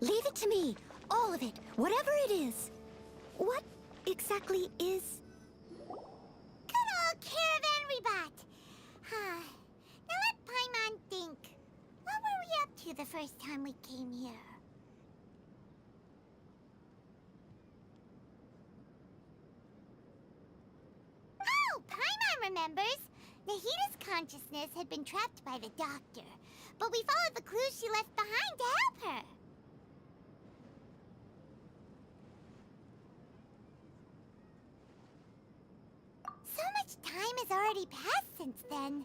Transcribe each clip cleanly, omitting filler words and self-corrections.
Leave it to me. All of it. Whatever it is. What exactly is... Good old caravan rebot. Now let Paimon think. What were we up to the first time we came here? Oh, Paimon remembers! Nahita's consciousness had been trapped by the doctor, but we followed the clues she left behind to help her. So much time has already passed since then,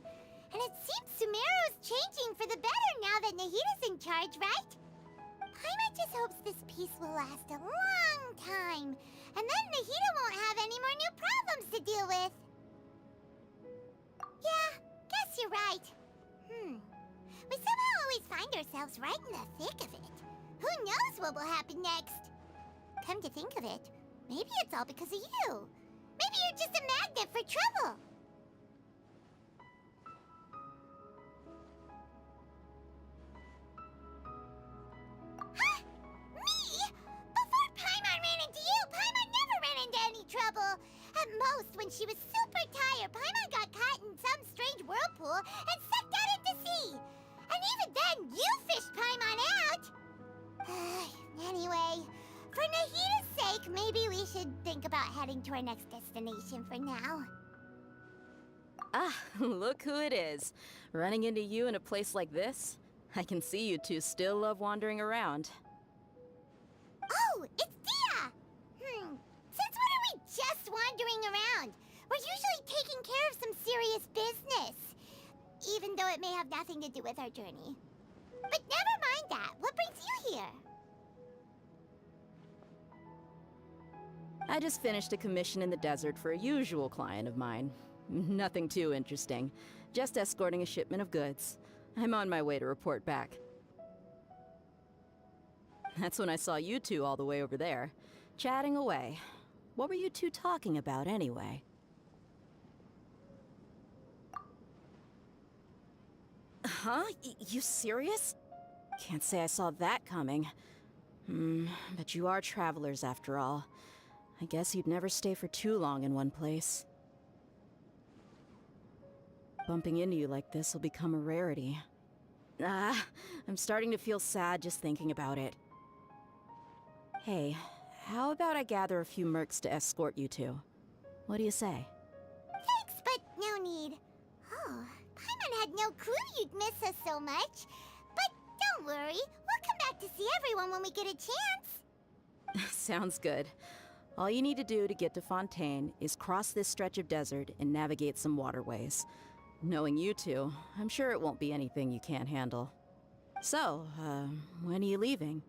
and it seems Sumeru's changing for the better now that Nahita's in charge, right? Paimon just hopes this peace will last a long time, and then Nahita won't have any more new problems to deal with. Yeah, guess you're right. We somehow always find ourselves right in the thick of it. Who knows what will happen next? Come to think of it, maybe it's all because of you. Maybe you're just a magnet for trouble. Huh? Me? Before Paimon ran into you, Paimon never ran into any trouble. At most, when she was super tired, Paimon got caught in some strange whirlpool and sucked out into sea. And even then, you fished Paimon out. Anyway, for Nahita's sake, maybe we should think about heading to our next destination for now. Ah, look who it is. Running into you in a place like this? I can see you two still love wandering around. Oh, it's Dia! Since when are we just wandering around? We're usually taking care of some serious business. Even though it may have nothing to do with our journey. But never mind that. What brings you here? I just finished a commission in the desert for a usual client of mine. Nothing too interesting. Just escorting a shipment of goods. I'm on my way to report back. That's when I saw you two all the way over there, chatting away. What were you two talking about anyway? Huh? You serious? Can't say I saw that coming. But you are travelers after all. I guess you'd never stay for too long in one place. Bumping into you like this will become a rarity. I'm starting to feel sad just thinking about it. Hey, how about I gather a few mercs to escort you two? What do you say? Thanks, but no need. Oh, Paimon had no clue you'd miss us so much. But don't worry, we'll come back to see everyone when we get a chance. Sounds good. All you need to do to get to Fontaine is cross this stretch of desert and navigate some waterways. Knowing you two, I'm sure it won't be anything you can't handle. So, when are you leaving?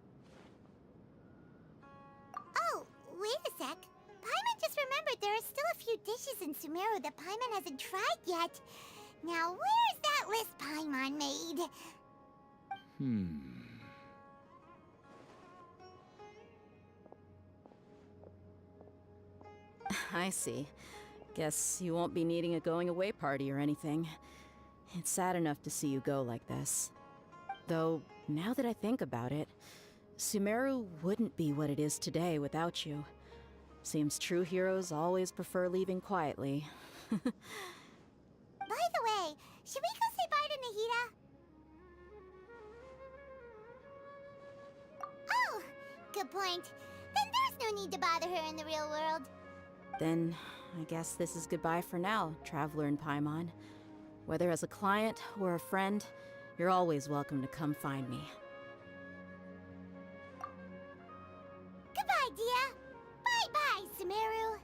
Oh, wait a sec. Paimon just remembered there are still a few dishes in Sumeru that Paimon hasn't tried yet. Now, where's that list Paimon made? I see. Guess you won't be needing a going-away party or anything. It's sad enough to see you go like this. Though, now that I think about it, Sumeru wouldn't be what it is today without you. Seems true heroes always prefer leaving quietly. By the way, should we go say bye to Nahita? Oh, good point. Then there's no need to bother her in the real world. Then, I guess this is goodbye for now, Traveler in Paimon. Whether as a client or a friend, you're always welcome to come find me. Goodbye, Dia. Bye-bye, Sumeru.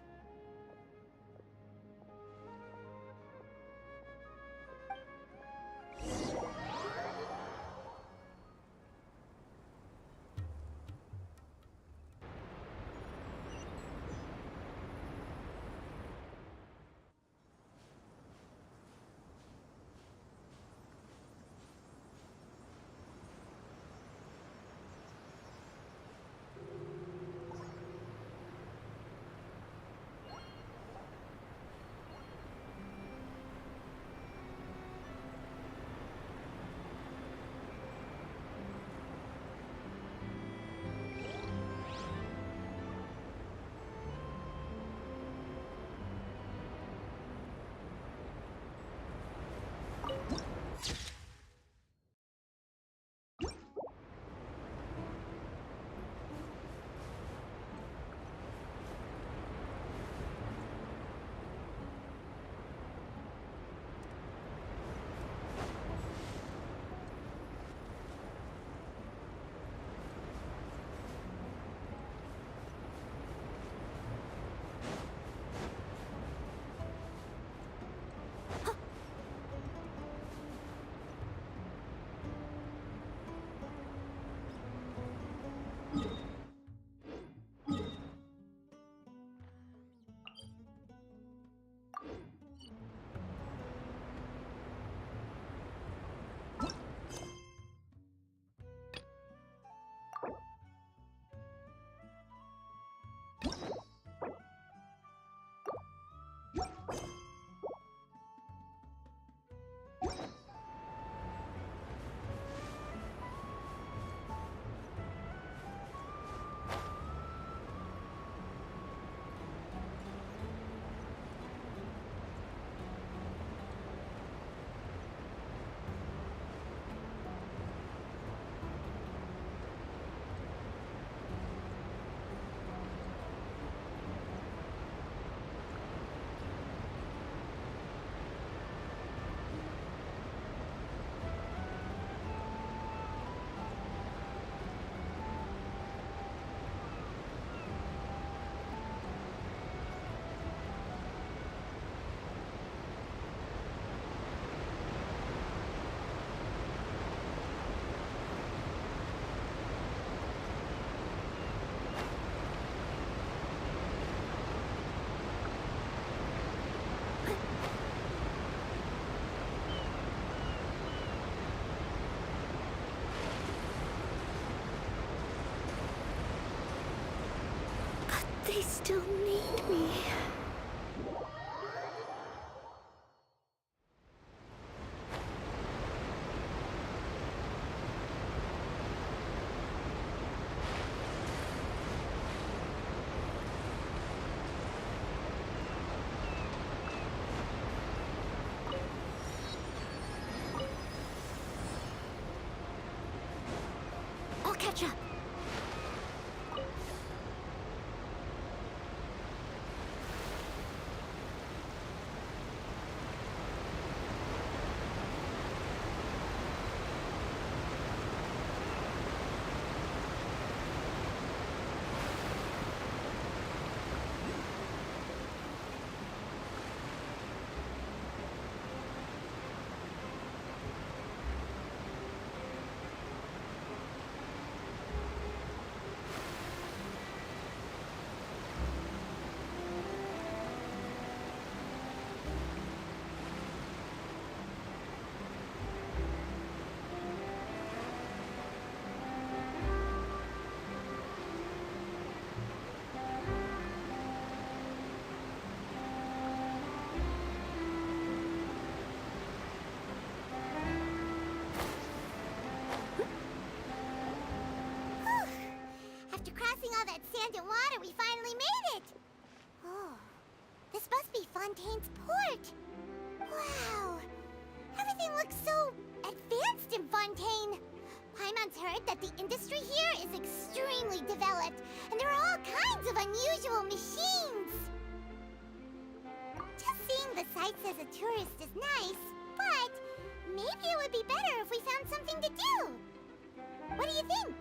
They still need me. I'll catch up. After crossing all that sand and water, we finally made it! Oh, this must be Fontaine's port! Wow! Everything looks so advanced in Fontaine! Paimon's heard that the industry here is extremely developed, and there are all kinds of unusual machines! Just seeing the sights as a tourist is nice, but maybe it would be better if we found something to do! What do you think?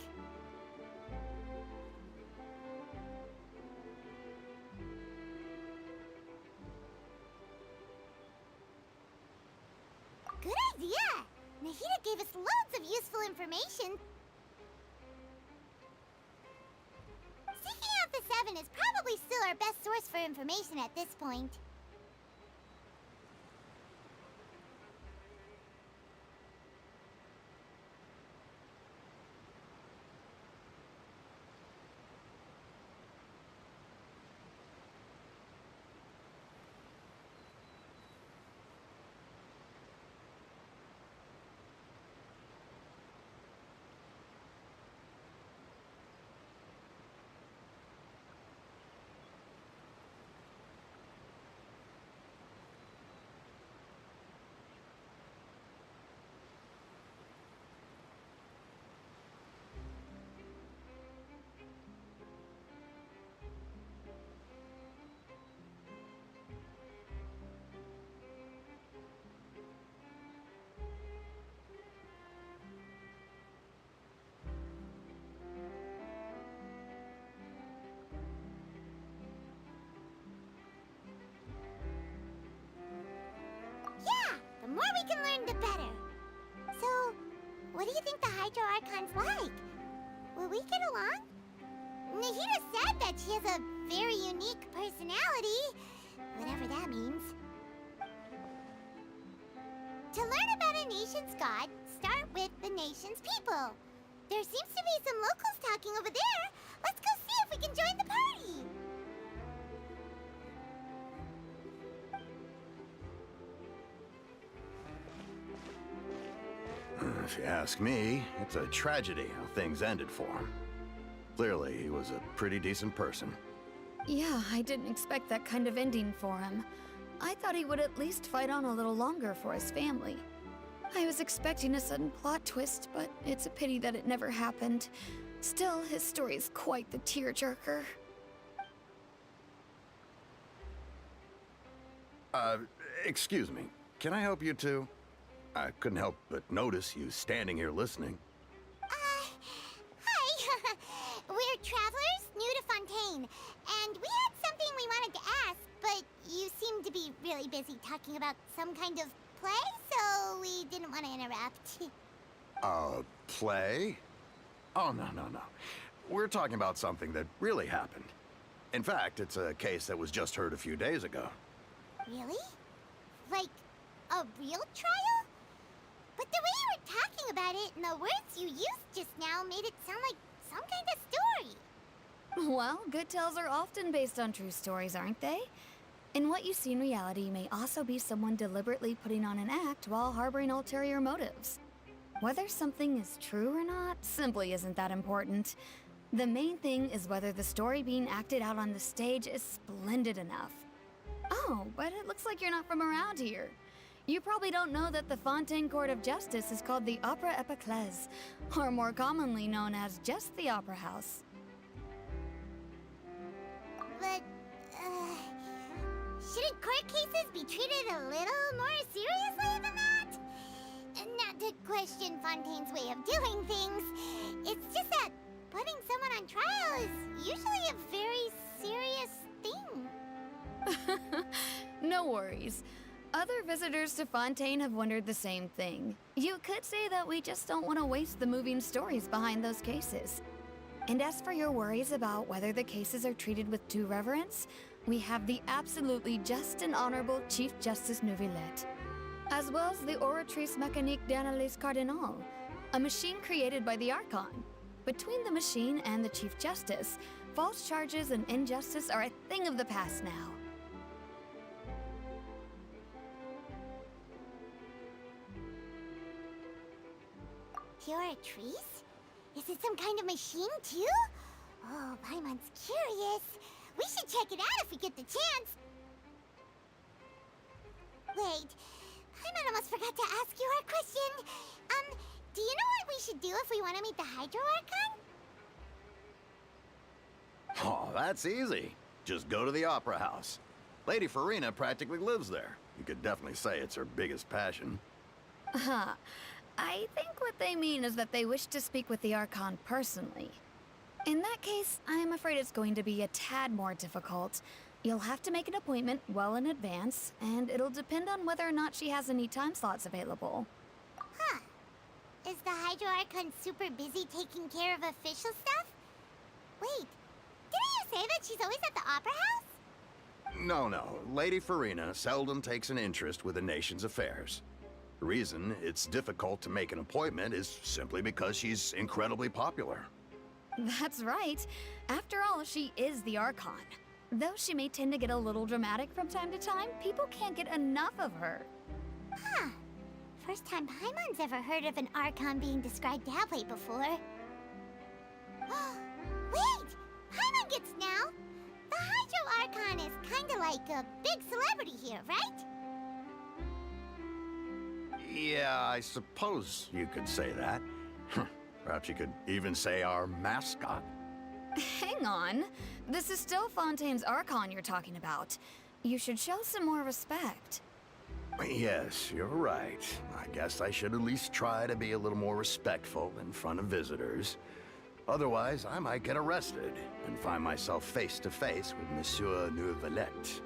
Good idea! Nahida gave us loads of useful information. Seeking out the Seven is probably still our best source for information at this point. Yeah! The more we can learn, the better. So, what do you think the Hydro Archon's like? Will we get along? Nahida said that she has a very unique personality, whatever that means. To learn about a nation's god, start with the nation's people. There seems to be some locals talking over there. Let's go see if we can join the party. If you ask me, it's a tragedy how things ended for him. Clearly, he was a pretty decent person. Yeah, I didn't expect that kind of ending for him. I thought he would at least fight on a little longer for his family. I was expecting a sudden plot twist, but it's a pity that it never happened. Still, his story is quite the tearjerker. Excuse me. Can I help you two? I couldn't help but notice you standing here listening. Hi. We're travelers new to Fontaine, and we had something we wanted to ask, but you seem to be really busy talking about some kind of play, so we didn't want to interrupt. Play? Oh, no. We're talking about something that really happened. In fact, it's a case that was just heard a few days ago. Really? Like, a real trial? But the way you were talking about it and the words you used just now made it sound like some kind of story. Well, good tales are often based on true stories, aren't they? And what you see in reality may also be someone deliberately putting on an act while harboring ulterior motives. Whether something is true or not simply isn't that important. The main thing is whether the story being acted out on the stage is splendid enough. Oh, but it looks like you're not from around here. You probably don't know that the Fontaine Court of Justice is called the Opera Epiclese, or more commonly known as just the Opera House. But, shouldn't court cases be treated a little more seriously than that? Not to question Fontaine's way of doing things. It's just that putting someone on trial is usually a very serious thing. No worries. Other visitors to Fontaine have wondered the same thing. You could say that we just don't want to waste the moving stories behind those cases. And as for your worries about whether the cases are treated with due reverence, we have the absolutely just and honorable Chief Justice Neuvillette, as well as the Oratrice Mécanique d'Analyse Cardinal, a machine created by the Archon. Between the machine and the Chief Justice, false charges and injustice are a thing of the past now. Oratrice? Is it some kind of machine, too? Oh, Paimon's curious. We should check it out if we get the chance. Wait, Paimon almost forgot to ask you our question. Do you know what we should do if we want to meet the Hydro Archon? Oh, that's easy. Just go to the Opera House. Lady Farina practically lives there. You could definitely say it's her biggest passion. I think what they mean is that they wish to speak with the Archon personally. In that case, I'm afraid it's going to be a tad more difficult. You'll have to make an appointment well in advance, and it'll depend on whether or not she has any time slots available. Huh. Is the Hydro Archon super busy taking care of official stuff? Wait, didn't you say that she's always at the Opera House? No. Lady Farina seldom takes an interest with the nation's affairs. The reason it's difficult to make an appointment is simply because she's incredibly popular. That's right. After all, she is the Archon. Though she may tend to get a little dramatic from time to time, people can't get enough of her. Huh. First time Paimon's ever heard of an Archon being described that way before. Wait! Paimon gets now! The Hydro Archon is kinda like a big celebrity here, right? Yeah, I suppose you could say that. Perhaps you could even say our mascot. Hang on. This is still Fontaine's Archon you're talking about. You should show some more respect. Yes, you're right. I guess I should at least try to be a little more respectful in front of visitors. Otherwise, I might get arrested and find myself face to face with Monsieur Neuvillette.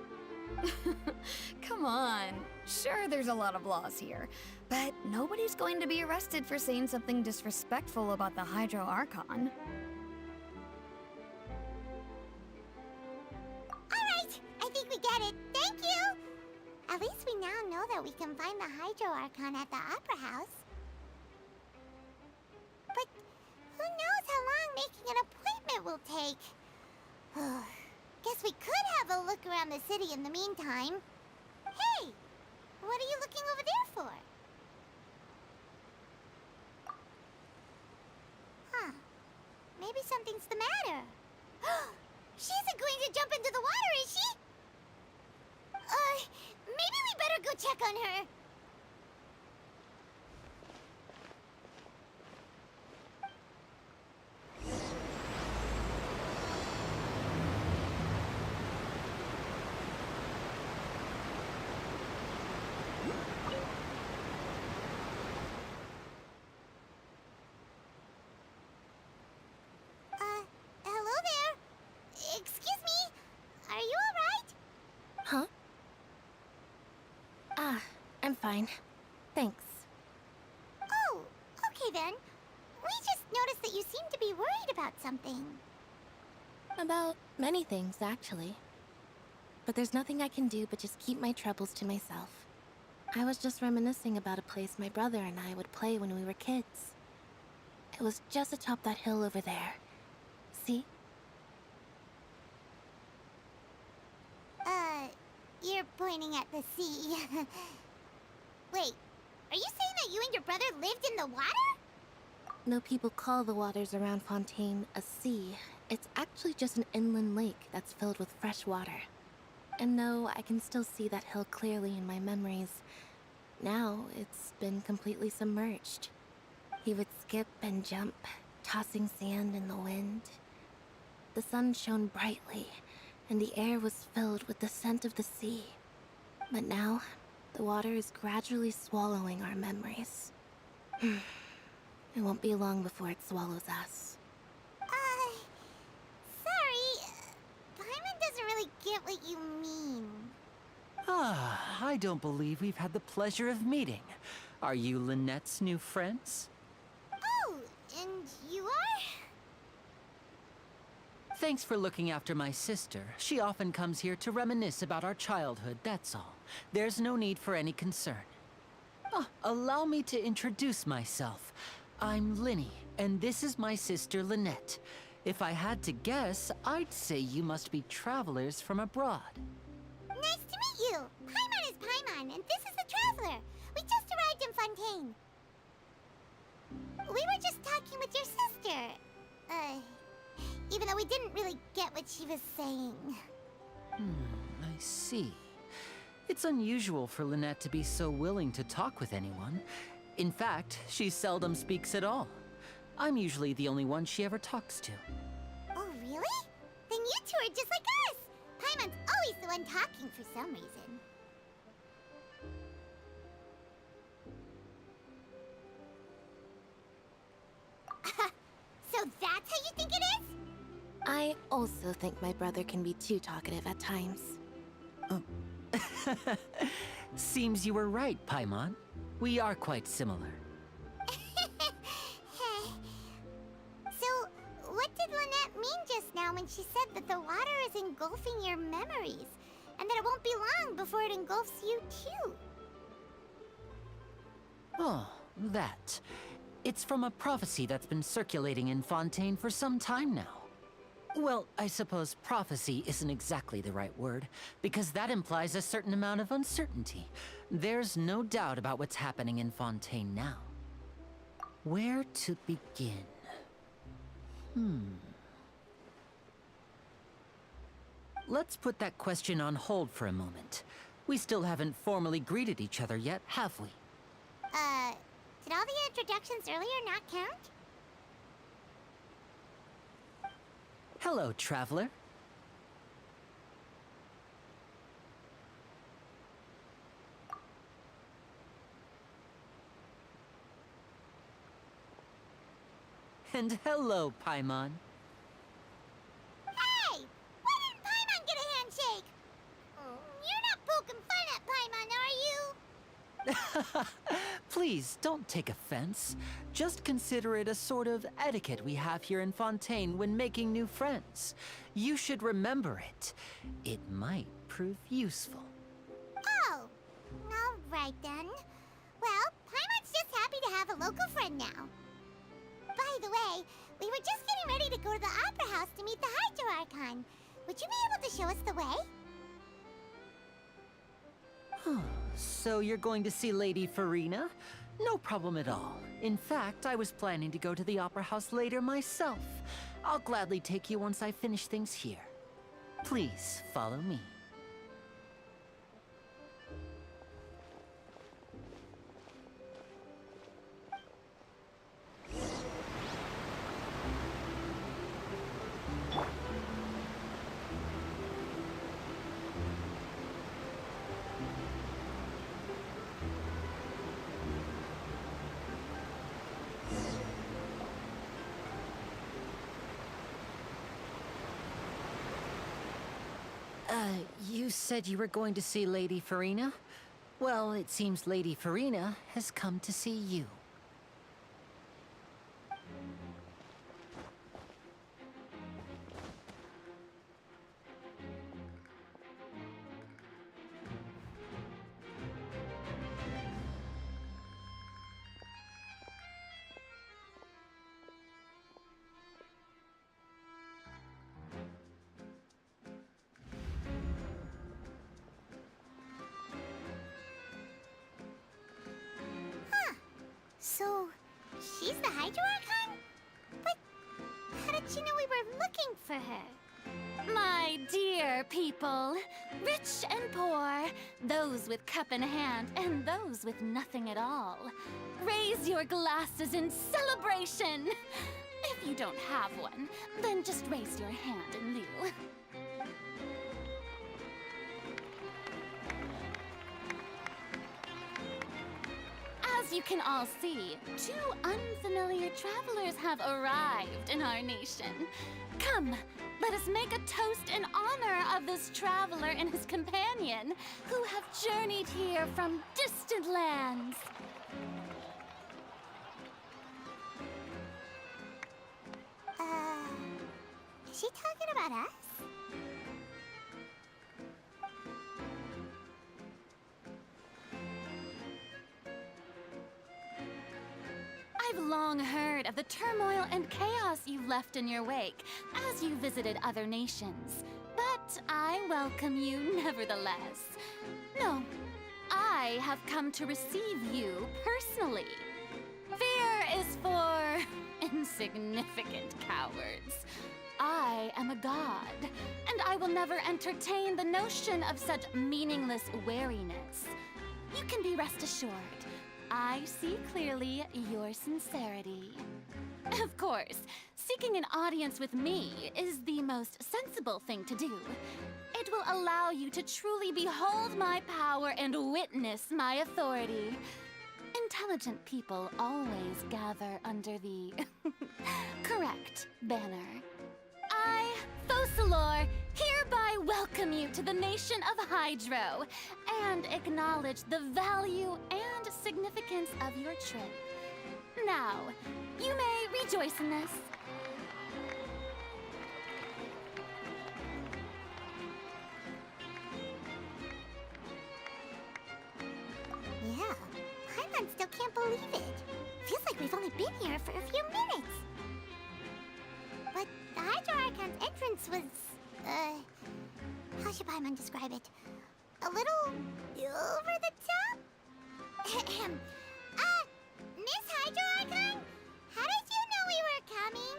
Come on. Sure, there's a lot of laws here, but nobody's going to be arrested for saying something disrespectful about the Hydro Archon. Alright, I think we get it. Thank you! At least we now know that we can find the Hydro Archon at the Opera House. But who knows how long making an appointment will take? Guess we could have a look around the city in the meantime. Hey! What are you looking over there for? Huh. Maybe something's the matter. She isn't going to jump into the water, is she? Maybe we better go check on her. Hello there. Excuse me. Are you alright? Huh? I'm fine. Thanks. Oh, okay then. We just noticed that you seem to be worried about something. About many things, actually. But there's nothing I can do but just keep my troubles to myself. I was just reminiscing about a place my brother and I would play when we were kids. It was just atop that hill over there. See? pointing at the sea. Wait, are you saying that you and your brother lived in the water? No, people call the waters around Fontaine a sea. It's actually just an inland lake that's filled with fresh water. And no, I can still see that hill clearly in my memories. Now, it's been completely submerged. He would skip and jump, tossing sand in the wind. The sun shone brightly, and the air was filled with the scent of the sea. But now, the water is gradually swallowing our memories. It won't be long before it swallows us. Sorry. Paimon doesn't really get what you mean. Ah, I don't believe we've had the pleasure of meeting. Are you Lynette's new friends? Oh, and you are? Thanks for looking after my sister. She often comes here to reminisce about our childhood, that's all. There's no need for any concern. Allow me to introduce myself. I'm Linny, and this is my sister Lynette. If I had to guess, I'd say you must be travelers from abroad. Nice to meet you. Paimon is Paimon, and this is the Traveler. We just arrived in Fontaine. We were just talking with your sister. Even though we didn't really get what she was saying. I see. It's unusual for Lynette to be so willing to talk with anyone. In fact, she seldom speaks at all. I'm usually the only one she ever talks to. Oh, really? Then you two are just like us. Paimon's always the one talking for some reason. So that's how you think it is? I also think my brother can be too talkative at times. Seems you were right, Paimon. We are quite similar. So, what did Lynette mean just now when she said that the water is engulfing your memories, and that it won't be long before it engulfs you too? Oh, that. It's from a prophecy that's been circulating in Fontaine for some time now. Well, I suppose prophecy isn't exactly the right word, because that implies a certain amount of uncertainty. There's no doubt about what's happening in Fontaine now. Where to begin? Let's put that question on hold for a moment. We still haven't formally greeted each other yet, have we? Did all the introductions earlier not count? Hello, traveler. And hello, Paimon. Hey! Why didn't Paimon get a handshake? You're not poking fun at Paimon, are you? Please, don't take offense. Just consider it a sort of etiquette we have here in Fontaine when making new friends. You should remember it. It might prove useful. Oh, alright then. Well, Paimon's just happy to have a local friend now. By the way, we were just getting ready to go to the Opera House to meet the Hydro Archon. Would you be able to show us the way? So you're going to see Lady Farina? No problem at all. In fact, I was planning to go to the Opera House later myself. I'll gladly take you once I finish things here. Please, follow me. You said you were going to see Lady Farina? Well, it seems Lady Farina has come to see you. she's the Hydro Archon? But how did she know we were looking for her? My dear people, rich and poor, those with cup in hand and those with nothing at all, raise your glasses in celebration! If you don't have one, then just raise your hand in lieu. As you can all see, two unfamiliar travelers have arrived in our nation. Come, let us make a toast in honor of this traveler and his companion, who have journeyed here from distant lands. Is she talking about us? I've long heard of the turmoil and chaos you've left in your wake as you visited other nations. But I welcome you nevertheless. No, I have come to receive you personally. Fear is for insignificant cowards. I am a god, and I will never entertain the notion of such meaningless wariness. You can be rest assured. I see clearly your sincerity. Of course, seeking an audience with me is the most sensible thing to do. It will allow you to truly behold my power and witness my authority. Intelligent people always gather under the correct banner. I, Focalor, hereby welcome you to the nation of Hydro and acknowledge the value and significance of your trip. Now, you may rejoice in this. Yeah, Paimon still can't believe it. Feels like we've only been here for a few minutes. But the Hydro Archon's entrance was, how should Paimon describe it? A little over the top? Miss Hydro Archon, how did you know we were coming?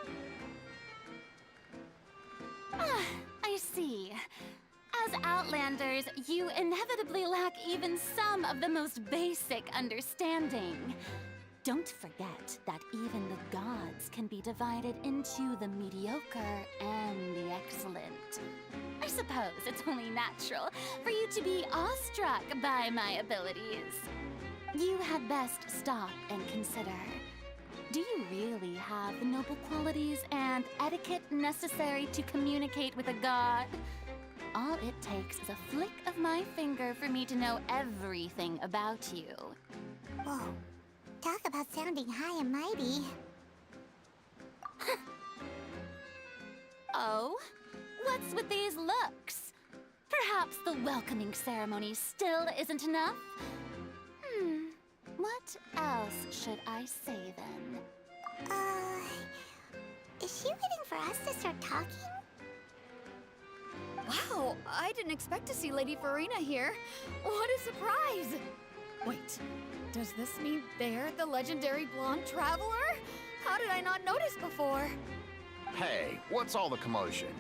Ah, I see. As Outlanders, you inevitably lack even some of the most basic understanding. Don't forget that even the gods can be divided into the mediocre and the excellent. I suppose it's only natural for you to be awestruck by my abilities. You had best stop and consider. Do you really have the noble qualities and etiquette necessary to communicate with a god? All it takes is a flick of my finger for me to know everything about you. Whoa, talk about sounding high and mighty. Oh? What's with these looks? Perhaps the welcoming ceremony still isn't enough? What else should I say then? Is she waiting for us to start talking? Wow, I didn't expect to see Lady Farina here. What a surprise! Wait, does this mean they're the legendary blonde traveler? How did I not notice before? Hey, what's all the commotion?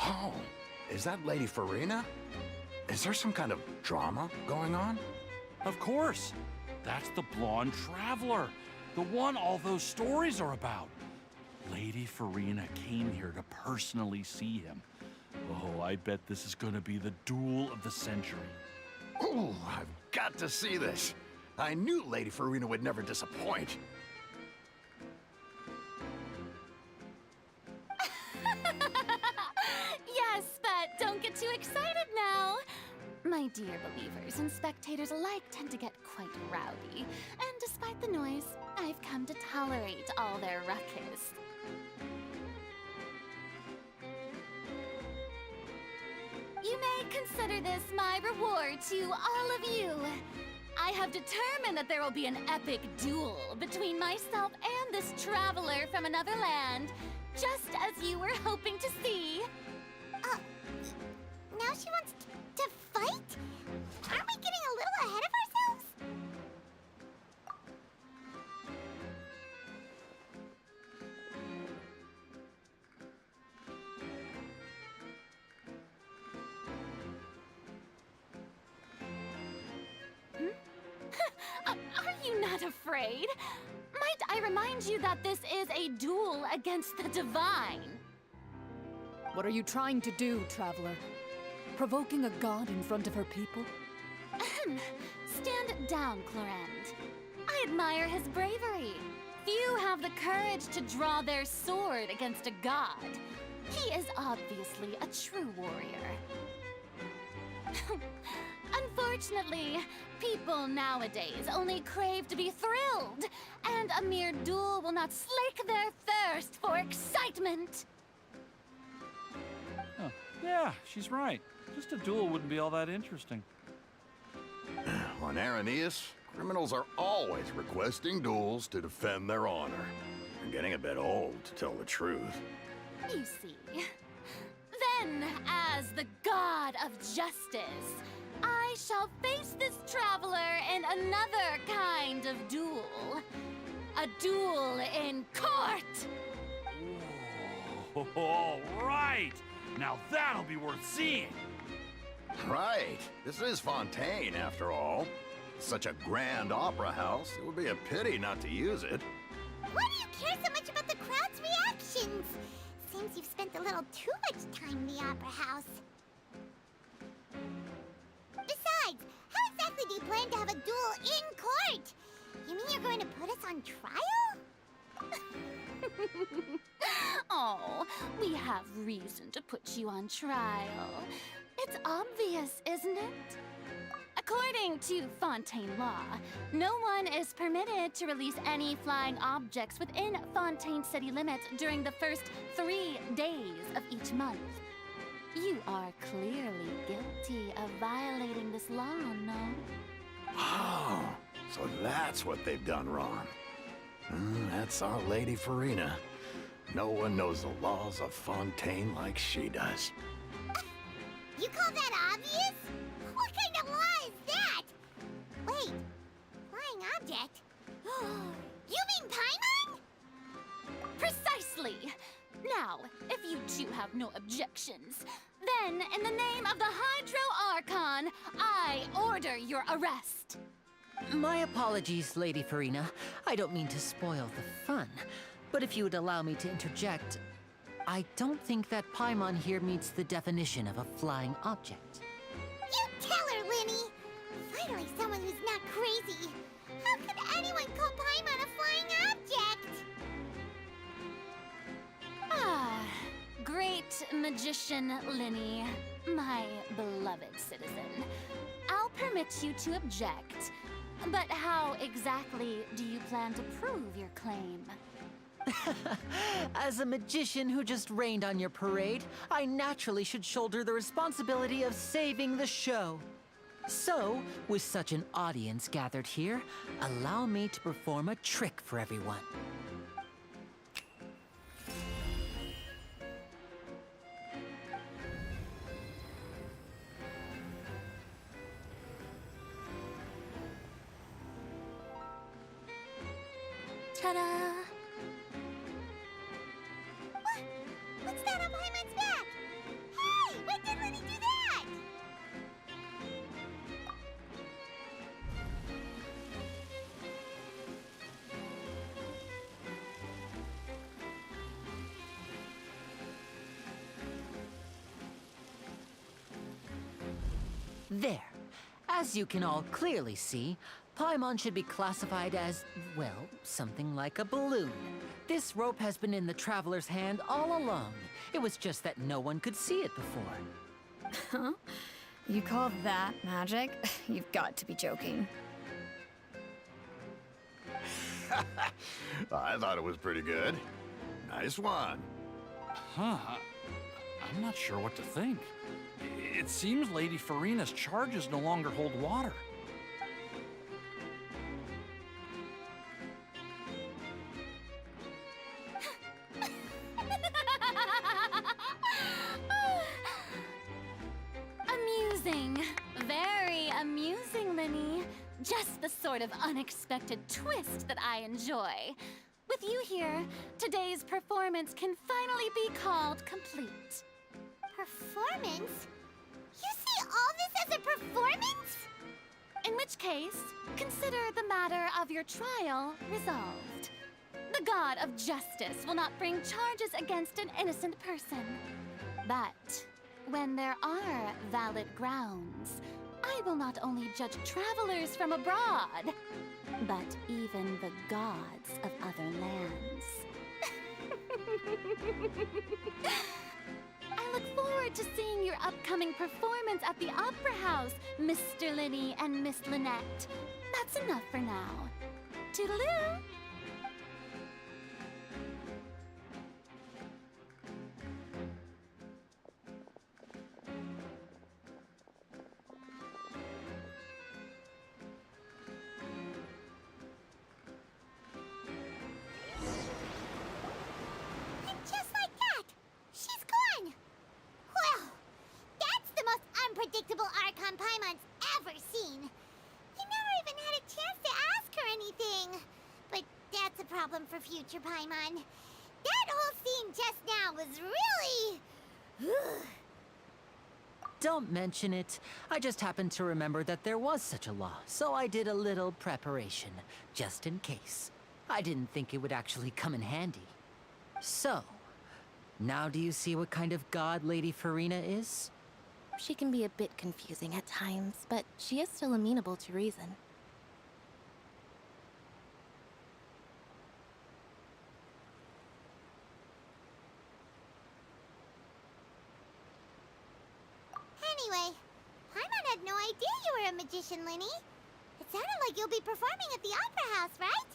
Oh, is that Lady Farina? Is there some kind of drama going on? Of course. That's the blonde traveler. The one all those stories are about. Lady Farina came here to personally see him. Oh, I bet this is gonna be the duel of the century. Ooh, I've got to see this. I knew Lady Farina would never disappoint. Yes, but don't get too excited now. My dear believers and spectators alike tend to get quite rowdy, and despite the noise, I've come to tolerate all their ruckus. You may consider this my reward to all of you. I have determined that there will be an epic duel between myself and this traveler from another land, just as you were hoping to see. Now she wants to fight? Aren't we getting a little ahead of ourselves? not afraid. Might I remind you that this is a duel against the divine? What are you trying to do, Traveler? Provoking a god in front of her people? Ahem. Stand down, Clorend. I admire his bravery. Few have the courage to draw their sword against a god. He is obviously a true warrior. Unfortunately, people nowadays only crave to be thrilled, and a mere duel will not slake their thirst for excitement. Oh, yeah, she's right. Just a duel wouldn't be all that interesting. On Araneus, criminals are always requesting duels to defend their honor. I'm getting a bit old, to tell the truth. You see. Then, as the god of justice, I shall face this traveler in another kind of duel. A duel in court! Oh, all right! Now that'll be worth seeing! Right. This is Fontaine, after all. Such a grand opera house, it would be a pity not to use it. Why do you care so much about the crowd's reactions? Seems you've spent a little too much time in the opera house. Besides, how exactly do you plan to have a duel in court? You mean you're going to put us on trial? Oh, we have reason to put you on trial. It's obvious, isn't it? According to Fontaine law, no one is permitted to release any flying objects within Fontaine city limits during the first 3 days of each month. You are clearly guilty of violating this law, no? Oh, so that's what they've done wrong. That's our Lady Farina. No one knows the laws of Fontaine like she does. You call that obvious? What kind of law is that? Wait, flying object? You mean Paimon? Precisely! Now, if you two have no objections, then in the name of the Hydro Archon, I order your arrest. My apologies, Lady Farina. I don't mean to spoil the fun. But if you would allow me to interject, I don't think that Paimon here meets the definition of a flying object. You tell her, Linny! Finally someone who's not crazy. How could anyone call Paimon a flying object? Ah, great magician Linny, my beloved citizen. I'll permit you to object, but how exactly do you plan to prove your claim? As a magician who just rained on your parade, I naturally should shoulder the responsibility of saving the show. So, with such an audience gathered here, allow me to perform a trick for everyone. Ta-da! What's that on Paimon's back? Hey, when did Linny do that? There. As you can all clearly see, Paimon should be classified as, well, something like a balloon. This rope has been in the Traveler's hand all along. It was just that no one could see it before. Huh? You call that magic? You've got to be joking. I thought it was pretty good. Nice one. Huh. I'm not sure what to think. It seems Lady Farina's charges no longer hold water. Amusing. Very amusing, Linny. Just the sort of unexpected twist that I enjoy. With you here, today's performance can finally be called complete. Performance? You see all this as a performance? In which case, consider the matter of your trial resolved. The god of justice will not bring charges against an innocent person. But when there are valid grounds, I will not only judge travelers from abroad, but even the gods of other lands. I look forward to seeing your upcoming performance at the Opera House, Mr. Linny and Miss Lynette. That's enough for now. Toodaloo! And just like that, she's gone! Well, that's the most unpredictable Archon Paimon's ever seen. You never even had a chance to ask her anything. But that's a problem for future Paimon. That whole scene just now was really... Don't mention it. I just happened to remember that there was such a law, so I did a little preparation, just in case. I didn't think it would actually come in handy. So, now do you see what kind of god Lady Farina is? She can be a bit confusing at times, but she is still amenable to reason. Anyway, Paimon had no idea you were a magician, Linny. It sounded like you'll be performing at the Opera House, right?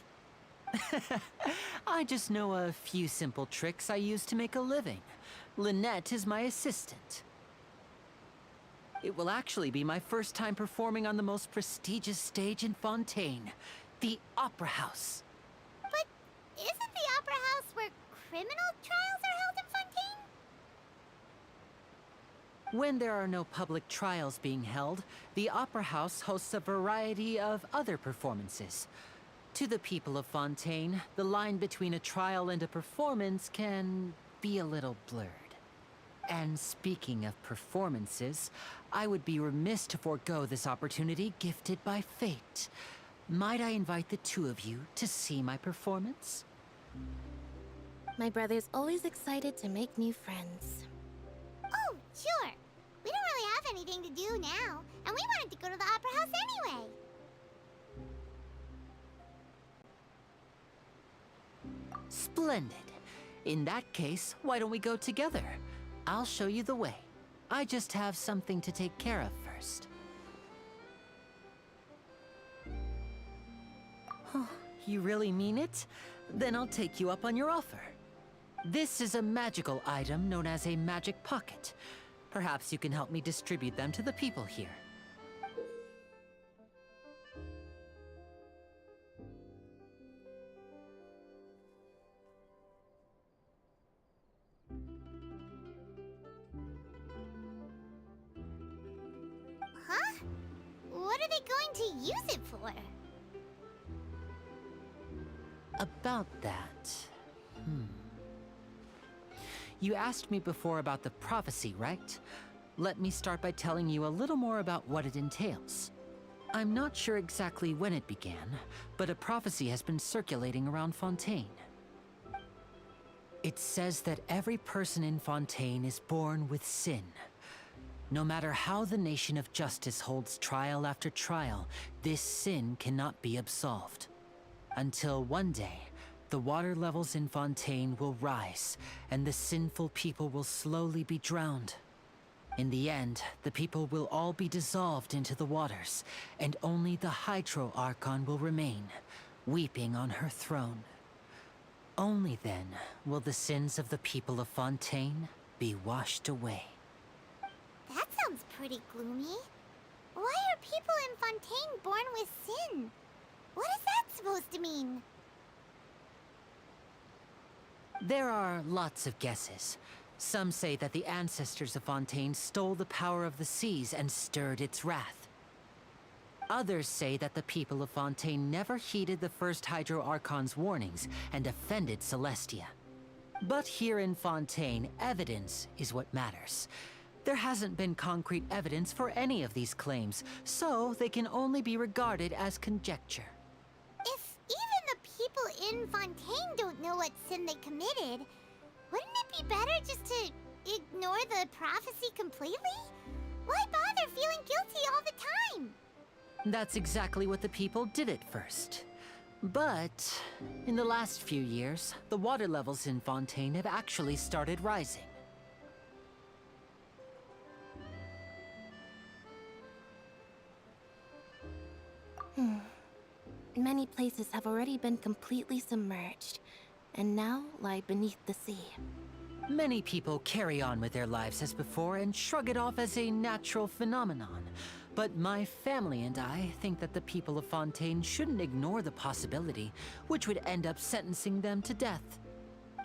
I just know a few simple tricks I use to make a living. Lynette is my assistant. It will actually be my first time performing on the most prestigious stage in Fontaine, the Opera House. But isn't the Opera House where criminal trials are held in Fontaine? When there are no public trials being held, the Opera House hosts a variety of other performances. To the people of Fontaine, the line between a trial and a performance can be a little blurred. And speaking of performances, I would be remiss to forego this opportunity gifted by fate. Might I invite the two of you to see my performance? My brother's always excited to make new friends. Oh, sure. We don't really have anything to do now, and we wanted to go to the Opera House anyway. Splendid. In that case, why don't we go together? I'll show you the way. I just have something to take care of first. You really mean it? Then I'll take you up on your offer. This is a magical item known as a magic pocket. Perhaps you can help me distribute them to the people here. Huh? What are they going to use it for? About that... You asked me before about the prophecy, right? Let me start by telling you a little more about what it entails. I'm not sure exactly when it began, but a prophecy has been circulating around Fontaine. It says that every person in Fontaine is born with sin. No matter how the Nation of Justice holds trial after trial, this sin cannot be absolved. Until one day, the water levels in Fontaine will rise, and the sinful people will slowly be drowned. In the end, the people will all be dissolved into the waters, and only the Hydro Archon will remain, weeping on her throne. Only then will the sins of the people of Fontaine be washed away. That sounds pretty gloomy. Why are people in Fontaine born with sin? What is that supposed to mean? There are lots of guesses. Some say that the ancestors of Fontaine stole the power of the seas and stirred its wrath. Others say that the people of Fontaine never heeded the first Hydro Archon's warnings and offended Celestia. But here in Fontaine, evidence is what matters. There hasn't been concrete evidence for any of these claims, so they can only be regarded as conjecture. If even the people in Fontaine don't know what sin they committed, wouldn't it be better just to ignore the prophecy completely? Why bother feeling guilty all the time? That's exactly what the people did at first. But in the last few years, the water levels in Fontaine have actually started rising. Many places have already been completely submerged, and now lie beneath the sea. Many people carry on with their lives as before and shrug it off as a natural phenomenon. But my family and I think that the people of Fontaine shouldn't ignore the possibility, which would end up sentencing them to death.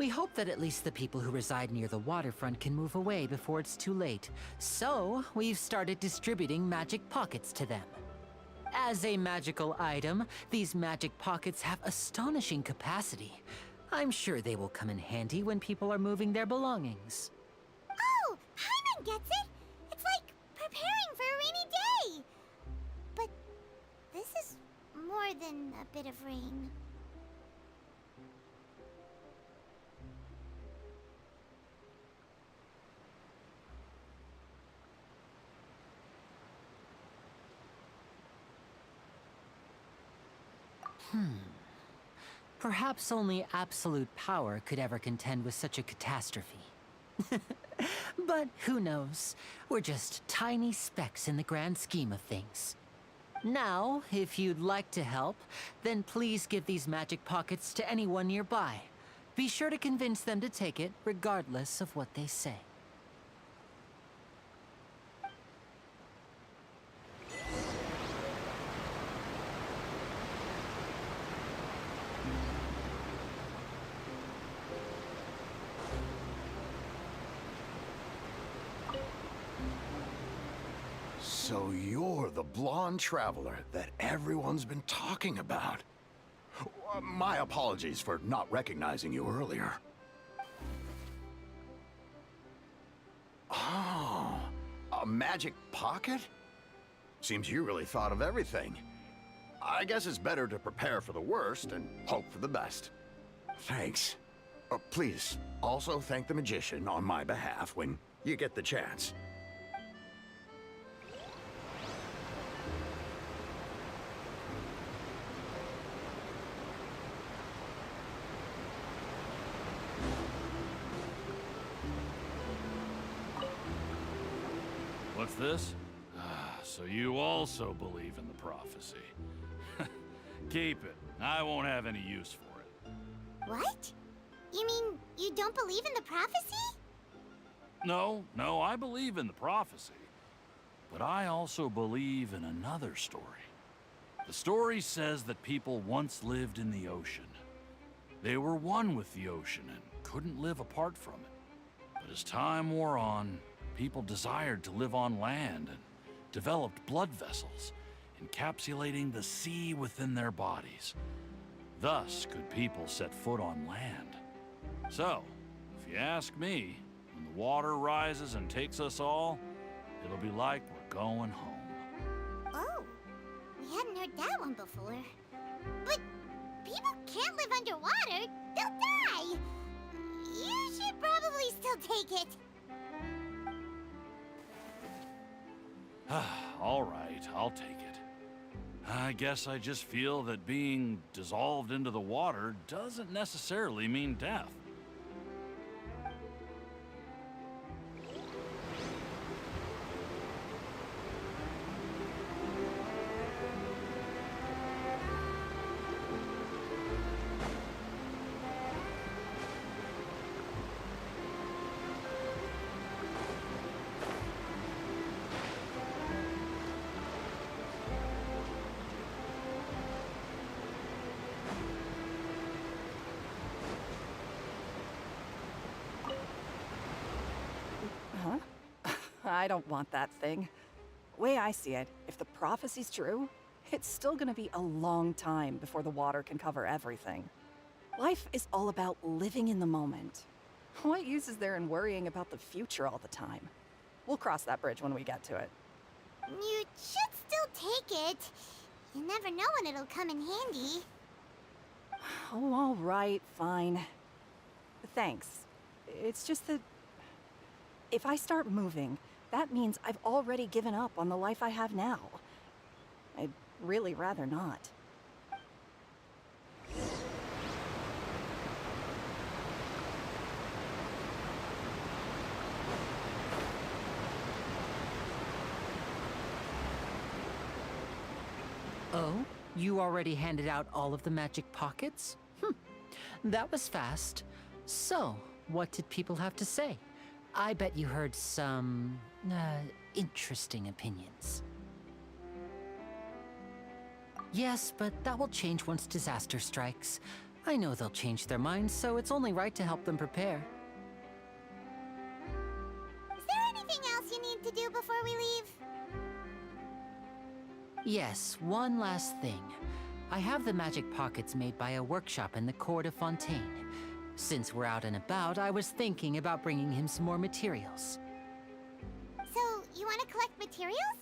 We hope that at least the people who reside near the waterfront can move away before it's too late. So, we've started distributing magic pockets to them. As a magical item, these magic pockets have astonishing capacity. I'm sure they will come in handy when people are moving their belongings. Oh, Paimon gets it! It's like preparing for a rainy day! But this is more than a bit of rain. Perhaps only absolute power could ever contend with such a catastrophe. But who knows? We're just tiny specks in the grand scheme of things. Now, if you'd like to help, then please give these magic pockets to anyone nearby. Be sure to convince them to take it, regardless of what they say. So you're the blonde traveler that everyone's been talking about. My apologies for not recognizing you earlier. Oh, a magic pocket? Seems you really thought of everything. I guess it's better to prepare for the worst and hope for the best. Thanks. Please, also thank the magician on my behalf when you get the chance. What's this? So you also believe in the prophecy. Keep it. I won't have any use for it. What? You mean you don't believe in the prophecy? No, I believe in the prophecy. But I also believe in another story. The story says that people once lived in the ocean. They were one with the ocean and couldn't live apart from it. But as time wore on, people desired to live on land and developed blood vessels, encapsulating the sea within their bodies. Thus could people set foot on land. So, if you ask me, when the water rises and takes us all, it'll be like we're going home. Oh, we hadn't heard that one before. But people can't live underwater. They'll die. You should probably still take it. All right, I'll take it. I guess I just feel that being dissolved into the water doesn't necessarily mean death. I don't want that thing. Way I see it, if the prophecy's true, it's still gonna be a long time before the water can cover everything. Life is all about living in the moment. What use is there in worrying about the future all the time? We'll cross that bridge when we get to it. You should still take it. You never know when it'll come in handy. Oh, all right, fine. Thanks. It's just that if I start moving, that means I've already given up on the life I have now. I'd really rather not. Oh? You already handed out all of the magic pockets? That was fast. So, what did people have to say? I bet you heard some, interesting opinions. Yes, but that will change once disaster strikes. I know they'll change their minds, so it's only right to help them prepare. Is there anything else you need to do before we leave? Yes, one last thing. I have the magic pockets made by a workshop in the court of Fontaine. Since we're out and about, I was thinking about bringing him some more materials. So, you want to collect materials?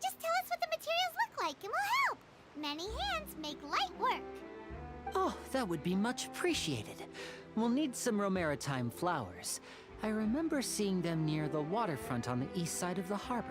Just tell us what the materials look like and we'll help. Many hands make light work. Oh, that would be much appreciated. We'll need some Romaritime flowers. I remember seeing them near the waterfront on the east side of the harbor.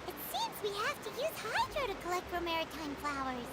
It seems we have to use Hydro to collect Romaritime flowers.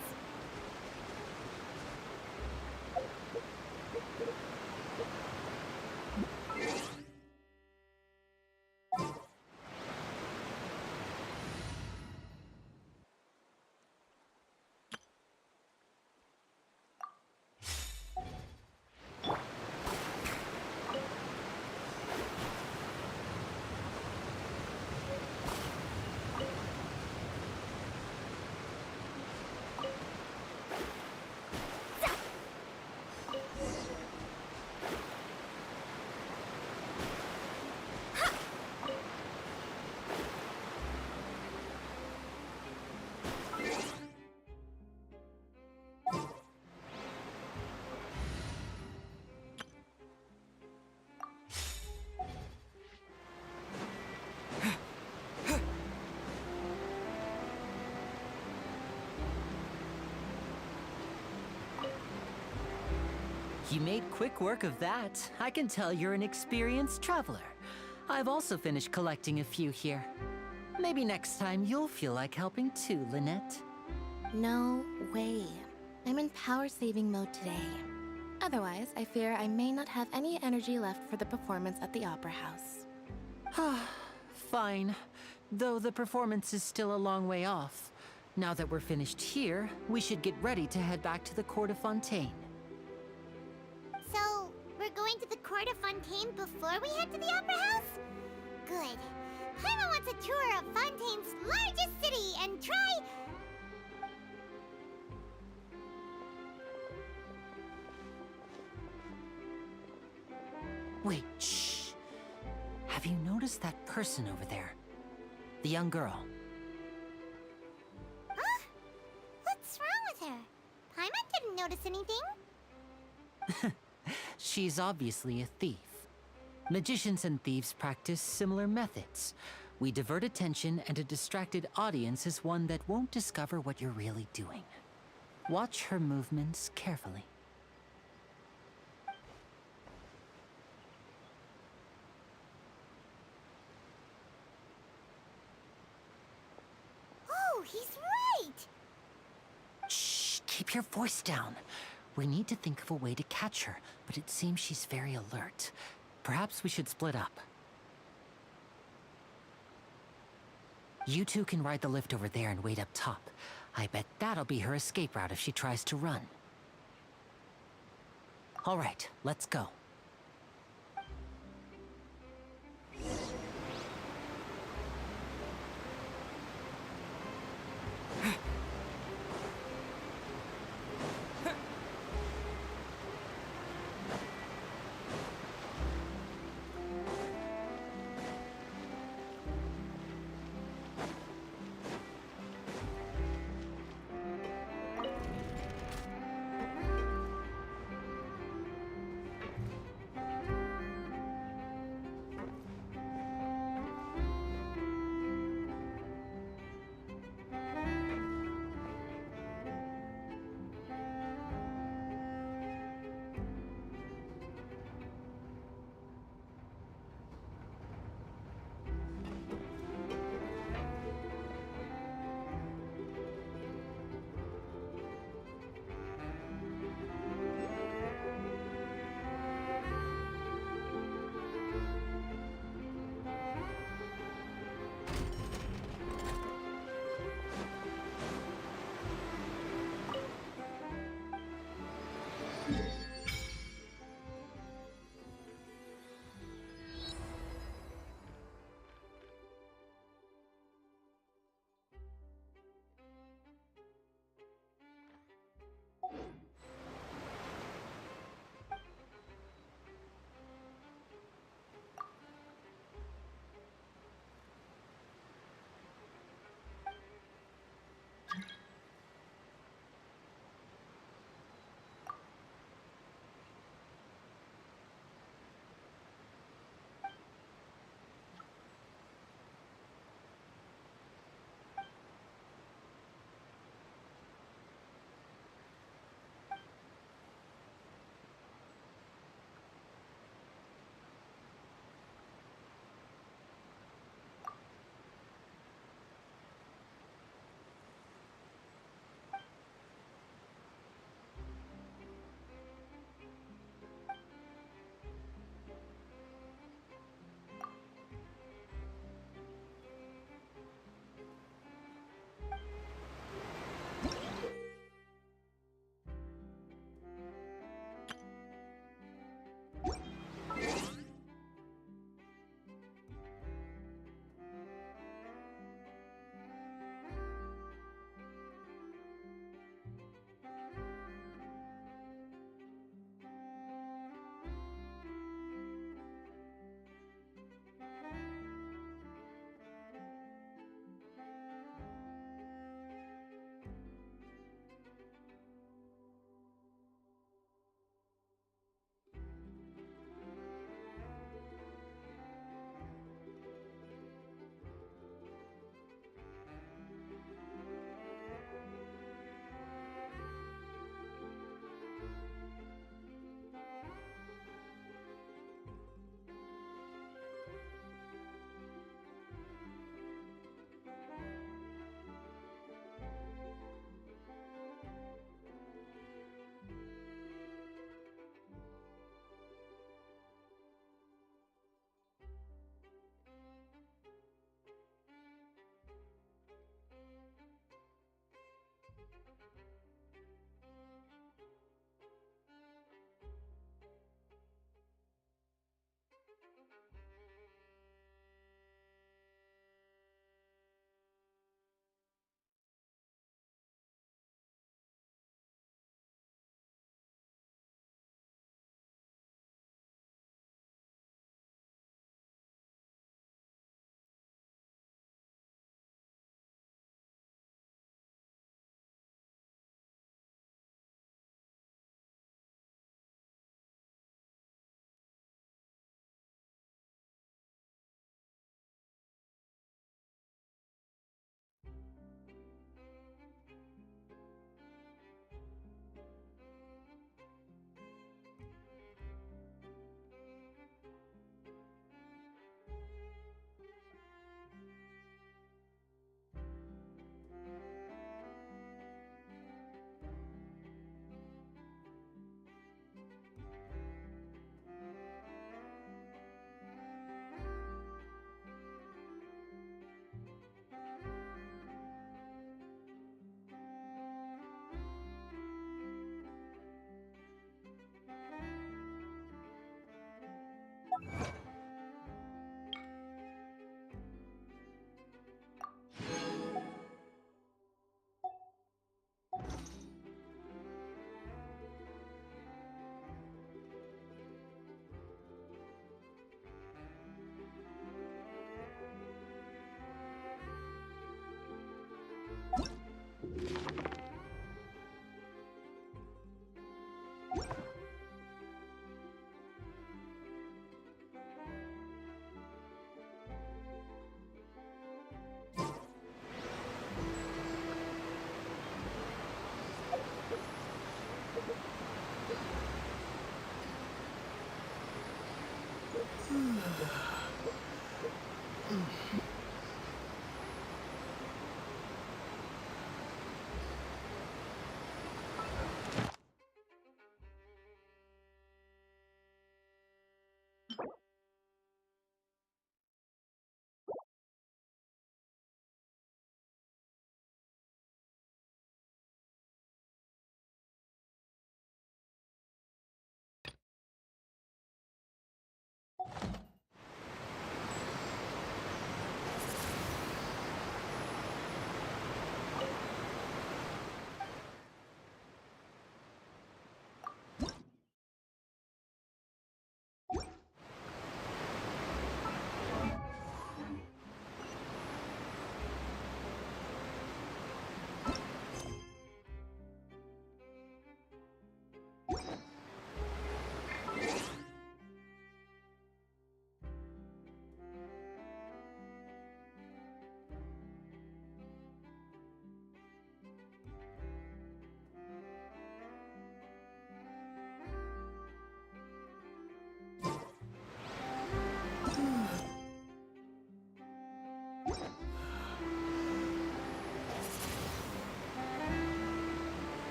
You made quick work of that. I can tell you're an experienced traveler. I've also finished collecting a few here. Maybe next time you'll feel like helping too, Lynette. No way. I'm in power-saving mode today. Otherwise, I fear I may not have any energy left for the performance at the Opera House. Fine. Though the performance is still a long way off. Now that we're finished here, we should get ready to head back to the Court of Fontaine. So, we're going to the Court of Fontaine before we head to the Opera House? Good. Paimon wants a tour of Fontaine's largest city and try... Wait, shh. Have you noticed that person over there? The young girl. Huh? What's wrong with her? Paimon didn't notice anything. She's obviously a thief. Magicians and thieves practice similar methods. We divert attention, and a distracted audience is one that won't discover what you're really doing. Watch her movements carefully. Oh, he's right! Shh, keep your voice down. We need to think of a way to catch her, but it seems she's very alert. Perhaps we should split up. You two can ride the lift over there and wait up top. I bet that'll be her escape route if she tries to run. All right, let's go.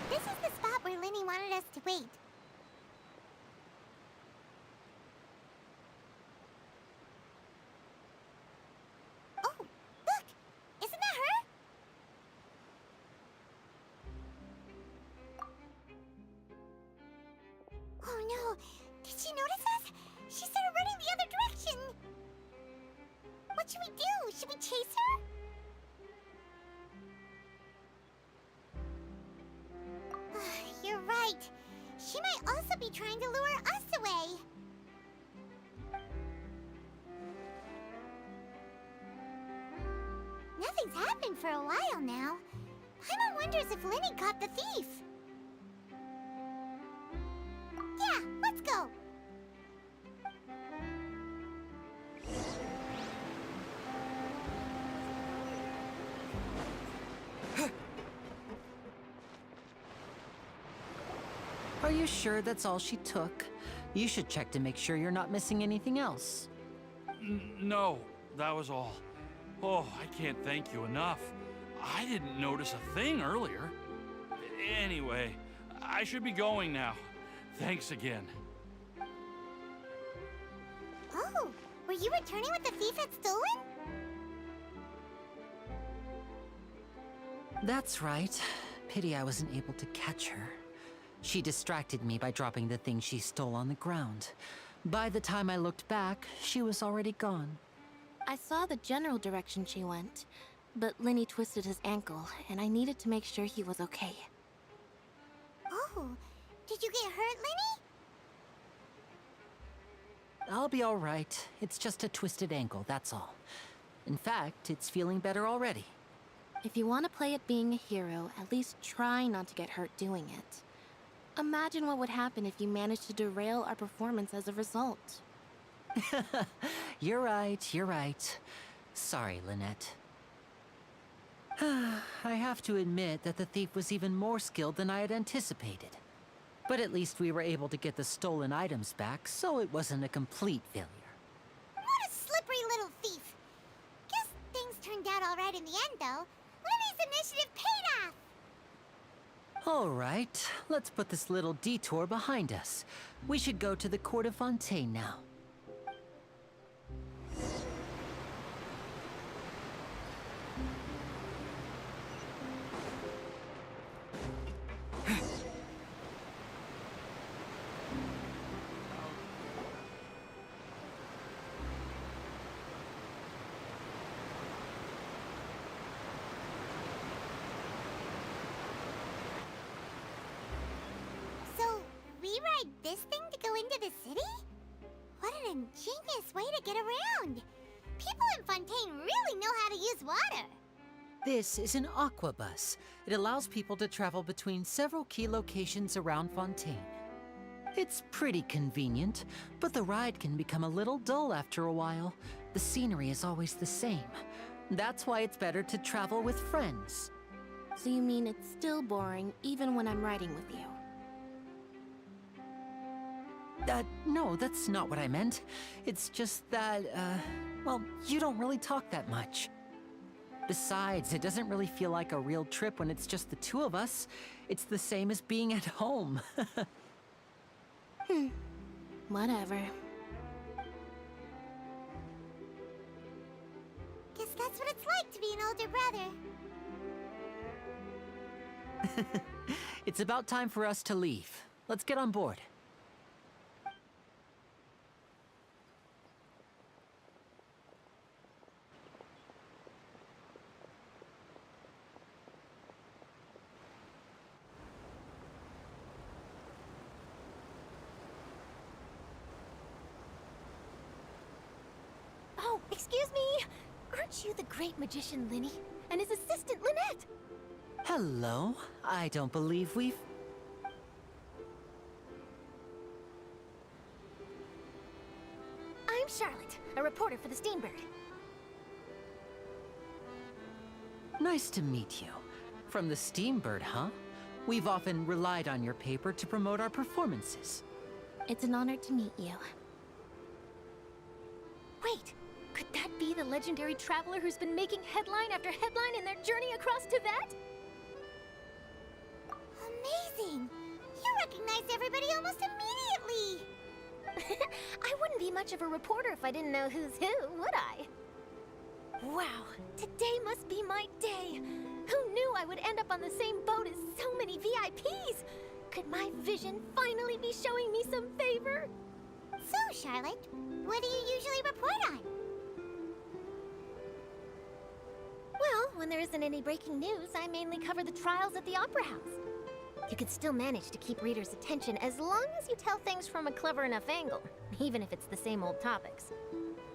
This is the spot where Linny wanted us to wait. Oh, look! Isn't that her? Oh no! Did she notice us? She started running the other direction! What should we do? Should we chase her? You're right. She might also be trying to lure us away. Nothing's happened for a while now. Paimon wonders if Linny caught the thief. Yeah, let's go. Are you sure that's all she took? You should check to make sure you're not missing anything else. No, that was all. Oh, I can't thank you enough. I didn't notice a thing earlier. Anyway, I should be going now. Thanks again. Oh, were you returning what the thief had stolen? That's right. Pity I wasn't able to catch her. She distracted me by dropping the thing she stole on the ground. By the time I looked back, she was already gone. I saw the general direction she went, but Lenny twisted his ankle, and I needed to make sure he was okay. Oh, did you get hurt, Lenny? I'll be all right. It's just a twisted ankle, that's all. In fact, it's feeling better already. If you want to play at being a hero, at least try not to get hurt doing it. Imagine what would happen if you managed to derail our performance as a result. You're right, you're right. Sorry, Lynette. I have to admit that the thief was even more skilled than I had anticipated. But at least we were able to get the stolen items back, so it wasn't a complete failure. What a slippery little thief. Guess things turned out all right in the end, though. Lenny's initiative paid off. All right, let's put this little detour behind us. We should go to the Court of Fontaine now. So, we ride this thing to go into the city? What an ingenious way to get around. People in Fontaine really know how to use water. This is an aquabus. It allows people to travel between several key locations around Fontaine. It's pretty convenient, but the ride can become a little dull after a while. The scenery is always the same. That's why it's better to travel with friends. So you mean it's still boring even when I'm riding with you? No, that's not what I meant. It's just that, well, you don't really talk that much. Besides, it doesn't really feel like a real trip when it's just the two of us. It's the same as being at home. Whatever. Guess that's what it's like to be an older brother. It's about time for us to leave. Let's get on board. Oh, excuse me! Aren't you the great magician Lenny? And his assistant Lynette? Hello. I don't believe we've... I'm Charlotte, a reporter for the Steambird. Nice to meet you. From the Steambird, huh? We've often relied on your paper to promote our performances. It's an honor to meet you. Wait, could that be the legendary traveler who's been making headline after headline in their journey across Tibet? Amazing! You recognize everybody almost immediately! I wouldn't be much of a reporter if I didn't know who's who, would I? Wow, today must be my day. Who knew I would end up on the same boat as so many VIPs? Could my vision finally be showing me some favor? So, Charlotte, what do you usually report on? Well, when there isn't any breaking news, I mainly cover the trials at the Opera House. You can still manage to keep readers' attention as long as you tell things from a clever enough angle, even if it's the same old topics.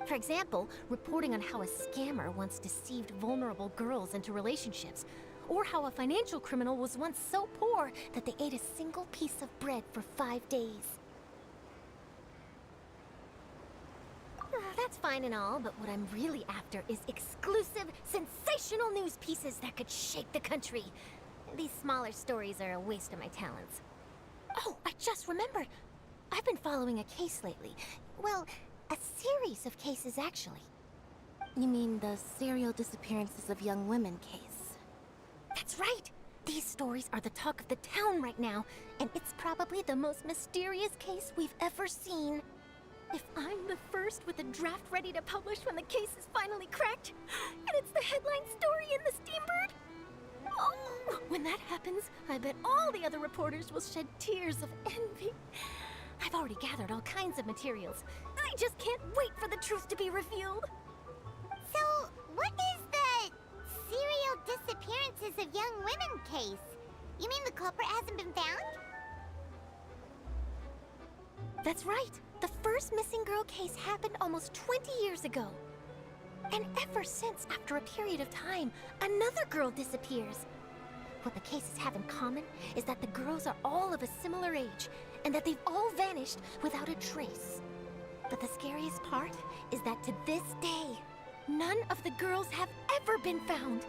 For example, reporting on how a scammer once deceived vulnerable girls into relationships, or how a financial criminal was once so poor that they ate a single piece of bread for 5 days. That's fine and all, but what I'm really after is exclusive, sensational news pieces that could shake the country. These smaller stories are a waste of my talents. Oh, I just remembered. I've been following a case lately. Well, a series of cases, actually. You mean the serial disappearances of young women case? That's right! These stories are the talk of the town right now, and it's probably the most mysterious case we've ever seen. If I'm the first with a draft ready to publish when the case is finally cracked, and it's the headline story in the Steambird, oh, when When that happens, I bet all the other reporters will shed tears of envy. I've already gathered all kinds of materials. I just can't wait for the truth to be revealed. So, what is the serial disappearances of young women case? You mean the culprit hasn't been found? That's right. The first missing girl case happened almost 20 years ago. And ever since, after a period of time, another girl disappears. What the cases have in common is that the girls are all of a similar age, and that they've all vanished without a trace. But the scariest part is that to this day, none of the girls have ever been found.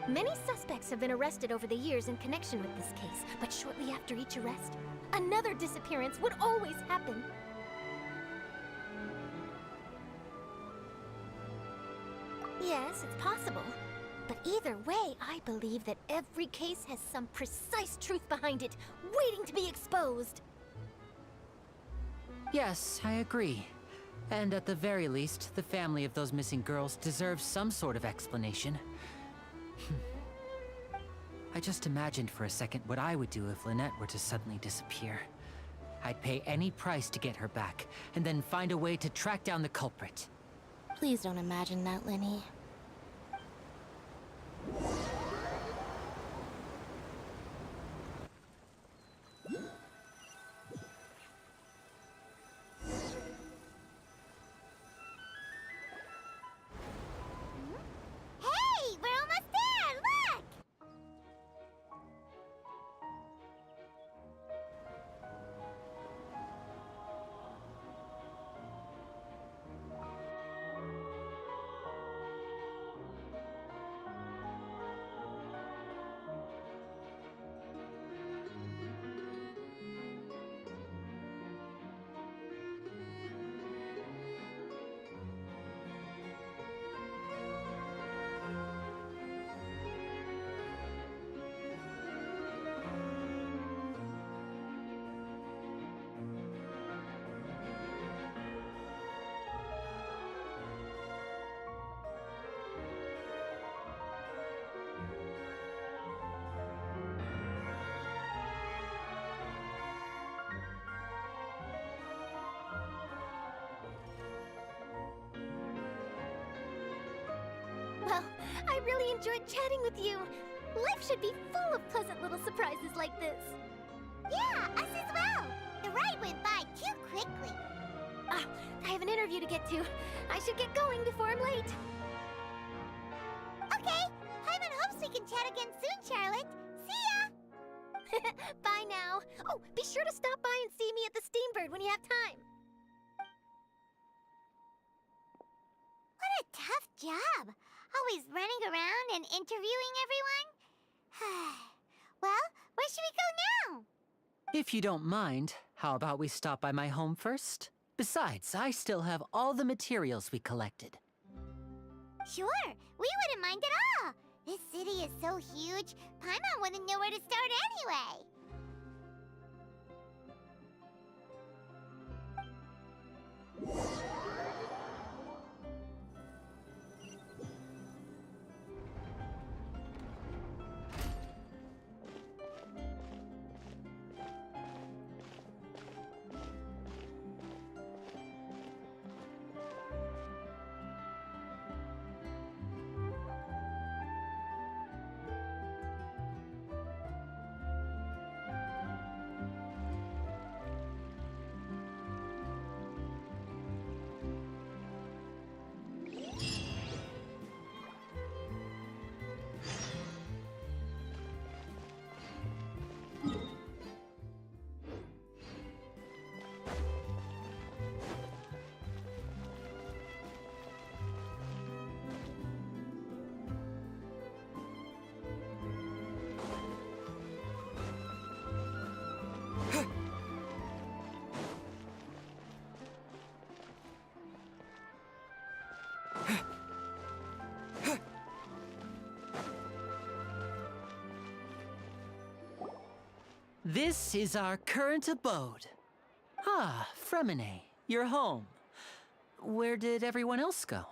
Many suspects have been arrested over the years in connection with this case, but shortly after each arrest, another disappearance would always happen. Yes, it's possible. But either way, I believe that every case has some precise truth behind it, waiting to be exposed. Yes, I agree. And at the very least, the family of those missing girls deserves some sort of explanation. I just imagined for a second what I would do if Lynette were to suddenly disappear. I'd pay any price to get her back, and then find a way to track down the culprit. Please don't imagine that, Lenny. Hey, we're almost there! Look! Well, I really enjoyed chatting with you. Life should be full of pleasant little surprises like this. Yeah, us as well. The ride went by too quickly. Ah, I have an interview to get to. I should get going before I'm late. Okay, Hyman hopes we can chat again soon, Charlotte. See ya! Bye now. Oh, be sure to stop by and see me at the Steambird when you have time. What a tough job. Always running around and interviewing everyone. Well, where should we go now? If you don't mind, how about we stop by my home first? Besides, I still have all the materials we collected. Sure, we wouldn't mind at all. This city is so huge, Paimon wouldn't know where to start anyway. This is our current abode. Ah, Fremine, you're home. Where did everyone else go?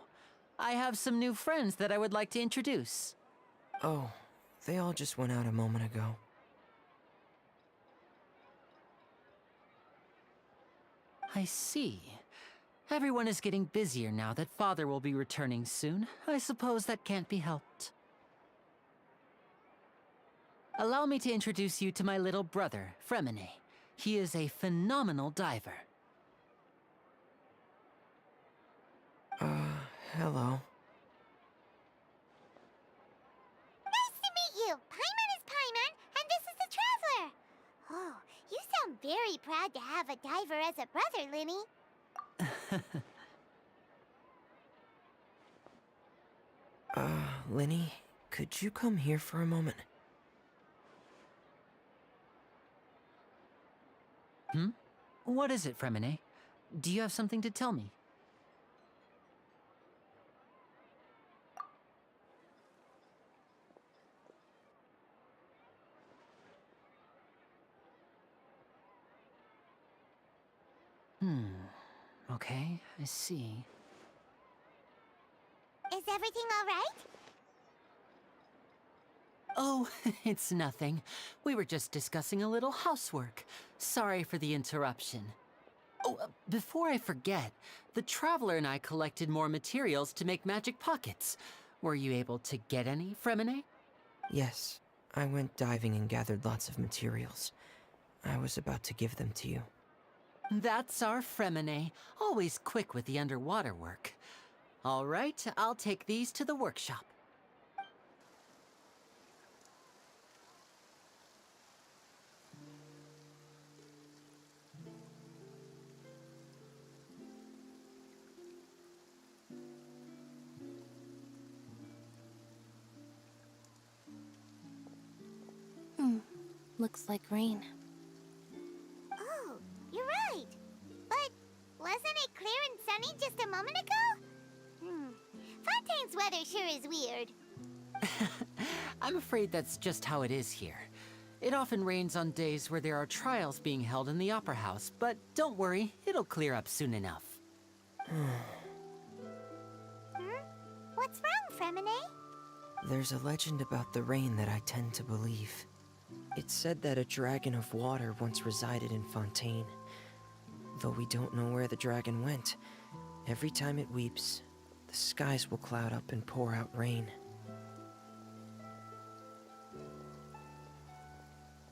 I have some new friends that I would like to introduce. Oh, They all just went out a moment ago. I see. Everyone is getting busier now that Father will be returning soon. I suppose that can't be helped. Allow me to introduce you to my little brother, Fremine. He is a phenomenal diver. Hello. Nice to meet you! Paimon is Paimon, and this is the Traveler! Oh, you sound very proud to have a diver as a brother, Linny. Linny, could you come here for a moment? What is it, Fremine? Do you have something to tell me? Okay, I see. Is everything all right? Oh, it's nothing. We were just discussing a little housework. Sorry for the interruption. Oh, before I forget, the Traveler and I collected more materials to make magic pockets. Were you able to get any, Fremine? Yes, I went diving and gathered lots of materials. I was about to give them to you. That's our Fremine, always quick with the underwater work. All right, I'll take these to the workshop. Looks like rain. Oh, you're right. But wasn't it clear and sunny just a moment ago? Fontaine's weather sure is weird. I'm afraid that's just how it is here. It often rains on days where there are trials being held in the Opera House, but don't worry, it'll clear up soon enough. What's wrong, Fremine? There's a legend about the rain that I tend to believe. It's said that a dragon of water once resided in Fontaine. Though we don't know where the dragon went, every time it weeps, the skies will cloud up and pour out rain.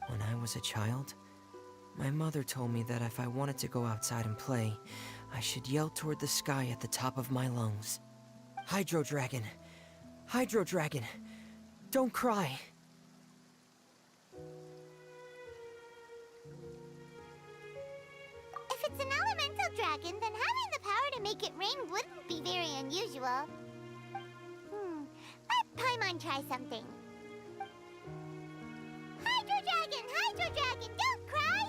When I was a child, my mother told me that if I wanted to go outside and play, I should yell toward the sky at the top of my lungs. Hydro Dragon! Hydro Dragon! Don't cry! If it's an elemental dragon, then having the power to make it rain wouldn't be very unusual. Let Paimon try something. Hydro Dragon! Hydro Dragon! Don't cry!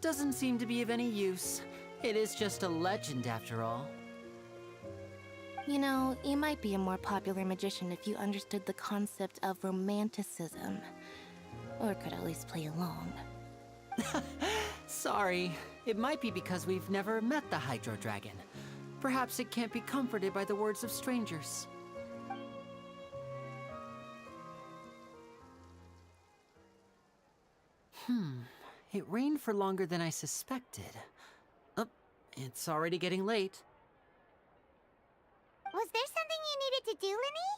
Doesn't seem to be of any use. It is just a legend after all. You know, you might be a more popular magician if you understood the concept of romanticism. Or could at least play along. Sorry. It might be because we've never met the Hydro Dragon. Perhaps it can't be comforted by the words of strangers. It rained for longer than I suspected. Oh, it's already getting late. Was there something you needed to do, Linny?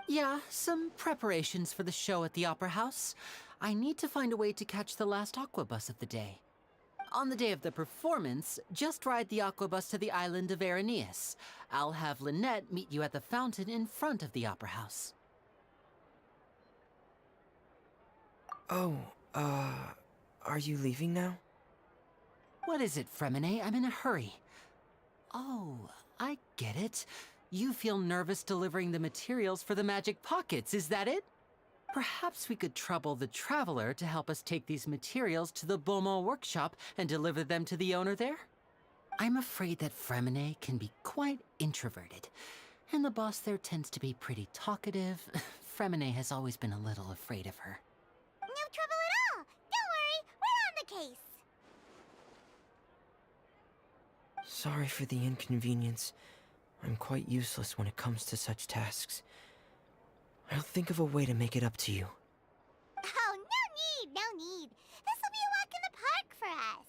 Yeah, some preparations for the show at the Opera House. I need to find a way to catch the last aqua bus of the day. On the day of the performance, just ride the aqua bus to the island of Araneus. I'll have Lynette meet you at the fountain in front of the Opera House. Oh, are you leaving now? What is it, Fremine? I'm in a hurry. Oh, I get it. You feel nervous delivering the materials for the magic pockets, is that it? Perhaps we could trouble the Traveler to help us take these materials to the Beaumont workshop and deliver them to the owner there? I'm afraid that Fremine can be quite introverted, and the boss there tends to be pretty talkative. Fremine has always been a little afraid of her. No trouble at all! Don't worry, we're on the case! Sorry for the inconvenience. I'm quite useless when it comes to such tasks. I'll think of a way to make it up to you. Oh, no need, no need. This will be a walk in the park for us.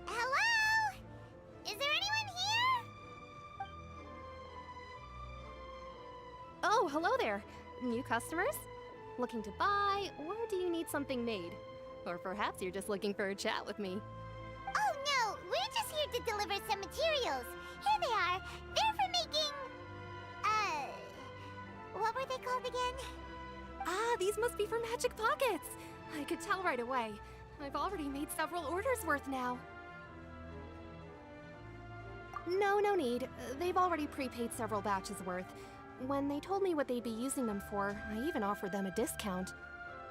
Hello? Is there anyone here? Oh, hello there. New customers? Looking to buy, or do you need something made? Or perhaps you're just looking for a chat with me. Oh no, we're just here to deliver some materials. Here they are. They're for making... what were they called again? Ah, these must be for Magic Pockets! I could tell right away. I've already made several orders worth now. No need. They've already prepaid several batches worth. When they told me what they'd be using them for, I even offered them a discount.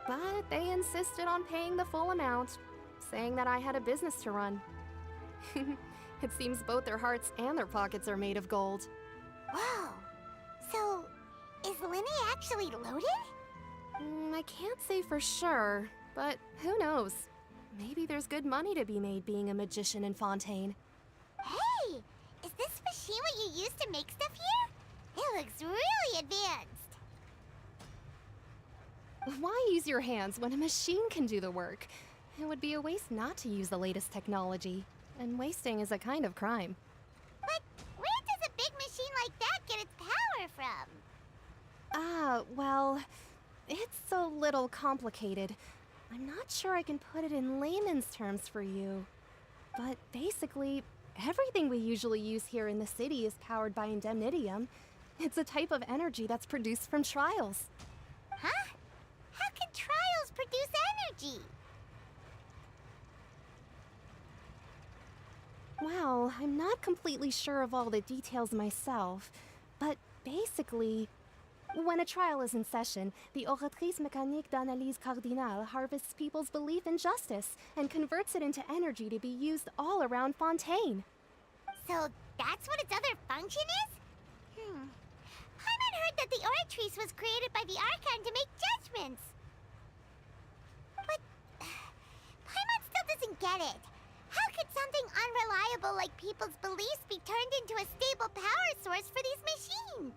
But they insisted on paying the full amount, saying that I had a business to run. It seems both their hearts and their pockets are made of gold. Whoa. So, is Linny actually loaded? I can't say for sure, but who knows? Maybe there's good money to be made being a magician in Fontaine. Hey! Is this machine what you use to make stuff here? It looks really advanced. Why use your hands when a machine can do the work? It would be a waste not to use the latest technology, and wasting is a kind of crime. But where does a big machine like that get its power from? Well, it's a little complicated. I'm not sure I can put it in layman's terms for you. But basically, everything we usually use here in the city is powered by indemnitium. It's a type of energy that's produced from trials. Huh? How can trials produce energy? Well, I'm not completely sure of all the details myself, but basically, when a trial is in session, the Oratrice Mécanique d'Analyse Cardinale harvests people's belief in justice and converts it into energy to be used all around Fontaine. So that's what its other function is? Paimon heard that the Oratrice was created by the Archon to make judgments. But Paimon still doesn't get it. How could something unreliable like people's beliefs be turned into a stable power source for these machines?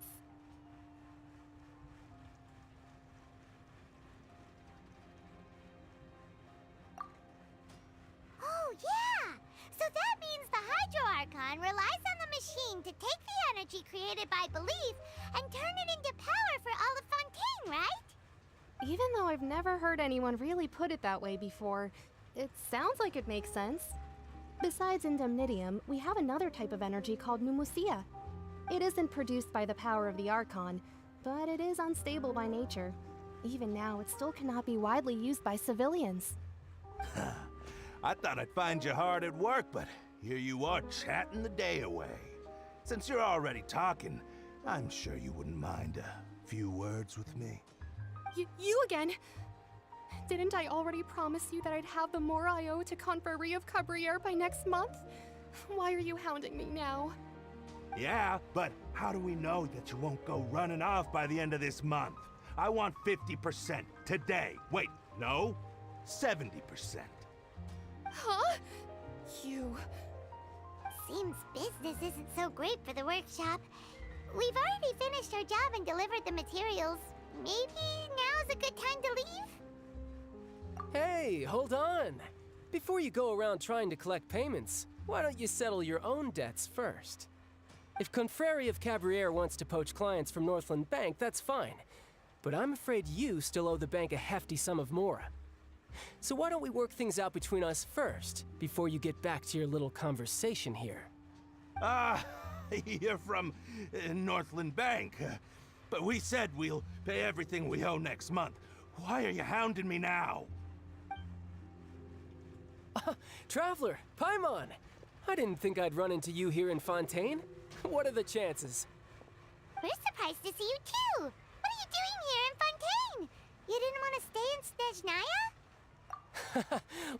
Oh, yeah! So that means the Hydro Archon relies on the machine to take the energy created by belief and turn it into power for all of Fontaine, right? Even though I've never heard anyone really put it that way before, it sounds like it makes sense. Besides indemnitium, we have another type of energy called pneumosia. It isn't produced by the power of the Archon, but it is unstable by nature. Even now, it still cannot be widely used by civilians. I thought I'd find you hard at work, but here you are chatting the day away. Since you're already talking, I'm sure you wouldn't mind a few words with me. You again? Didn't I already promise you that I'd have the more I owe to Confrérie of Cabriere by next month? Why are you hounding me now? Yeah, but how do we know that you won't go running off by the end of this month? I want 50% today. Wait, no, 70%. Huh? You... Seems business isn't so great for the workshop. We've already finished our job and delivered the materials. Maybe now's a good time to leave? Hey, hold on. Before you go around trying to collect payments, why don't you settle your own debts first? If Confrérie of Cabriere wants to poach clients from Northland Bank, that's fine. But I'm afraid you still owe the bank a hefty sum of mora. So why don't we work things out between us first, before you get back to your little conversation here? You're from Northland Bank. But we said we'll pay everything we owe next month. Why are you hounding me now? Traveler, Paimon! I didn't think I'd run into you here in Fontaine. What are the chances? We're surprised to see you too! What are you doing here in Fontaine? You didn't want to stay in Snezhnaya?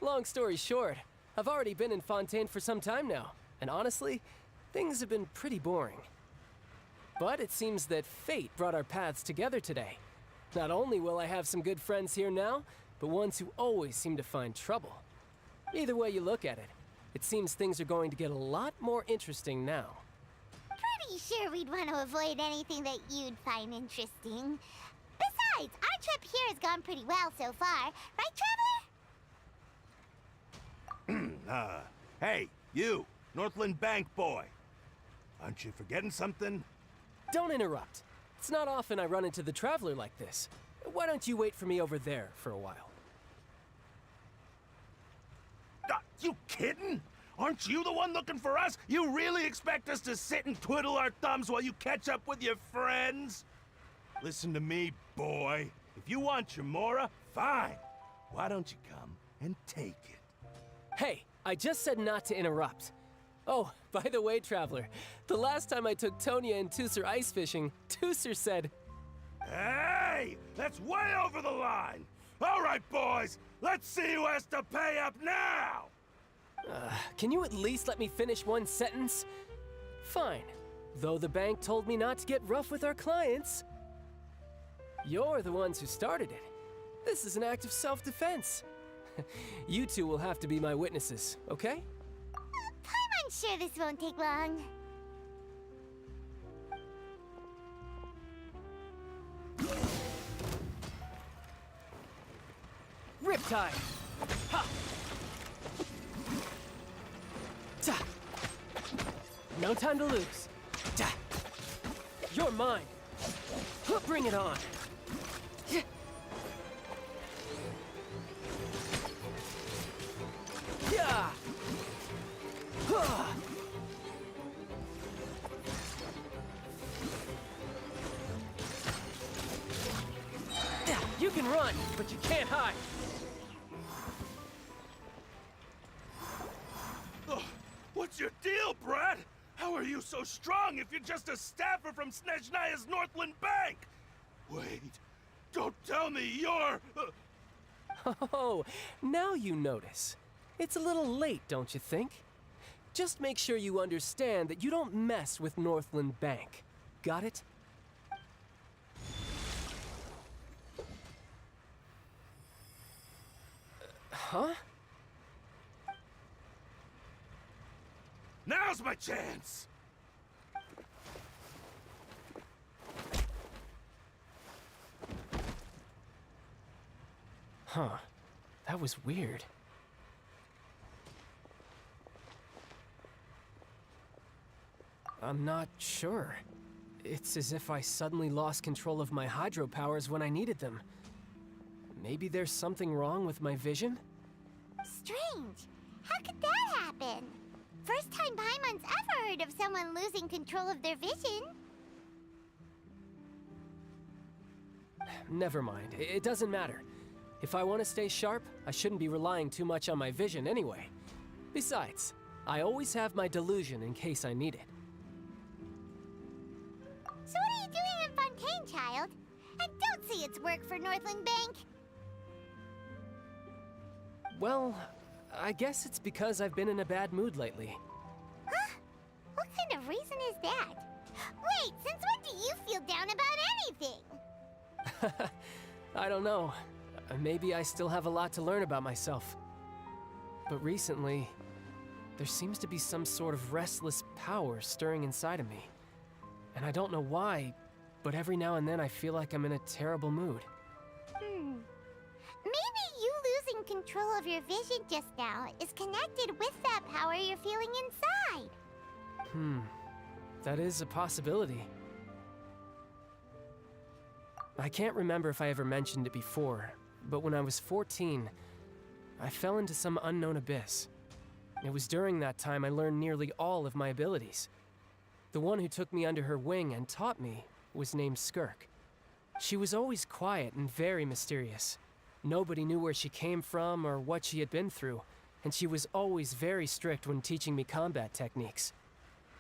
Long story short, I've already been in Fontaine for some time now, and honestly, things have been pretty boring. But it seems that fate brought our paths together today. Not only will I have some good friends here now, but ones who always seem to find trouble. Either way you look at it, it seems things are going to get a lot more interesting now. Pretty sure we'd want to avoid anything that you'd find interesting. Besides, our trip here has gone pretty well so far. Right, Traveler? Hey, you, Northland Bank boy. Aren't you forgetting something? Don't interrupt. It's not often I run into the Traveler like this. Why don't you wait for me over there for a while? You kidding? Aren't you the one looking for us? You really expect us to sit and twiddle our thumbs while you catch up with your friends? Listen to me, boy. If you want your mora, fine. Why don't you come and take it? Hey, I just said not to interrupt. Oh, by the way, Traveler, the last time I took Tonya and Tusser ice fishing, Tusser said... Hey! That's way over the line! All right, boys, let's see who has to pay up now! Can you at least let me finish one sentence? Fine. Though the bank told me not to get rough with our clients. You're the ones who started it. This is an act of self-defense. You two will have to be my witnesses, okay? I'm sure this won't take long. Riptide! Ha! Ta! No time to lose. Ta! You're mine. Bring it on. Yeah! You can run, but you can't hide. What's your deal, Brad? How are you so strong if you're just a staffer from Snezhnaya's Northland Bank? Wait, don't tell me you're... Oh, now you notice. It's a little late, don't you think? Just make sure you understand that you don't mess with Northland Bank. Got it? Huh? Now's my chance! Huh. That was weird. I'm not sure. It's as if I suddenly lost control of my hydro powers when I needed them. Maybe there's something wrong with my vision? Strange. How could that happen? First time Paimon's ever heard of someone losing control of their vision. Never mind. It doesn't matter. If I want to stay sharp, I shouldn't be relying too much on my vision anyway. Besides, I always have my delusion in case I need it. So what are you doing in Fontaine, child? And don't say it's work for Northland Bank. Well, I guess it's because I've been in a bad mood lately. Huh? What kind of reason is that? Wait, since when do you feel down about anything? I don't know. Maybe I still have a lot to learn about myself. But recently, there seems to be some sort of restless power stirring inside of me. And I don't know why, but every now and then I feel like I'm in a terrible mood. Maybe you losing control of your vision just now is connected with that power you're feeling inside. That is a possibility. I can't remember if I ever mentioned it before, but when I was 14, I fell into some unknown abyss. It was during that time I learned nearly all of my abilities. The one who took me under her wing and taught me was named Skirk. She was always quiet and very mysterious. Nobody knew where she came from or what she had been through, and she was always very strict when teaching me combat techniques.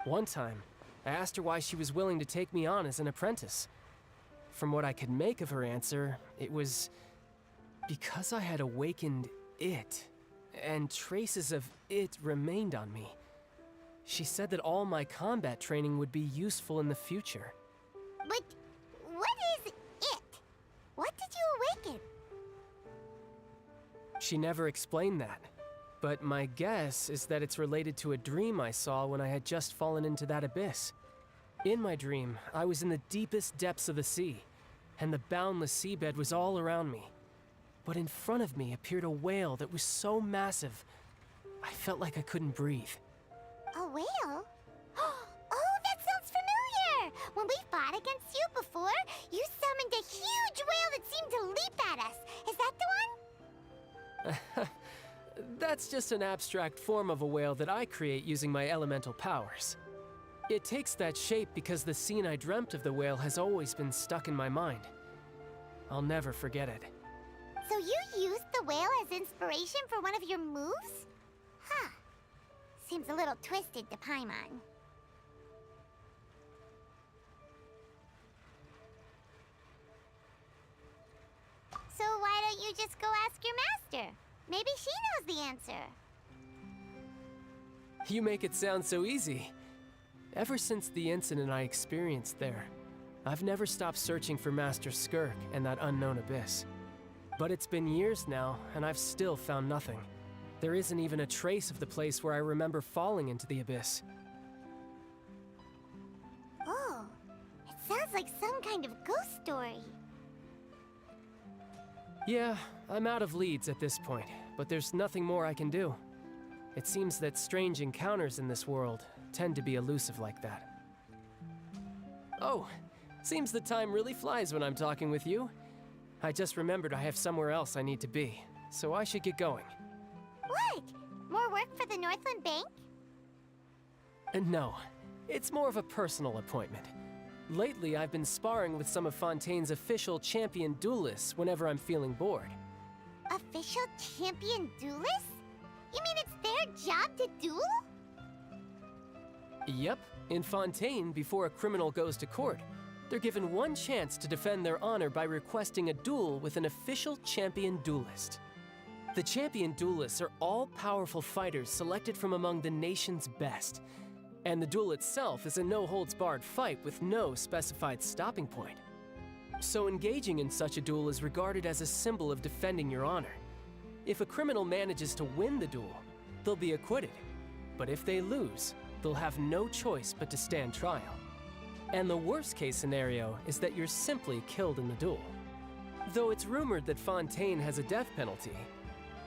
One time, I asked her why she was willing to take me on as an apprentice. From what I could make of her answer, it was because I had awakened it, and traces of it remained on me. She said that all my combat training would be useful in the future. But what is it? What did you awaken? She never explained that, but my guess is that it's related to a dream I saw when I had just fallen into that abyss. In my dream, I was in the deepest depths of the sea, and the boundless seabed was all around me. But in front of me appeared a whale that was so massive, I felt like I couldn't breathe. A whale? Oh, that sounds familiar! When we fought against you before, you summoned a huge whale that seemed to leap at us. Is that the one? That's just an abstract form of a whale that I create using my elemental powers. It takes that shape because the scene I dreamt of the whale has always been stuck in my mind. I'll never forget it. So you used the whale as inspiration for one of your moves? Huh. Seems a little twisted to Paimon. So why don't you just go ask your master? Maybe she knows the answer. You make it sound so easy. Ever since the incident I experienced there, I've never stopped searching for Master Skirk and that unknown abyss. But it's been years now, and I've still found nothing. There isn't even a trace of the place where I remember falling into the abyss. Oh, it sounds like some kind of ghost story. Yeah, I'm out of leads at this point, but there's nothing more I can do. It seems that strange encounters in this world tend to be elusive like that. Oh, seems the time really flies when I'm talking with you. I just remembered I have somewhere else I need to be, so I should get going. What? More work for the Northland Bank? And no, it's more of a personal appointment. Lately, I've been sparring with some of Fontaine's official champion duelists whenever I'm feeling bored. Official champion duelists? You mean it's their job to duel? Yep, in Fontaine, before a criminal goes to court, they're given one chance to defend their honor by requesting a duel with an official champion duelist. The champion duelists are all-powerful fighters selected from among the nation's best, and the duel itself is a no-holds-barred fight with no specified stopping point. So engaging in such a duel is regarded as a symbol of defending your honor. If a criminal manages to win the duel, they'll be acquitted. But if they lose, they'll have no choice but to stand trial. And the worst-case scenario is that you're simply killed in the duel. Though it's rumored that Fontaine has a death penalty,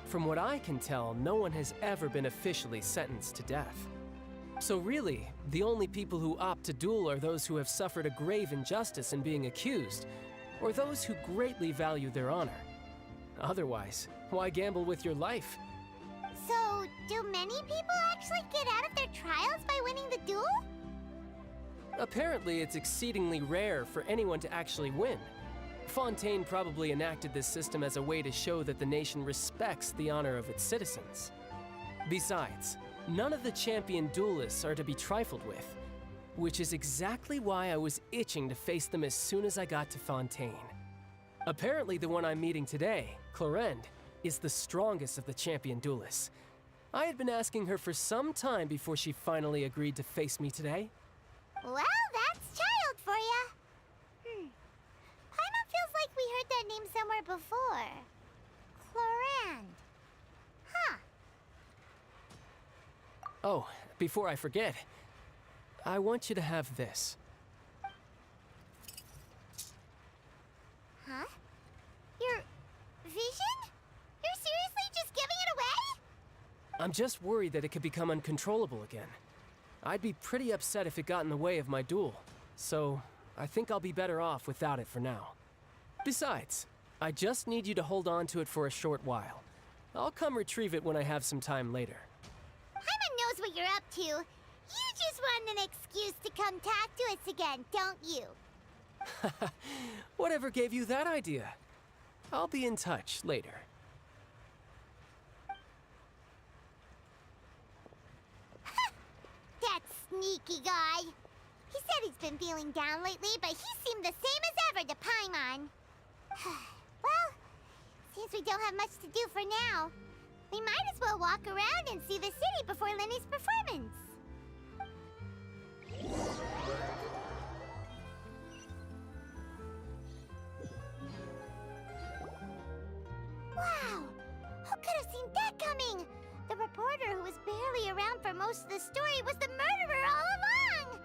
from what I can tell, no one has ever been officially sentenced to death. So really, the only people who opt to duel are those who have suffered a grave injustice in being accused, or those who greatly value their honor. Otherwise, why gamble with your life? So, do many people actually get out of their trials by winning the duel? Apparently, it's exceedingly rare for anyone to actually win. Fontaine probably enacted this system as a way to show that the nation respects the honor of its citizens. Besides, none of the champion duelists are to be trifled with, which is exactly why I was itching to face them as soon as I got to Fontaine. Apparently, the one I'm meeting today, Clorend, is the strongest of the champion duelists. I had been asking her for some time before she finally agreed to face me today. Well, that's child for ya. Paimon feels like we heard that name somewhere before. Clorand. Huh. Oh, before I forget, I want you to have this. Huh? Your vision? You're seriously just giving it away? I'm just worried that it could become uncontrollable again. I'd be pretty upset if it got in the way of my duel, so I think I'll be better off without it for now. Besides, I just need you to hold on to it for a short while. I'll come retrieve it when I have some time later. Paimon knows what you're up to. You just want an excuse to come talk to us again, don't you? Whatever gave you that idea? I'll be in touch later. That sneaky guy. He said he's been feeling down lately, but he seemed the same as ever to Paimon. Well, since we don't have much to do for now, we might as well walk around and see the city before Lenny's performance. Wow! Who could have seen that coming? The reporter who was barely around for most of the story was the murderer all along!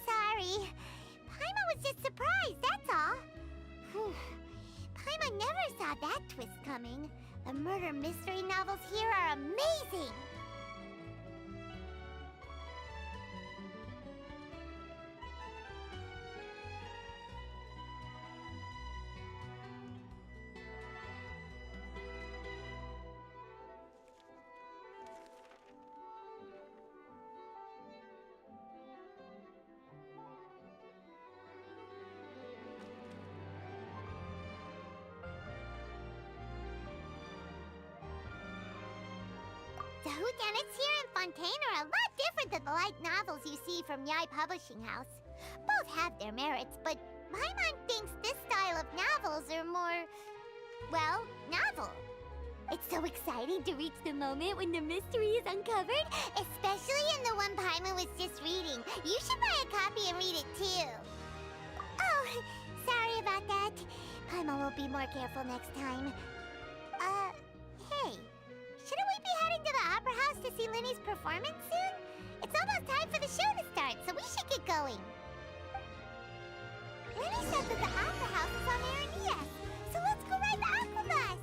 Sorry. Paimon was just surprised, that's all. Whew. Paimon never saw that twist coming. The murder mystery novels here are amazing! The whodunits here in Fontaine are a lot different than the light novels you see from Yai Publishing House. Both have their merits, but Paimon thinks this style of novels are more, well, novel. It's so exciting to reach the moment when the mystery is uncovered, especially in the one Paimon was just reading. You should buy a copy and read it too. Oh, sorry about that. Paimon will be more careful next time. Hey. Shouldn't we be heading to the Opera House to see Lenny's performance soon? It's almost time for the show to start, so we should get going. Lenny said that the Opera House is on Aranea, so let's go ride the Aquabus!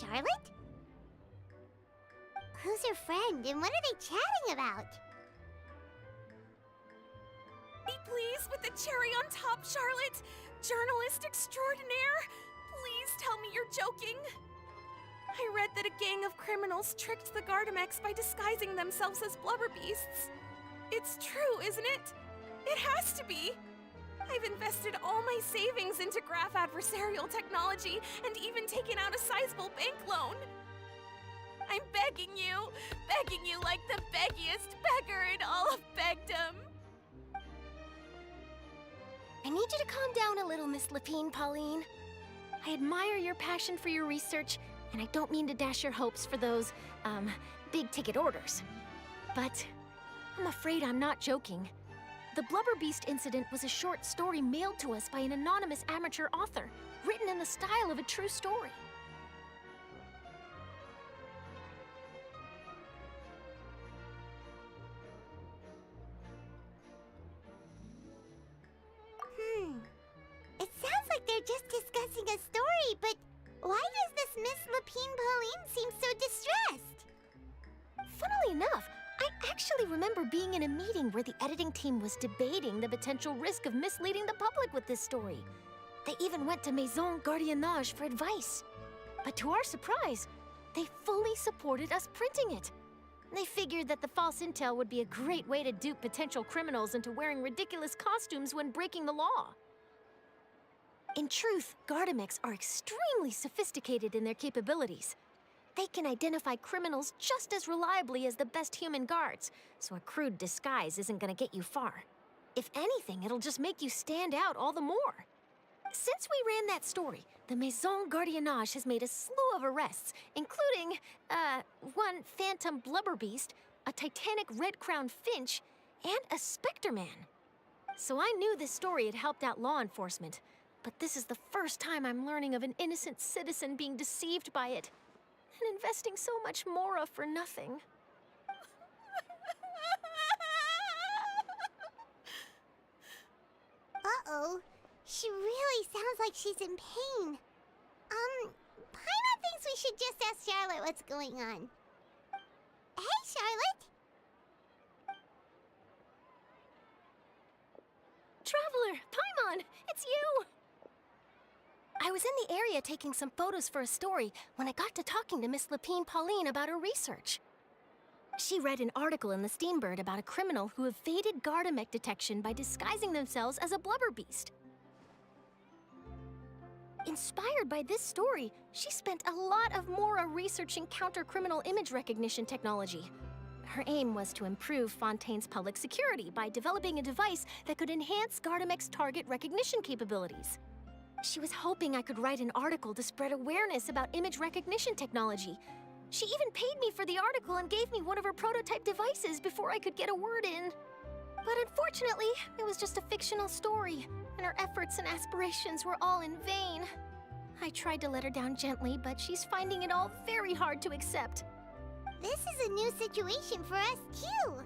Charlotte? Who's her friend, and what are they chatting about? Be pleased with the cherry on top, Charlotte! Journalist extraordinaire! Please tell me you're joking! I read that a gang of criminals tricked the Gardamex by disguising themselves as blubber beasts. It's true, isn't it? It has to be! I've invested all my savings into graph adversarial technology and even taken out a sizable bank loan. I'm begging you like the beggiest beggar in all of begdom. I need you to calm down a little, Miss Lapine, Pauline. I admire your passion for your research, and I don't mean to dash your hopes for those, big-ticket orders. But I'm afraid I'm not joking. The Blubber Beast incident was a short story mailed to us by an anonymous amateur author, written in the style of a true story. It sounds like they're just discussing a story, but why does this Miss Lapine Pauline seem so distressed? Funnily enough, I actually remember being in a meeting where the editing team was debating the potential risk of misleading the public with this story. They even went to Maison Gardiennage for advice. But to our surprise, they fully supported us printing it. They figured that the false intel would be a great way to dupe potential criminals into wearing ridiculous costumes when breaking the law. In truth, Gardamex are extremely sophisticated in their capabilities. They can identify criminals just as reliably as the best human guards, so a crude disguise isn't gonna get you far. If anything, it'll just make you stand out all the more. Since we ran that story, the Maison Gardiennage has made a slew of arrests, including, one phantom blubber beast, a titanic red-crowned finch, and a specter man. So I knew this story had helped out law enforcement, but this is the first time I'm learning of an innocent citizen being deceived by it, and investing so much mora for nothing. Uh-oh. She really sounds like she's in pain. Paimon thinks we should just ask Charlotte what's going on. Hey, Charlotte! Traveler, Paimon, it's you! I was in the area taking some photos for a story when I got to talking to Miss Lapine Pauline about her research. She read an article in the Steambird about a criminal who evaded Gardamex detection by disguising themselves as a blubber beast. Inspired by this story, she spent a lot of mora researching counter-criminal image recognition technology. Her aim was to improve Fontaine's public security by developing a device that could enhance Gardamex target recognition capabilities. She was hoping I could write an article to spread awareness about image recognition technology. She even paid me for the article and gave me one of her prototype devices before I could get a word in. But unfortunately, it was just a fictional story, and her efforts and aspirations were all in vain. I tried to let her down gently, but she's finding it all very hard to accept. This is a new situation for us, too.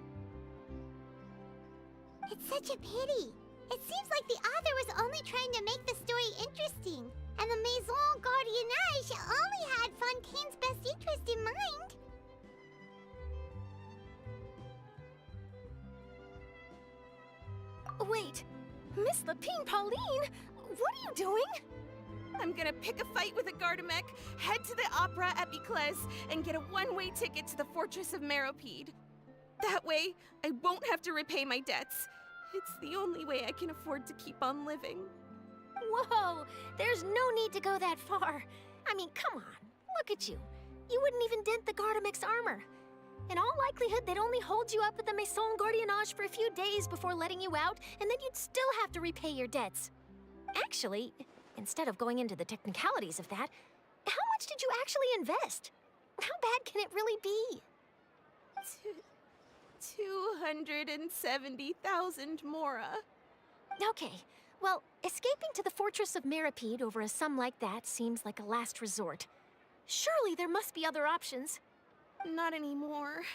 It's such a pity. It seems like the author was only trying to make the story interesting, and the Maison Gardiennage only had Fontaine's best interest in mind. Wait, Miss Lapine Pauline? What are you doing? I'm gonna pick a fight with a Gardamex, head to the opera at Biclez, and get a one-way ticket to the Fortress of Meropide. That way, I won't have to repay my debts. It's the only way I can afford to keep on living. Whoa, there's no need to go that far. I mean, come on, look at you. You wouldn't even dent the Gardamex armor. In all likelihood, they'd only hold you up at the Maison Gardiennage for a few days before letting you out, and then you'd still have to repay your debts. Actually, instead of going into the technicalities of that, how much did you actually invest? How bad can it really be? 270,000 mora. Okay, well, escaping to the Fortress of Meropide over a sum like that seems like a last resort. Surely there must be other options. Not anymore.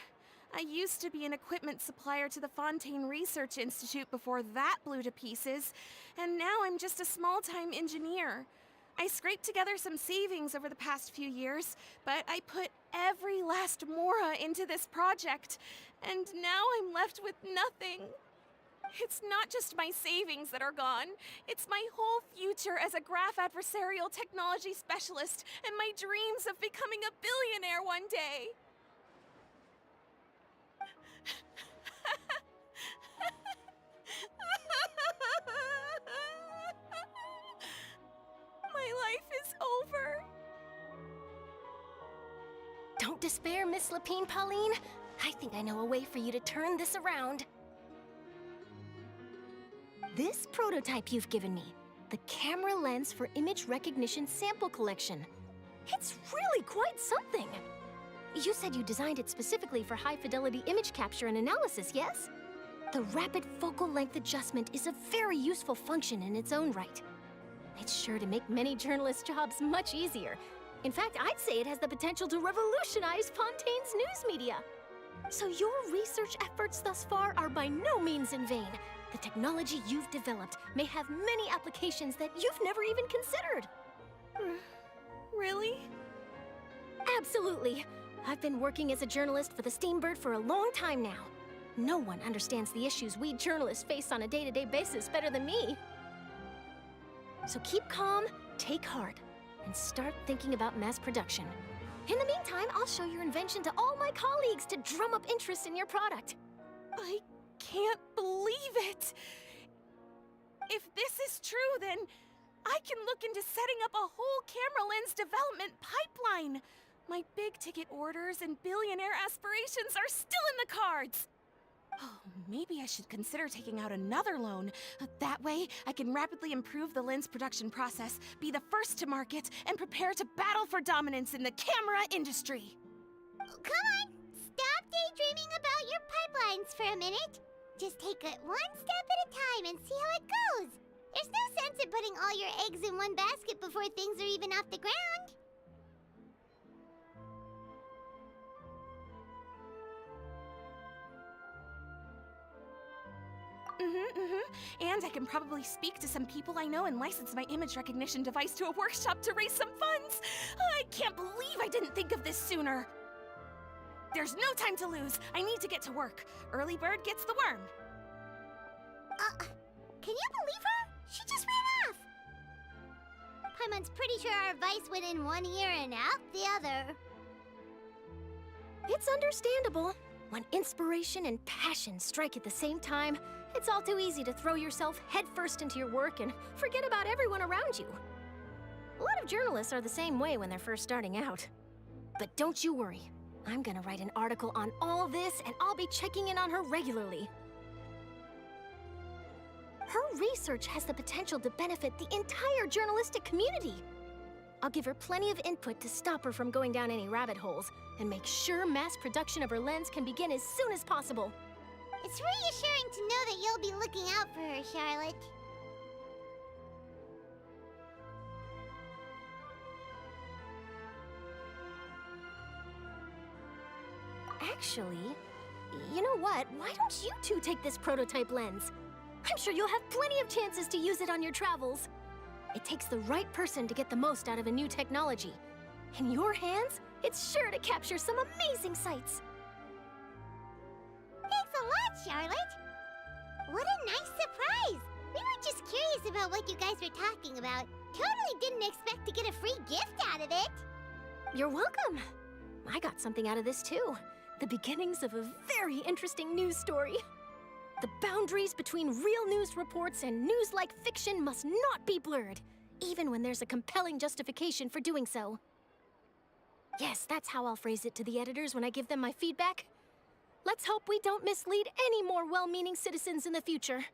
I used to be an equipment supplier to the Fontaine Research Institute before that blew to pieces, and now I'm just a small-time engineer. I scraped together some savings over the past few years, but I put every last mora into this project, and now I'm left with nothing. It's not just my savings that are gone. It's my whole future as a graph adversarial technology specialist and my dreams of becoming a billionaire one day. My life is over. Don't despair, Miss Lapine Pauline. I think I know a way for you to turn this around. This prototype you've given me, the camera lens for image recognition sample collection. It's really quite something. You said you designed it specifically for high-fidelity image capture and analysis, yes? The rapid focal length adjustment is a very useful function in its own right. It's sure to make many journalists' jobs much easier. In fact, I'd say it has the potential to revolutionize Fontaine's news media. So your research efforts thus far are by no means in vain. The technology you've developed may have many applications that you've never even considered. Really? Absolutely. I've been working as a journalist for the Steambird for a long time now. No one understands the issues we journalists face on a day-to-day basis better than me. So keep calm, take heart, and start thinking about mass production. In the meantime, I'll show your invention to all my colleagues to drum up interest in your product. I can't believe it! If this is true, then I can look into setting up a whole camera lens development pipeline. My big-ticket orders and billionaire aspirations are still in the cards. Oh, maybe I should consider taking out another loan. That way, I can rapidly improve the lens production process, be the first to market, and prepare to battle for dominance in the camera industry. Come on, stop daydreaming about your pipelines for a minute. Just take it one step at a time and see how it goes. There's no sense in putting all your eggs in one basket before things are even off the ground. And I can probably speak to some people I know and license my image recognition device to a workshop to raise some funds. I can't believe I didn't think of this sooner. There's no time to lose. I need to get to work. Early bird gets the worm. Can you believe her? She just ran off. Paimon's pretty sure our advice went in one ear and out the other. It's understandable. When inspiration and passion strike at the same time, it's all too easy to throw yourself headfirst into your work and forget about everyone around you. A lot of journalists are the same way when they're first starting out. But don't you worry. I'm gonna write an article on all this, and I'll be checking in on her regularly. Her research has the potential to benefit the entire journalistic community. I'll give her plenty of input to stop her from going down any rabbit holes, and make sure mass production of her lens can begin as soon as possible. It's reassuring to know that you'll be looking out for her, Charlotte. Actually, you know what? Why don't you two take this prototype lens? I'm sure you'll have plenty of chances to use it on your travels. It takes the right person to get the most out of a new technology. In your hands, it's sure to capture some amazing sights. Thanks a lot, Charlotte. What a nice surprise. We were just curious about what you guys were talking about. Totally didn't expect to get a free gift out of it. You're welcome. I got something out of this too. The beginnings of a very interesting news story. The boundaries between real news reports and news-like fiction must not be blurred, even when there's a compelling justification for doing so. Yes, that's how I'll phrase it to the editors when I give them my feedback. Let's hope we don't mislead any more well-meaning citizens in the future.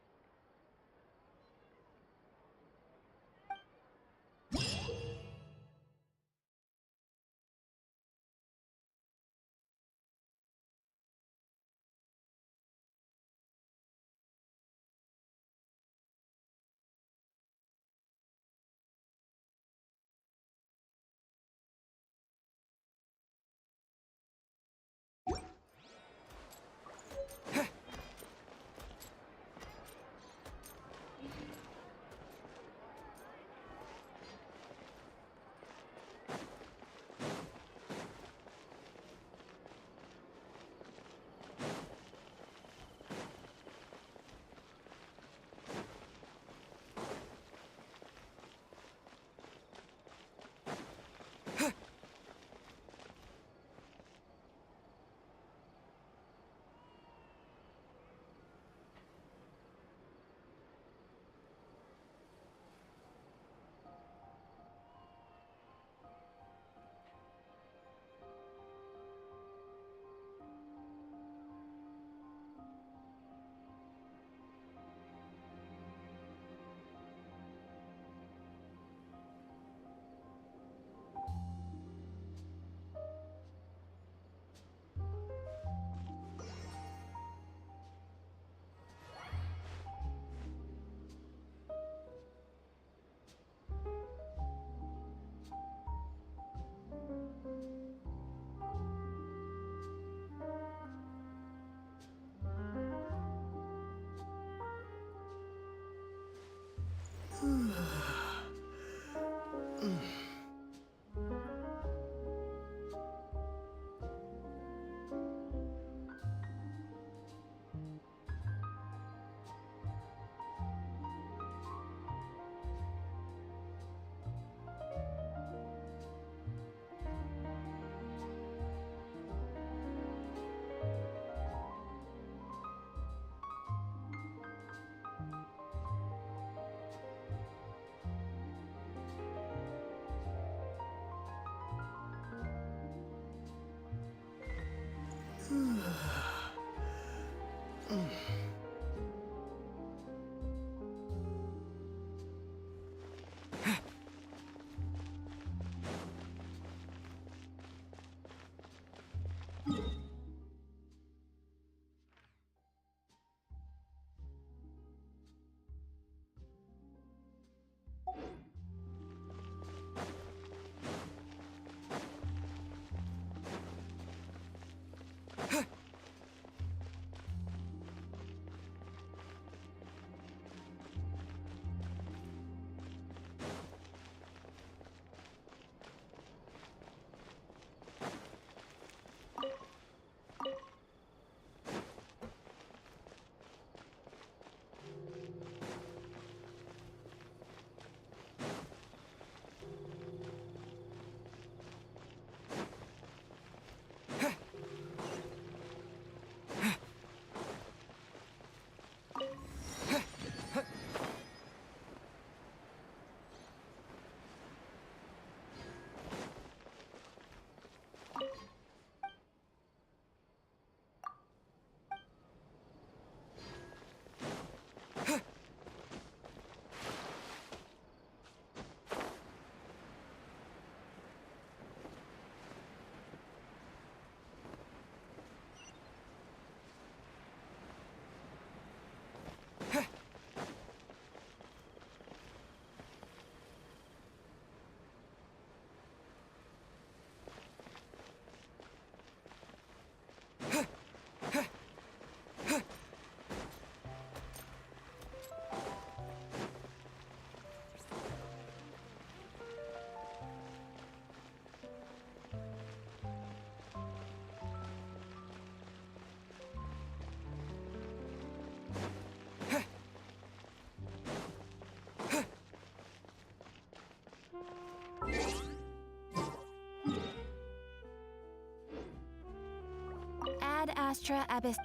Ad Astra Abyss.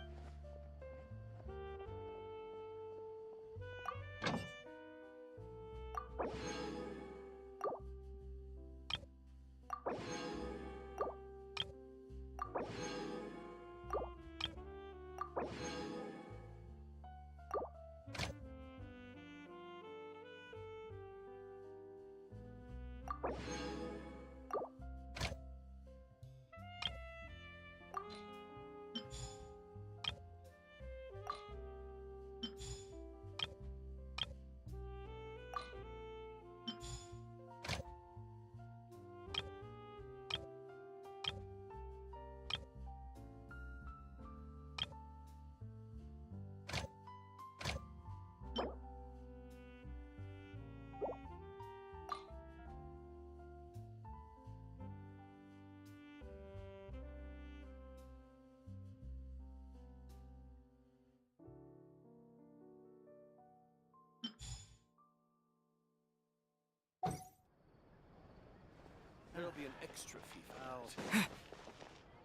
There'll be an extra fee for that.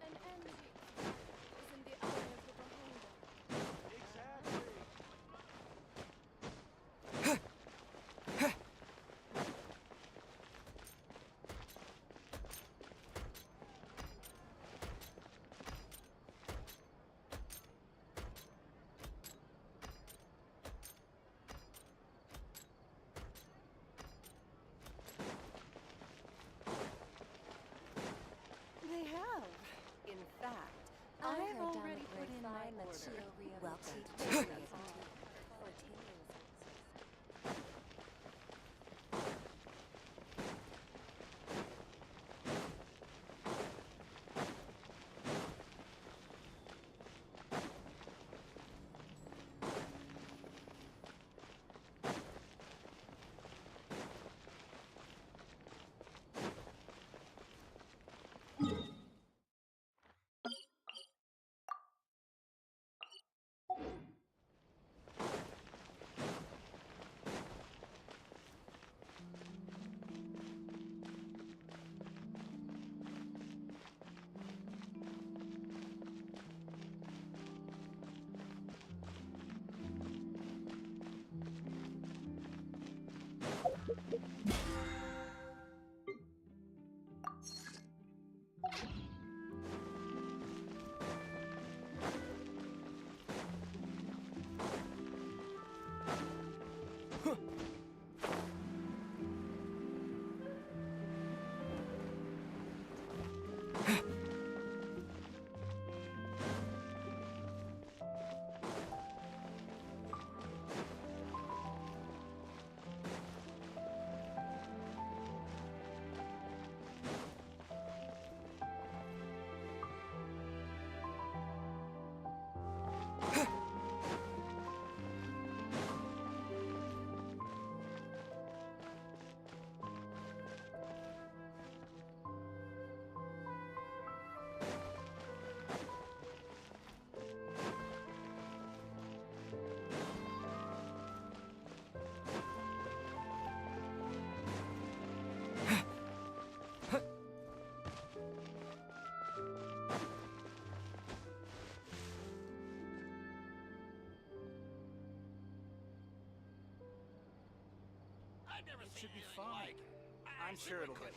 An envy is in the eye of the beholder. Exactly. They It should be fine. I'm sure it'll get...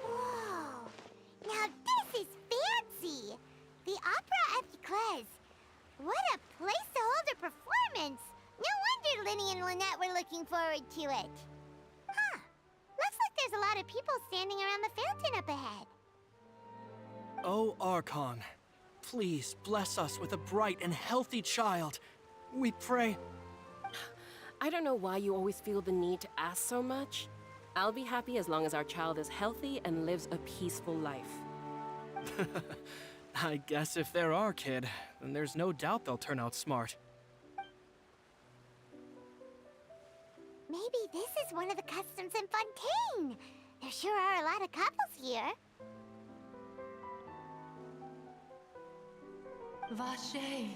Whoa! Now this is fancy! The Opera at Eclairs. What a place to hold a performance! No wonder Linny and Lynette were looking forward to it. Huh. Looks like there's a lot of people standing around the fountain up ahead. Oh, Archon, please bless us with a bright and healthy child. We pray. I don't know why you always feel the need to ask so much. I'll be happy as long as our child is healthy and lives a peaceful life. I guess if they're our kid, then there's no doubt they'll turn out smart. Maybe this is one of the customs in Fontaine. There sure are a lot of couples here. Vache.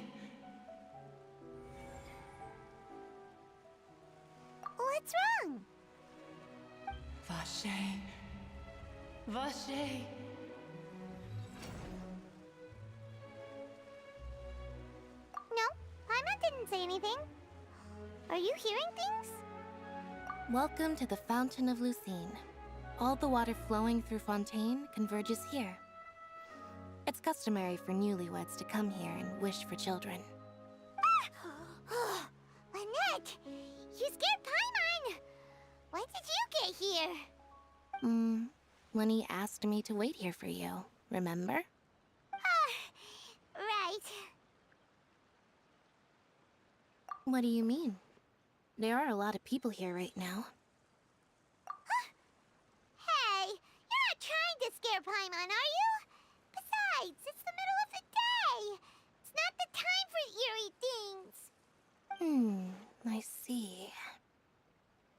What's wrong? Vache. Vache. No, Paimon didn't say anything. Are you hearing things? Welcome to the Fountain of Lucine. All the water flowing through Fontaine converges here. It's customary for newlyweds to come here and wish for children. Lynette! You scared Paimon! When did you get here? Lenny asked me to wait here for you, remember? Right. What do you mean? There are a lot of people here right now. Hey, you're not trying to scare Paimon, are you? Besides, it's the middle of the day. It's not the time for eerie things. I see.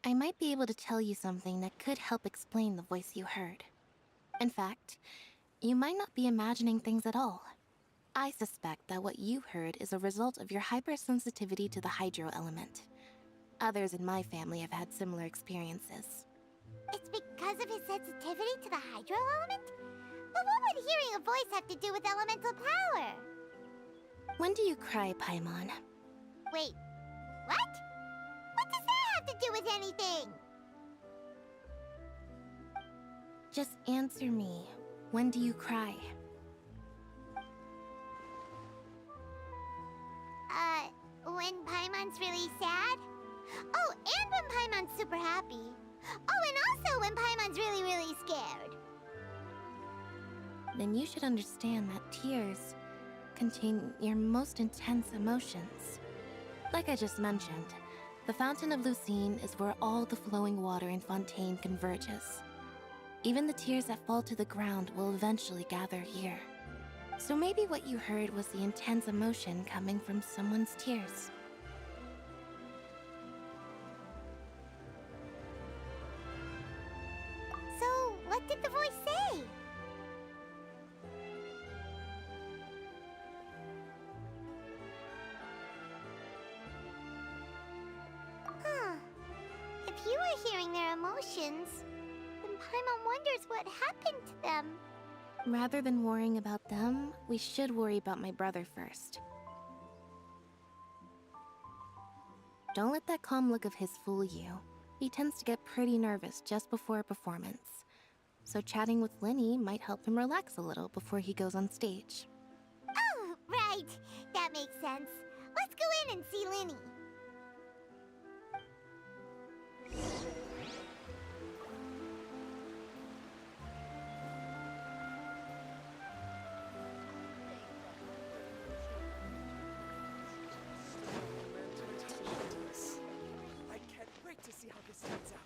I might be able to tell you something that could help explain the voice you heard. In fact, you might not be imagining things at all. I suspect that what you heard is a result of your hypersensitivity to the hydro element. Others in my family have had similar experiences. It's because of his sensitivity to the hydro element? But what would hearing a voice have to do with elemental power? When do you cry, Paimon? Wait, what? What does that have to do with anything? Just answer me. When do you cry? When Paimon's really sad? Oh, and when Paimon's super happy. Oh, and also when Paimon's really, really scared. Then you should understand that tears contain your most intense emotions. Like I just mentioned, the Fountain of Lucine is where all the flowing water in Fontaine converges. Even the tears that fall to the ground will eventually gather here. So maybe what you heard was the intense emotion coming from someone's tears. So, what did the voice say? Huh. If you were hearing their emotions, then Paimon wonders what happened to them. Rather than worrying about them, we should worry about my brother first. Don't let that calm look of his fool you. He tends to get pretty nervous just before a performance. So chatting with Linny might help him relax a little before he goes on stage. Oh, right. That makes sense. Let's go in and see Linny. I can't wait to see how this turns out.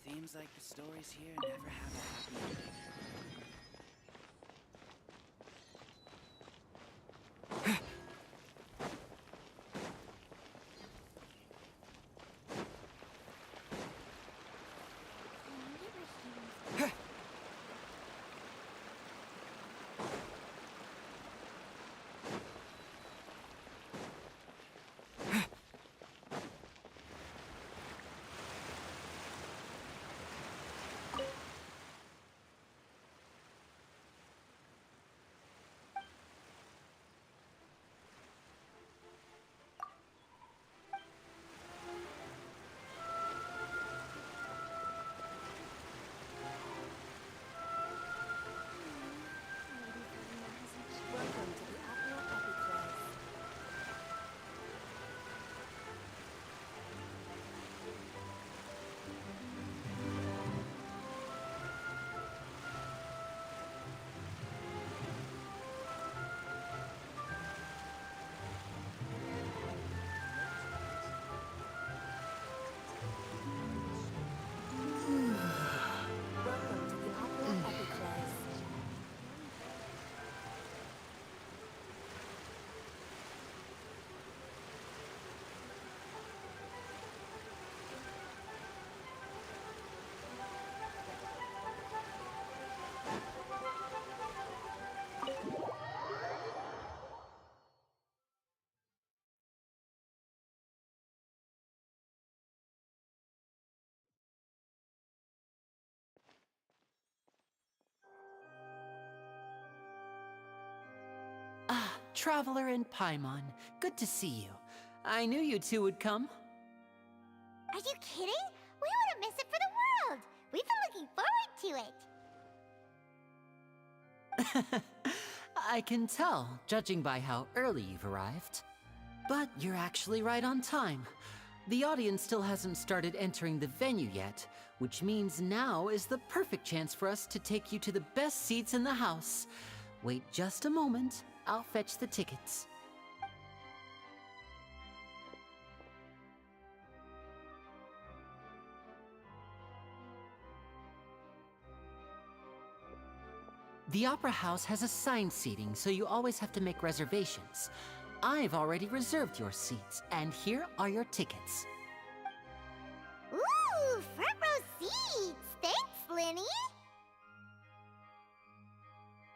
Seems like the stories here never have a happy ending. Ah, Traveler and Paimon, good to see you. I knew you two would come. Are you kidding? We wouldn't miss it for the world. We've been looking forward to it. I can tell, judging by how early you've arrived. But you're actually right on time. The audience still hasn't started entering the venue yet, which means now is the perfect chance for us to take you to the best seats in the house. Wait just a moment, I'll fetch the tickets. The Opera House has assigned seating, so you always have to make reservations. I've already reserved your seats, and here are your tickets. Ooh, front row seats. Thanks, Linny.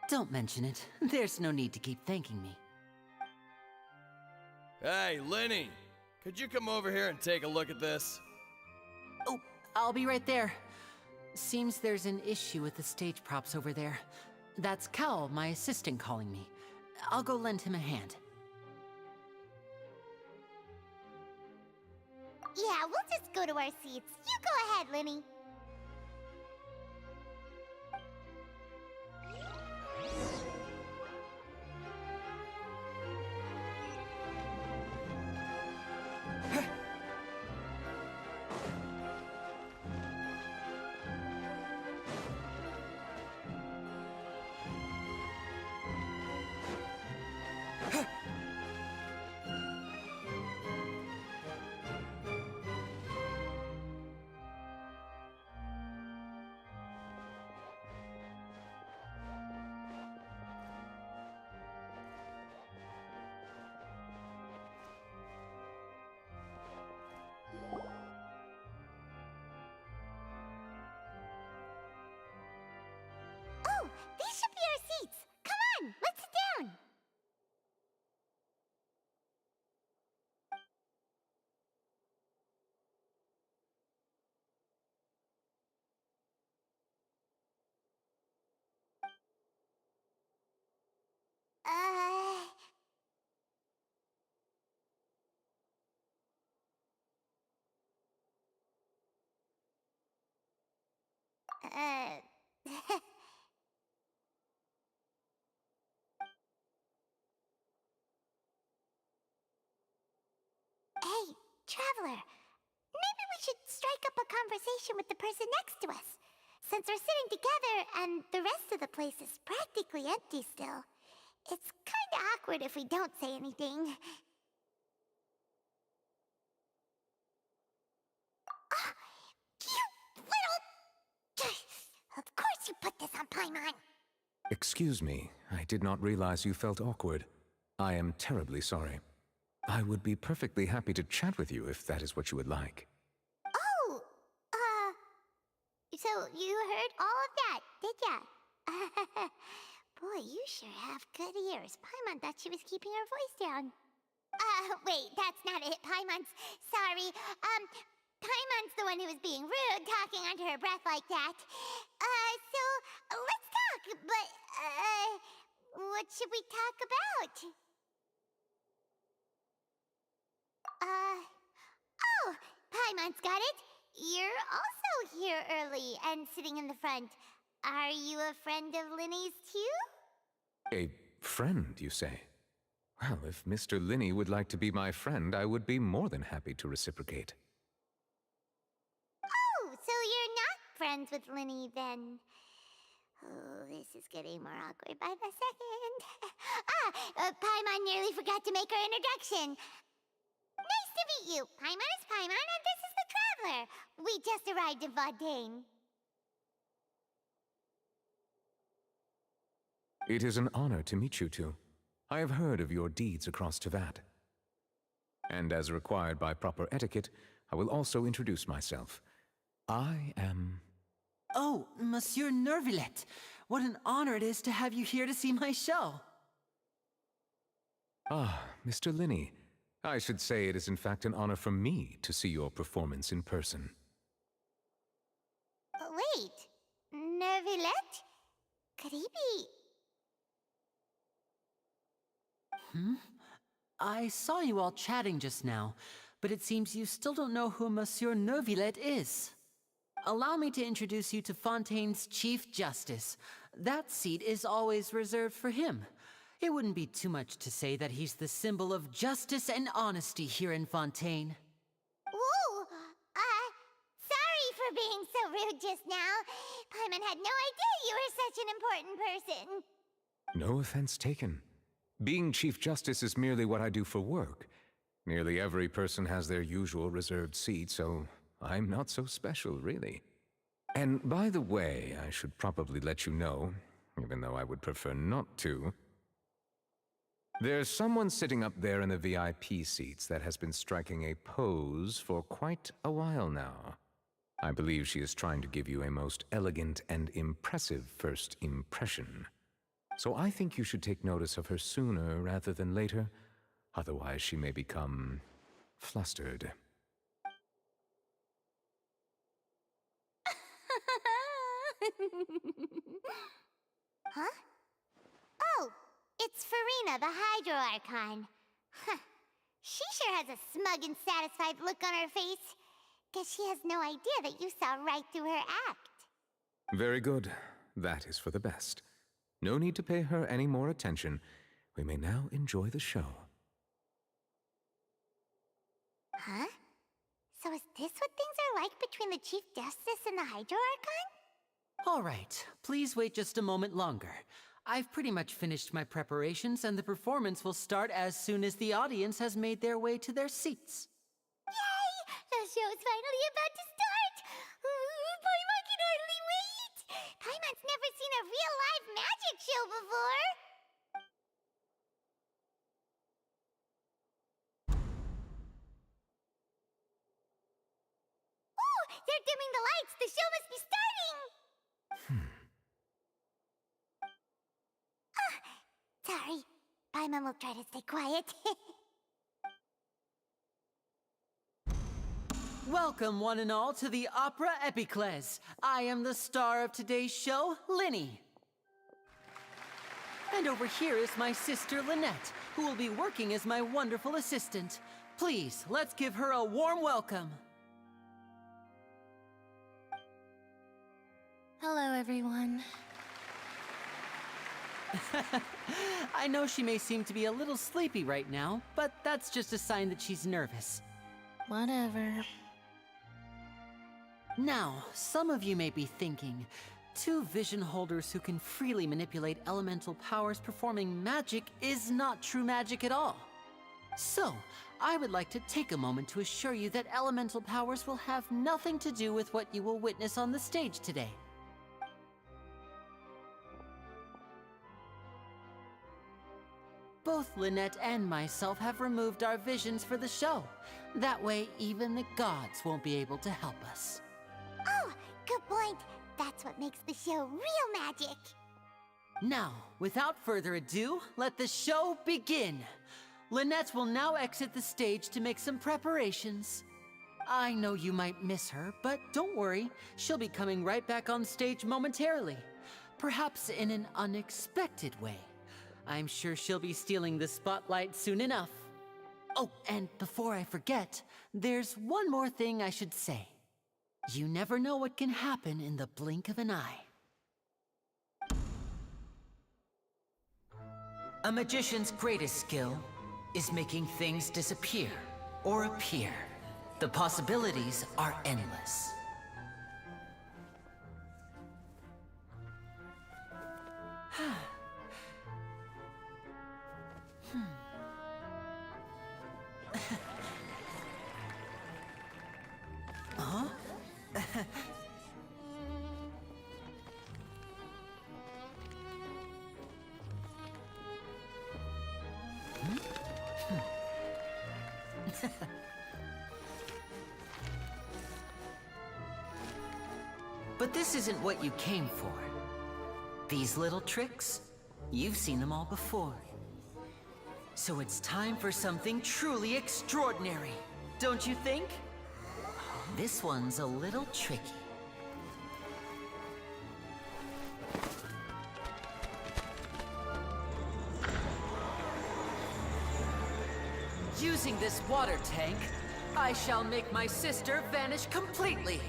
Don't mention it. There's no need to keep thanking me. Hey, Linny! Could you come over here and take a look at this? Oh, I'll be right there. Seems there's an issue with the stage props over there. That's Cal, my assistant, calling me. I'll go lend him a hand. Yeah, we'll just go to our seats. You go ahead, Linny. Oh, these should be our seats. Come on, let's sit down. Uh... Uh... Hey, Traveler. Maybe we should strike up a conversation with the person next to us. Since we're sitting together and the rest of the place is practically empty still, it's kinda awkward if we don't say anything. Ah, you little... Of course you put this on Paimon. Excuse me, I did not realize you felt awkward. I am terribly sorry. I would be perfectly happy to chat with you if that is what you would like. Oh, so you heard all of that, did ya? Boy, you sure have good ears. Paimon thought she was keeping her voice down. Wait, that's not it, Paimon's... Sorry, Paimon's the one who was being rude, talking under her breath like that. So, let's talk, but, what should we talk about? Oh, Paimon's got it. You're also here early and sitting in the front. Are you a friend of Linny's too? A friend, you say? Well, if Mr. Linney would like to be my friend, I would be more than happy to reciprocate. Oh, so you're not friends with Linny then? Oh, this is getting more awkward by the second. Paimon nearly forgot to make her introduction. Nice to meet you. Paimon is Paimon, and this is the Traveler. We just arrived in Fontaine. It is an honor to meet you two. I have heard of your deeds across Tevat. And as required by proper etiquette, I will also introduce myself. I am... Oh, Monsieur Nervillet. What an honor it is to have you here to see my show. Ah, Mr. Linney. I should say it is in fact an honor for me to see your performance in person. Wait, Nervillet? Could he be... I saw you all chatting just now, but it seems you still don't know who Monsieur Nervillet is. Allow me to introduce you to Fontaine's Chief Justice. That seat is always reserved for him. It wouldn't be too much to say that he's the symbol of justice and honesty here in Fontaine. Whoa! Sorry for being so rude just now. Paimon had no idea you were such an important person. No offense taken. Being Chief Justice is merely what I do for work. Nearly every person has their usual reserved seat, so I'm not so special, really. And by the way, I should probably let you know, even though I would prefer not to. There's someone sitting up there in the VIP seats that has been striking a pose for quite a while now. I believe she is trying to give you a most elegant and impressive first impression. So I think you should take notice of her sooner rather than later. Otherwise, she may become flustered. Huh? Oh, It's Farina, the Hydro Archon. Huh. She sure has a smug and satisfied look on her face. Guess she has no idea that you saw right through her act. Very good. That is for the best. No need to pay her any more attention. We may now enjoy the show. Huh? So is this what things are like between the Chief Justice and the Hydro Archon? All right, please wait just a moment longer. I've pretty much finished my preparations, and the performance will start as soon as the audience has made their way to their seats. Yay! The show's finally about to start! Paimon can hardly wait! Paimon's never seen a real live magic show before! Oh! They're dimming the lights! The show must be starting! Sorry. Paimon will try to stay quiet. Welcome, one and all, to the Opera Epiclese. I am the star of today's show, Linny. And over here is my sister, Lynette, who will be working as my wonderful assistant. Please, let's give her a warm welcome. Hello, everyone. I know she may seem to be a little sleepy right now, but that's just a sign that she's nervous. Whatever. Now, some of you may be thinking, two vision holders who can freely manipulate elemental powers performing magic is not true magic at all. So, I would like to take a moment to assure you that elemental powers will have nothing to do with what you will witness on the stage today. Both Lynette and myself have removed our visions for the show. That way, even the gods won't be able to help us. Oh, good point. That's what makes the show real magic. Now, without further ado, let the show begin. Lynette will now exit the stage to make some preparations. I know you might miss her, but don't worry. She'll be coming right back on stage momentarily. Perhaps in an unexpected way. I'm sure she'll be stealing the spotlight soon enough. Oh, and before I forget, there's one more thing I should say. You never know what can happen in the blink of an eye. A magician's greatest skill is making things disappear or appear. The possibilities are endless. Huh? But this isn't what you came for. These little tricks, you've seen them all before. So it's time for something truly extraordinary, don't you think? This one's a little tricky. Using this water tank, I shall make my sister vanish completely,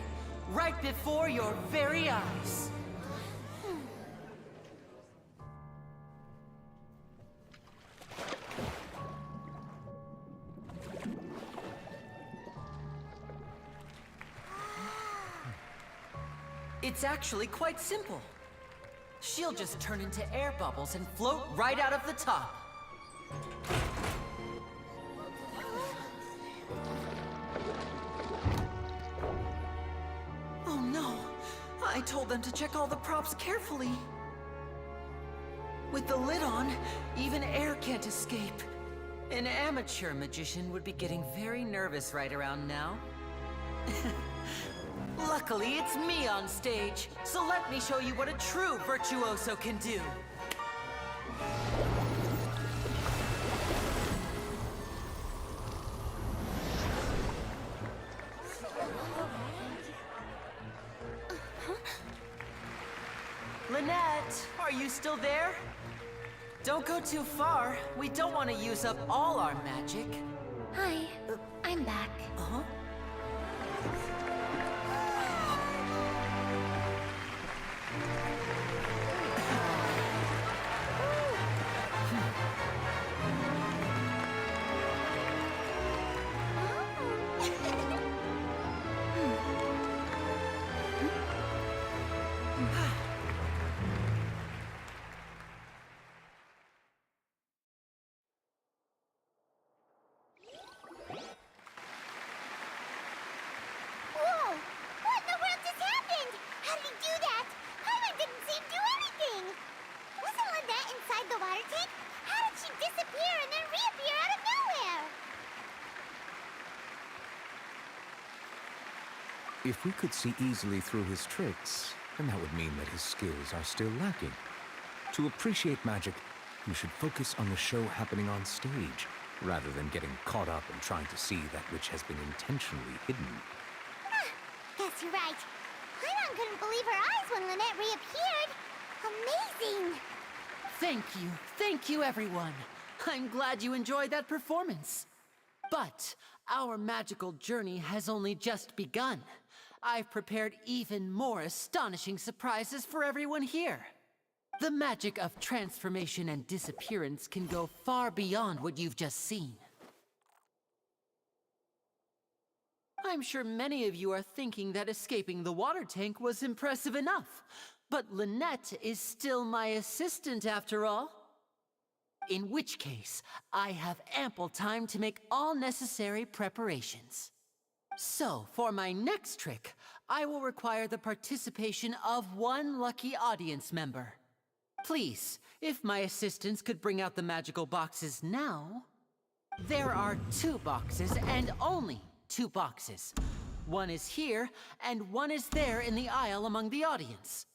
right before your very eyes. It's actually quite simple. She'll just turn into air bubbles and float right out of the top. Oh no! I told them to check all the props carefully. With the lid on, even air can't escape. An amateur magician would be getting very nervous right around now. Luckily, it's me on stage, so let me show you what a true virtuoso can do. Lynette, are you still there? Don't go too far. We don't want to use up all our magic. Hi, I'm back. Uh-huh. Whoa! What in the world just happened? How did he do that? Paimon didn't see him do anything! Wasn't Lynette inside the water tank? How did she disappear and then reappear out of nowhere? If we could see easily through his tricks, then that would mean that his skills are still lacking. To appreciate magic, you should focus on the show happening on stage, rather than getting caught up in trying to see that which has been intentionally hidden. Guess you're right. Paimon couldn't believe her eyes when Lynette reappeared. Amazing! Thank you, everyone. I'm glad you enjoyed that performance. But our magical journey has only just begun. I've prepared even more astonishing surprises for everyone here. The magic of transformation and disappearance can go far beyond what you've just seen. I'm sure many of you are thinking that escaping the water tank was impressive enough, but Lynette is still my assistant after all. In which case, I have ample time to make all necessary preparations. So, for my next trick, I will require the participation of one lucky audience member. Please, if my assistants could bring out the magical boxes now. There are 2 boxes, and only 2 boxes. One is here, and one is there in the aisle among the audience.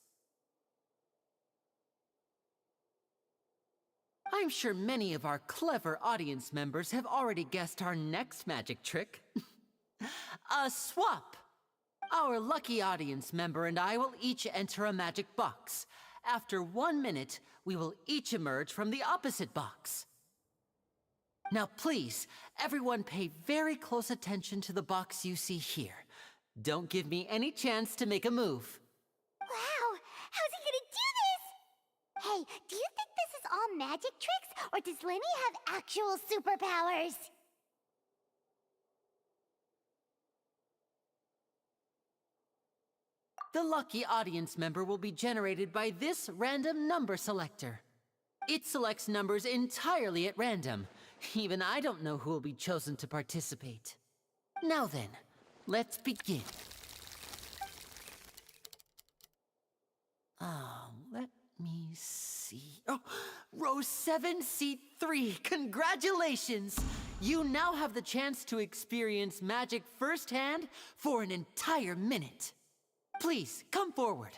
I'm sure many of our clever audience members have already guessed our next magic trick. A swap! Our lucky audience member and I will each enter a magic box. After 1 minute, we will each emerge from the opposite box. Now please, everyone pay very close attention to the box you see here. Don't give me any chance to make a move. Wow! How's he gonna do this? Hey, do you think this is all magic tricks, or does Lenny have actual superpowers? The lucky audience member will be generated by this random number selector. It selects numbers entirely at random. Even I don't know who will be chosen to participate. Now then, let's begin. Let me see. Oh, row 7, seat 3. Congratulations! You now have the chance to experience magic firsthand for an entire minute. Please, come forward.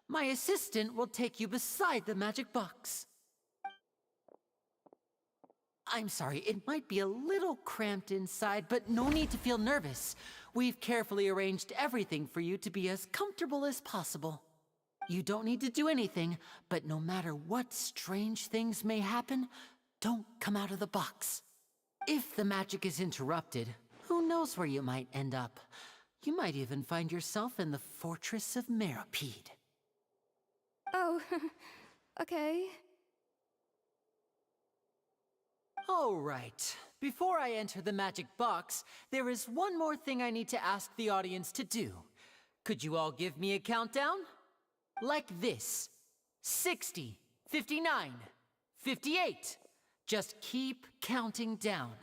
My assistant will take you beside the magic box. I'm sorry, it might be a little cramped inside, but no need to feel nervous. We've carefully arranged everything for you to be as comfortable as possible. You don't need to do anything, but no matter what strange things may happen, don't come out of the box. If the magic is interrupted, who knows where you might end up? You might even find yourself in the Fortress of Meropide. Oh, okay. All right. Before I enter the magic box, there is one more thing I need to ask the audience to do. Could you all give me a countdown? Like this. 60, 59, 58. Just keep counting down.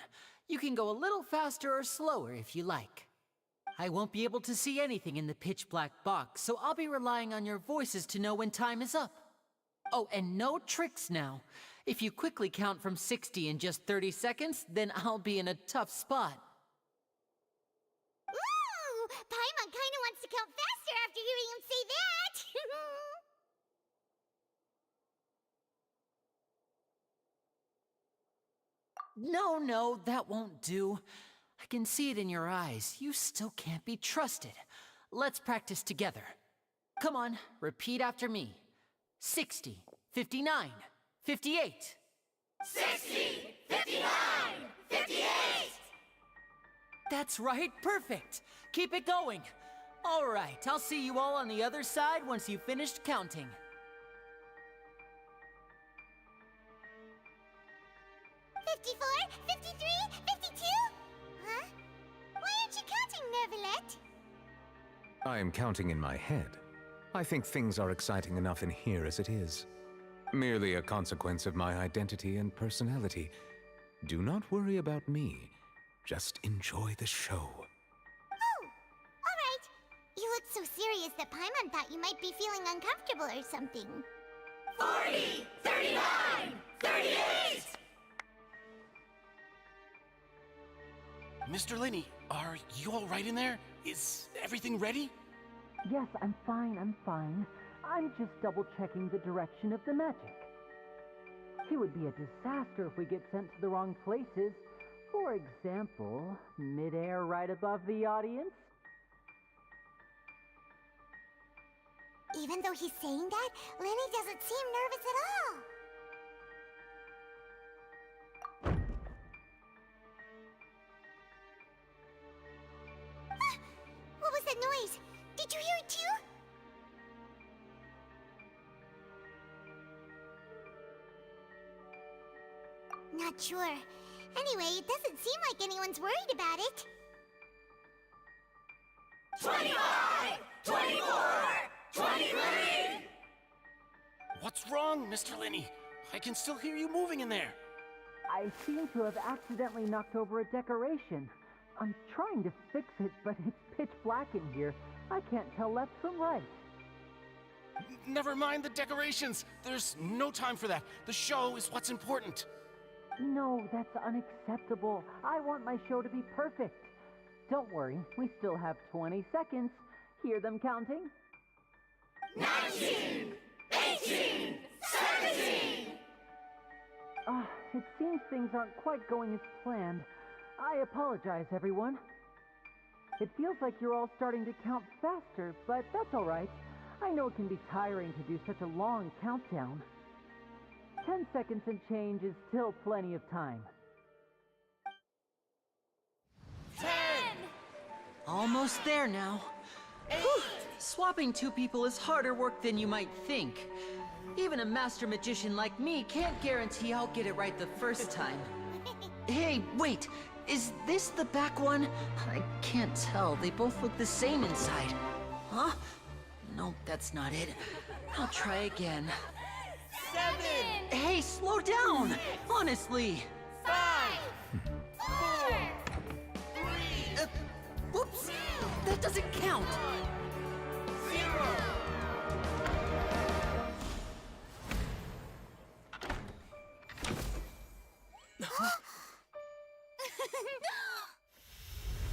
You can go a little faster or slower if you like. I won't be able to see anything in the pitch black box, so I'll be relying on your voices to know when time is up. Oh, and no tricks now. If you quickly count from 60 in just 30 seconds, then I'll be in a tough spot. Ooh! Paimon kinda wants to count faster after hearing him say that! No, that won't do. I can see it in your eyes. You still can't be trusted. Let's practice together. Come on, repeat after me. 60, 59, 58, 60, 59, 58! That's right, perfect. Keep it going. All right, I'll see you all on the other side once you've finished counting. 54, 53, 52? Huh? Why aren't you counting, Nervalet? I am counting in my head. I think things are exciting enough in here as it is. Merely a consequence of my identity and personality. Do not worry about me. Just enjoy the show. Oh, alright. You looked so serious that Paimon thought you might be feeling uncomfortable or something. 40, 39, 38! Mr. Linney, are you all right in there? Is everything ready? Yes, I'm fine. I'm just double-checking the direction of the magic. It would be a disaster if we get sent to the wrong places. For example, mid-air right above the audience. Even though he's saying that, Lenny doesn't seem nervous at all. Ah! What was that noise? Did you hear it too? Not sure. Anyway, it doesn't seem like anyone's worried about it. 25, 24, 23! What's wrong, Mr. Linney? I can still hear you moving in there. I seem to have accidentally knocked over a decoration. I'm trying to fix it, but it's pitch black in here. I can't tell left from right. Never mind the decorations. There's no time for that. The show is what's important. No, that's unacceptable. I want my show to be perfect. Don't worry, we still have 20 seconds. Hear them counting? 19, 18, 17! It seems things aren't quite going as planned. I apologize, everyone. It feels like you're all starting to count faster, but that's all right. I know it can be tiring to do such a long countdown. 10 seconds and change is still plenty of time. 10! Almost there now. Whew. Swapping two people is harder work than you might think. Even a master magician like me can't guarantee I'll get it right the first time. Hey, wait! Is this the back one? I can't tell. They both look the same inside. Huh? No, that's not it. I'll try again. 7! Hey, slow down! Honestly! 5! 4! 3! Whoops! That doesn't count! 0!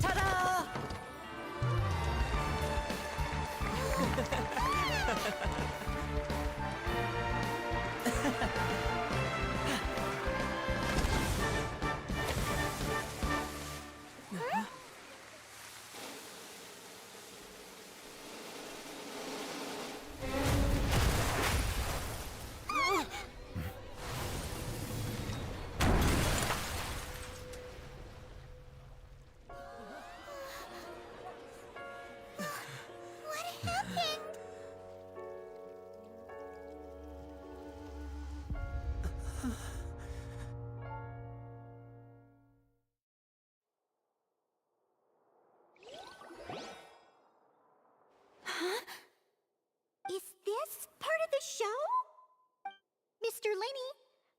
Ta-da! What happened? Huh? Is this part of the show? Mr. Lenny,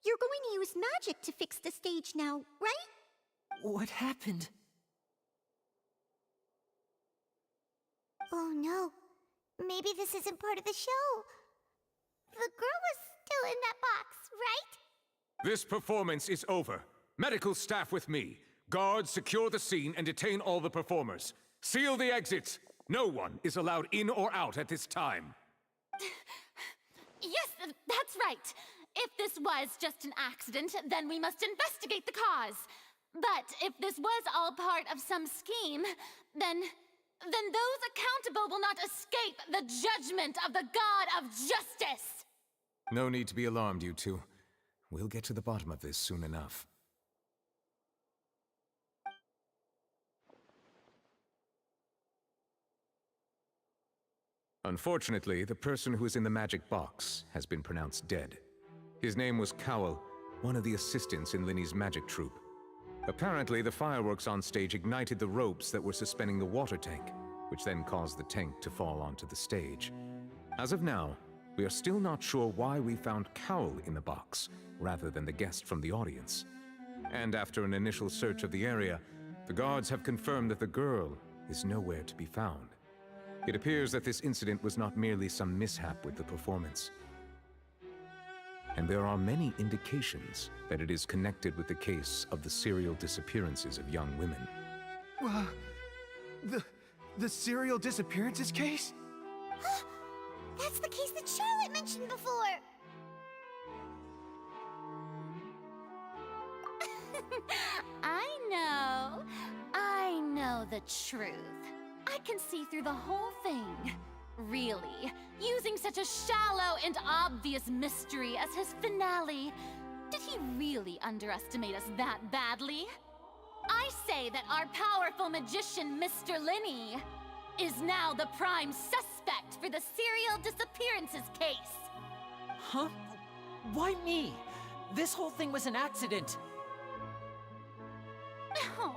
you're going to use magic to fix the stage now, right? What happened? Oh no. Maybe this isn't part of the show. The girl was still in that box, right? This performance is over. Medical staff with me. Guards, secure the scene and detain all the performers. Seal the exits. No one is allowed in or out at this time. Yes, that's right. If this was just an accident, then we must investigate the cause. But if this was all part of some scheme, then those accountable will not escape the judgment of the God of Justice! No need to be alarmed, you two. We'll get to the bottom of this soon enough. Unfortunately, the person who is in the magic box has been pronounced dead. His name was Cowell, one of the assistants in Linny's magic troupe. Apparently, the fireworks on stage ignited the ropes that were suspending the water tank, which then caused the tank to fall onto the stage. As of now, we are still not sure why we found Cowell in the box, rather than the guest from the audience. And after an initial search of the area, the guards have confirmed that the girl is nowhere to be found. It appears that this incident was not merely some mishap with the performance. And there are many indications that it is connected with the case of the serial disappearances of young women. The serial disappearances case? That's the case that Charlotte mentioned before! I know the truth. I can see through the whole thing. Really, using such a shallow and obvious mystery as his finale. Did he really underestimate us that badly? I say that our powerful magician, Mr. Linny, is now the prime suspect for the serial disappearances case. Huh? Why me? This whole thing was an accident. No,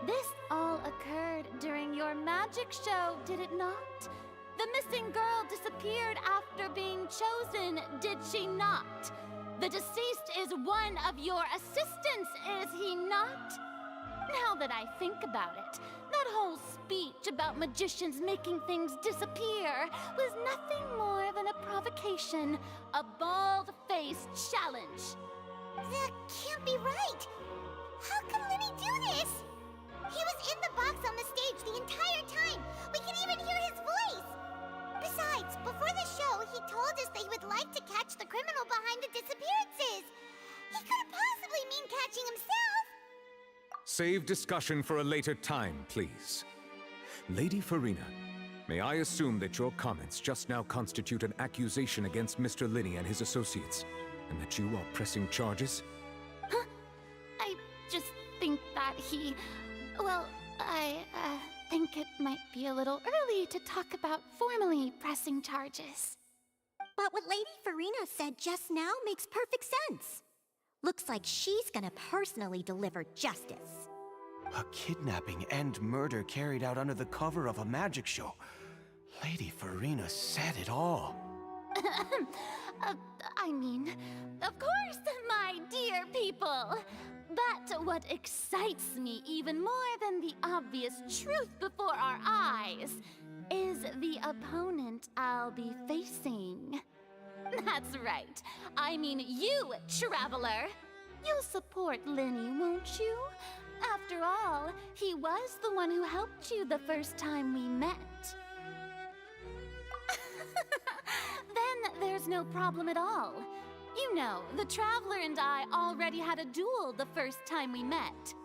this all occurred during your magic show, did it not? The missing girl disappeared after being chosen, did she not? The deceased is one of your assistants, is he not? Now that I think about it, that whole speech about magicians making things disappear was nothing more than a provocation, a bald-faced challenge. That can't be right! How can Linny do this? He was in the box on the stage the entire time! We can even hear his voice! Besides, before the show, he told us that he would like to catch the criminal behind the disappearances! He couldn't possibly mean catching himself! Save discussion for a later time, please. Lady Farina, may I assume that your comments just now constitute an accusation against Mr. Linny and his associates, and that you are pressing charges? Huh? I just think that he... Well, I think it might be a little early to talk about formally pressing charges. But what Lady Farina said just now makes perfect sense. Looks like she's gonna personally deliver justice. A kidnapping and murder carried out under the cover of a magic show. Lady Farina said it all. I mean, of course, my dear people. But what excites me even more than the obvious truth before our eyes is the opponent I'll be facing. That's right. I mean you, Traveler. You'll support Linny, won't you? After all, he was the one who helped you the first time we met. Then there's no problem at all. You know, the Traveler and I already had a duel the first time we met.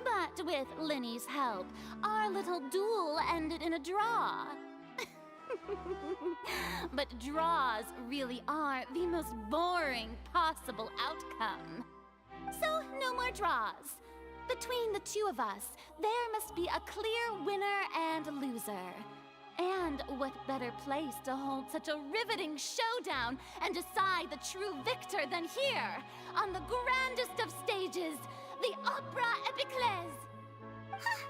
But with Linny's help, our little duel ended in a draw. But draws really are the most boring possible outcome. So, no more draws. Between the two of us, there must be a clear winner and loser. And what better place to hold such a riveting showdown and decide the true victor than here, on the grandest of stages, the Opera Epiclese. Huh?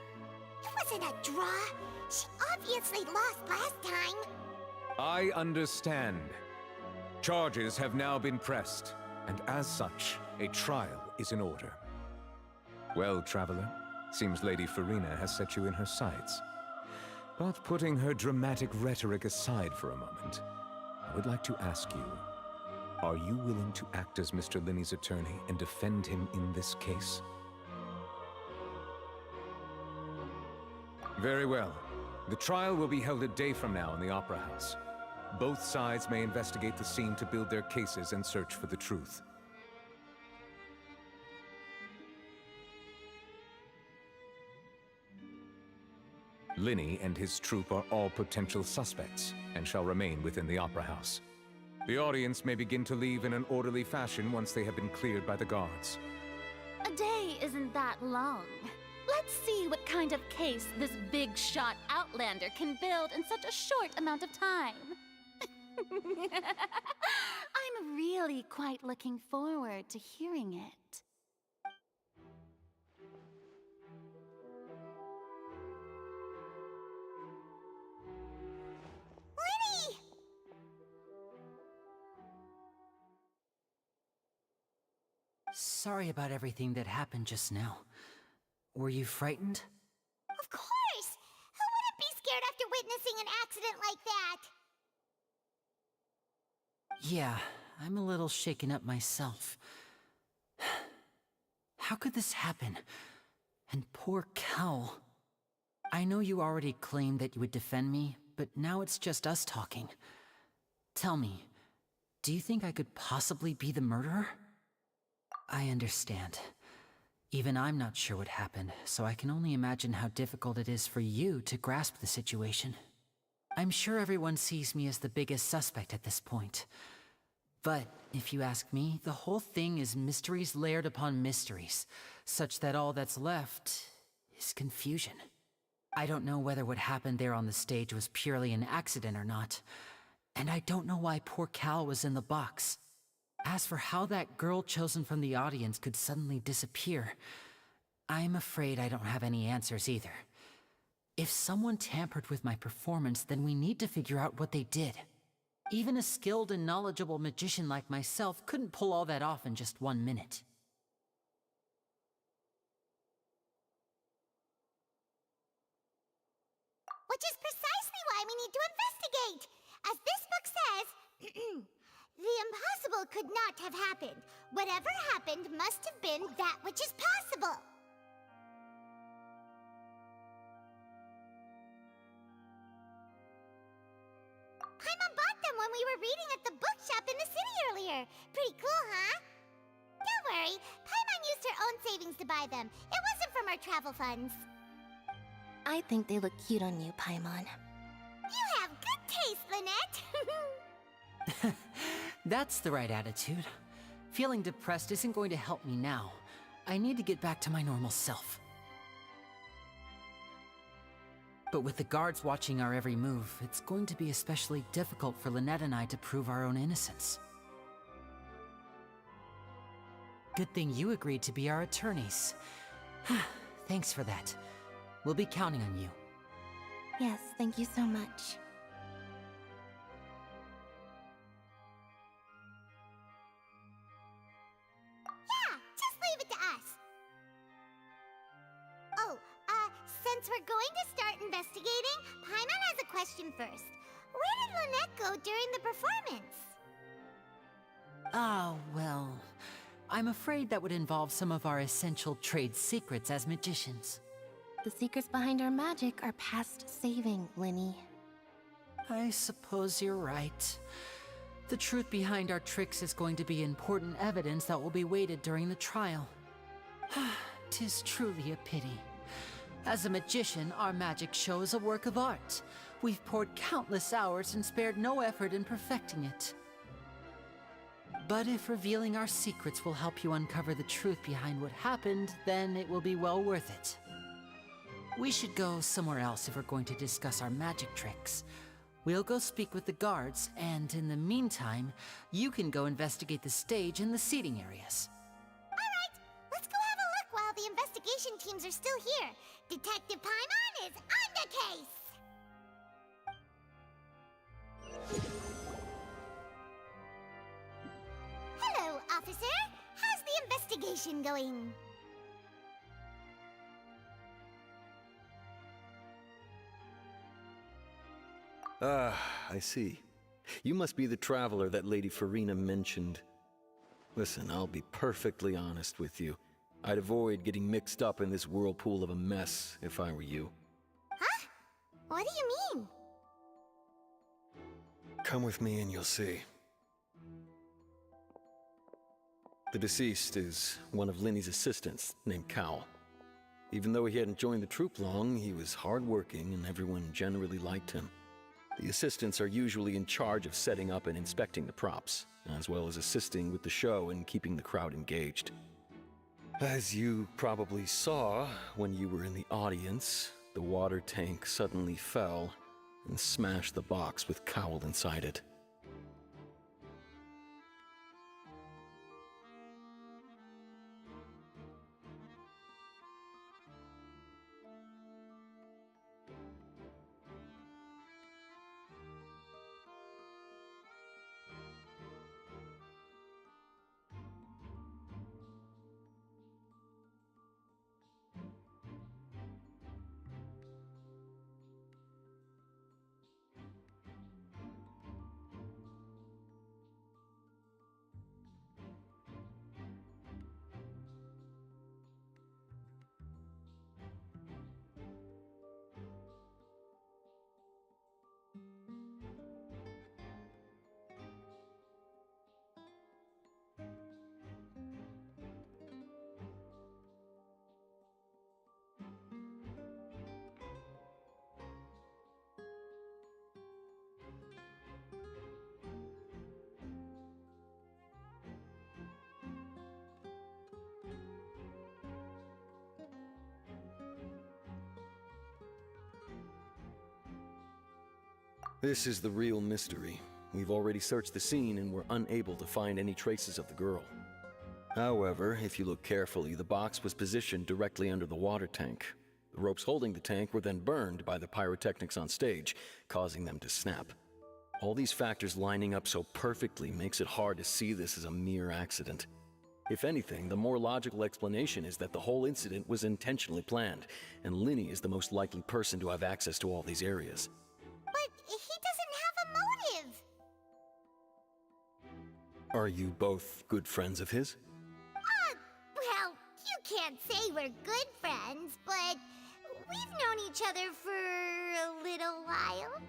It wasn't a draw. She obviously lost last time. I understand. Charges have now been pressed, and as such, a trial is in order. Well, Traveler, seems Lady Farina has set you in her sights. But putting her dramatic rhetoric aside for a moment, I would like to ask you, are you willing to act as Mr. Linny's attorney and defend him in this case? Very well. The trial will be held a day from now in the Opera House. Both sides may investigate the scene to build their cases and search for the truth. Linny and his troupe are all potential suspects and shall remain within the Opera House. The audience may begin to leave in an orderly fashion once they have been cleared by the guards. A day isn't that long. Let's see what kind of case this big shot Outlander can build in such a short amount of time. I'm really quite looking forward to hearing it. Lenny! Sorry about everything that happened just now. Were you frightened? Of course! Who wouldn't be scared after witnessing an accident like that? Yeah, I'm a little shaken up myself. How could this happen? And poor Cal. I know you already claimed that you would defend me, but now it's just us talking. Tell me, do you think I could possibly be the murderer? I understand. Even I'm not sure what happened, so I can only imagine how difficult it is for you to grasp the situation. I'm sure everyone sees me as the biggest suspect at this point. But, if you ask me, the whole thing is mysteries layered upon mysteries, such that all that's left is confusion. I don't know whether what happened there on the stage was purely an accident or not, and I don't know why poor Cal was in the box. As for how that girl chosen from the audience could suddenly disappear, I'm afraid I don't have any answers either. If someone tampered with my performance, then we need to figure out what they did. Even a skilled and knowledgeable magician like myself couldn't pull all that off in just 1 minute. Which is precisely why we need to investigate! As this book says, the impossible could not have happened. Whatever happened must have been that which is possible. Paimon bought them when we were reading at the bookshop in the city earlier. Pretty cool, huh? Don't worry, Paimon used her own savings to buy them. It wasn't from our travel funds. I think they look cute on you, Paimon. You have good taste, Lynette! That's the right attitude. Feeling depressed isn't going to help me now. I need to get back to my normal self. But with the guards watching our every move, it's going to be especially difficult for Lynette and I to prove our own innocence. Good thing you agreed to be our attorneys. Thanks for that. We'll be counting on you. Yes, thank you so much. Yeah, just leave it to us. Oh, since we're going to start investigating, Paimon has a question first. Where did Lynette go during the performance? Ah, well, I'm afraid that would involve some of our essential trade secrets as magicians. The secrets behind our magic are past saving, Linny. I suppose you're right. The truth behind our tricks is going to be important evidence that will be weighted during the trial. 'Tis truly a pity. As a magician, our magic show is a work of art. We've poured countless hours and spared no effort in perfecting it. But if revealing our secrets will help you uncover the truth behind what happened, then it will be well worth it. We should go somewhere else if we're going to discuss our magic tricks. We'll go speak with the guards, and in the meantime, you can go investigate the stage and the seating areas. Alright, let's go have a look while the investigation teams are still here. Detective Paimon is on the case! Hello, officer. How's the investigation going? Ah, I see. You must be the traveler that Lady Farina mentioned. Listen, I'll be perfectly honest with you. I'd avoid getting mixed up in this whirlpool of a mess if I were you. Huh? What do you mean? Come with me and you'll see. The deceased is one of Linny's assistants, named Cal. Even though he hadn't joined the troupe long, he was hardworking and everyone generally liked him. The assistants are usually in charge of setting up and inspecting the props, as well as assisting with the show and keeping the crowd engaged. As you probably saw when you were in the audience, the water tank suddenly fell and smashed the box with Cowl inside it. This is the real mystery. We've already searched the scene and were unable to find any traces of the girl. However, if you look carefully, the box was positioned directly under the water tank. The ropes holding the tank were then burned by the pyrotechnics on stage, causing them to snap. All these factors lining up so perfectly makes it hard to see this as a mere accident. If anything, the more logical explanation is that the whole incident was intentionally planned, and Linny is the most likely person to have access to all these areas. But he doesn't have a motive! Are you both good friends of his? Well, you can't say we're good friends, but we've known each other for a little while.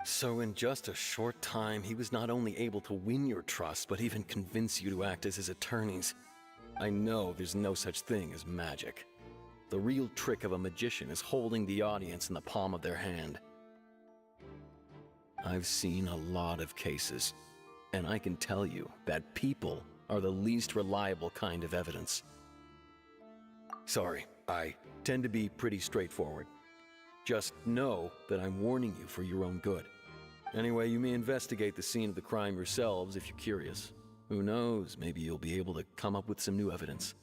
So in just a short time, he was not only able to win your trust, but even convince you to act as his attorneys. I know there's no such thing as magic. The real trick of a magician is holding the audience in the palm of their hand. I've seen a lot of cases, and I can tell you that people are the least reliable kind of evidence. Sorry, I tend to be pretty straightforward. Just know that I'm warning you for your own good. Anyway, you may investigate the scene of the crime yourselves if you're curious. Who knows, maybe you'll be able to come up with some new evidence.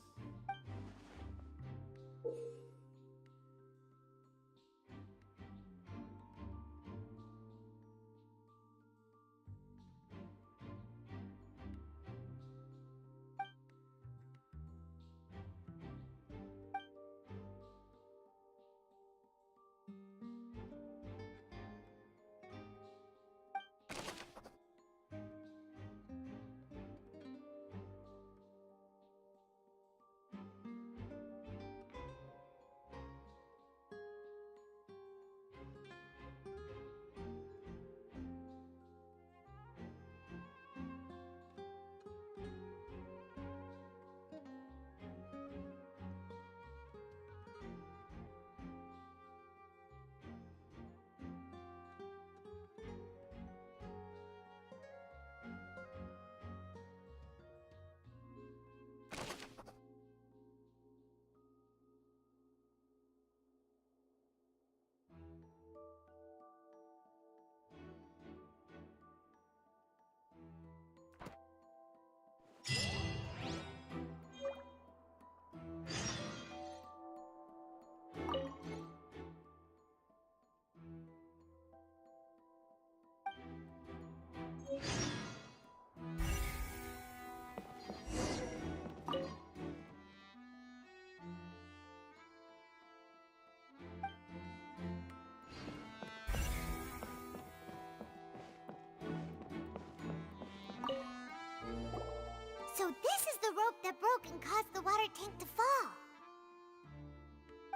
So this is the rope that broke and caused the water tank to fall.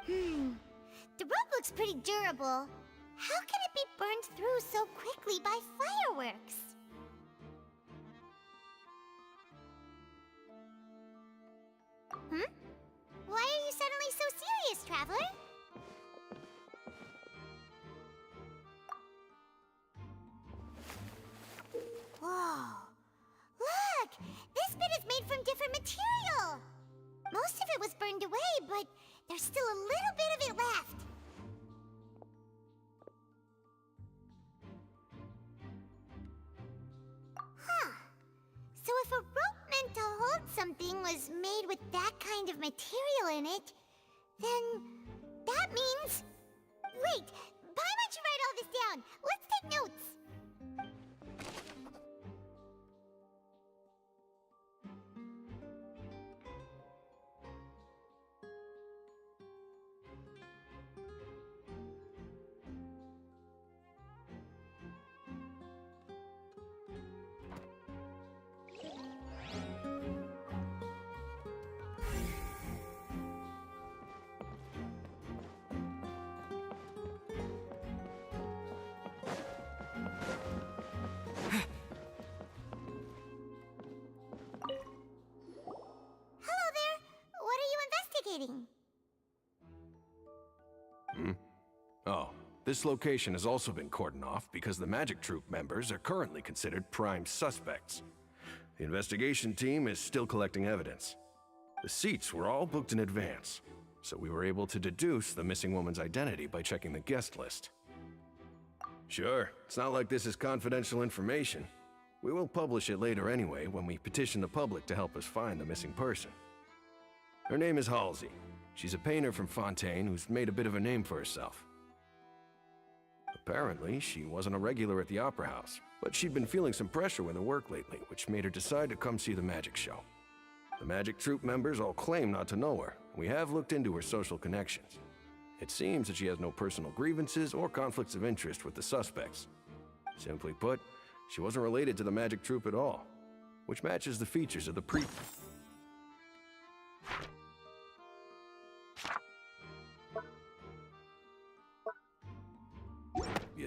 The rope looks pretty durable. How can it be burned through so quickly by fireworks? Why are you suddenly so serious, Traveler? if it was burned away, but there's still a little bit of it left. Huh. So if a rope meant to hold something was made with that kind of material in it, then that means... Wait, why don't you write all this down? Let's take notes. Hello there. What are you investigating? Oh, this location has also been cordoned off because the Magic Troop members are currently considered prime suspects. The investigation team is still collecting evidence. The seats were all booked in advance, so we were able to deduce the missing woman's identity by checking the guest list. Sure, it's not like this is confidential information. We will publish it later anyway when we petition the public to help us find the missing person. Her name is Halsey. She's a painter from Fontaine who's made a bit of a name for herself. Apparently, she wasn't a regular at the Opera House, but she'd been feeling some pressure with her work lately, which made her decide to come see the magic show. The Magic Troop members all claim not to know her. We have looked into her social connections. It seems that she has no personal grievances or conflicts of interest with the suspects. Simply put, she wasn't related to the Magic Troop at all, which matches the features of the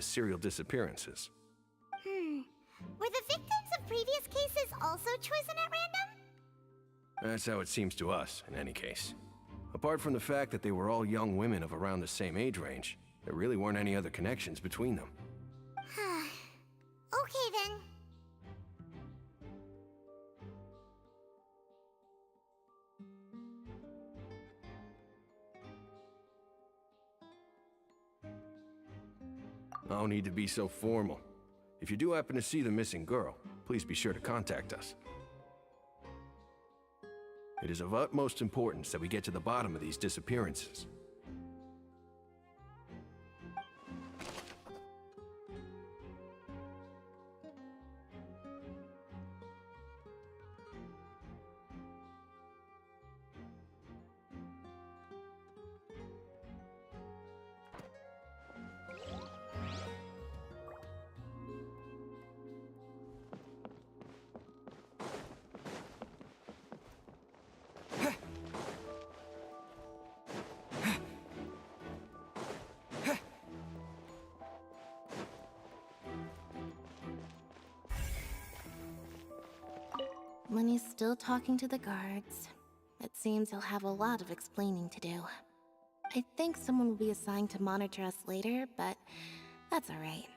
serial disappearances. Were the victims of previous cases also chosen at random? That's how it seems to us, in any case. Apart from the fact that they were all young women of around the same age range, there really weren't any other connections between them. Okay then. No need to be so formal. If you do happen to see the missing girl, please be sure to contact us. It is of utmost importance that we get to the bottom of these disappearances. When he's still talking to the guards, it seems he'll have a lot of explaining to do. I think someone will be assigned to monitor us later, but that's alright.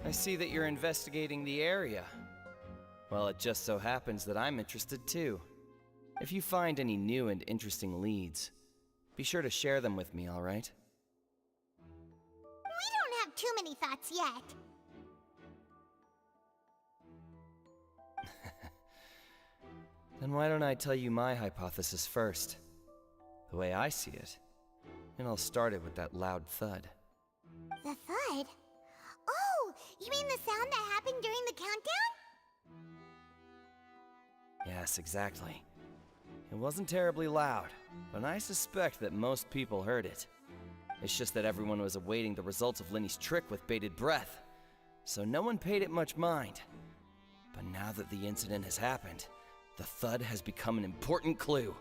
I see that you're investigating the area. Well, it just so happens that I'm interested too. If you find any new and interesting leads, be sure to share them with me, alright? We don't have too many thoughts yet. Then why don't I tell you my hypothesis first? The way I see it, it all started with that loud thud. The thud? Oh, you mean the sound that happened during the countdown? Yes, exactly. It wasn't terribly loud, but I suspect that most people heard it. It's just that everyone was awaiting the results of Linny's trick with bated breath, so no one paid it much mind. But now that the incident has happened, the thud has become an important clue.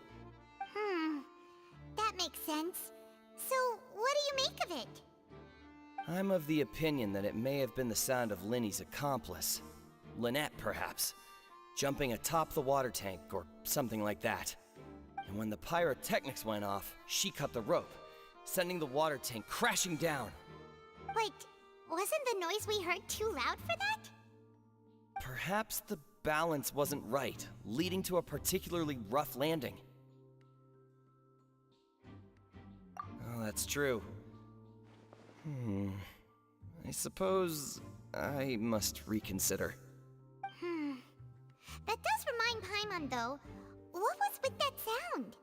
That makes sense. So, what do you make of it? I'm of the opinion that it may have been the sound of Linny's accomplice. Lynette, perhaps. Jumping atop the water tank, or something like that. And when the pyrotechnics went off, she cut the rope, sending the water tank crashing down. But wasn't the noise we heard too loud for that? Perhaps the balance wasn't right, leading to a particularly rough landing. Oh, that's true. I suppose I must reconsider. That does remind Paimon, though. What was with that sound?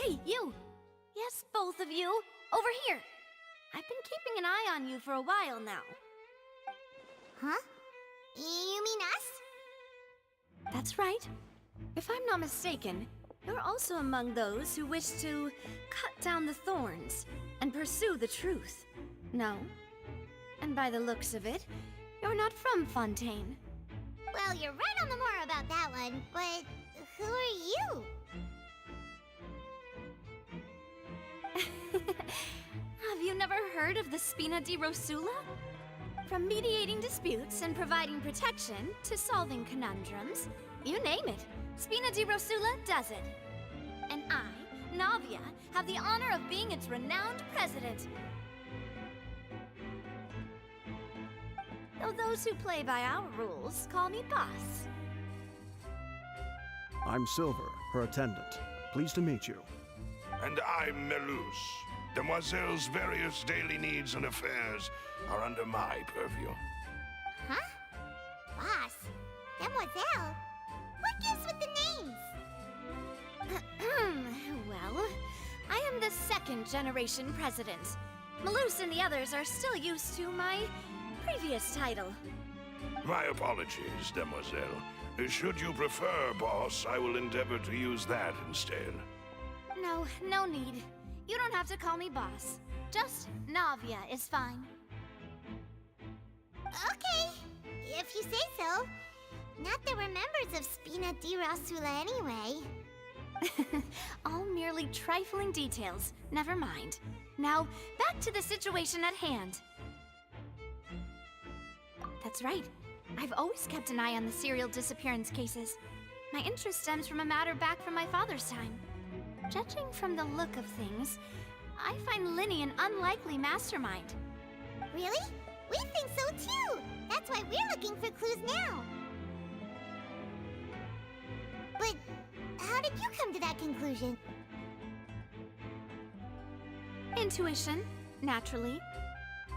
Hey, you! Yes, both of you! Over here! I've been keeping an eye on you for a while now. Huh? You mean us? That's right. If I'm not mistaken, you're also among those who wish to cut down the thorns and pursue the truth. No? And by the looks of it, you're not from Fontaine. Well, you're right on the more about that one, but who are you? Have you never heard of the Spina di Rosula? From mediating disputes and providing protection to solving conundrums, you name it, Spina di Rosula does it. And I, Navia, have the honor of being its renowned president. Though those who play by our rules call me boss. I'm Silver, her attendant. Pleased to meet you. And I'm Melus. Demoiselle's various daily needs and affairs are under my purview. Huh? Boss? Demoiselle? What gives with the names? Well, I am the second generation president. Malus and the others are still used to my previous title. My apologies, Demoiselle. Should you prefer, boss, I will endeavor to use that instead. No, no need. You don't have to call me boss. Just Navia is fine. Okay, if you say so. Not that we're members of Spina di Rosula anyway. All merely trifling details. Never mind. Now, back to the situation at hand. That's right. I've always kept an eye on the serial disappearance cases. My interest stems from a matter back from my father's time. Judging from the look of things, I find Linny an unlikely mastermind. Really? We think so too! That's why we're looking for clues now. But how did you come to that conclusion? Intuition, naturally.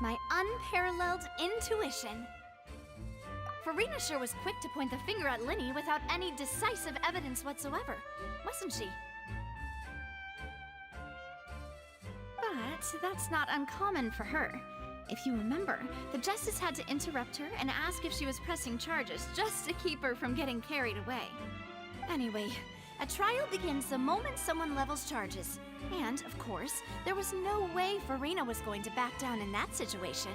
My unparalleled intuition. Farina sure was quick to point the finger at Linny without any decisive evidence whatsoever, wasn't she? But that's not uncommon for her. If you remember, the Justice had to interrupt her and ask if she was pressing charges just to keep her from getting carried away. Anyway, A trial begins the moment someone levels charges. And, of course, there was no way Farina was going to back down in that situation.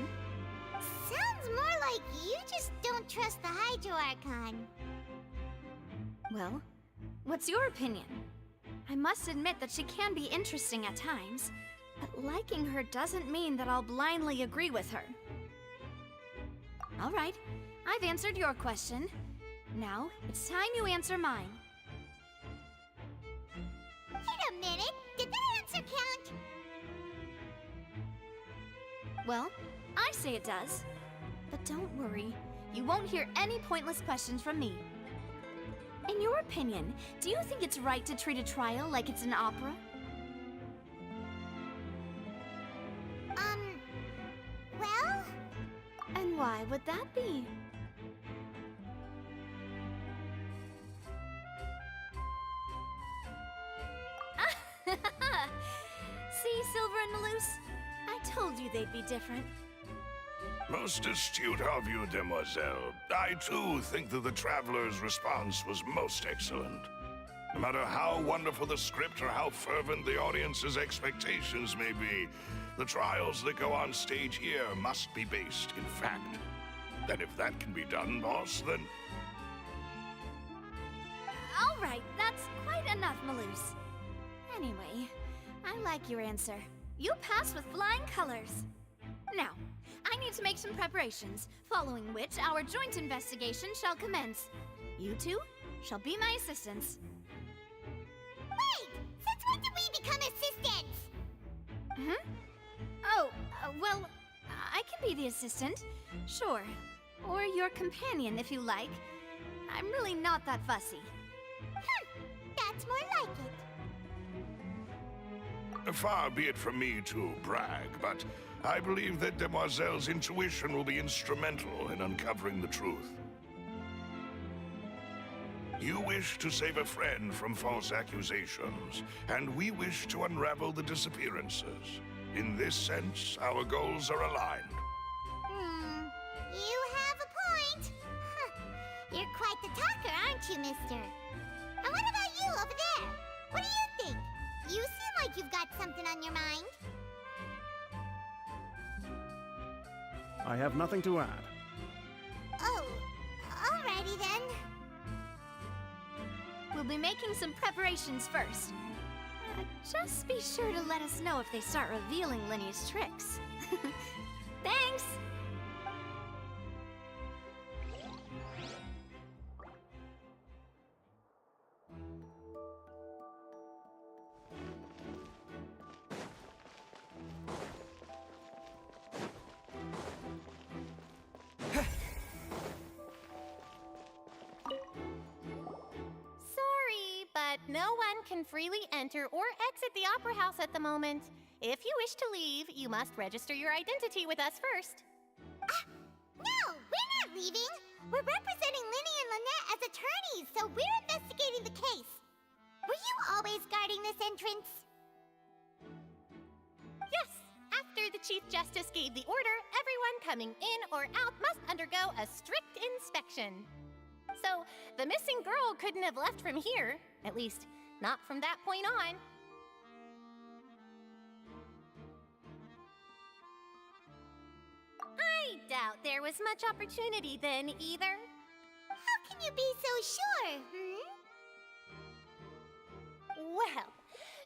Sounds more like you just don't trust the Hydro Archon. Well, what's your opinion? I must admit that she can be interesting at times, but liking her doesn't mean that I'll blindly agree with her. All right, I've answered your question. Now, it's time you answer mine. Wait a minute, did that answer count? Well, I say it does. But don't worry, you won't hear any pointless questions from me. In your opinion, do you think it's right to treat a trial like it's an opera? Well? And why would that be? See, Silver and Malus? I told you they'd be different. Most astute of you, demoiselle. I too think that the Traveler's response was most excellent. No matter how wonderful the script or how fervent the audience's expectations may be, the trials that go on stage here must be based in fact. And if that can be done, boss, then... All right, that's quite enough, Malus. Anyway, I like your answer. You passed with flying colors. Now, I need to make some preparations, following which our joint investigation shall commence. You two shall be my assistants. Wait! Since when did we become assistants? Oh, well, I can be the assistant, sure. Or your companion, if you like. I'm really not that fussy. That's more like it. Far be it from me to brag, but I believe that Demoiselle's intuition will be instrumental in uncovering the truth. You wish to save a friend from false accusations, and we wish to unravel the disappearances. In this sense, our goals are aligned. You have a point. You're quite the talker, aren't you, mister? And what about you over there? What do you think? You seem like you've got something on your mind. I have nothing to add. Oh, alrighty then. We'll be making some preparations first. Just be sure to let us know if they start revealing Linny's tricks. Thanks! But no one can freely enter or exit the Opera House at the moment. If you wish to leave, you must register your identity with us first. No, we're not leaving. We're representing Linny and Lynette as attorneys, so we're investigating the case. Were you always guarding this entrance? Yes, after the Chief Justice gave the order, everyone coming in or out must undergo a strict inspection. So, the missing girl couldn't have left from here. At least, not from that point on. I doubt there was much opportunity then, either. How can you be so sure, Well,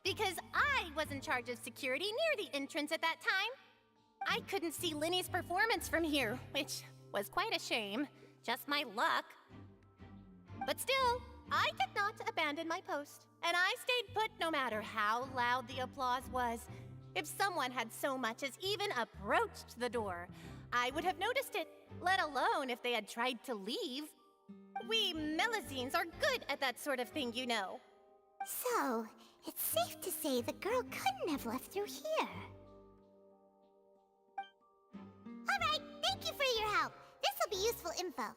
because I was in charge of security near the entrance at that time. I couldn't see Linny's performance from here, which was quite a shame. Just my luck. But still, I did not abandon my post, and I stayed put no matter how loud the applause was. If someone had so much as even approached the door, I would have noticed it, let alone if they had tried to leave. We Melusines are good at that sort of thing, you know. So, it's safe to say the girl couldn't have left through here. Alright, thank you for your help. This'll be useful info.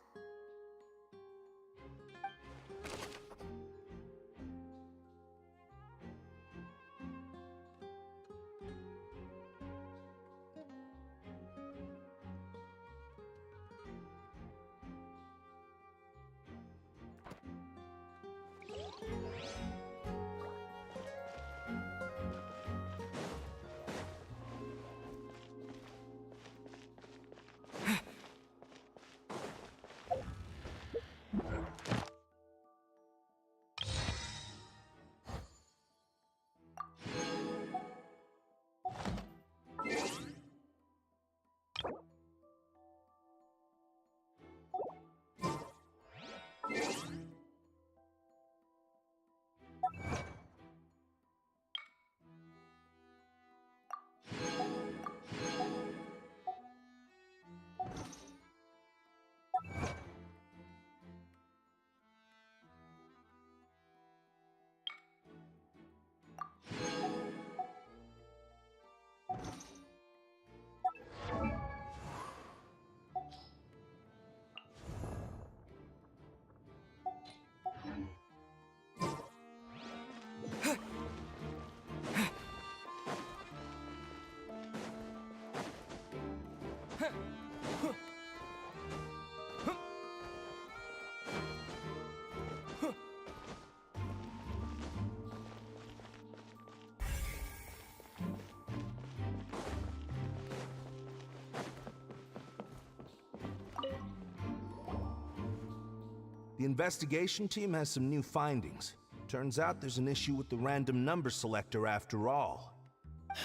The investigation team has some new findings. Turns out there's an issue with the random number selector after all.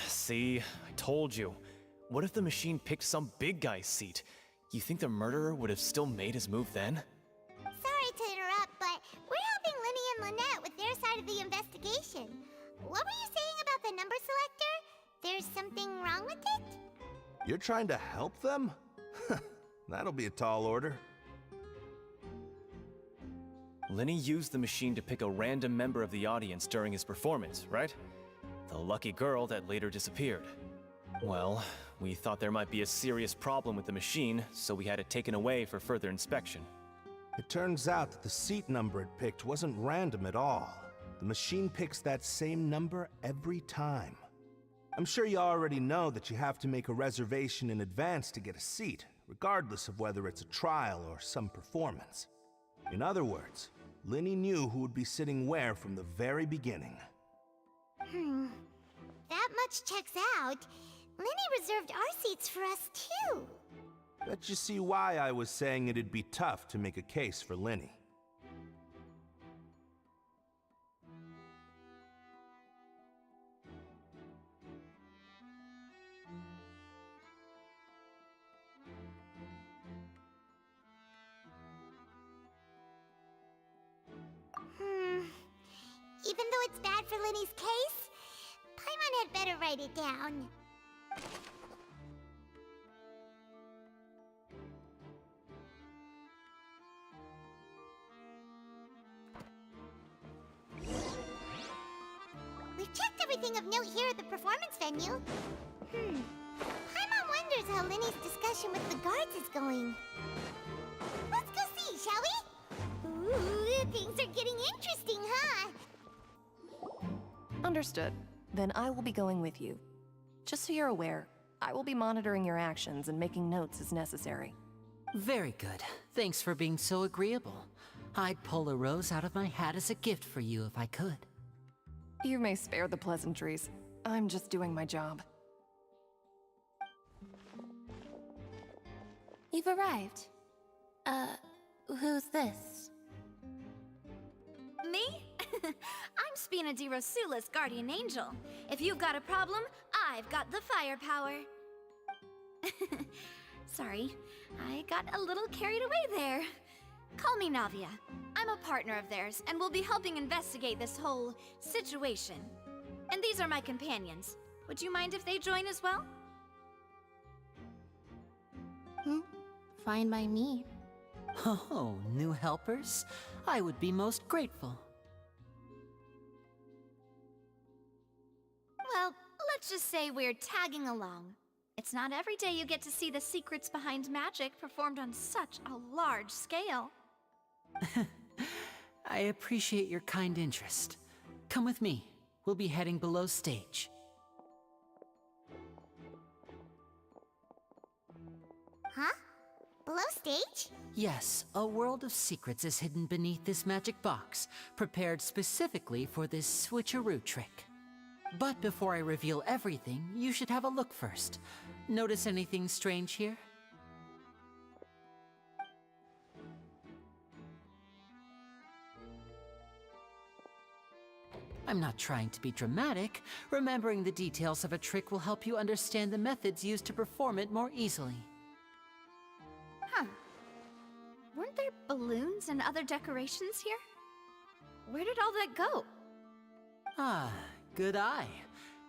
See, I told you. What if the machine picked some big guy's seat? You think the murderer would have still made his move then? Sorry to interrupt, but we're helping Linny and Lynette with their side of the investigation. What were you saying about the number selector? There's something wrong with it? You're trying to help them? That'll be a tall order. Linny used the machine to pick a random member of the audience during his performance, right? The lucky girl that later disappeared. Well, we thought there might be a serious problem with the machine, so we had it taken away for further inspection. It turns out that the seat number it picked wasn't random at all. The machine picks that same number every time. I'm sure you already know that you have to make a reservation in advance to get a seat, regardless of whether it's a trial or some performance. In other words, Linny knew who would be sitting where from the very beginning. That much checks out. Linny reserved our seats for us, too. Bet you see why I was saying it'd be tough to make a case for Linny. Even though it's bad for Linny's case, Paimon had better write it down. We've checked everything of note here at the performance venue. Paimon wonders how Linny's discussion with the guards is going. Let's go see, shall we? Ooh, things are getting interesting, huh? Understood. Then I will be going with you. Just so you're aware, I will be monitoring your actions and making notes as necessary. Very good. Thanks for being so agreeable. I'd pull a rose out of my hat as a gift for you if I could. You may spare the pleasantries. I'm just doing my job. You've arrived. Who's this? Me? I'm Spina di Rosula's guardian angel. If you've got a problem, I've got the firepower. Sorry, I got a little carried away there. Call me Navia. I'm a partner of theirs, and will be helping investigate this whole situation. And these are my companions. Would you mind if they join as well? Fine by me. Oh, new helpers? I would be most grateful. Well, let's just say we're tagging along. It's not every day you get to see the secrets behind magic performed on such a large scale. I appreciate your kind interest. Come with me. We'll be heading below stage. Huh? Below stage? Yes, a world of secrets is hidden beneath this magic box, prepared specifically for this switcheroo trick. But before I reveal everything, you should have a look first. Notice anything strange here? I'm not trying to be dramatic. Remembering the details of a trick will help you understand the methods used to perform it more easily. Huh. Weren't there balloons and other decorations here? Where did all that go? Ah, good eye.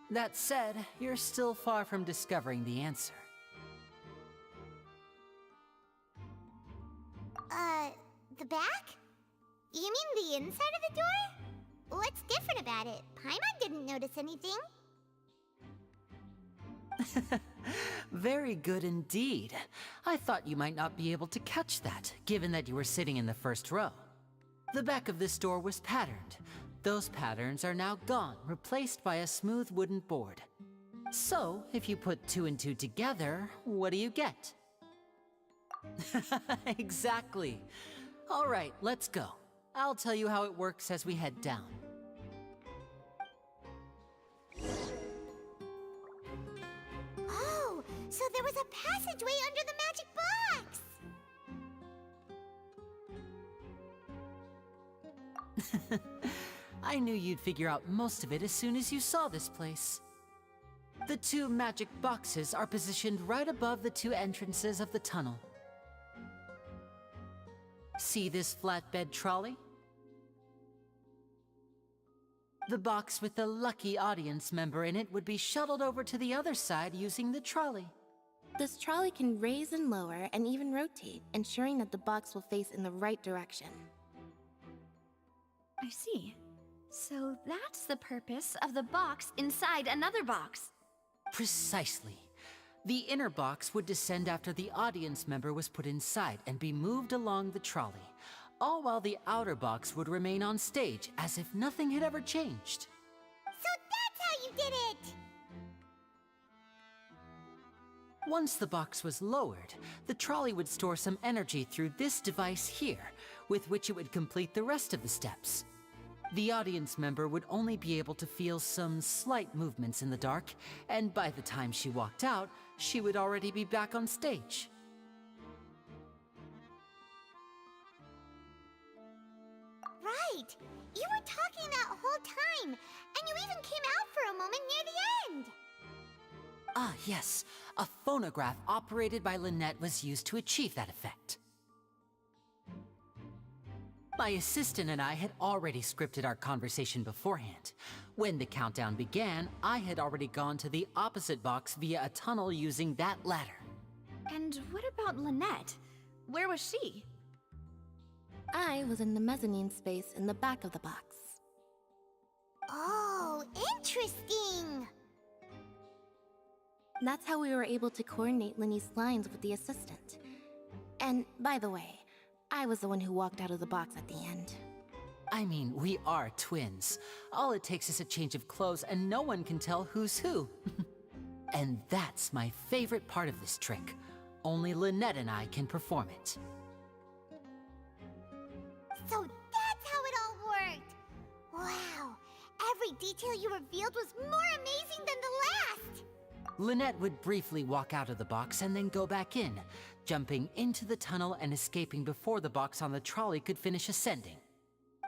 That said, you're still far from discovering the answer. The back? You mean the inside of the door? What's different about it? Paimon didn't notice anything. Very good indeed. I thought you might not be able to catch that, given that you were sitting in the first row. The back of this door was patterned. Those patterns are now gone, replaced by a smooth wooden board. So, if you put 2 and 2 together, what do you get? Exactly. All right, let's go. I'll tell you how it works as we head down. Oh, so there was a passageway under the magic box! I knew you'd figure out most of it as soon as you saw this place. The 2 magic boxes are positioned right above the 2 entrances of the tunnel. See this flatbed trolley? The box with the lucky audience member in it would be shuttled over to the other side using the trolley. This trolley can raise and lower and even rotate, ensuring that the box will face in the right direction. I see. So that's the purpose of the box inside another box. Precisely. The inner box would descend after the audience member was put inside and be moved along the trolley, all while the outer box would remain on stage as if nothing had ever changed. So that's how you did it! Once the box was lowered, the trolley would store some energy through this device here, with which it would complete the rest of the steps. The audience member would only be able to feel some slight movements in the dark, and by the time she walked out, she would already be back on stage. Right! You were talking that whole time, and you even came out for a moment near the end! Ah, yes. A phonograph operated by Lynette was used to achieve that effect. My assistant and I had already scripted our conversation beforehand. When the countdown began, I had already gone to the opposite box via a tunnel using that ladder. And what about Lynette? Where was she? I was in the mezzanine space in the back of the box. Oh, interesting! That's how we were able to coordinate Linny's lines with the assistant. And, by the way, I was the one who walked out of the box at the end. I mean, we are twins. All it takes is a change of clothes and no one can tell who's who. And that's my favorite part of this trick. Only Lynette and I can perform it. So that's how it all worked! Wow! Every detail you revealed was more amazing than the last! Lynette would briefly walk out of the box and then go back in, jumping into the tunnel and escaping before the box on the trolley could finish ascending.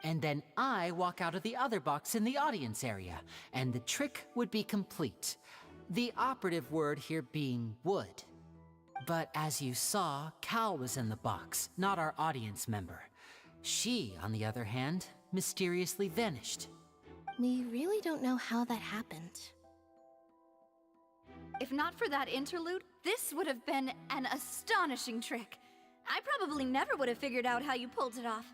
And then I walk out of the other box in the audience area, and the trick would be complete. The operative word here being would. But as you saw, Cal was in the box, not our audience member. She, on the other hand, mysteriously vanished. We really don't know how that happened. If not for that interlude, this would have been an astonishing trick. I probably never would have figured out how you pulled it off.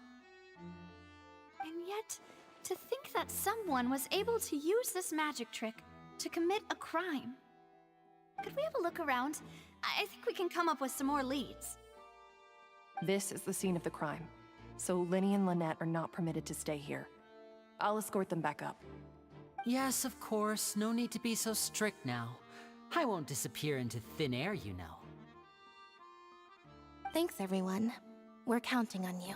And yet, to think that someone was able to use this magic trick to commit a crime. Could we have a look around? I think we can come up with some more leads. This is the scene of the crime, so Linny and Lynette are not permitted to stay here. I'll escort them back up. Yes, of course. No need to be so strict now. I won't disappear into thin air, you know. Thanks, everyone. We're counting on you.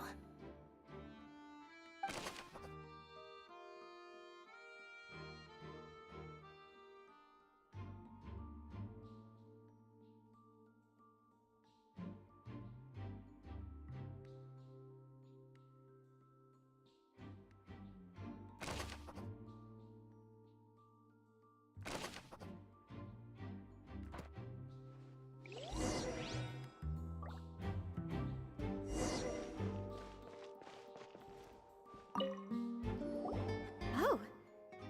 Oh,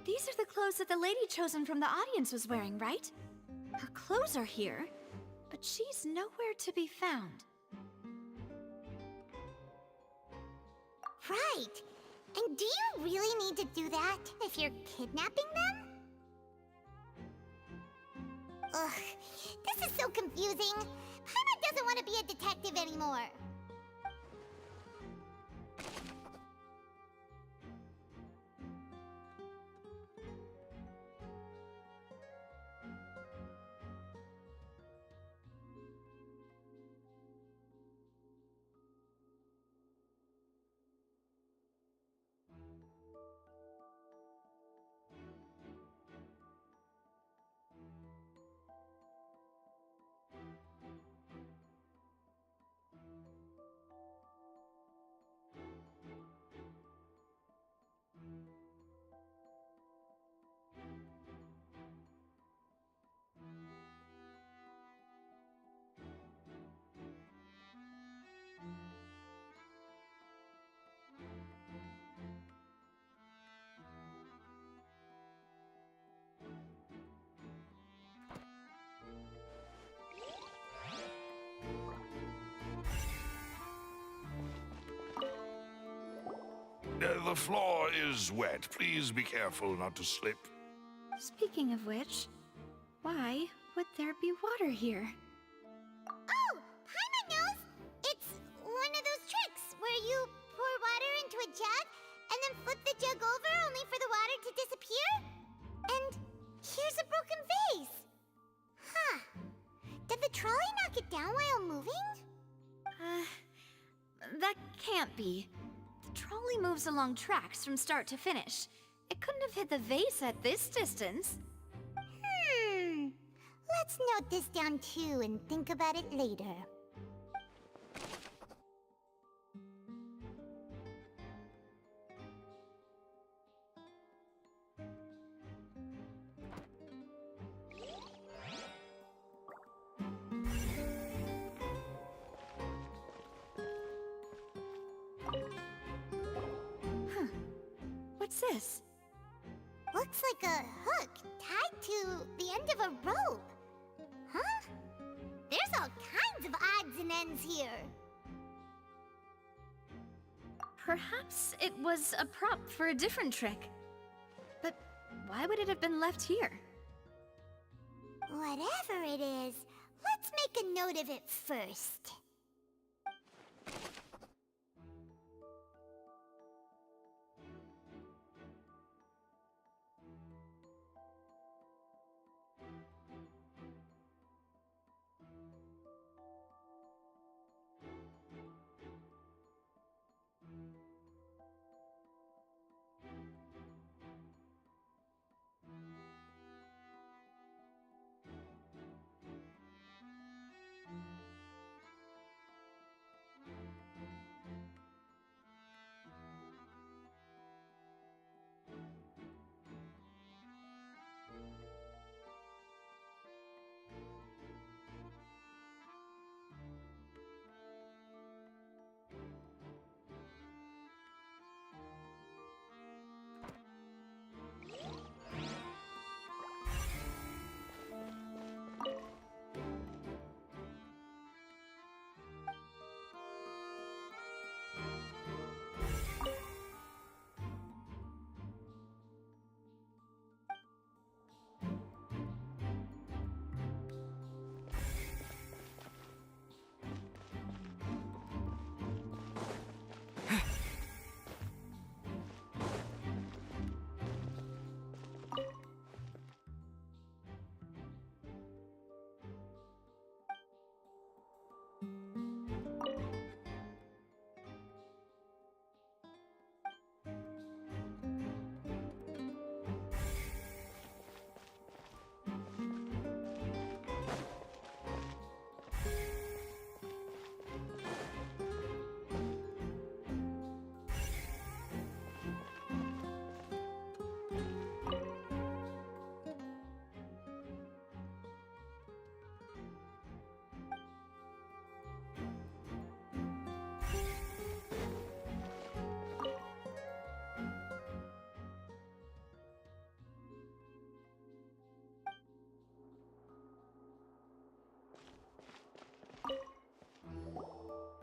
these are the clothes that the lady chosen from the audience was wearing, right? Her clothes are here, but she's nowhere to be found. Right! And do you really need to do that if you're kidnapping them? Ugh, this is so confusing. Paimon doesn't want to be a detective anymore. The floor is wet. Please be careful not to slip. Speaking of which, why would there be water here? Oh, Paimon knows! It's one of those tricks where you pour water into a jug and then flip the jug over only for the water to disappear. And here's a broken vase. Huh. Did the trolley knock it down while moving? That can't be. The trolley moves along tracks from start to finish. It couldn't have hit the vase at this distance. Let's note this down too and think about it later. What's this? Looks like a hook tied to the end of a rope. Huh? There's all kinds of odds and ends here. Perhaps it was a prop for a different trick. But why would it have been left here? Whatever it is, let's make a note of it first.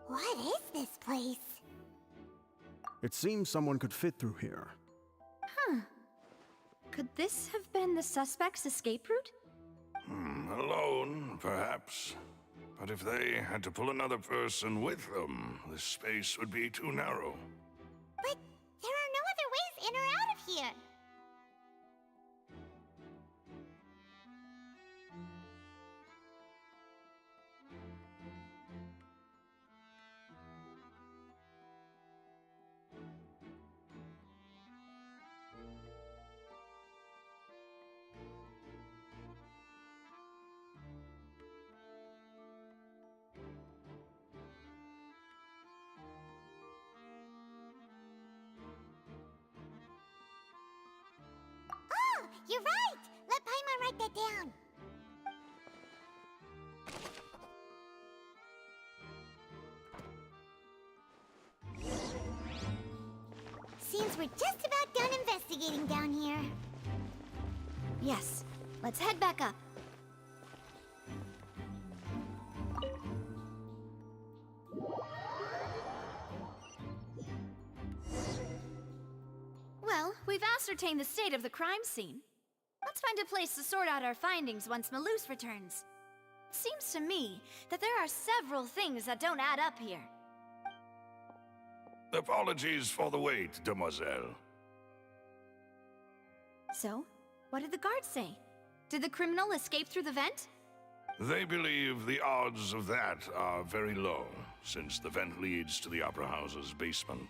What is this place? It seems someone could fit through here. Huh. Could this have been the suspect's escape route? Alone, perhaps. But if they had to pull another person with them, the space would be too narrow. But there are no other ways in or out of here. Oh, you're right! Let Paimon write that down. Seems we're just about done investigating down here. Yes. Let's head back up. ascertain the state of the crime scene. Let's find a place to sort out our findings once Malus returns. It seems to me that there are several things that don't add up here. Apologies for the wait, demoiselle. So, what did the guards say? Did the criminal escape through the vent? They believe the odds of that are very low, since the vent leads to the Opera House's basement.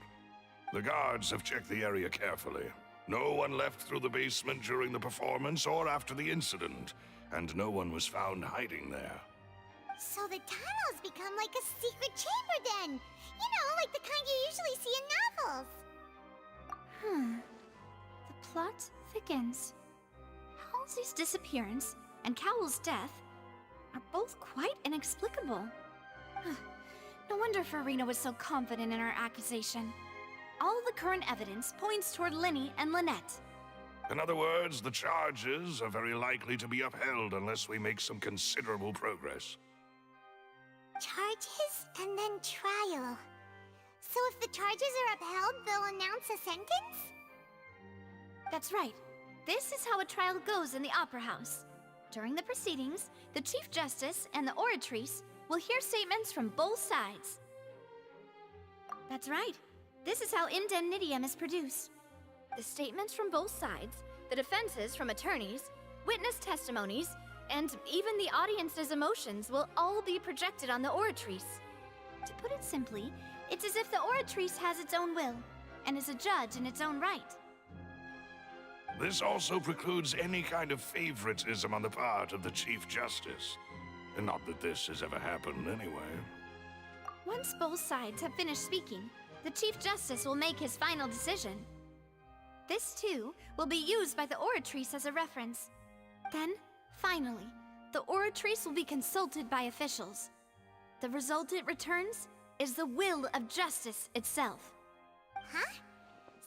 The guards have checked the area carefully. No one left through the basement during the performance or after the incident, and no one was found hiding there. So the tunnels become like a secret chamber then! You know, like the kind you usually see in novels! The plot thickens. Halsey's disappearance and Cowell's death are both quite inexplicable. No wonder Farina was so confident in her accusation. All the current evidence points toward Linny and Lynette. In other words, the charges are very likely to be upheld unless we make some considerable progress. Charges and then trial. So if the charges are upheld, they'll announce a sentence? That's right. This is how a trial goes in the Opera House. During the proceedings, the Chief Justice and the Oratrice will hear statements from both sides. That's right. This is how indemnitium is produced. The statements from both sides, the defenses from attorneys, witness testimonies, and even the audience's emotions will all be projected on the Oratrice. To put it simply, it's as if the Oratrice has its own will, and is a judge in its own right. This also precludes any kind of favoritism on the part of the Chief Justice. And not that this has ever happened anyway. Once both sides have finished speaking, the Chief Justice will make his final decision. This, too, will be used by the Oratrice as a reference. Then, finally, the Oratrice will be consulted by officials. The result it returns is the will of justice itself. Huh?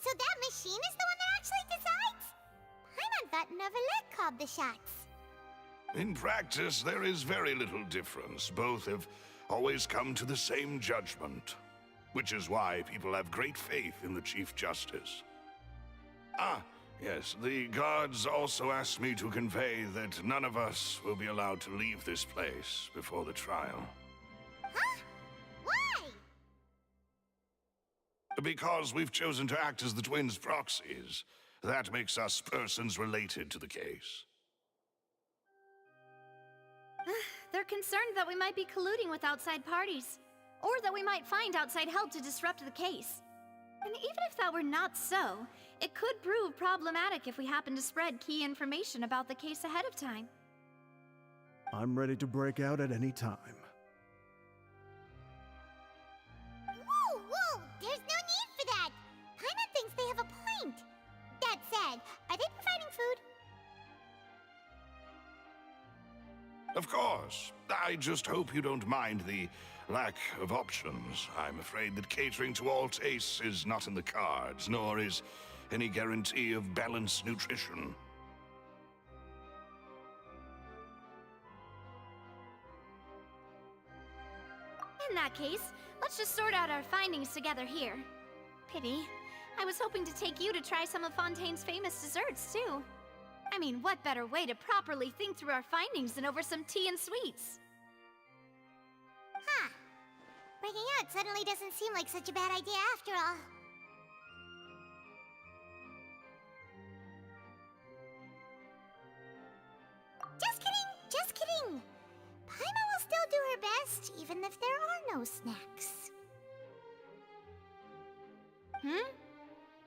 So that machine is the one that actually decides? Paimon thought Neverlet called the shots. In practice, there is very little difference. Both have always come to the same judgment, which is why people have great faith in the Chief Justice. Ah, yes, the guards also asked me to convey that none of us will be allowed to leave this place before the trial. Huh? Why? Because we've chosen to act as the twins' proxies. That makes us persons related to the case. They're concerned that we might be colluding with outside parties, or that we might find outside help to disrupt the case. And even if that were not so, it could prove problematic if we happen to spread key information about the case ahead of time. I'm ready to break out at any time. Whoa, whoa! There's no need for that! Paimon thinks they have a point. That said, are they providing food? Of course. I just hope you don't mind the lack of options. I'm afraid that catering to all tastes is not in the cards, nor is any guarantee of balanced nutrition. In that case, let's just sort out our findings together here. Pity. I was hoping to take you to try some of Fontaine's famous desserts, too. I mean, what better way to properly think through our findings than over some tea and sweets? Huh. Breaking out suddenly doesn't seem like such a bad idea after all. Just kidding! Just kidding! Paimon will still do her best, even if there are no snacks.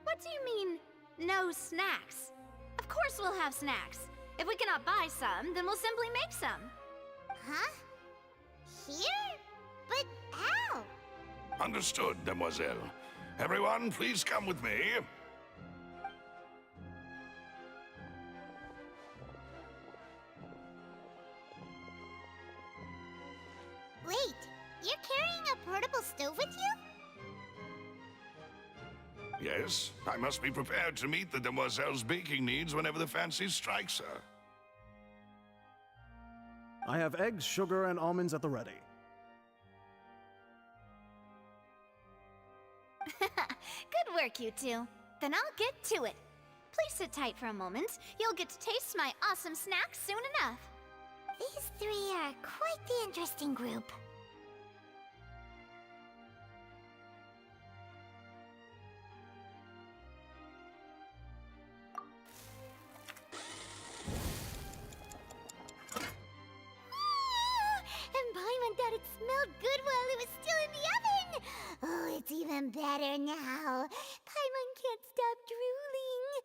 What do you mean, no snacks? Of course we'll have snacks. If we cannot buy some, then we'll simply make some. Huh? Here? But how? Understood, demoiselle. Everyone, please come with me. Wait, you're carrying a portable stove with you? Yes, I must be prepared to meet the demoiselle's baking needs whenever the fancy strikes her. I have eggs, sugar, and almonds at the ready. Good work, you two. Then I'll get to it. Please sit tight for a moment. You'll get to taste my awesome snacks soon enough. These three are quite the interesting group. And Paimon thought it smelled good while it was still in the oven. Oh, it's even better now. Paimon can't stop drooling.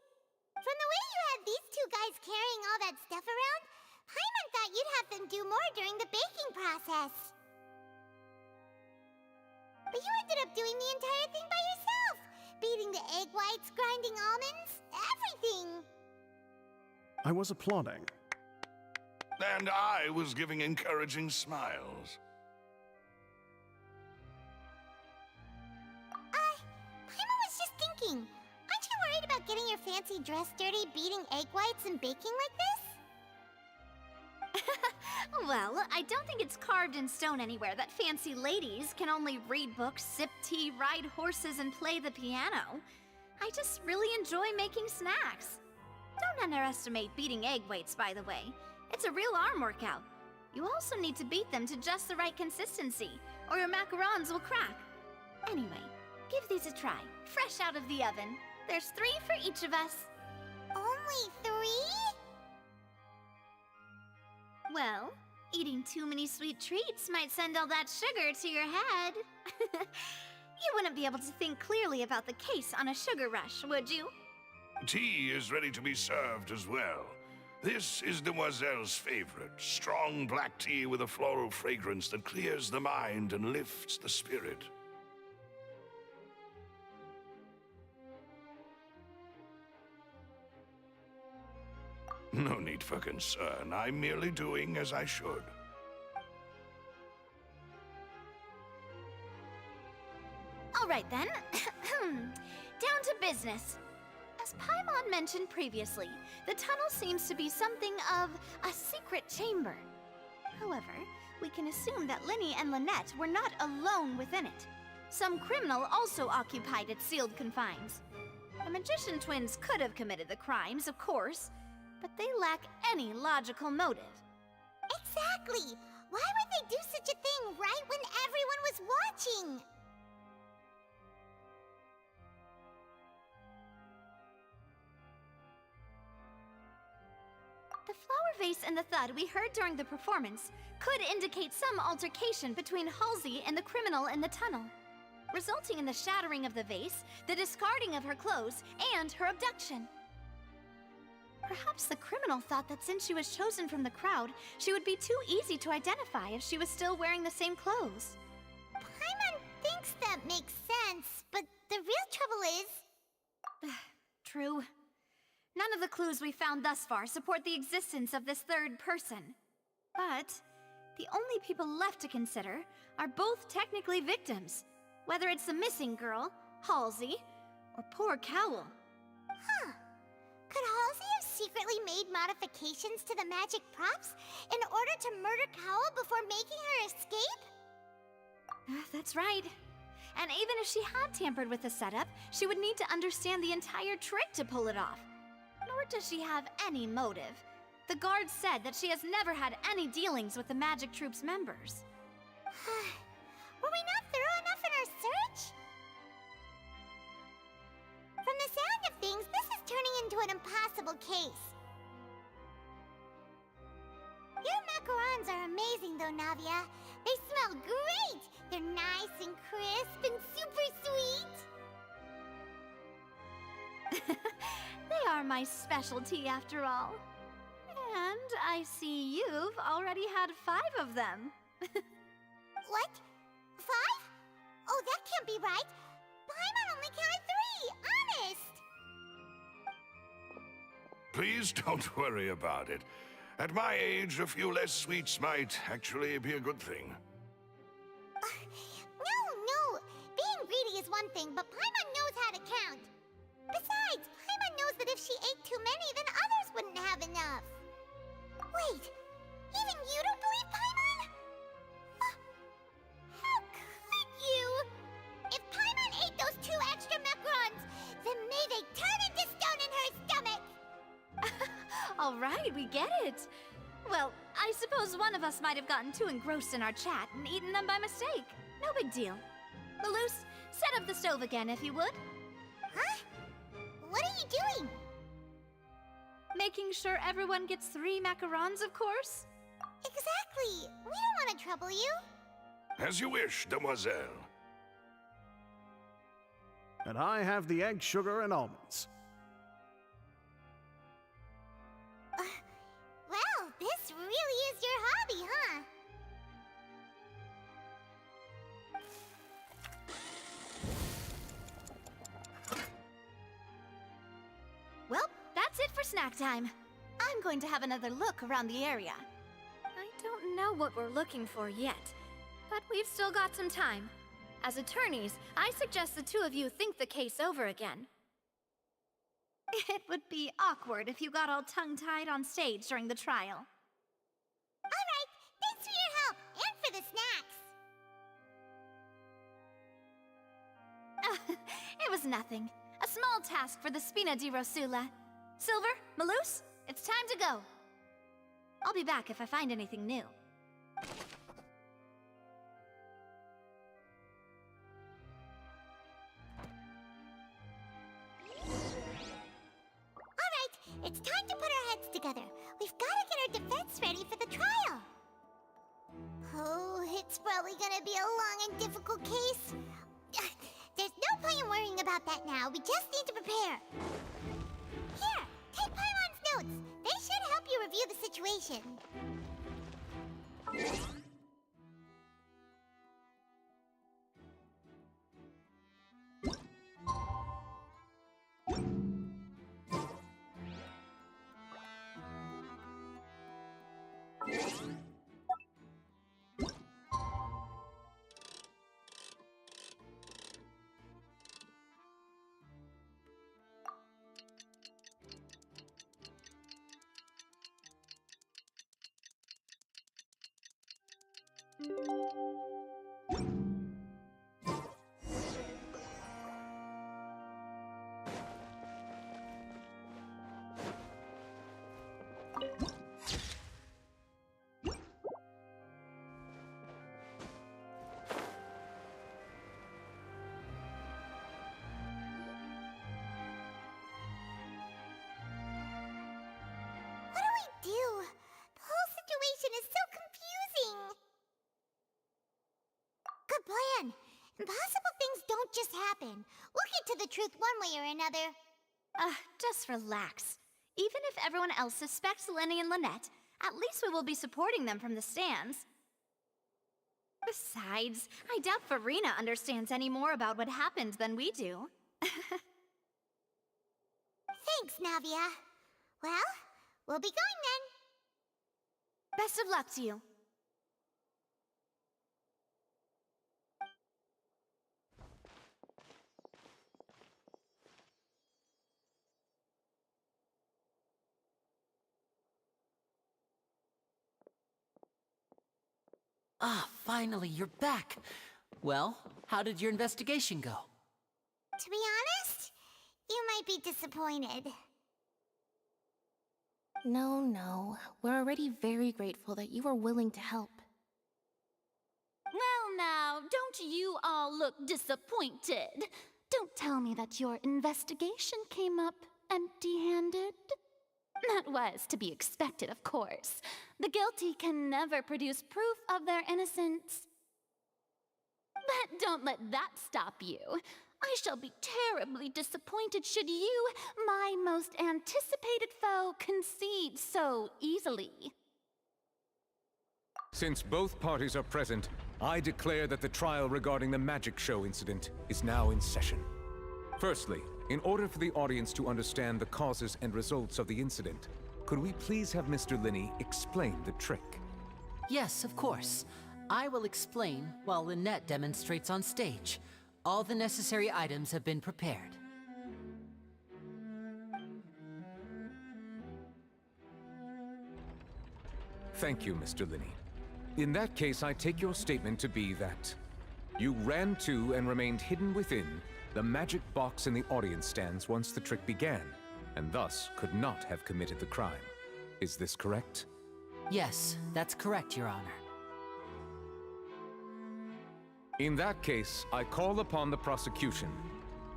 From the way you had these two guys carrying all that stuff around, Paimon thought you'd have them do more during the baking process. But you ended up doing the entire thing by yourself. Beating the egg whites, grinding almonds, everything. I was applauding. And I was giving encouraging smiles. Paimon was just thinking, aren't you worried about getting your fancy dress dirty beating egg whites and baking like this? Well, I don't think it's carved in stone anywhere that fancy ladies can only read books, sip tea, ride horses, and play the piano. I just really enjoy making snacks. Don't underestimate beating egg whites, by the way. It's a real arm workout. You also need to beat them to just the right consistency, or your macarons will crack. Anyway, give these a try, fresh out of the oven. There's 3 for each of us. Only 3? Well, eating too many sweet treats might send all that sugar to your head. You wouldn't be able to think clearly about the case on a sugar rush, would you? Tea is ready to be served as well. This is Demoiselle's favorite, strong black tea with a floral fragrance that clears the mind and lifts the spirit. No need for concern. I'm merely doing as I should. All right then. Down to business. As Paimon mentioned previously, the tunnel seems to be something of a secret chamber. However, we can assume that Linny and Lynette were not alone within it. Some criminal also occupied its sealed confines. The magician twins could have committed the crimes, of course, but they lack any logical motive. Exactly! Why would they do such a thing right when everyone was watching? The flower vase and the thud we heard during the performance could indicate some altercation between Halsey and the criminal in the tunnel, resulting in the shattering of the vase, the discarding of her clothes, and her abduction. Perhaps the criminal thought that since she was chosen from the crowd, she would be too easy to identify if she was still wearing the same clothes. Paimon thinks that makes sense, but the real trouble is... True. None of the clues we found thus far support the existence of this third person. But the only people left to consider are both technically victims, whether it's the missing girl, Halsey, or poor Cowl. Huh. Could Halsey have secretly made modifications to the magic props in order to murder Cowl before making her escape? That's right. And even if she had tampered with the setup, she would need to understand the entire trick to pull it off. Nor does she have any motive. The guard said that she has never had any dealings with the Magic Troop's members. Were we not thorough enough in our search? From the sound of things, this is turning into an impossible case. Your macarons are amazing though, Navia. They smell great! They're nice and crisp and super sweet! They are my specialty after all. And I see you've already had 5 of them. What? 5? Oh, that can't be right. Paimon only counted 3, honest! Please don't worry about it. At my age, a few less sweets might actually be a good thing. No. Being greedy is one thing, but Paimon knows how to count. Besides, Paimon knows that if she ate too many, then others wouldn't have enough. Wait, even you don't believe Paimon? How could you? If Paimon ate those 2 extra macarons, then may they turn into stone in her stomach! right, we get it. Well, I suppose one of us might have gotten too engrossed in our chat and eaten them by mistake. No big deal. Maloose, set up the stove again if you would. Huh? What are you doing? Making sure everyone gets 3 macarons, of course. Exactly. We don't want to trouble you. As you wish, demoiselle. And I have the egg, sugar, and almonds. Well, this really is your hobby, huh? Well, that's it for snack time. I'm going to have another look around the area. I don't know what we're looking for yet, but we've still got some time. As attorneys, I suggest the 2 of you think the case over again. It would be awkward if you got all tongue-tied on stage during the trial. All right, thanks for your help and for the snacks. It was nothing. A small task for the Spina di Rosula. Silver, Maloose, it's time to go. I'll be back if I find anything new. It's time to put our heads together. We've got to get our defense ready for the trial. Oh, it's probably gonna be a long and difficult case. There's no point in worrying about that now. We just need to prepare. Here, take Paimon's notes. They should help you review the situation. Plan. Impossible things don't just happen. We'll get to the truth one way or another. Just relax. Even if everyone else suspects Lenny and Lynette, at least we will be supporting them from the stands. Besides, I doubt Farina understands any more about what happened than we do. Thanks, Navia. Well, we'll be going then. Best of luck to you. Ah, finally, you're back. Well, how did your investigation go? To be honest, you might be disappointed. No. We're already very grateful that you were willing to help. Well now, don't you all look disappointed? Don't tell me that your investigation came up empty-handed. That was to be expected, of course. The guilty can never produce proof of their innocence. But don't let that stop you. I shall be terribly disappointed should you, my most anticipated foe, concede so easily. Since both parties are present, I declare that the trial regarding the magic show incident is now in session. Firstly, in order for the audience to understand the causes and results of the incident, could we please have Mr. Linney explain the trick? Yes, of course. I will explain while Lynette demonstrates on stage. All the necessary items have been prepared. Thank you, Mr. Linney. In that case, I take your statement to be that you ran to and remained hidden within the magic box in the audience stands once the trick began, and thus could not have committed the crime. Is this correct? Yes, that's correct, Your Honor. In that case, I call upon the prosecution.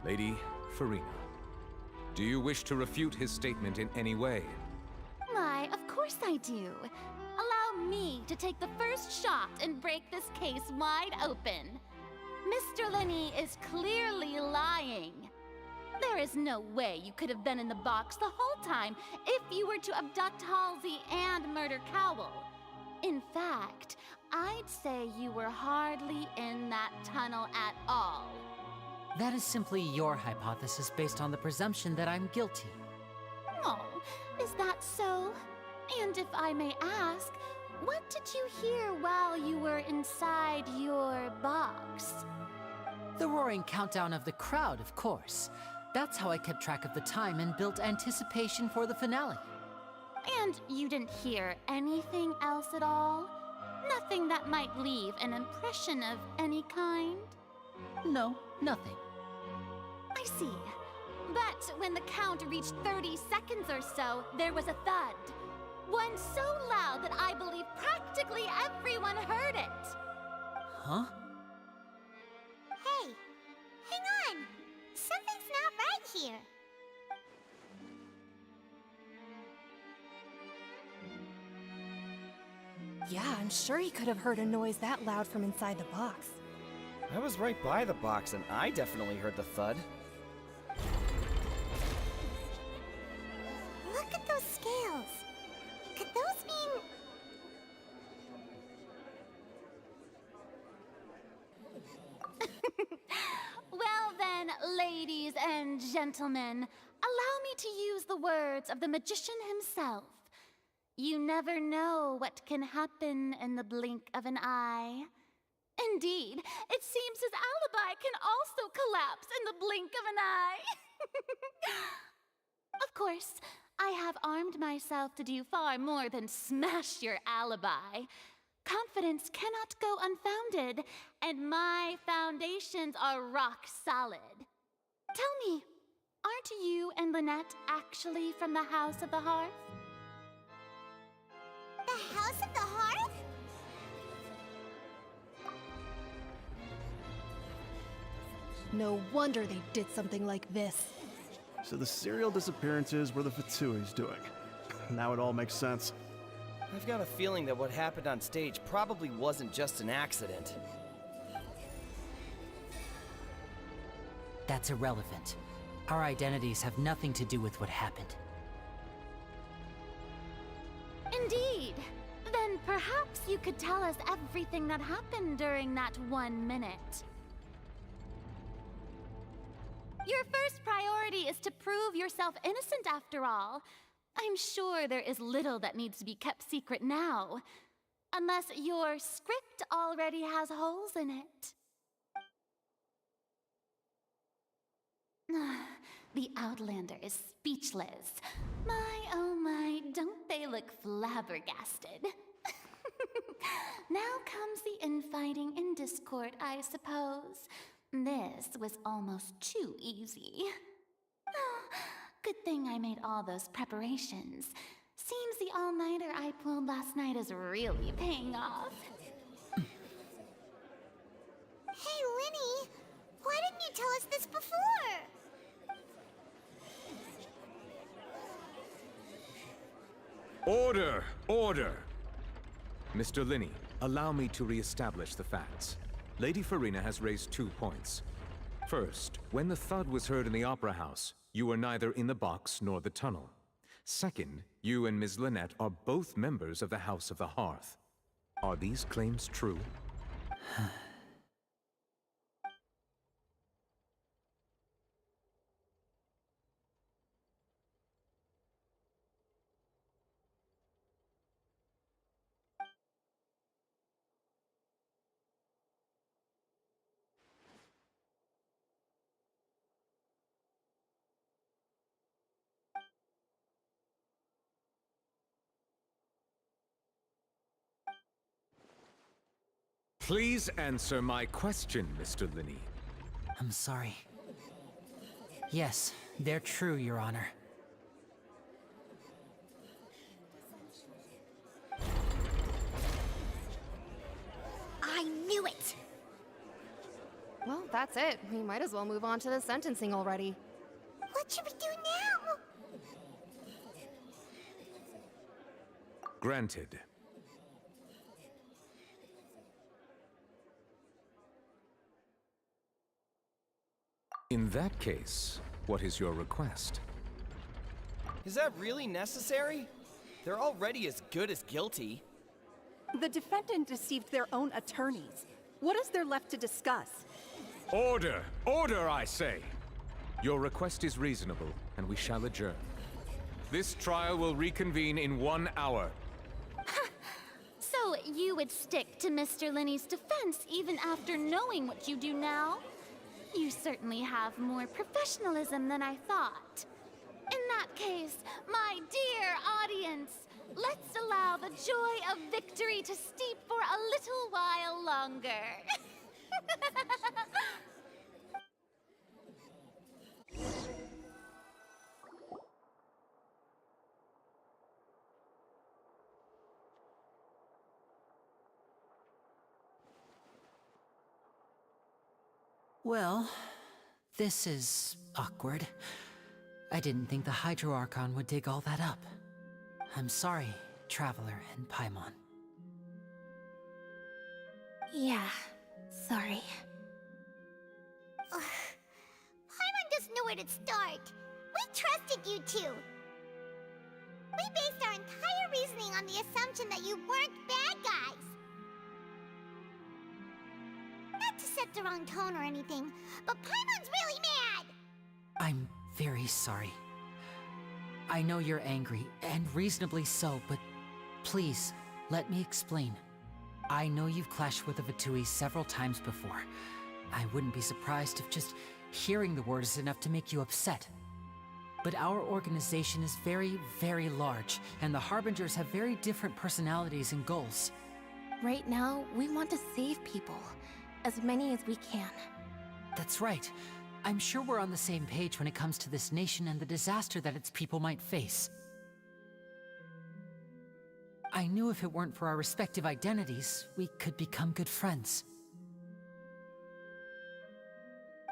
Lady Farina, do you wish to refute his statement in any way? Why, of course I do. Allow me to take the first shot and break this case wide open. Mr. Lenny is clearly lying. There is no way you could have been in the box the whole time if you were to abduct Halsey and murder Cowell. In fact, I'd say you were hardly in that tunnel at all. That is simply your hypothesis based on the presumption that I'm guilty. Oh, is that so? And if I may ask, what did you hear while you were inside your box? The roaring countdown of the crowd, of course. That's how I kept track of the time and built anticipation for the finale. And you didn't hear anything else at all? Nothing that might leave an impression of any kind? No, nothing. I see. But when the count reached 30 seconds or so, there was a thud. One so loud that I believe practically everyone heard it. Huh? Hey, hang on. Something's not right here. Yeah, I'm sure he could have heard a noise that loud from inside the box. I was right by the box, and I definitely heard the thud. Look at those scales. Could those mean... Well then, ladies and gentlemen, allow me to use the words of the magician himself. You never know what can happen in the blink of an eye. Indeed, it seems his alibi can also collapse in the blink of an eye. Of course, I have armed myself to do far more than smash your alibi. Confidence cannot go unfounded, and my foundations are rock solid. Tell me, aren't you and Lynette actually from the House of the Hearth? The House of the Hearth? No wonder they did something like this. So the serial disappearances were the Fatsui's doing. Now it all makes sense. I've got a feeling that what happened on stage probably wasn't just an accident. That's irrelevant. Our identities have nothing to do with what happened. Indeed. Then perhaps you could tell us everything that happened during that 1 minute. Your first priority is to prove yourself innocent, after all. I'm sure there is little that needs to be kept secret now. Unless your script already has holes in it. The Outlander is speechless. My, oh my, don't they look flabbergasted? Now comes the infighting and discord, I suppose. This was almost too easy. Good thing I made all those preparations. Seems the all-nighter I pulled last night is really paying off. Hey, Linny! Why didn't you tell us this before? Order! Order! Mr. Linney, allow me to re-establish the facts. Lady Farina has raised 2 points. First, when the thud was heard in the Opera House, you were neither in the box nor the tunnel. Second, you and Ms. Lynette are both members of the House of the Hearth. Are these claims true? Please answer my question, Mr. Linney. I'm sorry. Yes, they're true, Your Honor. that's it. We might as well move on to the sentencing already. What should we do now? Granted. In that case, what is your request? Is that really necessary? They're already as good as guilty. The defendant deceived their own attorneys. What is there left to discuss? Order! Order, I say! Your request is reasonable, and we shall adjourn. This trial will reconvene in 1 hour. So you would stick to Mr. Linney's defense even after knowing what you do now? You certainly have more professionalism than I thought. In that case, my dear audience, let's allow the joy of victory to steep for a little while longer. Well, this is awkward. I didn't think the Hydro Archon would dig all that up. I'm sorry, Traveler and Paimon. Yeah, sorry. Paimon doesn't know where to start. We trusted you two. We based our entire reasoning on the assumption that you weren't bad guys. Not to set the wrong tone or anything, but Paimon's really mad! I'm very sorry. I know you're angry, and reasonably so, but please, let me explain. I know you've clashed with the Vitui several times before. I wouldn't be surprised if just hearing the word is enough to make you upset. But our organization is very, very large, and the Harbingers have very different personalities and goals. Right now, we want to save people. As many as we can. That's right. I'm sure we're on the same page when it comes to this nation and the disaster that its people might face. I knew if it weren't for our respective identities, we could become good friends.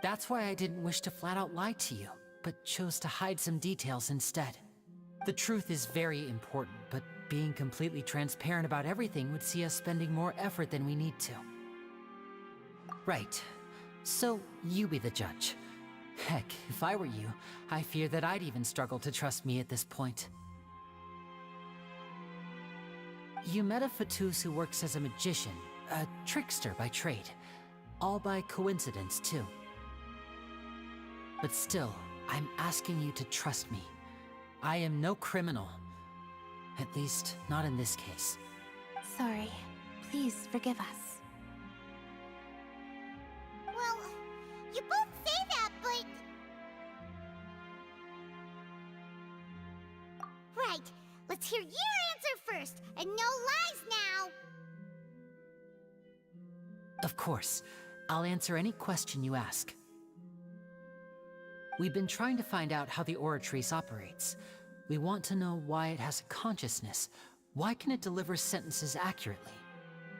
That's why I didn't wish to flat out lie to you, but chose to hide some details instead. The truth is very important, but being completely transparent about everything would see us spending more effort than we need to. Right. So, you be the judge. Heck, if I were you, I fear that I'd even struggle to trust me at this point. You met a Fatus who works as a magician, a trickster by trade. All by coincidence, too. But still, I'm asking you to trust me. I am no criminal. At least, not in this case. Sorry. Please forgive us. Well, you both say that, but... Right. Let's hear your answer first, and no lies now! Of course. I'll answer any question you ask. We've been trying to find out how the Oratrice operates. We want to know why it has a consciousness. Why can it deliver sentences accurately?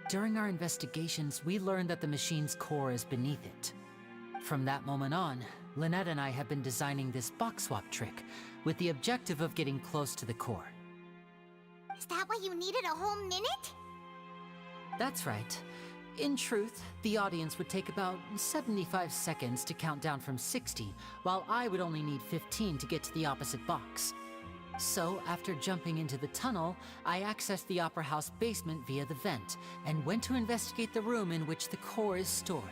During our investigations, we learned that the machine's core is beneath it. From that moment on, Lynette and I have been designing this box swap trick, with the objective of getting close to the core. Is that why you needed a whole minute? That's right. In truth, the audience would take about 75 seconds to count down from 60, while I would only need 15 to get to the opposite box. So, after jumping into the tunnel, I accessed the Opera House basement via the vent, and went to investigate the room in which the core is stored.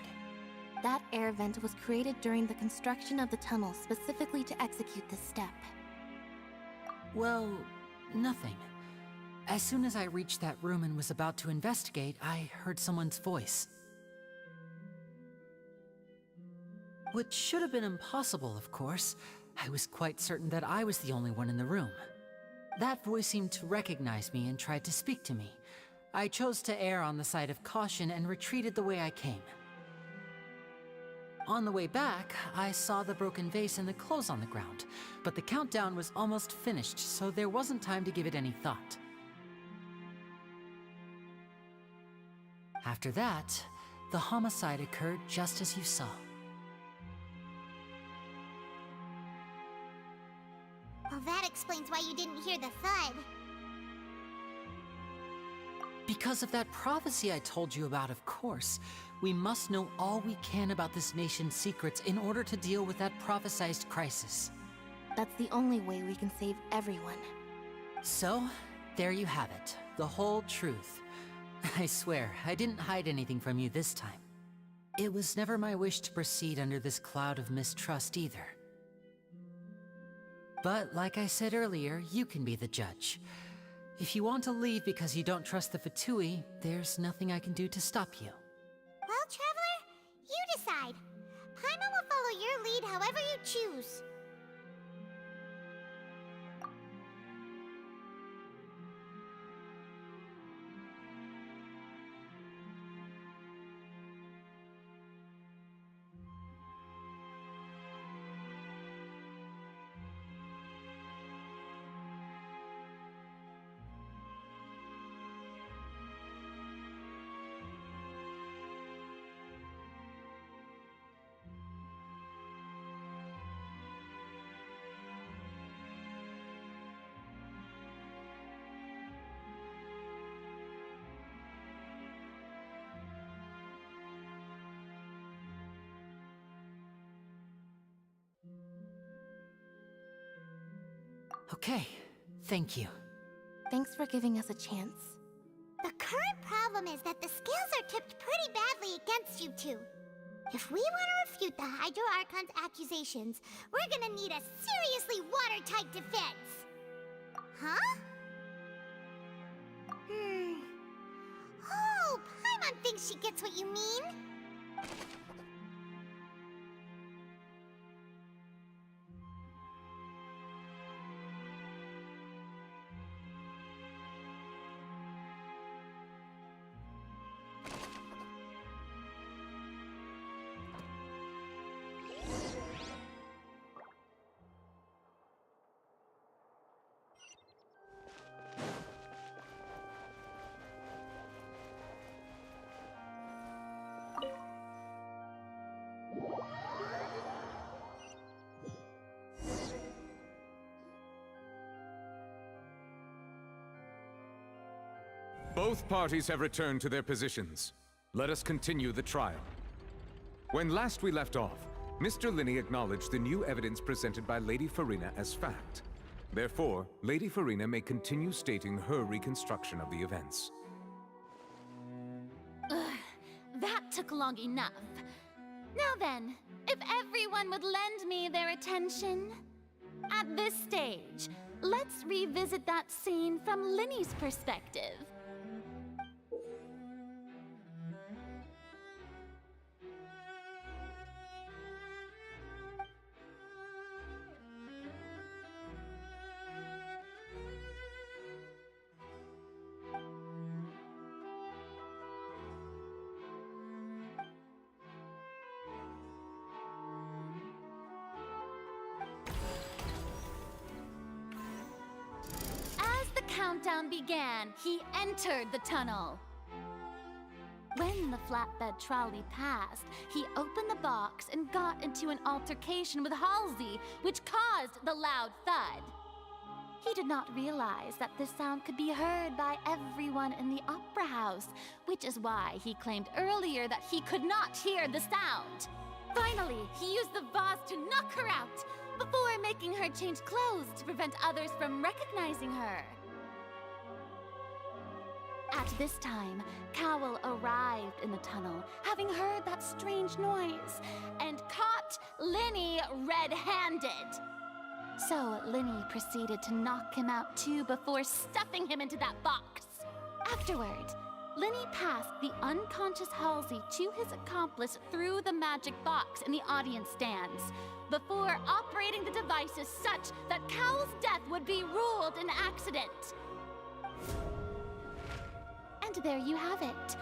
That air vent was created during the construction of the tunnel specifically to execute this step. Well, nothing. As soon as I reached that room and was about to investigate, I heard someone's voice. Which should have been impossible, of course. I was quite certain that I was the only one in the room. That voice seemed to recognize me and tried to speak to me. I chose to err on the side of caution and retreated the way I came. On the way back, I saw the broken vase and the clothes on the ground, but the countdown was almost finished, so there wasn't time to give it any thought. After that, the homicide occurred just as you saw. explains why you didn't hear the thud. Because of that prophecy I told you about, of course. We must know all we can about this nation's secrets in order to deal with that prophesized crisis. That's the only way we can save everyone. So, there you have it. The whole truth. I swear, I didn't hide anything from you this time. It was never my wish to proceed under this cloud of mistrust either. But like I said earlier, you can be the judge. If you want to leave because you don't trust the Fatui, there's nothing I can do to stop you. Well, Traveler, you decide. Paimon will follow your lead however you choose. Okay, thank you. Thanks for giving us a chance. The current problem is that the scales are tipped pretty badly against you two. If we want to refute the Hydro Archon's accusations, we're gonna need a seriously watertight defense. Huh? Oh, Paimon thinks she gets what you mean. Both parties have returned to their positions. Let us continue the trial. When last we left off, Mr. Linney acknowledged the new evidence presented by Lady Farina as fact. Therefore, Lady Farina may continue stating her reconstruction of the events. Ugh, that took long enough. Now then, if everyone would lend me their attention. At this stage, let's revisit that scene from Linney's perspective. Countdown began, he entered the tunnel. When the flatbed trolley passed, he opened the box and got into an altercation with Halsey, which caused the loud thud. He did not realize that this sound could be heard by everyone in the opera house, which is why he claimed earlier that he could not hear the sound. Finally, he used the vase to knock her out, before making her change clothes to prevent others from recognizing her. At this time, Cowell arrived in the tunnel, having heard that strange noise, and caught Linney red-handed. So Linney proceeded to knock him out too before stuffing him into that box. Afterward, Linney passed the unconscious Halsey to his accomplice through the magic box in the audience stands, before operating the devices such that Cowell's death would be ruled an accident. And there you have it.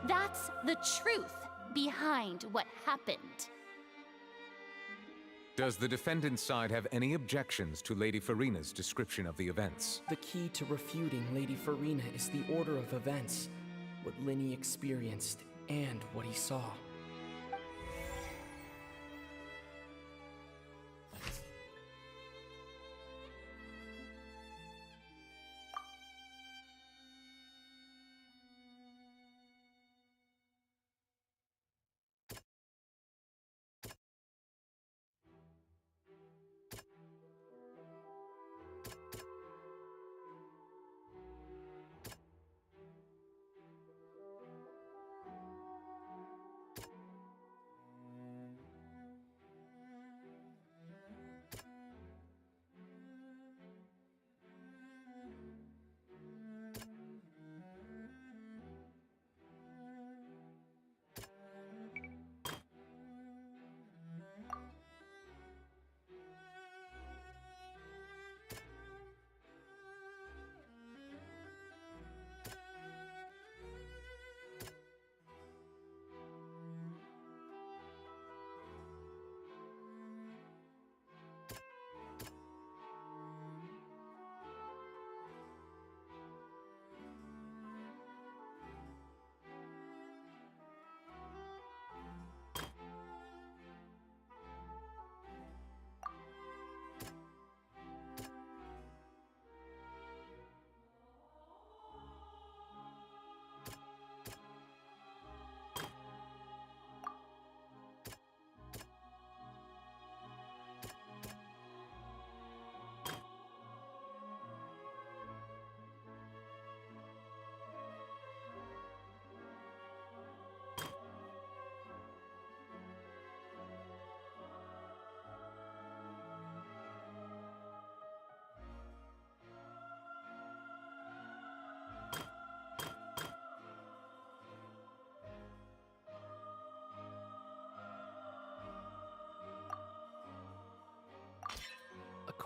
That's the truth behind what happened. Does the defendant's side have any objections to Lady Farina's description of the events? The key to refuting Lady Farina is the order of events, what Linney experienced, and what he saw.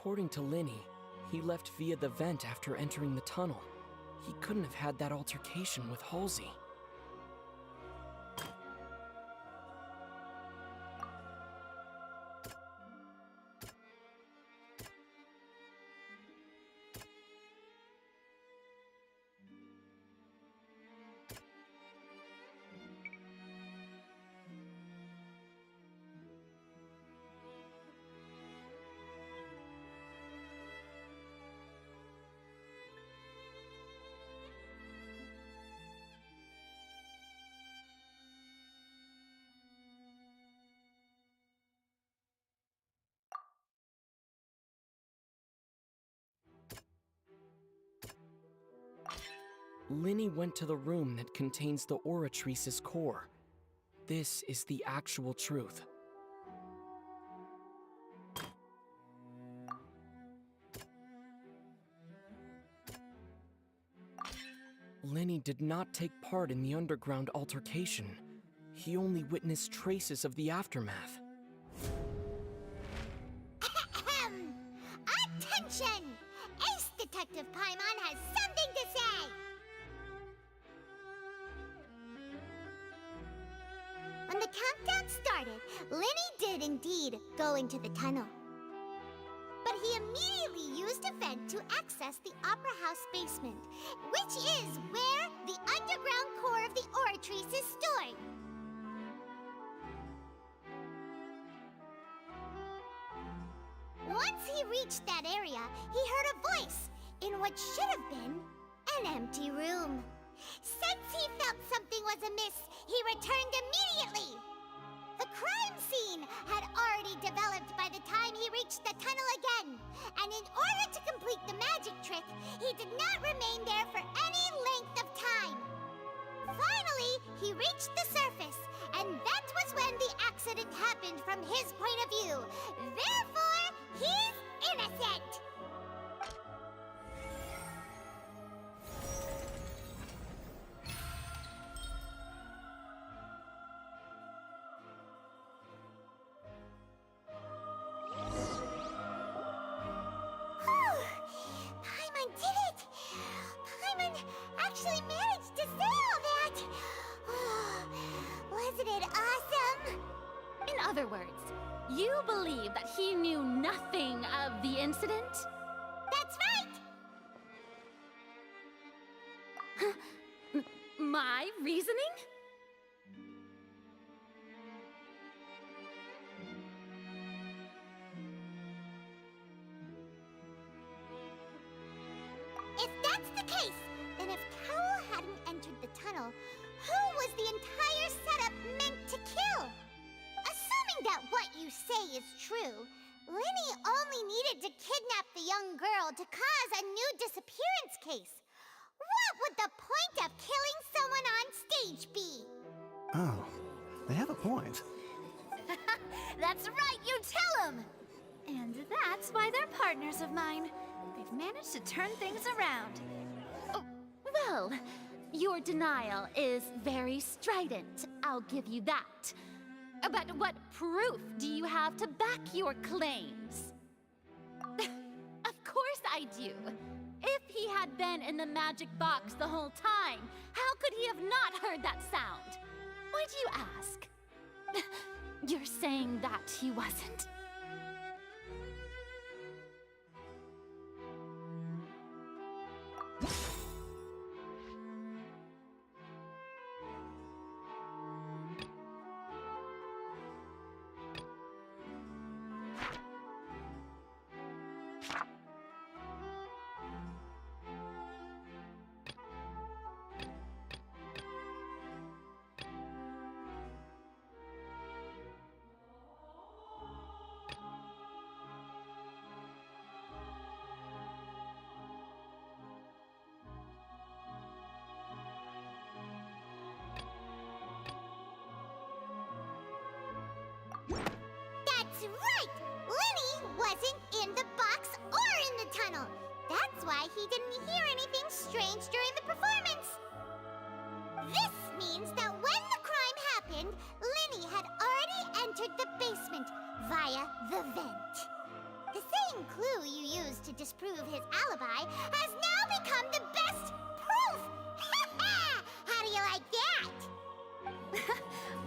According to Linny, he left via the vent after entering the tunnel. He couldn't have had that altercation with Halsey. Linny went to the room that contains the Oratrice's core. This is the actual truth. Linny did not take part in the underground altercation. He only witnessed traces of the aftermath. Attention! Ace Detective Paimon has something to say! When the countdown started, Linny did indeed go into the tunnel. But he immediately used a vent to access the Opera House basement, which is where the underground core of the Oratrice is stored. Once he reached that area, he heard a voice in what should have been an empty room. Since he felt something was amiss, he returned immediately. The crime scene had already developed by the time he reached the tunnel again, and in order to complete the magic trick, he did not remain there for any length of time. Finally, he reached the surface, and that was when the accident happened from his point of view. Therefore, he's innocent! Paimon did it! Paimon actually managed to say all that! Wasn't it awesome? In other words, you believe that he knew nothing of the incident? That's right! My reasoning? If that's the case, then if Carol hadn't entered the tunnel, who was the entire setup meant to kill? Assuming that what you say is true, Linny only needed to kidnap the young girl to cause a new disappearance case. What would the point of killing someone on stage be? Oh, they have a point. That's right, you tell him! And that's why they're partners of mine. They've managed to turn things around. Oh, well, your denial is very strident, I'll give you that. But what proof do you have to back your claims? Of course I do. If he had been in the magic box the whole time, how could he have not heard that sound? Why do you ask? You're saying that he wasn't. That's right! Linny wasn't in the box or in the tunnel. That's why he didn't hear anything strange during the performance. This means that when the crime happened, Linny had already entered the basement via the vent. The same clue you disprove his alibi has now become the best proof! How do you like that?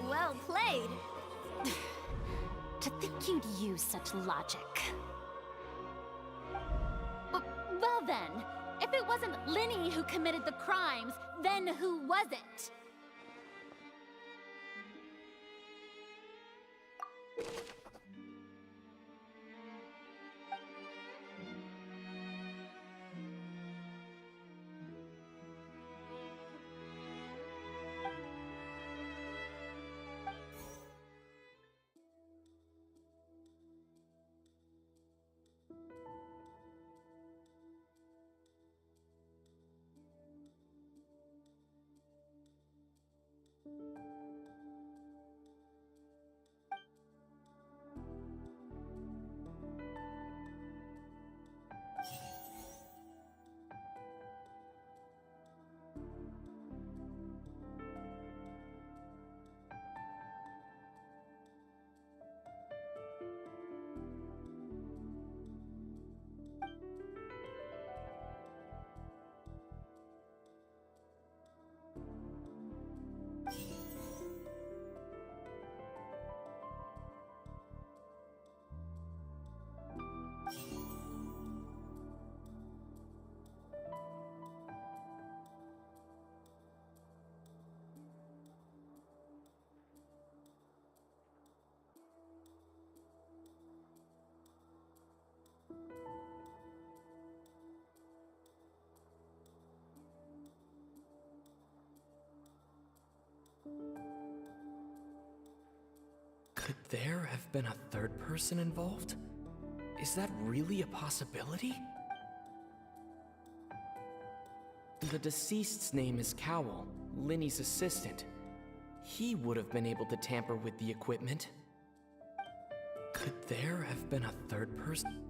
Well played. To think you'd use such logic. Well then, if it wasn't Linny who committed the crimes, then who was it? Could there have been a third person involved? Is that really a possibility? The deceased's name is Cowell, Linny's assistant. He would have been able to tamper with the equipment. Could there have been a third person?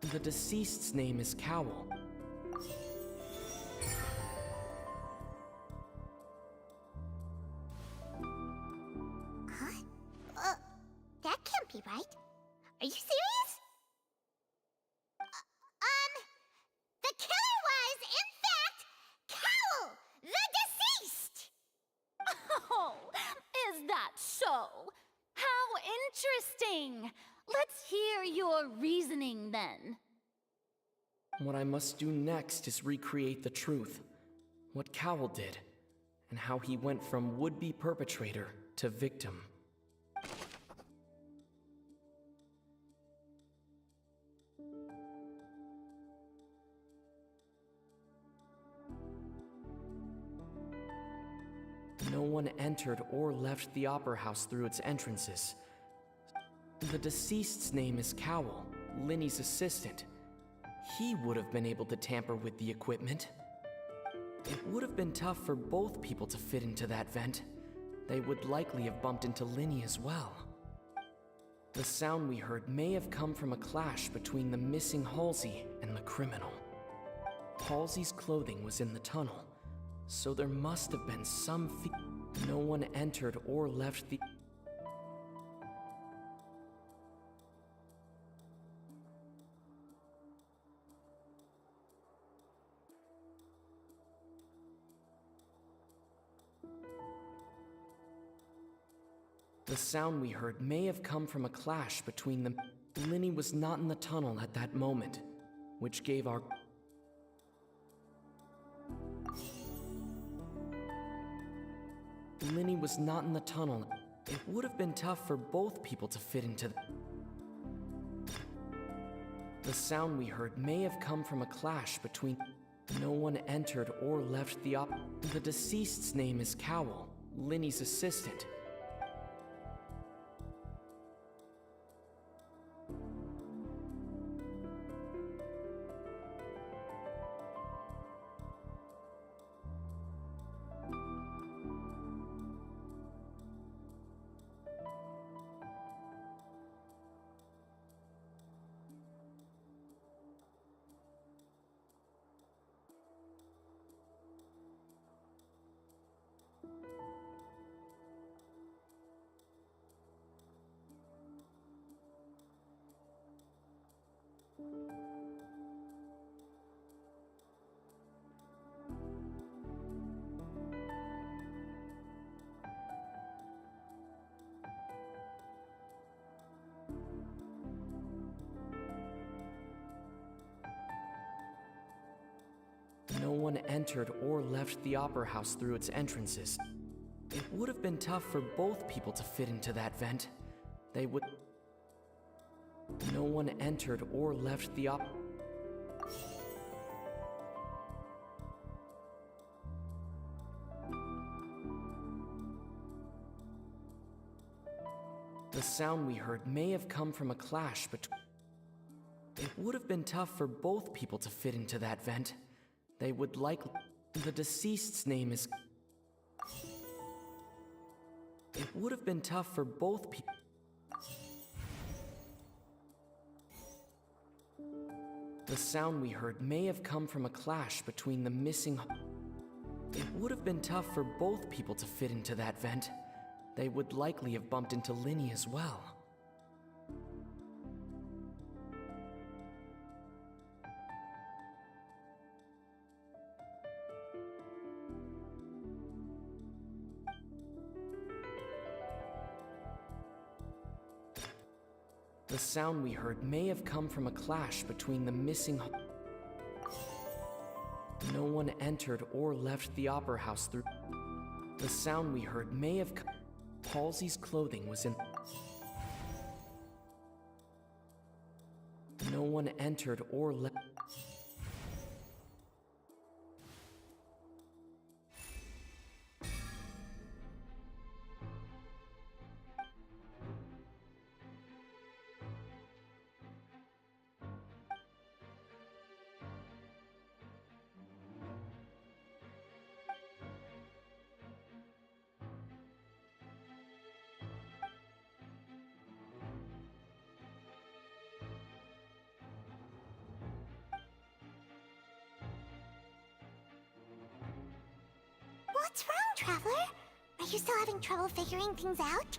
The deceased's name is Cowell. Huh? That can't be right. Are you serious? The killer was, in fact, Cowell, the deceased! Oh, is that so? How interesting! Let's hear your reasoning then. What I must do next is recreate the truth. What Cowell did, and how he went from would-be perpetrator to victim. No one entered or left the Opera House through its entrances. The deceased's name is Cowell, Linny's assistant. He would have been able to tamper with the equipment. It would have been tough for both people to fit into that vent. They would likely have bumped into Linny as well. The sound we heard may have come from a clash between the missing Halsey and the criminal. Halsey's clothing was in the tunnel, so there must have been some no one entered or left the... The sound we heard may have come from a clash between them. Linny was not in the tunnel at that moment, which gave our... Linny was not in the tunnel. It would have been tough for both people to fit into the sound we heard may have come from a clash between... No one entered or left the The deceased's name is Cowell, Linny's assistant. one entered or left the Opera House through its entrances. It would have been tough for both people to fit into that vent. They would... No one entered or left the The sound we heard may have come from a clash between... It would have been tough for both people to fit into that vent. They would likely... The deceased's name is... It would have been tough for both people... The sound we heard may have come from a clash between the missing... It would have been tough for both people to fit into that vent. They would likely have bumped into Linny as well. The sound we heard may have come from a clash between the missing... No one entered or left the Opera House through... The sound we heard may have come... Halsey's clothing was in... No one entered or left... What's wrong, Traveler? Are you still having trouble figuring things out?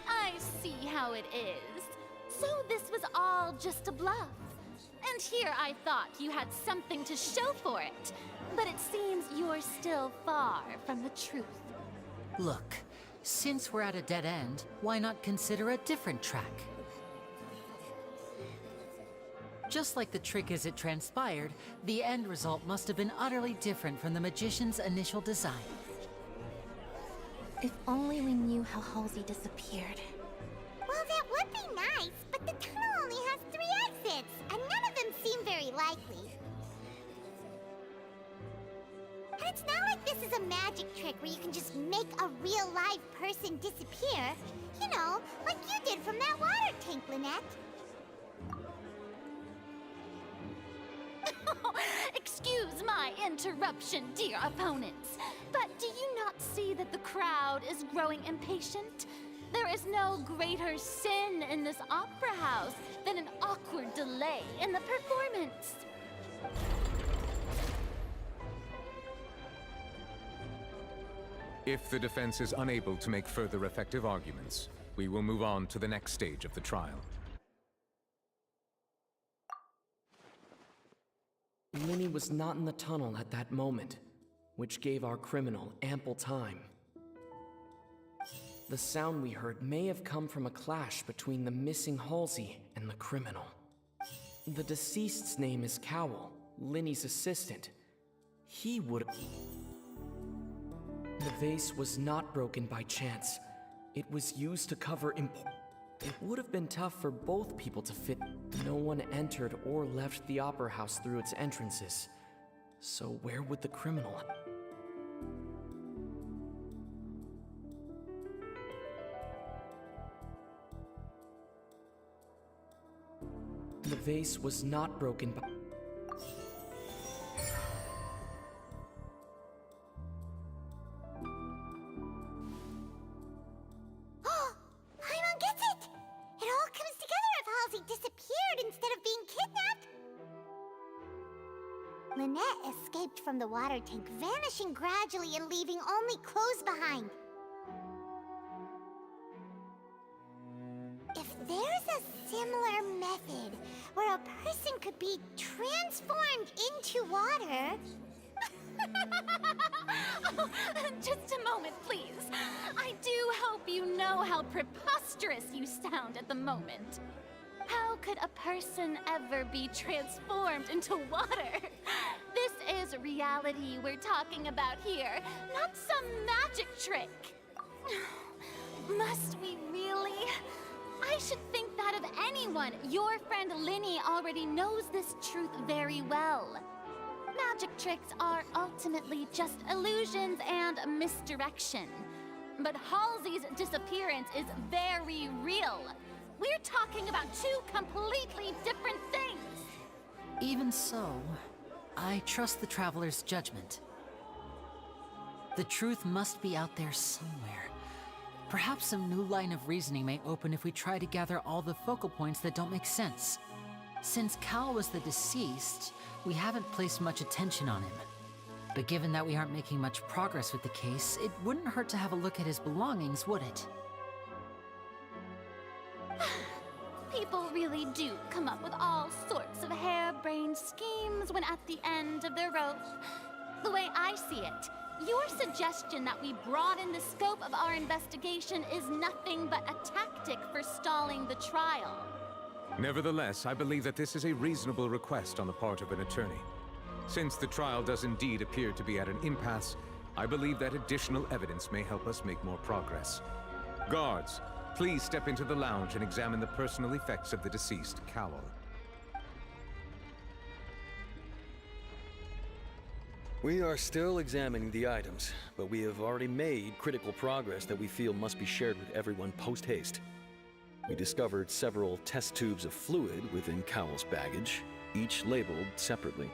I see how it is. So this was all just a bluff. And here I thought you had something to show for it. But it seems you're still far from the truth. Look, since we're at a dead end, why not consider a different track? Just like the trick as it transpired, the end result must have been utterly different from the magician's initial design. If only we knew how Halsey disappeared. Well, that would be nice, but the tunnel only has 3 exits, and none of them seem very likely. And it's not like this is a magic trick where you can just make a real live person disappear. You know, like you did from that water tank, Lynette. Excuse my interruption, dear opponents, but do you not see that the crowd is growing impatient? There is no greater sin in this opera house than an awkward delay in the performance. If the defense is unable to make further effective arguments, we will move on to the next stage of the trial. Linny was not in the tunnel at that moment, which gave our criminal ample time. The sound we heard may have come from a clash between the missing Halsey and the criminal. The deceased's name is Cowell, Linny's assistant. He would... The vase was not broken by chance. It was used to cover It would have been tough for both people to fit. No one entered or left the Opera House through its entrances. So where would the criminal... The vase was not broken by... Paimon gets it! It all comes together if Halsey disappeared instead of being kidnapped. Lynette escaped from the water tank, vanishing gradually and leaving only clothes behind. If there's a similar method where a person could be transformed into water... Oh, just a moment, please. I do hope you know how preposterous you sound at the moment. How could a person ever be transformed into water? This is reality we're talking about here, not some magic trick. Must we really? I should think that of anyone. Your friend Linny already knows this truth very well. Magic tricks are ultimately just illusions and misdirection. But Halsey's disappearance is very real. We're talking about two completely different things. Even so, I trust the Traveler's judgment. The truth must be out there somewhere. Perhaps some new line of reasoning may open if we try to gather all the focal points that don't make sense. Since Cal was the deceased, we haven't placed much attention on him. But given that we aren't making much progress with the case, it wouldn't hurt to have a look at his belongings, would it? People really do come up with all sorts of harebrained schemes when at the end of their rope. The way I see it, your suggestion that we broaden the scope of our investigation is nothing but a tactic for stalling the trial. Nevertheless, I believe that this is a reasonable request on the part of an attorney. Since the trial does indeed appear to be at an impasse, I believe that additional evidence may help us make more progress. Guards, please step into the lounge and examine the personal effects of the deceased Cowell. We are still examining the items, but we have already made critical progress that we feel must be shared with everyone post-haste. We discovered several test tubes of fluid within Cowell's baggage, each labeled separately.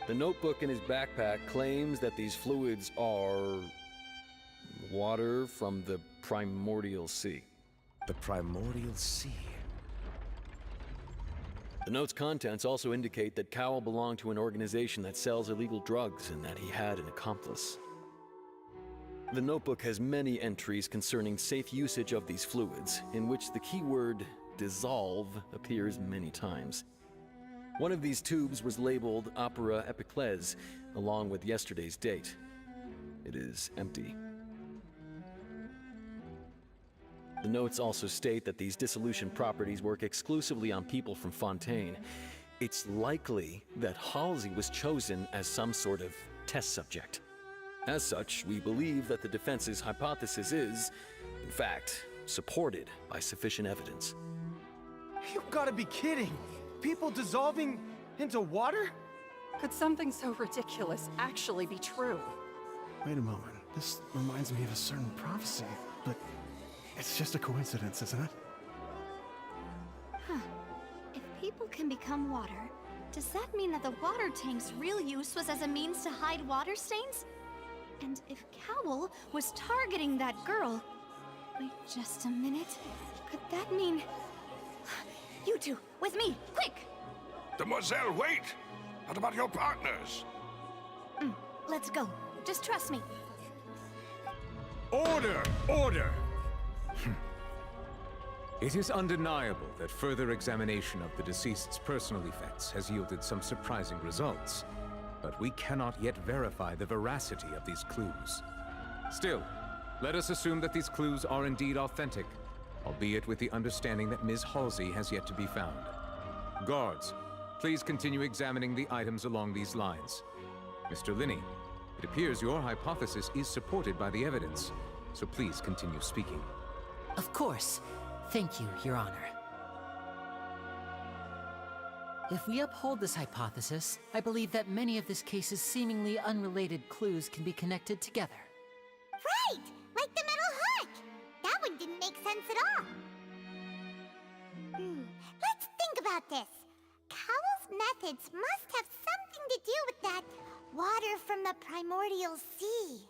The notebook in his backpack claims that these fluids are water from the primordial sea. The primordial sea? The note's contents also indicate that Cowell belonged to an organization that sells illegal drugs and that he had an accomplice. The notebook has many entries concerning safe usage of these fluids, in which the keyword dissolve appears many times. One of these tubes was labeled Opera Epiclese, along with yesterday's date. It is empty. The notes also state that these dissolution properties work exclusively on people from Fontaine. It's likely that Halsey was chosen as some sort of test subject. As such, we believe that the defense's hypothesis is, in fact, supported by sufficient evidence. You've got to be kidding! People dissolving into water? Could something so ridiculous actually be true? Wait a moment. This reminds me of a certain prophecy, but it's just a coincidence, isn't it? Huh. If people can become water, does that mean that the water tank's real use was as a means to hide water stains? And if Cowell was targeting that girl... Wait just a minute. Could that mean... You two, with me, quick! Demoiselle, wait! What about your partners? Let's go. Just trust me. Order! Order! It is undeniable that further examination of the deceased's personal effects has yielded some surprising results, but we cannot yet verify the veracity of these clues. Still, let us assume that these clues are indeed authentic, albeit with the understanding that Ms. Halsey has yet to be found. Guards, please continue examining the items along these lines. Mr. Linney, it appears your hypothesis is supported by the evidence, so please continue speaking. Of course. Thank you, Your Honor. If we uphold this hypothesis, I believe that many of this case's seemingly unrelated clues can be connected together. Right! Like the metal hook! That one didn't make sense at all. Let's think about this. Cowell's methods must have something to do with that water from the primordial sea.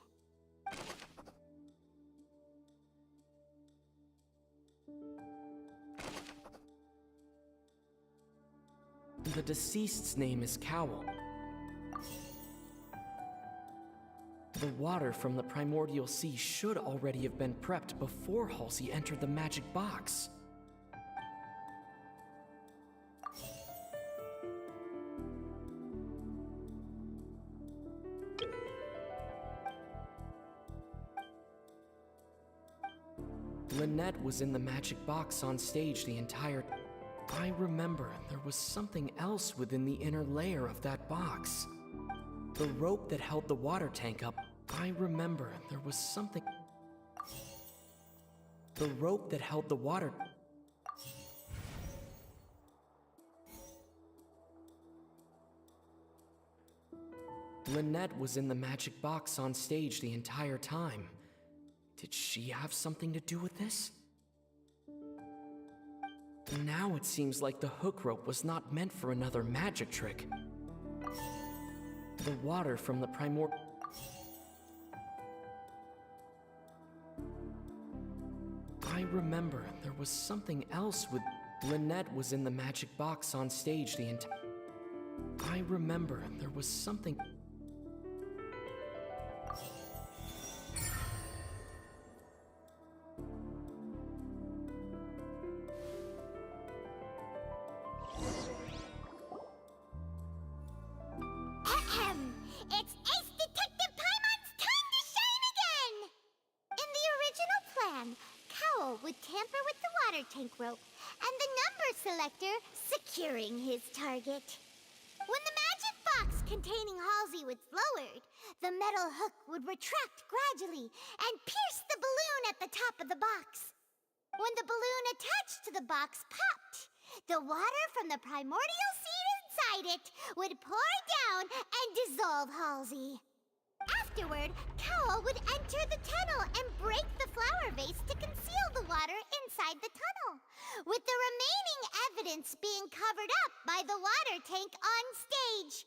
The deceased's name is Cowell. The water from the primordial sea should already have been prepped before Halsey entered the magic box. Lynette was in the magic box on stage the entire... I remember there was something else within the inner layer of that box. The rope that held the water tank up. I remember there was something... The rope that held the water... Lynette was in the magic box on stage the entire time. Did she have something to do with this? Now it seems like the hook rope was not meant for another magic trick. The water from the I remember there was something else with... Lynette was in the magic box on stage the entire... I remember there was something... It's Ace Detective Paimon's time to shine again! In the original plan, Cowl would tamper with the water tank rope and the number selector securing his target. When the magic box containing Halsey was lowered, the metal hook would retract gradually and pierce the balloon at the top of the box. When the balloon attached to the box popped, the water from the primordial seed inside it would pour down and dissolve Halsey. Afterward, Cowl would enter the tunnel and break the flower vase to conceal the water inside the tunnel, with the remaining evidence being covered up by the water tank on stage.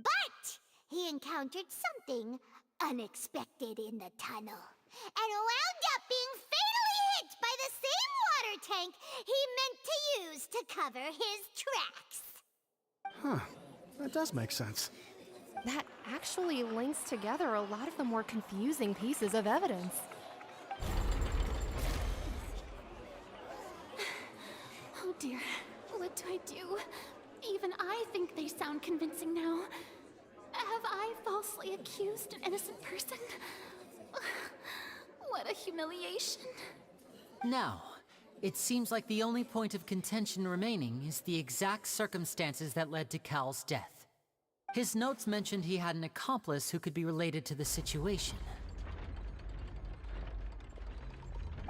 But he encountered something unexpected in the tunnel and wound up being fatally hit by the same water tank he meant to use to cover his tracks. Huh. That does make sense. That actually links together a lot of the more confusing pieces of evidence. Oh dear, what do I do? Even I think they sound convincing now. Have I falsely accused an innocent person? What a humiliation. Now, it seems like the only point of contention remaining is the exact circumstances that led to Cal's death. His notes mentioned he had an accomplice who could be related to the situation.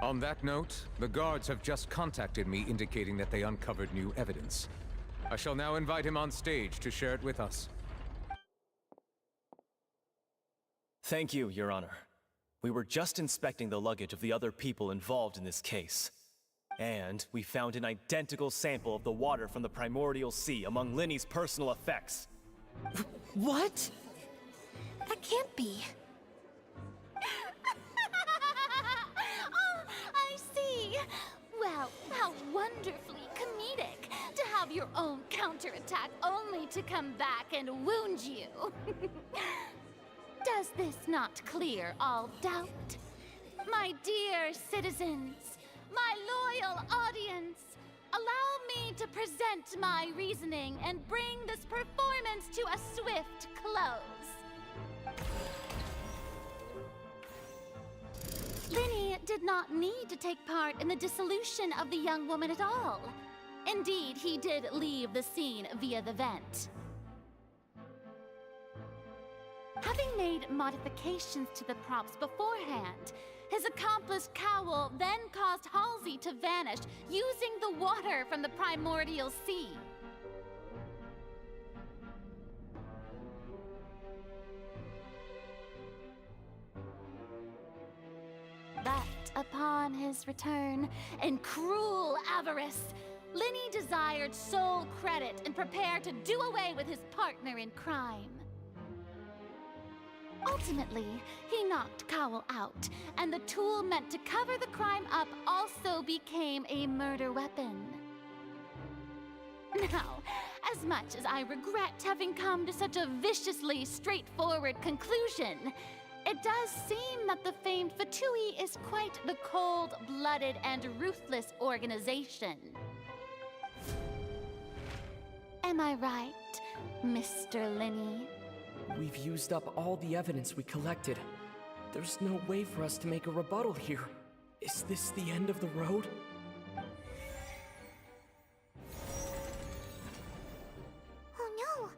On that note, the guards have just contacted me indicating that they uncovered new evidence. I shall now invite him on stage to share it with us. Thank you, Your Honor. We were just inspecting the luggage of the other people involved in this case. And we found an identical sample of the water from the primordial sea among Linny's personal effects. What? That can't be. Oh, I see. Well, how wonderfully comedic to have your own counterattack only to come back and wound you. Does this not clear all doubt? My dear citizens, my loyal audience, allow me to present my reasoning and bring this performance to a swift close. Linny did not need to take part in the dissolution of the young woman at all. Indeed, he did leave the scene via the vent. Having made modifications to the props beforehand, his accomplice Cowl then caused Halsey to vanish using the water from the primordial sea. But upon his return, in cruel avarice, Linny desired sole credit and prepared to do away with his partner in crime. Ultimately, he knocked Cowl out, and the tool meant to cover the crime up also became a murder weapon. Now, as much as I regret having come to such a viciously straightforward conclusion, it does seem that the famed Fatui is quite the cold-blooded and ruthless organization. Am I right, Mr. Linny? We've used up all the evidence we collected. There's no way for us to make a rebuttal here. Is this the end of the road? Oh no!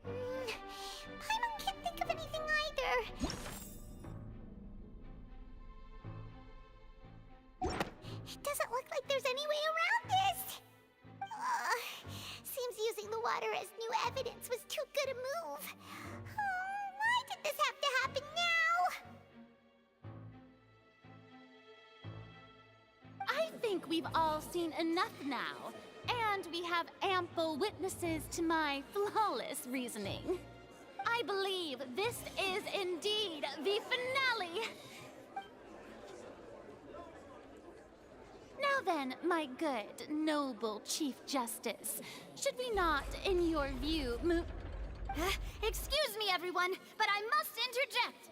Paimon can't think of anything either! It doesn't look like there's any way around this! Seems using the water as new evidence was too good a move. Why did this have to happen now? I think we've all seen enough now, and we have ample witnesses to my flawless reasoning. I believe this is indeed the finale. Now then, my good, noble Chief Justice, should we not, in your view, Excuse me, everyone, but I must interject.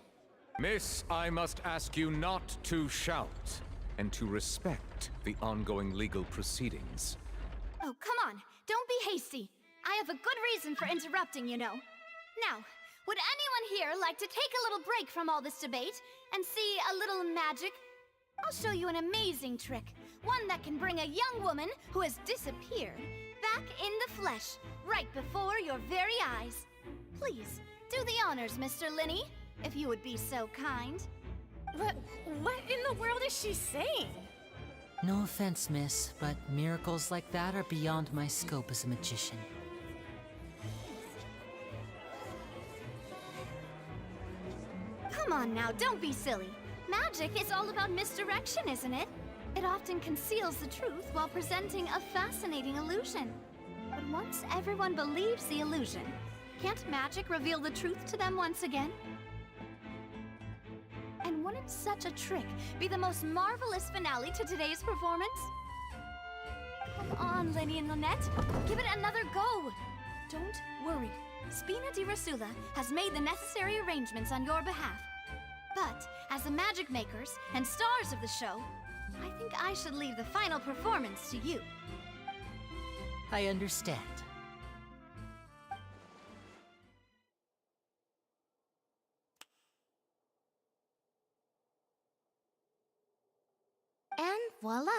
Miss, I must ask you not to shout, and to respect the ongoing legal proceedings. Oh, come on. Don't be hasty. I have a good reason for interrupting, you know. Now, would anyone here like to take a little break from all this debate and see a little magic? I'll show you an amazing trick. One that can bring a young woman who has disappeared back in the flesh, right before your very eyes. Please, do the honors, Mr. Linny, if you would be so kind. What in the world is she saying? No offense, miss, but miracles like that are beyond my scope as a magician. Come on now, don't be silly. Magic is all about misdirection, isn't it? It often conceals the truth while presenting a fascinating illusion. But once everyone believes the illusion, can't magic reveal the truth to them once again? And wouldn't such a trick be the most marvelous finale to today's performance? Come on, Lenny and Lynette. Give it another go. Don't worry. Spina di Rosula has made the necessary arrangements on your behalf. But, as the magic makers and stars of the show, I think I should leave the final performance to you. I understand. And voila!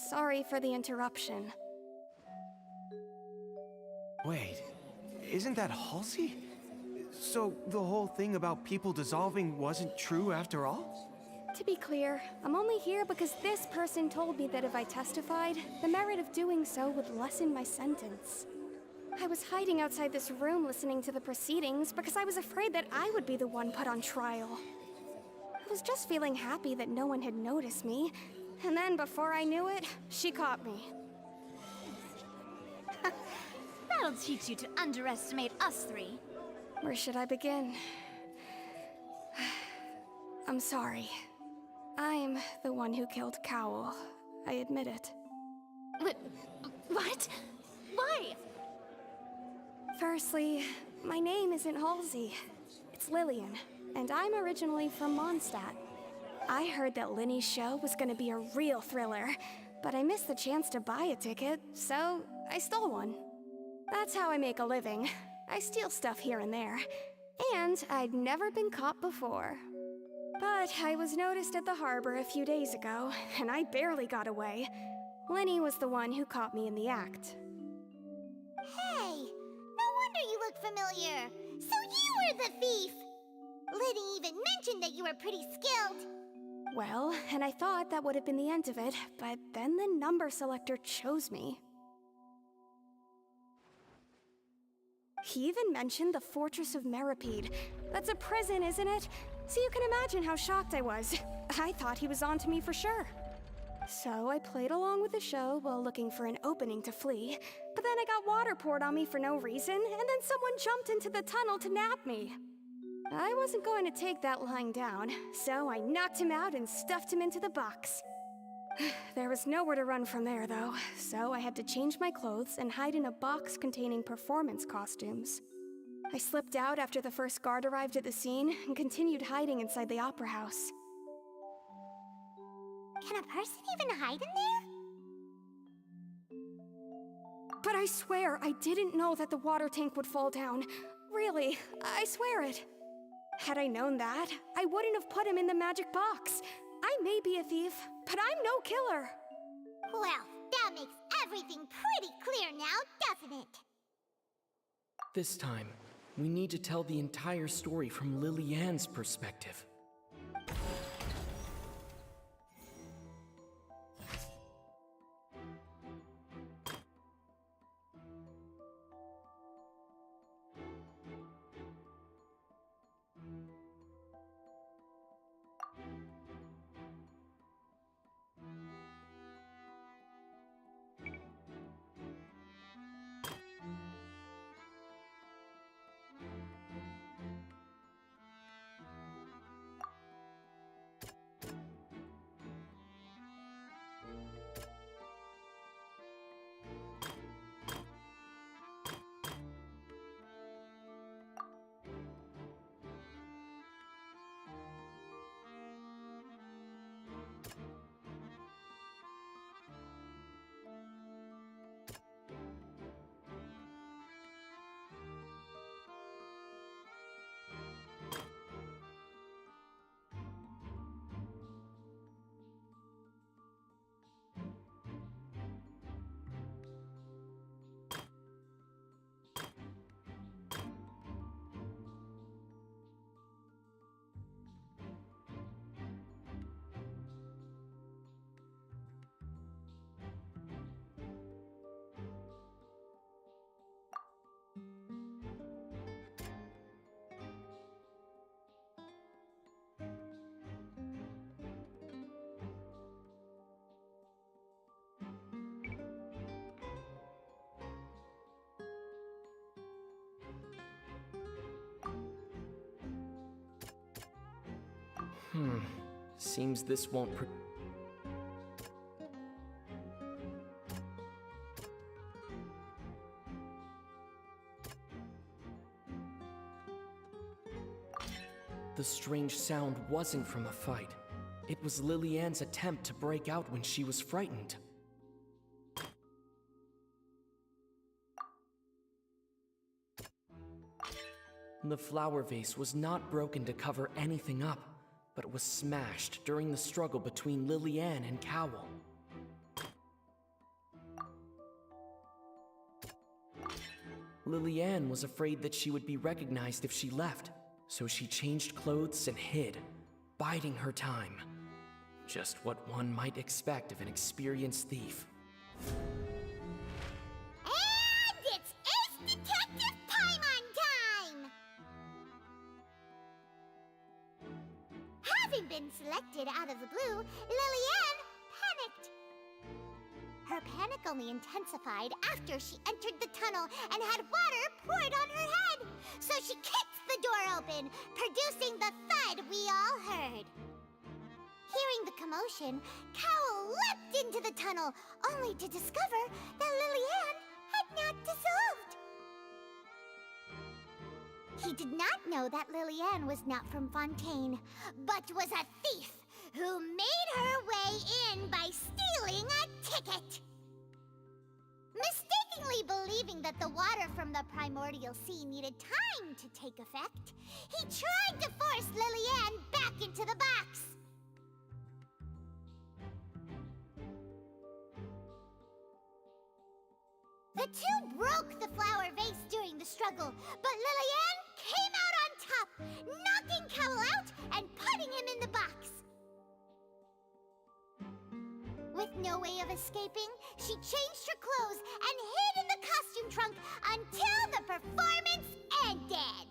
Sorry for the interruption. Wait, isn't that Halsey? So the whole thing about people dissolving wasn't true after all? To be clear, I'm only here because this person told me that if I testified, the merit of doing so would lessen my sentence. I was hiding outside this room listening to the proceedings because I was afraid that I would be the one put on trial. I was just feeling happy that no one had noticed me, and then before I knew it, she caught me. That'll teach you to underestimate us three. Where should I begin? I'm sorry. I'm the one who killed Cowl. I admit it. What? Why? Firstly, my name isn't Halsey. It's Lillian, and I'm originally from Mondstadt. I heard that Linny's show was gonna be a real thriller, but I missed the chance to buy a ticket, so I stole one. That's how I make a living. I steal stuff here and there. And I'd never been caught before. But I was noticed at the harbor a few days ago, and I barely got away. Linny was the one who caught me in the act. Hey, no wonder you look familiar. So you were the thief! Liddy even mentioned that you were pretty skilled. Well, and I thought that would have been the end of it, but then the number selector chose me. He even mentioned the Fortress of Meripede. That's a prison, isn't it? So you can imagine how shocked I was. I thought he was onto me for sure. So I played along with the show while looking for an opening to flee, but then I got water poured on me for no reason, and then someone jumped into the tunnel to nab me. I wasn't going to take that lying down, so I knocked him out and stuffed him into the box. There was nowhere to run from there, though, so I had to change my clothes and hide in a box containing performance costumes. I slipped out after the first guard arrived at the scene and continued hiding inside the opera house. Can a person even hide in there? But I swear I didn't know that the water tank would fall down. Really, I swear it. Had I known that, I wouldn't have put him in the magic box. I may be a thief, but I'm no killer. Well, that makes everything pretty clear now, doesn't it? This time, we need to tell the entire story from Lily-Ann's perspective. Seems this won't The strange sound wasn't from a fight. It was Lily-Ann's attempt to break out when she was frightened. The flower vase was not broken to cover anything up, but was smashed during the struggle between Lily-Ann and Cowell. Lily-Ann was afraid that she would be recognized if she left, so she changed clothes and hid, biding her time. Just what one might expect of an experienced thief. And it's Ace Detective Paimon time! Having been selected out of the blue, Lily-Ann panicked. Her panic only intensified after she entered the tunnel and had water poured on her head. So she kicked the door open, producing the thud we all heard. Hearing the commotion, Cowell leapt into the tunnel, only to discover that Lily-Ann had not dissolved. He did not know that Lily-Ann was not from Fontaine, but was a thief who made her way in by stealing a ticket. Mistakenly believing that the water from the primordial sea needed time to take effect, he tried to force Lily-Ann back into the box. The two broke the flower vase during the struggle, but Lily-Ann came out on top, knocking Cowell out and putting him in the box. With no way of escaping, she changed her clothes and hid in the costume trunk until the performance ended.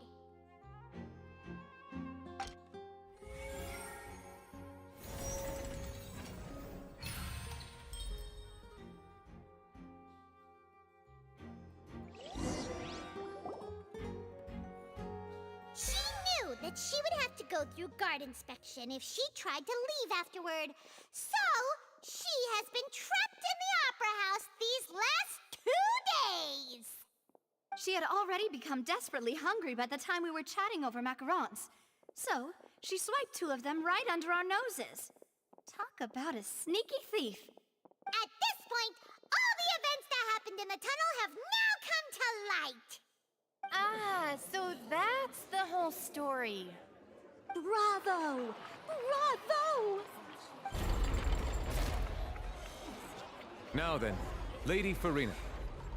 She knew that she would have to go through guard inspection if she tried to leave afterward, so she has been trapped in the Opera House these last 2 days! She had already become desperately hungry by the time we were chatting over macarons. So, she swiped 2 of them right under our noses. Talk about a sneaky thief. At this point, all the events that happened happened in the tunnel have now come to light. Ah, so that's the whole story. Bravo! Bravo! Now then, Lady Farina,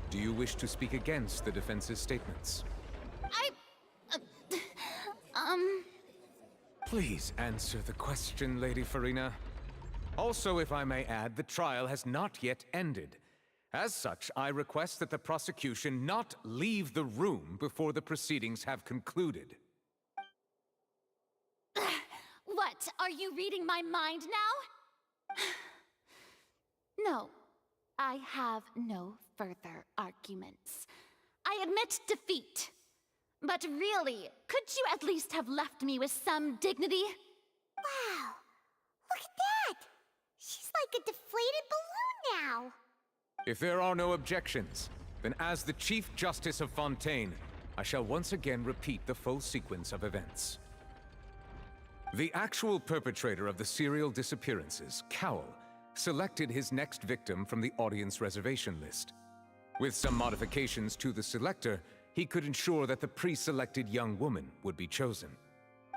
do you wish to speak against the defense's statements? Please answer the question, Lady Farina. Also, if I may add, the trial has not yet ended. As such, I request that the prosecution not leave the room before the proceedings have concluded. What? Are you reading my mind now? No, I have no further arguments. I admit defeat. But really, could you at least have left me with some dignity? Wow, look at that! She's like a deflated balloon now. If there are no objections, then as the Chief Justice of Fontaine, I shall once again repeat the full sequence of events. The actual perpetrator of the serial disappearances, Cowl, selected his next victim from the audience reservation list. With some modifications to the selector, he could ensure that the pre-selected young woman would be chosen.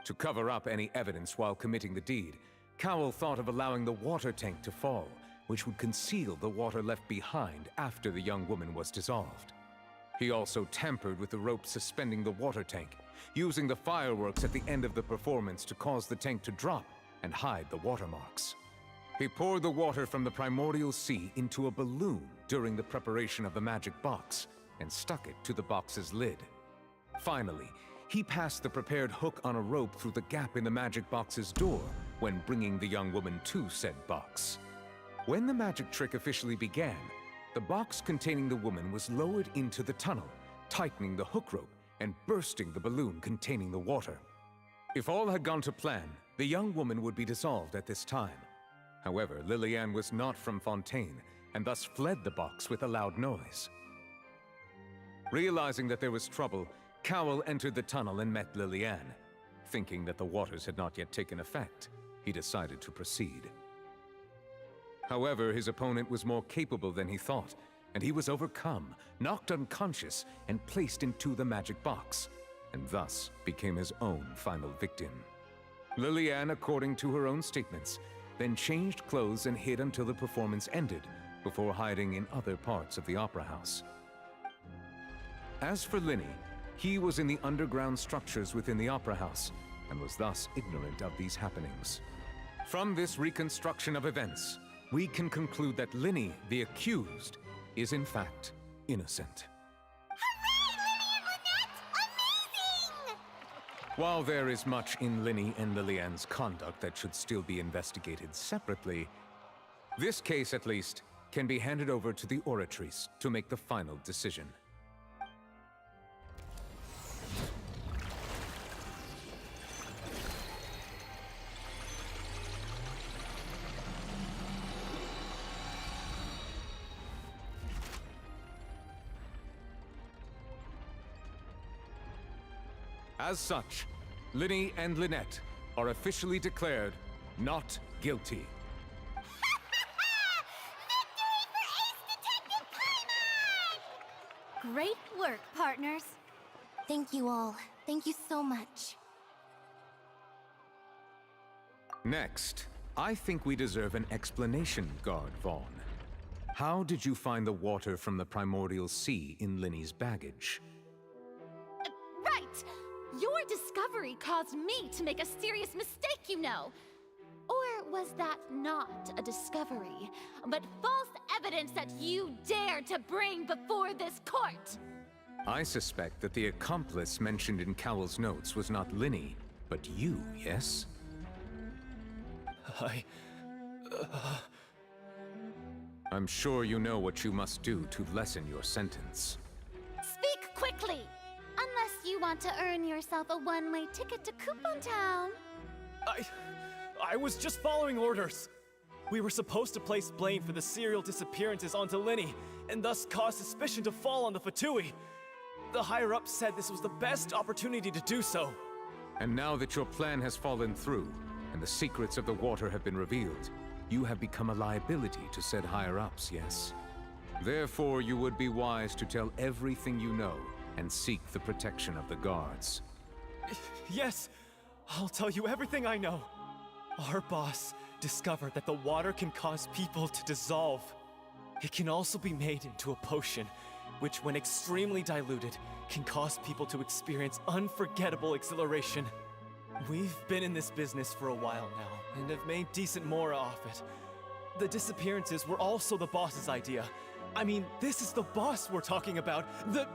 To cover up any evidence while committing the deed, Cowl thought of allowing the water tank to fall, which would conceal the water left behind after the young woman was dissolved. He also tampered with the rope suspending the water tank, using the fireworks at the end of the performance to cause the tank to drop and hide the watermarks. He poured the water from the primordial sea into a balloon during the preparation of the magic box, and stuck it to the box's lid. Finally, he passed the prepared hook on a rope through the gap in the magic box's door when bringing the young woman to said box. When the magic trick officially began, the box containing the woman was lowered into the tunnel, tightening the hook rope and bursting the balloon containing the water. If all had gone to plan, the young woman would be dissolved at this time. However, Liliane was not from Fontaine, and thus fled the box with a loud noise. Realizing that there was trouble, Cowl entered the tunnel and met Liliane. Thinking that the waters had not yet taken effect, he decided to proceed. However, his opponent was more capable than he thought, and he was overcome, knocked unconscious, and placed into the magic box, and thus became his own final victim. Liliane, according to her own statements, then changed clothes and hid until the performance ended, before hiding in other parts of the opera house. As for Linny, he was in the underground structures within the opera house, and was thus ignorant of these happenings. From this reconstruction of events, we can conclude that Linny, the accused, is in fact innocent. While there is much in Linny and Liliane's conduct that should still be investigated separately, this case, at least, can be handed over to the Oratrice to make the final decision. As such, Linny and Lynette are officially declared not guilty. Great work, partners. Thank you all. Thank you so much. Next, I think we deserve an explanation, Guard Vaughn. How did you find the water from the primordial sea in Linny's baggage? Right! Your discovery caused me to make a serious mistake, you know. Or was that not a discovery, but false evidence that you dared to bring before this court? I suspect that the accomplice mentioned in Cowell's notes was not Linny, but you, yes? I'm sure you know what you must do to lessen your sentence. Speak quickly! Unless you want to earn yourself a one-way ticket to Coupon Town. I was just following orders. We were supposed to place blame for the serial disappearances onto Linny, and thus cause suspicion to fall on the Fatui. The higher-ups said this was the best opportunity to do so. And now that your plan has fallen through, and the secrets of the water have been revealed, you have become a liability to said higher-ups, yes? Therefore, you would be wise to tell everything you know and seek the protection of the guards. Yes, I'll tell you everything I know. Our boss discovered that the water can cause people to dissolve. It can also be made into a potion, which when extremely diluted, can cause people to experience unforgettable exhilaration. We've been in this business for a while now, and have made decent mora off it. The disappearances were also the boss's idea. I mean, this is the boss we're talking about. The...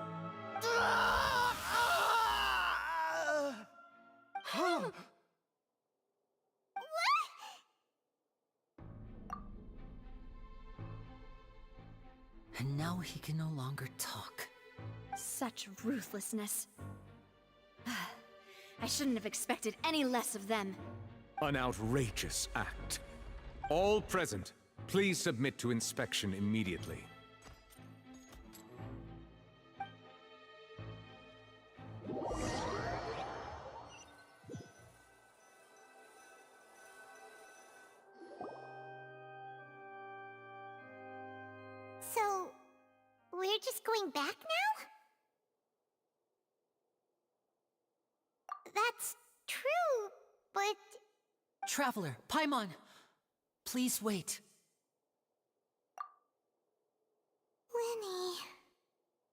And now he can no longer talk. Such ruthlessness. I shouldn't have expected any less of them. An outrageous act. All present, please submit to inspection immediately. So, we're just going back now? That's true, but... Traveler, Paimon! Please wait. Lenny...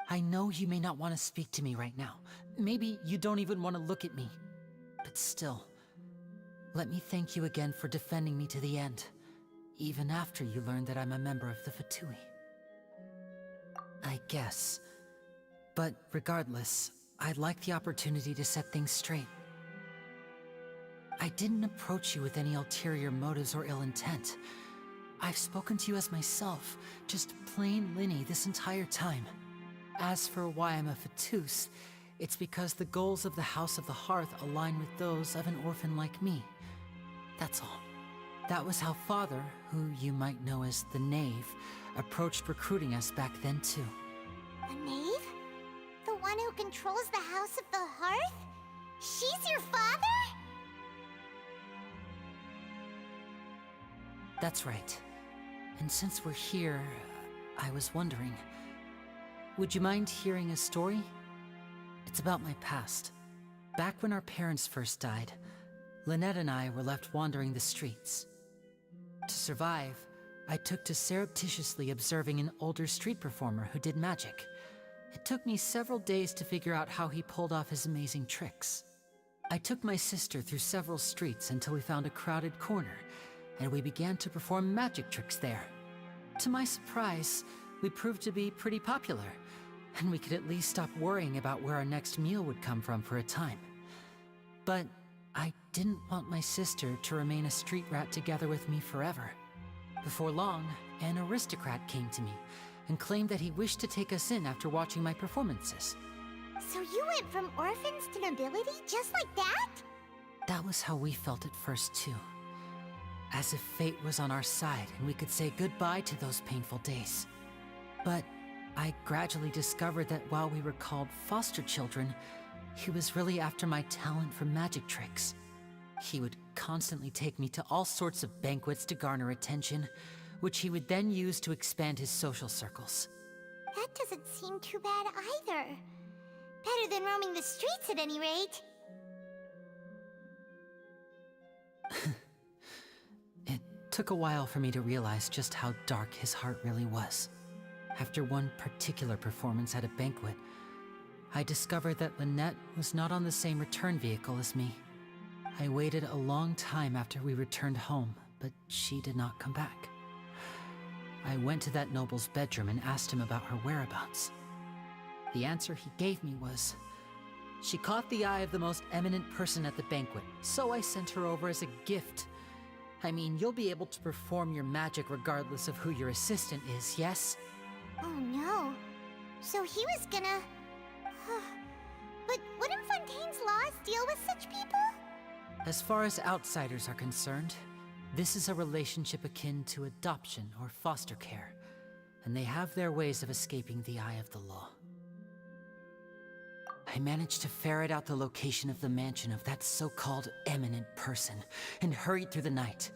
I know you may not want to speak to me right now. Maybe you don't even want to look at me. But still, let me thank you again for defending me to the end, even after you learned that I'm a member of the Fatui. I guess. But regardless, I'd like the opportunity to set things straight. I didn't approach you with any ulterior motives or ill intent. I've spoken to you as myself, just plain Linny this entire time. As for why I'm a Fatus, it's because the goals of the House of the Hearth align with those of an orphan like me. That's all. That was how Father, who you might know as the Knave, approached recruiting us back then too. The Knave? The one who controls the House of the Hearth? She's your father? That's right. And since we're here, I was wondering, would you mind hearing a story? It's about my past. Back when our parents first died, Lynette and I were left wandering the streets. To survive, I took to surreptitiously observing an older street performer who did magic. It took me several days to figure out how he pulled off his amazing tricks. I took my sister through several streets until we found a crowded corner, and we began to perform magic tricks there. To my surprise, we proved to be pretty popular, and we could at least stop worrying about where our next meal would come from for a time. But I didn't want my sister to remain a street rat together with me forever. Before long, an aristocrat came to me and claimed that he wished to take us in after watching my performances. So you went from orphans to nobility just like that? That was how we felt at first too. As if fate was on our side and we could say goodbye to those painful days. But I gradually discovered that while we were called foster children, he was really after my talent for magic tricks. He would constantly take me to all sorts of banquets to garner attention, which he would then use to expand his social circles. That doesn't seem too bad either. Better than roaming the streets at any rate. It took a while for me to realize just how dark his heart really was. After one particular performance at a banquet, I discovered that Lynette was not on the same return vehicle as me. I waited a long time after we returned home, but she did not come back. I went to that noble's bedroom and asked him about her whereabouts. The answer he gave me was, she caught the eye of the most eminent person at the banquet, so I sent her over as a gift. I mean, you'll be able to perform your magic regardless of who your assistant is, yes? Oh no. So he was gonna... But wouldn't Fontaine's laws deal with such people? As far as outsiders are concerned, this is a relationship akin to adoption or foster care, and they have their ways of escaping the eye of the law. I managed to ferret out the location of the mansion of that so-called eminent person and hurried through the night.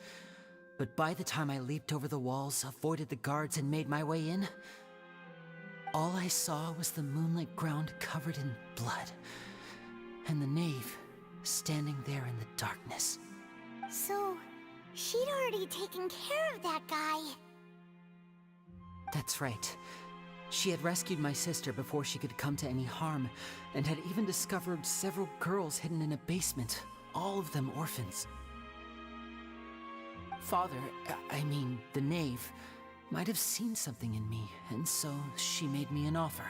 But by the time I leaped over the walls, avoided the guards, and made my way in, All I saw was the moonlit ground covered in blood, and the knave standing there in the darkness. So, she'd already taken care of that guy. That's right. She had rescued my sister before she could come to any harm, and had even discovered several girls hidden in a basement, all of them orphans. Father, I mean, the knave, might have seen something in me, and so she made me an offer.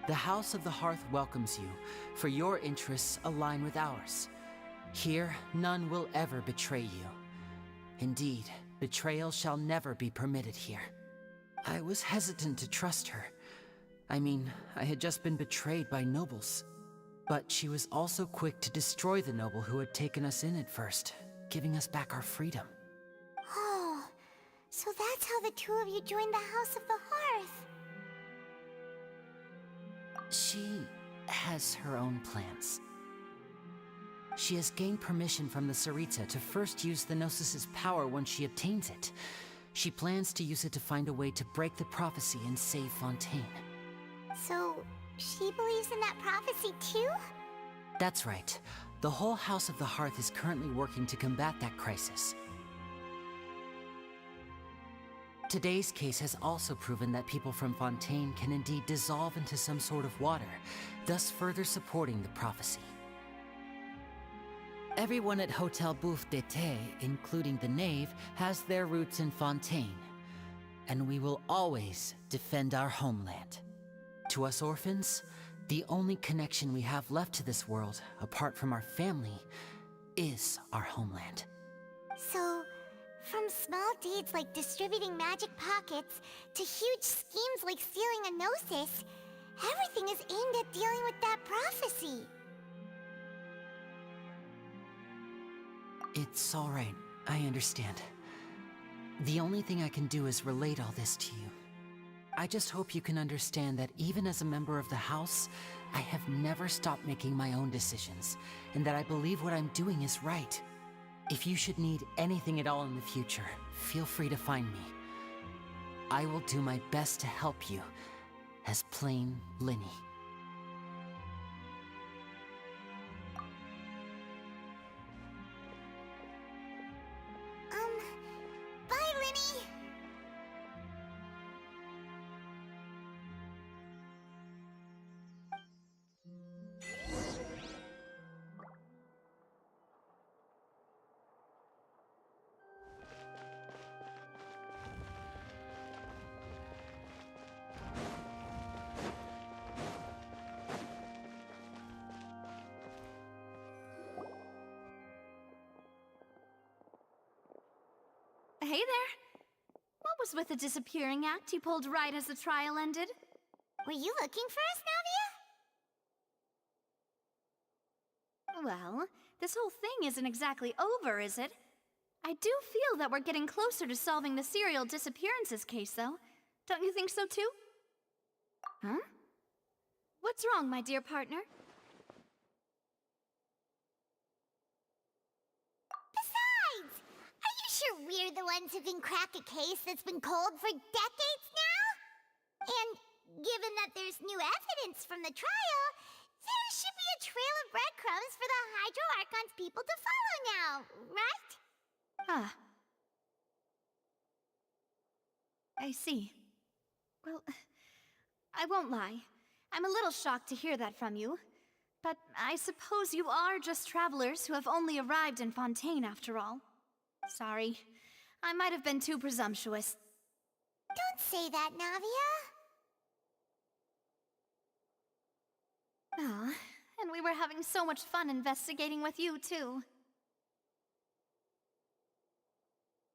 The House of the Hearth welcomes you, for your interests align with ours. Here, none will ever betray you. Indeed, betrayal shall never be permitted here. I was hesitant to trust her. I mean, I had just been betrayed by nobles. But she was also quick to destroy the noble who had taken us in at first, giving us back our freedom. Oh, so that's how the two of you joined the House of the Hearth. She has her own plans. She has gained permission from the Tsaritsa to first use the Gnosis' power when she obtains it. She plans to use it to find a way to break the prophecy and save Fontaine. So, she believes in that prophecy too? That's right. The whole House of the Hearth is currently working to combat that crisis. Today's case has also proven that people from Fontaine can indeed dissolve into some sort of water, thus further supporting the prophecy. Everyone at Hotel Bouffe d'été, including the knave, has their roots in Fontaine, and we will always defend our homeland. To us orphans, the only connection we have left to this world, apart from our family, is our homeland. So, from small deeds like distributing magic pockets to huge schemes like stealing a Gnosis, everything is aimed at dealing with that prophecy. It's all right. I understand. The only thing I can do is relate all this to you. I just hope you can understand that even as a member of the House, I have never stopped making my own decisions, and that I believe what I'm doing is right. If you should need anything at all in the future, feel free to find me. I will do my best to help you, as plain Linny. Bye, Linny! Hey there. What was with the disappearing act you pulled right as the trial ended? Were you looking for us, Navia? Well, this whole thing isn't exactly over, is it? I do feel that we're getting closer to solving the serial disappearances case, though. Don't you think so, too? Huh? What's wrong, my dear partner? Besides, are you sure we're the ones who can crack a case that's been cold for decades now? And given that there's new evidence from the trial, there should be a trail of breadcrumbs for the Hydro Archon's people to follow now, right? Ah. I see. Well, I won't lie. I'm a little shocked to hear that from you. But I suppose you are just travelers who have only arrived in Fontaine after all. Sorry. I might have been too presumptuous. Don't say that, Navia. Ah, and we were having so much fun investigating with you, too.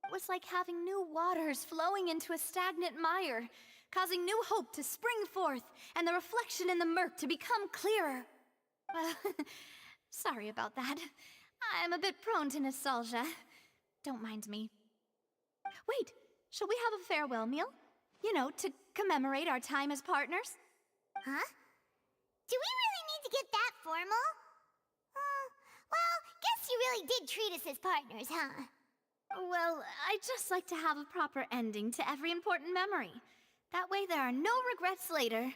It was like having new waters flowing into a stagnant mire, causing new hope to spring forth, and the reflection in the murk to become clearer. Sorry about that. I'm a bit prone to nostalgia. Don't mind me. Wait, shall we have a farewell meal? You know, to commemorate our time as partners? Huh? Do we really need to get that formal? Well, guess you really did treat us as partners, huh? Well, I just like to have a proper ending to every important memory. That way there are no regrets later.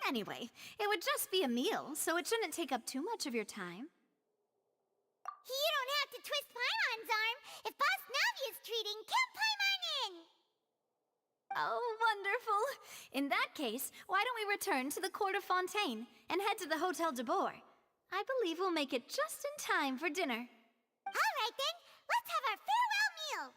Anyway, it would just be a meal, so it shouldn't take up too much of your time. You don't have to twist Paimon's arm. If Boss Navi is treating, count Paimon in! Oh, wonderful. In that case, why don't we return to the Court of Fontaine and head to the Hotel de Boer? I believe we'll make it just in time for dinner. All right then, let's have our farewell meal!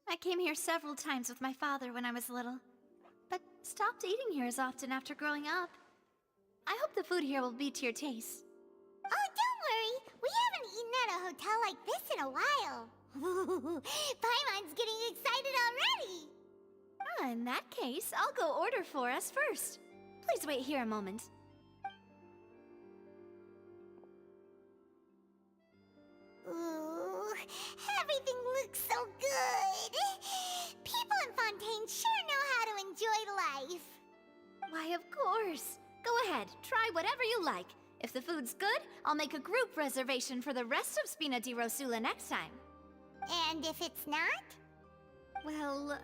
I came here several times with my father when I was little, but stopped eating here as often after growing up. I hope the food here will be to your taste. Oh, don't worry! We haven't eaten at a hotel like this in a while. Paimon's getting excited already! In that case, I'll go order for us first. Please wait here a moment. Ooh, everything looks so good! People in Fontaine sure know how to enjoy life! Why, of course. Go ahead, try whatever you like. If the food's good, I'll make a group reservation for the rest of Spina di Rosula next time. And if it's not? Well,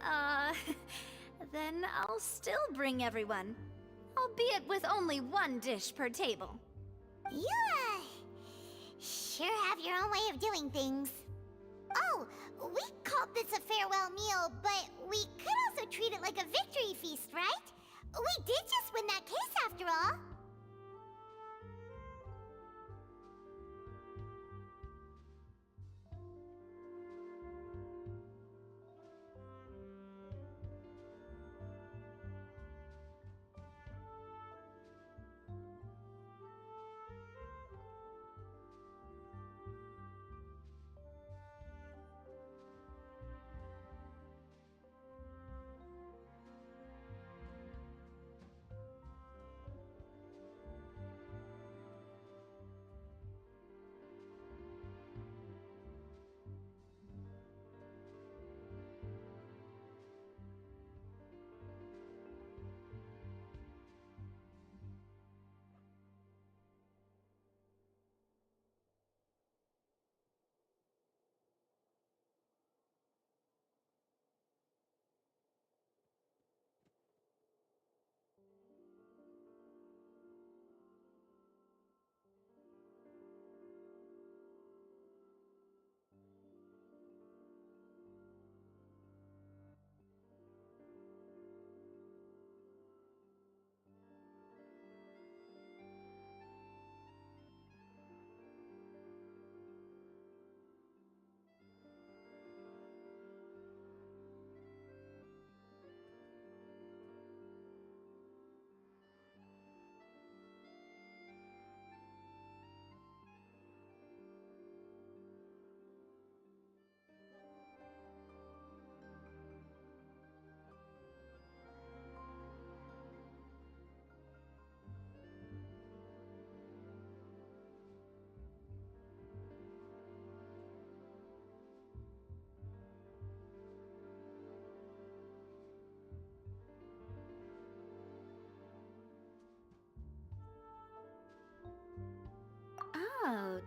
then I'll still bring everyone. Albeit with only one dish per table. You, sure have your own way of doing things. Oh, we called this a farewell meal, but we could also treat it like a victory feast, right? We did just win that case after all.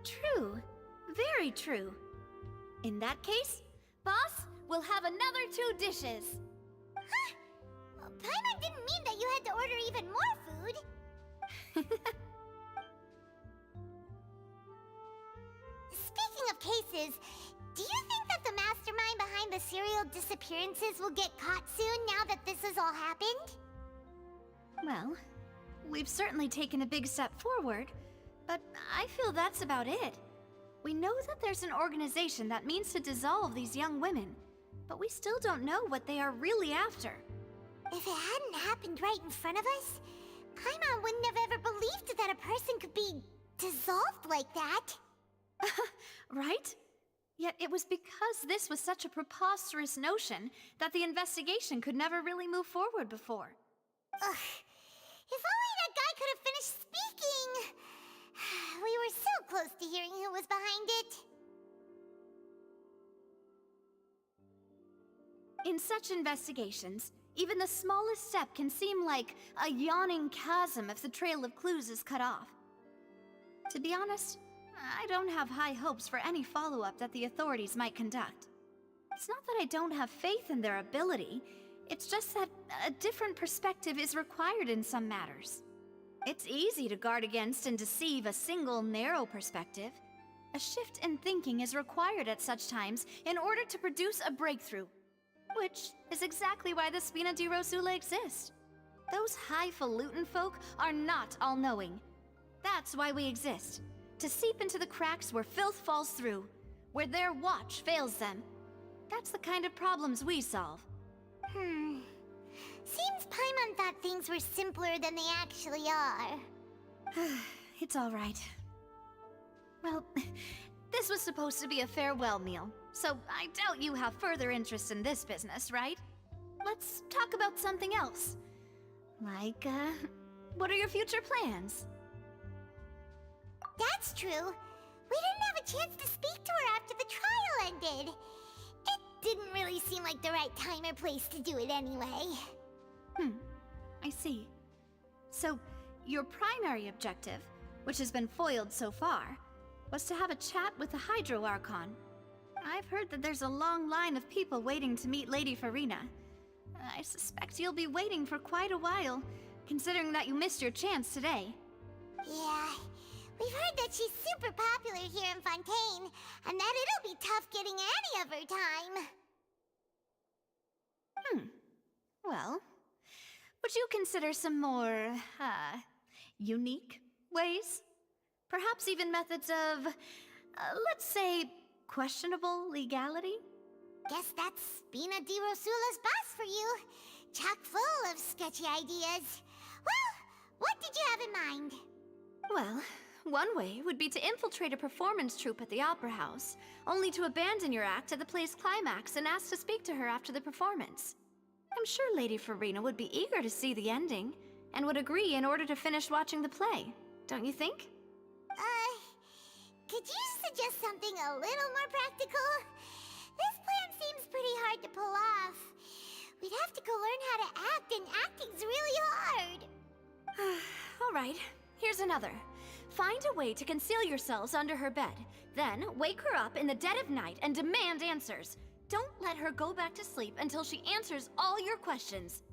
true. Very true. In that case, boss, we'll have another 2 dishes. Huh? Paimon didn't mean that you had to order even more food. Speaking of cases, do you think that the mastermind behind the serial disappearances will get caught soon now that this has all happened? Well, we've certainly taken a big step forward, but I feel that's about it. We know that there's an organization that means to dissolve these young women, but we still don't know what they are really after. If it hadn't happened right in front of us, Paimon wouldn't have ever believed that a person could be dissolved like that. Right? Yet it was because this was such a preposterous notion that the investigation could never really move forward before. Ugh. If only that guy could have finished speaking! We were so close to hearing who was behind it. In such investigations, even the smallest step can seem like a yawning chasm if the trail of clues is cut off. To be honest, I don't have high hopes for any follow-up that the authorities might conduct. It's not that I don't have faith in their ability, it's just that a different perspective is required in some matters. It's easy to guard against and deceive a single narrow perspective. A shift in thinking is required at such times in order to produce a breakthrough. Which is exactly why the Spina di Rosula exist. Those highfalutin folk are not all-knowing. That's why we exist. To seep into the cracks where filth falls through, where their watch fails them. That's the kind of problems we solve. Seems Paimon thought things were simpler than they actually are. It's all right. Well, this was supposed to be a farewell meal, so I doubt you have further interest in this business, right? Let's talk about something else. Like, what are your future plans? That's true. We didn't have a chance to speak to her after the trial ended. It didn't really seem like the right time or place to do it anyway. I see. So, your primary objective, which has been foiled so far, was to have a chat with the Hydro Archon. I've heard that there's a long line of people waiting to meet Lady Farina. I suspect you'll be waiting for quite a while, considering that you missed your chance today. Yeah, we've heard that she's super popular here in Fontaine, and that it'll be tough getting any of her time. Well, would you consider some more, unique ways? Perhaps even methods of, let's say, questionable legality? Guess that's Spina di Rosula's boss for you. Chock full of sketchy ideas. Well, what did you have in mind? Well, one way would be to infiltrate a performance troupe at the Opera House, only to abandon your act at the play's climax and ask to speak to her after the performance. I'm sure Lady Farina would be eager to see the ending, and would agree in order to finish watching the play, don't you think? Could you suggest something a little more practical? This plan seems pretty hard to pull off. We'd have to go learn how to act, and acting's really hard. All right, here's another. Find a way to conceal yourselves under her bed, then wake her up in the dead of night and demand answers. Don't let her go back to sleep until she answers all your questions.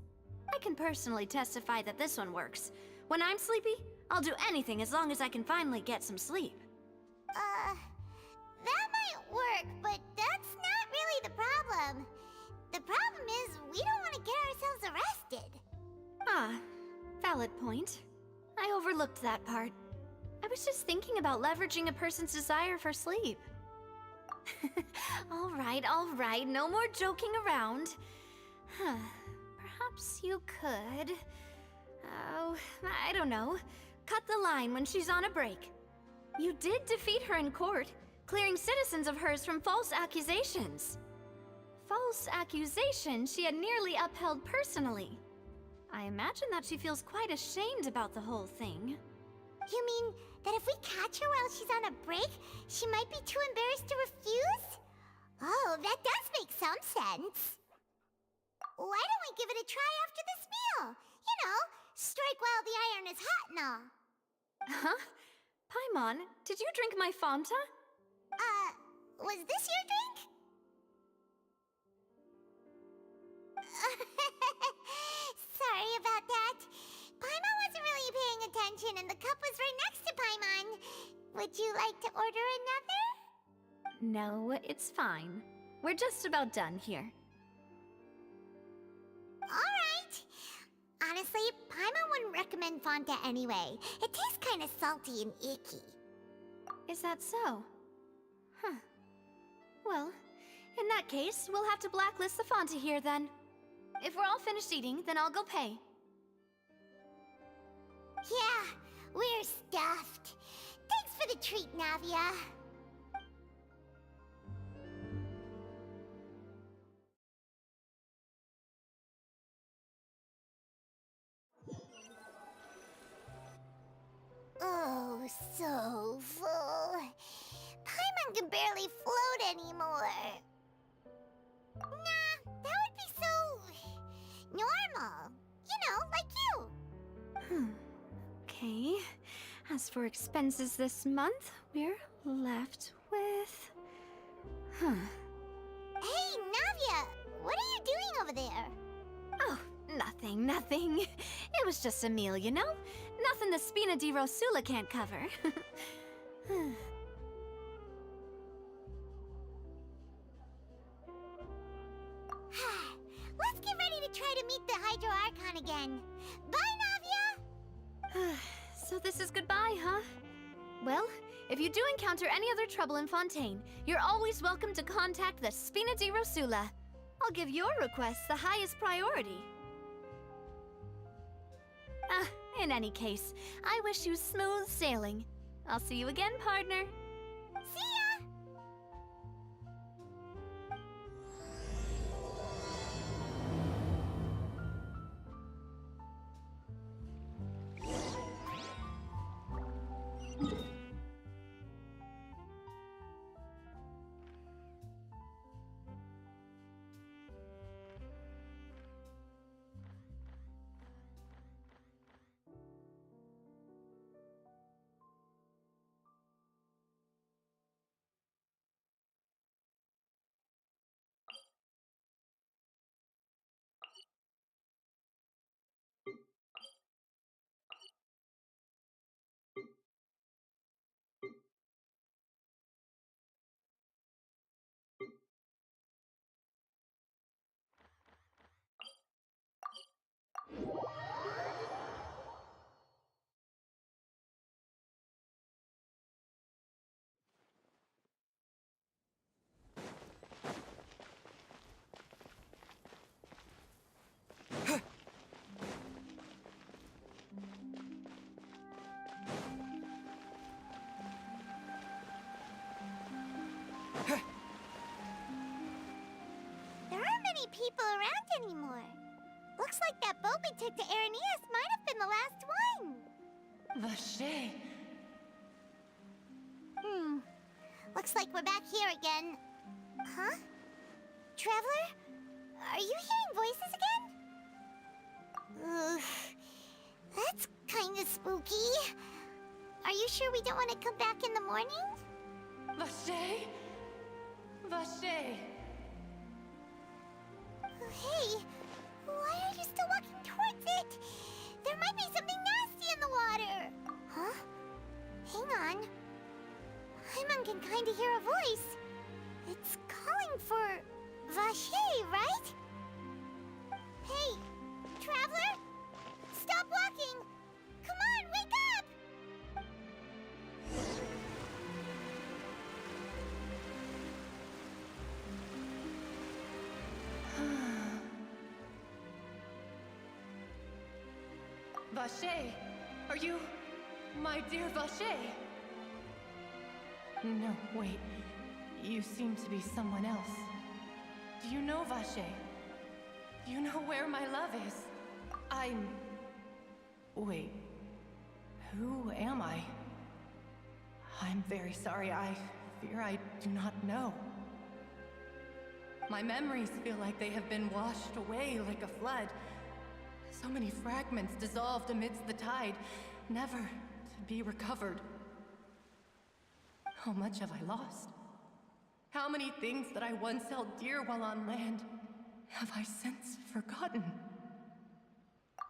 I can personally testify that this one works. When I'm sleepy, I'll do anything as long as I can finally get some sleep. That might work, but that's not really the problem. The problem is we don't want to get ourselves arrested. Valid point. I overlooked that part. I was just thinking about leveraging a person's desire for sleep. All right, no more joking around. Perhaps you could... Oh, I don't know. Cut the line when she's on a break. You did defeat her in court, clearing citizens of hers from false accusations. False accusations she had nearly upheld personally. I imagine that she feels quite ashamed about the whole thing. You mean that if we catch her while she's on a break, she might be too embarrassed to refuse? Oh, that does make some sense. Why don't we give it a try after this meal? You know, strike while the iron is hot and all. Huh? Come on, did you drink my Fanta? Was this your drink? Sorry about that. Paimon wasn't really paying attention and the cup was right next to Paimon. Would you like to order another? No, it's fine. We're just about done here. Alright. Honestly, Paimon wouldn't recommend Fanta anyway. It tastes kind of salty and icky. Is that so? Huh. Well, in that case, we'll have to blacklist the Fanta here then. If we're all finished eating, then I'll go pay. Yeah, we're stuffed. Thanks for the treat, Navia. Oh, so full. Paimon can barely float anymore. Nah, that would be so normal. You know, like you. Okay. As for expenses this month, we're left with... Hey, Navia! What are you doing over there? Oh, nothing. It was just a meal, you know? Nothing the Spina di Rosula can't cover. Let's get ready to try to meet the Hydro Archon again. Bye, Navia! So this is goodbye, huh? Well, if you do encounter any other trouble in Fontaine, you're always welcome to contact the Spina di Rosula. I'll give your request the highest priority. In any case, I wish you smooth sailing. I'll see you again, partner. See ya! There aren't many people around anymore. Looks like that boat we took to Araneas might have been the last one. Vache. Looks like we're back here again. Huh? Traveler? Are you hearing voices again? Ugh. That's kinda spooky. Are you sure we don't want to come back in the morning? Vache? Vache. Hey, why are you still walking towards it? There might be something nasty in the water. Huh? Hang on. Paimon can kinda hear a voice. It's calling for Vache, right? Hey, Traveler? Stop walking! Come on, wake up! Vache, are you my dear Vache? No, wait. You seem to be someone else. Do you know Vache? Do you know where my love is? Wait. Who am I? I'm very sorry. I fear I do not know. My memories feel like they have been washed away like a flood. So many fragments dissolved amidst the tide, never to be recovered. How much have I lost? How many things that I once held dear while on land have I since forgotten?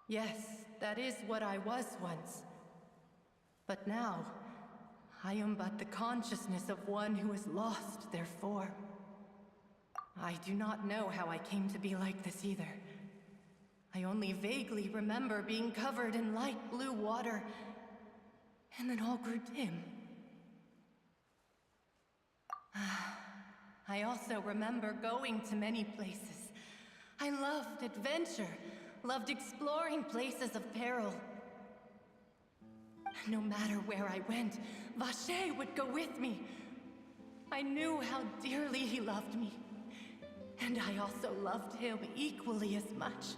Yes, that is what I was once. But now, I am but the consciousness of one who has lost their form. I do not know how I came to be like this either. I only vaguely remember being covered in light blue water, and then all grew dim. I also remember going to many places. I loved adventure, loved exploring places of peril. No matter where I went, Vacher would go with me. I knew how dearly he loved me, and I also loved him equally as much.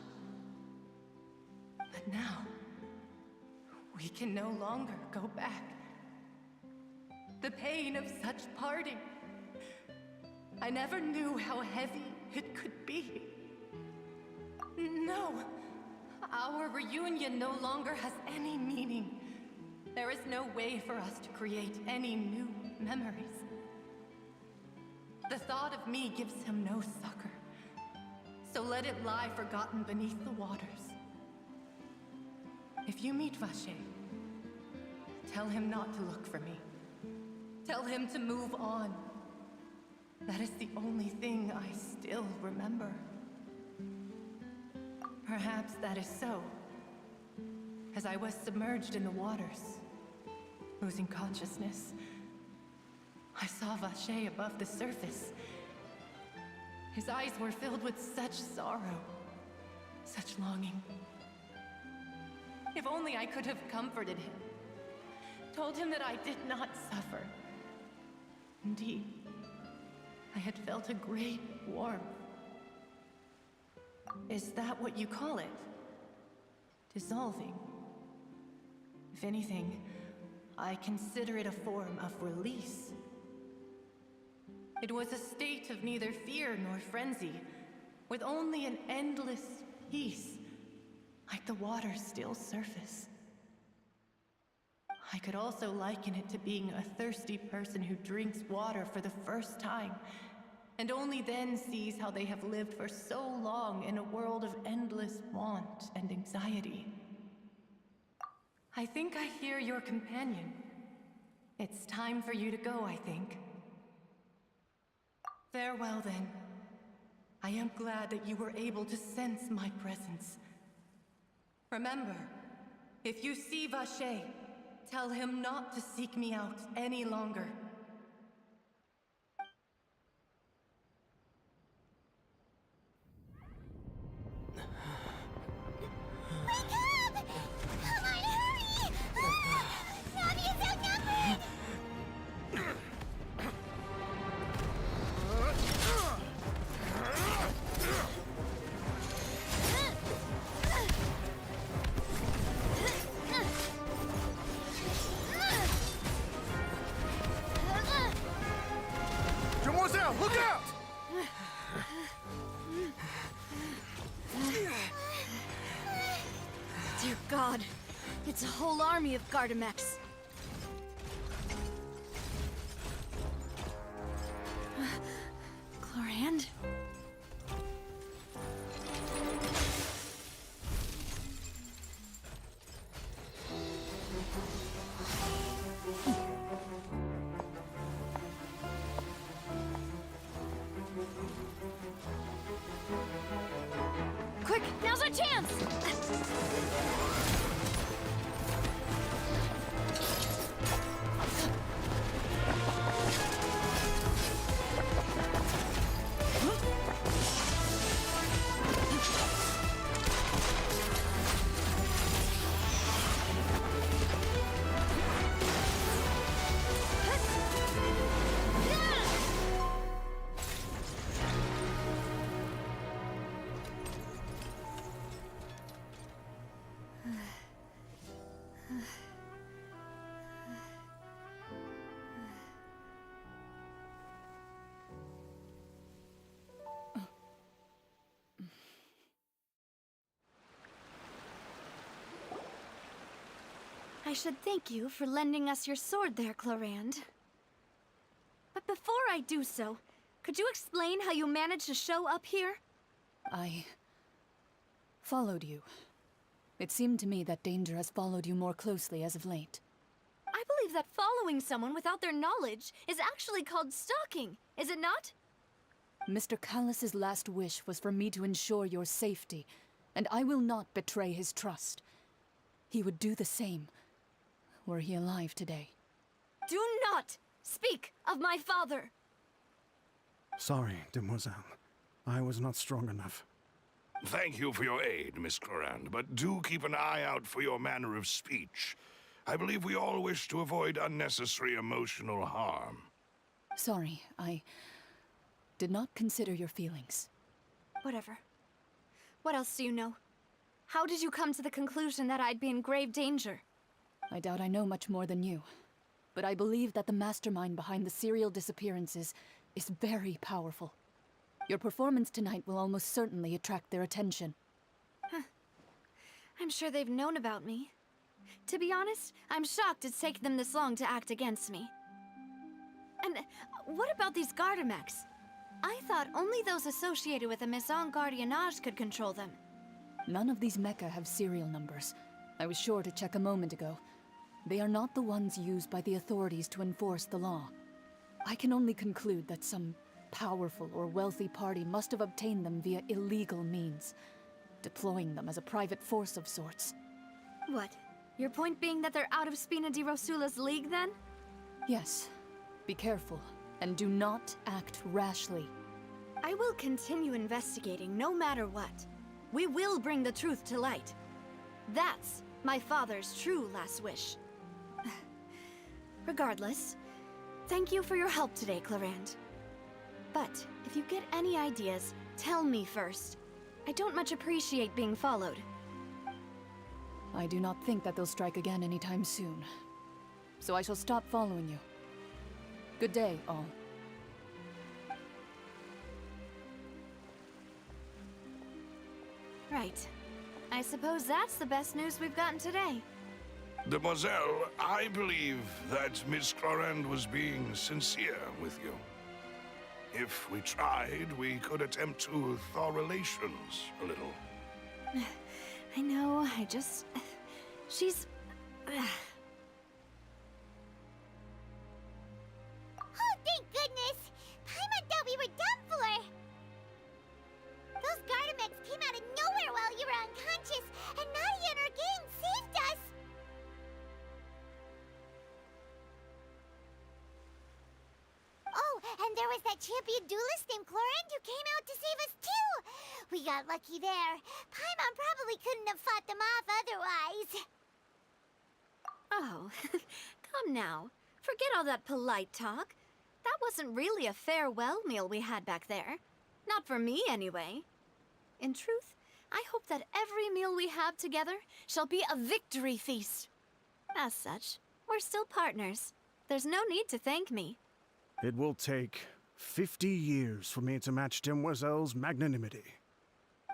But now, we can no longer go back. The pain of such parting, I never knew how heavy it could be. No, our reunion no longer has any meaning. There is no way for us to create any new memories. The thought of me gives him no succor, so let it lie forgotten beneath the waters. If you meet Vacher, tell him not to look for me. Tell him to move on. That is the only thing I still remember. Perhaps that is so. As I was submerged in the waters, losing consciousness, I saw Vacher above the surface. His eyes were filled with such sorrow, such longing. If only I could have comforted him, told him that I did not suffer. Indeed, I had felt a great warmth. Is that what you call it? Dissolving? If anything, I consider it a form of release. It was a state of neither fear nor frenzy, with only an endless peace, like the water's still surface. I could also liken it to being a thirsty person who drinks water for the first time, and only then sees how they have lived for so long in a world of endless want and anxiety. I think I hear your companion. It's time for you to go, I think. Farewell, then. I am glad that you were able to sense my presence. Remember, if you see Vacher, tell him not to seek me out any longer. Wake up! Come on, hurry! Navi is outnumbered! Demoiselle, look out! Dear God, it's a whole army of Gardamex. Chlorand? Quick, now's our chance! I should thank you for lending us your sword there, Chlorand. Before I do so, could you explain how you managed to show up here? I followed you. It seemed to me that danger has followed you more closely as of late. I believe that following someone without their knowledge is actually called stalking, is it not? Mr. Callus's last wish was for me to ensure your safety, and I will not betray his trust. He would do the same, were he alive today. Do not speak of my father! Sorry, demoiselle. I was not strong enough. Thank you for your aid, Miss Clorand, but do keep an eye out for your manner of speech. I believe we all wish to avoid unnecessary emotional harm. Sorry, I did not consider your feelings. Whatever. What else do you know? How did you come to the conclusion that I'd be in grave danger? I doubt I know much more than you, but I believe that the mastermind behind the serial disappearances is very powerful. Your performance tonight will almost certainly attract their attention. Huh. I'm sure they've known about me. To be honest, I'm shocked it's taken them this long to act against me. And what about these Gardamex? I thought only those associated with the Maison Gardiennage could control them. None of these mecha have serial numbers. I was sure to check a moment ago. They are not the ones used by the authorities to enforce the law. I can only conclude that some powerful or wealthy party must have obtained them via illegal means, deploying them as a private force of sorts. What? Your point being that they're out of Spina di Rosula's league, then? Yes. Be careful, and do not act rashly. I will continue investigating no matter what. We will bring the truth to light. That's my father's true last wish. Regardless, thank you for your help today, Clorand. But if you get any ideas, tell me first. I don't much appreciate being followed. I do not think that they'll strike again anytime soon. So I shall stop following you. Good day, all. Right. I suppose that's the best news we've gotten today. Demoiselle, I believe that Miss Clorand was being sincere with you. If we tried, we could attempt to thaw relations a little. I know, she's... Oh, thank goodness! Paimon thought we were done for! Those Gardamex came out of nowhere while you were unconscious, and Nadia and her gang saved us! Oh, and there was that champion duelist named Clorand who came out to save us too! We got lucky there. Paimon probably couldn't have fought them off otherwise. Oh, come now. Forget all that polite talk. That wasn't really a farewell meal we had back there. Not for me, anyway. In truth, I hope that every meal we have together shall be a victory feast. As such, we're still partners. There's no need to thank me. It will take 50 years for me to match Demoiselle's magnanimity.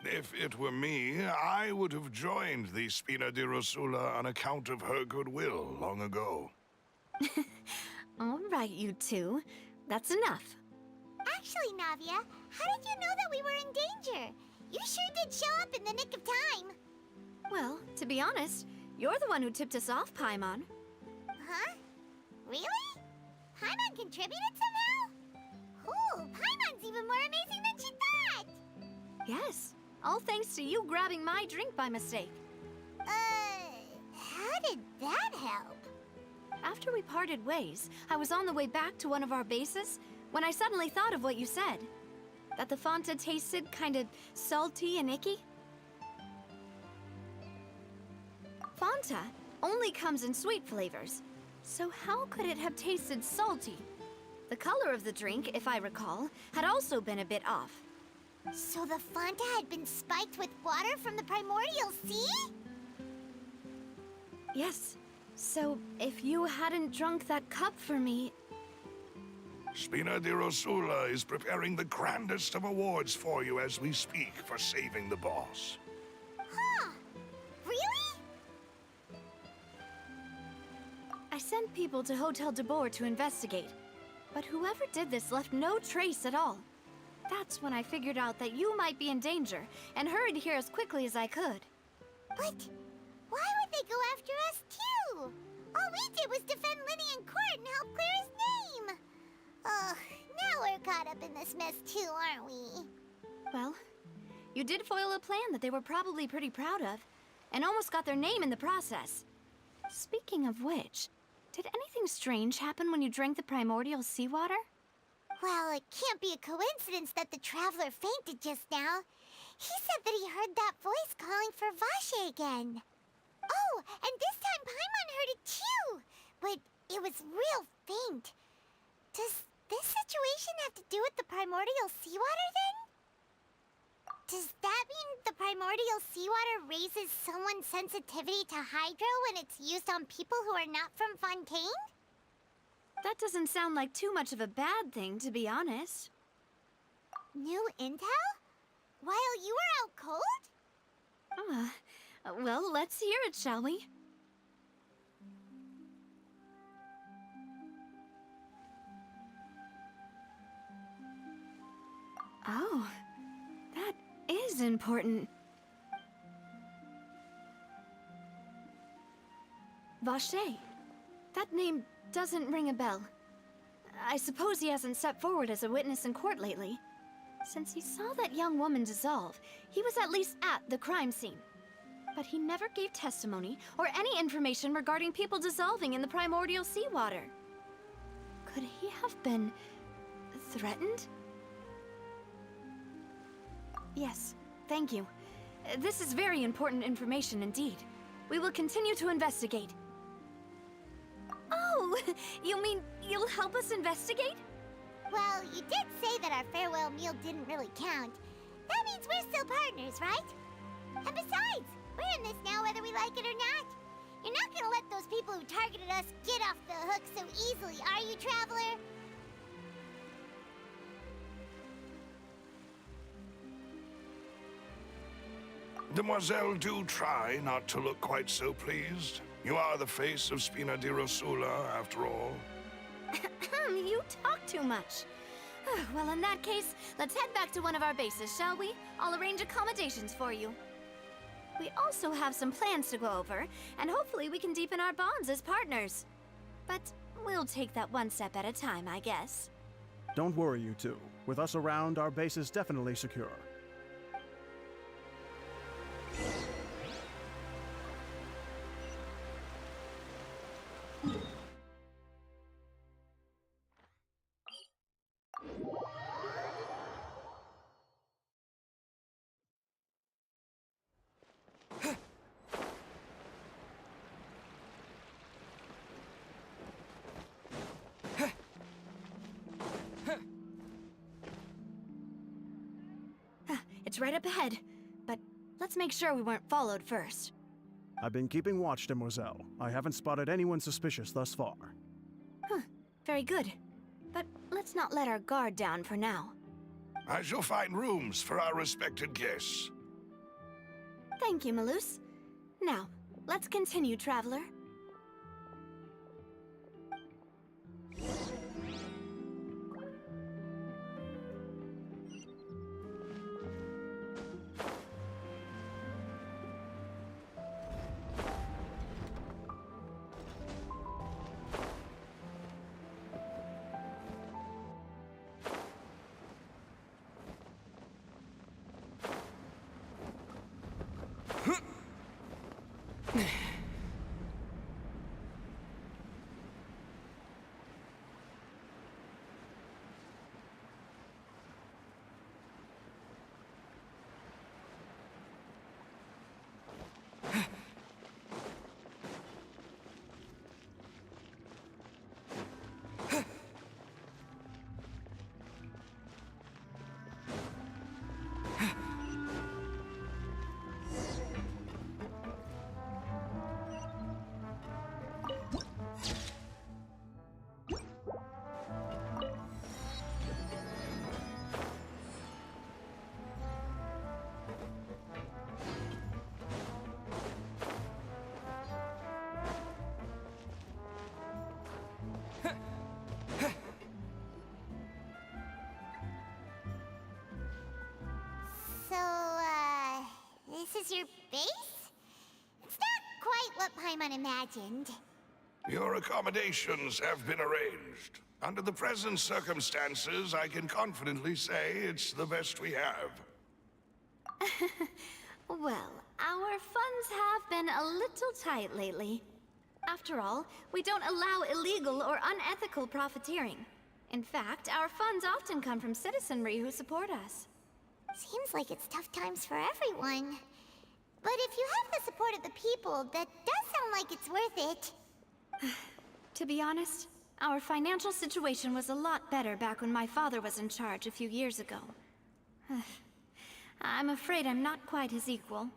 If it were me, I would have joined the Spina di Rosula on account of her goodwill long ago. All right, you two. That's enough. Actually, Navia, how did you know that we were in danger? You sure did show up in the nick of time. Well, to be honest, you're the one who tipped us off, Paimon. Huh? Really? Paimon contributed somehow? Ooh, Paimon's even more amazing than she thought! Yes, all thanks to you grabbing my drink by mistake. How did that help? After we parted ways, I was on the way back to one of our bases when I suddenly thought of what you said. That the Fanta tasted kind of salty and icky. Fanta only comes in sweet flavors, so how could it have tasted salty? The color of the drink, if I recall, had also been a bit off. So the Fanta had been spiked with water from the primordial sea? Yes. So, if you hadn't drunk that cup for me... Spina di Rosula is preparing the grandest of awards for you as we speak for saving the boss. Huh? Really? I sent people to Hotel de Boer to investigate. But whoever did this left no trace at all. That's when I figured out that you might be in danger, and hurried here as quickly as I could. But why would they go after us too? All we did was defend Linny in court and help clear his name. Ugh, now we're caught up in this mess too, aren't we? Well, you did foil a plan that they were probably pretty proud of, and almost got their name in the process. Speaking of which, did anything strange happen when you drank the primordial seawater? Well, it can't be a coincidence that the traveler fainted just now. He said that he heard that voice calling for Vache again. Oh, and this time Paimon heard it too, but it was real faint. Does this situation have to do with the primordial seawater then? Does that mean the primordial seawater raises someone's sensitivity to hydro when it's used on people who are not from Fontaine? That doesn't sound like too much of a bad thing, to be honest. New intel? While you were out cold? Well, let's hear it, shall we? Oh, that is important. Vache. That name doesn't ring a bell. I suppose he hasn't stepped forward as a witness in court lately. Since he saw that young woman dissolve, he was at least at the crime scene. But he never gave testimony or any information regarding people dissolving in the primordial seawater. Could he have been threatened? Yes, thank you. This is very important information indeed. We will continue to investigate. Oh, you mean you'll help us investigate? Well, you did say that our farewell meal didn't really count. That means we're still partners, right? And besides, we're in this now whether we like it or not. You're not gonna let those people who targeted us get off the hook so easily, are you, Traveler? Demoiselle, do try not to look quite so pleased. You are the face of Spina di Rosula, after all. You talk too much. Well, in that case, let's head back to one of our bases, shall we? I'll arrange accommodations for you. We also have some plans to go over, and hopefully we can deepen our bonds as partners. But we'll take that one step at a time, I guess. Don't worry, you two. With us around, our base is definitely secure. It's right up ahead, but let's make sure we weren't followed first. I've been keeping watch, Demoiselle. I haven't spotted anyone suspicious thus far. Very good. But let's not let our guard down for now. I shall find rooms for our respected guests. Thank you, Malus. Now, let's continue, Traveler. is your base? It's not quite what Paimon imagined. Your accommodations have been arranged. Under the present circumstances, I can confidently say it's the best we have. Well, our funds have been a little tight lately. After all, we don't allow illegal or unethical profiteering. In fact, our funds often come from citizenry who support us. Seems like it's tough times for everyone. But if you have the support of the people, that does sound like it's worth it. To be honest, our financial situation was a lot better back when my father was in charge a few years ago. I'm afraid I'm not quite his equal.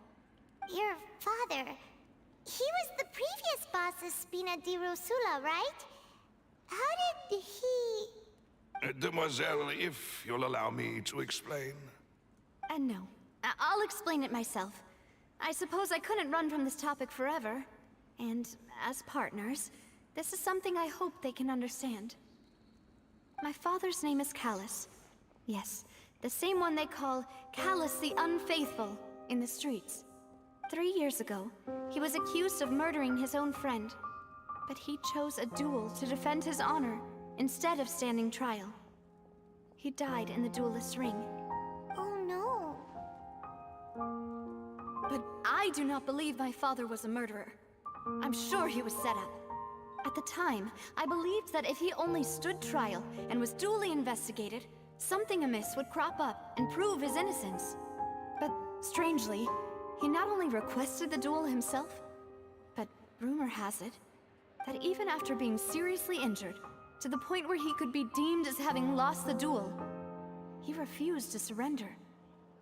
Your father... he was the previous boss of Spina di Rosula, right? How did he... Demoiselle, if you'll allow me to explain. No. I'll explain it myself. I suppose I couldn't run from this topic forever. And as partners, this is something I hope they can understand. My father's name is Callus. Yes, the same one they call Callus the Unfaithful in the streets. 3 years ago, he was accused of murdering his own friend. But he chose a duel to defend his honor instead of standing trial. He died in the duelist's ring. Oh no. But I do not believe my father was a murderer. I'm sure he was set up. At the time, I believed that if he only stood trial and was duly investigated, something amiss would crop up and prove his innocence. But strangely, he not only requested the duel himself, but rumor has it that even after being seriously injured, to the point where he could be deemed as having lost the duel, he refused to surrender,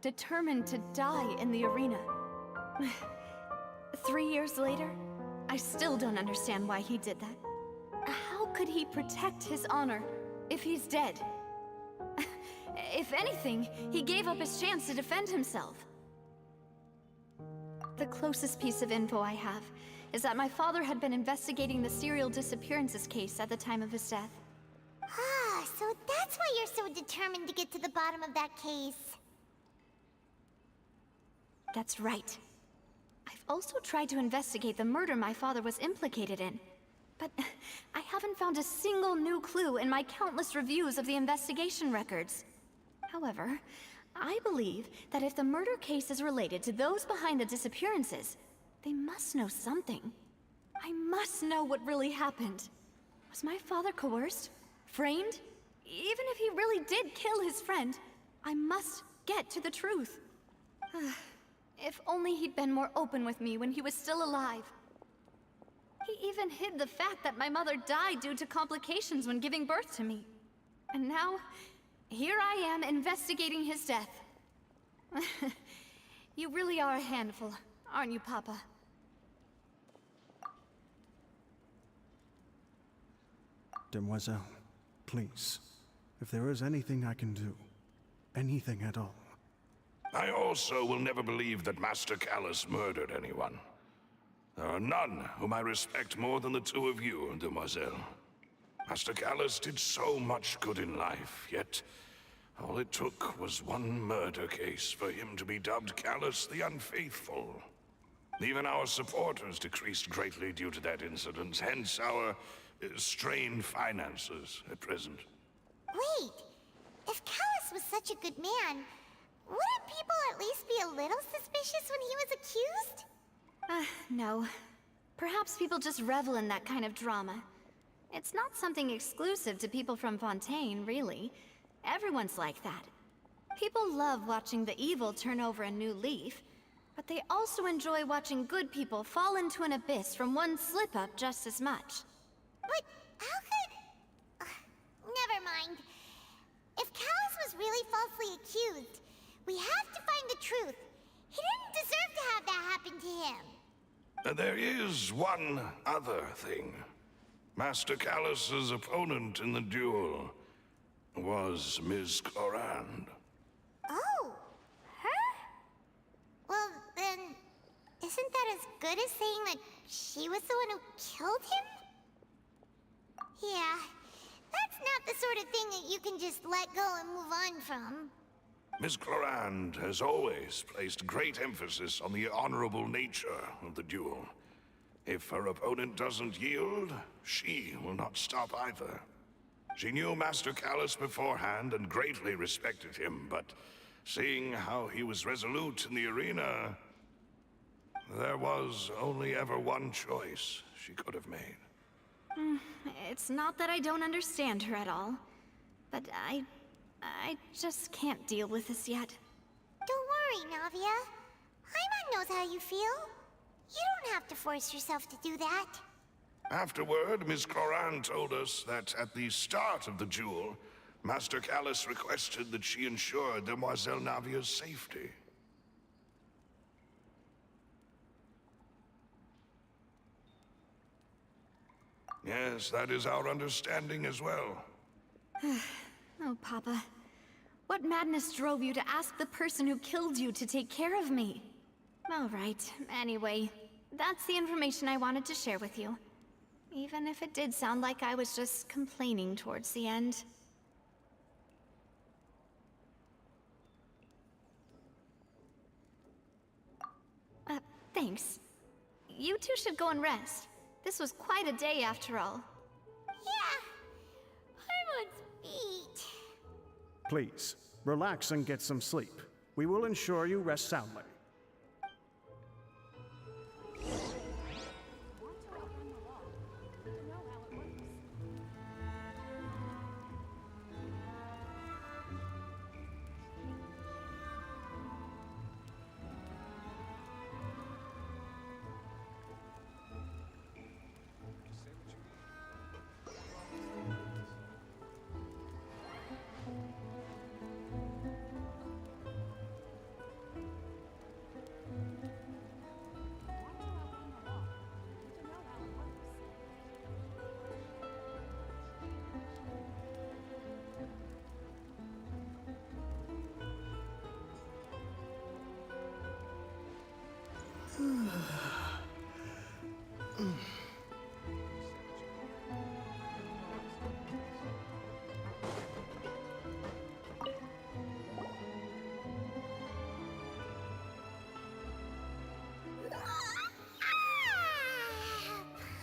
determined to die in the arena. 3 years later, I still don't understand why he did that. How could he protect his honor if he's dead? If anything, he gave up his chance to defend himself. The closest piece of info I have is that my father had been investigating the serial disappearances case at the time of his death. Ah, so that's why you're so determined to get to the bottom of that case. That's right. I've also tried to investigate the murder my father was implicated in, but I haven't found a single new clue in my countless reviews of the investigation records. However, I believe that if the murder case is related to those behind the disappearances, they must know something. I must know what really happened. Was my father coerced? Framed? Even if he really did kill his friend, I must get to the truth. If only he'd been more open with me when he was still alive. He even hid the fact that my mother died due to complications when giving birth to me. And now, here I am investigating his death. You really are a handful, aren't you, Papa? Demoiselle, please, if there is anything I can do, anything at all. I also will never believe that Master Callus murdered anyone. There are none whom I respect more than the two of you, Demoiselle. Master Callus did so much good in life, yet all it took was one murder case for him to be dubbed Callus the Unfaithful. Even our supporters decreased greatly due to that incident, hence our strained finances at present. Wait, if Callus was such a good man, wouldn't people at least be a little suspicious when he was accused? No. Perhaps people just revel in that kind of drama. It's not something exclusive to people from Fontaine, really. Everyone's like that. People love watching the evil turn over a new leaf, but they also enjoy watching good people fall into an abyss from one slip-up just as much. But how could... never mind. If Callus was really falsely accused, we have to find the truth. He didn't deserve to have that happen to him. There is one other thing. Master Callus's opponent in the duel was Ms. Corand. Oh, her? Well, then, isn't that as good as saying that she was the one who killed him? Yeah, that's not the sort of thing that you can just let go and move on from. Miss Clorand has always placed great emphasis on the honorable nature of the duel. If her opponent doesn't yield, she will not stop either. She knew Master Callus beforehand and greatly respected him, but seeing how he was resolute in the arena, there was only ever one choice she could have made. It's not that I don't understand her at all, but I just can't deal with this yet. Don't worry, Navia. Paimon knows how you feel. You don't have to force yourself to do that. Afterward, Miss Clorand told us that at the start of the duel, Master Callus requested that she ensure Demoiselle Navia's safety. Yes, that is our understanding as well. Oh, Papa. What madness drove you to ask the person who killed you to take care of me? All right, anyway, that's the information I wanted to share with you. Even if it did sound like I was just complaining towards the end. Thanks. You two should go and rest. This was quite a day after all. Yeah. Paimon's beat. Please, relax and get some sleep. We will ensure you rest soundly.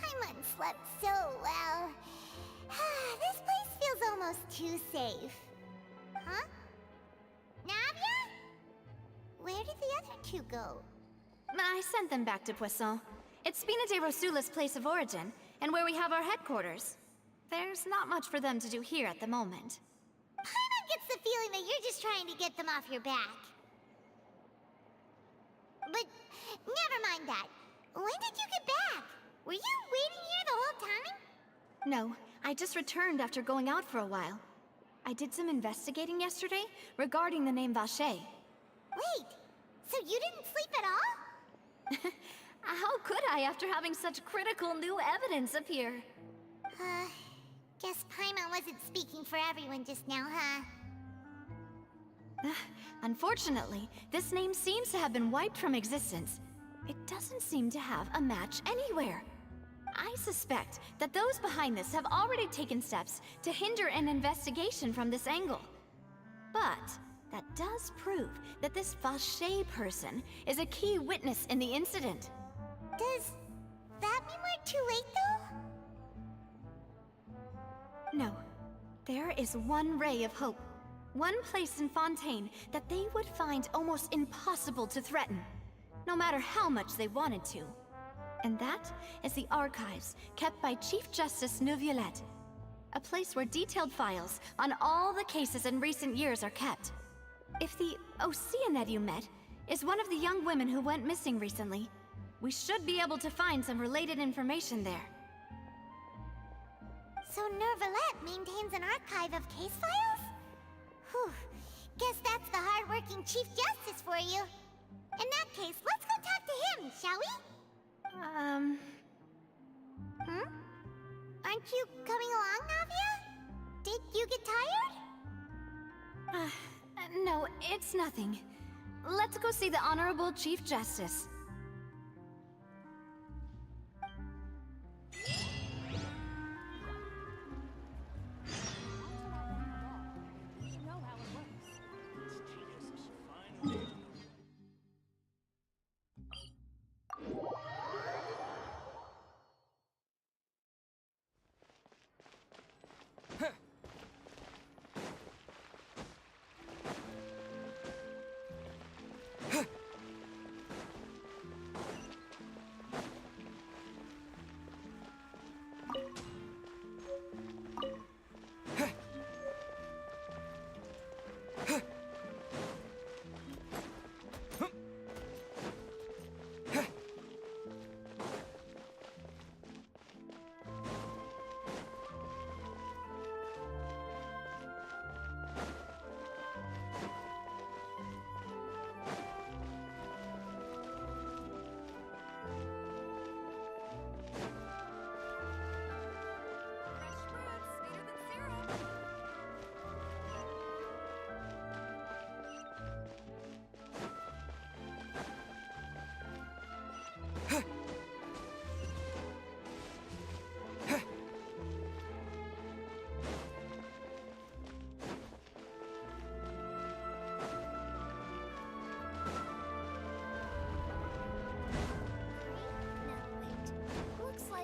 Paimon slept so well. This place feels almost too safe. Huh? Navia? Where did the other two go? I sent them back to Poisson. It's Spina de Rosula's place of origin, and where we have our headquarters. There's not much for them to do here at the moment. Paimon gets the feeling that you're just trying to get them off your back. But never mind that. When did you get back? Were you waiting here the whole time? No, I just returned after going out for a while. I did some investigating yesterday regarding the name Vache. Wait, so you didn't sleep at all? How could I after having such critical new evidence appear? Guess Paimon wasn't speaking for everyone just now, huh? Unfortunately, this name seems to have been wiped from existence. It doesn't seem to have a match anywhere. I suspect that those behind this have already taken steps to hinder an investigation from this angle. But that does prove that this Vache person is a key witness in the incident. Does that mean we're too late, though? No. There is one ray of hope. One place in Fontaine that they would find almost impossible to threaten, no matter how much they wanted to. And that is the archives kept by Chief Justice Neuvillette. A place where detailed files on all the cases in recent years are kept. If the Oceanette you met is one of the young women who went missing recently, we should be able to find some related information there. So Neuvillette maintains an archive of case files? Whew. Guess that's the hard-working Chief Justice for you. In that case, let's go talk to him, shall we? Aren't you coming along, Navia? Did you get tired? No, it's nothing. Let's go see the Honorable Chief Justice.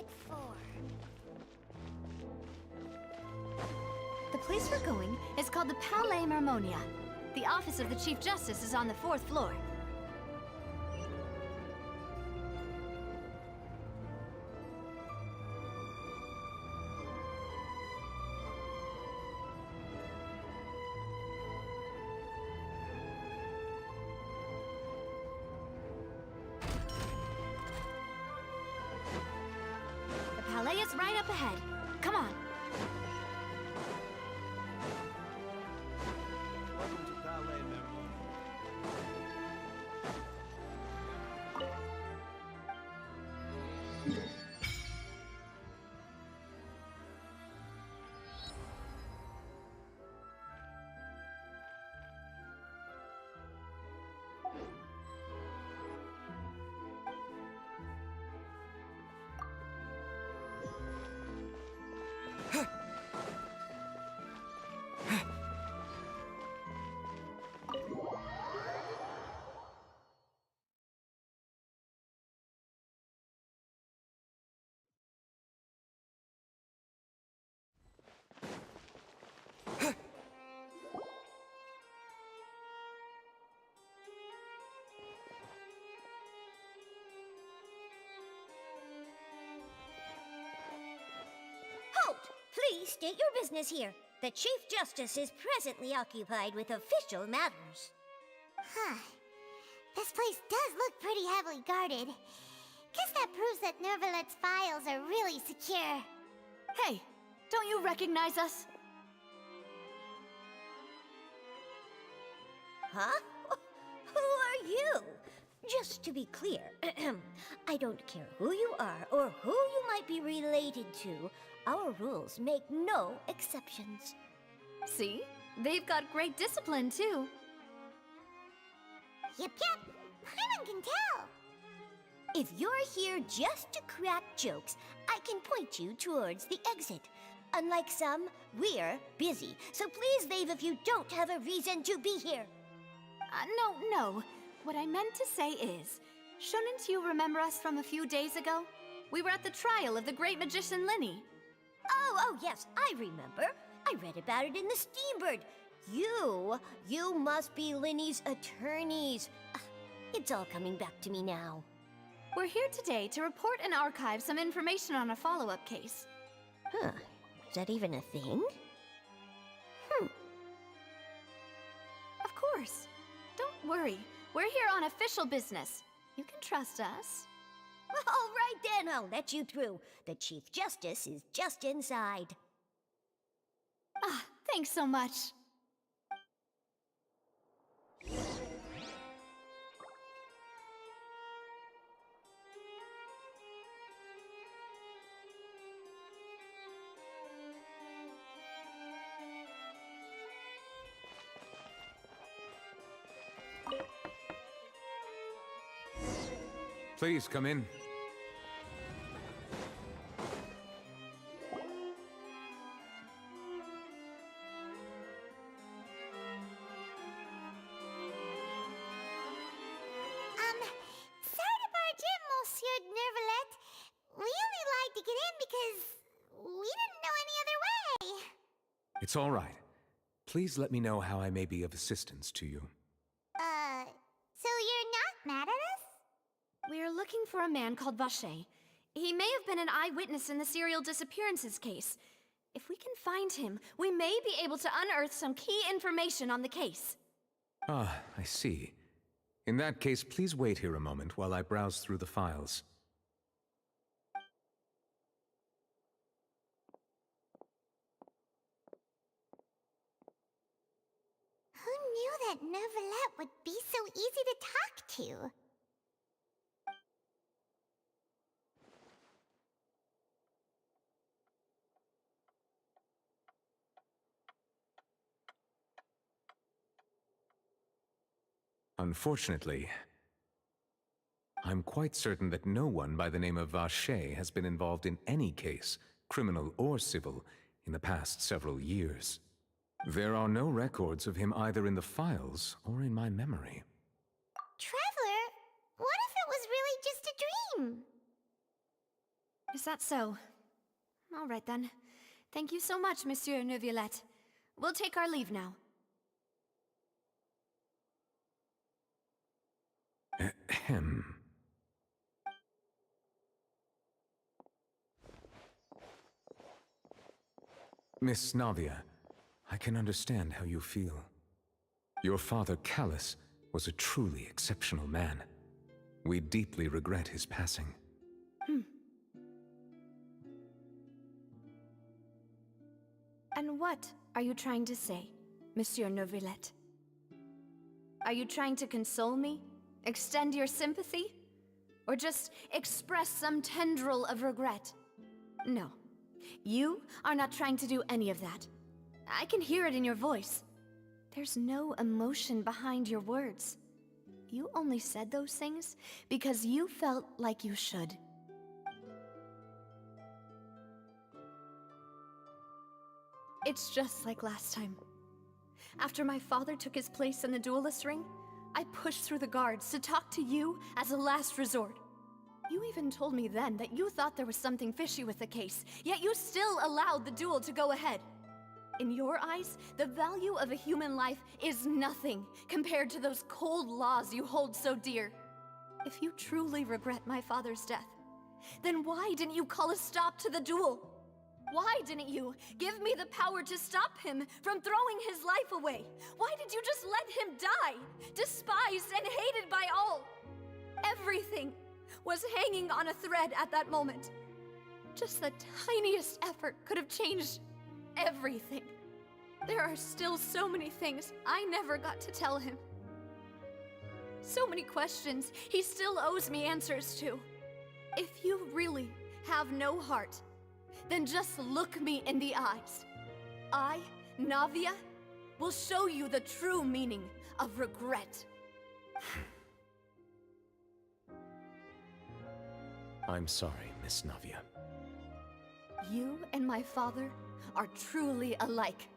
What for? The place we're going is called the Palais Mermonia. The office of the Chief Justice is on the 4th floor. The Palais is right up ahead. Come on. Welcome to Palais Mermonia. Halt! Please state your business here. The Chief Justice is presently occupied with official matters. Huh. This place does look pretty heavily guarded. Guess that proves that Nervalet's files are really secure. Hey, don't you recognize us? Huh? Who are you? Just to be clear, I don't care who you are or who you might be related to. Our rules make no exceptions. See? They've got great discipline, too. Yep. Paimon can tell. If you're here just to crack jokes, I can point you towards the exit. Unlike some, we're busy, so please leave if you don't have a reason to be here. No. What I meant to say is, shouldn't you remember us from a few days ago? We were at the trial of the great magician Linny. Oh, yes, I remember. I read about it in the Steambird. You must be Linny's attorneys. It's all coming back to me now. We're here today to report and archive some information on a follow-up case. Huh. Is that even a thing? Of course. Don't worry. We're here on official business. You can trust us. All right then, I'll let you through. The Chief Justice is just inside. Thanks so much. Please come in. Sorry to barge in, Monsieur Nervalet. We only lied to get in because we didn't know any other way. It's all right. Please let me know how I may be of assistance to you. So you're not mad at us? We're looking for a man called Vache. He may have been an eyewitness in the serial disappearances case. If we can find him, we may be able to unearth some key information on the case. Ah, I see. In that case, please wait here a moment while I browse through the files. Who knew that Nervalet would be so easy to talk to? Unfortunately, I'm quite certain that no one by the name of Vache has been involved in any case, criminal or civil, in the past several years. There are no records of him either in the files or in my memory. Traveler, what if it was really just a dream? Is that so? All right then. Thank you so much, Monsieur Neuvillette. We'll take our leave now. Ahem. Miss Navia, I can understand how you feel. Your father, Callus, was a truly exceptional man. We deeply regret his passing. And what are you trying to say, Monsieur Neuvillette? Are you trying to console me? Extend your sympathy? Or just express some tendril of regret? No. You are not trying to do any of that. I can hear it in your voice. There's no emotion behind your words. You only said those things because you felt like you should. It's just like last time. After my father took his place in the duelist ring, I pushed through the guards to talk to you as a last resort. You even told me then that you thought there was something fishy with the case, yet you still allowed the duel to go ahead. In your eyes, the value of a human life is nothing compared to those cold laws you hold so dear. If you truly regret my father's death, then why didn't you call a stop to the duel? Why didn't you give me the power to stop him from throwing his life away? Why did you just let him die, despised and hated by all? Everything was hanging on a thread at that moment. Just the tiniest effort could have changed everything. There are still so many things I never got to tell him. So many questions he still owes me answers to. If you really have no heart, then just look me in the eyes. I, Navia, will show you the true meaning of regret. I'm sorry, Miss Navia. You and my father are truly alike.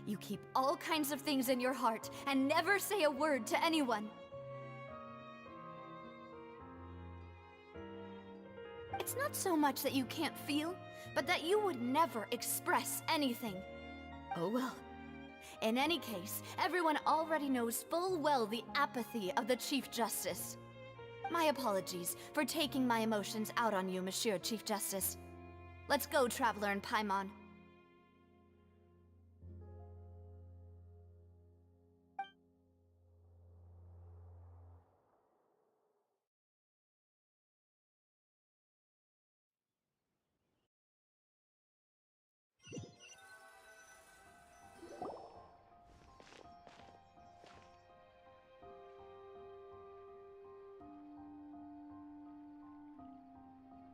You keep all kinds of things in your heart and never say a word to anyone. It's not so much that you can't feel, but that you would never express anything. Oh well. In any case, everyone already knows full well the apathy of the Chief Justice. My apologies for taking my emotions out on you, Monsieur Chief Justice. Let's go, Traveler and Paimon.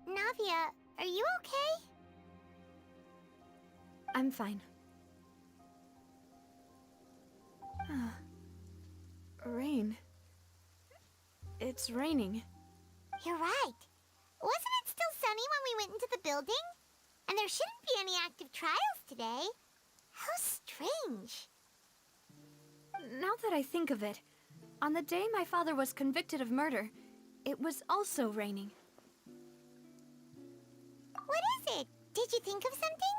Navia, are you okay? I'm fine. Rain. It's raining. You're right. Wasn't it still sunny when we went into the building? And there shouldn't be any active trials today. How strange. Now that I think of it, on the day my father was convicted of murder, it was also raining. What is it? Did you think of something?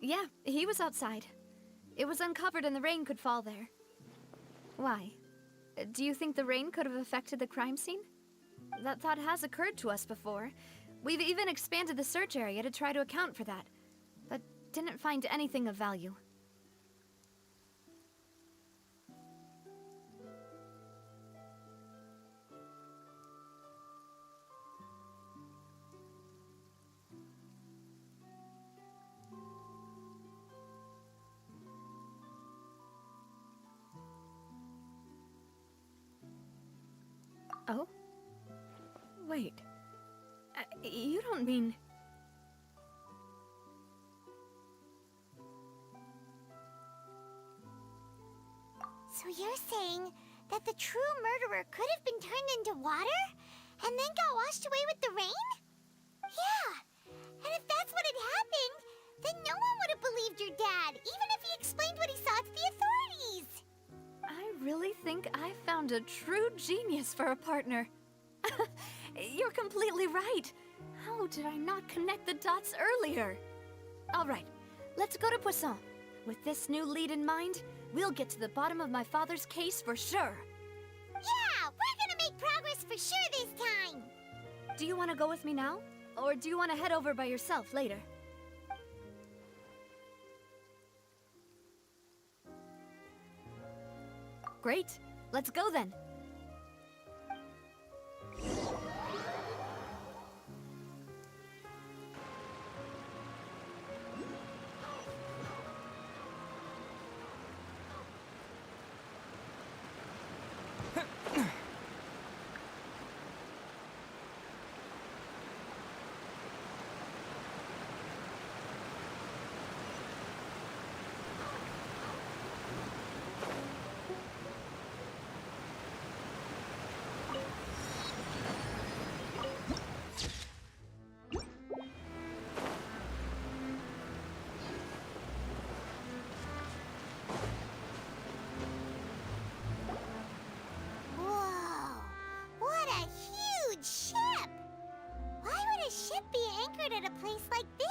Yeah, he was outside. It was uncovered and the rain could fall there. Why? Do you think the rain could have affected the crime scene? That thought has occurred to us before. We've even expanded the search area to try to account for that, but didn't find anything of value. Oh? Wait. You don't mean... So you're saying that the true murderer could have been turned into water and then got washed away with the rain? Yeah, and if that's what had happened, then no one would have believed your dad, even if he explained what he saw to the authorities. I really think I found a true genius for a partner. You're completely right. How did I not connect the dots earlier? All right, let's go to Poisson. With this new lead in mind, we'll get to the bottom of my father's case for sure. Yeah, we're gonna make progress for sure this time! Do you want to go with me now? Or do you want to head over by yourself later? Great, let's go then. Whoa! What a huge ship! Why would a ship be anchored at a place like this?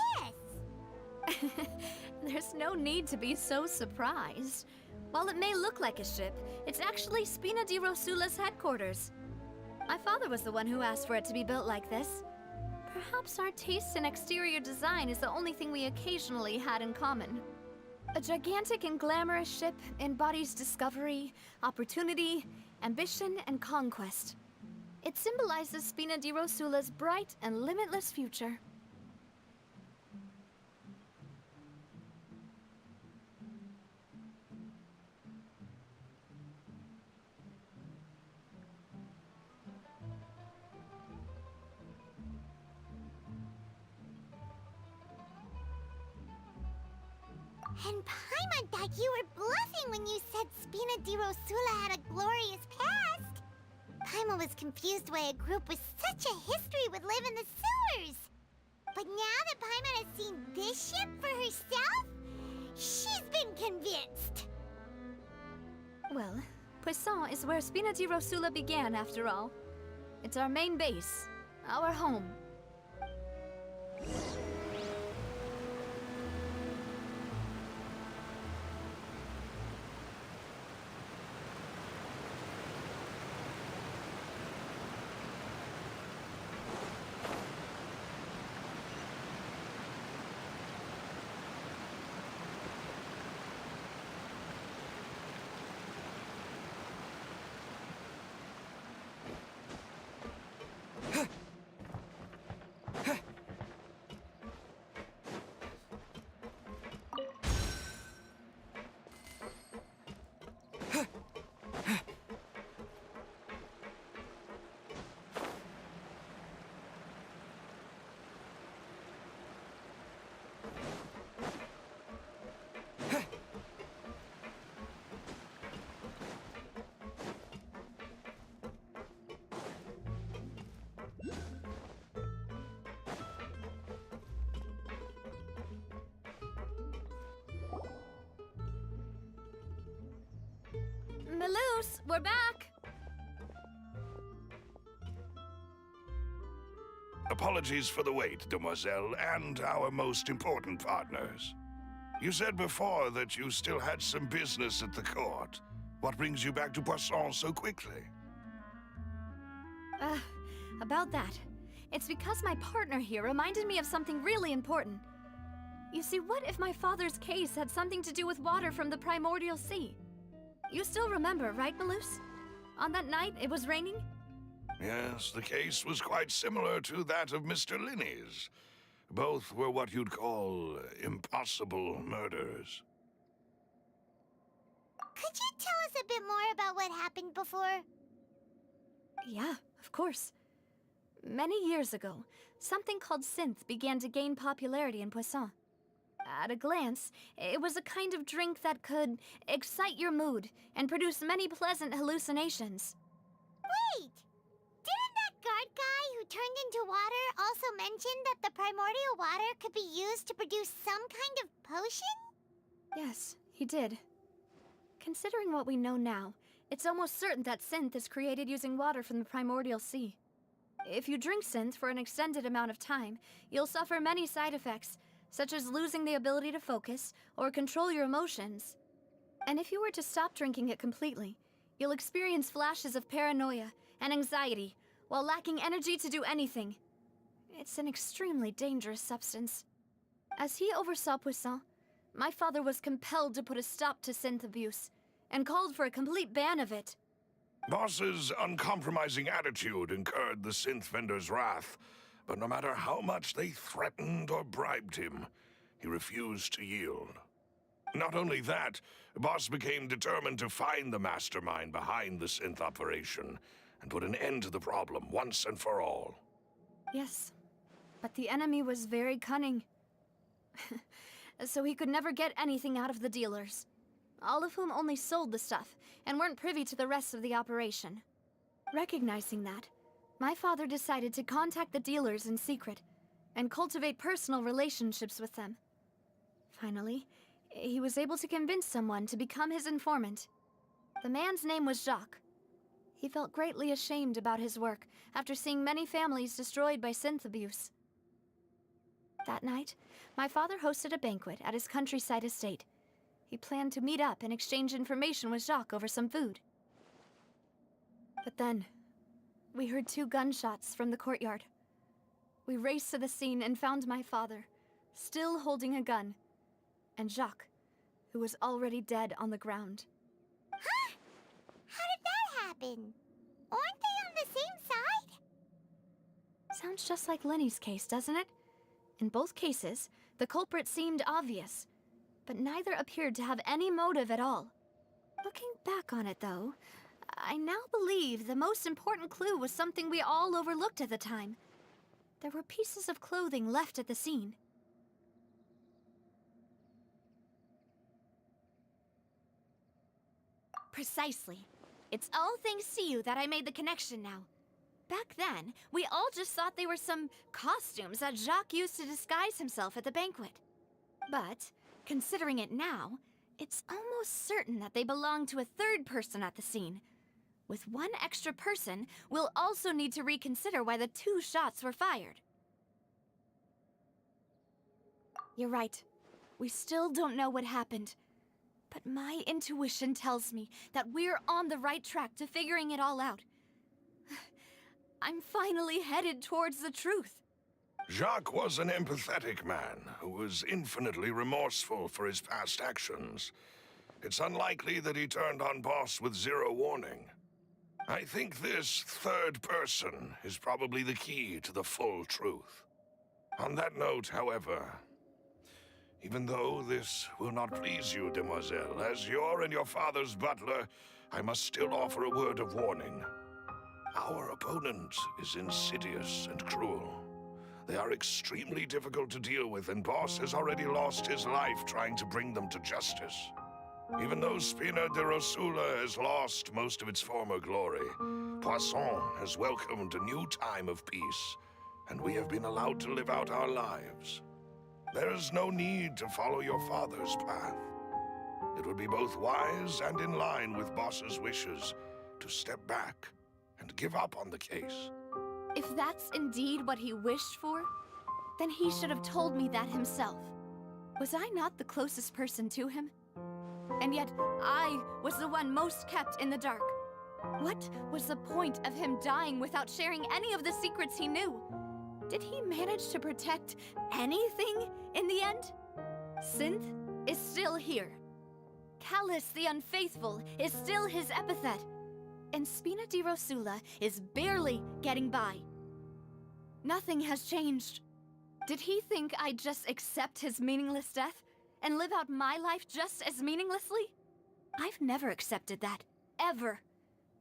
There's no need to be so surprised. While it may look like a ship, it's actually Spina di Rosula's headquarters. My father was the one who asked for it to be built like this. Perhaps our taste in exterior design is the only thing we occasionally had in common. A gigantic and glamorous ship embodies discovery, opportunity, ambition, and conquest. It symbolizes Spina di Rosula's bright and limitless future. And Paimon thought you were bluffing when you said Spina di Rosula had a glorious past. Paimon was confused why a group with such a history would live in the sewers. But now that Paimon has seen this ship for herself, she's been convinced. Well, Poisson is where Spina di Rosula began, after all. It's our main base, our home. Melus, we're back! Apologies for the wait, demoiselle, and our most important partners. You said before that you still had some business at the court. What brings you back to Poisson so quickly? About that. It's because my partner here reminded me of something really important. You see, what if my father's case had something to do with water from the primordial sea? You still remember, right, Melus? On that night, it was raining? Yes, the case was quite similar to that of Mr. Linney's. Both were what you'd call impossible murders. Could you tell us a bit more about what happened before? Yeah, of course. Many years ago, something called synth began to gain popularity in Poisson. At a glance, it was a kind of drink that could excite your mood and produce many pleasant hallucinations. Wait! Didn't that guard guy who turned into water also mention that the primordial water could be used to produce some kind of potion? Yes, he did. Considering what we know now, It's almost certain that synth is created using water from the primordial sea. If you drink synth for an extended amount of time, you'll suffer many side effects, such as losing the ability to focus or control your emotions. And if you were to stop drinking it completely, you'll experience flashes of paranoia and anxiety while lacking energy to do anything. It's an extremely dangerous substance. As he oversaw Poisson, my father was compelled to put a stop to synth abuse and called for a complete ban of it. Boss's uncompromising attitude incurred the synth vendor's wrath, but no matter how much they threatened or bribed him, he refused to yield. Not only that, Boss became determined to find the mastermind behind the synth operation and put an end to the problem once and for all. Yes, but the enemy was very cunning. So he could never get anything out of the dealers, all of whom only sold the stuff and weren't privy to the rest of the operation. Recognizing that, my father decided to contact the dealers in secret and cultivate personal relationships with them. Finally, he was able to convince someone to become his informant. The man's name was Jacques. He felt greatly ashamed about his work after seeing many families destroyed by synth abuse. That night, my father hosted a banquet at his countryside estate. He planned to meet up and exchange information with Jacques over some food. But then, we heard 2 gunshots from the courtyard. We raced to the scene and found my father, still holding a gun, and Jacques, who was already dead on the ground. Huh? How did that happen? Aren't they on the same side? Sounds just like Lenny's case, doesn't it? In both cases, the culprit seemed obvious, but neither appeared to have any motive at all. Looking back on it, though, I now believe the most important clue was something we all overlooked at the time. There were pieces of clothing left at the scene. Precisely. It's all thanks to you that I made the connection now. Back then, we all just thought they were some costumes that Jacques used to disguise himself at the banquet. But, considering it now, it's almost certain that they belong to a third person at the scene. With one extra person, we'll also need to reconsider why the 2 shots were fired. You're right. We still don't know what happened. But my intuition tells me that we're on the right track to figuring it all out. I'm finally headed towards the truth. Jacques was an empathetic man who was infinitely remorseful for his past actions. It's unlikely that he turned on Boss with 0 warning. I think this third person is probably the key to the full truth. On that note, however, even though this will not please you, demoiselle, as your and your father's butler, I must still offer a word of warning. Our opponent is insidious and cruel. They are extremely difficult to deal with, and Boss has already lost his life trying to bring them to justice. Even though Spina de Rosula has lost most of its former glory, Poisson has welcomed a new time of peace, and we have been allowed to live out our lives. There is no need to follow your father's path. It would be both wise and in line with Boss's wishes to step back and give up on the case. If that's indeed what he wished for, then he should have told me that himself. Was I not the closest person to him? And yet, I was the one most kept in the dark. What was the point of him dying without sharing any of the secrets he knew? Did he manage to protect anything in the end? Synth is still here. Callus the Unfaithful is still his epithet. And Spina di Rosula is barely getting by. Nothing has changed. Did he think I'd just accept his meaningless death and live out my life just as meaninglessly? I've never accepted that, ever.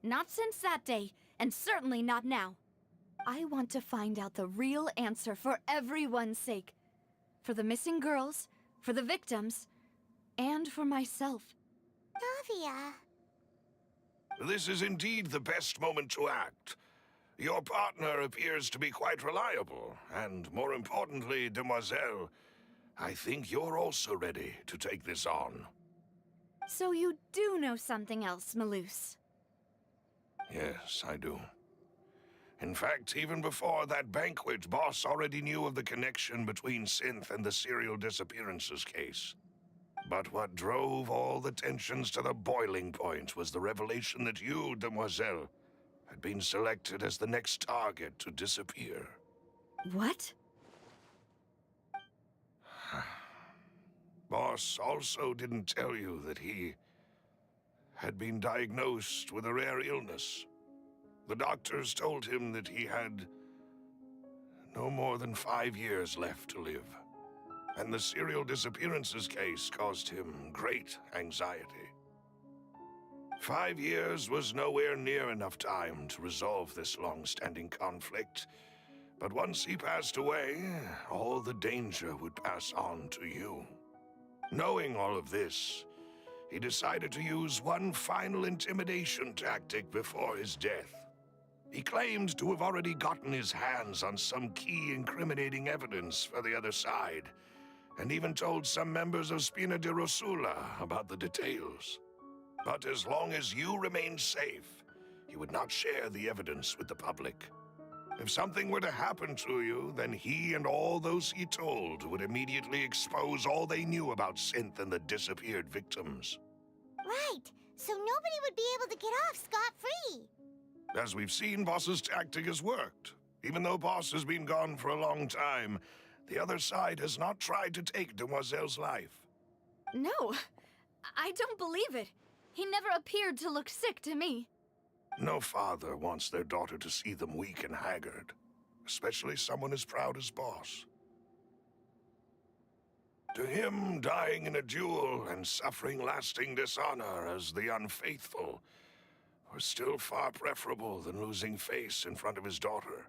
Not since that day, and certainly not now. I want to find out the real answer for everyone's sake. For the missing girls, for the victims, and for myself. Navia. This is indeed the best moment to act. Your partner appears to be quite reliable, and more importantly, demoiselle, I think you're also ready to take this on. So you do know something else, Malus. Yes, I do. In fact, even before that banquet, Boss already knew of the connection between Synth and the serial disappearances case. But what drove all the tensions to the boiling point was the revelation that you, Demoiselle, had been selected as the next target to disappear. What? Boss also didn't tell you that he had been diagnosed with a rare illness. The doctors told him that he had no more than 5 years left to live. And the serial disappearances case caused him great anxiety. 5 years was nowhere near enough time to resolve this long-standing conflict. But once he passed away, all the danger would pass on to you. Knowing all of this, he decided to use one final intimidation tactic before his death. He claimed to have already gotten his hands on some key incriminating evidence for the other side, and even told some members of Spina di Rosula about the details. But as long as you remained safe, he would not share the evidence with the public. If something were to happen to you, then he and all those he told would immediately expose all they knew about Synth and the disappeared victims. Right, so nobody would be able to get off scot-free. As we've seen, Boss's tactic has worked. Even though Boss has been gone for a long time, the other side has not tried to take Demoiselle's life. No, I don't believe it. He never appeared to look sick to me. No father wants their daughter to see them weak and haggard, especially someone as proud as Boss. To him, dying in a duel and suffering lasting dishonor as the unfaithful was still far preferable than losing face in front of his daughter.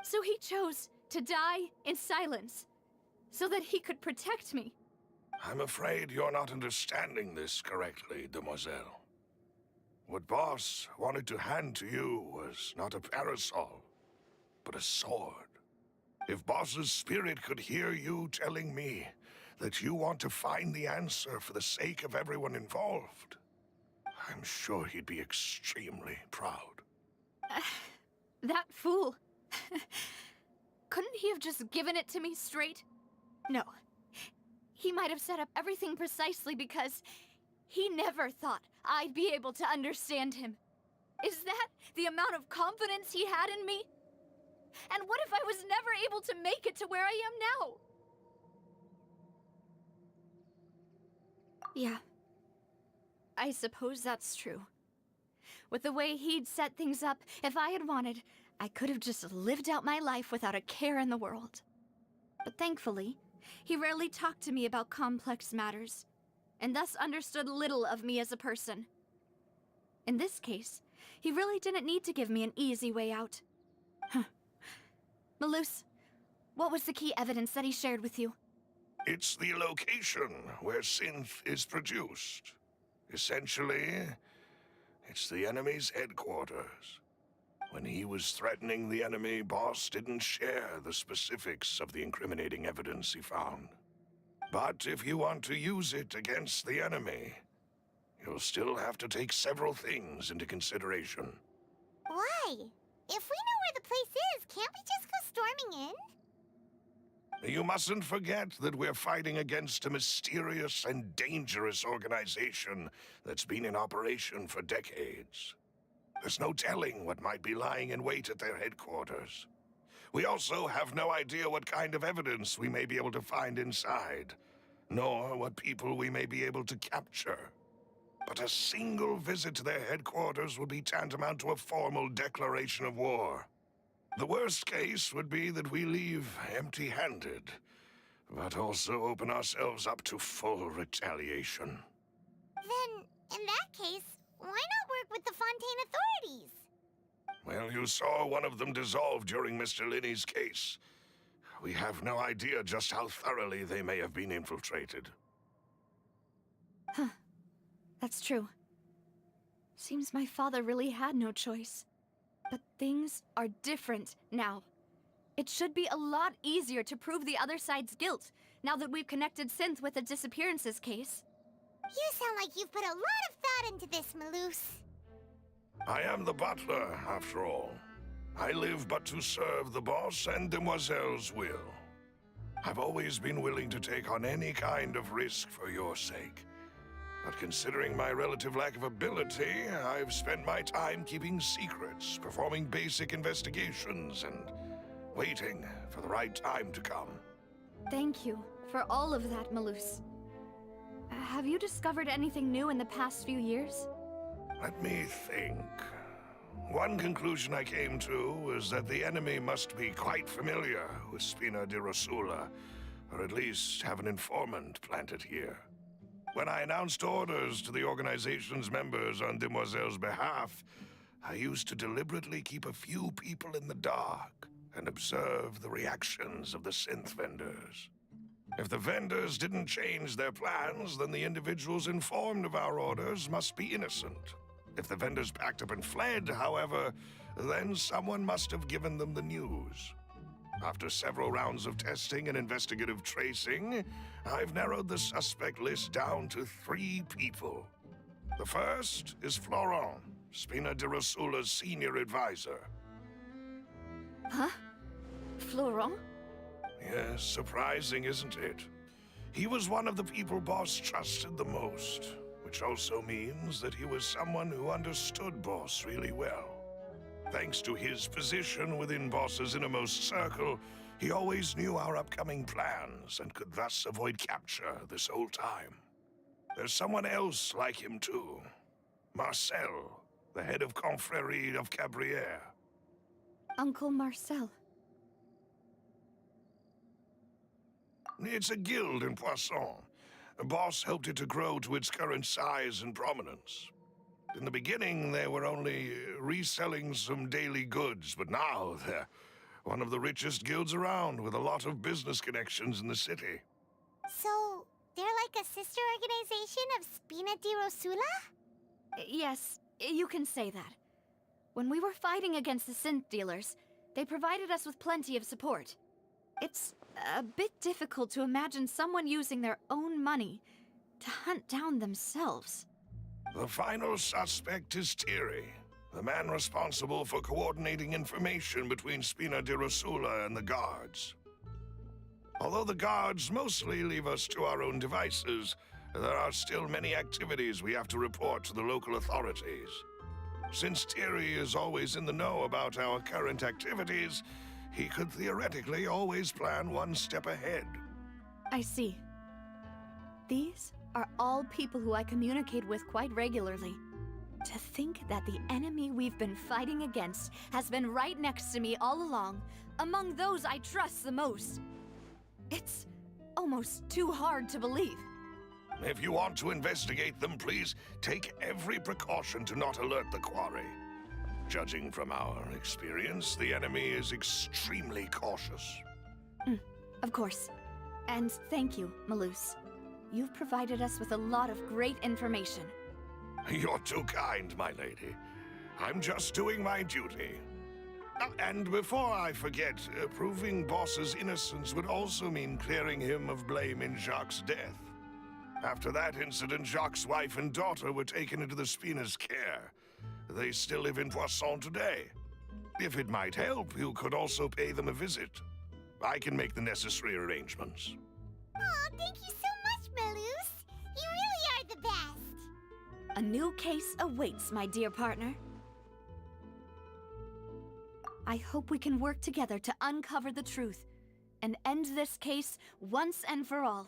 So he chose to die in silence, so that he could protect me. I'm afraid you're not understanding this correctly, Demoiselle. What Boss wanted to hand to you was not a parasol, but a sword. If Boss's spirit could hear you telling me that you want to find the answer for the sake of everyone involved, I'm sure he'd be extremely proud. That fool. Couldn't he have just given it to me straight? No. He might have set up everything precisely because he never thought I'd be able to understand him. Is that the amount of confidence he had in me? And what if I was never able to make it to where I am now? Yeah. I suppose that's true. With the way he'd set things up, if I had wanted, I could have just lived out my life without a care in the world. But thankfully, he rarely talked to me about complex matters, and thus understood little of me as a person. In this case, he really didn't need to give me an easy way out. Malus, what was the key evidence that he shared with you? It's the location where Synth is produced. Essentially, it's the enemy's headquarters. When he was threatening the enemy, Boss didn't share the specifics of the incriminating evidence he found. But if you want to use it against the enemy, you'll still have to take several things into consideration. Why? If we know where the place is, can't we just go storming in? You mustn't forget that we're fighting against a mysterious and dangerous organization that's been in operation for decades. There's no telling what might be lying in wait at their headquarters. We also have no idea what kind of evidence we may be able to find inside, nor what people we may be able to capture. But a single visit to their headquarters would be tantamount to a formal declaration of war. The worst case would be that we leave empty-handed, but also open ourselves up to full retaliation. Then, in that case, why not work with the Fontaine authorities? Well, you saw one of them dissolve during Mr. Linney's case. We have no idea just how thoroughly they may have been infiltrated. Huh. That's true. Seems my father really had no choice. But things are different now. It should be a lot easier to prove the other side's guilt, now that we've connected Synth with the disappearances case. You sound like you've put a lot of thought into this, Malus. I am the butler, after all. I live but to serve the boss and Demoiselle's will. I've always been willing to take on any kind of risk for your sake. But considering my relative lack of ability, I've spent my time keeping secrets, performing basic investigations, and waiting for the right time to come. Thank you for all of that, Malus. Have you discovered anything new in the past few years? Let me think. One conclusion I came to is that the enemy must be quite familiar with Spina di Rosula, or at least have an informant planted here. When I announced orders to the organization's members on Demoiselle's behalf, I used to deliberately keep a few people in the dark and observe the reactions of the synth vendors. If the vendors didn't change their plans, then the individuals informed of our orders must be innocent. If the vendors packed up and fled, however, then someone must have given them the news. After several rounds of testing and investigative tracing, I've narrowed the suspect list down to 3 people. The first is Florent, Spina di Rosula's senior advisor. Huh? Florent? Yes, surprising, isn't it? He was one of the people Boss trusted the most, which also means that he was someone who understood Boss really well. Thanks to his position within Boss's innermost circle, he always knew our upcoming plans and could thus avoid capture this whole time. There's someone else like him too. Marcel, the head of Confrérie of Cabrières. Uncle Marcel. It's a guild in Poisson. Boss helped it to grow to its current size and prominence. In the beginning, they were only reselling some daily goods, but now they're one of the richest guilds around with a lot of business connections in the city. So, they're like a sister organization of Spina di Rosula? Yes, you can say that. When we were fighting against the synth dealers, they provided us with plenty of support. It's a bit difficult to imagine someone using their own money to hunt down themselves. The final suspect is Thierry, the man responsible for coordinating information between Spina di Rosula and the guards. Although the guards mostly leave us to our own devices, there are still many activities we have to report to the local authorities. Since Thierry is always in the know about our current activities, he could theoretically always plan one step ahead. I see. These are all people who I communicate with quite regularly. To think that the enemy we've been fighting against has been right next to me all along, among those I trust the most. It's almost too hard to believe. If you want to investigate them, please take every precaution to not alert the quarry. Judging from our experience, the enemy is extremely cautious. Of course. And thank you, Malus. You've provided us with a lot of great information. You're too kind, my lady. I'm just doing my duty. And before I forget, proving Boss's innocence would also mean clearing him of blame in Jacques' death. After that incident, Jacques' wife and daughter were taken into the Spina's care. They still live in Poisson today. If it might help, you could also pay them a visit. I can make the necessary arrangements. Oh, thank you so much, Malus. You really are the best. A new case awaits, my dear partner. I hope we can work together to uncover the truth and end this case once and for all.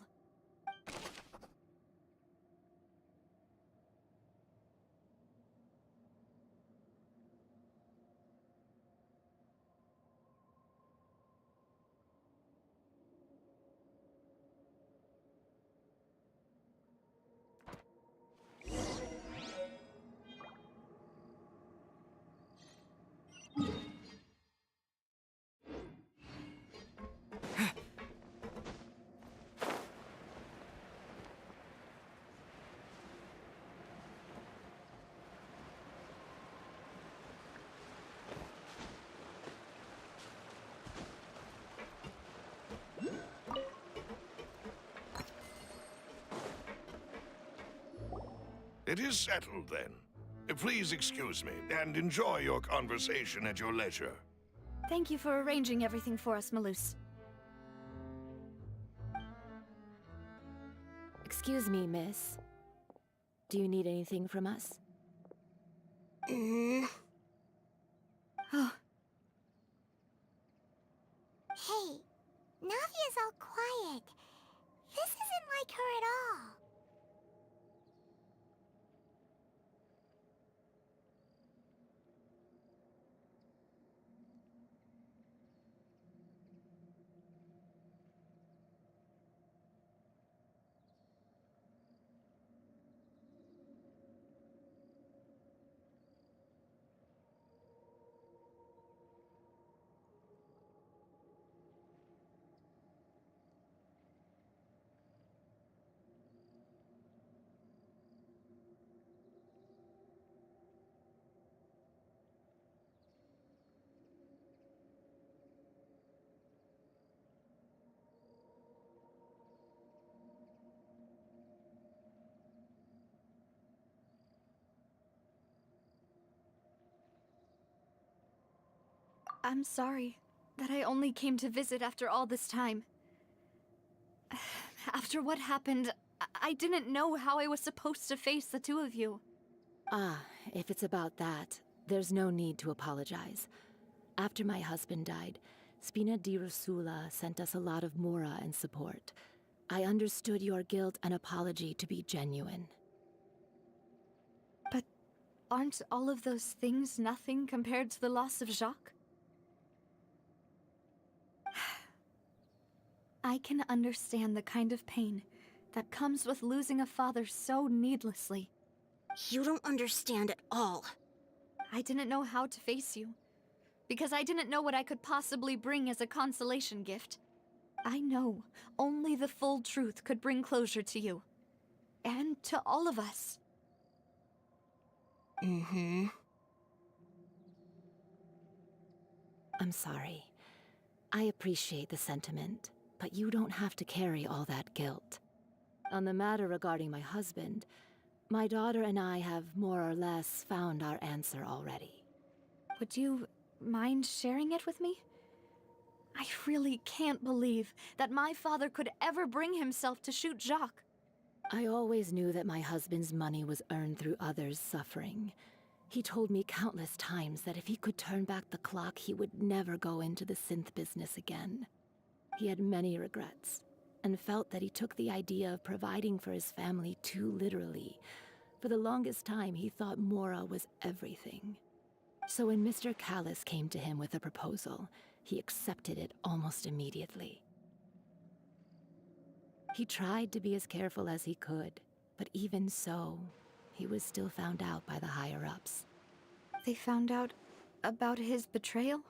It is settled, then. Please excuse me, and enjoy your conversation at your leisure. Thank you for arranging everything for us, Malus. Excuse me, miss. Do you need anything from us? Oh, Hey, Navia's all quiet. This isn't like her at all. I'm sorry that I only came to visit after all this time. After what happened, I didn't know how I was supposed to face the two of you. Ah, if it's about that, there's no need to apologize. After my husband died, Spina di Rosula sent us a lot of mora and support. I understood your guilt and apology to be genuine. But aren't all of those things nothing compared to the loss of Jacques? I can understand the kind of pain that comes with losing a father so needlessly. You don't understand at all. I didn't know how to face you, because I didn't know what I could possibly bring as a consolation gift. I know only the full truth could bring closure to you. And to all of us. I'm sorry. I appreciate the sentiment, but you don't have to carry all that guilt. On the matter regarding my husband, my daughter and I have more or less found our answer already. Would you mind sharing it with me? I really can't believe that my father could ever bring himself to shoot Jacques. I always knew that my husband's money was earned through others' suffering. He told me countless times that if he could turn back the clock, he would never go into the synth business again. He had many regrets, and felt that he took the idea of providing for his family too literally. For the longest time, he thought Mora was everything. So when Mr. Callis came to him with a proposal, he accepted it almost immediately. He tried to be as careful as he could, but even so, he was still found out by the higher-ups. They found out about his betrayal?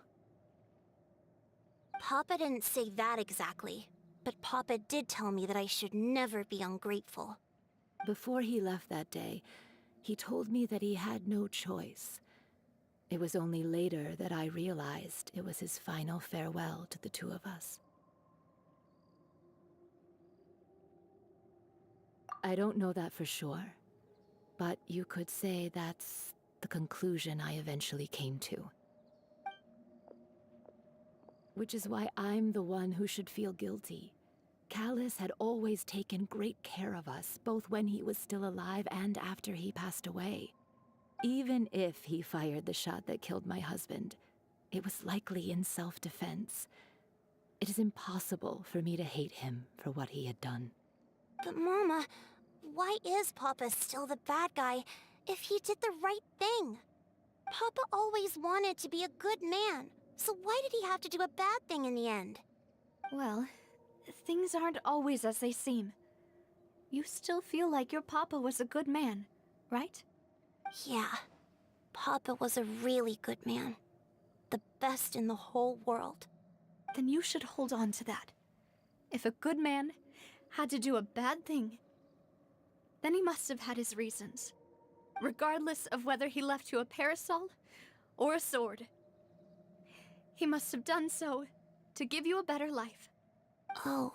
Papa didn't say that exactly, but Papa did tell me that I should never be ungrateful. Before he left that day, he told me that he had no choice. It was only later that I realized it was his final farewell to the two of us. I don't know that for sure, but you could say that's the conclusion I eventually came to. Which is why I'm the one who should feel guilty. Callis had always taken great care of us, both when he was still alive and after he passed away. Even if he fired the shot that killed my husband, it was likely in self-defense. It is impossible for me to hate him for what he had done. But Mama, why is Papa still the bad guy if he did the right thing? Papa always wanted to be a good man, so why did he have to do a bad thing in the end? Well, things aren't always as they seem. You still feel like your Papa was a good man, right? Yeah, Papa was a really good man. The best in the whole world. Then you should hold on to that. If a good man had to do a bad thing, then he must have had his reasons. Regardless of whether he left you a parasol or a sword. He must have done so to give you a better life. Oh.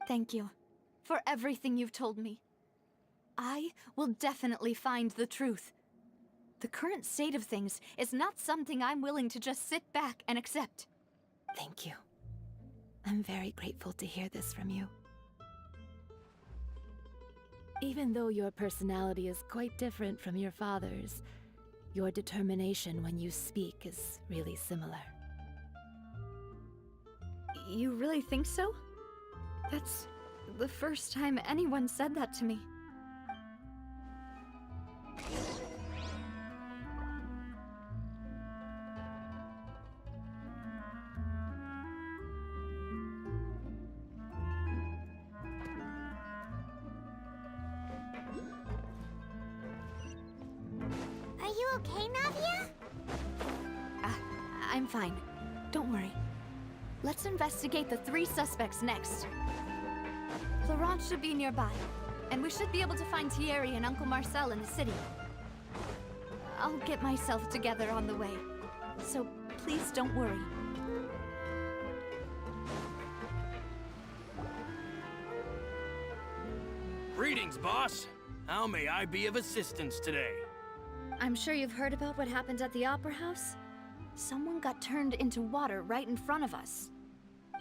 Thank you for everything you've told me. I will definitely find the truth. The current state of things is not something I'm willing to just sit back and accept. Thank you. I'm very grateful to hear this from you. Even though your personality is quite different from your father's, your determination when you speak is really similar. You really think so? That's the first time anyone said that to me. Are you okay, Navia? I'm fine. Don't worry. Let's investigate the 3 suspects next. Laurent should be nearby, and we should be able to find Thierry and Uncle Marcel in the city. I'll get myself together on the way, so please don't worry. Greetings, boss. How may I be of assistance today? I'm sure you've heard about what happened at the Opera House. Someone got turned into water right in front of us.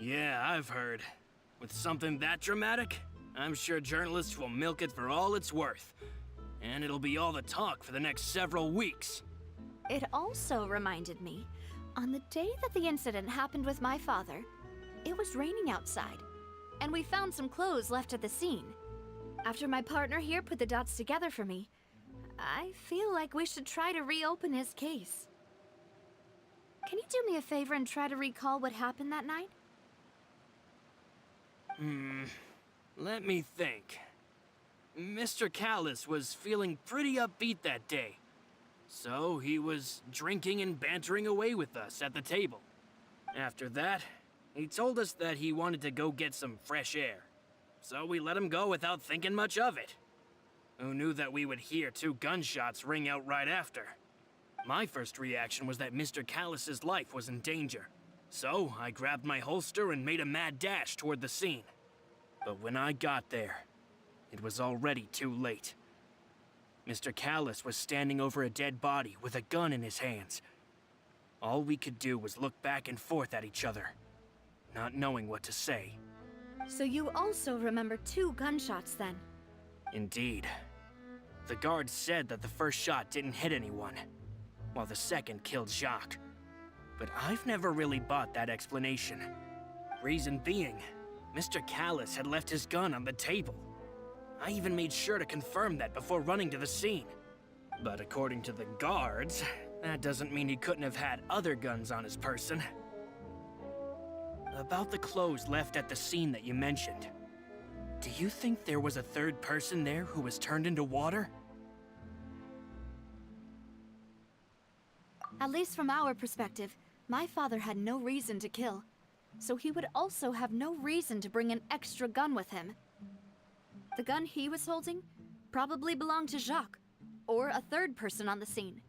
Yeah, I've heard. With something that dramatic, I'm sure journalists will milk it for all it's worth. And it'll be all the talk for the next several weeks. It also reminded me, on the day that the incident happened with my father, it was raining outside, and we found some clothes left at the scene. After my partner here put the dots together for me, I feel like we should try to reopen his case. Can you do me a favor and try to recall what happened that night? Let me think. Mr. Callis was feeling pretty upbeat that day. So he was drinking and bantering away with us at the table. After that, he told us that he wanted to go get some fresh air. So we let him go without thinking much of it. Who knew that we would hear 2 gunshots ring out right after? My first reaction was that Mr. Callis's life was in danger. So I grabbed my holster and made a mad dash toward the scene. But when I got there, it was already too late. Mr. Callis was standing over a dead body with a gun in his hands. All we could do was look back and forth at each other, not knowing what to say. So you also remember 2 gunshots then? Indeed. The guard said that the first shot didn't hit anyone, while the second killed Jacques. But I've never really bought that explanation. Reason being, Mr. Callis had left his gun on the table. I even made sure to confirm that before running to the scene. But according to the guards, that doesn't mean he couldn't have had other guns on his person. About the clothes left at the scene that you mentioned, do you think there was a 3rd person there who was turned into water? At least from our perspective, my father had no reason to kill. So he would also have no reason to bring an extra gun with him. The gun he was holding probably belonged to Jacques, or a 3rd person on the scene.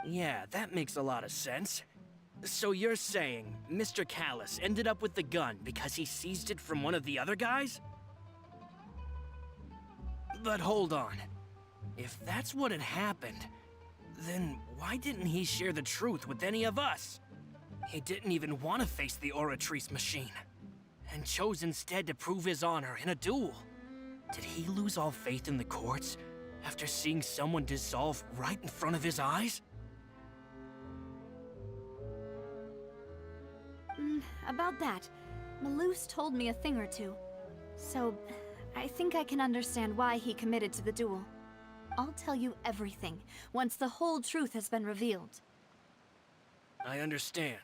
Yeah, that makes a lot of sense. So you're saying Mr. Callis ended up with the gun because he seized it from one of the other guys? But hold on. If that's what had happened, then why didn't he share the truth with any of us? He didn't even want to face the Oratrice machine, and chose instead to prove his honor in a duel. Did he lose all faith in the courts after seeing someone dissolve right in front of his eyes? About that, Malus told me a thing or two. So, I think I can understand why he committed to the duel. I'll tell you everything once the whole truth has been revealed. I understand.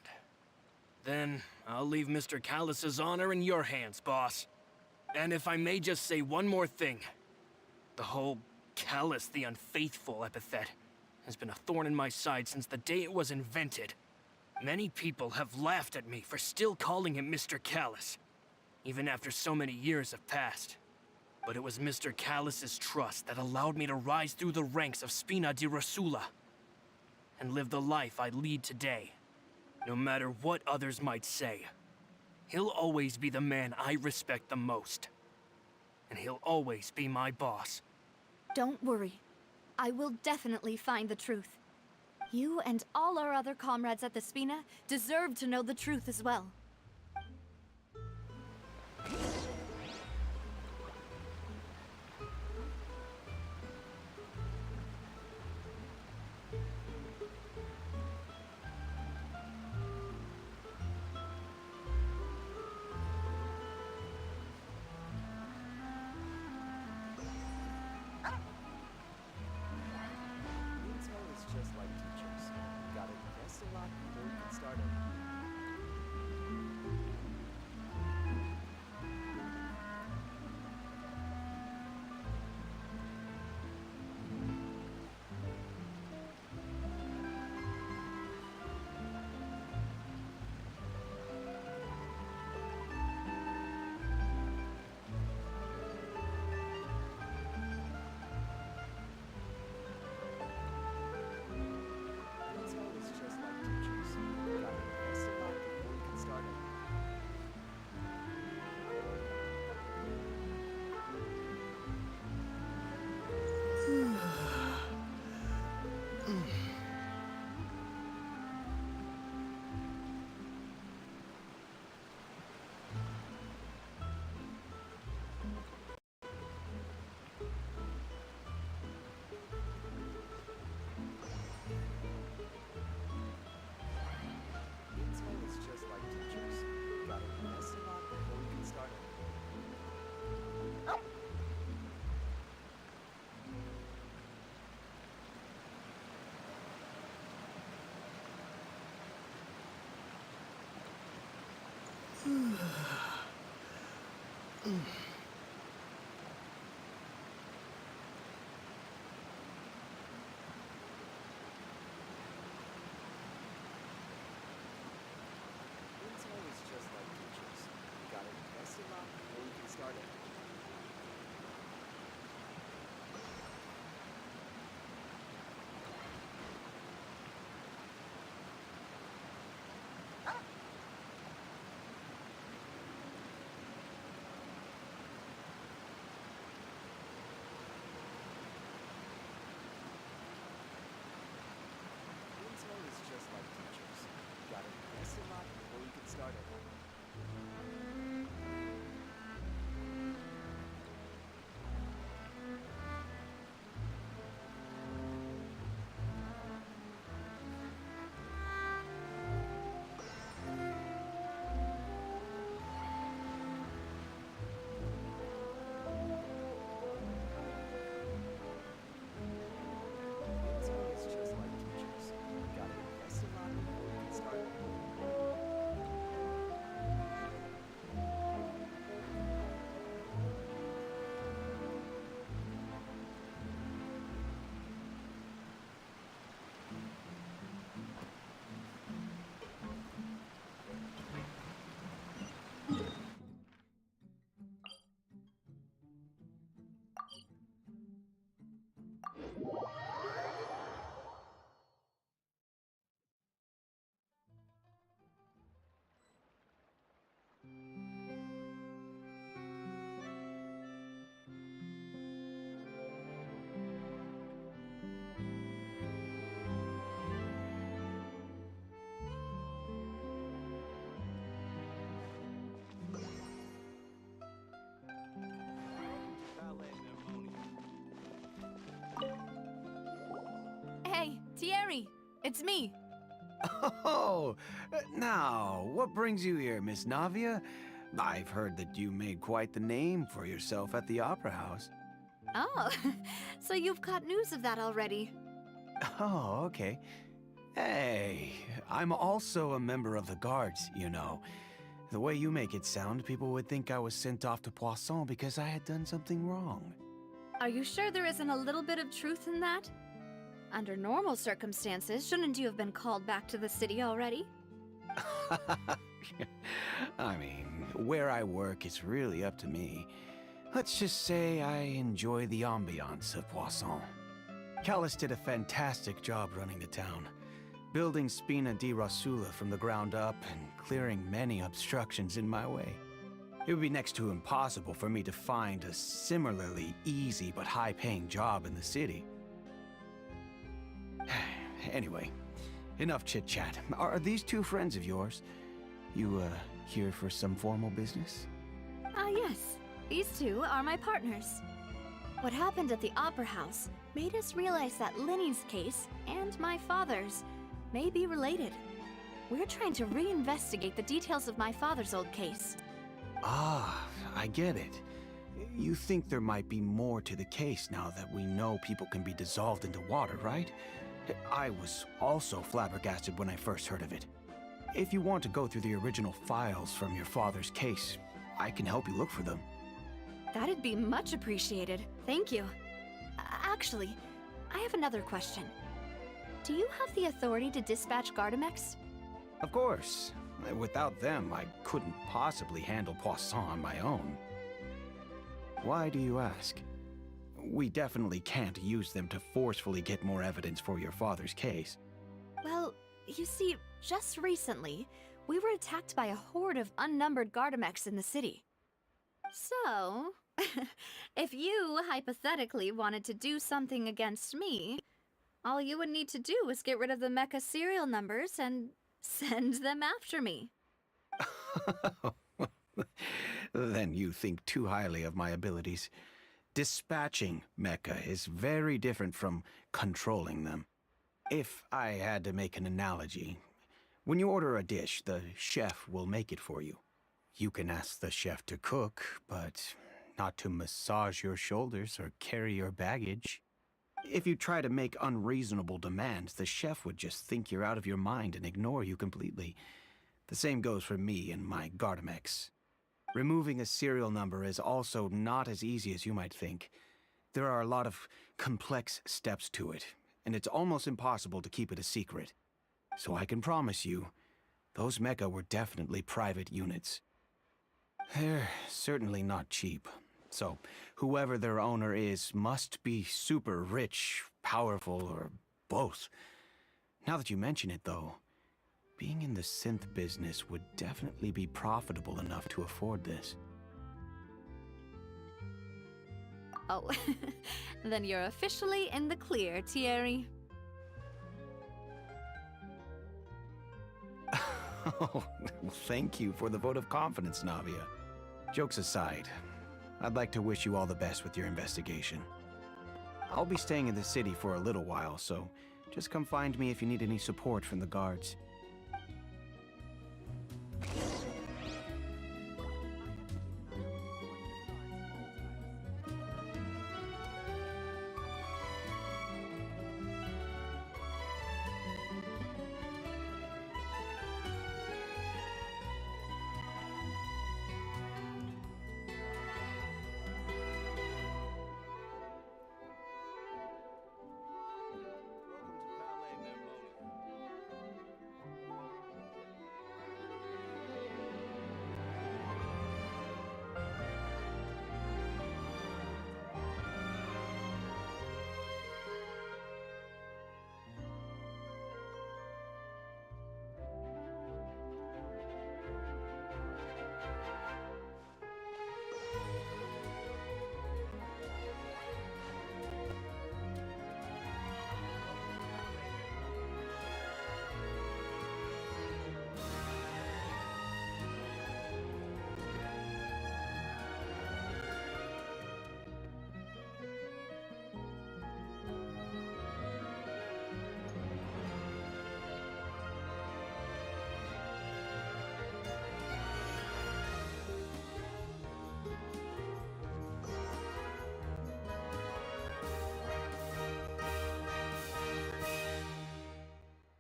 Then I'll leave Mr. Callis's honor in your hands, boss. And if I may just say one more thing. The whole Callis the Unfaithful epithet has been a thorn in my side since the day it was invented. Many people have laughed at me for still calling him Mr. Callis, even after so many years have passed. But it was Mr. Callis's trust that allowed me to rise through the ranks of Spina di Rosula and live the life I lead today. No matter what others might say, he'll always be the man I respect the most. And he'll always be my boss. Don't worry. I will definitely find the truth. You and all our other comrades at the Spina deserve to know the truth as well. Intel is just like teachers. You gotta invest a lot before you can start it. Intel is just like teachers. You gotta invest a lot before you can start it. Intel is just like teachers. You gotta invest a lot before you can start it. Intel is just like teachers. You gotta invest a lot before you can start it. Intel is just like teachers. You gotta invest a lot before you can start it. Intel is just like teachers. You gotta invest a lot before you can start it. Hey, Thierry! It's me! Oh, now, what brings you here, Miss Navia? I've heard that you made quite the name for yourself at the Opera House. Oh, so you've caught news of that already. Oh, okay. Hey, I'm also a member of the guards, you know. The way you make it sound, people would think I was sent off to Poisson because I had done something wrong. Are you sure there isn't a little bit of truth in that? Under normal circumstances, shouldn't you have been called back to the city already? I mean, where I work is really up to me. Let's just say I enjoy the ambiance of Poisson. Callis did a fantastic job running the town, building Spina di Rosula from the ground up and clearing many obstructions in my way. It would be next to impossible for me to find a similarly easy but high-paying job in the city. Anyway, enough chit-chat. Are these two friends of yours? You, here for some formal business? Yes. These two are my partners. What happened at the Opera House made us realize that Linny's case and my father's may be related. We're trying to reinvestigate the details of my father's old case. Ah, I get it. You think there might be more to the case now that we know people can be dissolved into water, right? I was also flabbergasted when I first heard of it. If you want to go through the original files from your father's case, I can help you look for them. That'd be much appreciated. Thank you. Actually, I have another question. Do you have the authority to dispatch Gardamex? Of course. Without them, I couldn't possibly handle Poisson on my own. Why do you ask? We definitely can't use them to forcefully get more evidence for your father's case. Well, you see, just recently, we were attacked by a horde of unnumbered Gardamex in the city. So, if you hypothetically wanted to do something against me, all you would need to do is get rid of the mecha serial numbers and send them after me. Then you think too highly of my abilities. Dispatching mecha is very different from controlling them. If I had to make an analogy, when you order a dish, the chef will make it for you. You can ask the chef to cook, but not to massage your shoulders or carry your baggage. If you try to make unreasonable demands, the chef would just think you're out of your mind and ignore you completely. The same goes for me and my Gardamex. Removing a serial number is also not as easy as you might think. There are a lot of complex steps to it, and it's almost impossible to keep it a secret. So I can promise you, those mecha were definitely private units. They're certainly not cheap. So, whoever their owner is must be super rich, powerful, or both. Now that you mention it, though, being in the synth business would definitely be profitable enough to afford this. Oh, then you're officially in the clear, Thierry. Oh, thank you for the vote of confidence, Navia. Jokes aside, I'd like to wish you all the best with your investigation. I'll be staying in the city for a little while, so just come find me if you need any support from the guards.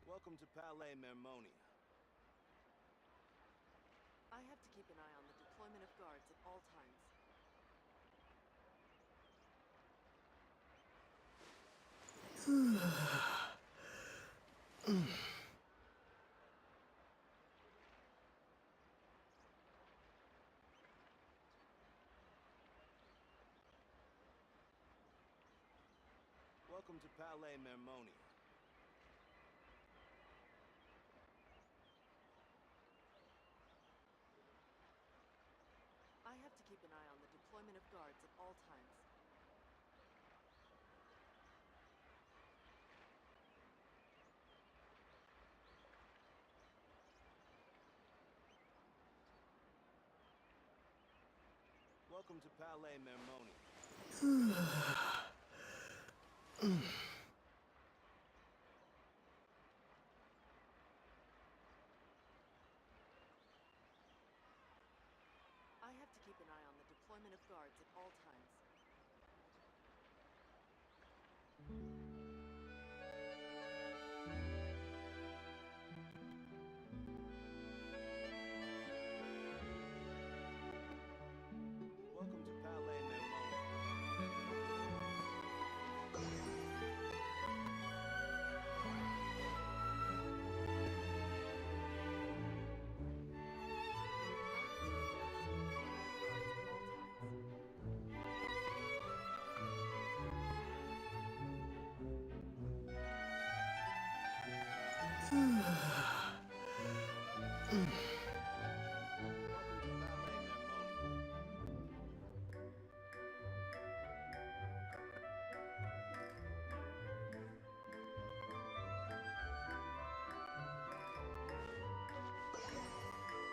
Welcome to Palais Mermonia. I have to keep an eye on the deployment of guards at all times. Welcome to Palais Mermonia. Welcome to Palais Mermoni. I have to keep an eye on the deployment of guards at all times. Welcome to Palais Mermoni. I have to keep an eye on the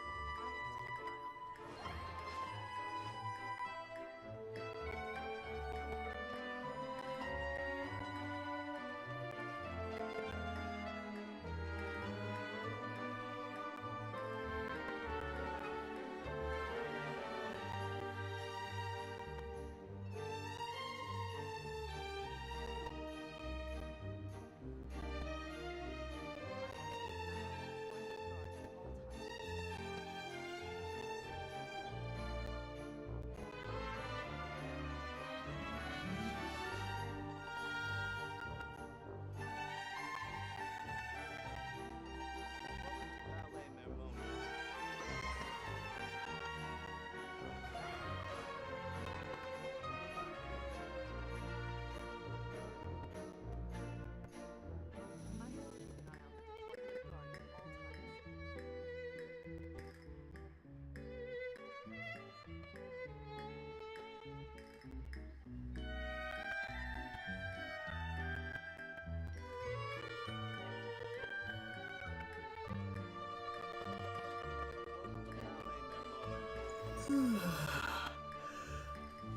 deployment of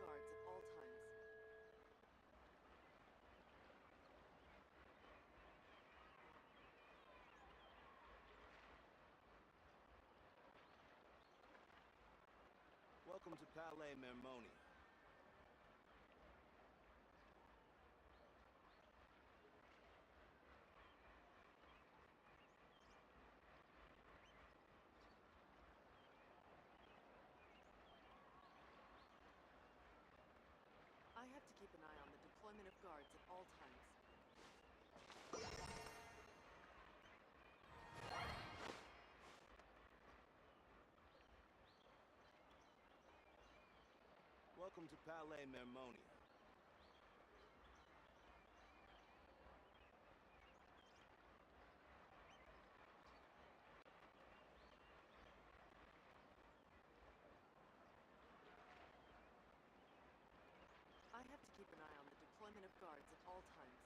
guards at all times. Welcome to Palais Mermoni. I have to keep an eye on the deployment of guards at all times. Welcome to Palais Mermoni. I have to keep an eye on the deployment of guards at all times.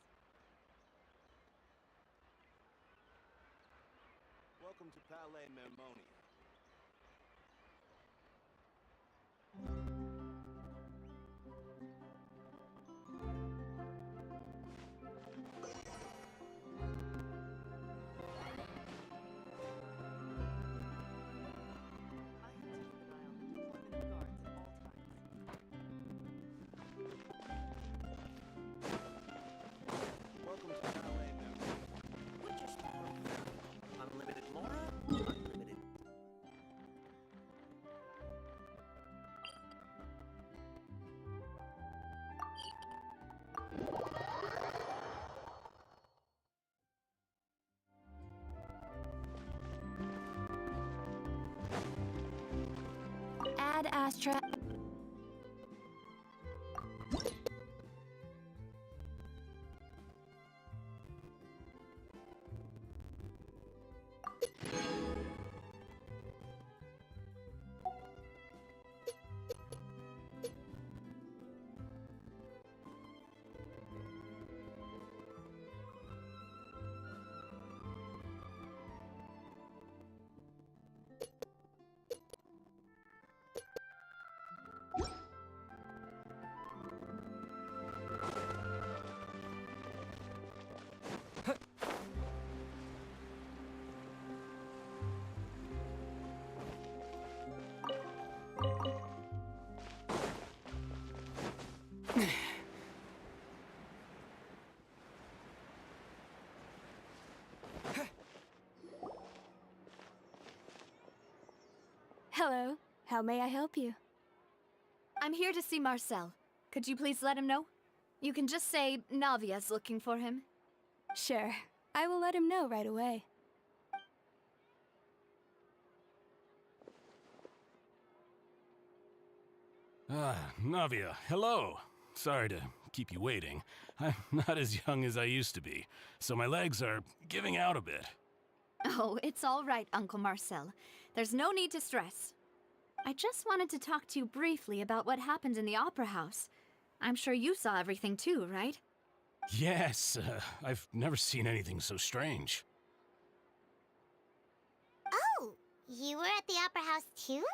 Welcome to Palais Mermoni. Welcome to Palais Mermoni. What's your spell? Unlimited Laura? Unlimited. Ad Astra. Hello. How may I help you? I'm here to see Marcel. Could you please let him know? You can just say Navia's looking for him. Sure. I will let him know right away. Navia, hello. Sorry to keep you waiting. I'm not as young as I used to be, so my legs are giving out a bit. Oh, it's all right, Uncle Marcel. There's no need to stress. I just wanted to talk to you briefly about what happened in the Opera House. I'm sure you saw everything too, right? Yes, I've never seen anything so strange. Oh, you were at the Opera House too?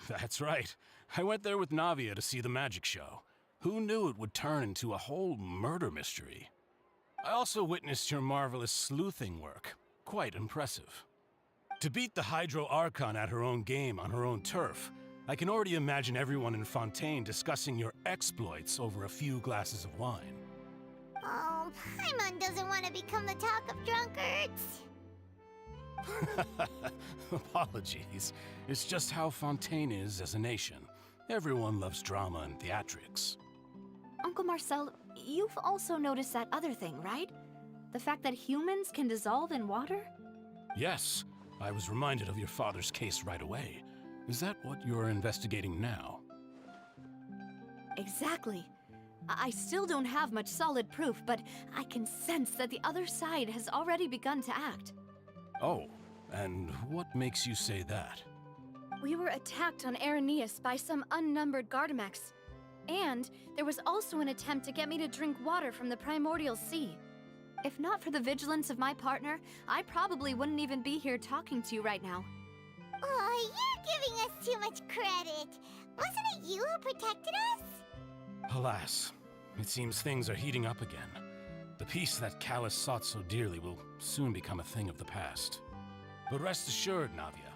That's right. I went there with Navia to see the magic show. Who knew it would turn into a whole murder mystery? I also witnessed your marvelous sleuthing work. Quite impressive. To beat the Hydro Archon at her own game on her own turf, I can already imagine everyone in Fontaine discussing your exploits over a few glasses of wine. Oh, Paimon doesn't want to become the talk of drunkards. Apologies. It's just how Fontaine is as a nation. Everyone loves drama and theatrics. Uncle Marcel, you've also noticed that other thing, right? The fact that humans can dissolve in water? Yes, I was reminded of your father's case right away. Is that what you're investigating now? Exactly. I still don't have much solid proof, but I can sense that the other side has already begun to act. Oh, and what makes you say that? We were attacked on Araneus by some unnumbered Gardamex. And there was also an attempt to get me to drink water from the primordial sea. If not for the vigilance of my partner, I probably wouldn't even be here talking to you right now. Oh, you're giving us too much credit. Wasn't it you who protected us? Alas, it seems things are heating up again. The peace that Callus sought so dearly will soon become a thing of the past. But rest assured, Navia,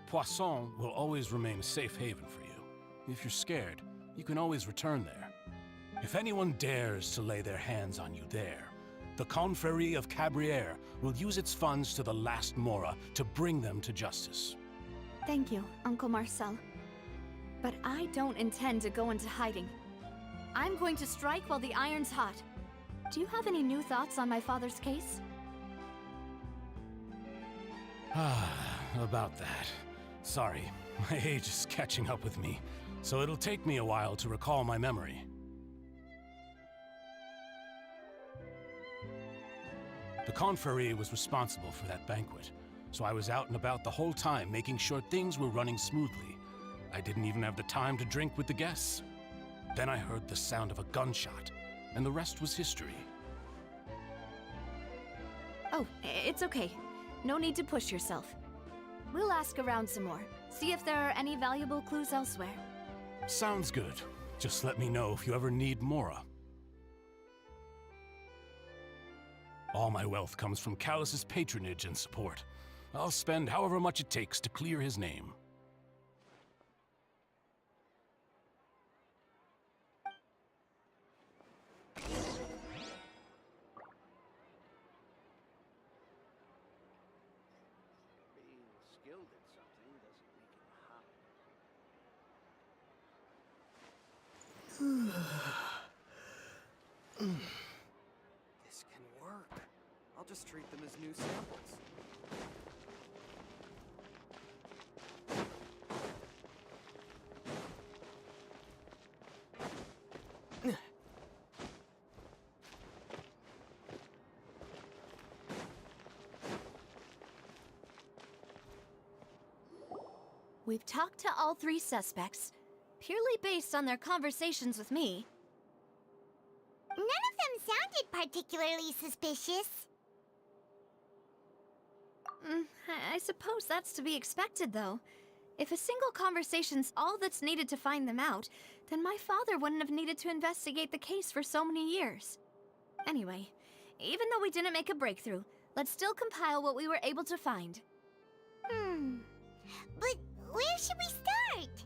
Poisson will always remain a safe haven for you. If you're scared, you can always return there. If anyone dares to lay their hands on you there, the Confrérie of Cabrières will use its funds to the last Mora to bring them to justice. Thank you, Uncle Marcel. But I don't intend to go into hiding. I'm going to strike while the iron's hot. Do you have any new thoughts on my father's case? About that. Sorry, my age is catching up with me, so it'll take me a while to recall my memory. The Confrérie was responsible for that banquet, so I was out and about the whole time making sure things were running smoothly. I didn't even have the time to drink with the guests. Then I heard the sound of a gunshot, and the rest was history. Oh, it's okay. No need to push yourself. We'll ask around some more, see if there are any valuable clues elsewhere. Sounds good. Just let me know if you ever need Mora. All my wealth comes from Callus's patronage and support. I'll spend however much it takes to clear his name. Being skilled at something doesn't make him hot. This can work. I'll just treat them as new samples. We've talked to all three suspects, purely based on their conversations with me. None of them sounded particularly suspicious. I suppose that's to be expected, though. If a single conversation's all that's needed to find them out, then my father wouldn't have needed to investigate the case for so many years. Anyway, even though we didn't make a breakthrough, let's still compile what we were able to find. But where should we start?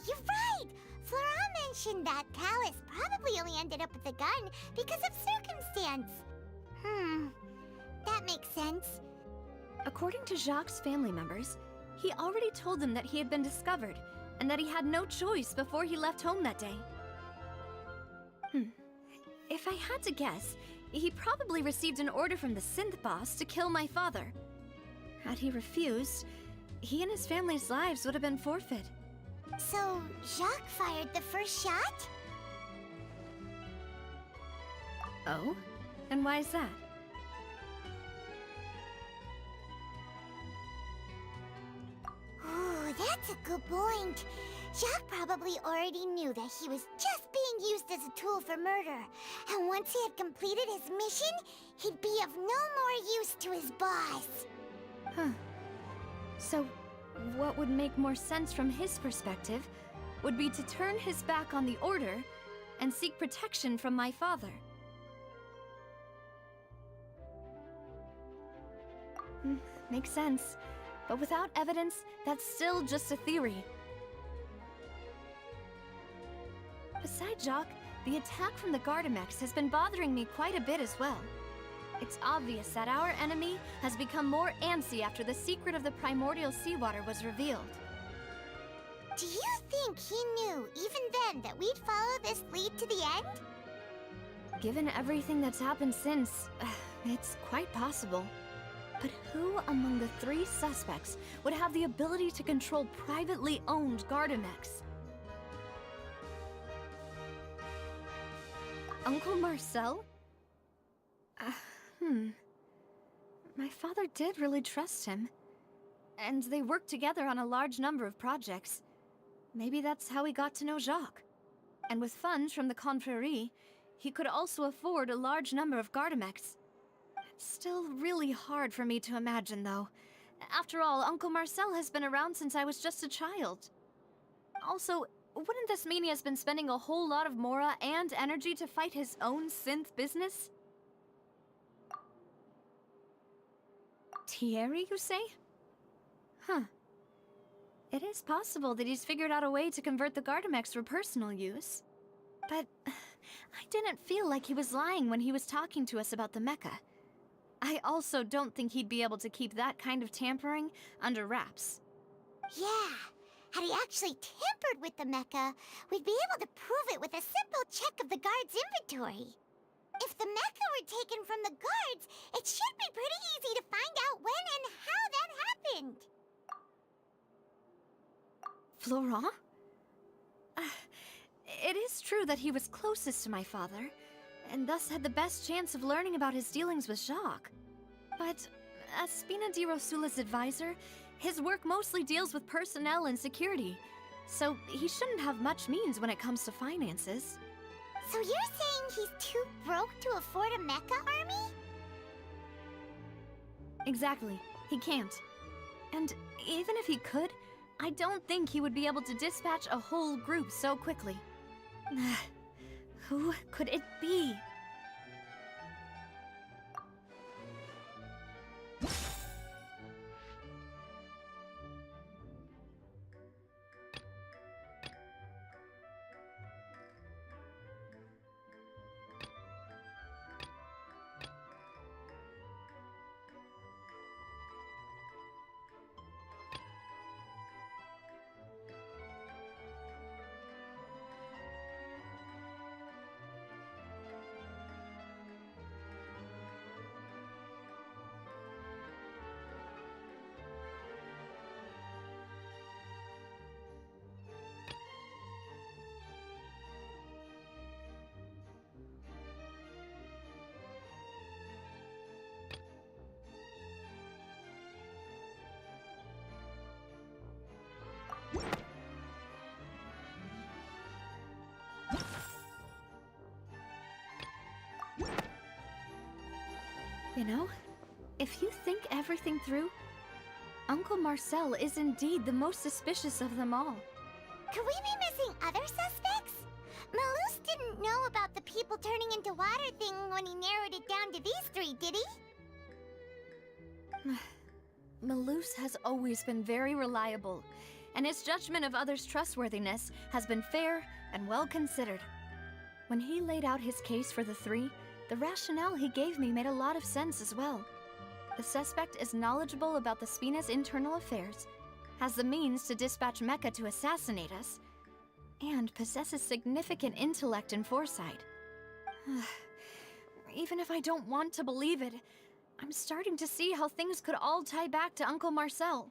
you're right! Flora mentioned that Callus probably only ended up with the gun because of circumstance. That makes sense. According to Jacques' family members, he already told them that he had been discovered, and that he had no choice before he left home that day. If I had to guess, he probably received an order from the synth boss to kill my father. Had he refused, he and his family's lives would have been forfeit. So, Jacques fired the first shot? Oh? And why is that? Ooh, that's a good point. Jacques probably already knew that he was just being used as a tool for murder. And once he had completed his mission, he'd be of no more use to his boss. Huh. So, what would make more sense from his perspective would be to turn his back on the Order and seek protection from my father. Makes sense. But without evidence, that's still just a theory. Besides Jacques, the attack from the Gardamex has been bothering me quite a bit as well. It's obvious that our enemy has become more antsy after the secret of the primordial seawater was revealed. Do you think he knew, even then, that we'd follow this lead to the end? Given everything that's happened since, it's quite possible. But who among the three suspects would have the ability to control privately owned Gardamex? Uncle Marcel? My father did really trust him. And they worked together on a large number of projects. Maybe that's how he got to know Jacques. And with funds from the Confrérie, he could also afford a large number of Gardamex. It's still really hard for me to imagine, though. After all, Uncle Marcel has been around since I was just a child. Also, wouldn't this mean he has been spending a whole lot of mora and energy to fight his own synth business? Thierry, you say? Huh. It is possible that he's figured out a way to convert the Gardamex for personal use. But I didn't feel like he was lying when he was talking to us about the mecha. I also don't think he'd be able to keep that kind of tampering under wraps. Yeah, had he actually tampered with the mecha, we'd be able to prove it with a simple check of the guard's inventory. If the mecha were taken from the guards, it should be pretty easy to find out when and how that happened. Florent? It is true that he was closest to my father, and thus had the best chance of learning about his dealings with Jacques. But as Spina di Rosula's advisor, his work mostly deals with personnel and security, so he shouldn't have much means when it comes to finances. So you're saying he's too broke to afford a mecha army? Exactly. He can't. And even if he could, I don't think he would be able to dispatch a whole group so quickly. Who could it be? You know, if you think everything through, Uncle Marcel is indeed the most suspicious of them all. Could we be missing other suspects? Malus didn't know about the people turning into water thing when he narrowed it down to these three, did he? Malus has always been very reliable. and his judgment of others' trustworthiness has been fair and well considered. When he laid out his case for the three, the rationale he gave me made a lot of sense as well. The suspect is knowledgeable about the Spina's internal affairs, has the means to dispatch Mecha to assassinate us, and possesses significant intellect and foresight. Even if I don't want to believe it, I'm starting to see how things could all tie back to Uncle Marcel.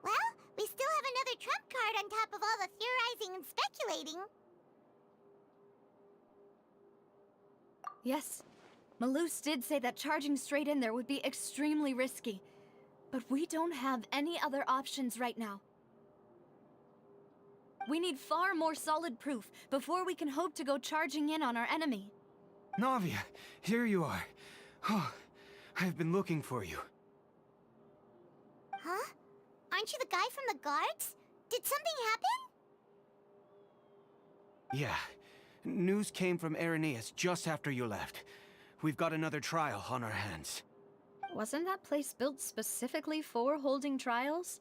Well, we still have another trump card on top of all the theorizing and speculating. Yes, Malus did say that charging straight in there would be extremely risky. But we don't have any other options right now. We need far more solid proof before we can hope to go charging in on our enemy. Navia, here you are. Oh, I've been looking for you. Huh? Aren't you the guy from the guards? Did something happen? Yeah. News came from Irenaeus just after you left. We've got another trial on our hands. Wasn't that place built specifically for holding trials?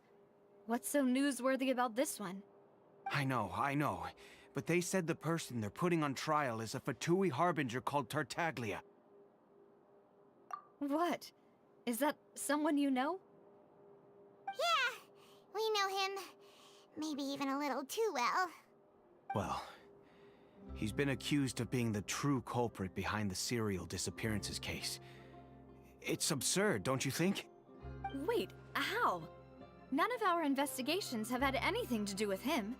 What's so newsworthy about this one? I know. But they said the person they're putting on trial is a Fatui harbinger called Tartaglia. What? Is that someone you know? Yeah, we know him. Maybe even a little too well. Well, he's been accused of being the true culprit behind the serial disappearances case. It's absurd, don't you think? Wait, how? None of our investigations have had anything to do with him.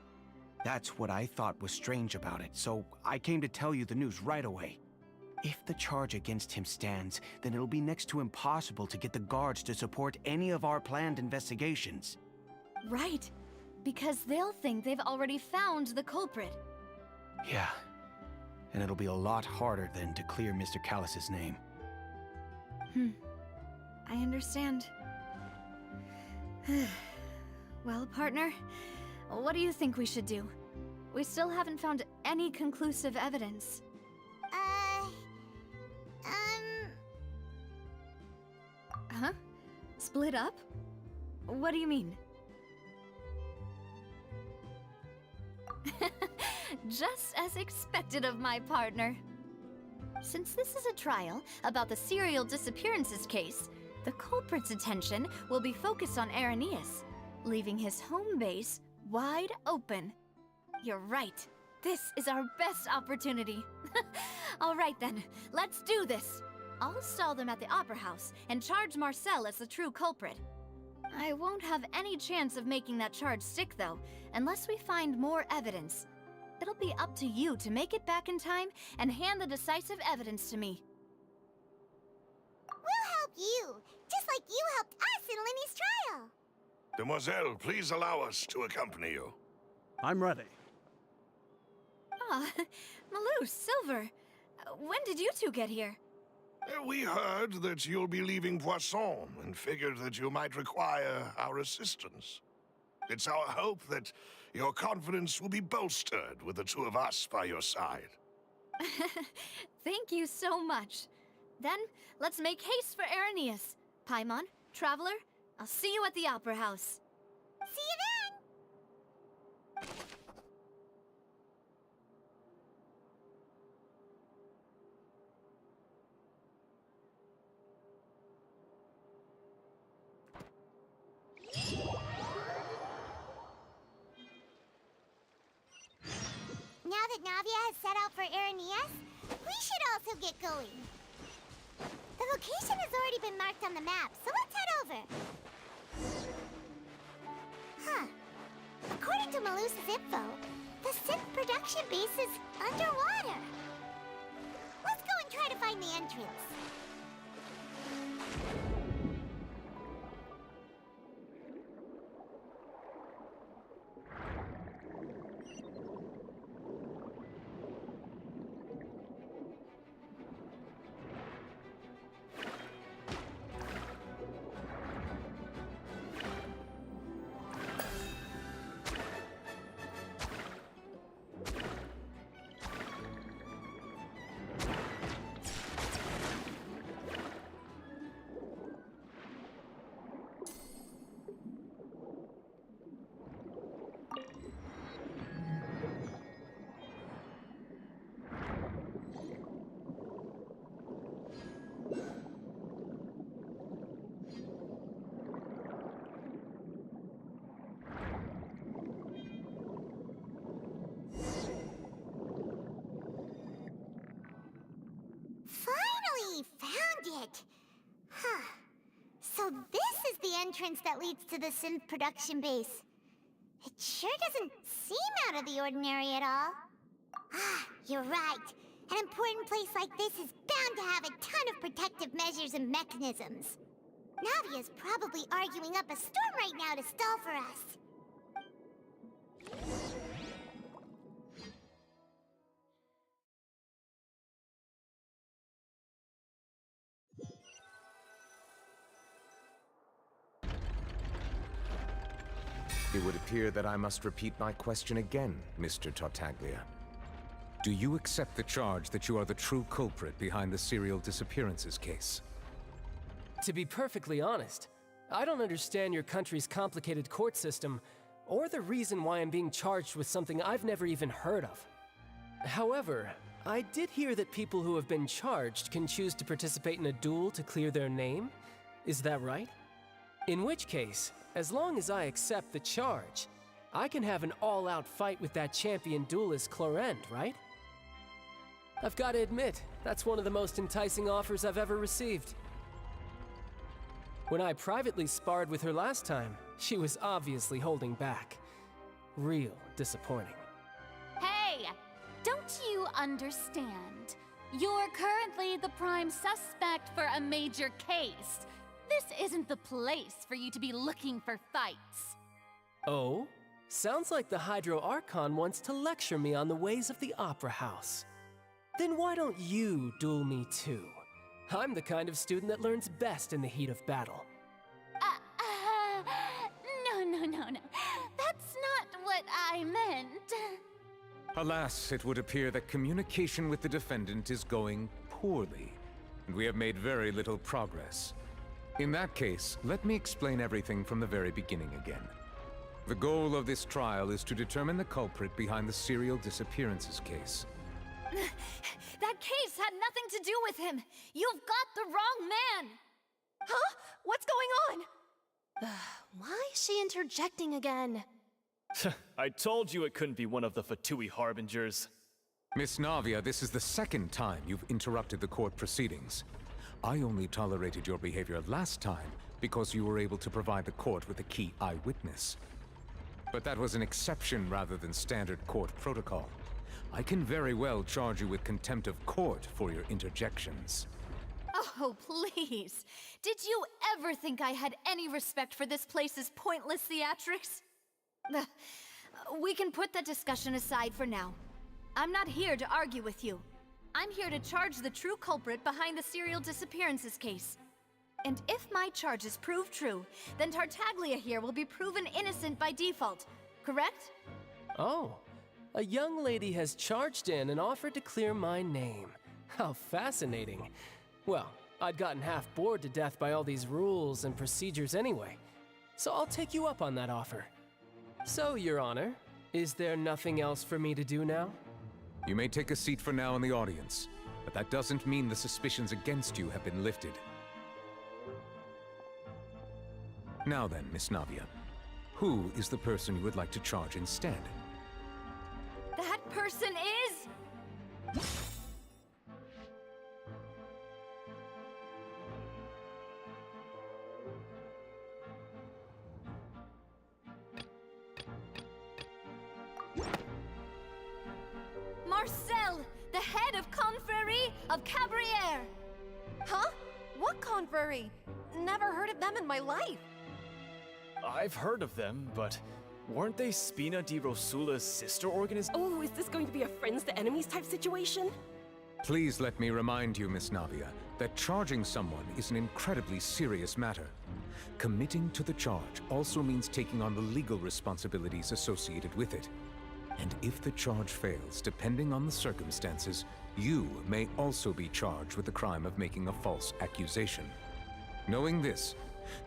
That's what I thought was strange about it, so I came to tell you the news right away. If the charge against him stands, then it'll be next to impossible to get the guards to support any of our planned investigations. Right, because they'll think they've already found the culprit. Yeah, and it'll be a lot harder then to clear Mr. Callus's name. I understand. Well, partner, what do you think we should do? We still haven't found any conclusive evidence. Huh? Split up? What do you mean? Just as expected of my partner. Since this is a trial about the serial disappearances case, the culprit's attention will be focused on Irenaeus, leaving his home base wide open. You're right. This is our best opportunity. All right then, let's do this. I'll stall them at the Opera House and charge Marcel as the true culprit. I won't have any chance of making that charge stick, though, unless we find more evidence. It'll be up to you to make it back in time and hand the decisive evidence to me. We'll help you, just like you helped us in Linny's trial. Demoiselle, please allow us to accompany you. I'm ready. Ah, Malus, Silver. When did you two get here? We heard that you'll be leaving Poisson and figured that you might require our assistance. It's our hope that your confidence will be bolstered with the two of us by your side. Thank you so much. Then, let's make haste for Irenaeus. Paimon, Traveler, I'll see you at the Opera House. See you then! Now that Navia has set out for Irenaeus, we should also get going. The location has already been marked on the map, so let's head over. Huh. According to Malus's info, the synth production base is underwater. Let's go and try to find the entrance. entrance that leads to the synth production base. It sure doesn't seem out of the ordinary at all. Ah, you're right. An important place like this is bound to have a ton of protective measures and mechanisms. Navia's probably arguing up a storm right now to stall for us. It would appear that I must repeat my question again, Mr. Tartaglia. Do you accept the charge that you are the true culprit behind the serial disappearances case? To be perfectly honest, I don't understand your country's complicated court system, or the reason why I'm being charged with something I've never even heard of. However, I did hear that people who have been charged can choose to participate in a duel to clear their name. Is that right? In which case, as long as I accept the charge, I can have an all-out fight with that champion duelist Clorend, right? I've got to admit, that's one of the most enticing offers I've ever received. When I privately sparred with her last time, she was obviously holding back. Real disappointing. Hey! Don't you understand? You're currently the prime suspect for a major case. This isn't the place for you to be looking for fights. Oh? Sounds like the Hydro Archon wants to lecture me on the ways of the Opera House. Then why don't you duel me too? I'm the kind of student that learns best in the heat of battle. No. That's not what I meant. Alas, it would appear that communication with the defendant is going poorly, and we have made very little progress. In that case, let me explain everything from the very beginning again. The goal of this trial is to determine the culprit behind the serial disappearances case. That case had nothing to do with him. You've got the wrong man. Huh? What's going on? Why is she interjecting again? I told you it couldn't be one of the Fatui Harbingers. Miss Navia, this is the second time you've interrupted the court proceedings. I only tolerated your behavior last time because you were able to provide the court with a key eyewitness. But that was an exception rather than standard court protocol. I can very well charge you with contempt of court for your interjections. Oh, please. Did you ever think I had any respect for this place's pointless theatrics? We can put that discussion aside for now. I'm not here to argue with you. I'm here to charge the true culprit behind the serial disappearances case. And if my charges prove true, then Tartaglia here will be proven innocent by default, correct? Oh, a young lady has charged in and offered to clear my name. How fascinating. Well, I'd gotten half bored to death by all these rules and procedures anyway, so I'll take you up on that offer. So, Your Honor, is there nothing else for me to do now? You may take a seat for now in the audience, but that doesn't mean the suspicions against you have been lifted. Now then, Miss Navia, who is the person you would like to charge instead? That person is... Marcel, the head of Confrérie of Cabrières! Huh? What confrérie? Never heard of them in my life. I've heard of them, but weren't they Spina di Rosula's sister organization? Oh, is this going to be a friends to enemies type situation? Please let me remind you, Miss Navia, that charging someone is an incredibly serious matter. Committing to the charge also means taking on the legal responsibilities associated with it. And if the charge fails, depending on the circumstances, you may also be charged with the crime of making a false accusation. Knowing this,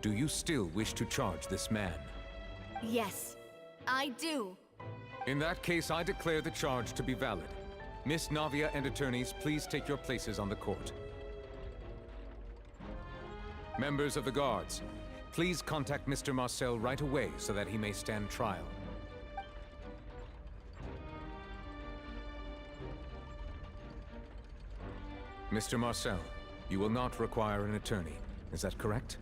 do you still wish to charge this man? Yes, I do. In that case, I declare the charge to be valid. Miss Navia and attorneys, please take your places on the court. Members of the guards, please contact Mr. Marcel right away so that he may stand trial. Mr. Marcel, you will not require an attorney. Is that correct?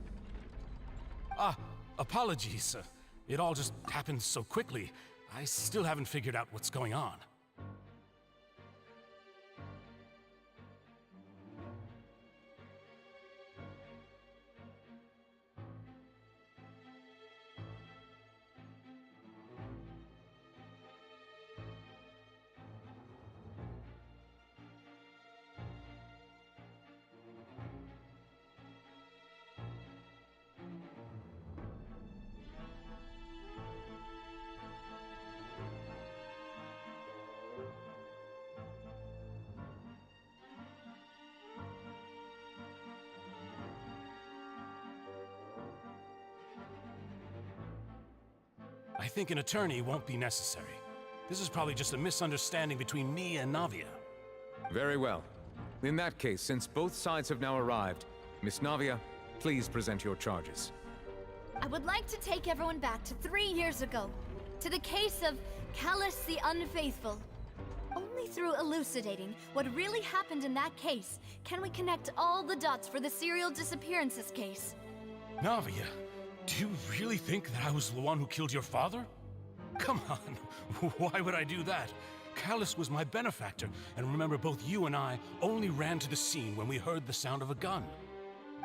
Apologies. It all just happened so quickly. I still haven't figured out what's going on. I think an attorney won't be necessary. This is probably just a misunderstanding between me and Navia. Very well. In that case, since both sides have now arrived, Miss Navia, please present your charges. I would like to take everyone back to 3 years ago, to the case of Callus the Unfaithful. Only through elucidating what really happened in that case can we connect all the dots for the serial disappearances case. Navia, do you really think that I was the one who killed your father? Come on, why would I do that? Callus was my benefactor, and remember, both you and I only ran to the scene when we heard the sound of a gun.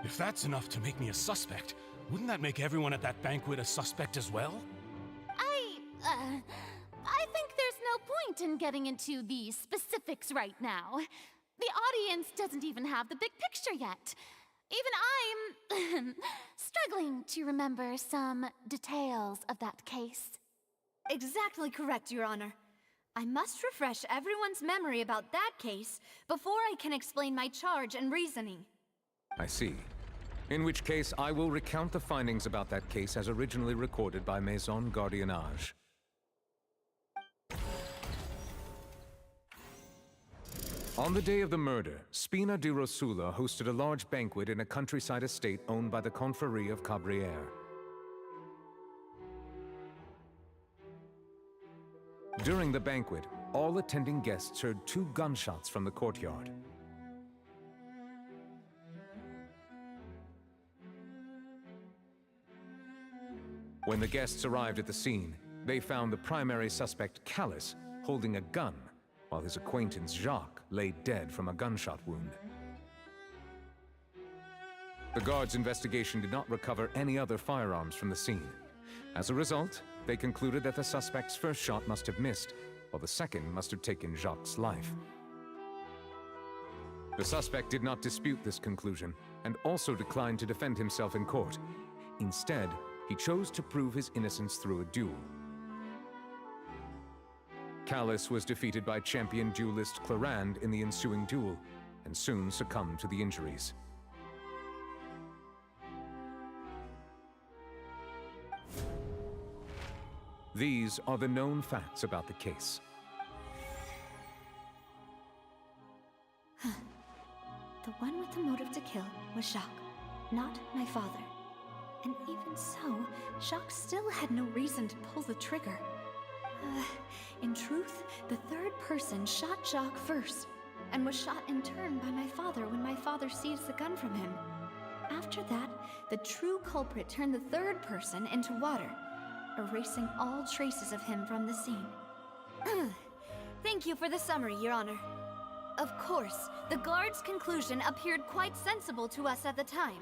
If that's enough to make me a suspect, wouldn't that make everyone at that banquet a suspect as well? I think there's no point in getting into the specifics right now. The audience doesn't even have the big picture yet. Even I'm struggling to remember some details of that case. Exactly correct, Your Honor. I must refresh everyone's memory about that case before I can explain my charge and reasoning. I see. In which case, I will recount the findings about that case as originally recorded by Maison Gardiennage. On the day of the murder, Spina di Rosula hosted a large banquet in a countryside estate owned by the Confrérie of Cabrières. During the banquet, all attending guests heard 2 gunshots from the courtyard. When the guests arrived at the scene, they found the primary suspect, Callus, holding a gun, while his acquaintance, Jacques, lay dead from a gunshot wound. The guards' investigation did not recover any other firearms from the scene. As a result, they concluded that the suspect's first shot must have missed, while the second must have taken Jacques' life. The suspect did not dispute this conclusion, and also declined to defend himself in court. Instead, he chose to prove his innocence through a duel. Callus was defeated by champion duelist Clarande in the ensuing duel, and soon succumbed to the injuries. These are the known facts about the case. The one with the motive to kill was Jacques, not my father. And even so, Jacques still had no reason to pull the trigger. In truth, the third person shot Jacques first, and was shot in turn by my father when my father seized the gun from him. After that, the true culprit turned the third person into water, erasing all traces of him from the scene. Thank you for the summary, Your Honor. Of course, the guard's conclusion appeared quite sensible to us at the time.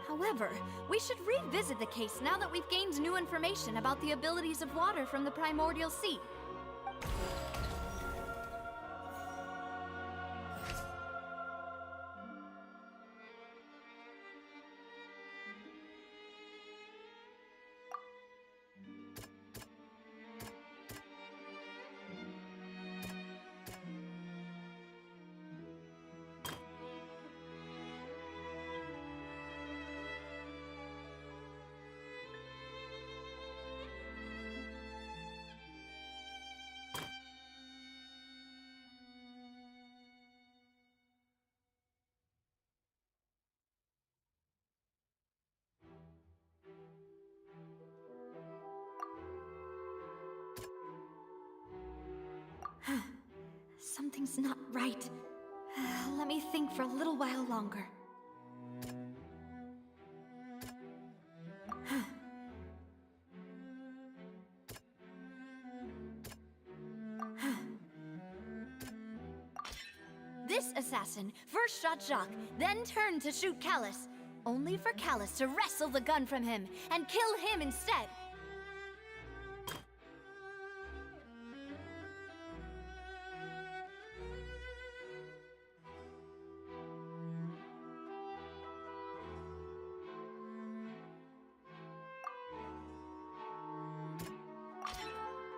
However, we should revisit the case now that we've gained new information about the abilities of water from the primordial sea. Something's not right. Let me think for a little while longer. This assassin first shot Jacques, then turned to shoot Callus, only for Callus to wrestle the gun from him and kill him instead.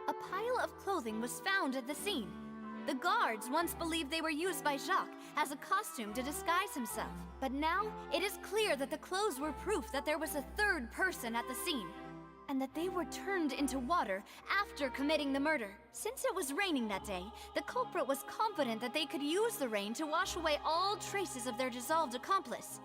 A pile of clothing was found at the scene. The guards once believed they were used by Jacques as a costume to disguise himself. But now, it is clear that the clothes were proof that there was a third person at the scene, and that they were turned into water after committing the murder. Since it was raining that day, the culprit was confident that they could use the rain to wash away all traces of their dissolved accomplice.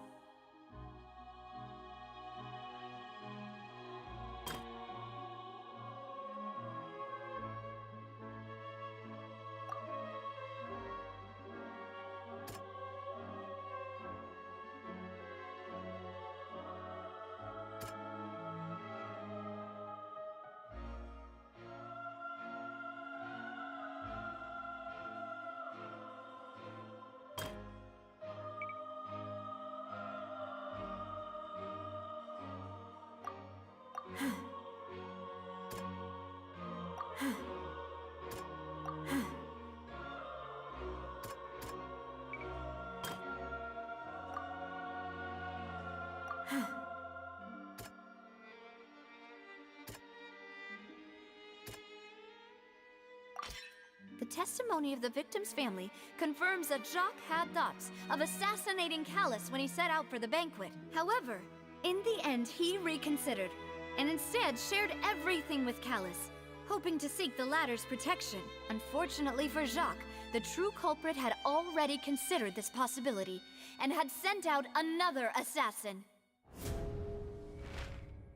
The testimony of the victim's family confirms that Jacques had thoughts of assassinating Callus when he set out for the banquet. However, in the end, he reconsidered, and instead shared everything with Callus, hoping to seek the latter's protection. Unfortunately for Jacques, the true culprit had already considered this possibility, and had sent out another assassin.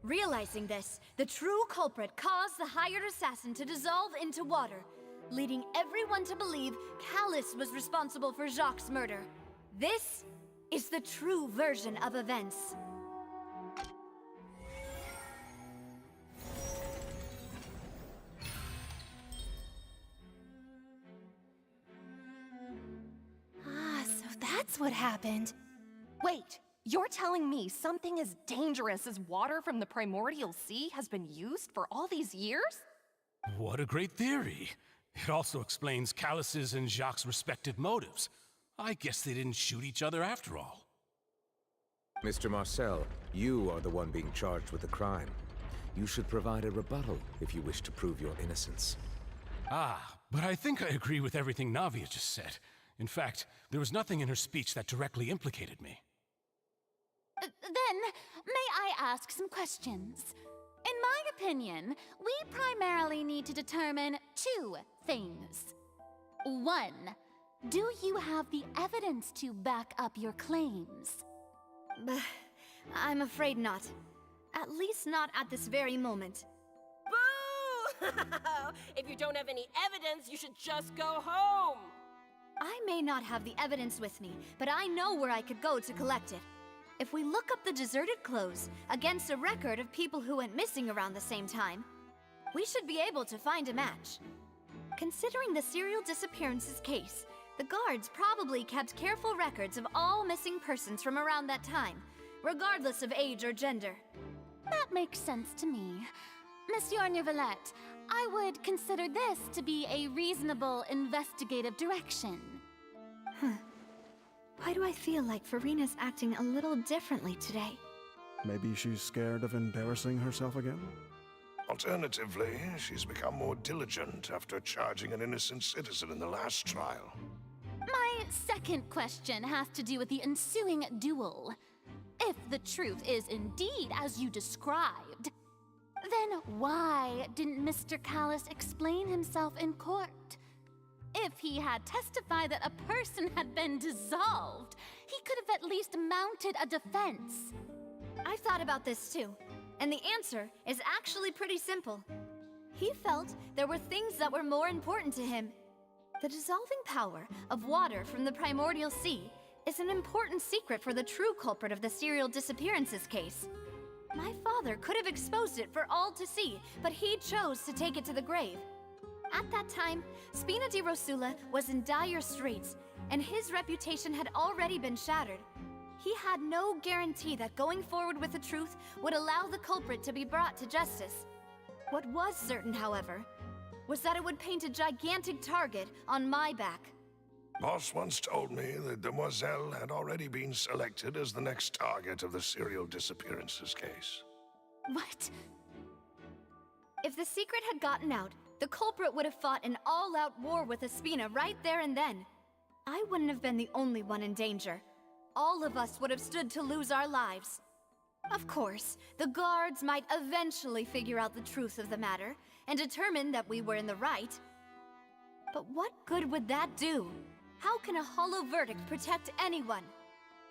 Realizing this, the true culprit caused the hired assassin to dissolve into water, leading everyone to believe Callus was responsible for Jacques' murder. This is the true version of events. Ah, so that's what happened. Wait, you're telling me something as dangerous as water from the primordial sea has been used for all these years? What a great theory. It also explains Callus's and Jacques' respective motives. I guess they didn't shoot each other after all. Mr. Marcel, you are the one being charged with the crime. You should provide a rebuttal if you wish to prove your innocence. Ah, but I think I agree with everything Navia just said. In fact, there was nothing in her speech that directly implicated me. Then, may I ask some questions? In my opinion, we primarily need to determine two things. One, do you have the evidence to back up your claims? I'm afraid not. At least not at this very moment. Boo! If you don't have any evidence, you should just go home! I may not have the evidence with me, but I know where I could go to collect it. If we look up the deserted clothes against a record of people who went missing around the same time, we should be able to find a match. Considering the serial disappearances case, the guards probably kept careful records of all missing persons from around that time, regardless of age or gender. That makes sense to me. Monsieur Neuvillette, I would consider this to be a reasonable investigative direction. Why do I feel like Farina's acting a little differently today? Maybe she's scared of embarrassing herself again? Alternatively, she's become more diligent after charging an innocent citizen in the last trial. My second question has to do with the ensuing duel. If the truth is indeed as you described, then why didn't Mr. Callus explain himself in court? If he had testified that a person had been dissolved, he could have at least mounted a defense. I've thought about this too, and the answer is actually pretty simple. He felt there were things that were more important to him. The dissolving power of water from the primordial sea is an important secret for the true culprit of the serial disappearances case. My father could have exposed it for all to see, but he chose to take it to the grave. At that time, Spina di Rosula was in dire straits, and his reputation had already been shattered. He had no guarantee that going forward with the truth would allow the culprit to be brought to justice. What was certain, however, was that it would paint a gigantic target on my back. Boss once told me that Demoiselle had already been selected as the next target of the serial disappearances case. What? If the secret had gotten out, the culprit would have fought an all-out war with Espina right there and then. I wouldn't have been the only one in danger. All of us would have stood to lose our lives. Of course, the guards might eventually figure out the truth of the matter and determine that we were in the right. But what good would that do? How can a hollow verdict protect anyone?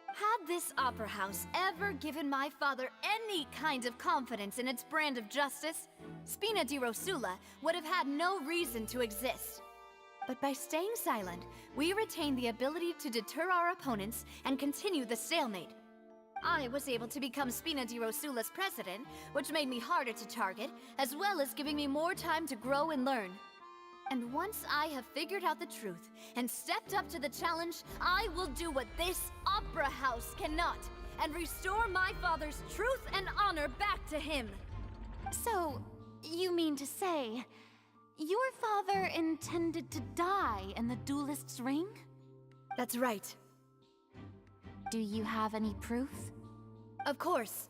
Had this opera house ever given my father any kind of confidence in its brand of justice, Spina di Rosula would have had no reason to exist. But by staying silent, we retained the ability to deter our opponents and continue the stalemate. I was able to become Spina di Rosula's president, which made me harder to target, as well as giving me more time to grow and learn. And once I have figured out the truth and stepped up to the challenge, I will do what this opera house cannot, and restore my father's truth and honor back to him. So, you mean to say, your father intended to die in the duelist's ring? That's right. Do you have any proof? Of course.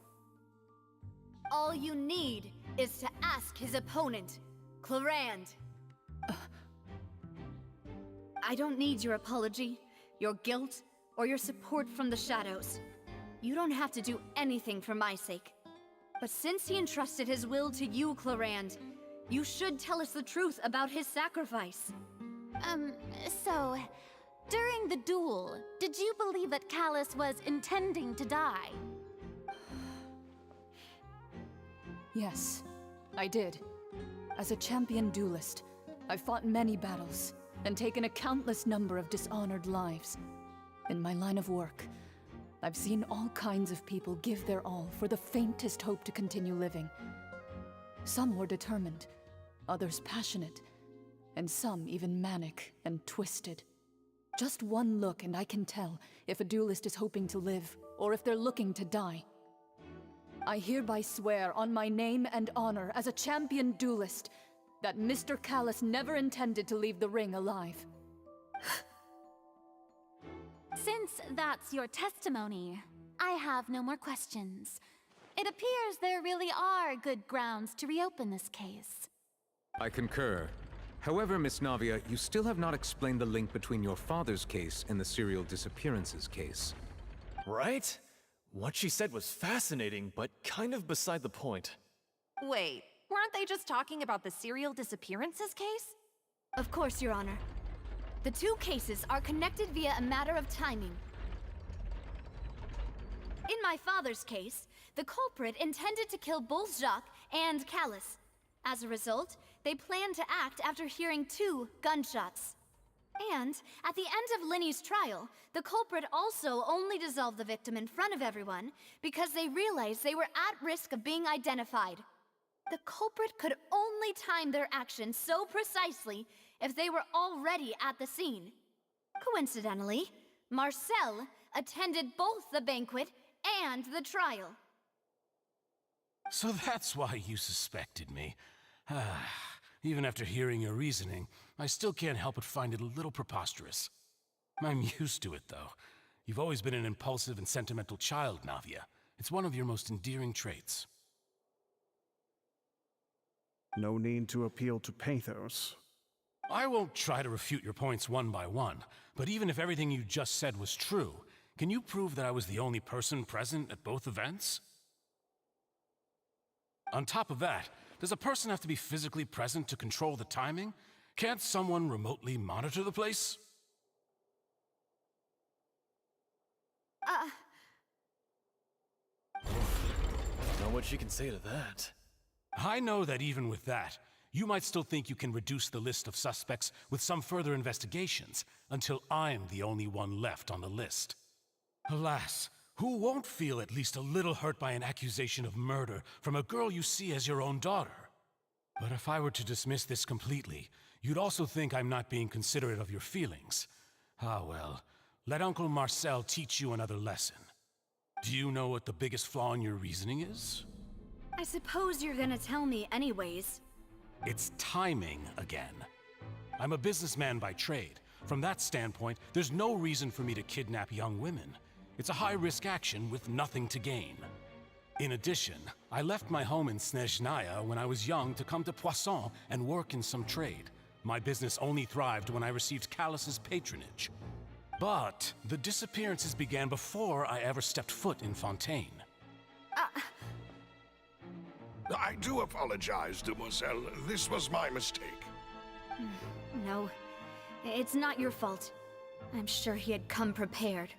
All you need is to ask his opponent, Clarand. I don't need your apology, your guilt, or your support from the shadows. You don't have to do anything for my sake. But since he entrusted his will to you, Clarand, you should tell us the truth about his sacrifice. So, during the duel, did you believe that Callus was intending to die? Yes, I did. As a champion duelist, I've fought many battles and taken a countless number of dishonored lives. In my line of work, I've seen all kinds of people give their all for the faintest hope to continue living. Some were determined, others passionate, and some even manic and twisted. Just one look and I can tell if a duelist is hoping to live or if they're looking to die. I hereby swear on my name and honor as a champion duelist that Mr. Callus never intended to leave the ring alive. Since that's your testimony, I have no more questions. It appears there really are good grounds to reopen this case. I concur. However, Miss Navia, you still have not explained the link between your father's case and the serial disappearances case. Right? What she said was fascinating, but kind of beside the point. Wait, weren't they just talking about the serial disappearances case? Of course, Your Honor. The two cases are connected via a matter of timing. In my father's case, the culprit intended to kill both Jacques and Callus. As a result, they planned to act after hearing 2 gunshots. And at the end of Linny's trial, the culprit also only dissolved the victim in front of everyone because they realized they were at risk of being identified. The culprit could only time their actions so precisely if they were already at the scene. Coincidentally, Marcel attended both the banquet and the trial. So that's why you suspected me. Even after hearing your reasoning, I still can't help but find it a little preposterous. I'm used to it, though. You've always been an impulsive and sentimental child, Navia. It's one of your most endearing traits. No need to appeal to pathos. I won't try to refute your points one by one, but even if everything you just said was true, can you prove that I was the only person present at both events? On top of that, does a person have to be physically present to control the timing? Can't someone remotely monitor the place? Know what she can say to that. I know that even with that, you might still think you can reduce the list of suspects with some further investigations, until I'm the only one left on the list. Alas, who won't feel at least a little hurt by an accusation of murder from a girl you see as your own daughter? But if I were to dismiss this completely, you'd also think I'm not being considerate of your feelings. Ah well, let Uncle Marcel teach you another lesson. Do you know what the biggest flaw in your reasoning is? I suppose you're gonna tell me anyways. It's timing again. I'm a businessman by trade. From that standpoint, there's no reason for me to kidnap young women. It's a high-risk action with nothing to gain. In addition, I left my home in Snezhnaya when I was young to come to Poisson and work in some trade. My business only thrived when I received Callus's patronage. But the disappearances began before I ever stepped foot in Fontaine. I do apologize, demoiselle. This was my mistake. No, it's not your fault. I'm sure he had come prepared.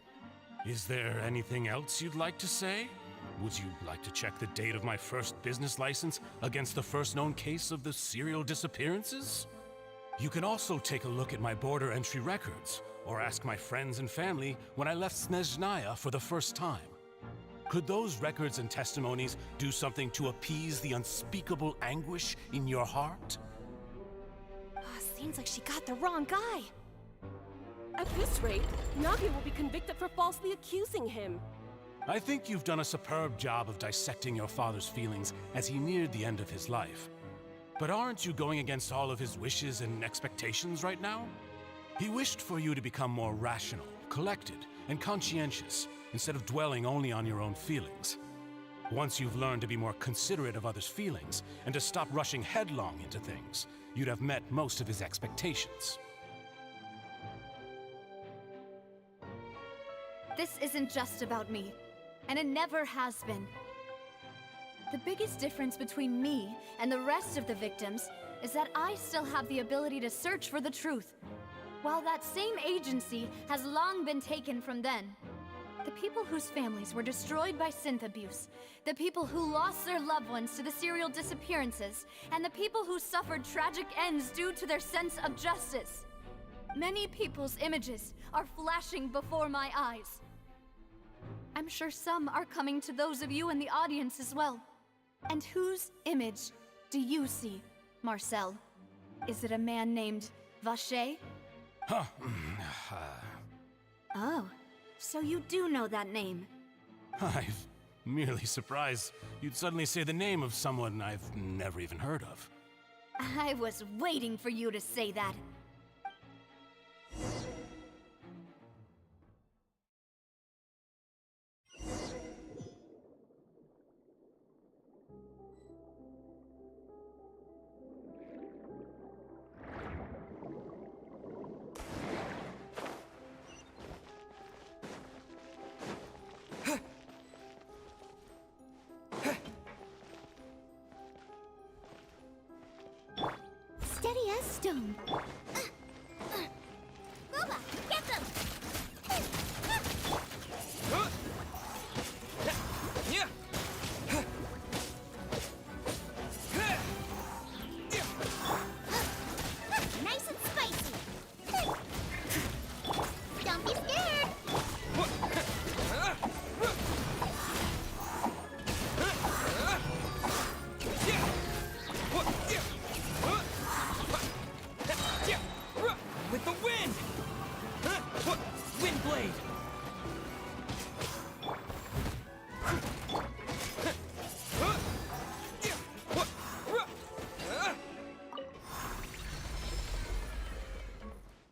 Is there anything else you'd like to say? Would you like to check the date of my first business license against the first known case of the serial disappearances? You can also take a look at my border entry records, or ask my friends and family when I left Snezhnaya for the first time. Could those records and testimonies do something to appease the unspeakable anguish in your heart? Seems like she got the wrong guy. At this rate, Navia will be convicted for falsely accusing him. I think you've done a superb job of dissecting your father's feelings as he neared the end of his life. But aren't you going against all of his wishes and expectations right now? He wished for you to become more rational, collected, and conscientious, instead of dwelling only on your own feelings. Once you've learned to be more considerate of others' feelings, and to stop rushing headlong into things, you'd have met most of his expectations. This isn't just about me, and it never has been. The biggest difference between me and the rest of the victims is that I still have the ability to search for the truth, while that same agency has long been taken from them. The people whose families were destroyed by synth abuse, the people who lost their loved ones to the serial disappearances, and the people who suffered tragic ends due to their sense of justice. Many people's images are flashing before my eyes. I'm sure some are coming to those of you in the audience as well. And whose image do you see, Marcel? Is it a man named Vacher? Huh. Oh, so you do know that name. I'm merely surprised you'd suddenly say the name of someone I've never even heard of. I was waiting for you to say that. Steady as stone. Ruba, get them! Nice and spicy. Don't be scared. With the wind! Wind blade!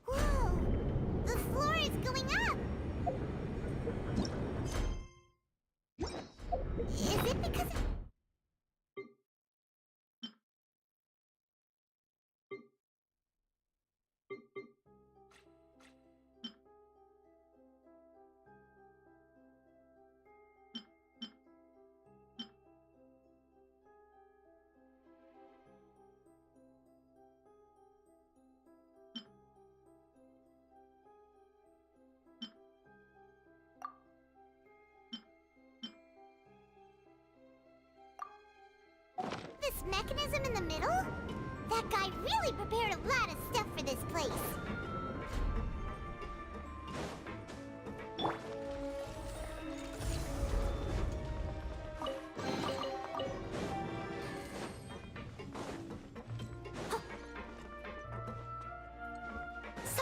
Whoa! The floor is going up! Is it because... This mechanism in the middle? That guy really prepared a lot of stuff for this place.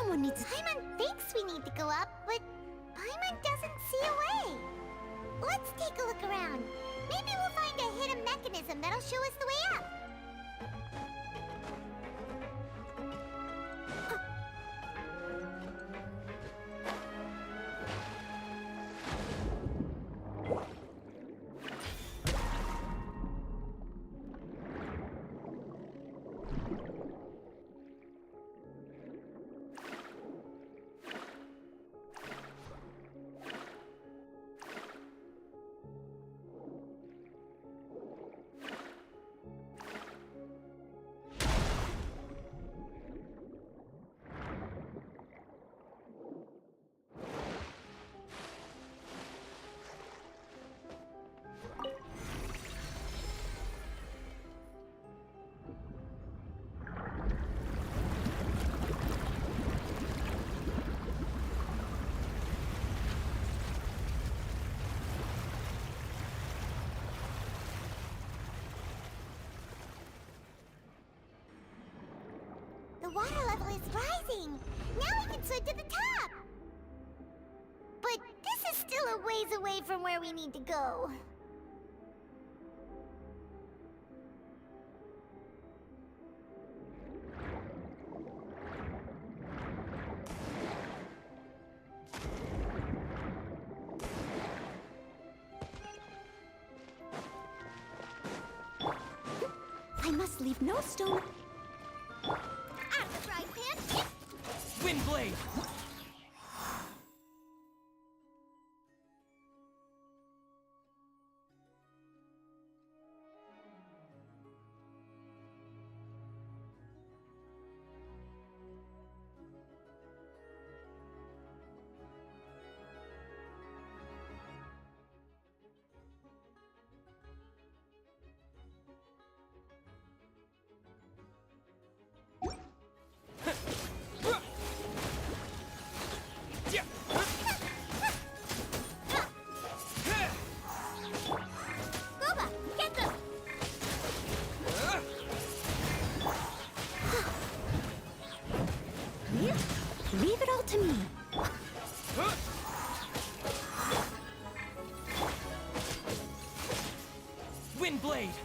Someone needs. Paimon thinks we need to go up, but Paimon doesn't see a way. Let's take a look around. Maybe we'll find a hidden mechanism that'll show us the way up. The water level is rising. Now we can swim to the top. But this is still a ways away from where we need to go. I must leave no stone. Out of the frying pan! Windblade! Boba, get them! Leave it all to me. Windblade!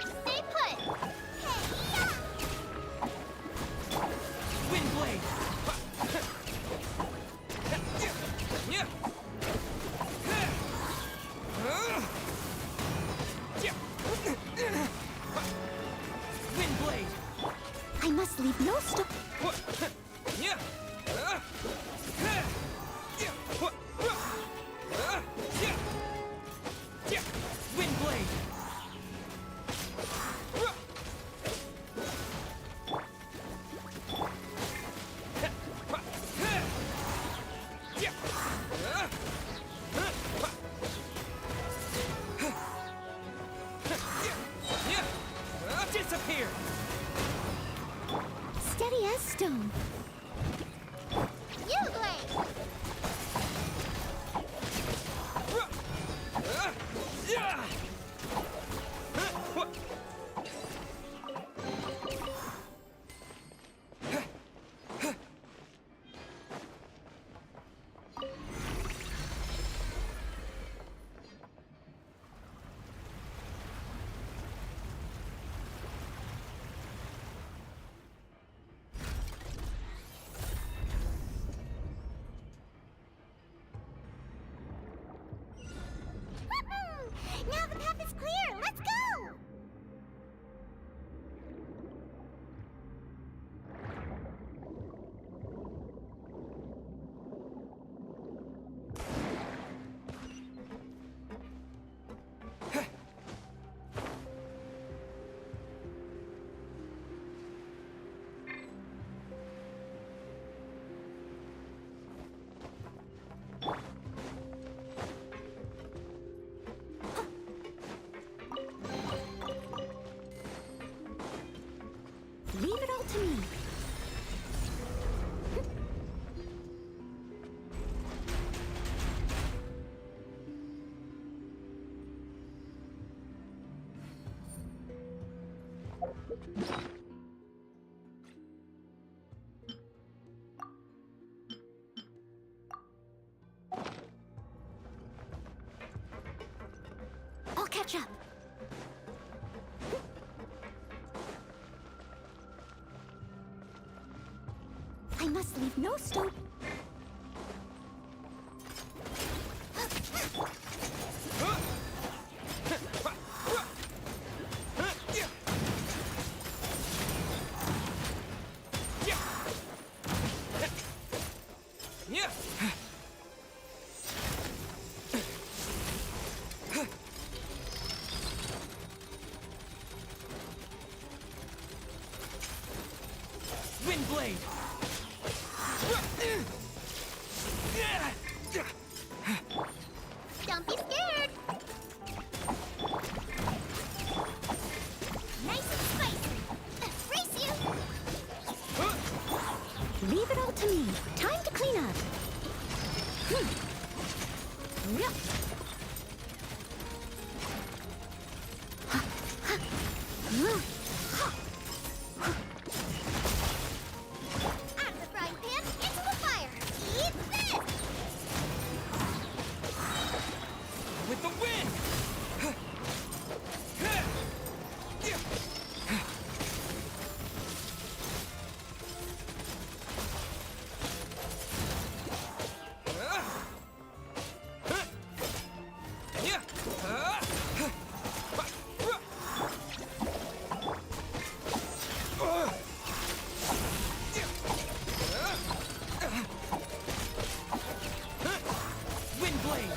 Stay put! Hey-ya! Windblade! Windblade! I must leave no stone. Windblade! Steady I'll catch up. I must leave no stone. Windblade! Don't be scared. Nice and spicy. Race you. Leave it all to me. Time to clean up. Out of the frying pan, into the fire. Eat this! With the wind! Windblade!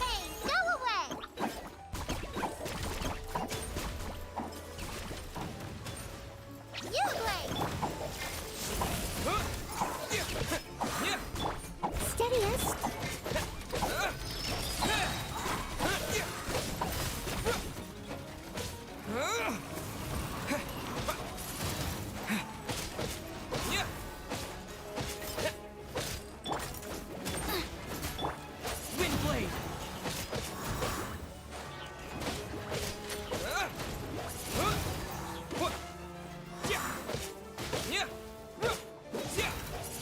Hey, go away! You blade! Steadiest! Windblade!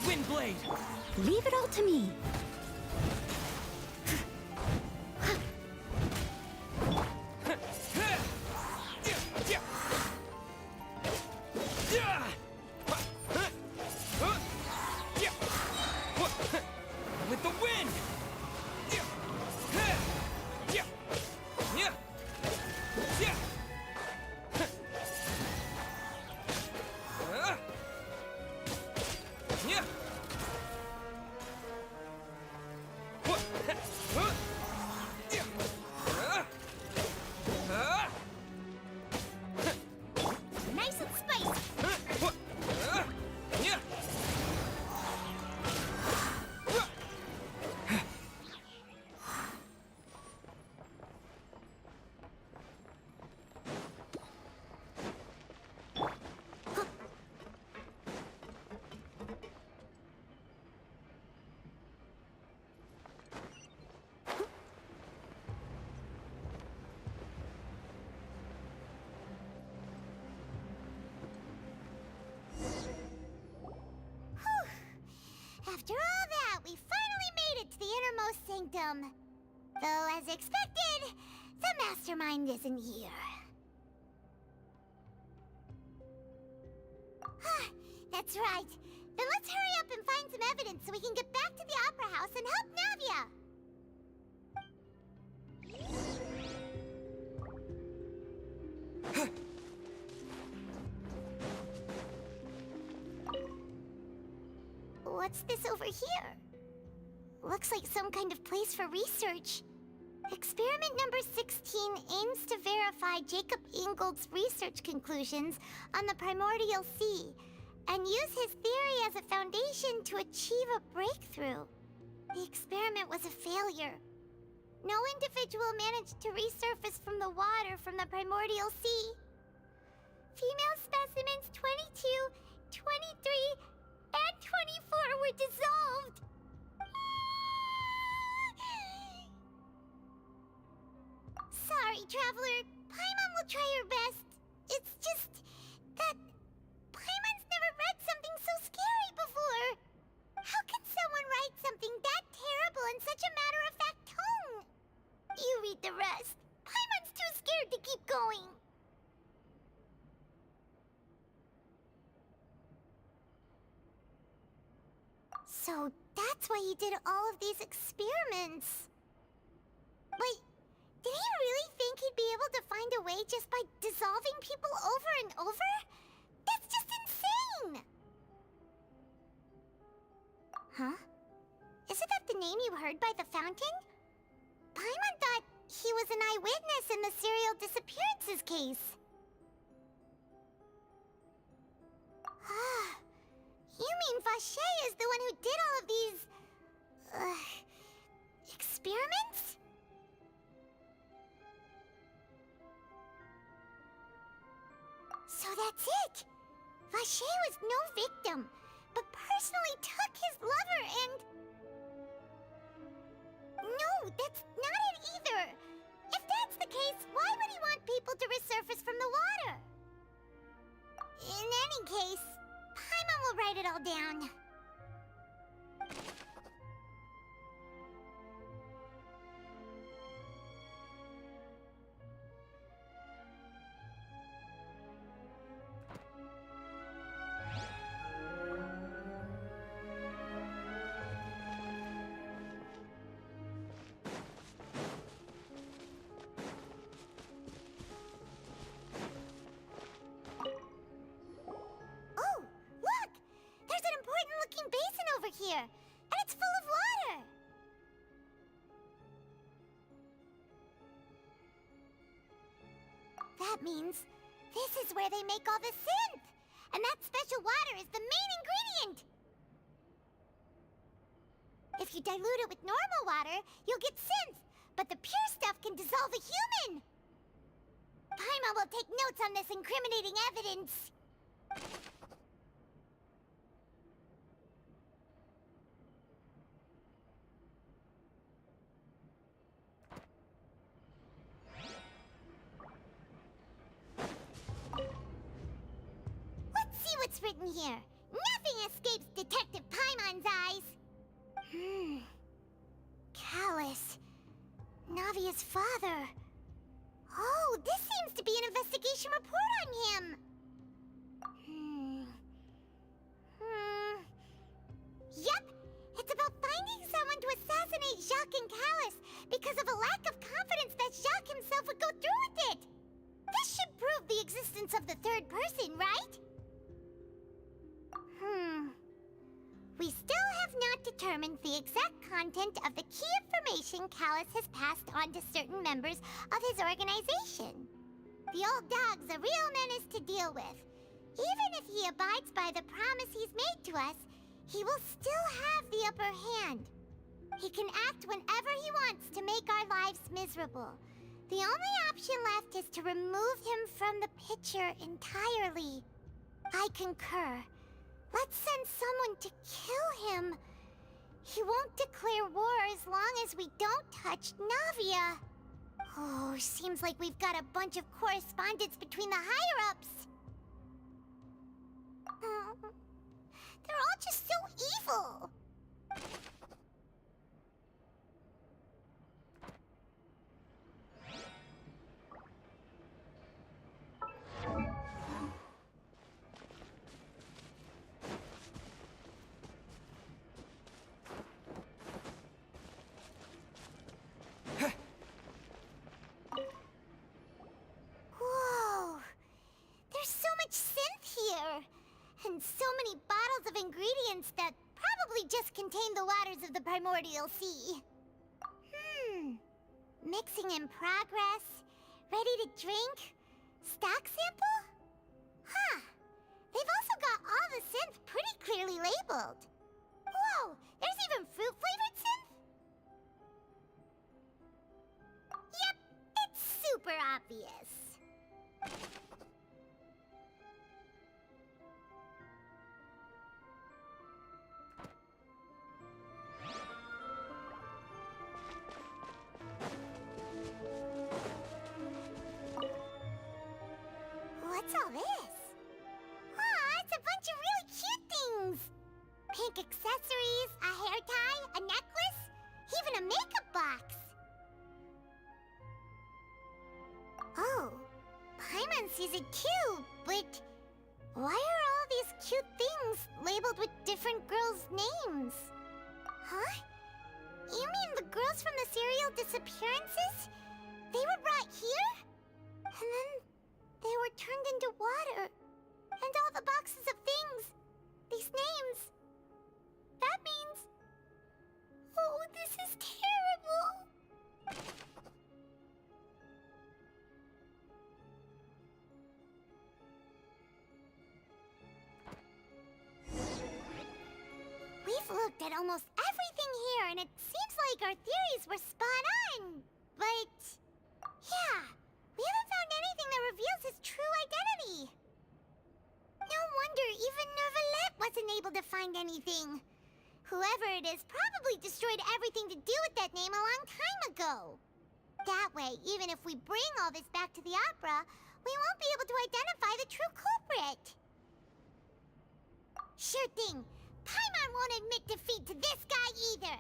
Windblade! Leave it all to me. With the wind! Nice and spicy. After all that, we finally made it to the innermost sanctum. Though, as expected, the mastermind isn't here. That's right. Then let's hurry up and find some evidence so we can get back to the Opera House and help Navia. What's this over here? Looks like some kind of place for research. Experiment number 16 aims to verify Jacob Ingold's research conclusions on the primordial sea and use his theory as a foundation to achieve a breakthrough. The experiment was a failure. No individual managed to resurface from the water from the primordial sea. Female specimens 22, 23, and 24 were dissolved. sorry, Traveler. Paimon will try her best. It's just that Paimon's never read something so scary before. How can someone write something that terrible in such a matter-of-fact tone? You read the rest. Paimon's too scared to keep going. So that's why he did all of these experiments. Wait, did he really think he'd be able to find a way just by dissolving people over and over? That's just insane! Huh? Isn't that the name you heard by the fountain? Paimon thought he was an eyewitness in the serial disappearances case. Ah, you mean Vache is the one who did all of these... experiments? So that's it! Vache was no victim, but personally took his lover and... No, that's not it either! If that's the case, why would he want people to resurface from the water? In any case, Paimon will write it all down. Oh, look! There's an important-looking basin over here, and it's full of water! That means this is where they make all the synth! And that special water is the main ingredient! If you dilute it with normal water, you'll get synth, but the pure stuff can dissolve a human! Paimon will take notes on this incriminating evidence. Let's see what's written here. Nothing escapes Detective Paimon's eyes. Callus. Navia's father. Oh, this seems to be an investigation report on him. Yep, it's about finding someone to assassinate Jacques and Callus because of a lack of confidence that Jacques himself would go through with it. This should prove the existence of the third person, right? We still have not determined the exact content of the key information Callus has passed on to certain members of his organization. The old dog's a real menace to deal with. Even if he abides by the promise he's made to us, he will still have the upper hand. He can act whenever he wants to make our lives miserable. The only option left is to remove him from the picture entirely. I concur. Let's send someone to kill him. He won't declare war as long as we don't touch Navia. Oh, seems like we've got a bunch of correspondence between the higher-ups. They're all just so evil. Whoa! There's so much synth here! And so many bottles of ingredients that probably just contain the waters of the primordial sea. Mixing in progress. Ready to drink? Stock sample? Huh. They've also got all the synth pretty clearly labeled. Whoa! There's even fruit-flavored synth? Yep, it's super obvious. What's all this? Aw, it's a bunch of really cute things! Pink accessories, a hair tie, a necklace, even a makeup box! Oh, Paimon sees it too, but why are all these cute things labeled with different girls' names? Huh? You mean the girls from the serial disappearances? They were brought here? And then they were turned into water. And all the boxes of things. These names. That means... Oh, this is terrible. We've looked at almost everything here, and it seems like our theories were spot on. But... yeah, we haven't found anything that reveals his true identity. No wonder even Nervalette wasn't able to find anything. Whoever it is probably destroyed everything to do with that name a long time ago. That way, even if we bring all this back to the opera, we won't be able to identify the true culprit. Sure thing. Paimon won't admit defeat to this guy either.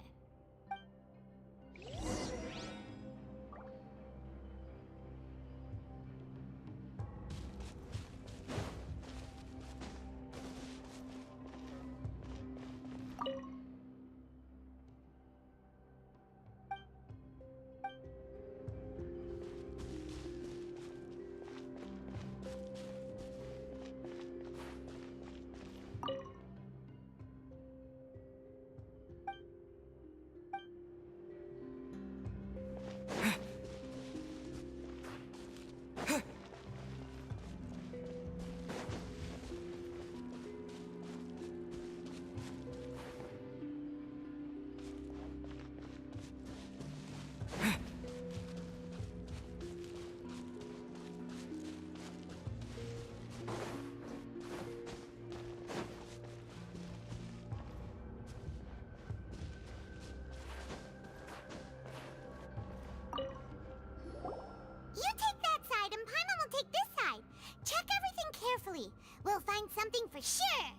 We'll find something for sure.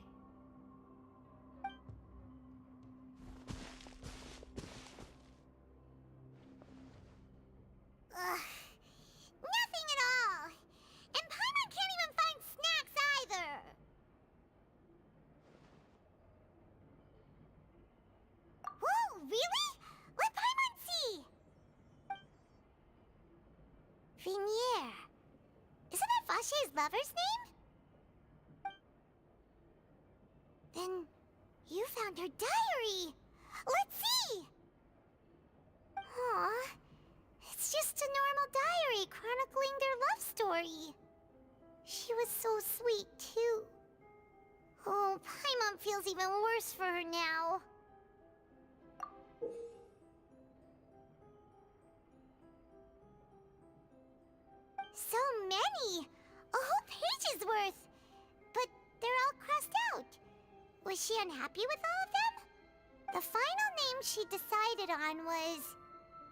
Ugh. Nothing at all. And Paimon can't even find snacks either. Whoa, really? Let Paimon see. Vinier. Isn't that Vache's lover's name? Then you found her diary. Let's see. Aw, it's just a normal diary chronicling their love story. She was so sweet too. Oh, Paimon feels even worse for her now. So many! A whole page's worth! But they're all crossed out. Was she unhappy with all of them? The final name she decided on was...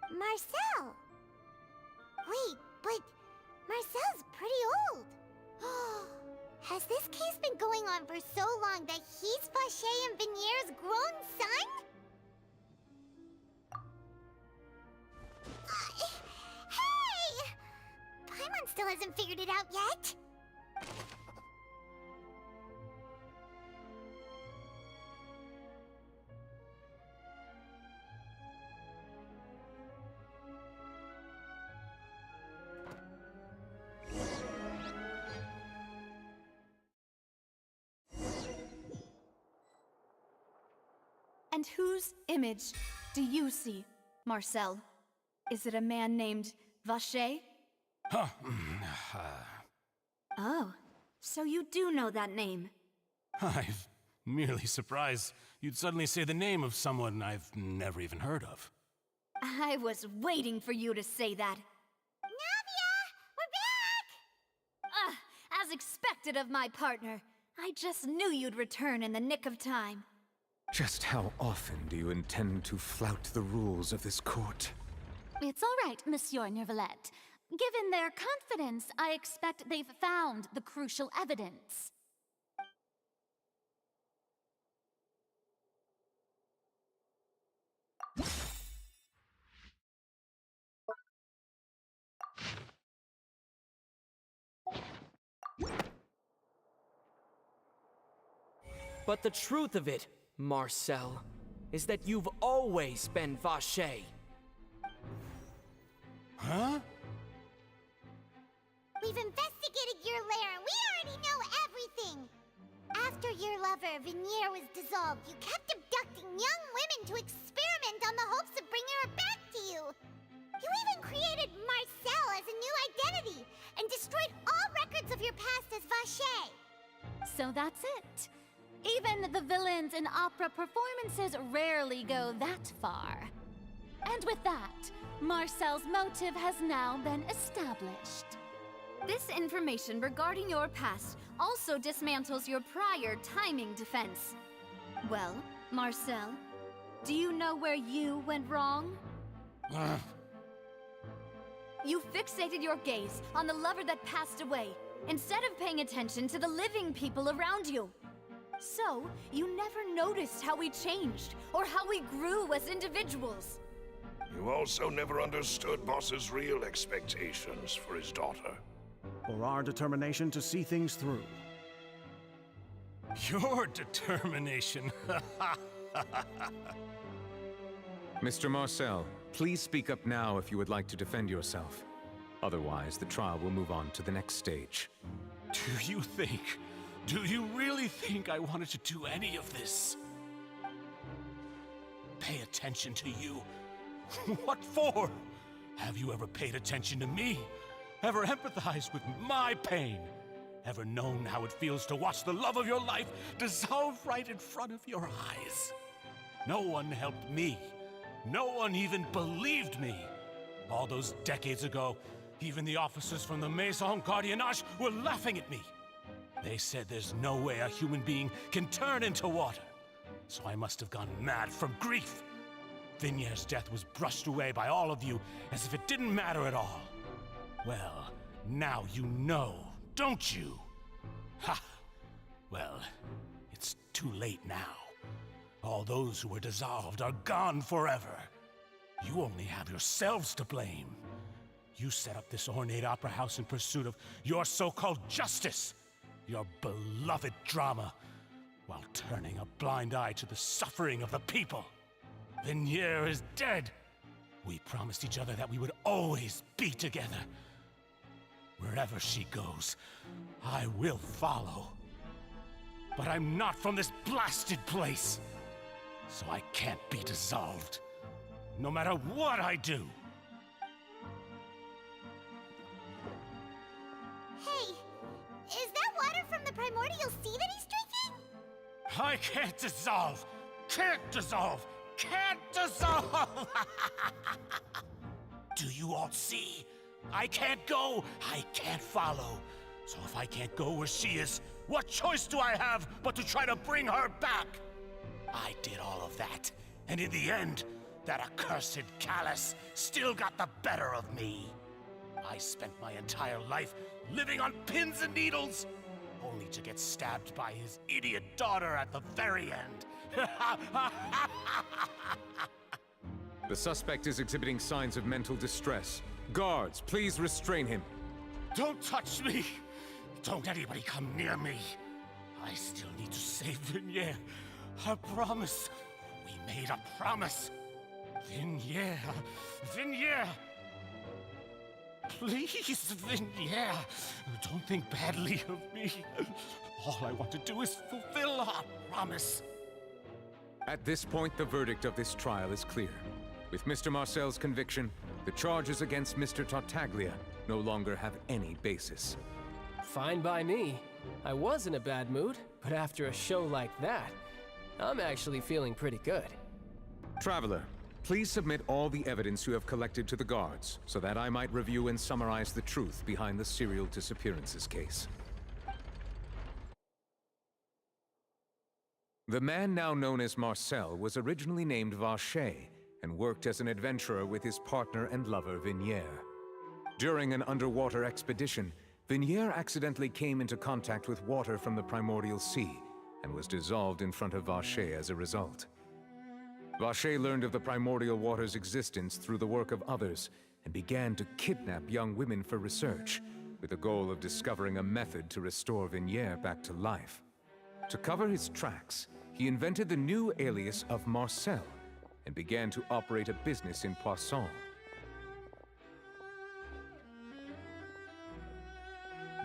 Marcel. Wait, but Marcel's pretty old. Has this case been going on for so long that he's Vache and Vinier's grown son? Hey! Paimon still hasn't figured it out yet. And whose image do you see, Marcel? Is it a man named Vache? Oh, so you do know that name. I'm merely surprised you'd suddenly say the name of someone I've never even heard of. I was waiting for you to say that. Navia! We're back! As expected of my partner. I just knew you'd return in the nick of time. Just how often do you intend to flout the rules of this court? It's all right, Monsieur Nervalette. Given their confidence, I expect they've found the crucial evidence. But the truth of it, Marcel, is that you've always been Vache. Huh? We've investigated your lair and we already know everything! After your lover, Vinier, was dissolved, you kept abducting young women to experiment on the hopes of bringing her back to you! You even created Marcel as a new identity and destroyed all records of your past as Vache! So that's it. Even the villains in opera performances rarely go that far. And with that, Marcel's motive has now been established. This information regarding your past also dismantles your prior timing defense. Well, Marcel, do you know where you went wrong? You fixated your gaze on the lover that passed away, instead of paying attention to the living people around you. So, you never noticed how we changed, or how we grew as individuals. You also never understood Boss's real expectations for his daughter. Or our determination to see things through. Your determination. Mr. Marcel, please speak up now if you would like to defend yourself. Otherwise, the trial will move on to the next stage. Do you really think I wanted to do any of this? Pay attention to you? What for? Have you ever paid attention to me? Ever empathized with my pain? Ever known how it feels to watch the love of your life dissolve right in front of your eyes? No one helped me. No one even believed me. All those decades ago, even the officers from the Maison Gardiennage were laughing at me. They said there's no way a human being can turn into water. So I must have gone mad from grief. Vinier's death was brushed away by all of you as if it didn't matter at all. Well, now you know, don't you? Ha! Well, it's too late now. All those who were dissolved are gone forever. You only have yourselves to blame. You set up this ornate opera house in pursuit of your so-called justice, your beloved drama, while turning a blind eye to the suffering of the people. Vinier is dead. We promised each other that we would always be together. Wherever she goes, I will follow. But I'm not from this blasted place, so I can't be dissolved, no matter what I do. Hey, is that water from the primordial sea that he's drinking? I can't dissolve! Can't dissolve! Can't dissolve! Do you all see? I can't go, I can't follow. So if I can't go where she is, what choice do I have but to try to bring her back? I did all of that, and in the end, that accursed Callus still got the better of me. I spent my entire life living on pins and needles, only to get stabbed by his idiot daughter at the very end. The suspect is exhibiting signs of mental distress. Guards, please restrain him. Don't touch me! Don't anybody come near me. I still need to save Vinier. A promise. We made a promise. Vinier. Vinier! Please, Vinier. Don't think badly of me. All I want to do is fulfill our promise. At this point, the verdict of this trial is clear. With Mr. Marcel's conviction, the charges against Mr. Tartaglia no longer have any basis. Fine by me. I was in a bad mood, but after a show like that, I'm actually feeling pretty good. Traveler, please submit all the evidence you have collected to the guards, so that I might review and summarize the truth behind the serial disappearances case. The man now known as Marcel was originally named Vache and worked as an adventurer with his partner and lover Vinier. During an underwater expedition, Vignier accidentally came into contact with water from the primordial sea and was dissolved in front of Vacher as a result. Vacher learned of the primordial water's existence through the work of others and began to kidnap young women for research, with the goal of discovering a method to restore Vignier back to life. To cover his tracks, he invented the new alias of Marcel and began to operate a business in Poisson.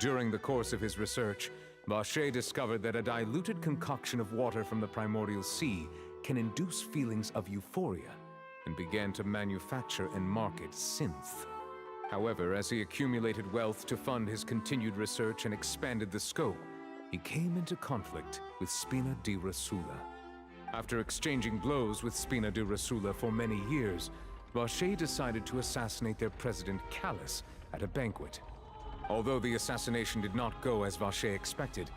During the course of his research, Vacher discovered that a diluted concoction of water from the primordial sea can induce feelings of euphoria, and began to manufacture and market synth. However, as he accumulated wealth to fund his continued research and expanded the scope, he came into conflict with Spina di Rosula. After exchanging blows with Spina di Rosula for many years, Vacher decided to assassinate their president Callus at a banquet. Although the assassination did not go as Vacher expected,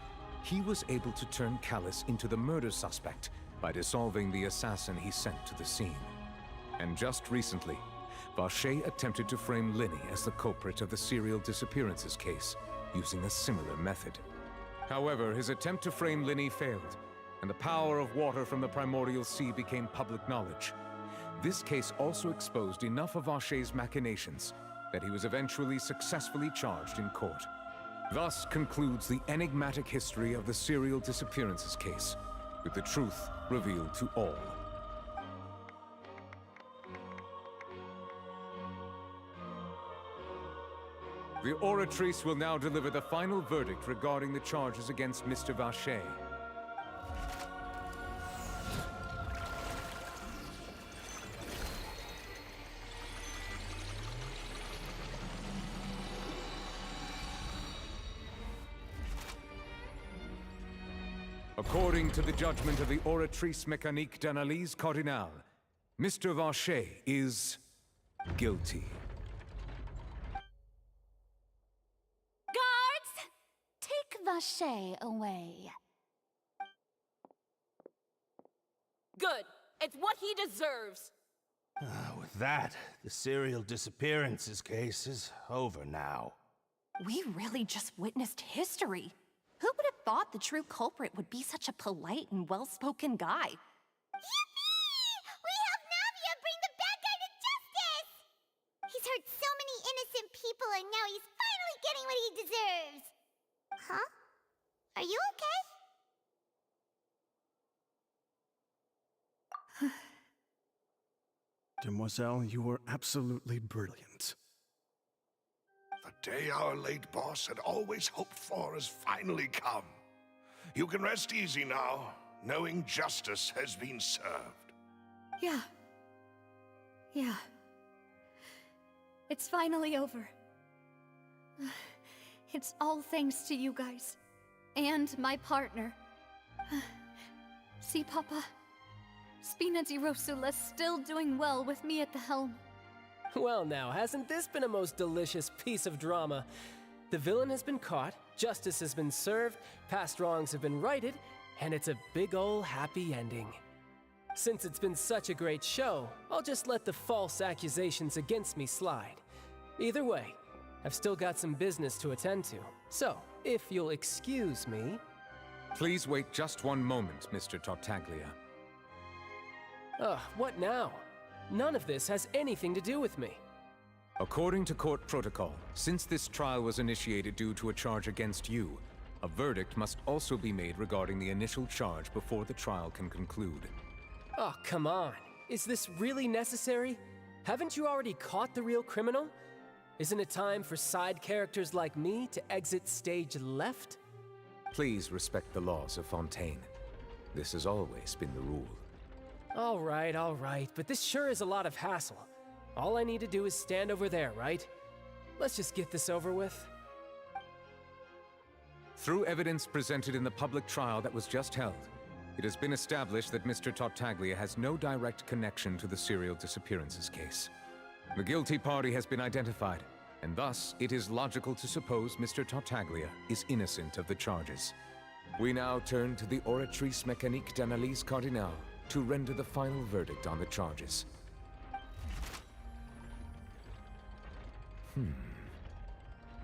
he was able to turn Callus into the murder suspect by dissolving the assassin he sent to the scene. And just recently, Vacher attempted to frame Linny as the culprit of the serial disappearances case, using a similar method. However, his attempt to frame Linny failed, and the power of water from the primordial sea became public knowledge. This case also exposed enough of Vacher's machinations that he was eventually successfully charged in court. Thus concludes the enigmatic history of the serial disappearances case, with the truth revealed to all. The Oratrice will now deliver the final verdict regarding the charges against Mr. Vacher. According to the judgment of the Oratrice Mécanique d'Analyse Cardinale, Mr. Vacher is guilty. Guards! Take Vacher away. Good. It's what he deserves. With that, the serial disappearances case is over now. We really just witnessed history. Who would have thought the true culprit would be such a polite and well-spoken guy? Yippee! We helped Navia bring the bad guy to justice! He's hurt so many innocent people, and now he's finally getting what he deserves! Huh? Are you okay? Demoiselle, you were absolutely brilliant. The day our late boss had always hoped for has finally come. You can rest easy now, knowing justice has been served. Yeah. Yeah. It's finally over. It's all thanks to you guys. And my partner. See, Papa? Spina di Rosula's still doing well with me at the helm. Well now, hasn't this been a most delicious piece of drama? The villain has been caught, justice has been served, past wrongs have been righted, and it's a big ol' happy ending. Since it's been such a great show, I'll just let the false accusations against me slide. Either way, I've still got some business to attend to. So, if you'll excuse me... Please wait just one moment, Mr. Tartaglia. What now? None of this has anything to do with me. According to court protocol, since this trial was initiated due to a charge against you, a verdict must also be made regarding the initial charge before the trial can conclude. Oh, come on. Is this really necessary? Haven't you already caught the real criminal? Isn't it time for side characters like me to exit stage left? Please respect the laws of Fontaine. This has always been the rule. All right, but this sure is a lot of hassle. All I need to do is stand over there, right? Let's just get this over with. Through evidence presented in the public trial that was just held, it has been established that Mr. Tartaglia has no direct connection to the serial disappearances case. The guilty party has been identified, and thus it is logical to suppose Mr. Tartaglia is innocent of the charges. We now turn to the Oratrice Mécanique d'Analyse Cardinale to render the final verdict on the charges.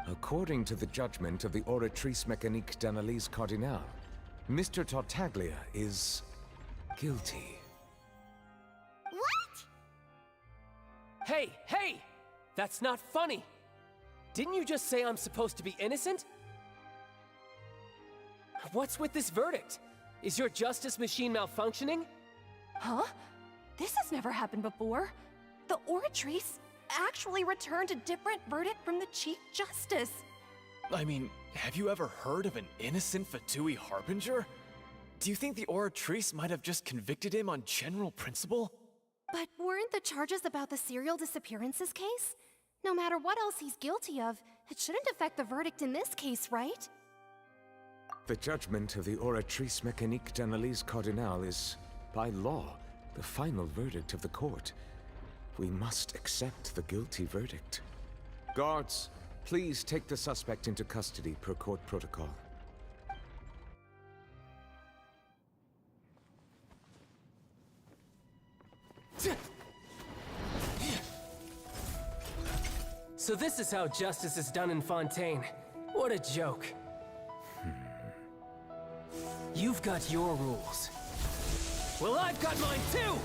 According to the judgment of the Oratrice Mécanique d'Analyse Cardinale, Mr. Tartaglia is guilty. What? Hey! That's not funny! Didn't you just say I'm supposed to be innocent? What's with this verdict? Is your justice machine malfunctioning? Huh? This has never happened before. The Oratrice actually returned a different verdict from the Chief Justice. I mean, have you ever heard of an innocent Fatui Harbinger? Do you think the Oratrice might have just convicted him on general principle? But weren't the charges about the serial disappearances case? No matter what else he's guilty of, it shouldn't affect the verdict in this case, right? The judgment of the Oratrice Mécanique d'Analyse Cardinale is, by law, the final verdict of the court. We must accept the guilty verdict. Guards, please take the suspect into custody per court protocol. So this is how justice is done in Fontaine. What a joke. You've got your rules. Well, I've got mine too!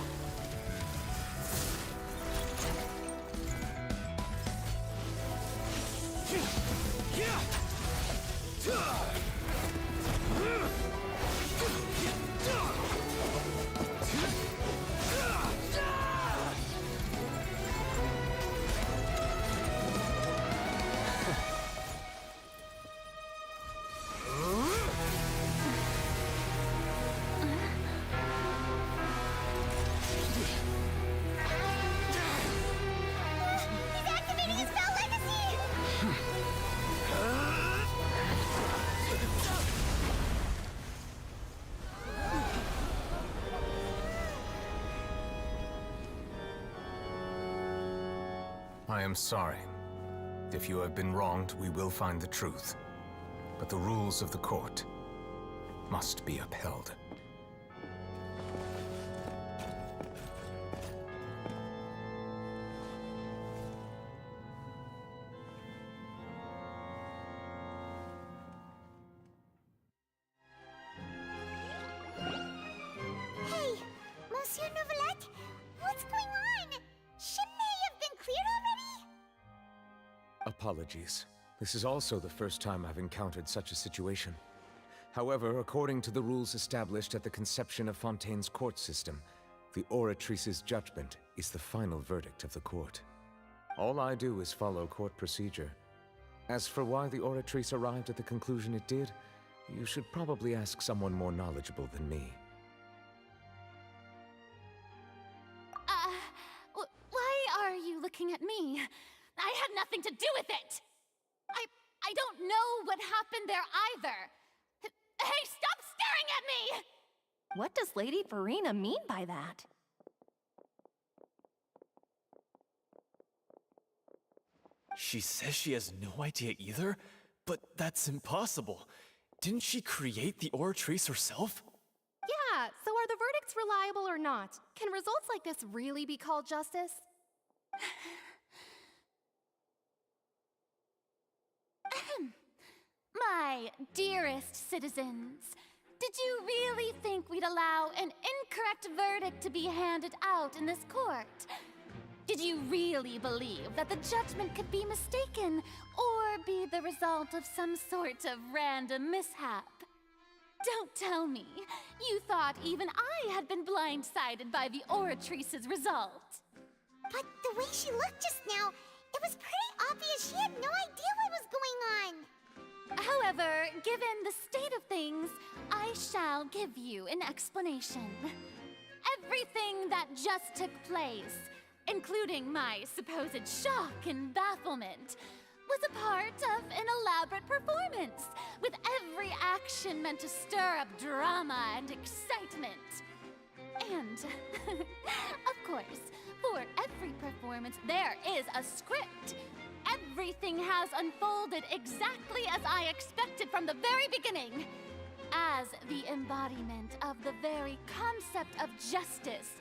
He's activating his spell legacy! I am sorry. If you have been wronged, we will find the truth. But the rules of the court must be upheld. Hey, Monsieur Nouvelette, what's going on? Shouldn't they have been cleared already? Apologies. This is also the first time I've encountered such a situation. However, according to the rules established at the conception of Fontaine's court system, the Oratrice's judgment is the final verdict of the court. All I do is follow court procedure. As for why the Oratrice arrived at the conclusion it did, you should probably ask someone more knowledgeable than me. Why are you looking at me? I had nothing to do with it! I don't know what happened there either! Hey, stop staring at me! What does Lady Farina mean by that? She says she has no idea either? But that's impossible. Didn't she create the Oratrice herself? Yeah, so are the verdicts reliable or not? Can results like this really be called justice? My dearest citizens, did you really think we'd allow an incorrect verdict to be handed out in this court? Did you really believe that the judgment could be mistaken or be the result of some sort of random mishap? Don't tell me you thought even I had been blindsided by the Oratrice's result. But the way she looked just now, it was pretty obvious she had no idea what was going on. However, given the state of things, I shall give you an explanation. Everything that just took place, including my supposed shock and bafflement, was a part of an elaborate performance, with every action meant to stir up drama and excitement. And, of course, for every performance, there is a script. Everything has unfolded exactly as I expected from the very beginning. As the embodiment of the very concept of justice,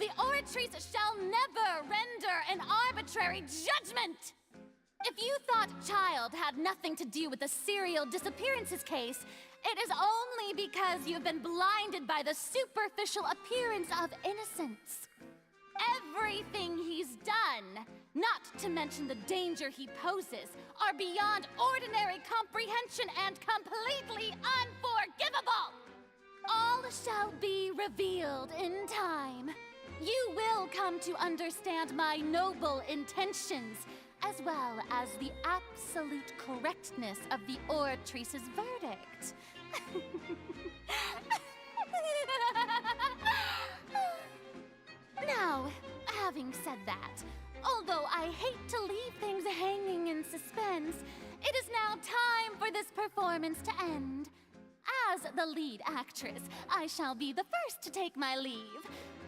the Oratrice shall never render an arbitrary judgment! If you thought Child had nothing to do with the serial disappearances case, it is only because you've been blinded by the superficial appearance of innocence. Everything he's done, not to mention the danger he poses, are beyond ordinary comprehension and completely unforgivable! All shall be revealed in time. You will come to understand my noble intentions, as well as the absolute correctness of the Oratrice's verdict. Now, having said that, although I hate to leave things hanging in suspense, it is now time for this performance to end. As the lead actress, I shall be the first to take my leave.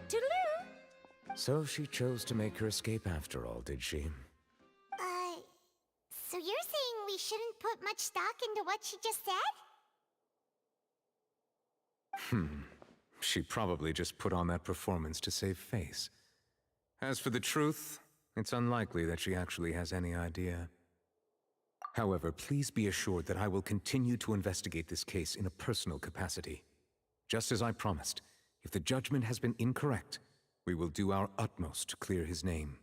Toodaloo! So she chose to make her escape after all, did she? So you're saying we shouldn't put much stock into what she just said? She probably just put on that performance to save face. As for the truth, it's unlikely that she actually has any idea. However, please be assured that I will continue to investigate this case in a personal capacity. Just as I promised, if the judgment has been incorrect, we will do our utmost to clear his name.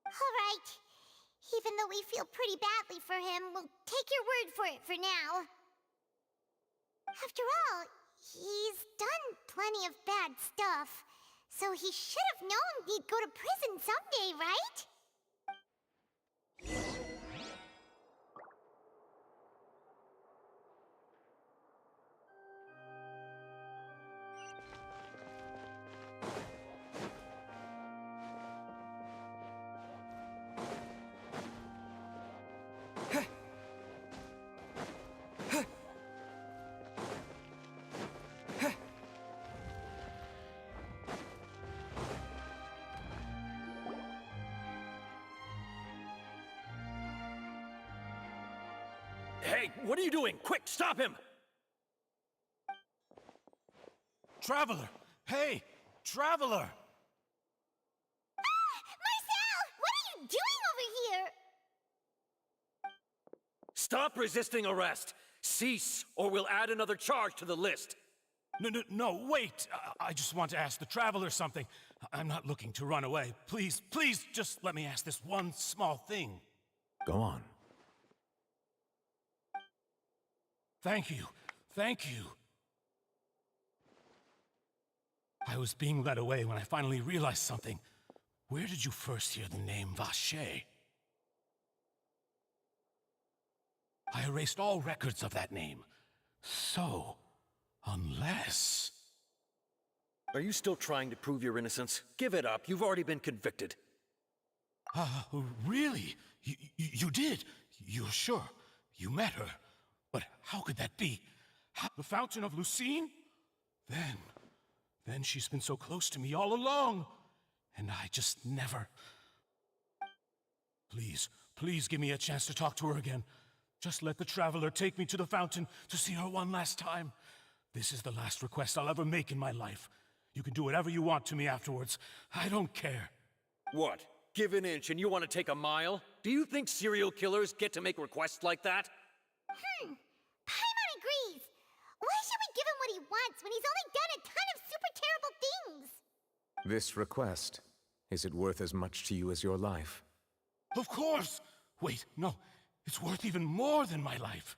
All right. Even though we feel pretty badly for him, we'll take your word for it for now. After all, he's done plenty of bad stuff, so he should have known he'd go to prison someday, right? Hey, what are you doing? Quick, stop him! Traveler! Hey! Traveler! Marcel! What are you doing over here? Stop resisting arrest! Cease, or we'll add another charge to the list. No, wait! I just want to ask the Traveler something. I'm not looking to run away. Please, just let me ask this one small thing. Go on. Thank you. I was being led away when I finally realized something. Where did you first hear the name Vacher? I erased all records of that name. So, unless... Are you still trying to prove your innocence? Give it up. You've already been convicted. Really? You did? You're sure? You met her? But how could that be? The Fountain of Lucine? Then she's been so close to me all along. And I just never... Please give me a chance to talk to her again. Just let the Traveler take me to the fountain to see her one last time. This is the last request I'll ever make in my life. You can do whatever you want to me afterwards. I don't care. What? Give an inch and you want to take a mile? Do you think serial killers get to make requests like that? Paimon agrees. Why should we give him what he wants when he's only done a ton of super terrible things? This request, is it worth as much to you as your life? Of course! Wait, no. It's worth even more than my life.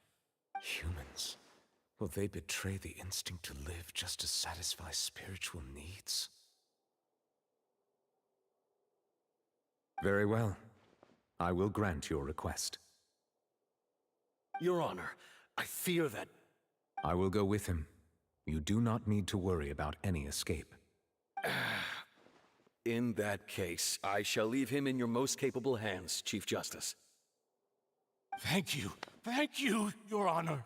Humans. Will they betray the instinct to live just to satisfy spiritual needs? Very well. I will grant your request. Your Honor, I fear that... I will go with him. You do not need to worry about any escape. In that case, I shall leave him in your most capable hands, Chief Justice. Thank you, Your Honor.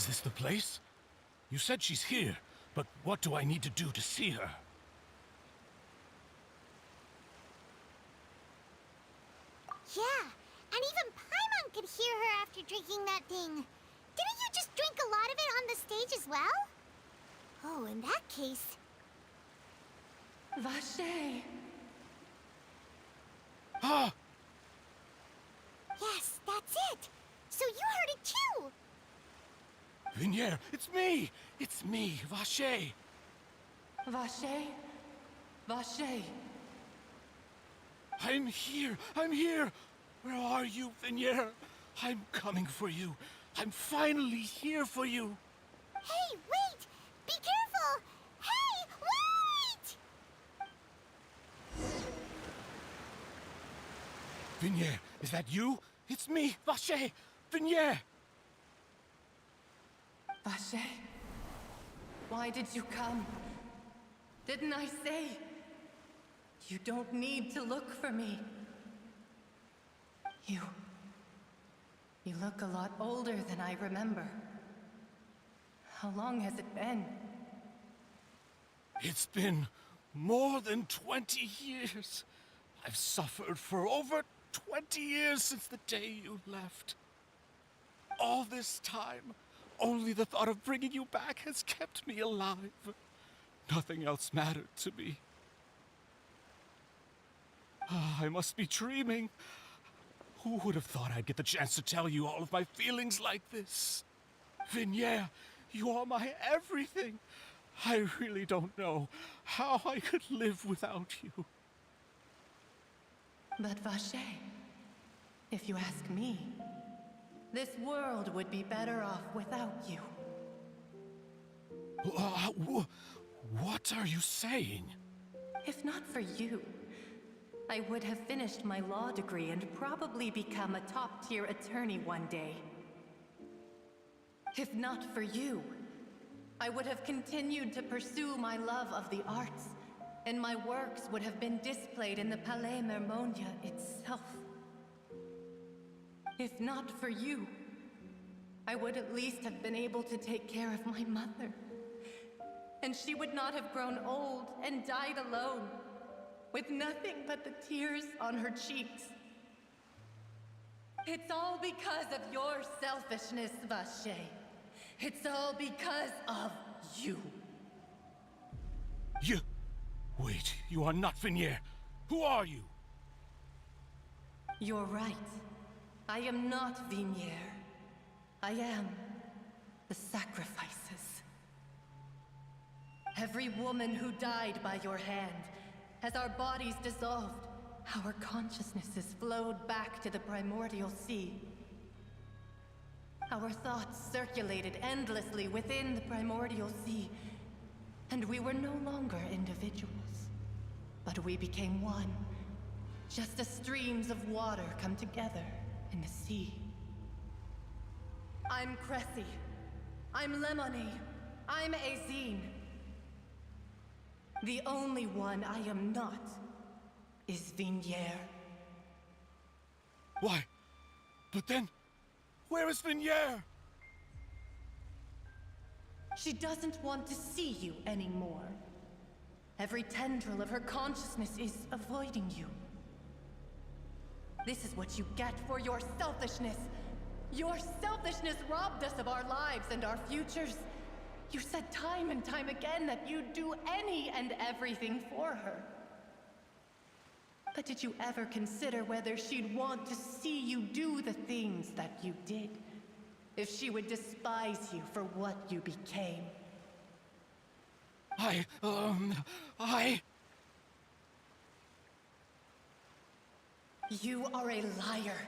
Is this the place? You said she's here, but what do I need to do to see her? Yeah, and even Paimon could hear her after drinking that thing. Didn't you just drink a lot of it on the stage as well? Oh, in that case... Vache! Ah! Yes, that's it! So you heard it too! Vinier, it's me! It's me, Vache! Vache? Vache! I'm here! I'm here! Where are you, Vinier? I'm coming for you. I'm finally here for you. Hey, wait! Be careful! Hey, wait! Vinier, is that you? It's me, Vache! Vinier! Vache? Why did you come? Didn't I say? You don't need to look for me. You look a lot older than I remember. How long has it been? It's been more than 20 years. I've suffered for over 20 years since the day you left. All this time, only the thought of bringing you back has kept me alive. Nothing else mattered to me. I must be dreaming. Who would have thought I'd get the chance to tell you all of my feelings like this? Vinier, you are my everything. I really don't know how I could live without you. But Vache, if you ask me, this world would be better off without you. What are you saying? If not for you, I would have finished my law degree and probably become a top-tier attorney one day. If not for you, I would have continued to pursue my love of the arts, and my works would have been displayed in the Palais Mermonia itself. If not for you, I would at least have been able to take care of my mother. And she would not have grown old and died alone, with nothing but the tears on her cheeks. It's all because of your selfishness, Vache. It's all because of you. You... Wait, you are not Vinier. Who are you? You're right. I am not Vinier. I am the sacrifices. Every woman who died by your hand, as our bodies dissolved, our consciousnesses flowed back to the primordial sea. Our thoughts circulated endlessly within the primordial sea, and we were no longer individuals, but we became one, just as streams of water come together in the sea. I'm Cressy. I'm Lemony. I'm Azine. The only one I am not is Vinier. Why? But then, where is Vinier? She doesn't want to see you anymore. Every tendril of her consciousness is avoiding you. This is what you get for your selfishness. Your selfishness robbed us of our lives and our futures. You said time and time again that you'd do any and everything for her. But did you ever consider whether she'd want to see you do the things that you did? If she would despise you for what you became? You are a liar,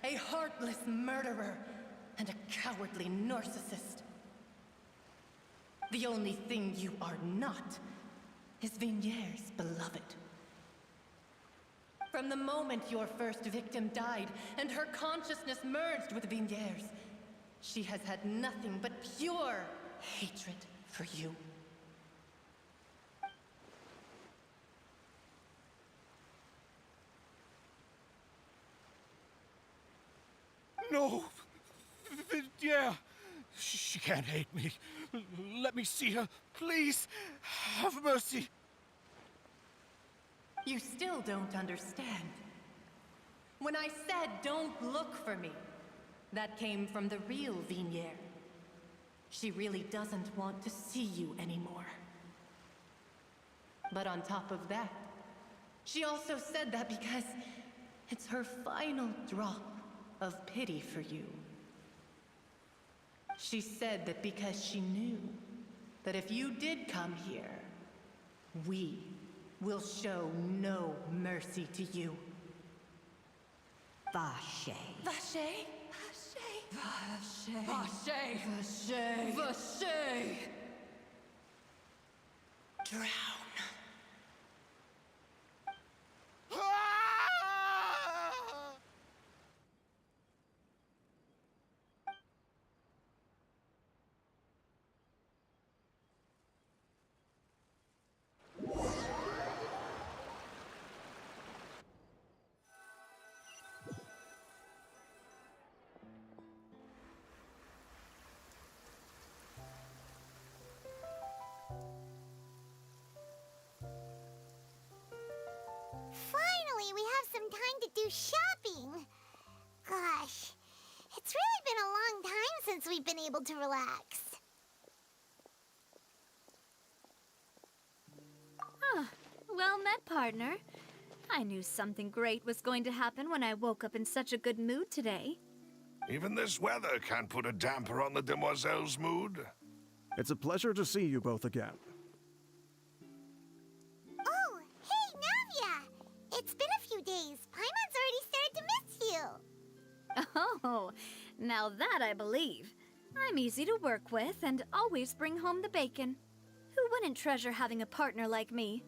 a heartless murderer, and a cowardly narcissist. The only thing you are not is Vinier's beloved. From the moment your first victim died and her consciousness merged with Vinier's, she has had nothing but pure hatred for you. No! Vinier! She can't hate me. Let me see her, please. Have mercy. You still don't understand. When I said don't look for me, that came from the real Vignier. She really doesn't want to see you anymore. But on top of that, she also said that because it's her final drop of pity for you. She said that because she knew that if you did come here, we will show no mercy to you. Vache. Vache? Vache. Vache! Vache. Vache! Drown. Finally, we have some time to do shopping. Gosh, it's really been a long time since we've been able to relax. Ah, well met, partner. I knew something great was going to happen when I woke up in such a good mood today. Even this weather can't put a damper on the demoiselle's mood. It's a pleasure to see you both again. Oh, hey, Navia! It's been a few days. Paimon's already started to miss you. Oh, now that I believe. I'm easy to work with and always bring home the bacon. Who wouldn't treasure having a partner like me?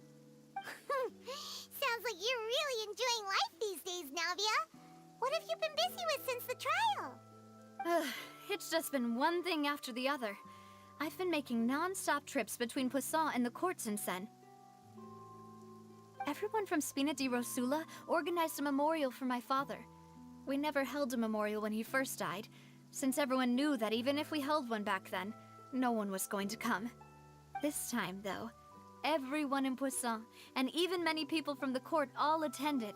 Sounds like you're really enjoying life these days, Navia. What have you been busy with since the trial? It's just been one thing after the other. I've been making non-stop trips between Poisson and the courts in Sen. Everyone from Spina di Rosula organized a memorial for my father. We never held a memorial when he first died, since everyone knew that even if we held one back then, no one was going to come. This time, though, everyone in Poisson, and even many people from the court, all attended.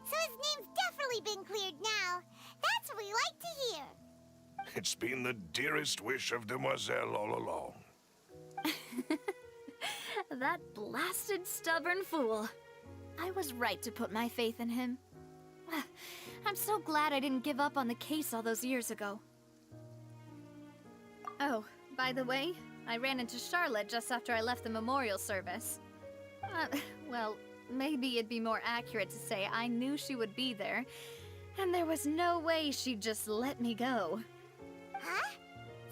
So his name's definitely been cleared now. That's what we like to hear. It's been the dearest wish of Demoiselle all along. That blasted stubborn fool. I was right to put my faith in him. I'm so glad I didn't give up on the case all those years ago. Oh, by the way, I ran into Charlotte just after I left the memorial service. Well, maybe it'd be more accurate to say I knew she would be there, and there was no way she'd just let me go. Huh?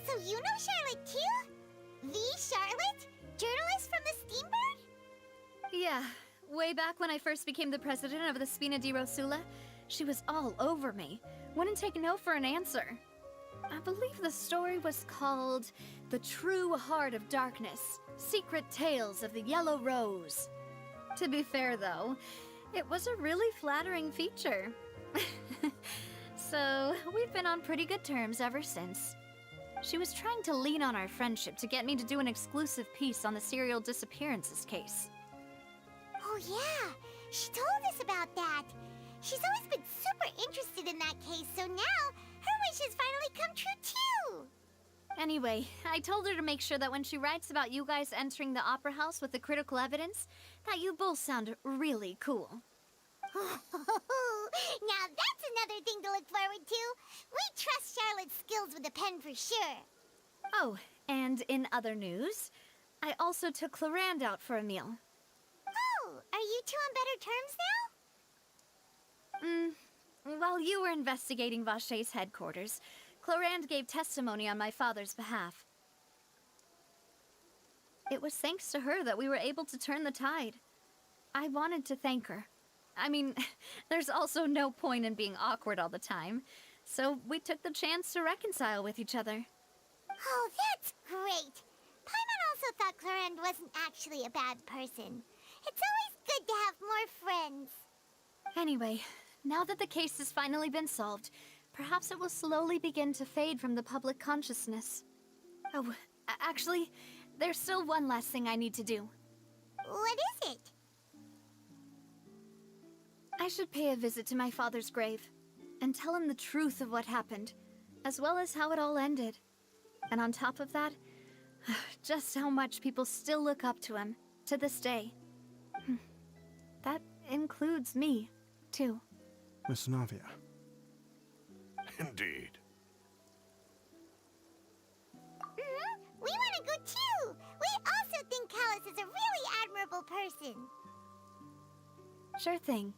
So you know Charlotte too? The Charlotte? Journalist from the Steambird? Yeah, way back when I first became the president of the Spina di Rosula, she was all over me. Wouldn't take no for an answer. I believe the story was called The True Heart of Darkness, Secret Tales of the Yellow Rose. To be fair, though, it was a really flattering feature. So, we've been on pretty good terms ever since. She was trying to lean on our friendship to get me to do an exclusive piece on the serial disappearances case. Oh yeah, she told us about that. She's always been super interested in that case, so now her wish has finally come true too. Anyway, I told her to make sure that when she writes about you guys entering the opera house with the critical evidence, that you both sound really cool. Now that's another thing to look forward to. We trust Charlotte's skills with a pen for sure. Oh, and in other news, I also took Clarand out for a meal. Oh, are you two on better terms now? While you were investigating Vache's headquarters, Clarand gave testimony on my father's behalf. It was thanks to her that we were able to turn the tide. I wanted to thank her. I mean, there's also no point in being awkward all the time, so we took the chance to reconcile with each other. Oh, that's great. Paimon also thought Clarand wasn't actually a bad person. It's always good to have more friends. Anyway, now that the case has finally been solved, perhaps it will slowly begin to fade from the public consciousness. Oh, actually, there's still one last thing I need to do. What is it? I should pay a visit to my father's grave and tell him the truth of what happened, as well as how it all ended. And on top of that, just how much people still look up to him to this day. That includes me, too. Miss Navia. Indeed. We want to go too! We also think Callus is a really admirable person. Sure thing.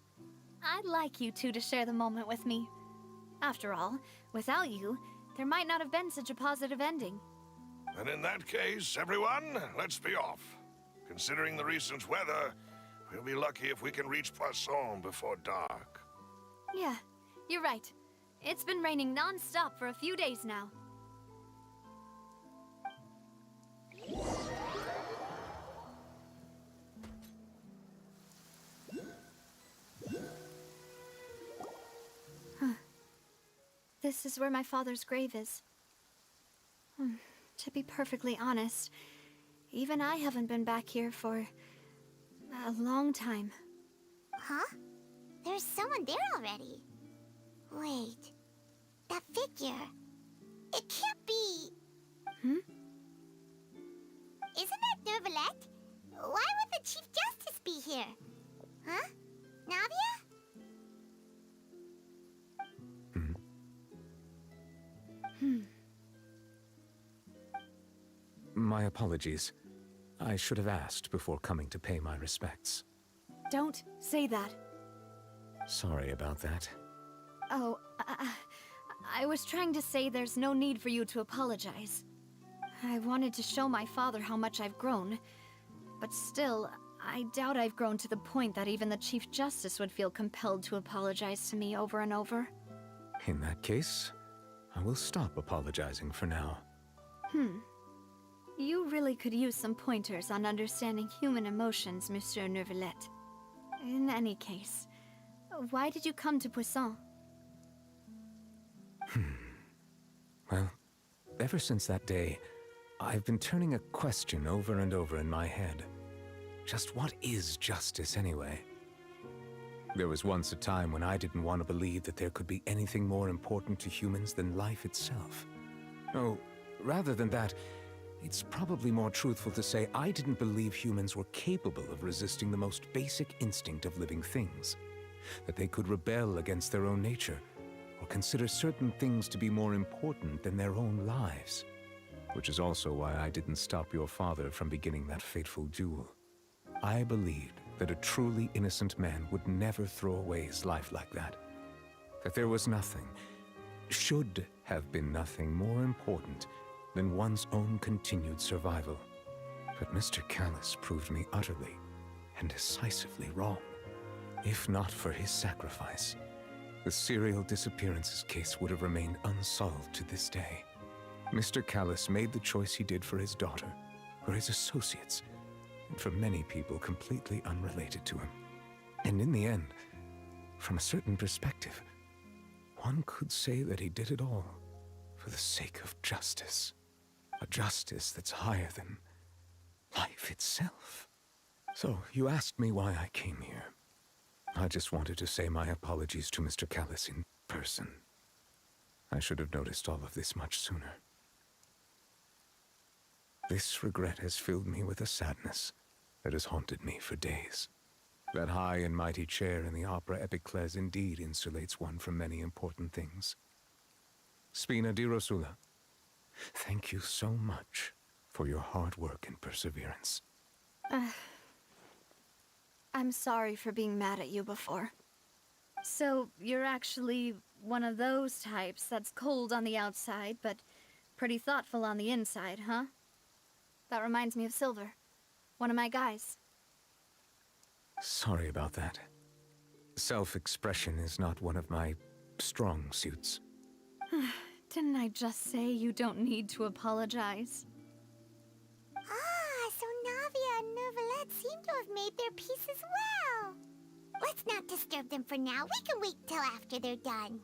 I'd like you two to share the moment with me. After all, without you, there might not have been such a positive ending. And in that case, everyone, let's be off. Considering the recent weather, we'll be lucky if we can reach Poisson before dark. Yeah, you're right. It's been raining non-stop for a few days now. This is where my father's grave is. To be perfectly honest, even I haven't been back here for a long time. Huh? There's someone there already. Wait. That figure. It can't be. Isn't that Nervalette? Why would the Chief Justice be here? Huh? Navia? My apologies. I should have asked before coming to pay my respects. Don't say that. Sorry about that. Oh, I was trying to say there's no need for you to apologize. I wanted to show my father how much I've grown, but still, I doubt I've grown to the point that even the Chief Justice would feel compelled to apologize to me over and over. In that case, I will stop apologizing for now. You really could use some pointers on understanding human emotions, Monsieur Nervalette. In any case, why did you come to Poisson? Well, ever since that day, I've been turning a question over and over in my head. Just what is justice anyway? There was once a time when I didn't want to believe that there could be anything more important to humans than life itself. Oh, rather than that, it's probably more truthful to say I didn't believe humans were capable of resisting the most basic instinct of living things. That they could rebel against their own nature, or consider certain things to be more important than their own lives. Which is also why I didn't stop your father from beginning that fateful duel. I believed that a truly innocent man would never throw away his life like that. That there was nothing, should have been nothing more important than one's own continued survival. But Mr. Callus proved me utterly and decisively wrong. If not for his sacrifice, the serial disappearances case would have remained unsolved to this day. Mr. Callus made the choice he did for his daughter, for his associates, and for many people completely unrelated to him. And in the end, from a certain perspective, one could say that he did it all for the sake of justice. A justice that's higher than life itself. So, you asked me why I came here. I just wanted to say my apologies to Mr. Callus in person. I should have noticed all of this much sooner. This regret has filled me with a sadness that has haunted me for days. That high and mighty chair in the Opera Epiclese indeed insulates one from many important things. Spina di Rosula, thank you so much for your hard work and perseverance. I'm sorry for being mad at you before. So, you're actually one of those types that's cold on the outside, but pretty thoughtful on the inside, huh? That reminds me of Silver, one of my guys. Sorry about that. Self-expression is not one of my strong suits. Didn't I just say you don't need to apologize? So Navia and Nervalette seem to have made their peace as well. Let's not disturb them for now. We can wait till after they're done.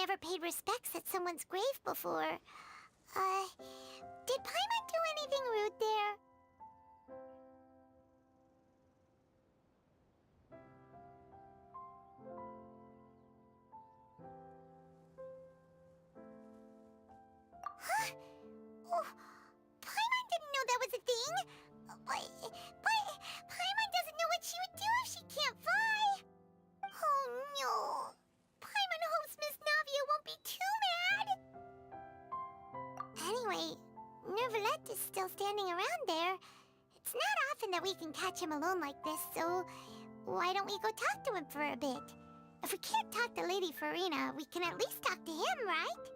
never paid respects at someone's grave before. Did Paimon do anything rude there? Huh? Oh, Paimon didn't know that was a thing. But Paimon doesn't know what she would do if she can't fly. Oh no. Paimon hopes Miss Navia won't be too mad. Anyway, Nervalette is still standing around there. It's not often that we can catch him alone like this, so why don't we go talk to him for a bit? If we can't talk to Lady Farina, we can at least talk to him, right?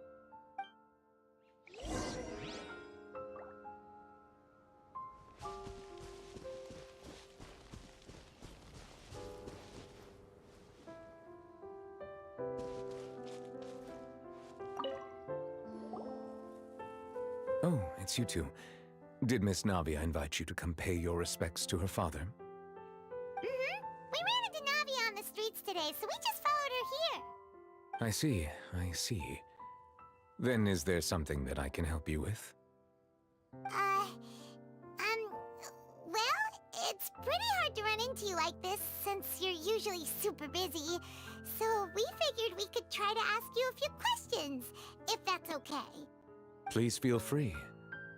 Oh, it's you two. Did Miss Navia invite you to come pay your respects to her father? Mm-hmm. We ran into Navia on the streets today, so we just followed her here. I see, I see. Then is there something that I can help you with? Well, it's pretty hard to run into you like this since you're usually super busy. So we figured we could try to ask you a few questions, if that's okay. Please feel free.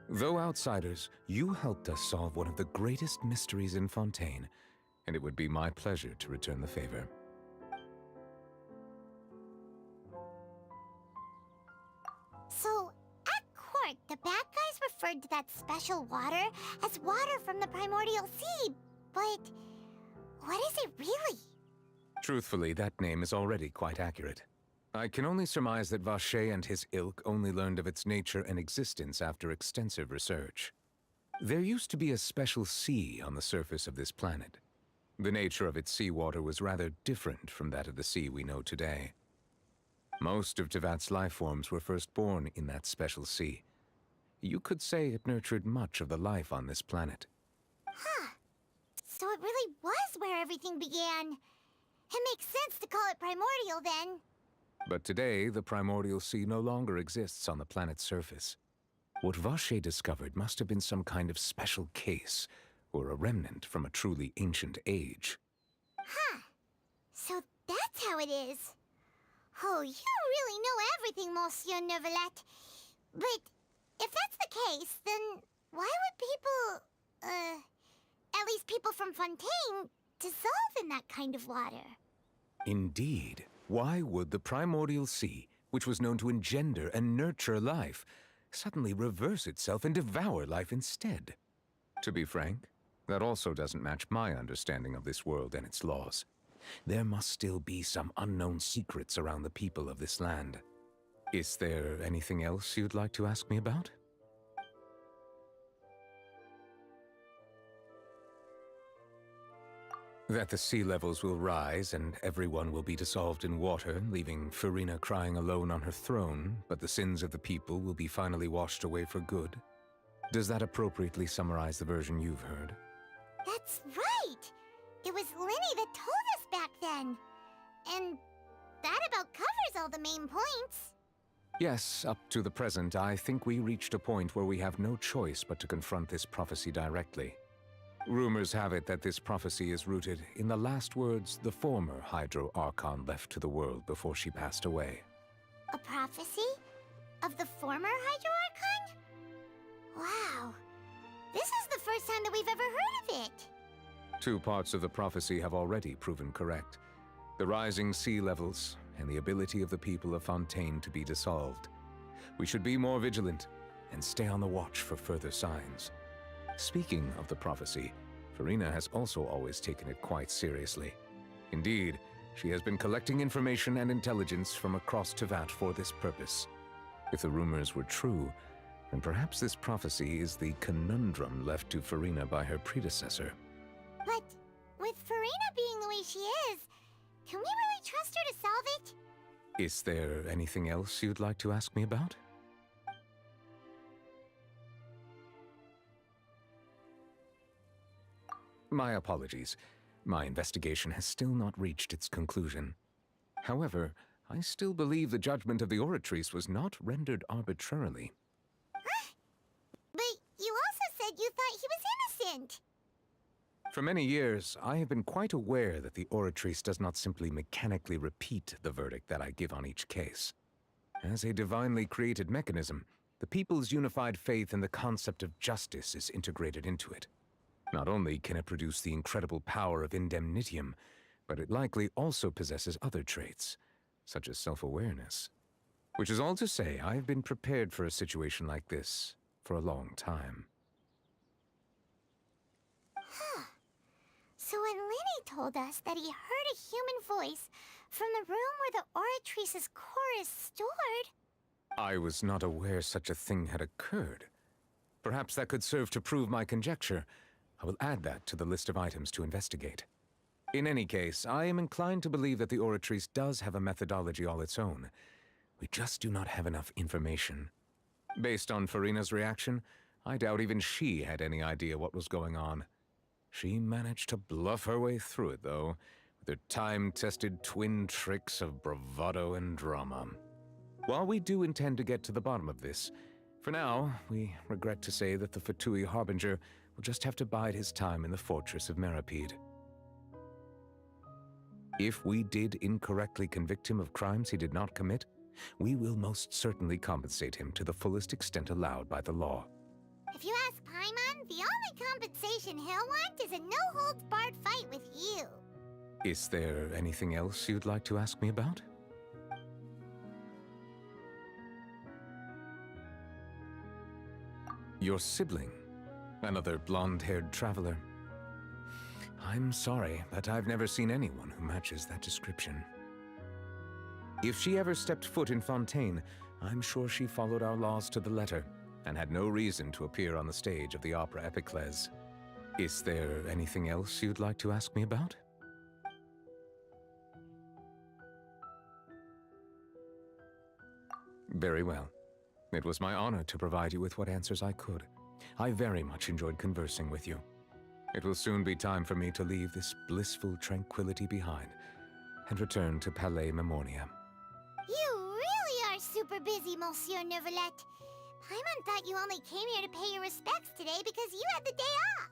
Though outsiders, you helped us solve one of the greatest mysteries in Fontaine, and it would be my pleasure to return the favor. So, at court, the bad guys referred to that special water as water from the primordial sea, but what is it really? Truthfully, that name is already quite accurate. I can only surmise that Vacher and his ilk only learned of its nature and existence after extensive research. There used to be a special sea on the surface of this planet. The nature of its seawater was rather different from that of the sea we know today. Most of Tevat's life forms were first born in that special sea. You could say it nurtured much of the life on this planet. Huh. So it really was where everything began. It makes sense to call it primordial then. But today, the primordial sea no longer exists on the planet's surface. What Vacher discovered must have been some kind of special case, or a remnant from a truly ancient age. Huh. So that's how it is. Oh, you really know everything, Monsieur Nervalette. But if that's the case, then why would people, at least people from Fontaine, dissolve in that kind of water? Indeed. Why would the primordial sea, which was known to engender and nurture life, suddenly reverse itself and devour life instead? To be frank, that also doesn't match my understanding of this world and its laws. There must still be some unknown secrets around the people of this land. Is there anything else you'd like to ask me about? That the sea levels will rise and everyone will be dissolved in water, leaving Farina crying alone on her throne, but the sins of the people will be finally washed away for good. Does that appropriately summarize the version you've heard? That's right! It was Linny that told us back then. And that about covers all the main points. Yes, up to the present, I think we reached a point where we have no choice but to confront this prophecy directly. Rumors have it that this prophecy is rooted in the last words the former Hydro Archon left to the world before she passed away. A prophecy? Of the former Hydro Archon? Wow. This is the first time that we've ever heard of it. Two parts of the prophecy have already proven correct. The rising sea levels and the ability of the people of Fontaine to be dissolved. We should be more vigilant and stay on the watch for further signs. Speaking of the prophecy, Farina has also always taken it quite seriously. Indeed, she has been collecting information and intelligence from across Tevat for this purpose. If the rumors were true, then perhaps this prophecy is the conundrum left to Farina by her predecessor. But with Farina being the way she is, can we really trust her to solve it? Is there anything else you'd like to ask me about? My apologies. My investigation has still not reached its conclusion. However, I still believe the judgment of the Oratrice was not rendered arbitrarily. But you also said you thought he was innocent. For many years, I have been quite aware that the Oratrice does not simply mechanically repeat the verdict that I give on each case. As a divinely created mechanism, the people's unified faith in the concept of justice is integrated into it. Not only can it produce the incredible power of indemnitium, but it likely also possesses other traits, such as self-awareness. Which is all to say, I've been prepared for a situation like this for a long time. Huh. So when Lenny told us that he heard a human voice from the room where the Oratrice's core is stored... I was not aware such a thing had occurred. Perhaps that could serve to prove my conjecture. I will add that to the list of items to investigate. In any case, I am inclined to believe that the Oratrice does have a methodology all its own. We just do not have enough information. Based on Farina's reaction, I doubt even she had any idea what was going on. She managed to bluff her way through it, though, with her time-tested twin tricks of bravado and drama. While we do intend to get to the bottom of this, for now, we regret to say that the Fatui Harbinger will just have to bide his time in the fortress of Meripede. If we did incorrectly convict him of crimes he did not commit, we will most certainly compensate him to the fullest extent allowed by the law. If you ask Paimon, the only compensation he'll want is a no-holds-barred fight with you. Is there anything else you'd like to ask me about? Your sibling, another blonde-haired traveler. I'm sorry, but I've never seen anyone who matches that description. If she ever stepped foot in Fontaine, I'm sure she followed our laws to the letter, and had no reason to appear on the stage of the opera Epiclese. Is there anything else you'd like to ask me about? Very well. It was my honor to provide you with what answers I could. I very much enjoyed conversing with you. It will soon be time for me to leave this blissful tranquility behind and return to Palais Memornia. You really are super busy, Monsieur Neuvillette. Paimon thought you only came here to pay your respects today because you had the day off.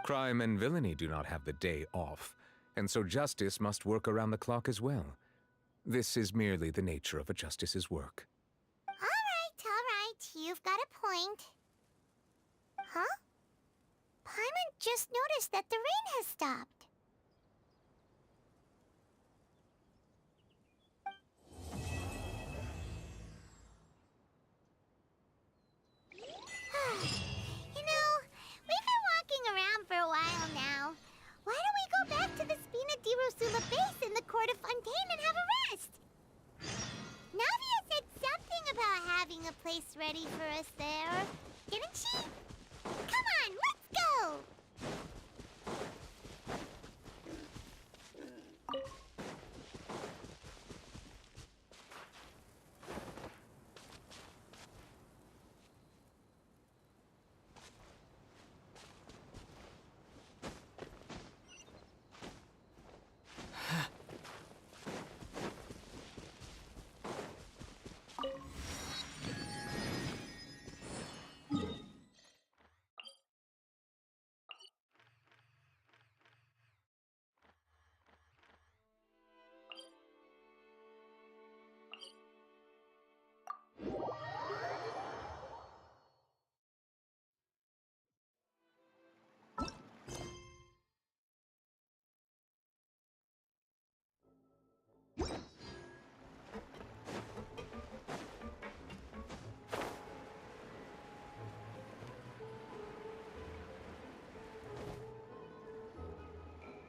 Crime and villainy do not have the day off, and so justice must work around the clock as well. This is merely the nature of a justice's work. All right, you've got a point. Huh? Paimon just noticed that the rain has stopped. You know, we've been walking around for a while now. Why don't we go back to the Spina di Rosula base in the court of Fontaine and have a rest? Navia said something about having a place ready for us there, didn't she? Come on, let's go!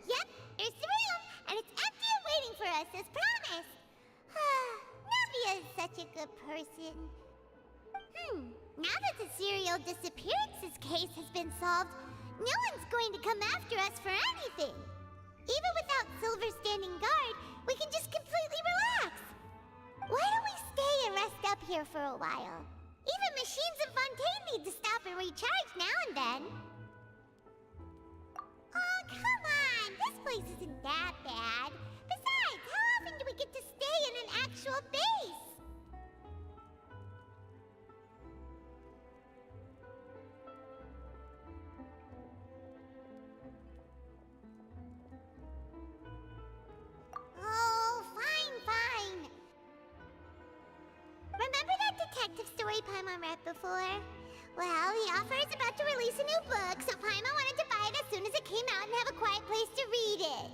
Yep, there's the room, and it's empty and waiting for us as promised. Navia is such a good person. Now that the serial disappearances case has been solved, no one's going to come after us for anything. Even without Silver standing guard, we can just completely relax. Why don't we stay and rest up here for a while? Even machines in Fontaine need to stop and recharge now and then. Oh, come on! This place isn't that bad. Besides, how often do we get to stay in an actual base. Oh, fine. Remember that detective story Paimon read before? Well, the author is about to release a new book, so Paimon wanted to buy it as soon as it came out and have a quiet place to read it.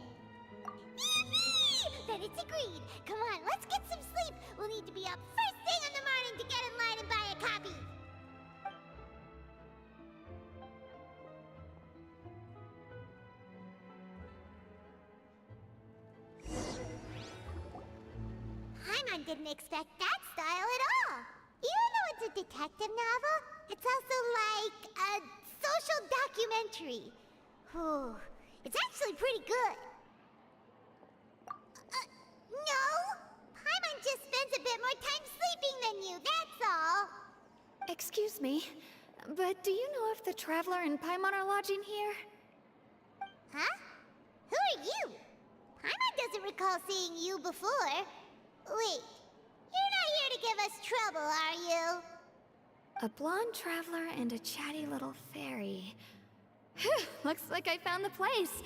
Yippee! Then it's agreed. Come on, let's get some sleep. We'll need to be up first thing in the morning to get in line and buy a copy. Paimon didn't expect that style at all. Even though it's a detective novel, it's also like a social documentary. Whew. It's actually pretty good. No! Paimon just spends a bit more time sleeping than you, that's all. Excuse me, but do you know if the Traveler and Paimon are lodging here? Huh? Who are you? Paimon doesn't recall seeing you before. Wait, you're not here to give us trouble, are you? A blonde traveler and a chatty little fairy. Whew, looks like I found the place.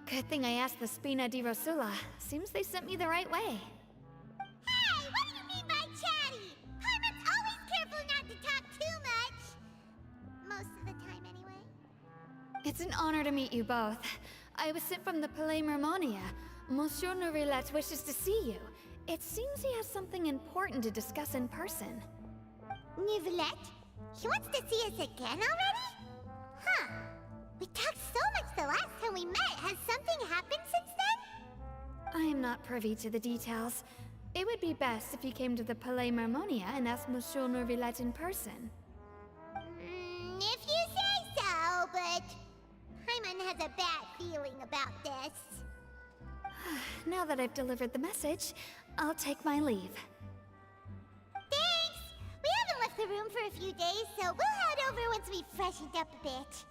Good thing I asked the Spina di Rosula. Seems they sent me the right way. Hey, what do you mean by chatty? Paimon's always careful not to talk too much. Most of the time, anyway. It's an honor to meet you both. I was sent from the Palais Mermonia. Monsieur Nourilette wishes to see you. It seems he has something important to discuss in person. Nourilette? He wants to see us again already? Huh. We talked so much the last time we met. Has something happened since then? I am not privy to the details. It would be best if you came to the Palais Mermonia and asked Monsieur Nourilette in person. If you say so, but Paimon has a bad feeling about this. Now that I've delivered the message, I'll take my leave. Thanks! We haven't left the room for a few days, so we'll head over once we've freshened up a bit.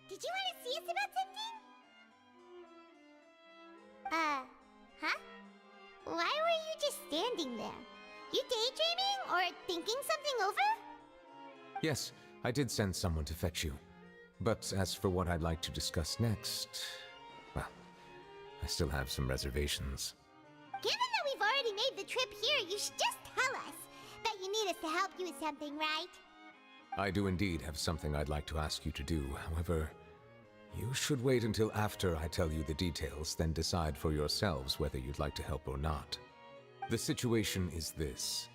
Did you want to see us about something? Huh? Why were you just standing there? You daydreaming or thinking something over? Yes, I did send someone to fetch you. But as for what I'd like to discuss next, well, I still have some reservations. Given that we've already made the trip here, you should just tell us. Bet you need us to help you with something, right? I do indeed have something I'd like to ask you to do. However, you should wait until after I tell you the details, then decide for yourselves whether you'd like to help or not. The situation is this.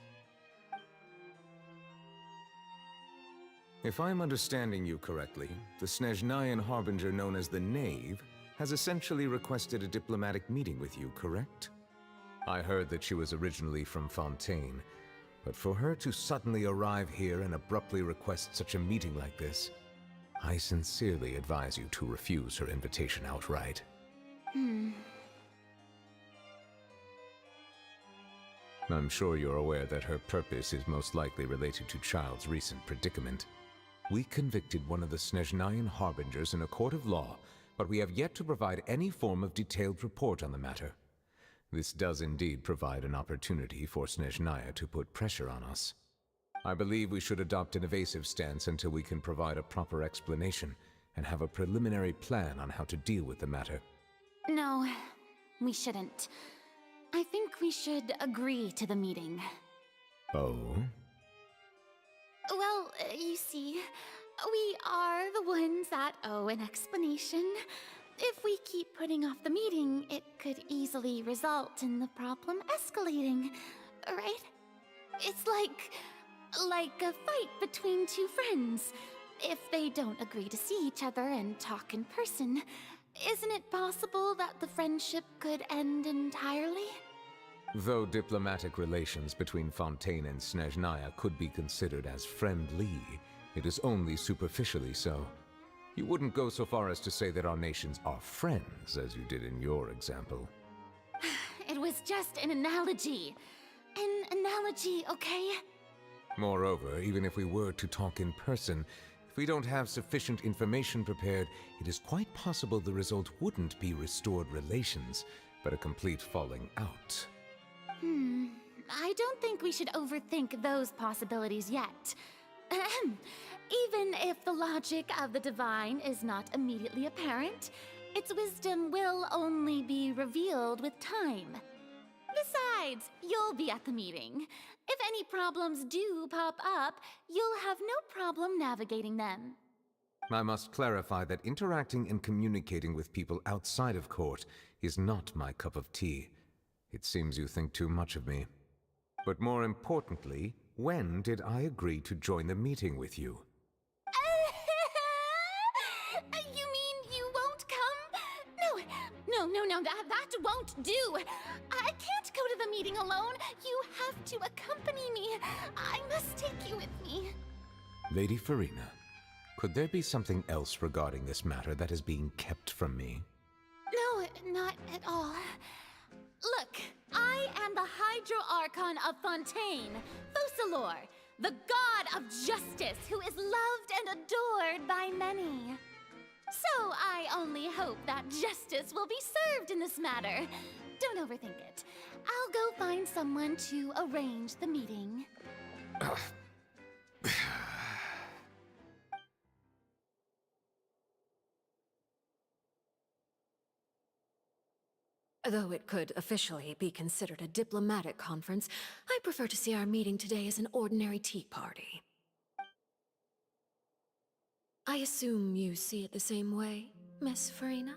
If I'm understanding you correctly, the Snezhnayan Harbinger known as the Knave has essentially requested a diplomatic meeting with you, correct? I heard that she was originally from Fontaine, but for her to suddenly arrive here and abruptly request such a meeting like this, I sincerely advise you to refuse her invitation outright. I'm sure you're aware that her purpose is most likely related to Child's recent predicament. We convicted one of the Snezhnayan harbingers in a court of law, but we have yet to provide any form of detailed report on the matter. This does indeed provide an opportunity for Snezhnaya to put pressure on us. I believe we should adopt an evasive stance until we can provide a proper explanation and have a preliminary plan on how to deal with the matter. No, we shouldn't. I think we should agree to the meeting. Oh? Well, you see, we are the ones that owe an explanation. If we keep putting off the meeting, it could easily result in the problem escalating, right? It's like a fight between two friends. If they don't agree to see each other and talk in person, isn't it possible that the friendship could end entirely? Though diplomatic relations between Fontaine and Snezhnaya could be considered as friendly, it is only superficially so. You wouldn't go so far as to say that our nations are friends, as you did in your example. It was just an analogy. An analogy, okay? Moreover, even if we were to talk in person, if we don't have sufficient information prepared, it is quite possible the result wouldn't be restored relations, but a complete falling out. I don't think we should overthink those possibilities yet. Even if the logic of the divine is not immediately apparent, its wisdom will only be revealed with time. Besides, you'll be at the meeting. If any problems do pop up, you'll have no problem navigating them. I must clarify that interacting and communicating with people outside of court is not my cup of tea. It seems you think too much of me. But more importantly, when did I agree to join the meeting with you? You mean you won't come? No, that won't do. I can't go to the meeting alone. You have to accompany me. I must take you with me. Lady Farina, could there be something else regarding this matter that is being kept from me? No, not at all. Look, I am the Hydro-Archon of Fontaine, Focalor, the god of justice who is loved and adored by many. So I only hope that justice will be served in this matter. Don't overthink it. I'll go find someone to arrange the meeting. Though it could officially be considered a diplomatic conference, I prefer to see our meeting today as an ordinary tea party. I assume you see it the same way, Miss Farina?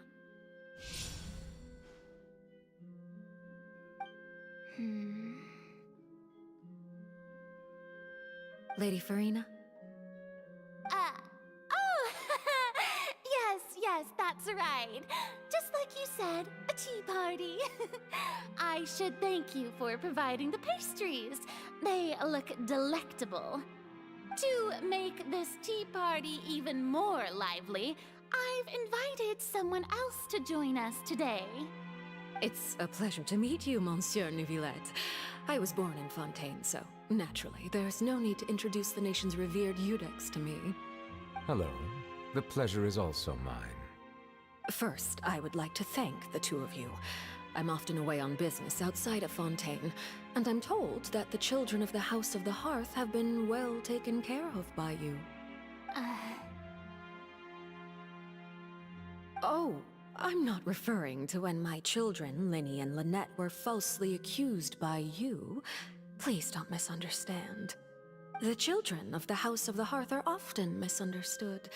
Lady Farina? Yes, that's right. Just like you said, a tea party. I should thank you for providing the pastries. They look delectable. To make this tea party even more lively, I've invited someone else to join us today. It's a pleasure to meet you, Monsieur Neuvillette. I was born in Fontaine, so naturally, there's no need to introduce the nation's revered Eudex to me. Hello. The pleasure is also mine. First, I would like to thank the two of you. I'm often away on business outside of Fontaine, and I'm told that the children of the House of the Hearth have been well taken care of by you. Oh, I'm not referring to when my children, Linny and Lynette, were falsely accused by you. Please don't misunderstand. The children of the House of the Hearth are often misunderstood.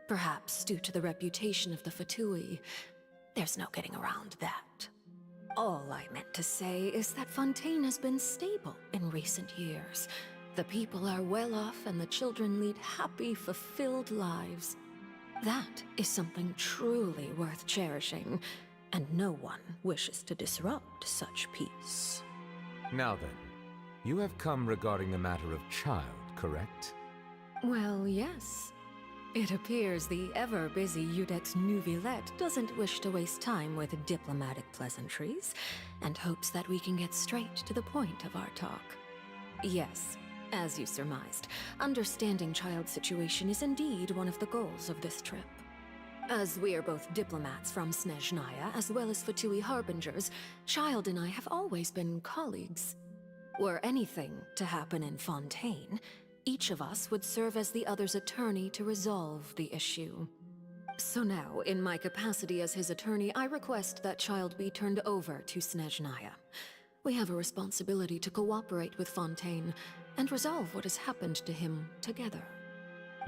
Perhaps due to the reputation of the Fatui. There's no getting around that. All I meant to say is that Fontaine has been stable in recent years. The people are well off and the children lead happy, fulfilled lives. That is something truly worth cherishing, and no one wishes to disrupt such peace. Now then, you have come regarding the matter of Child, correct? Well, yes. It appears the ever-busy Udex Nouvillette doesn't wish to waste time with diplomatic pleasantries, and hopes that we can get straight to the point of our talk. Yes, as you surmised, understanding Child's situation is indeed one of the goals of this trip. As we are both diplomats from Snezhnaya as well as Fatui Harbingers, Child and I have always been colleagues. Were anything to happen in Fontaine, each of us would serve as the other's attorney to resolve the issue. So now, in my capacity as his attorney, I request that Child be turned over to Snezhnaya. We have a responsibility to cooperate with Fontaine and resolve what has happened to him together.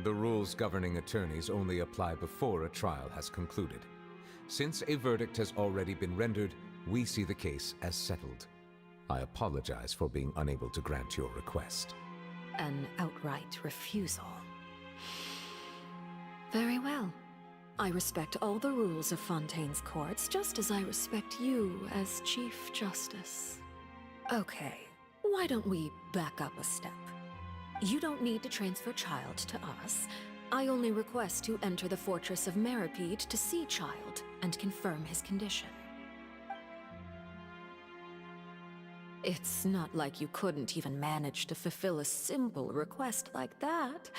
The rules governing attorneys only apply before a trial has concluded. Since a verdict has already been rendered, we see the case as settled. I apologize for being unable to grant your request. An outright refusal. Very well. I respect all the rules of Fontaine's courts, just as I respect you as Chief Justice. Okay, why don't we back up a step? You don't need to transfer Child to us. I only request to enter the Fortress of Meripede to see Child and confirm his condition. It's not like you couldn't even manage to fulfill a simple request like that.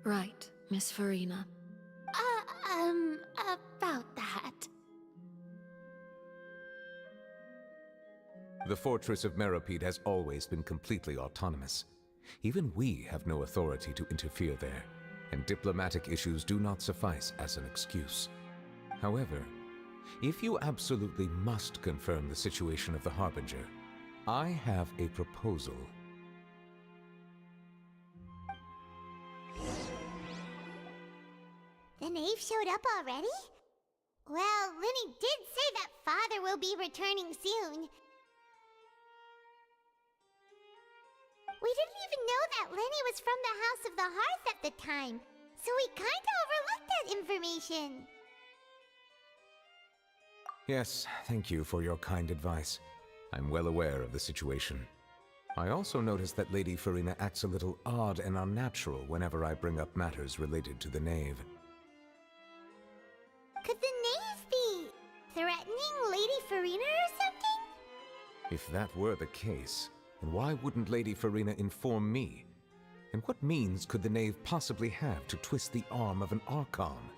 Right, Miss Farina? About that. The Fortress of Meripede has always been completely autonomous. Even we have no authority to interfere there, and diplomatic issues do not suffice as an excuse. However, if you absolutely must confirm the situation of the Harbinger, I have a proposal. The knave showed up already? Well, Linny did say that Father will be returning soon. We didn't even know that Lenny was from the House of the Hearth at the time, so we kinda overlooked that information. Yes, thank you for your kind advice. I'm well aware of the situation. I also noticed that Lady Farina acts a little odd and unnatural whenever I bring up matters related to the knave. Could the knave be threatening Lady Farina or something? If that were the case, then why wouldn't Lady Farina inform me? And what means could the knave possibly have to twist the arm of an Archon?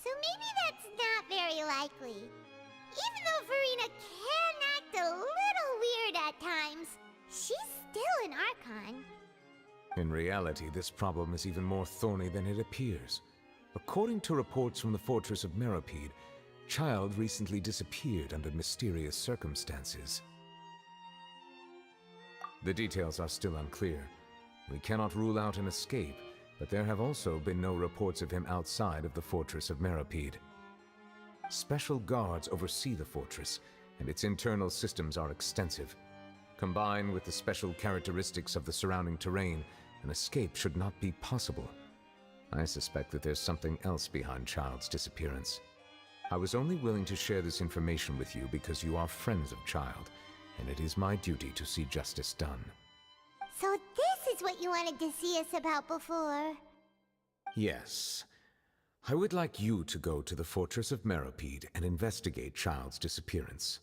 So maybe that's not very likely. Even though Farina can act a little weird at times, she's still an Archon. In reality, this problem is even more thorny than it appears. According to reports from the Fortress of Meripede, Child recently disappeared under mysterious circumstances. The details are still unclear. We cannot rule out an escape, but there have also been no reports of him outside of the Fortress of Meripede. Special guards oversee the fortress, and its internal systems are extensive. Combined with the special characteristics of the surrounding terrain, an escape should not be possible. I suspect that there's something else behind Child's disappearance. I was only willing to share this information with you because you are friends of Child, and it is my duty to see justice done. So this is what you wanted to see us about before. Yes. I would like you to go to the Fortress of Meripede and investigate Child's disappearance.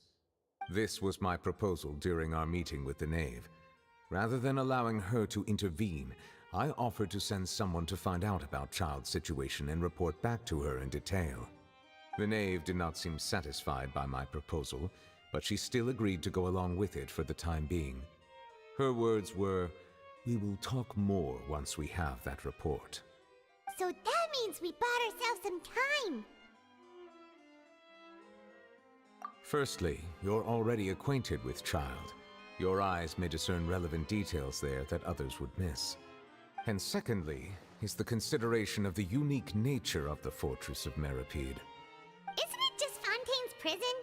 This was my proposal during our meeting with the knave. Rather than allowing her to intervene, I offered to send someone to find out about Child's situation and report back to her in detail. The knave did not seem satisfied by my proposal, but she still agreed to go along with it for the time being. Her words were, "We will talk more once we have that report." So that means we bought ourselves some time. Firstly, you're already acquainted with Child. Your eyes may discern relevant details there that others would miss. And secondly, is the consideration of the unique nature of the Fortress of Meripede. Isn't it just Fontaine's prison?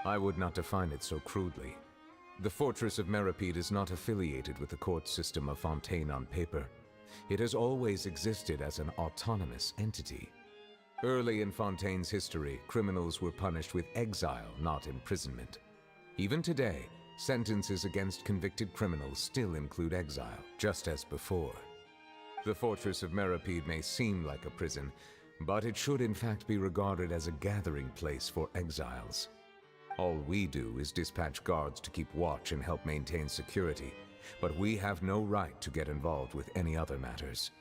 I would not define it so crudely. The Fortress of Meripede is not affiliated with the court system of Fontaine on paper. It has always existed as an autonomous entity. Early in Fontaine's history, criminals were punished with exile, not imprisonment. Even today, sentences against convicted criminals still include exile, just as before. The fortress of Meripede may seem like a prison, but it should in fact be regarded as a gathering place for exiles. All we do is dispatch guards to keep watch and help maintain security, but we have no right to get involved with any other matters.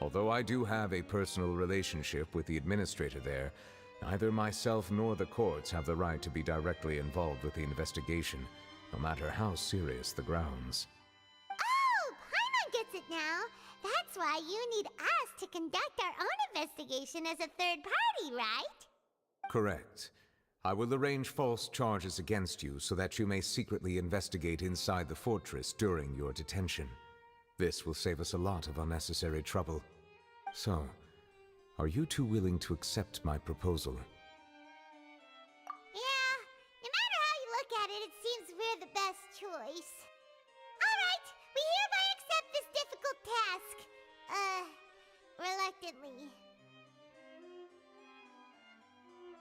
Although I do have a personal relationship with the administrator there, neither myself nor the courts have the right to be directly involved with the investigation, no matter how serious the grounds. Oh, Paimon gets it now. That's why you need us to conduct our own investigation as a third party, right? Correct. I will arrange false charges against you so that you may secretly investigate inside the fortress during your detention. This will save us a lot of unnecessary trouble. So, are you two willing to accept my proposal? Yeah, no matter how you look at it, it seems we're the best choice. Alright, we hereby accept this difficult task. Reluctantly.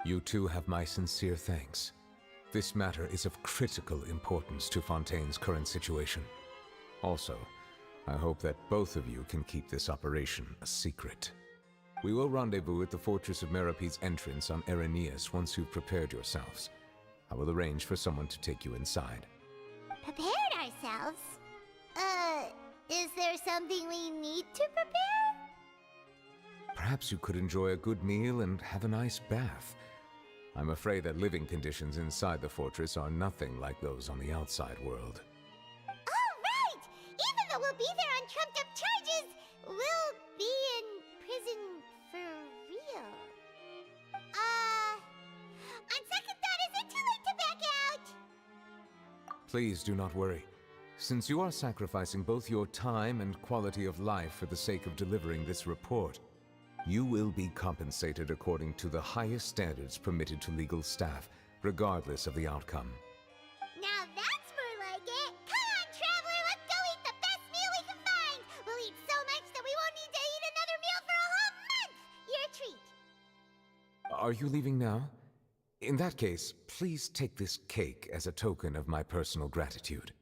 You two have my sincere thanks. This matter is of critical importance to Fontaine's current situation. Also, I hope that both of you can keep this operation a secret. We will rendezvous at the Fortress of Meripede's entrance on Erinius once you've prepared yourselves. I will arrange for someone to take you inside. Prepared ourselves? Is there something we need to prepare? Perhaps you could enjoy a good meal and have a nice bath. I'm afraid that living conditions inside the fortress are nothing like those on the outside world. Oh, right! Even though we'll be there on trumped-up charges, we'll be in prison for real. On second thought, is it too late to back out? Please do not worry. Since you are sacrificing both your time and quality of life for the sake of delivering this report, you will be compensated according to the highest standards permitted to legal staff, regardless of the outcome. Now that's more like it! Come on, Traveler, let's go eat the best meal we can find! We'll eat so much that we won't need to eat another meal for a whole month! Your treat! Are you leaving now? In that case, please take this cake as a token of my personal gratitude.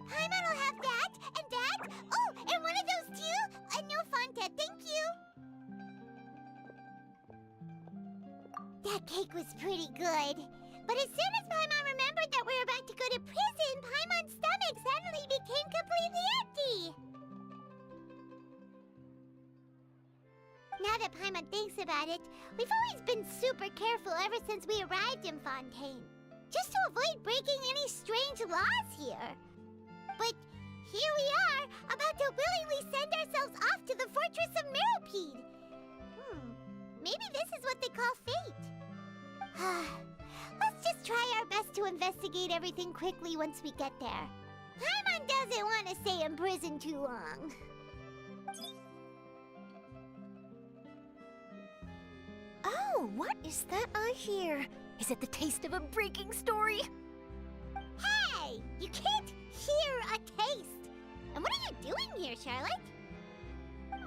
Paimon will have that, and that. Oh, and one of those too? No Fanta, thank you. That cake was pretty good. But as soon as Paimon remembered that we were about to go to prison, Paimon's stomach suddenly became completely empty. Now that Paimon thinks about it, we've always been super careful ever since we arrived in Fontaine. Just to avoid breaking any strange laws here. But here we are, about to willingly send ourselves off to the Fortress of Meripede. maybe this is what they call fate. Let's just try our best to investigate everything quickly once we get there. Paimon doesn't want to stay in prison too long. Oh, what is that I hear? Is it the taste of a breaking story? Hey! You can't hear a taste! And what are you doing here, Charlotte?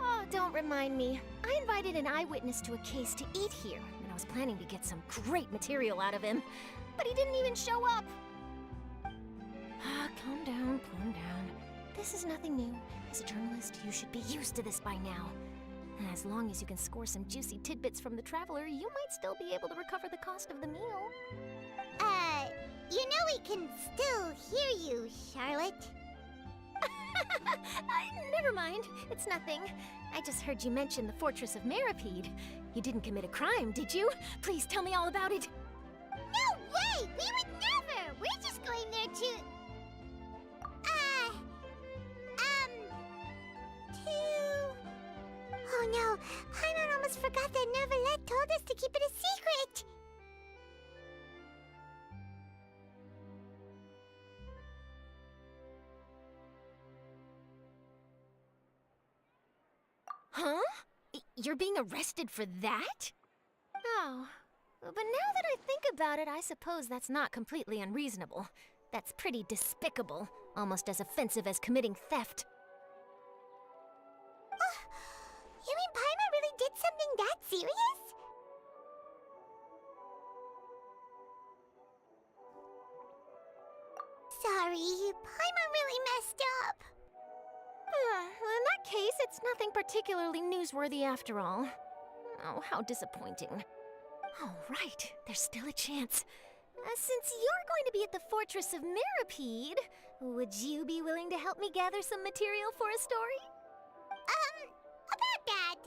Oh, don't remind me. I invited an eyewitness to a case to eat here, and I was planning to get some great material out of him. But he didn't even show up. Calm down, calm down. This is nothing new. As a journalist, you should be used to this by now. And as long as you can score some juicy tidbits from the traveler, you might still be able to recover the cost of the meal. You know we can still hear you, Charlotte. Never mind. It's nothing. I just heard you mention the Fortress of Meripede. You didn't commit a crime, did you? Please tell me all about it. No way! We would never! We're just going there to... Oh no, Paimon almost forgot that Neuvillette told us to keep it a secret! Huh? You're being arrested for that? Oh, but now that I think about it, I suppose that's not completely unreasonable. That's pretty despicable, almost as offensive as committing theft. You mean Paimon really did something that serious? Sorry, Paimon really messed up. Well, in that case, it's nothing particularly newsworthy after all. Oh, how disappointing. Oh, right, there's still a chance. Since you're going to be at the Fortress of Meripede, would you be willing to help me gather some material for a story? About that,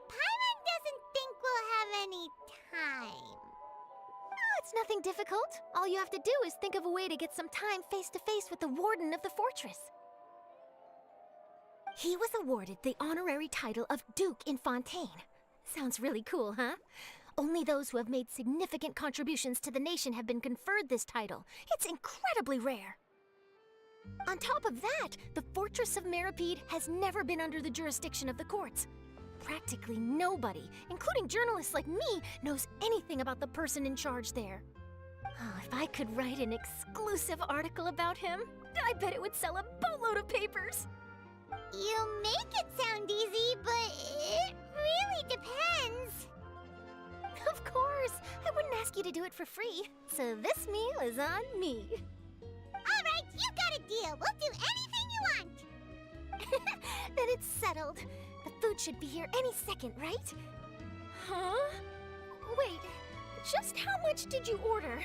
Paimon doesn't think we'll have any time. Oh, it's nothing difficult. All you have to do is think of a way to get some time face-to-face with the warden of the fortress. He was awarded the honorary title of Duke in Fontaine. Sounds really cool, huh? Only those who have made significant contributions to the nation have been conferred this title. It's incredibly rare. On top of that, the Fortress of Meripede has never been under the jurisdiction of the courts. Practically nobody, including journalists like me, knows anything about the person in charge there. Oh, if I could write an exclusive article about him, I bet it would sell a boatload of papers. You make it sound easy, but it really depends. Of course, I wouldn't ask you to do it for free, so this meal is on me. All right, you got a deal. We'll do anything you want. Then it's settled. The food should be here any second, right? Huh? Wait, just how much did you order?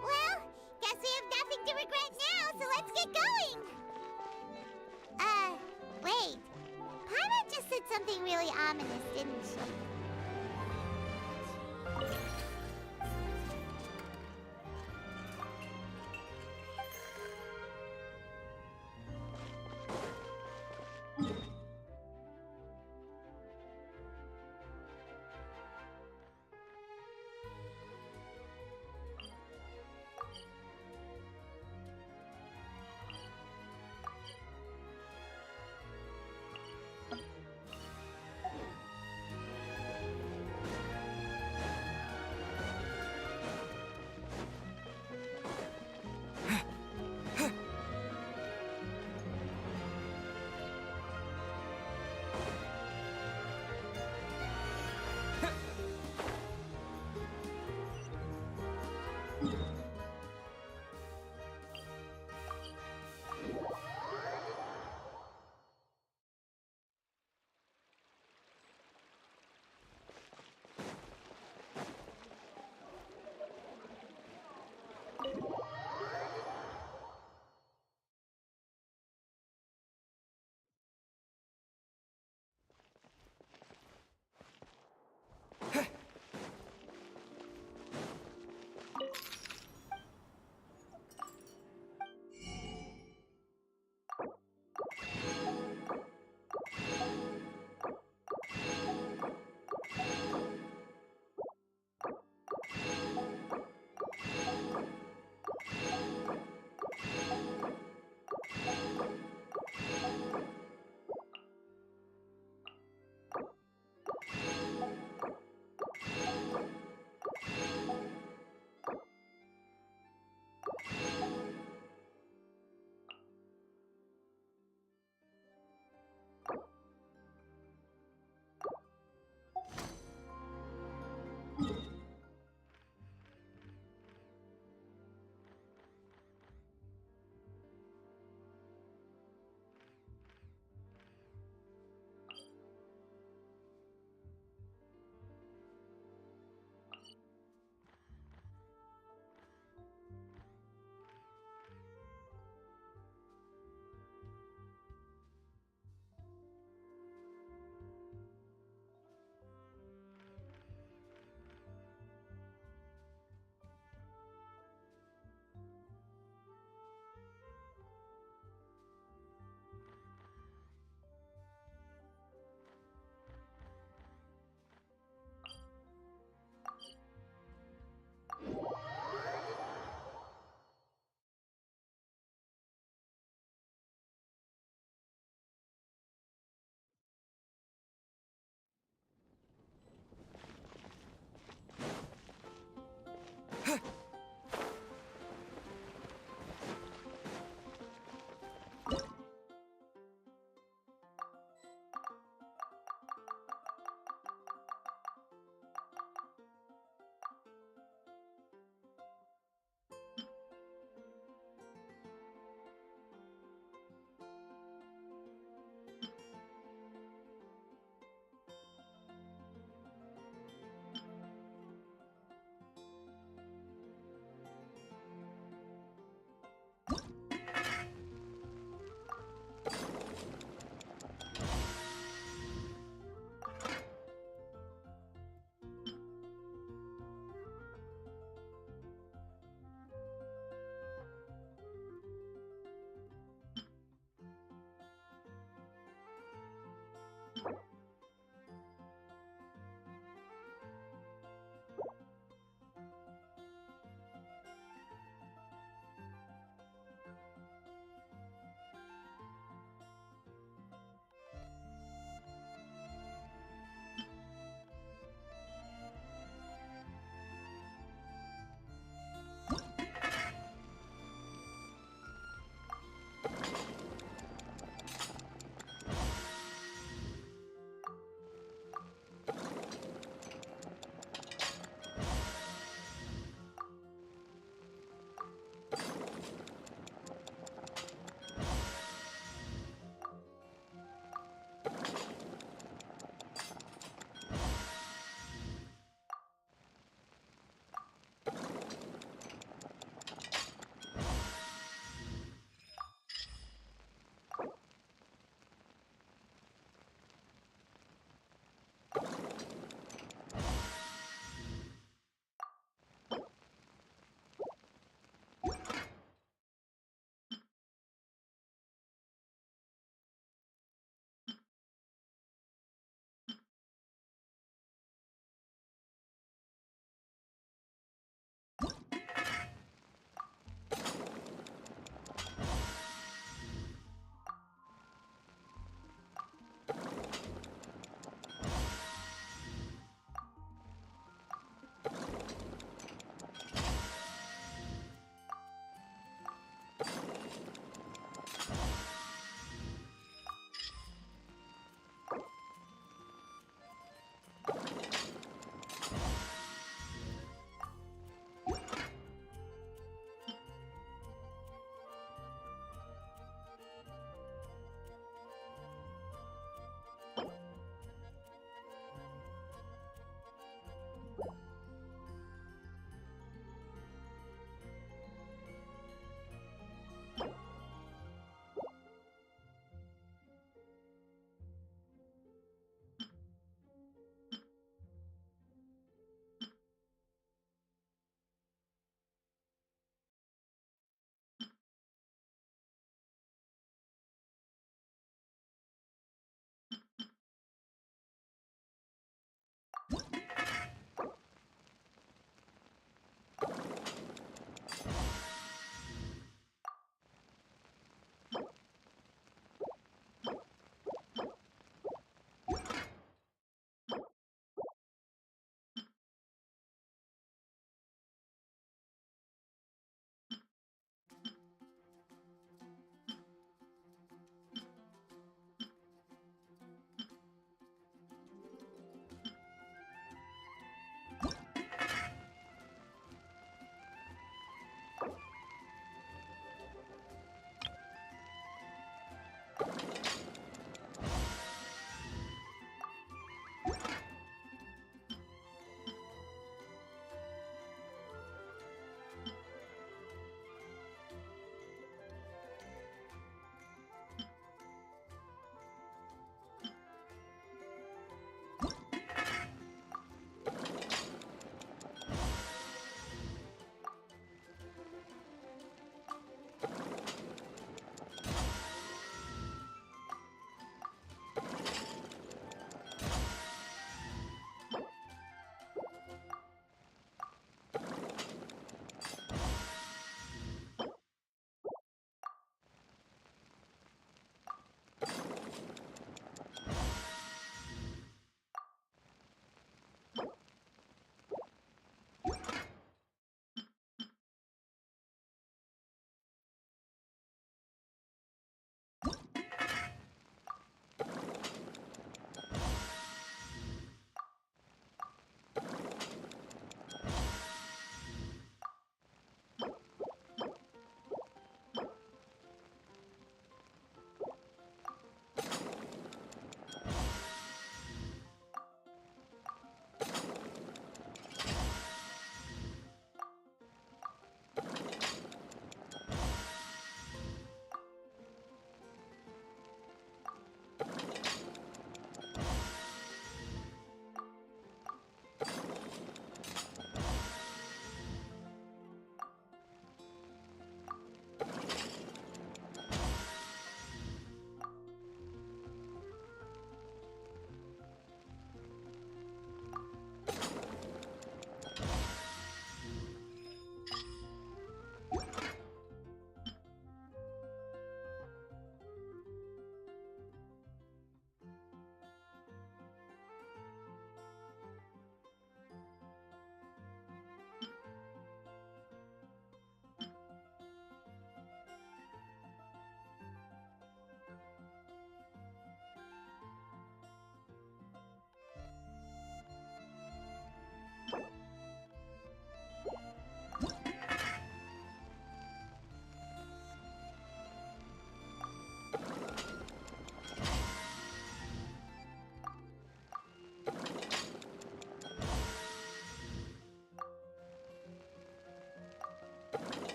Well, guess we have nothing to regret now, so let's get going. Wait. Paimon just said something really ominous, didn't she?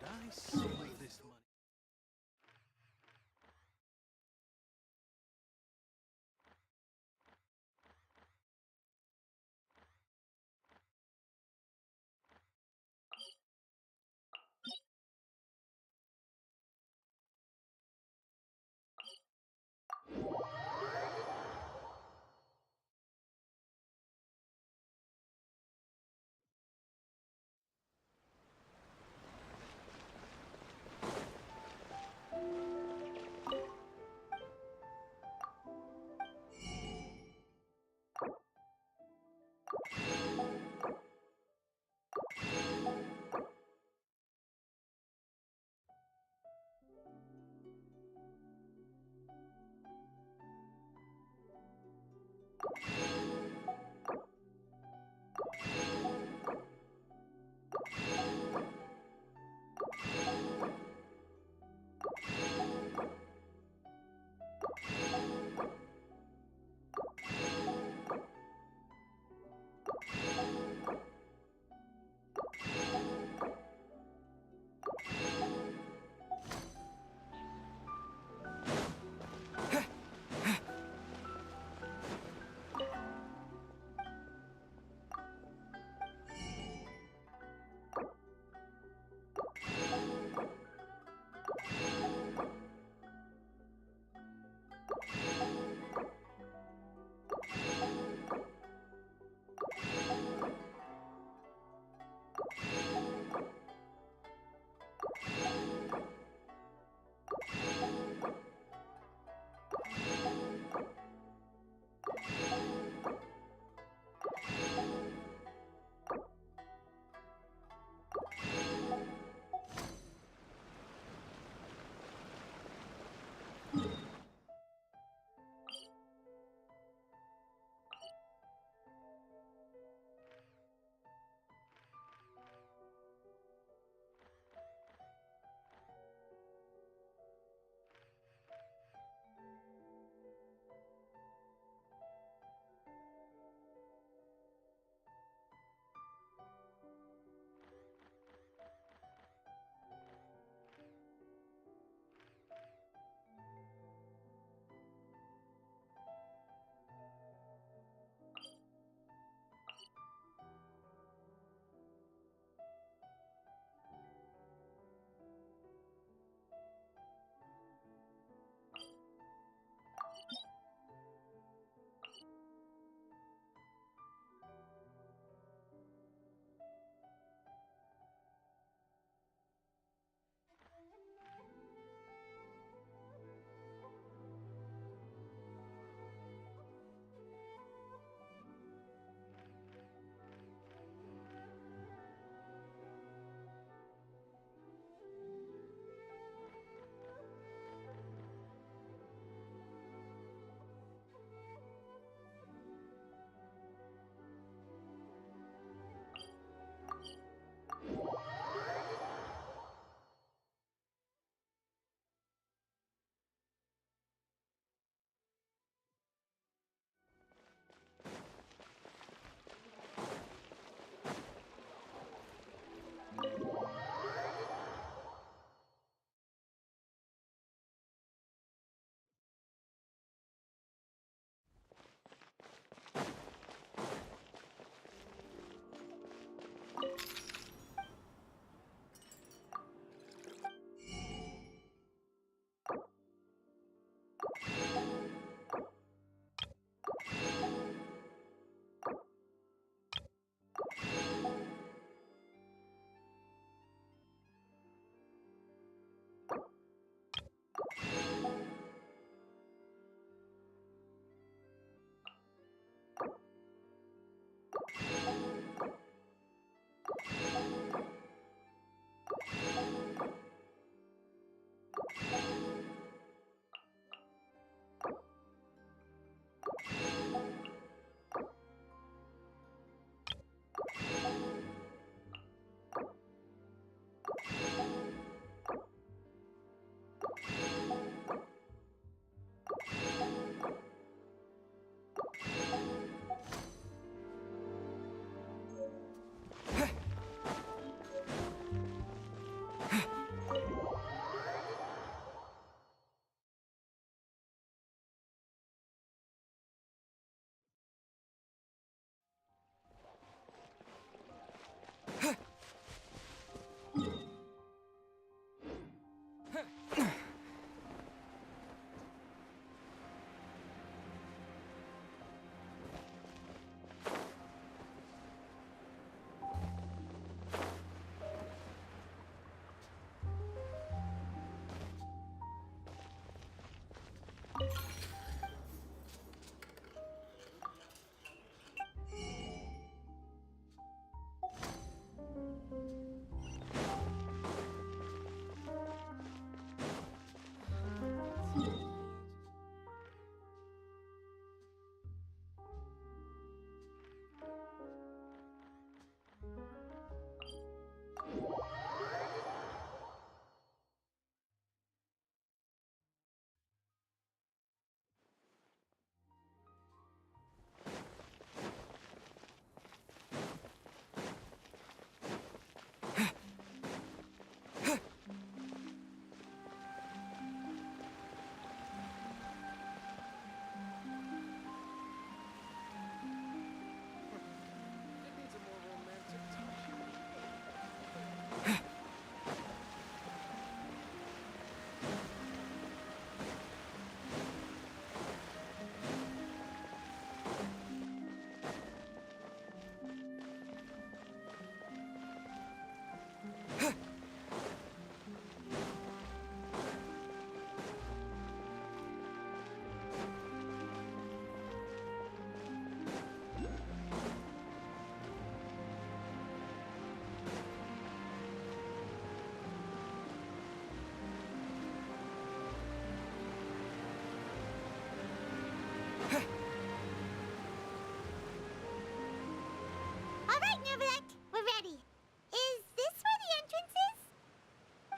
Should I save this money?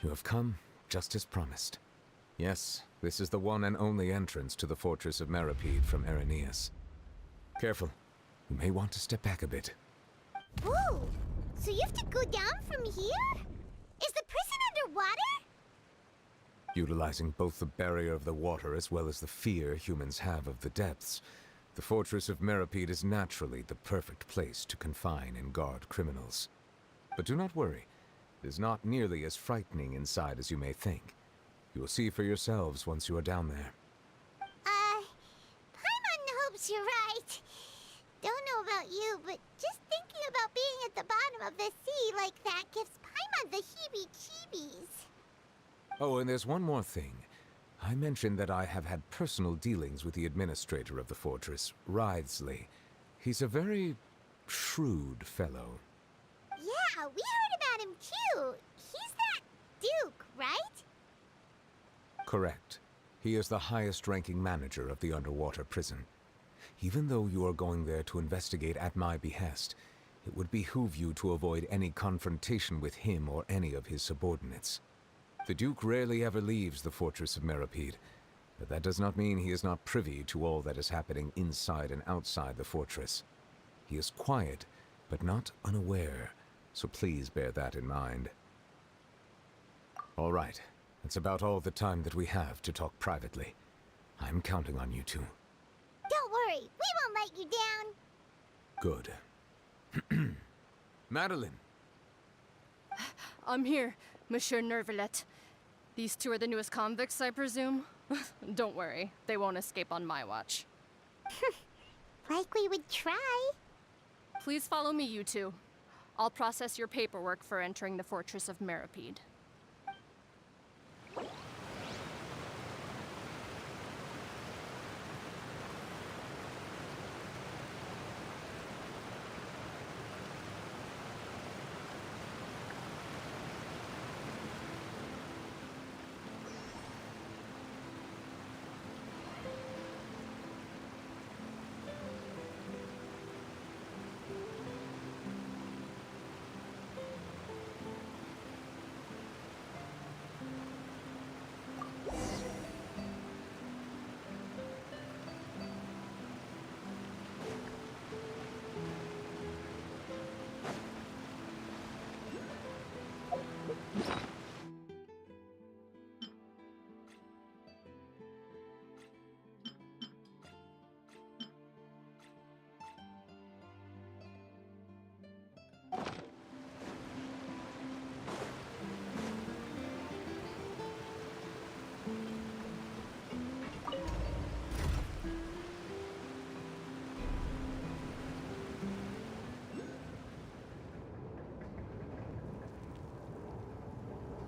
You have come just as promised. Yes, this is the one and only entrance to the fortress of Meripede from Irenaeus. Careful. You may want to step back a bit. Whoa! So you have to go down from here? Is the prison underwater? Utilizing both the barrier of the water as well as the fear humans have of the depths, the fortress of Meripede is naturally the perfect place to confine and guard criminals. But do not worry. It is not nearly as frightening inside as you may think. You will see for yourselves once you are down there. Paimon hopes you're right. Don't know about you, but just thinking about being at the bottom of the sea like that gives Paimon the heebie-jeebies. Oh, and there's one more thing. I mentioned that I have had personal dealings with the administrator of the fortress, Wriothesley. He's a very shrewd fellow. Yeah, we heard about him too. He's that Duke, right? Correct. He is the highest-ranking manager of the underwater prison. Even though you are going there to investigate at my behest, it would behoove you to avoid any confrontation with him or any of his subordinates. The Duke rarely ever leaves the fortress of Meripede, but that does not mean he is not privy to all that is happening inside and outside the fortress. He is quiet, but not unaware, so please bear that in mind. All right, that's about all the time that we have to talk privately. I'm counting on you two. Don't worry, we won't let you down. Good. Madeline! I'm here, Monsieur Nervalet. These two are the newest convicts, I presume? Don't worry, they won't escape on my watch. Like we would try. Please follow me, you two. I'll process your paperwork for entering the fortress of Meripede.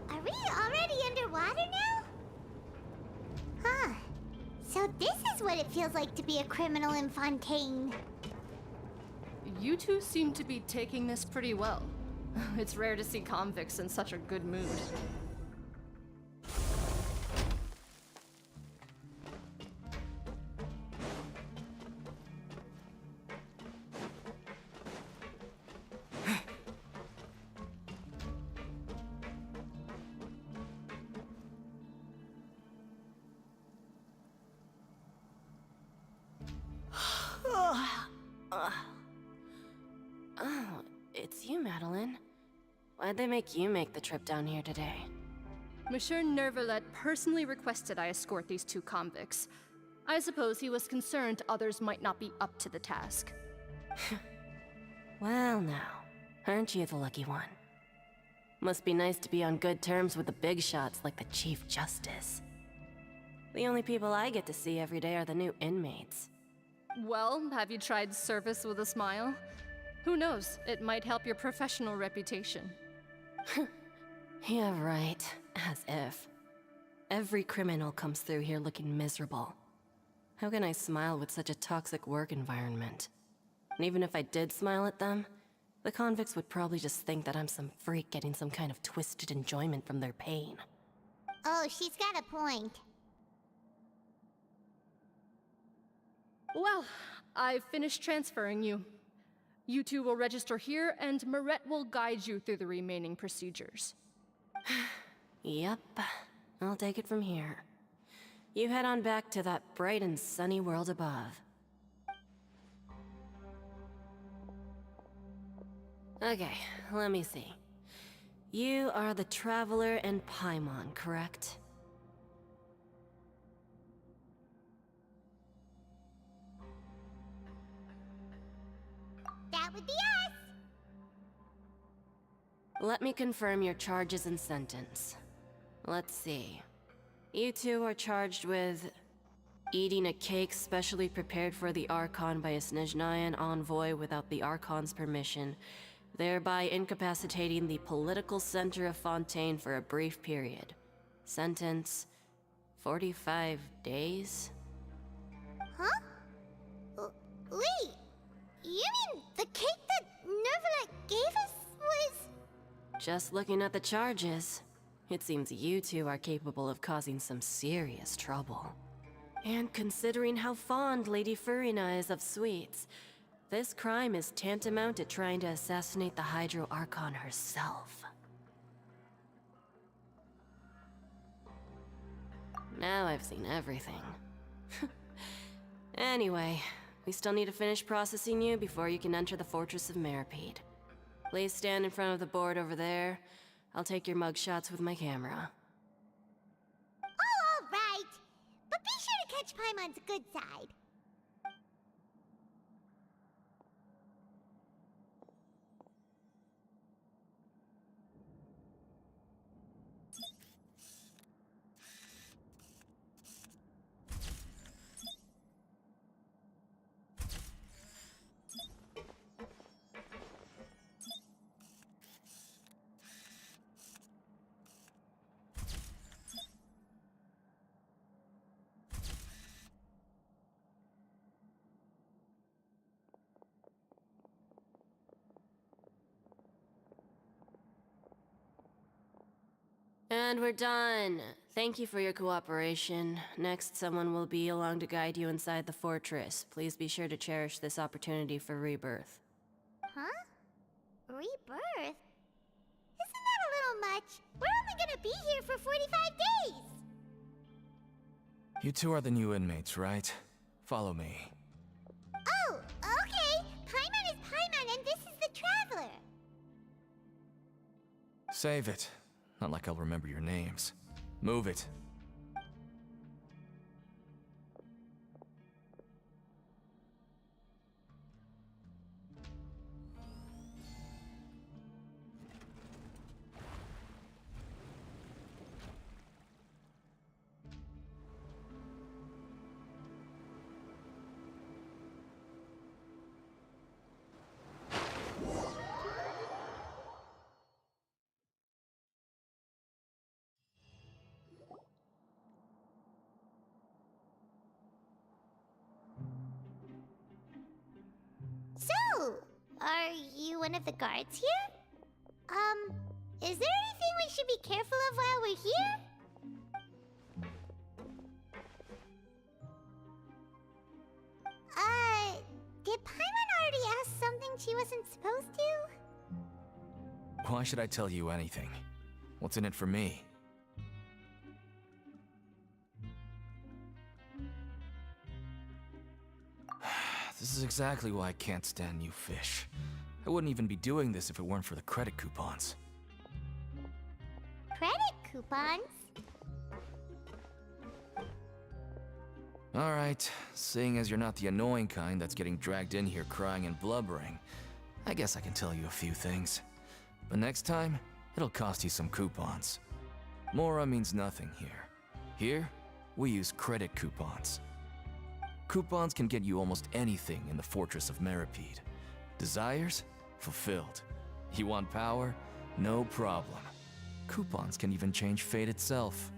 Are we already underwater now? Huh. So this is what it feels like to be a criminal in Fontaine. You two seem to be taking this pretty well. It's rare to see convicts in such a good mood. Oh, it's you, Madeline. Why'd they make you make the trip down here today? Monsieur Nervalet personally requested I escort these two convicts. I suppose he was concerned others might not be up to the task. Well now, aren't you the lucky one? Must be nice to be on good terms with the big shots like the Chief Justice. The only people I get to see every day are the new inmates. Well, have you tried service with a smile? Who knows, it might help your professional reputation. Yeah, right. As if. Every criminal comes through here looking miserable. How can I smile with such a toxic work environment? And even if I did smile at them, the convicts would probably just think that I'm some freak getting some kind of twisted enjoyment from their pain. Oh, she's got a point. Well, I've finished transferring you. You two will register here, and Marette will guide you through the remaining procedures. Yep, I'll take it from here. You head on back to that bright and sunny world above. Okay, let me see. You are the Traveler and Paimon, correct? That would be us! Let me confirm your charges and sentence. Let's see. You two are charged with eating a cake specially prepared for the Archon by a Snezhnayan envoy without the Archon's permission, thereby incapacitating the political center of Fontaine for a brief period. Sentence: 45 days? Huh? Wait, you mean the cake that Nervalet gave us was... Just looking at the charges, it seems you two are capable of causing some serious trouble. And considering how fond Lady Furina is of sweets, this crime is tantamount to trying to assassinate the Hydro Archon herself. Now I've seen everything. Anyway, we still need to finish processing you before you can enter the Fortress of Meripede. Please stand in front of the board over there. I'll take your mugshots with my camera. Oh, all right. But be sure to catch Paimon's good side. And we're done. Thank you for your cooperation. Next, someone will be along to guide you inside the fortress. Please be sure to cherish this opportunity for rebirth. Huh? Rebirth? Isn't that a little much? We're only gonna be here for 45 days! You two are the new inmates, right? Follow me. Oh, okay! Paimon is Paimon and this is the Traveler! Save it. Not like I'll remember your names. Move it. So, are you one of the guards here? Is there anything we should be careful of while we're here? Did Paimon already ask something she wasn't supposed to? Why should I tell you anything? What's in it for me? This is exactly why I can't stand you fish. I wouldn't even be doing this if it weren't for the credit coupons. Credit coupons? Alright, seeing as you're not the annoying kind that's getting dragged in here crying and blubbering, I guess I can tell you a few things. But next time, it'll cost you some coupons. Mora means nothing here. Here, we use credit coupons. Coupons can get you almost anything in the Fortress of Meripede. Desires? Fulfilled. You want power? No problem. Coupons can even change fate itself.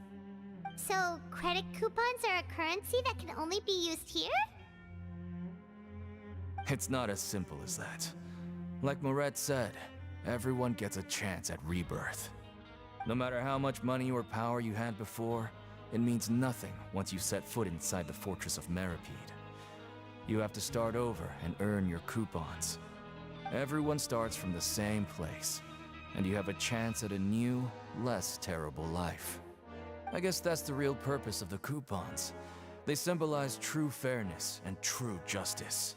So, credit coupons are a currency that can only be used here? It's not as simple as that. Like Moret said, everyone gets a chance at rebirth. No matter how much money or power you had before, it means nothing once you set foot inside the Fortress of Meripede. You have to start over and earn your coupons. Everyone starts from the same place, and you have a chance at a new, less terrible life. I guess that's the real purpose of the coupons. They symbolize true fairness and true justice.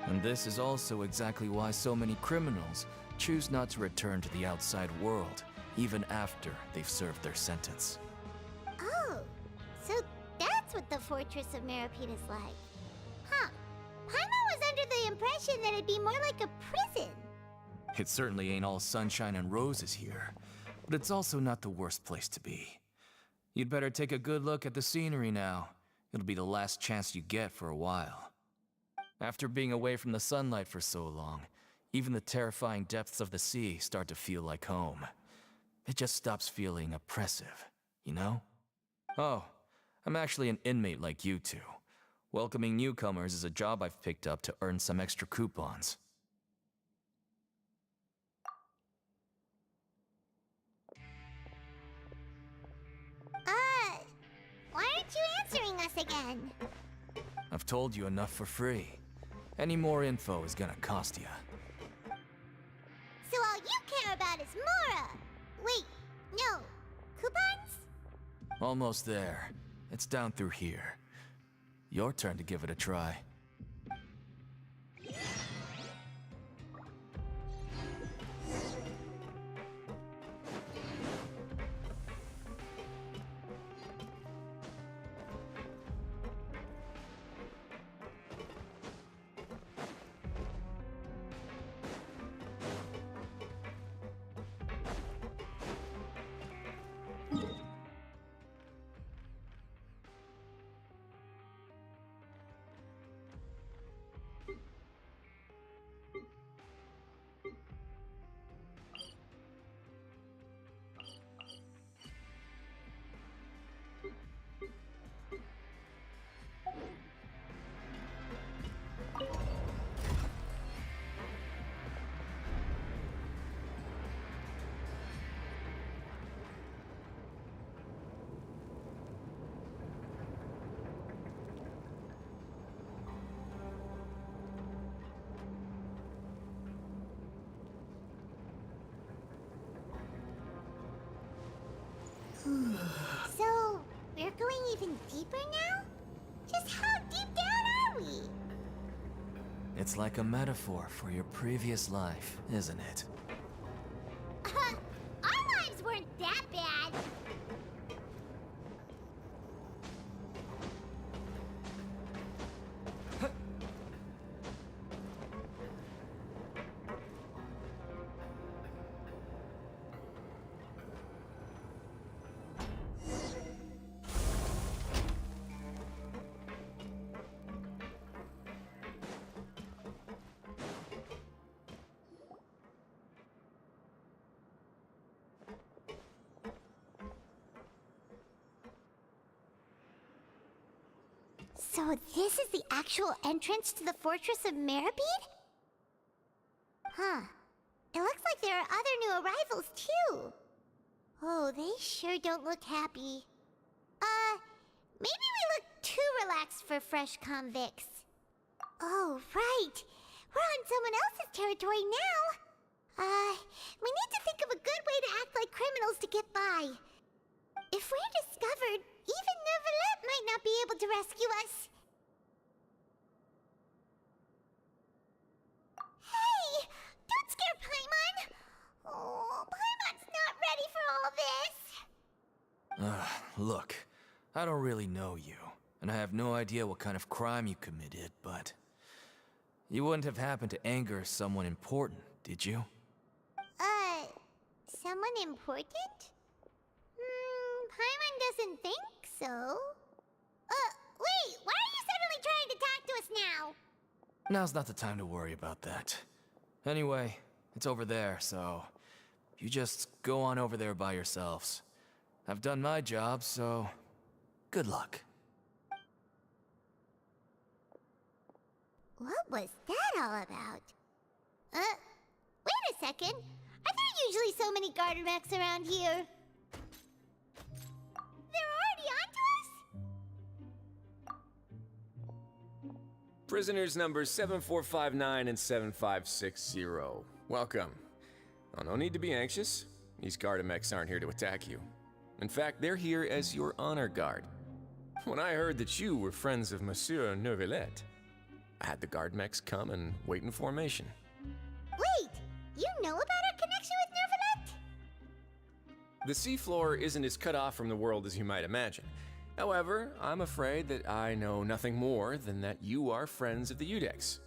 And this is also exactly why so many criminals choose not to return to the outside world, even after they've served their sentence. Oh, so that's what the Fortress of Meripede is like. Huh. Paimon was under the impression that it'd be more like a prison. It certainly ain't all sunshine and roses here, but it's also not the worst place to be. You'd better take a good look at the scenery now. It'll be the last chance you get for a while. After being away from the sunlight for so long, even the terrifying depths of the sea start to feel like home. It just stops feeling oppressive, you know? Oh, I'm actually an inmate like you two. Welcoming newcomers is a job I've picked up to earn some extra coupons. Why aren't you answering us again? I've told you enough for free. Any more info is gonna cost you. So all you care about is Mora! Wait, no. Coupons? Almost there. It's down through here. Your turn to give it a try. So, we're going even deeper now? Just how deep down are we? It's like a metaphor for your previous life, isn't it? Our lives weren't that bad. So this is the actual entrance to the Fortress of Meripede? Huh. It looks like there are other new arrivals, too. Oh, they sure don't look happy. Maybe we look too relaxed for fresh convicts. Oh, right. We're on someone else's territory now. We need to think of a good way to act like criminals to get by. If we're discovered, even Neuvillette might not be able to rescue us. Hey! Don't scare Paimon! Oh, Paimon's not ready for all this! Look, I don't really know you, and I have no idea what kind of crime you committed, but... You wouldn't have happened to anger someone important, did you? Someone important? Paimon doesn't think so. Wait, why are you suddenly trying to talk to us now? Now's not the time to worry about that. Anyway, it's over there, so... You just go on over there by yourselves. I've done my job, so... Good luck. What was that all about? Wait a second. Are there usually so many garter mechs around here? They're already onto us? Prisoners numbers 7459 and 7560. Welcome. Oh, no need to be anxious. These Gardamex aren't here to attack you. In fact, they're here as your honor guard. When I heard that you were friends of Monsieur Neuvillette, I had the Gardamex come and wait in formation. Wait, you know about our connection with Neuvillette? The seafloor isn't as cut off from the world as you might imagine. However, I'm afraid that I know nothing more than that you are friends of the Udex.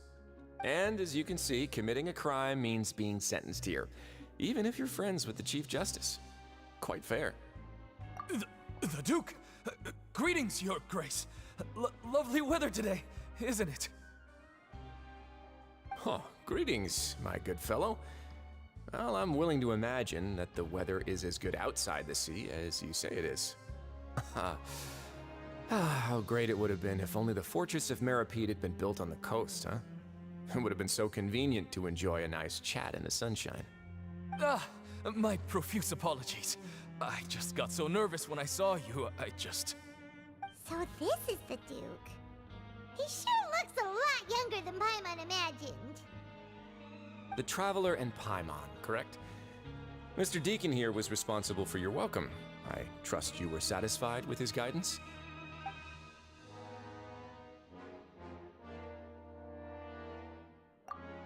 And as you can see, committing a crime means being sentenced here, even if you're friends with the Chief Justice. Quite fair. The Duke! Greetings, Your Grace. Lovely weather today, isn't it? Huh, greetings, my good fellow. Well, I'm willing to imagine that the weather is as good outside the sea as you say it is. How great it would have been if only the Fortress of Meripede had been built on the coast, huh? It would have been so convenient to enjoy a nice chat in the sunshine. My profuse apologies. I just got so nervous when I saw you, So this is the Duke. He sure looks a lot younger than Paimon imagined. The Traveler and Paimon, correct? Mr. Deacon here was responsible for your welcome. I trust you were satisfied with his guidance?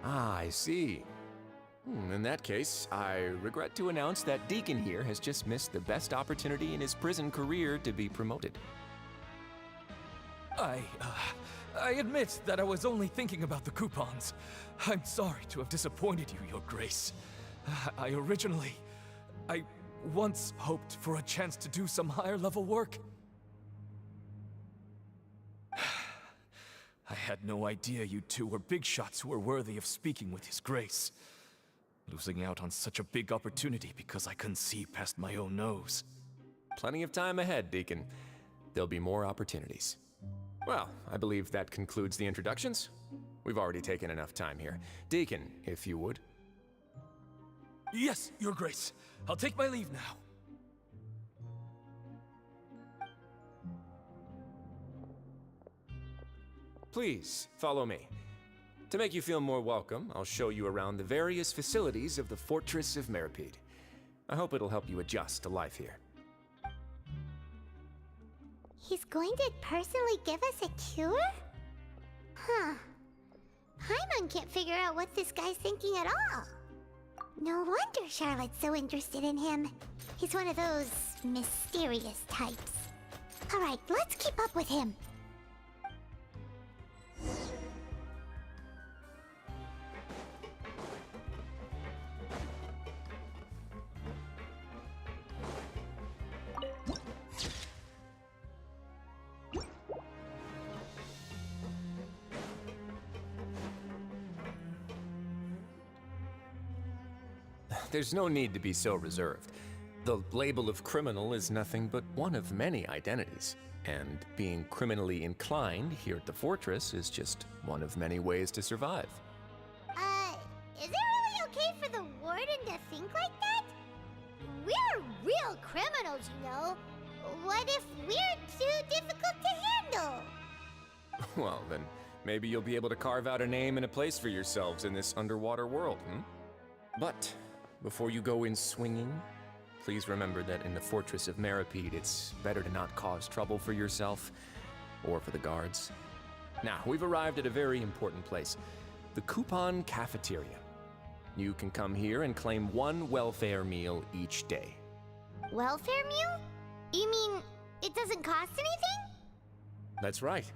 Ah, I see. In that case, I regret to announce that Deacon here has just missed the best opportunity in his prison career to be promoted. I admit that I was only thinking about the coupons. I'm sorry to have disappointed you, Your Grace. I once hoped for a chance to do some higher-level work. I had no idea you two were big shots who were worthy of speaking with His Grace. Losing out on such a big opportunity because I couldn't see past my own nose. Plenty of time ahead, Deacon. There'll be more opportunities. Well, I believe that concludes the introductions. We've already taken enough time here. Deacon, if you would. Yes, Your Grace. I'll take my leave now. Please, follow me. To make you feel more welcome, I'll show you around the various facilities of the Fortress of Meripede. I hope it'll help you adjust to life here. He's going to personally give us a cure? Huh. Paimon can't figure out what this guy's thinking at all. No wonder Charlotte's so interested in him. He's one of those mysterious types. Alright, let's keep up with him. There's no need to be so reserved. The label of criminal is nothing but one of many identities. And being criminally inclined here at the Fortress is just one of many ways to survive. Is it really okay for the Warden to think like that? We're real criminals, you know. What if we're too difficult to handle? Well, then maybe you'll be able to carve out a name and a place for yourselves in this underwater world, But before you go in swinging, please remember that in the Fortress of Meripede, it's better to not cause trouble for yourself or for the guards. Now, we've arrived at a very important place, the Coupon Cafeteria. You can come here and claim one welfare meal each day. Welfare meal? You mean it doesn't cost anything? That's right.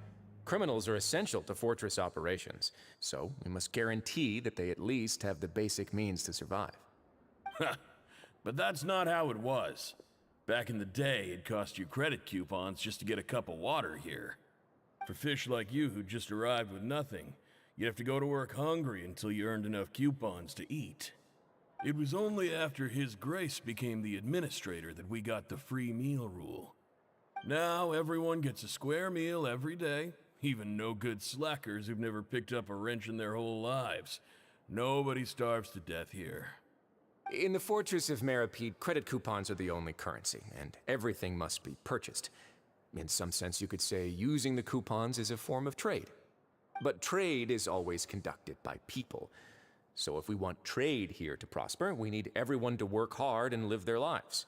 Criminals are essential to Fortress operations, so we must guarantee that they at least have the basic means to survive. But that's not how it was. Back in the day, it cost you credit coupons just to get a cup of water here. For fish like you who just arrived with nothing, you'd have to go to work hungry until you earned enough coupons to eat. It was only after His Grace became the administrator that we got the free meal rule. Now everyone gets a square meal every day, even no-good slackers who've never picked up a wrench in their whole lives. Nobody starves to death here. In the Fortress of Meripede, credit coupons are the only currency, and everything must be purchased. In some sense, you could say using the coupons is a form of trade. But trade is always conducted by people. So if we want trade here to prosper, we need everyone to work hard and live their lives.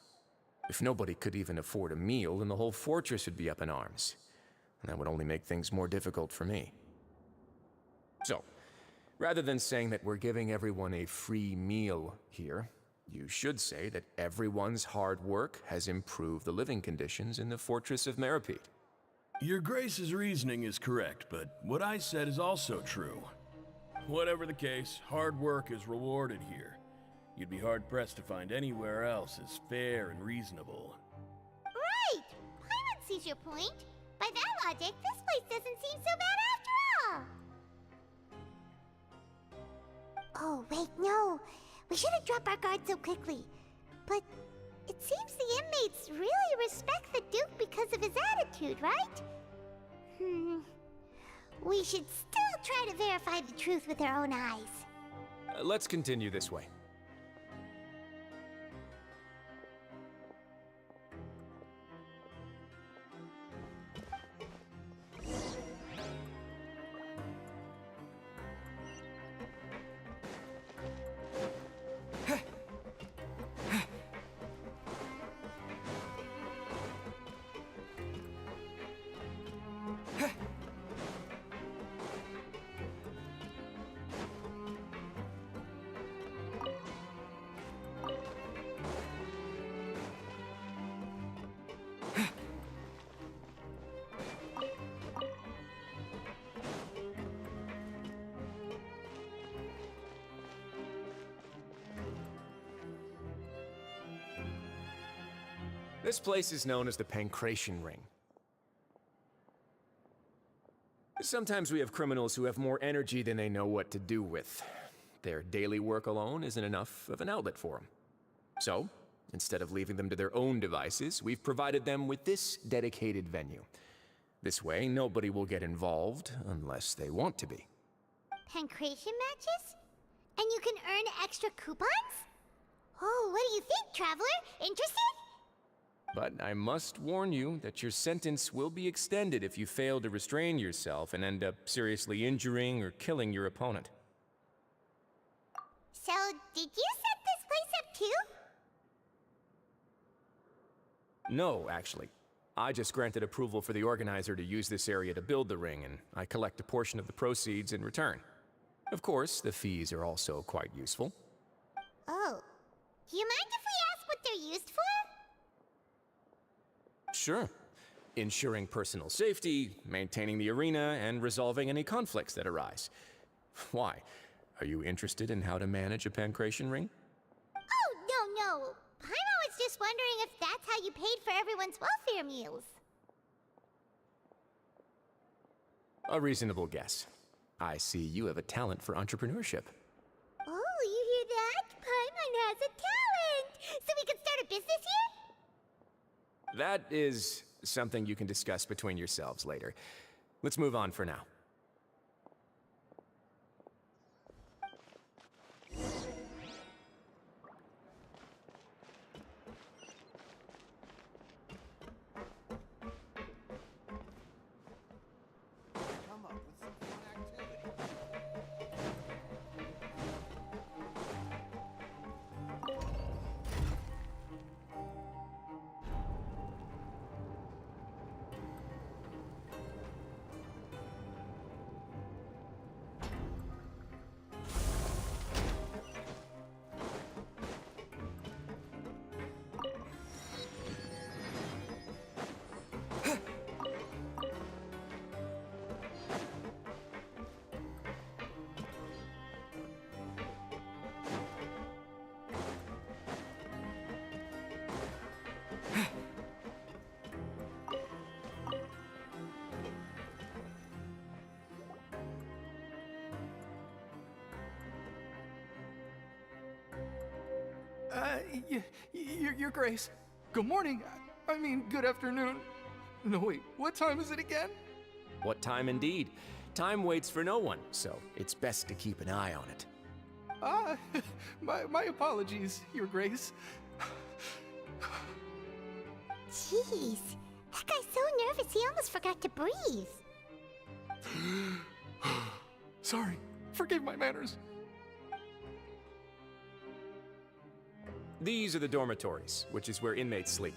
If nobody could even afford a meal, then the whole fortress would be up in arms. And that would only make things more difficult for me. So, rather than saying that we're giving everyone a free meal here, you should say that everyone's hard work has improved the living conditions in the Fortress of Meripede. Your Grace's reasoning is correct, but what I said is also true. Whatever the case, hard work is rewarded here. You'd be hard-pressed to find anywhere else as fair and reasonable. Right! Paimon sees your point. By that logic, this place doesn't seem so bad after all. Oh, wait, no. We shouldn't drop our guard so quickly. But it seems the inmates really respect the Duke because of his attitude, right? We should still try to verify the truth with our own eyes. Let's continue this way. This place is known as the Pancration Ring. Sometimes we have criminals who have more energy than they know what to do with. Their daily work alone isn't enough of an outlet for them. So, instead of leaving them to their own devices, we've provided them with this dedicated venue. This way, nobody will get involved unless they want to be. Pancration matches? And you can earn extra coupons? Oh, what do you think, traveler? Interested? But I must warn you that your sentence will be extended if you fail to restrain yourself and end up seriously injuring or killing your opponent. So, did you set this place up too? No, actually. I just granted approval for the organizer to use this area to build the ring, and I collect a portion of the proceeds in return. Of course, the fees are also quite useful. Oh. Do you mind if we ask what they're used for? Sure. Ensuring personal safety, maintaining the arena, and resolving any conflicts that arise. Why? Are you interested in how to manage a pancration ring? Oh, no. Paimon was just wondering if that's how you paid for everyone's welfare meals. A reasonable guess. I see you have a talent for entrepreneurship. Oh, you hear that? Paimon has a talent! So we can start a business here? That is something you can discuss between yourselves later. Let's move on for now. Your Grace. Good morning. I mean, good afternoon. No, wait, what time is it again? What time indeed? Time waits for no one, so it's best to keep an eye on it. My apologies, Your Grace. Jeez, that guy's so nervous he almost forgot to breathe. Sorry, forgive my manners. These are the dormitories, which is where inmates sleep.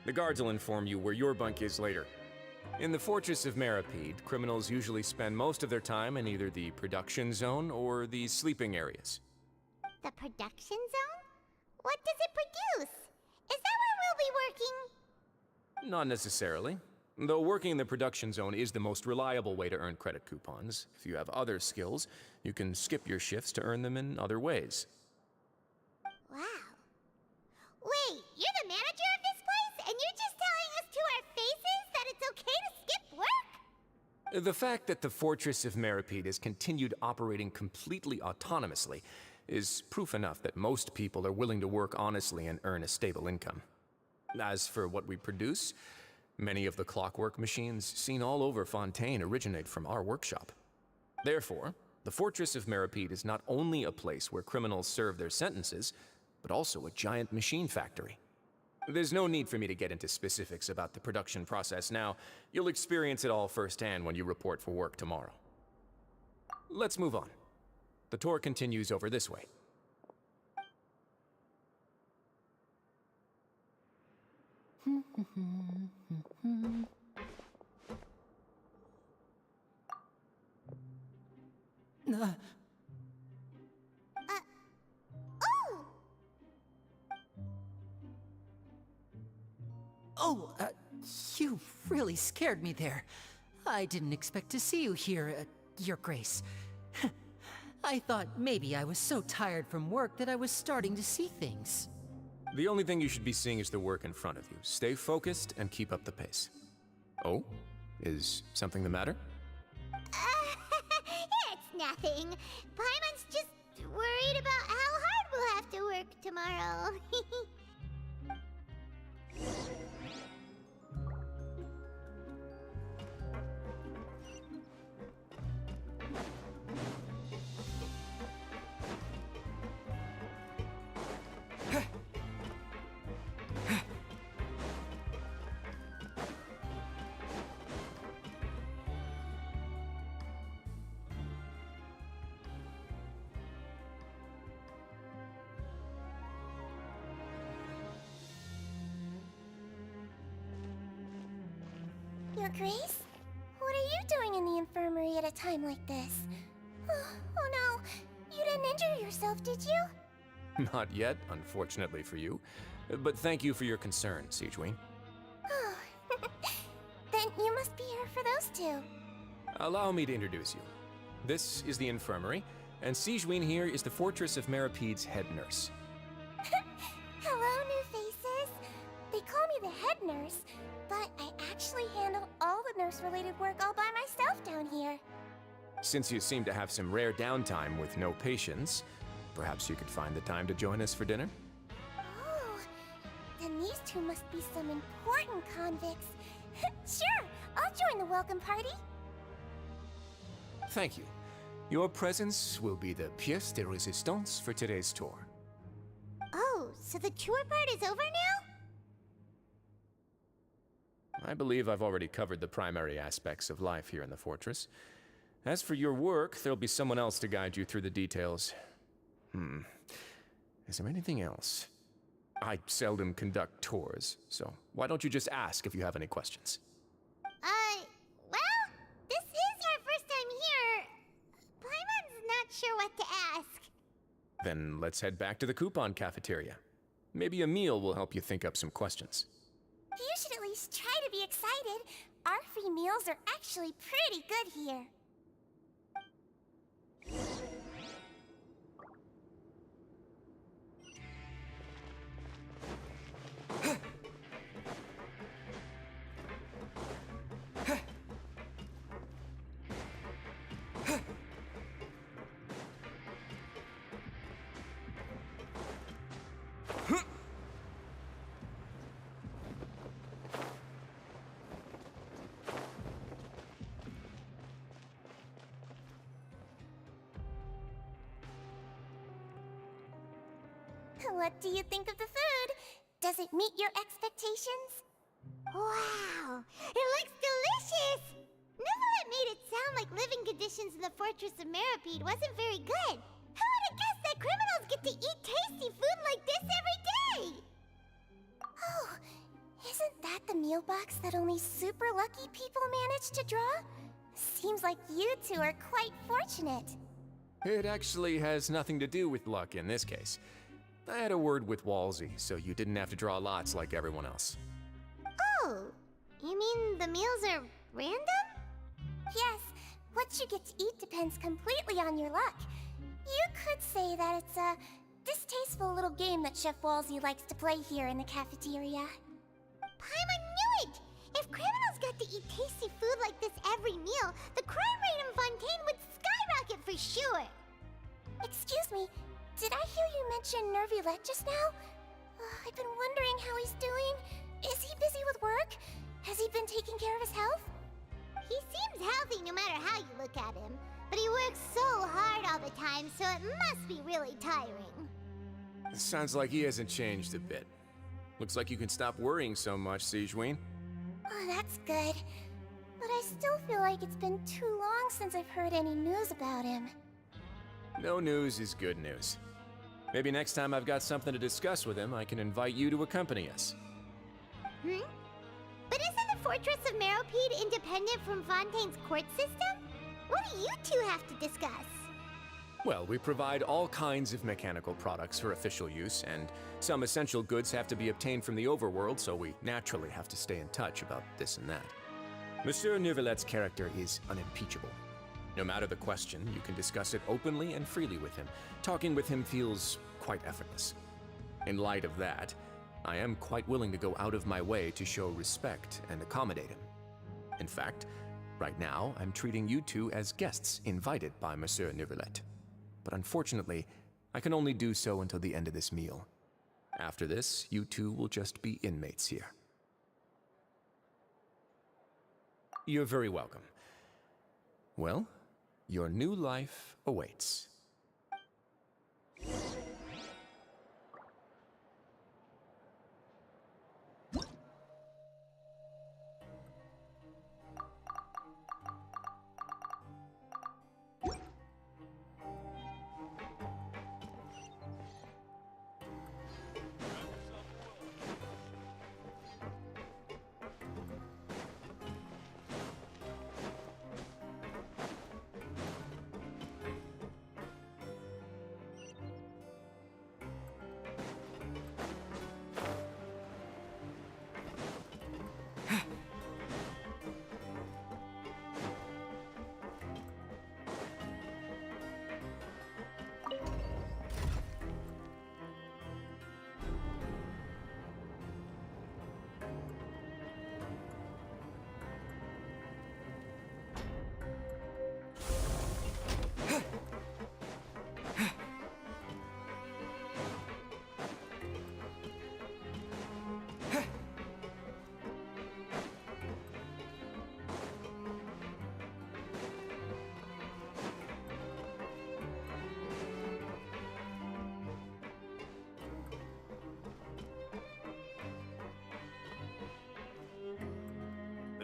The guards will inform you where your bunk is later. In the Fortress of Meripede, criminals usually spend most of their time in either the production zone or the sleeping areas. The production zone? What does it produce? Is that where we'll be working? Not necessarily. Though working in the production zone is the most reliable way to earn credit coupons. If you have other skills, you can skip your shifts to earn them in other ways. Wow. Wait, you're the manager of this place, and you're just telling us to our faces that it's okay to skip work? The fact that the Fortress of Meripede has continued operating completely autonomously is proof enough that most people are willing to work honestly and earn a stable income. As for what we produce, many of the clockwork machines seen all over Fontaine originate from our workshop. Therefore, the Fortress of Meripede is not only a place where criminals serve their sentences, but also a giant machine factory. There's no need for me to get into specifics about the production process now. You'll experience it all firsthand when you report for work tomorrow. Let's move on. The tour continues over this way. Oh, you really scared me there. I didn't expect to see you here, Your Grace. I thought maybe I was so tired from work that I was starting to see things. The only thing you should be seeing is the work in front of you. Stay focused and keep up the pace. Oh? Is something the matter? It's nothing. Paimon's just worried about how hard we'll have to work tomorrow. Your Grace? What are you doing in the infirmary at a time like this? Oh no, you didn't injure yourself, did you? Not yet, unfortunately for you. But thank you for your concern, Sijween. Then you must be here for those two. Allow me to introduce you. This is the infirmary, and Sijween here is the Fortress of Meripede's head nurse. Hello, new faces. They call me the head nurse, but I actually handle all the nurse-related work all by myself down here. Since you seem to have some rare downtime with no patients, perhaps you could find the time to join us for dinner? Oh, then these two must be some important convicts. Sure, I'll join the welcome party. Thank you. Your presence will be the pièce de résistance for today's tour. Oh, so the tour part is over now? I believe I've already covered the primary aspects of life here in the fortress. As for your work, there'll be someone else to guide you through the details. Is there anything else? I seldom conduct tours, so why don't you just ask if you have any questions? Well, this is our first time here. Paimon's not sure what to ask. Then let's head back to the coupon cafeteria. Maybe a meal will help you think up some questions. You should at least try to be excited. Our free meals are actually pretty good here. What do you think of the food? Does it meet your expectations? Wow, it looks delicious! Neverlet made it sound like living conditions in the Fortress of Meripede wasn't very good. Who would have guessed that criminals get to eat tasty food like this every day? way! Oh, isn't that the meal box that only super lucky people manage to draw? Seems like you two are quite fortunate. It actually has nothing to do with luck in this case. I had a word with Walsey, so you didn't have to draw lots like everyone else. Oh, you mean the meals are random? Yes, what you get to eat depends completely on your luck. You could say that it's a distasteful little game that Chef Walsey likes to play here in the cafeteria. Paimon knew it! If criminals got to eat tasty food like this every meal, the crime rate in Fontaine would skyrocket for sure! Excuse me, did I hear you mention Nervulette just now? I've been wondering how he's doing. Is he busy with work? Has he been taking care of his health? He seems healthy no matter how you look at him, but he works so hard all the time, so it must be really tiring. Sounds like he hasn't changed a bit. Looks like you can stop worrying so much, Sigewinne. Oh, that's good. But I still feel like it's been too long since I've heard any news about him. No news is good news. Maybe next time I've got something to discuss with him, I can invite you to accompany us. But isn't the Fortress of Meropide independent from Fontaine's court system? What do you two have to discuss? Well, we provide all kinds of mechanical products for official use, and some essential goods have to be obtained from the overworld, so we naturally have to stay in touch about this and that. Monsieur Neuvillette's character is unimpeachable. No matter the question, you can discuss it openly and freely with him. Talking with him feels quite effortless. In light of that, I am quite willing to go out of my way to show respect and accommodate him. In fact, right now, I'm treating you two as guests invited by Monsieur Neuvillette. But unfortunately, I can only do so until the end of this meal. After this, you two will just be inmates here. You're very welcome. Well, your new life awaits.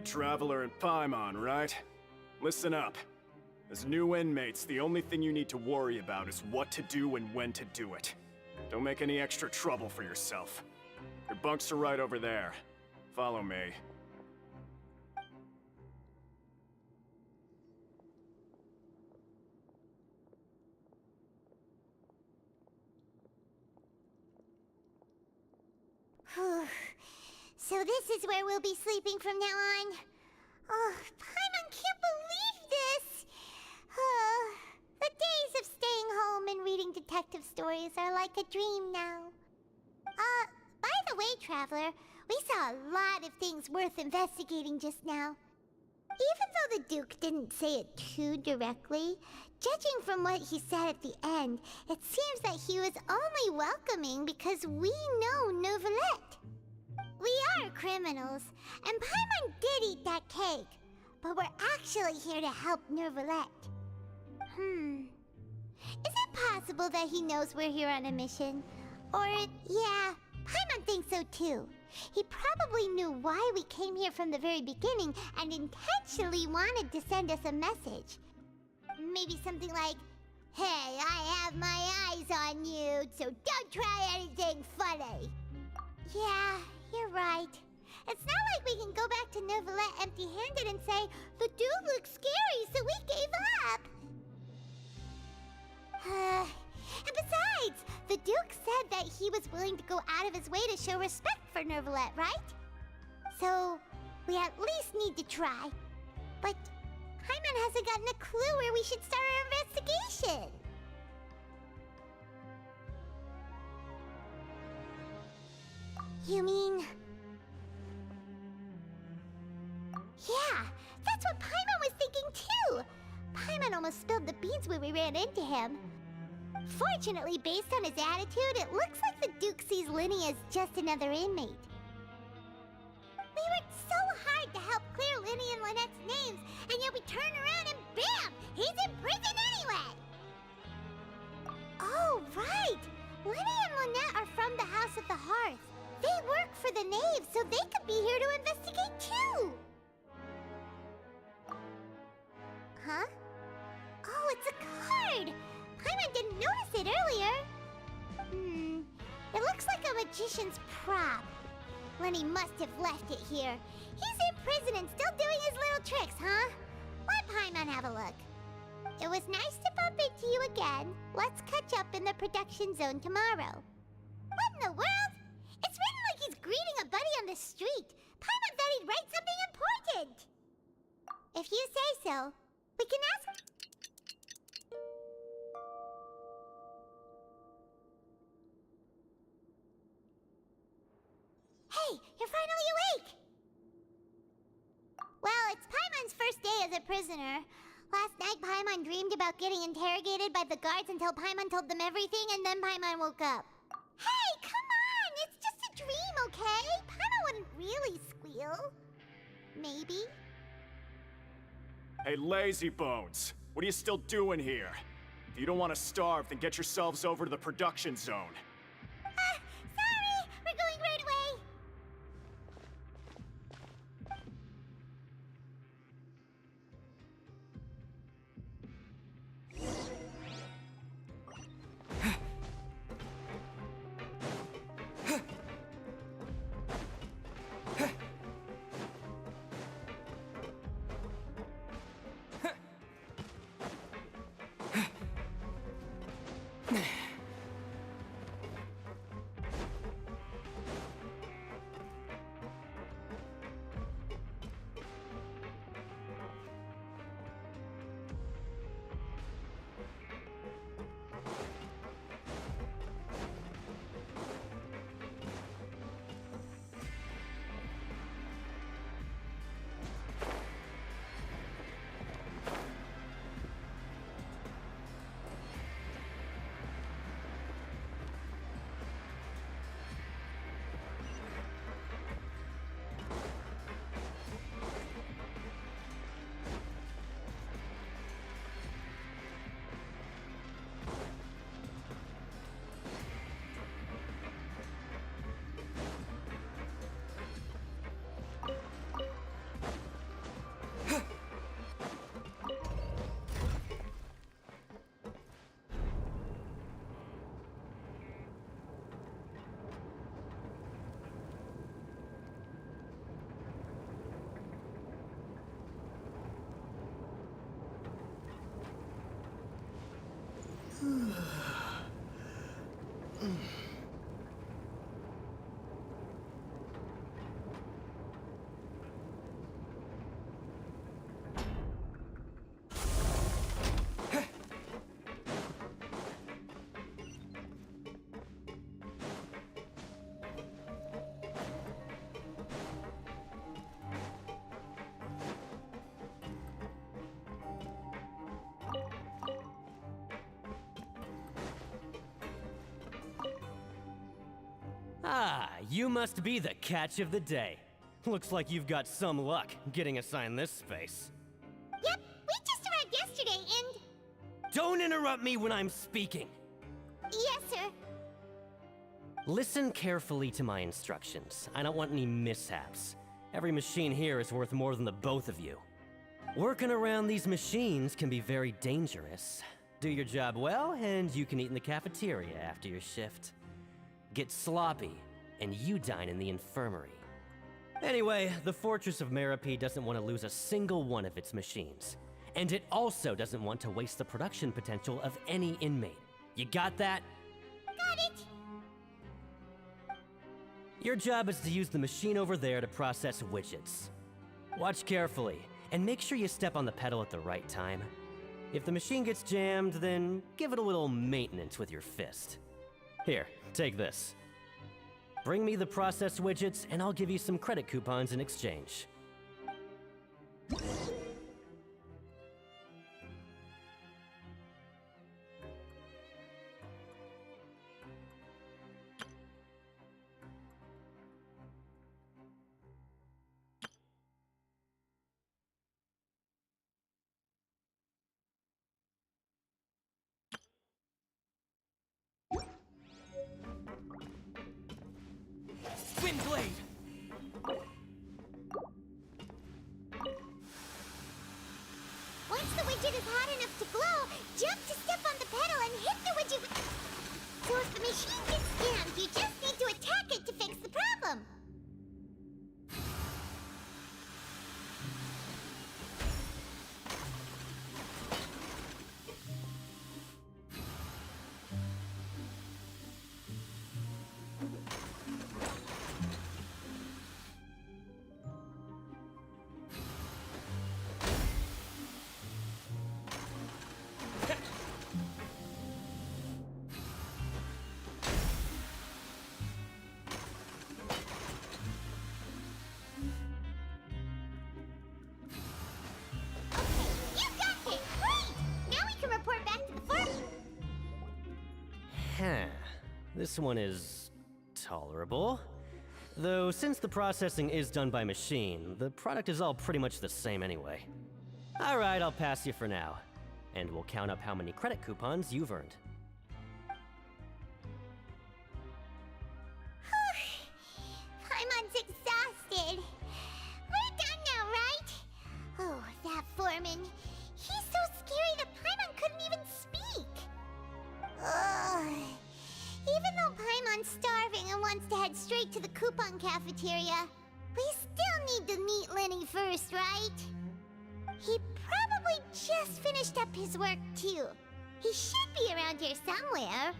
Traveler and Paimon, right? Listen up. As new inmates, the only thing you need to worry about is what to do and when to do it. Don't make any extra trouble for yourself. Your bunks are right over there. Follow me. So this is where we'll be sleeping from now on. Oh, Paimon can't believe this! The days of staying home and reading detective stories are like a dream now. By the way, Traveler, we saw a lot of things worth investigating just now. Even though the Duke didn't say it too directly, judging from what he said at the end, it seems that he was only welcoming because we know Neuvillette. We are criminals, and Paimon did eat that cake, but we're actually here to help Neuvillette. Is it possible that he knows we're here on a mission? Or, yeah, Paimon thinks so too. He probably knew why we came here from the very beginning and intentionally wanted to send us a message. Maybe something like, "Hey, I have my eyes on you, so don't try anything funny." Yeah, you're right. It's not like we can go back to Neuvillette empty-handed and say, the dude looks scary, so we gave up. And besides, the Duke said that he was willing to go out of his way to show respect for Neuvillette, right? So, we at least need to try. But Paimon hasn't gotten a clue where we should start our investigation. You mean... Yeah, that's what Paimon was thinking too! Paimon almost spilled the beans when we ran into him. Fortunately, based on his attitude, it looks like the Duke sees Linny as just another inmate. We worked so hard to help clear Linny and Lynette's names, and yet we turn around and bam! He's in prison anyway! Oh, right! Linny and Lynette are from the House of the Hearth. They work for the Knave, so they could be here to investigate too! Huh? Oh, it's a card! Paimon didn't notice it earlier. It looks like a magician's prop. Lenny must have left it here. He's in prison and still doing his little tricks, huh? Let Paimon have a look. It was nice to bump into you again. Let's catch up in the production zone tomorrow. What in the world? It's written like he's greeting a buddy on the street. Paimon thought he'd write something important. If you say so, we can ask... Hey, you're finally awake! Well, it's Paimon's first day as a prisoner. Last night, Paimon dreamed about getting interrogated by the guards until Paimon told them everything, and then Paimon woke up. Hey, come on! It's just a dream, okay? Paimon wouldn't really squeal. Maybe? Hey, lazy bones. What are you still doing here? If you don't want to starve, then get yourselves over to the production zone. Sorry! We're going right away! Ah, you must be the catch of the day. Looks like you've got some luck getting assigned this space. Yep, we just arrived yesterday and... Don't interrupt me when I'm speaking! Yes, sir. Listen carefully to my instructions. I don't want any mishaps. Every machine here is worth more than the both of you. Working around these machines can be very dangerous. Do your job well, and you can eat in the cafeteria after your shift. Get sloppy, and you dine in the infirmary. Anyway, the Fortress of Merope doesn't want to lose a single one of its machines. And it also doesn't want to waste the production potential of any inmate. You got that? Got it! Your job is to use the machine over there to process widgets. Watch carefully, and make sure you step on the pedal at the right time. If the machine gets jammed, then give it a little maintenance with your fist. Here, take this. Bring me the processed widgets, and I'll give you some credit coupons in exchange. Windblade! Once the widget is hot enough to glow, jump to step on the pedal and hit the widget with... So if the machine gets jammed, you just need to attack it to fix the problem. You got it! Great! Now we can report back to the fort. Huh. This one is tolerable. Though, since the processing is done by machine, the product is all pretty much the same anyway. Alright, I'll pass you for now. And we'll count up how many credit coupons you've earned. Paimon's exhausted. We're done now, right? Oh, that foreman. He's so scary that Paimon couldn't even speak. Ugh. Even though Paimon's starving and wants to head straight to the coupon cafeteria, we still need to meet Lenny first, right? He probably just finished up his work, too. He should be around here somewhere.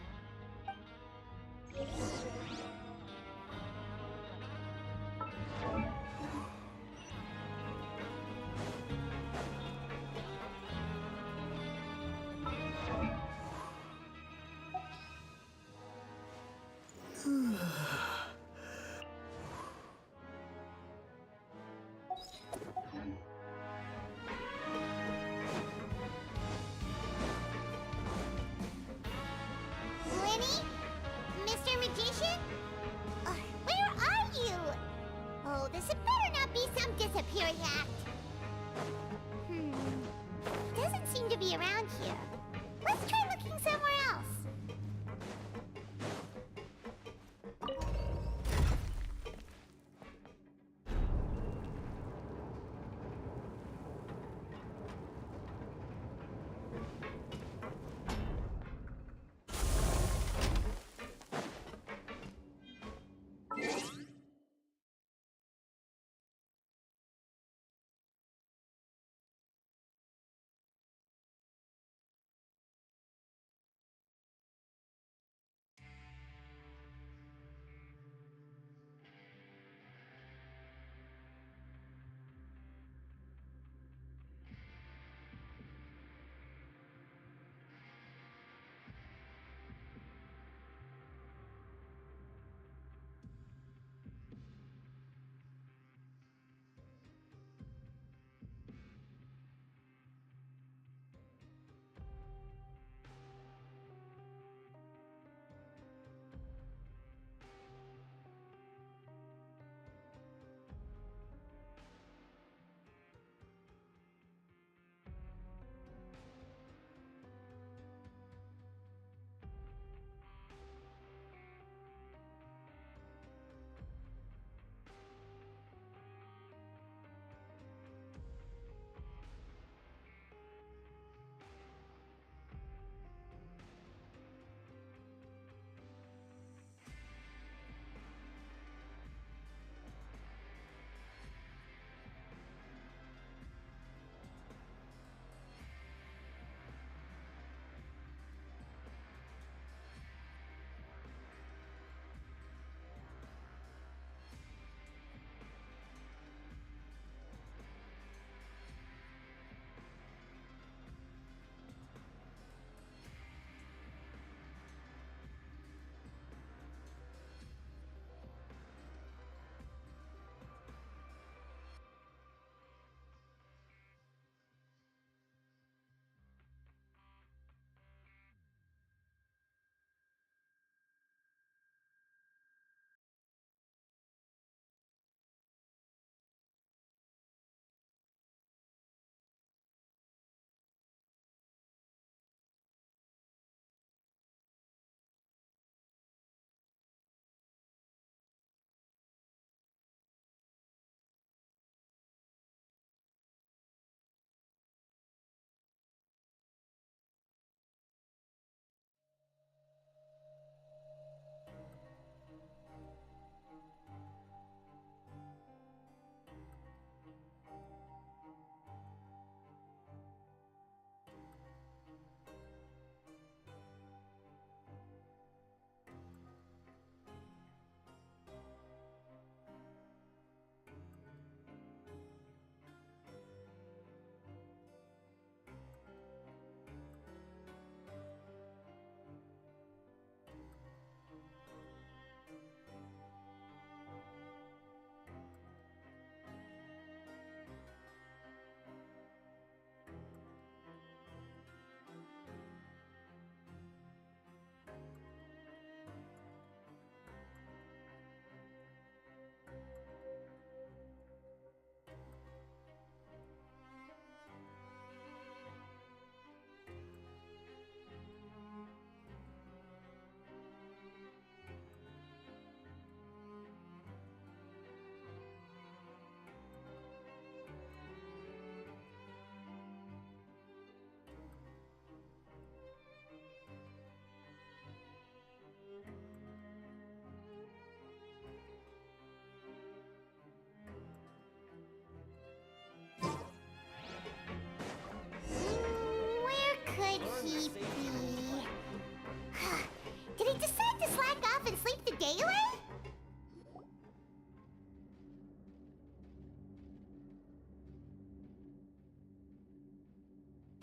Lenny? Mr. Magician? Where are you? Oh, this had better not be some disappearing act. Doesn't seem to be around here. Let's try looking somewhere else.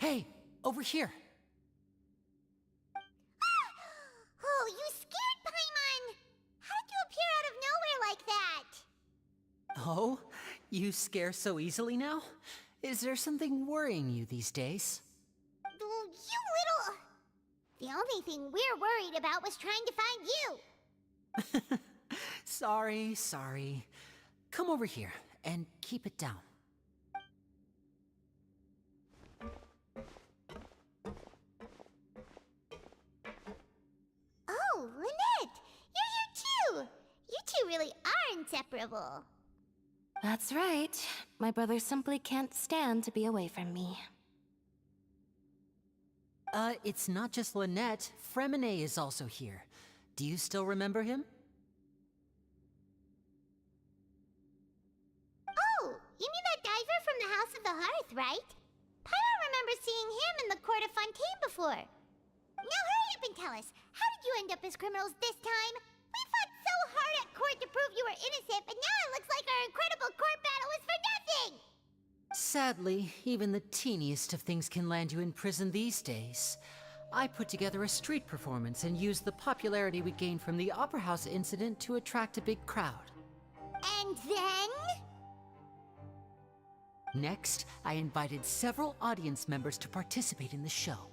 Hey, over here. Oh, you scared Paimon! How did you appear out of nowhere like that? Oh, you scare so easily now? Is there something worrying you these days? Oh, you little... The only thing we're worried about was trying to find you. Sorry. Come over here and keep it down. Oh, Lynette! You're here too! You two really are inseparable. That's right. My brother simply can't stand to be away from me. It's not just Lynette. Fremine is also here. Do you still remember him? Oh, you mean that diver from the House of the Hearth, right? Paimon remembers seeing him in the Court of Fontaine before. Now hurry up and tell us, how did you end up as criminals this time? We fought so hard at court to prove you were innocent, but now it looks like our incredible court battle was for nothing! Sadly, even the teeniest of things can land you in prison these days. I put together a street performance and used the popularity we gained from the Opera House incident to attract a big crowd. And then? Next, I invited several audience members to participate in the show.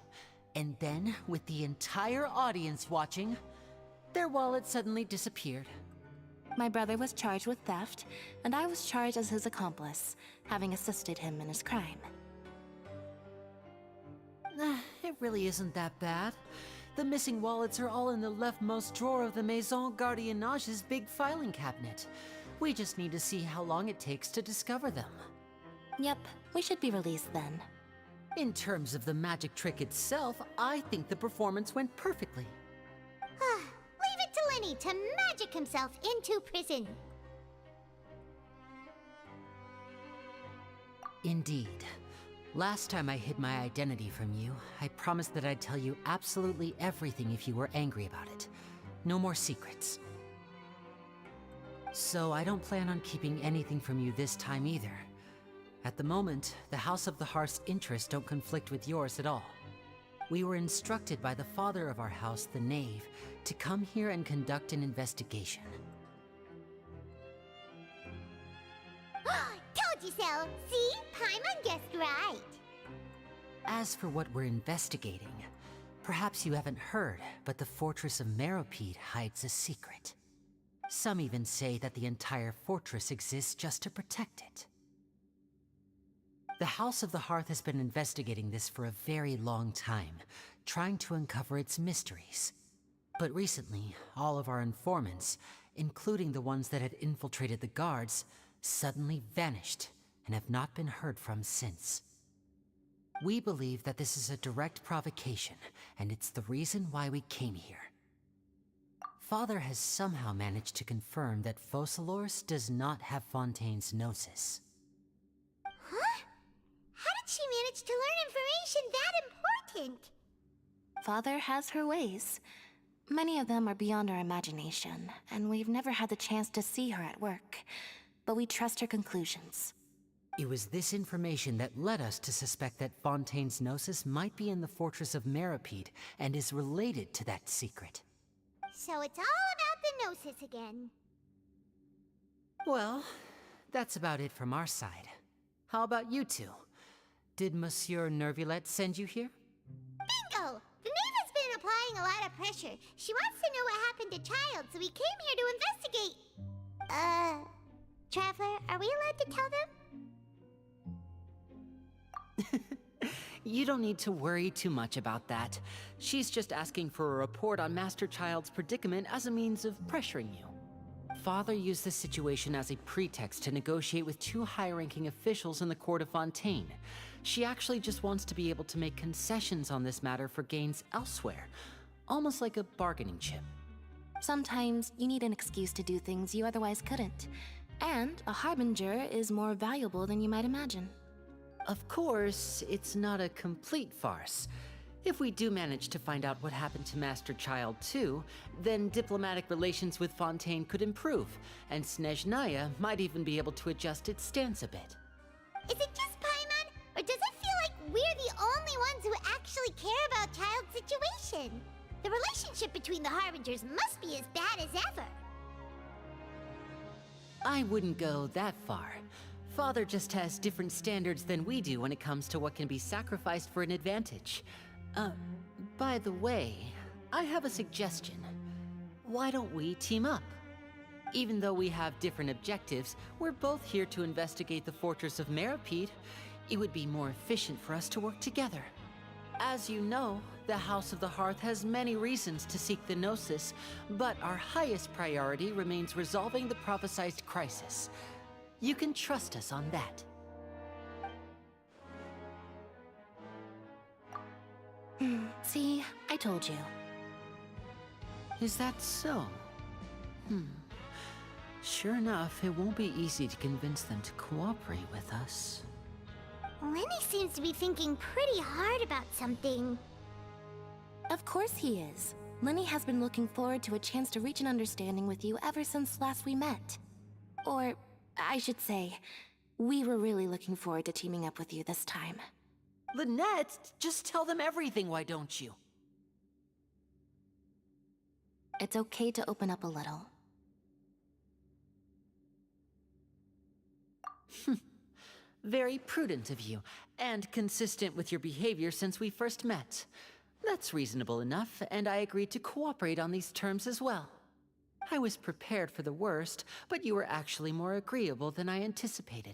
And then, with the entire audience watching, their wallet suddenly disappeared. My brother was charged with theft, and I was charged as his accomplice, having assisted him in his crime. It really isn't that bad. The missing wallets are all in the leftmost drawer of the Maison Gardiennage's big filing cabinet. We just need to see how long it takes to discover them. Yep, we should be released then. In terms of the magic trick itself, I think the performance went perfectly. Leave it to Lenny to magic himself into prison. Indeed. Last time I hid my identity from you, I promised that I'd tell you absolutely everything if you were angry about it. No more secrets. So I don't plan on keeping anything from you this time either. At the moment, the House of the Hearth's interests don't conflict with yours at all. We were instructed by the father of our house, the Knave, to come here and conduct an investigation. Told you so! See? Paimon guessed right. As for what we're investigating, perhaps you haven't heard, but the fortress of Meropide hides a secret. Some even say that the entire fortress exists just to protect it. The House of the Hearth has been investigating this for a very long time, trying to uncover its mysteries. But recently, all of our informants, including the ones that had infiltrated the guards, suddenly vanished and have not been heard from since. We believe that this is a direct provocation, and it's the reason why we came here. Father has somehow managed to confirm that Focalors does not have Fontaine's Gnosis. Huh? How did she manage to learn information that important? Father has her ways. Many of them are beyond our imagination, and we've never had the chance to see her at work. But we trust her conclusions. It was this information that led us to suspect that Fontaine's Gnosis might be in the fortress of Meropide and is related to that secret. So it's all about the Gnosis again. Well, that's about it from our side. How about you two? Did Monsieur Nervulette send you here? Bingo! The Knave has been applying a lot of pressure. She wants to know what happened to Child, so we came here to investigate. Traveler, are we allowed to tell them? You don't need to worry too much about that. She's just asking for a report on Master Child's predicament as a means of pressuring you. Father used the situation as a pretext to negotiate with two high-ranking officials in the court of Fontaine. She actually just wants to be able to make concessions on this matter for gains elsewhere, almost like a bargaining chip. Sometimes you need an excuse to do things you otherwise couldn't. And a harbinger is more valuable than you might imagine. Of course, it's not a complete farce. If we do manage to find out what happened to Master Child too, then diplomatic relations with Fontaine could improve, and Snezhnaya might even be able to adjust its stance a bit. Is it just Paimon, or does it feel like we're the only situation. The relationship between the Harbingers must be as bad as ever. I wouldn't go that far. Father just has different standards than we do when it comes to what can be sacrificed for an advantage. By the way, I have a suggestion. Why don't we team up? Even though we have different objectives, we're both here to investigate the Fortress of Meropide. It would be more efficient for us to work together. As you know, the House of the Hearth has many reasons to seek the Gnosis, but our highest priority remains resolving the prophesized crisis. You can trust us on that. See, I told you. Is that so? Sure enough, it won't be easy to convince them to cooperate with us. Lenny seems to be thinking pretty hard about something. Of course he is. Lenny has been looking forward to a chance to reach an understanding with you ever since last we met. Or, I should say, we were really looking forward to teaming up with you this time. Lynette, just tell them everything, why don't you? It's okay to open up a little. Very prudent of you, and consistent with your behavior since we first met. That's reasonable enough, and I agreed to cooperate on these terms as well. I was prepared for the worst, but you were actually more agreeable than I anticipated.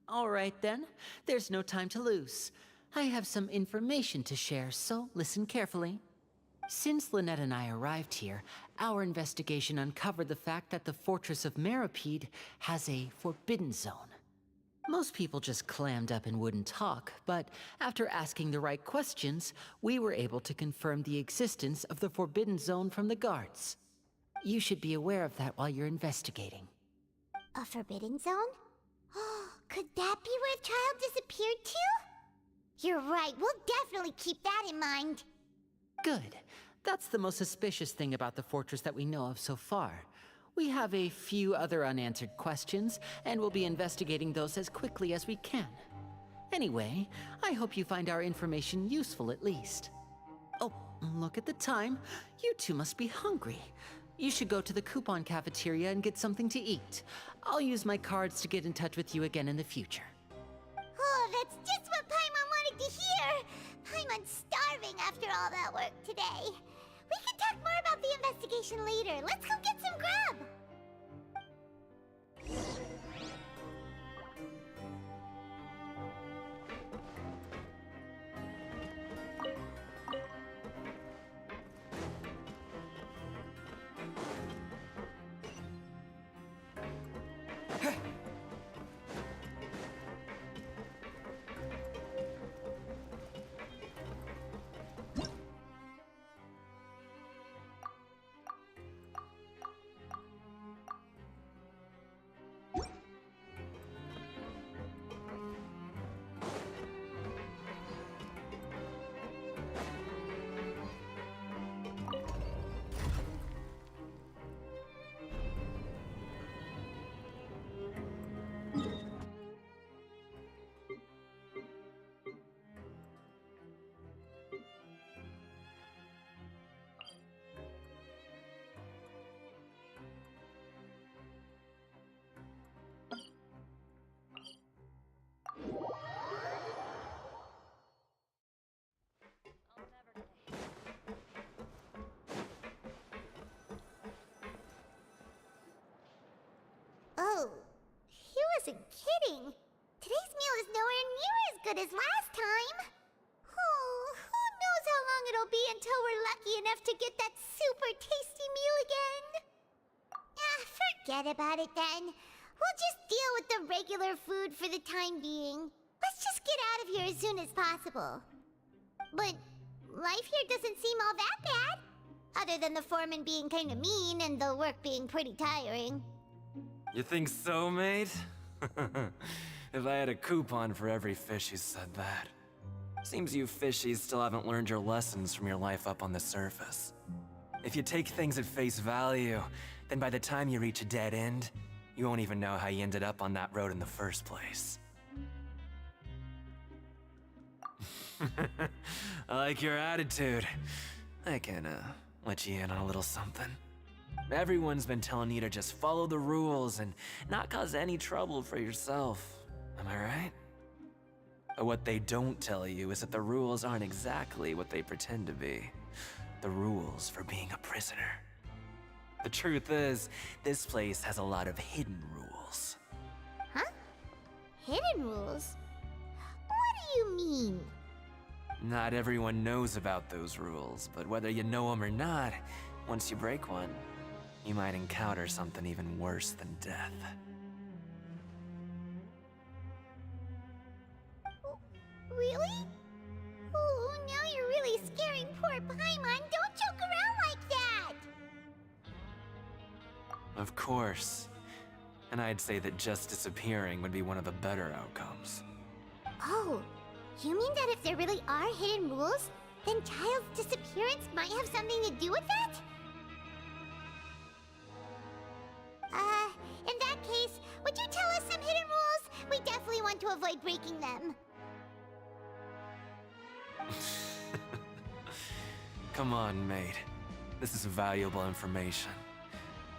All right then, there's no time to lose. I have some information to share, so listen carefully. Since Lynette and I arrived here, our investigation uncovered the fact that the Fortress of Meropide has a forbidden zone. Most people just clammed up and wouldn't talk, but after asking the right questions, we were able to confirm the existence of the Forbidden Zone from the guards. You should be aware of that while you're investigating. A forbidden zone? Could that be where the child disappeared to? You're right, we'll definitely keep that in mind. Good. That's the most suspicious thing about the fortress that we know of so far. We have a few other unanswered questions, and we'll be investigating those as quickly as we can. Anyway, I hope you find our information useful at least. Oh, look at the time. You two must be hungry. You should go to the coupon cafeteria and get something to eat. I'll use my cards to get in touch with you again in the future. Oh, that's just what Paimon wanted to hear! Paimon's starving after all that work today. We can talk more about the investigation later. Let's go get some grub! Oh, he wasn't kidding. Today's meal is nowhere near as good as last time. Oh, who knows how long it'll be until we're lucky enough to get that super tasty meal again. Forget about it then. We'll just deal with the regular food for the time being. Let's just get out of here as soon as possible. But life here doesn't seem all that bad. Other than the foreman being kinda mean and the work being pretty tiring. You think so, mate? If I had a coupon for every fish who said that. Seems you fishies still haven't learned your lessons from your life up on the surface. If you take things at face value, then by the time you reach a dead end, you won't even know how you ended up on that road in the first place. I like your attitude. I can, let you in on a little something. Everyone's been telling you to just follow the rules and not cause any trouble for yourself. Am I right? But what they don't tell you is that the rules aren't exactly what they pretend to be. The rules for being a prisoner. The truth is, this place has a lot of hidden rules. Huh? Hidden rules? What do you mean? Not everyone knows about those rules, but whether you know them or not, once you break one, you might encounter something even worse than death. Really? Oh, now you're really scaring poor Paimon. Don't joke around like that! Of course. And I'd say that just disappearing would be one of the better outcomes. Oh, you mean that if there really are hidden rules, then Child's disappearance might have something to do with that? In that case, would you tell us some hidden rules? We definitely want to avoid breaking them. Come on, mate. This is valuable information.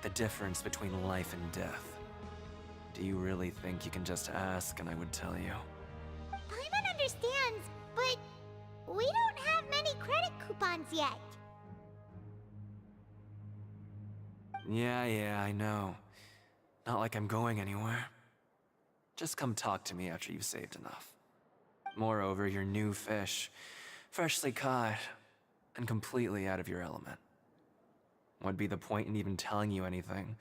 The difference between life and death. Do you really think you can just ask and I would tell you? Paimon understands, but we don't have many credit coupons yet. Yeah, I know. Not like I'm going anywhere. Just come talk to me after you've saved enough. Moreover, you're new fish, freshly caught, and completely out of your element. What'd be the point in even telling you anything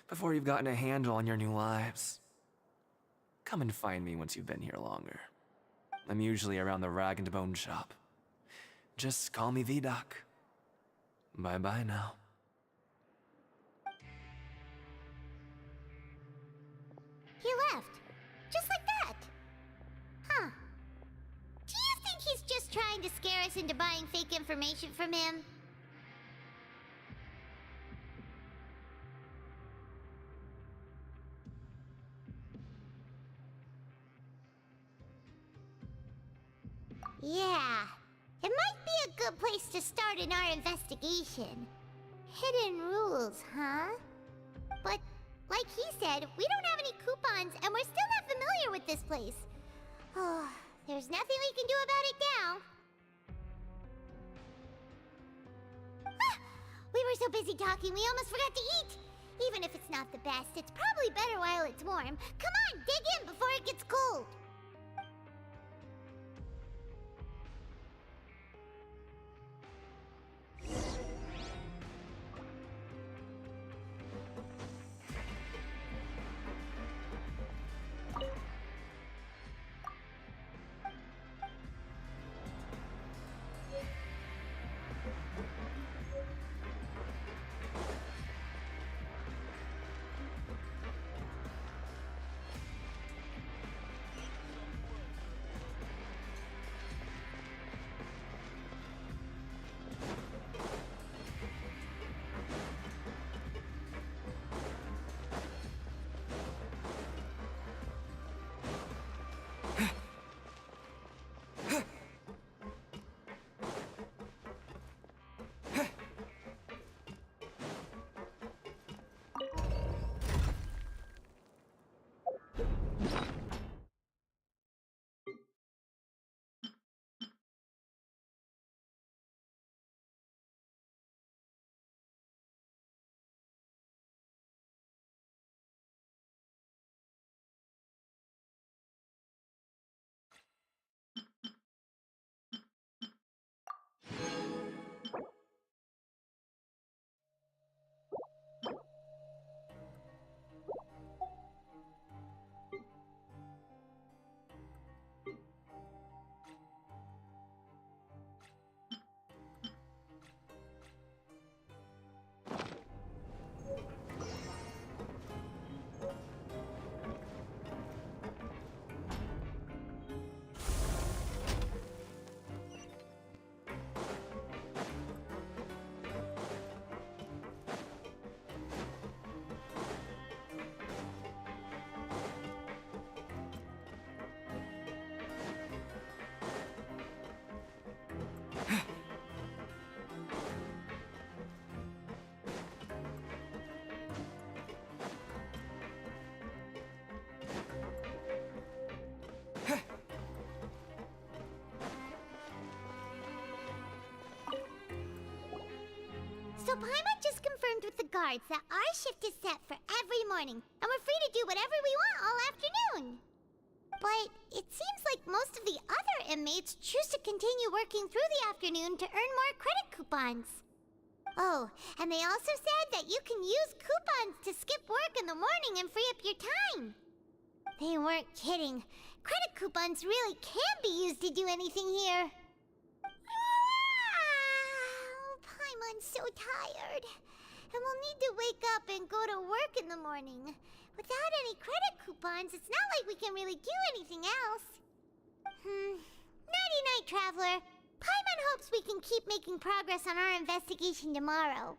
before you've gotten a handle on your new lives? Come and find me once you've been here longer. I'm usually around the rag and bone shop. Just call me V-Doc. Bye-bye now. He left. Just like that. Huh. Do you think he's just trying to scare us into buying fake information from him? Yeah. It might be a good place to start in our investigation. Hidden rules, huh? But like he said, we don't have any coupons, and we're still not familiar with this place. Oh, there's nothing we can do about it now. Ah, we were so busy talking, we almost forgot to eat. Even if it's not the best, it's probably better while it's warm. Come on, dig in before it gets cold. So Paimon just confirmed with the guards that our shift is set for every morning, and we're free to do whatever we want all afternoon. But it seems like most of the other inmates choose to continue working through the afternoon to earn more credit coupons. Oh, and they also said that you can use coupons to skip work in the morning and free up your time. They weren't kidding. Credit coupons really can be used to do anything here. Paimon's so tired. And we'll need to wake up and go to work in the morning. Without any credit coupons, it's not like we can really do anything else. Nighty-night, Traveler. Paimon hopes we can keep making progress on our investigation tomorrow.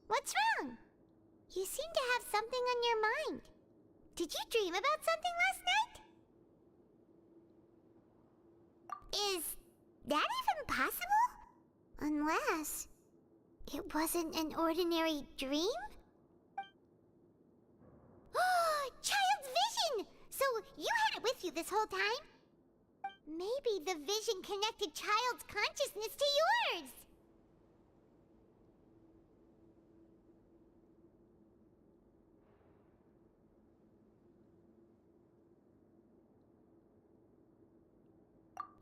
What's wrong? You seem to have something on your mind. Did you dream about something last night? Is that even possible? Unless it wasn't an ordinary dream? Oh, Child's vision! So you had it with you this whole time? Maybe the vision connected Child's consciousness to yours.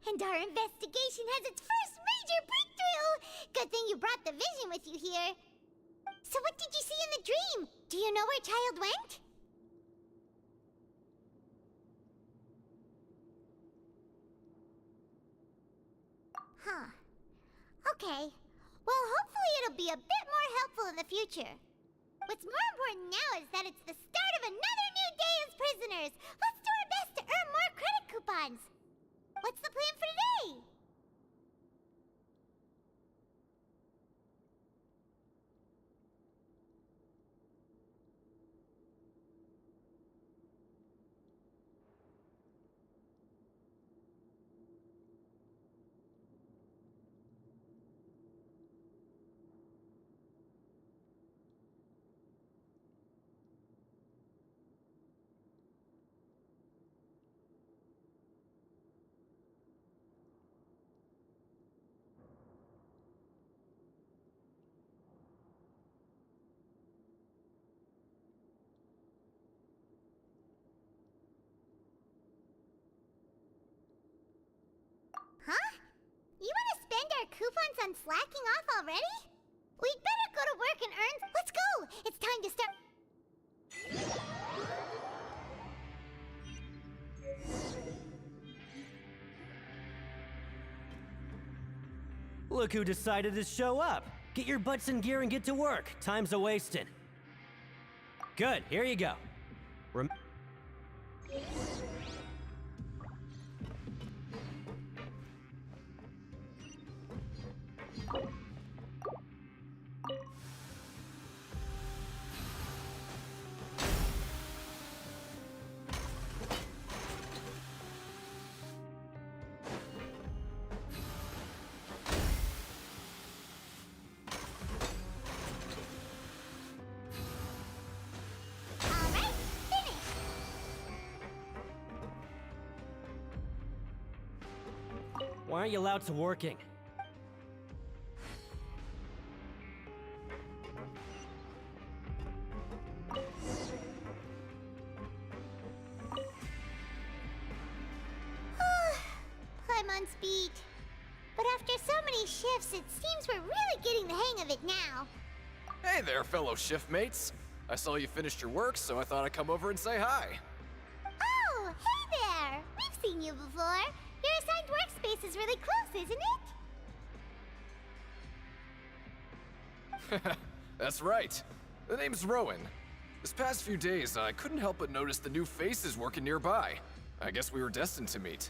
And our investigation has its first major breakthrough! Good thing you brought the vision with you here. So what did you see in the dream? Do you know where Child went? Huh. Okay. Well, hopefully it'll be a bit more helpful in the future. What's more important now is that it's the start of another new day as prisoners. Let's do our best to earn more credit coupons. What's the plan for today? Huh? You want to spend our coupons on slacking off already? We'd better go to work and earn... Let's go! It's time to start... Look who decided to show up. Get your butts in gear and get to work. Time's a-wasting. Good, here you go. Alright, finished! Why aren't you allowed to working? Paimon's beat. But after so many shifts, it seems we're really getting the hang of it now. Hey there, fellow shift mates. I saw you finished your work, so I thought I'd come over and say hi. Oh, hey there! We've seen you before. Your assigned workspace is really close, isn't it? That's right. The name's Rowan. This past few days, I couldn't help but notice the new faces working nearby. I guess we were destined to meet.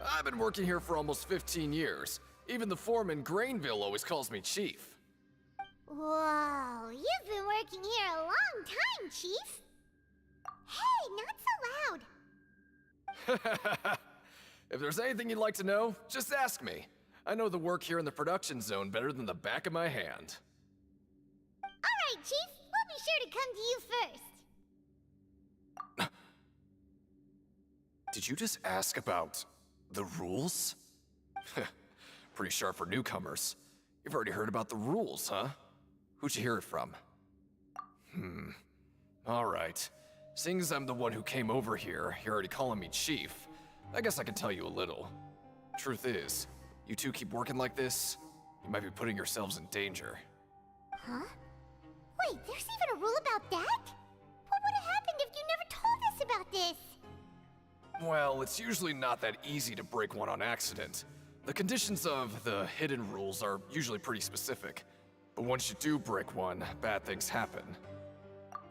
I've been working here for almost 15 years. Even the foreman, Grainville, always calls me Chief. Whoa, you've been working here a long time, Chief. Hey, not so loud. If there's anything you'd like to know, just ask me. I know the work here in the production zone better than the back of my hand. All right, Chief. We'll be sure to come to you first. Did you just ask about the rules? Pretty sharp for newcomers. You've already heard about the rules, huh? Who'd you hear it from? Alright. Seeing as I'm the one who came over here, you're already calling me Chief. I guess I can tell you a little. Truth is, you two keep working like this, you might be putting yourselves in danger. Huh? Wait, there's even a rule about that? What would have happened if you never told us about this? Well, it's usually not that easy to break one on accident. The conditions of the hidden rules are usually pretty specific. But once you do break one, bad things happen.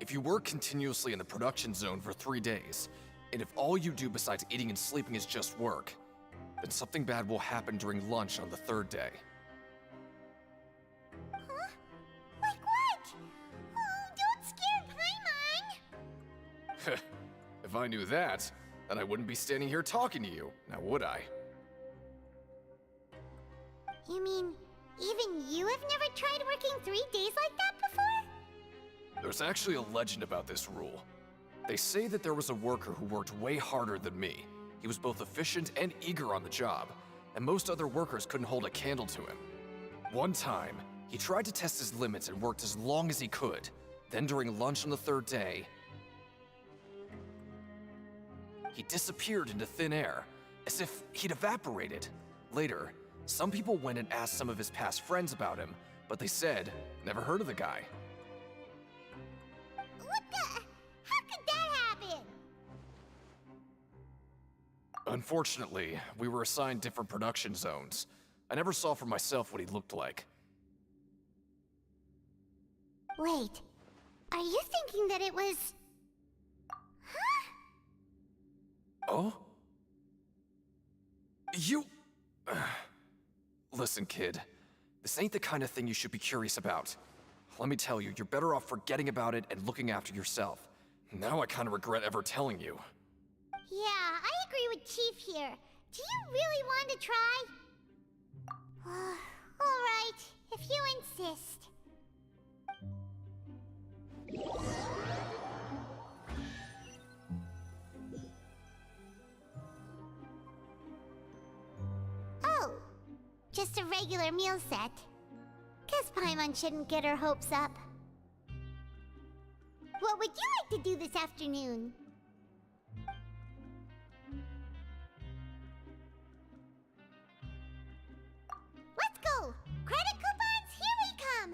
If you work continuously in the production zone for 3 days, and if all you do besides eating and sleeping is just work, then something bad will happen during lunch on the 3rd day. Huh? Like what? Oh, don't scare Paimon! If I knew that, then I wouldn't be standing here talking to you, now would I? You mean, even you have never tried working 3 days like that before? There's actually a legend about this rule. They say that there was a worker who worked way harder than me. He was both efficient and eager on the job, and most other workers couldn't hold a candle to him. One time, he tried to test his limits and worked as long as he could. Then during lunch on the 3rd day, he disappeared into thin air, as if he'd evaporated. Later, some people went and asked some of his past friends about him, but they said, never heard of the guy. What the? How could that happen? Unfortunately, we were assigned different production zones. I never saw for myself what he looked like. Wait, are you thinking that it was... Huh? Oh? You... Listen, kid. This ain't the kind of thing you should be curious about. Let me tell you, you're better off forgetting about it and looking after yourself. Now I kind of regret ever telling you. Yeah, I agree with Chief here. Do you really want to try? Alright, if you insist. Oh, just a regular meal set. Guess Paimon shouldn't get her hopes up. What would you like to do this afternoon? Let's go! Credit coupons, here we come!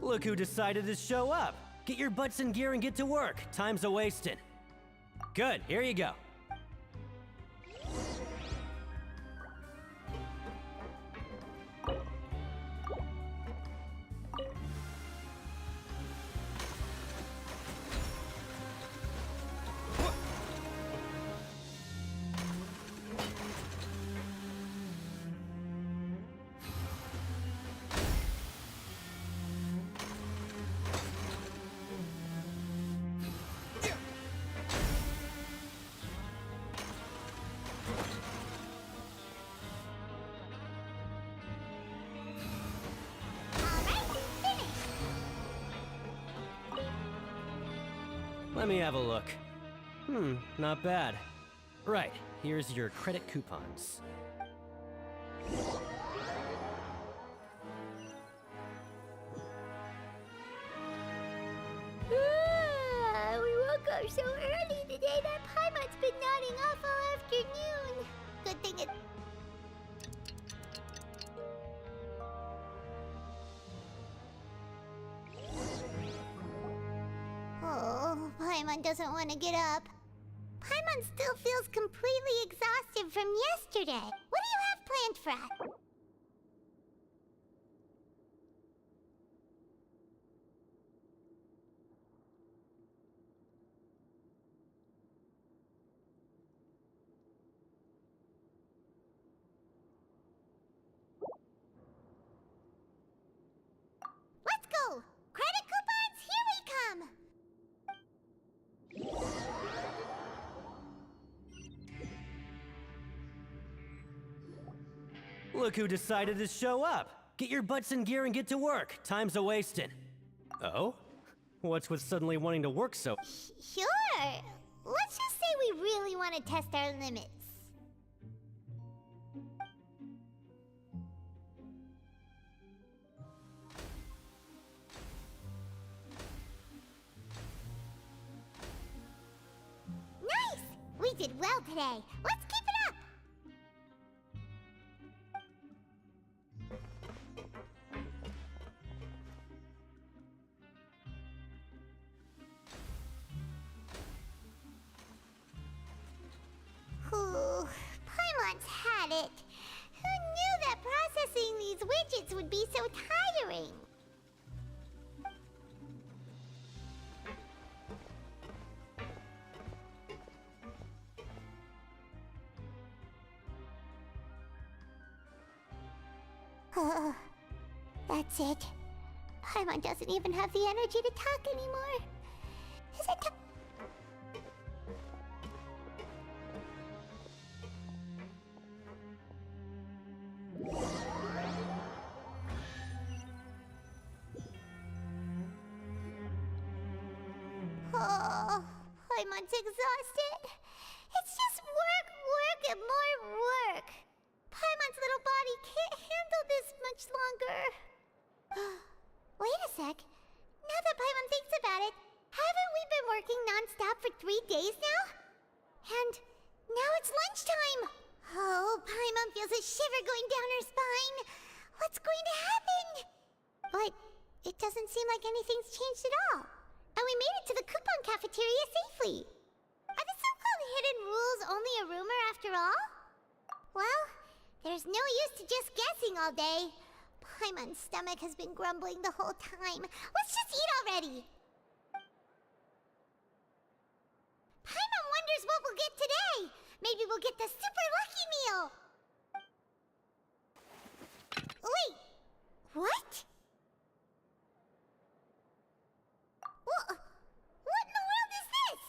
Look who decided to show up. Get your butts in gear and get to work. Time's a-wasting. Good, here you go. Let me have a look. Not bad. Right, here's your credit coupons. We woke up so early today that Paimon's been nodding off all afternoon. Good thing it... Oh, Paimon doesn't want to get up. Paimon still feels completely exhausted from yesterday. What do you have planned for us? Let's go! Credit coupons, here we come! Look who decided to show up! Get your butts in gear and get to work. Time's a-wasting. Oh? What's with suddenly wanting to work so... Sure. Let's just say we really want to test our limits. Nice! We did well today. Let's keep it up! Ooh, Paimon's had it. Who knew that processing these widgets would be so tiring? That's it. Paimon doesn't even have the energy to talk anymore. Is it Oh, Paimon's exhausted. It's just work, work, and more work. Paimon's little body can't handle this much longer. Wait a sec. Now that Paimon thinks about it, haven't we been working non-stop for 3 days now? And now it's lunchtime. Oh, Paimon feels a shiver going down her spine. What's going to happen? But it doesn't seem like anything's changed at all. And we made it to the coupon cafeteria safely. Are the so-called hidden rules only a rumor after all? Well, there's no use to just guessing all day. Paimon's stomach has been grumbling the whole time. Let's just eat already. Paimon wonders what we'll get today. Maybe we'll get the super lucky meal. Wait, what? What in the world is this?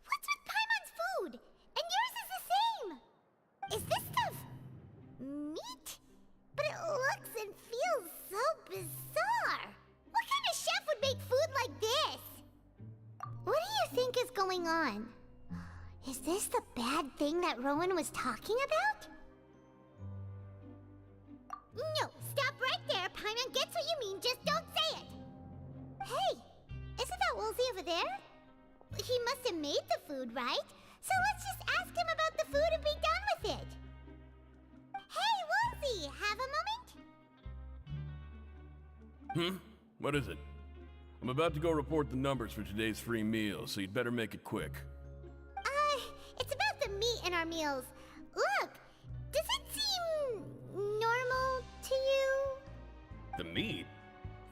What's with Paimon's food? And yours is the same. Is this stuff meat? But it looks and feels so bizarre. What kind of chef would make food like this? What do you think is going on? Is this the bad thing that Rowan was talking about? No, stop right there. Paimon gets what you mean, just don't say it. Hey, isn't that Woolsey over there? He must have made the food, right? So let's just ask him about the food and be done with it. Hey, Woolsey, have a moment? What is it? I'm about to go report the numbers for today's free meal, so you'd better make it quick. It's about the meat in our meals. Look, does it seem normal to you? The meat?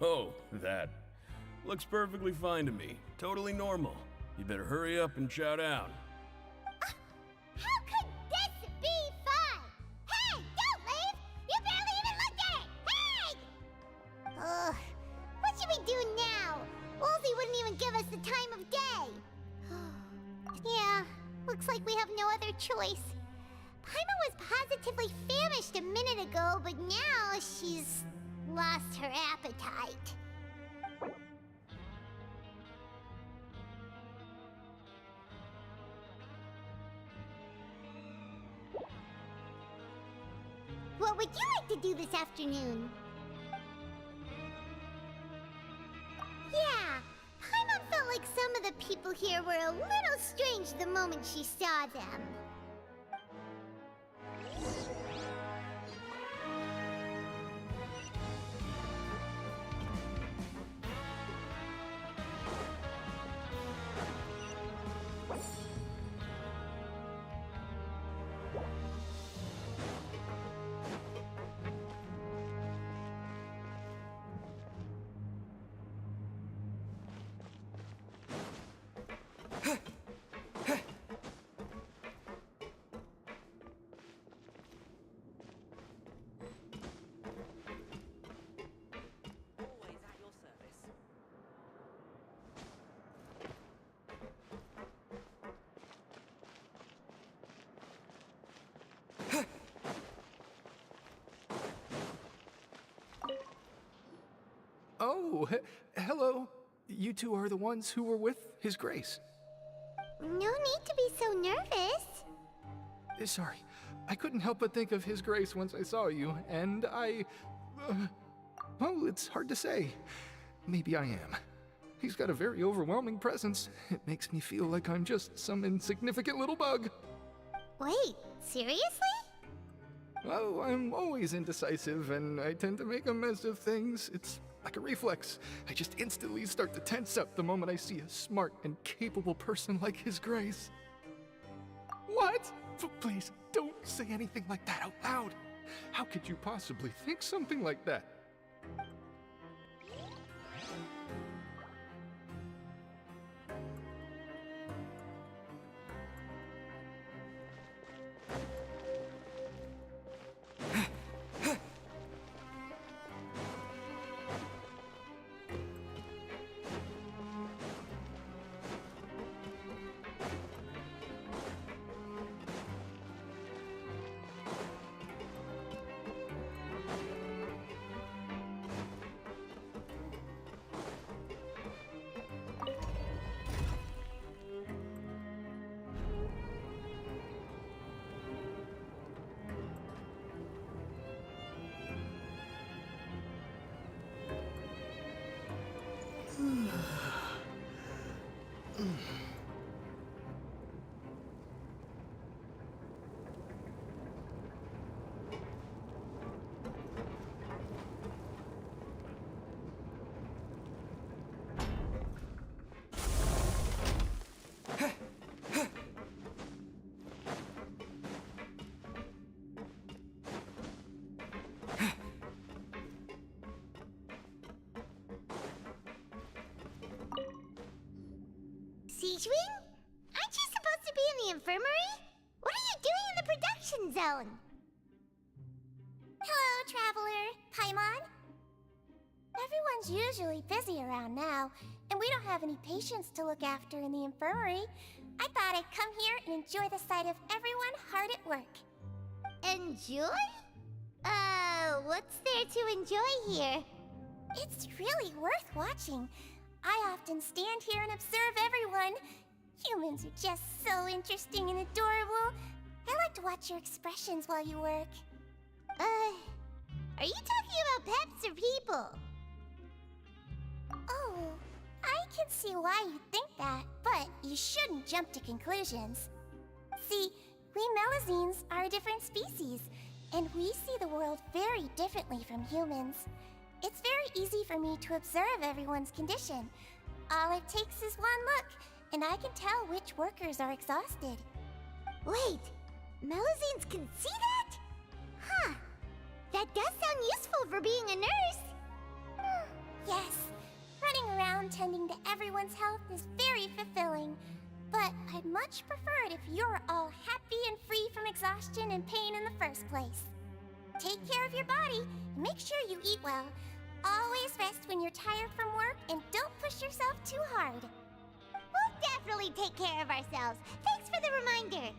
Oh, that. Looks perfectly fine to me. Totally normal. You better hurry up and chow down. How could this be fun? Hey, don't leave! You barely even looked at it! Hey! Ugh, what should we do now? Woolsey wouldn't even give us the time of day. Yeah, looks like we have no other choice. Paimon was positively famished a minute ago, but now she's lost her appetite. What would you like to do this afternoon? Yeah, Paimon felt like some of the people here were a little strange the moment she saw them. Oh, hello. You two are the ones who were with His Grace. No need to be so nervous. Sorry, I couldn't help but think of His Grace once I saw you, and well, it's hard to say. Maybe I am. He's got a very overwhelming presence. It makes me feel like I'm just some insignificant little bug. Wait, seriously? Oh, I'm always indecisive, and I tend to make a mess of things. It's like a reflex. I just instantly start to tense up the moment I see a smart and capable person like His Grace. What? Please, don't say anything like that out loud. How could you possibly think something like that? Siegewing? Aren't you supposed to be in the infirmary? What are you doing in the production zone? Hello, Traveler. Paimon? Everyone's usually busy around now, and we don't have any patients to look after in the infirmary. I thought I'd come here and enjoy the sight of everyone hard at work. Enjoy? What's there to enjoy here? It's really worth watching. I often stand here and observe everyone. Humans are just so interesting and adorable. I like to watch your expressions while you work. Are you talking about pets or people? Oh, I can see why you think that, but you shouldn't jump to conclusions. See, we Melazines are a different species, and we see the world very differently from humans. It's very easy for me to observe everyone's condition. All it takes is one look, and I can tell which workers are exhausted. Wait, Melazines can see that? Huh. That does sound useful for being a nurse. Yes, running around tending to everyone's health is very fulfilling. But I'd much prefer it if you're all happy and free from exhaustion and pain in the first place. Take care of your body, and make sure you eat well. Always rest when you're tired from work, and don't push yourself too hard. We'll definitely take care of ourselves. Thanks for the reminder.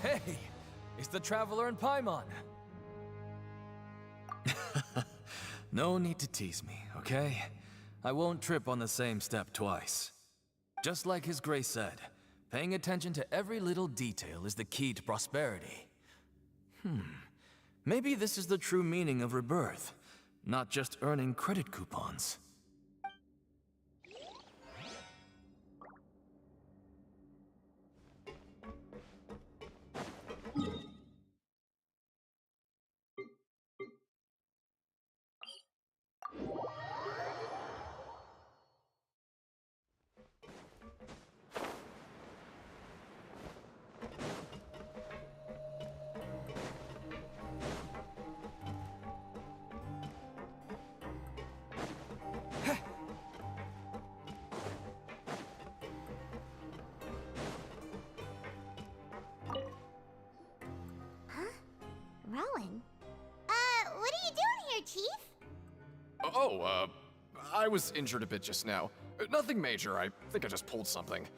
Hey, it's the Traveler and Paimon. No need to tease me, okay? I won't trip on the same step twice. Just like His Grace said, paying attention to every little detail is the key to prosperity. Maybe this is the true meaning of rebirth, not just earning credit coupons. Rowan? What are you doing here, Chief? Oh, I was injured a bit just now. Nothing major, I think I just pulled something.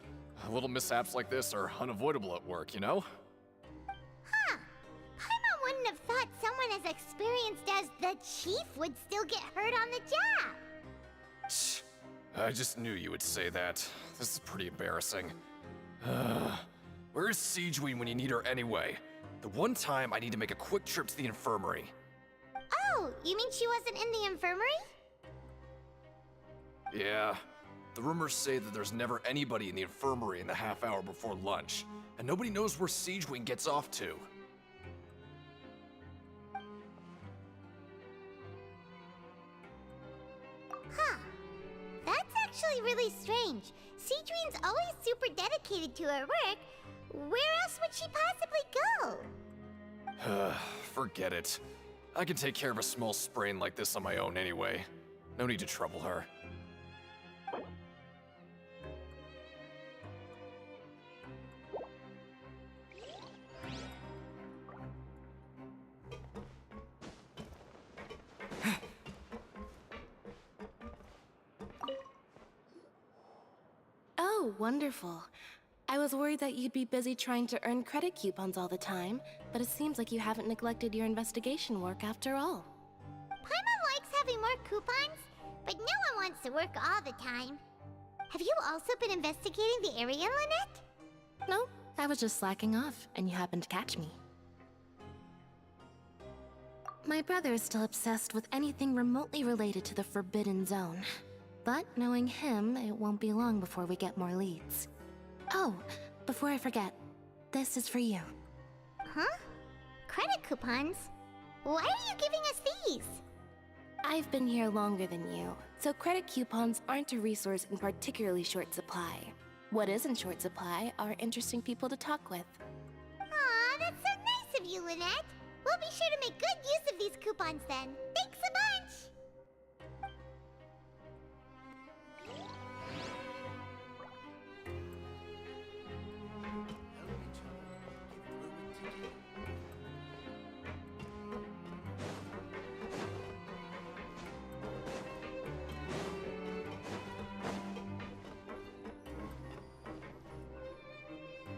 Little mishaps like this are unavoidable at work, you know? Huh. Paimon wouldn't have thought someone as experienced as the Chief would still get hurt on the job. Shh. I just knew you would say that. This is pretty embarrassing. Where is Siegeween when you need her anyway? The one time I need to make a quick trip to the infirmary. Oh, you mean she wasn't in the infirmary? Yeah. The rumors say that there's never anybody in the infirmary in the half hour before lunch, and nobody knows where Siegeween gets off to. Huh. That's actually really strange. Siegeween's always super dedicated to her work. Where else would she possibly go? Forget it. I can take care of a small sprain like this on my own anyway. No need to trouble her. Oh, wonderful. I was worried that you'd be busy trying to earn credit coupons all the time, but it seems like you haven't neglected your investigation work after all. Paimon likes having more coupons, but no one wants to work all the time. Have you also been investigating the area, Lynette? No, I was just slacking off, and you happened to catch me. My brother is still obsessed with anything remotely related to the Forbidden Zone. But knowing him, it won't be long before we get more leads. Oh, before I forget, this is for you. Huh? Credit coupons? Why are you giving us these? I've been here longer than you, so credit coupons aren't a resource in particularly short supply. What is in short supply are interesting people to talk with. Aw, that's so nice of you, Lynette. We'll be sure to make good use of these coupons then. Thanks a bunch!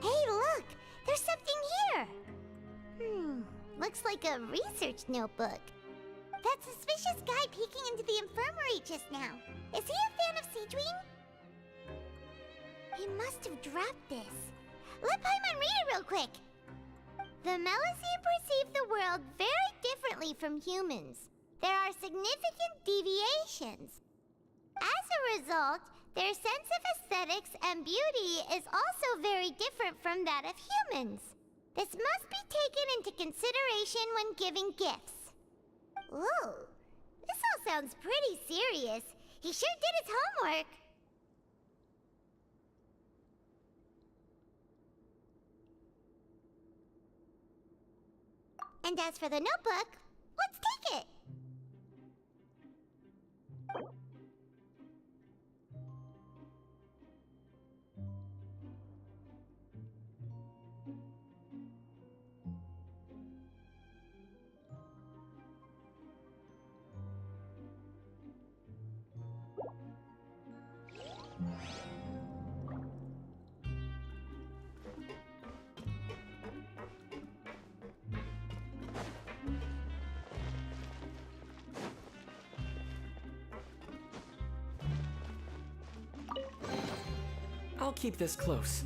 Hey, look! There's something here! Looks like a research notebook. That suspicious guy peeking into the infirmary just now. Is he a fan of Siegeween? He must have dropped this. Let Paimon read it real quick. The Melusine perceive the world very differently from humans. There are significant deviations. As a result, their sense of aesthetics and beauty is also very different from that of humans. This must be taken into consideration when giving gifts. Ooh, this all sounds pretty serious. He sure did his homework. And as for the notebook, let's take it. keep this close.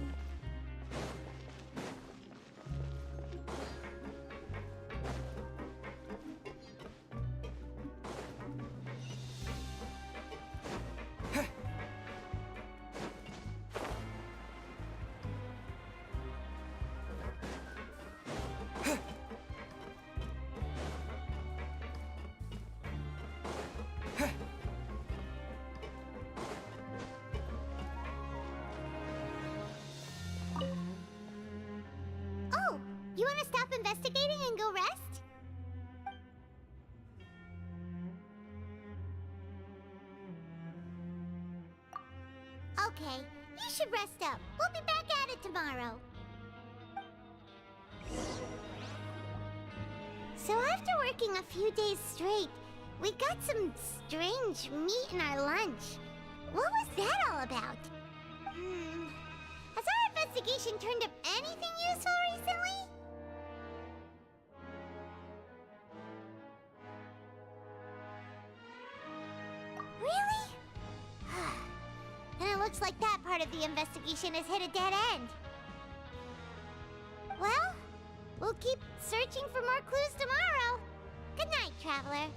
Oh, you want to stop investigating and go rest? Okay, you should rest up. We'll be back at it tomorrow. So after working a few days straight, we got some strange meat in our lunch. What was that all about? Has our investigation turned up anything useful recently? Really? Then it looks like that part of the investigation has hit a dead end. Well, we'll keep searching for more clues tomorrow. Good night, Traveler.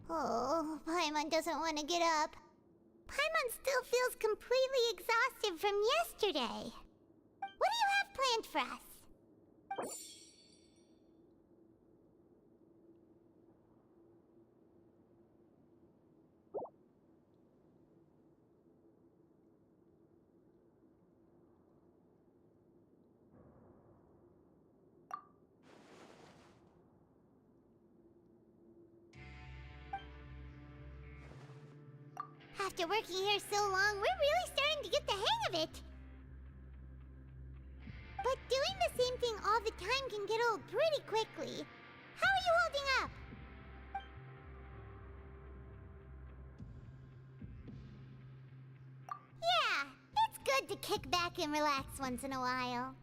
Oh, Paimon doesn't want to get up. Paimon still feels completely exhausted from yesterday. What do you have planned for us? After working here so long, we're really starting to get the hang of it. But doing the same thing all the time can get old pretty quickly. How are you holding up? Yeah, it's good to kick back and relax once in a while.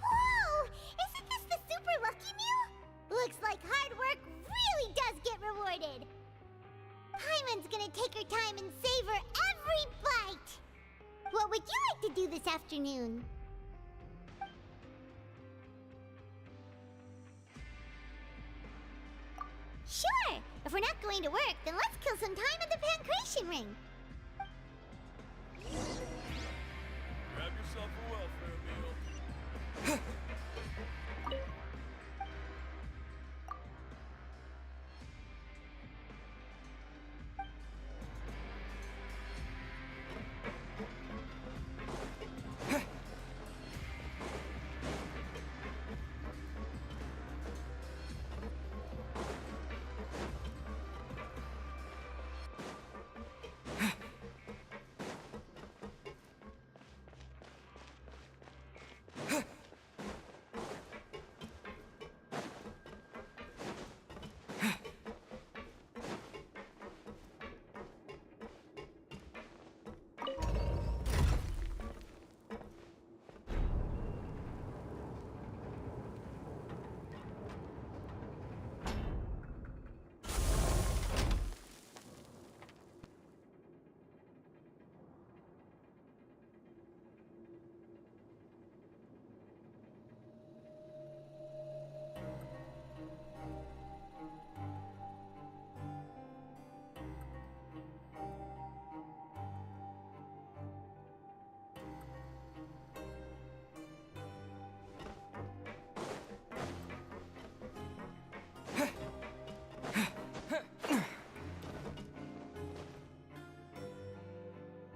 Whoa! Isn't this the super lucky meal? Looks like hard work really does get rewarded. Paimon's gonna take her time and savor every bite. What would you like to do this afternoon? Sure! If we're not going to work, then let's kill some time at the Pancration Ring. Grab yourself a welfare meal.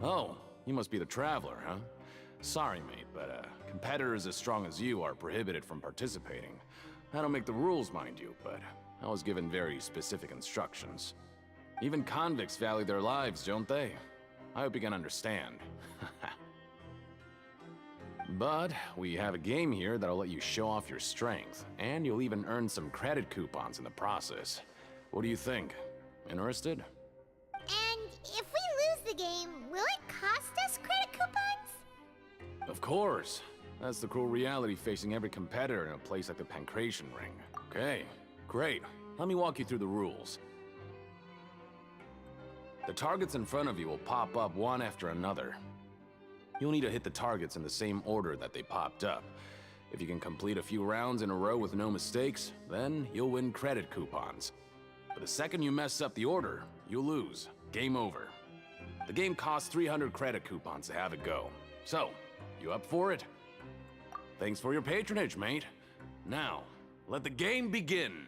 Oh, you must be the Traveler, huh? Sorry, mate, but competitors as strong as you are prohibited from participating. I don't make the rules, mind you, but I was given very specific instructions. Even convicts value their lives, don't they? I hope you can understand. But we have a game here that'll let you show off your strength, and you'll even earn some credit coupons in the process. What do you think? Interested? And if we lose the game, will it cost us credit coupons? Of course. That's the cruel reality facing every competitor in a place like the Pancration Ring. Okay, great. Let me walk you through the rules. The targets in front of you will pop up one after another. You'll need to hit the targets in the same order that they popped up. If you can complete a few rounds in a row with no mistakes, then you'll win credit coupons. But the second you mess up the order, you'll lose. Game over. The game costs 300 credit coupons to have it go. So, you up for it? Thanks for your patronage, mate. Now, let the game begin.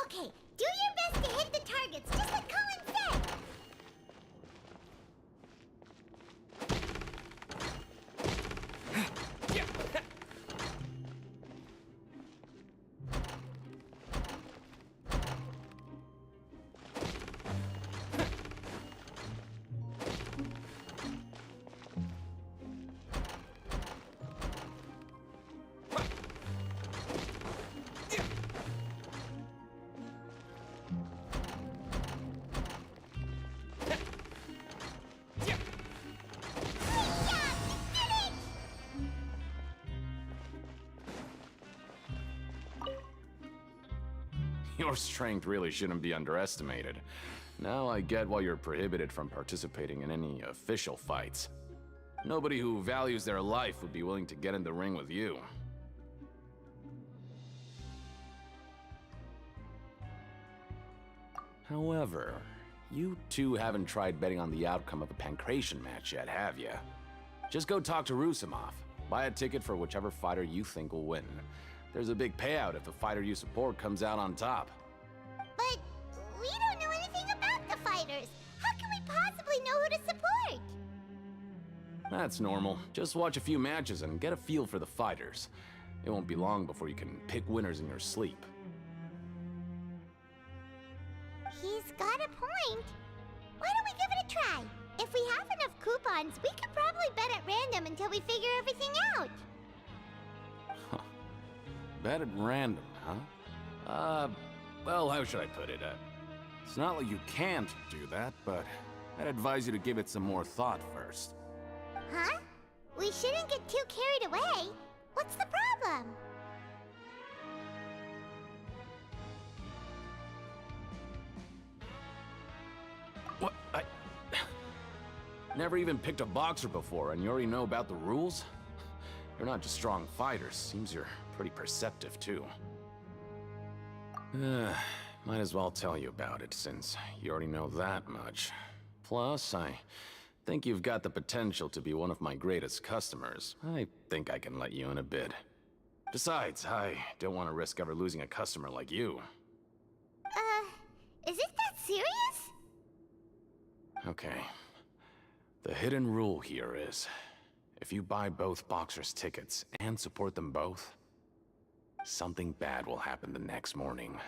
Okay, do your best to hit the targets, just like Colin said! Your strength really shouldn't be underestimated. Now I get why you're prohibited from participating in any official fights. Nobody who values their life would be willing to get in the ring with you. However, you two haven't tried betting on the outcome of a Pancration match yet, have you? Just go talk to Rusimov. Buy a ticket for whichever fighter you think will win. There's a big payout if the fighter you support comes out on top. But we don't know anything about the fighters. How can we possibly know who to support? That's normal. Just watch a few matches and get a feel for the fighters. It won't be long before you can pick winners in your sleep. He's got a point. Why don't we give it a try? If we have enough coupons, we could probably bet at random until we figure everything out. Bet at random, huh? Well, how should I put it? It's not like you can't do that, but I'd advise you to give it some more thought first. Huh? We shouldn't get too carried away. What's the problem? What? I never even picked a boxer before, and you already know about the rules? You're not just strong fighters. Seems you're pretty perceptive, too. Might as well tell you about it, since you already know that much. Plus, I think you've got the potential to be one of my greatest customers. I think I can let you in a bit. Besides, I don't want to risk ever losing a customer like you. Is it that serious? Okay. The hidden rule here is, if you buy both boxers' tickets and support them both, something bad will happen the next morning.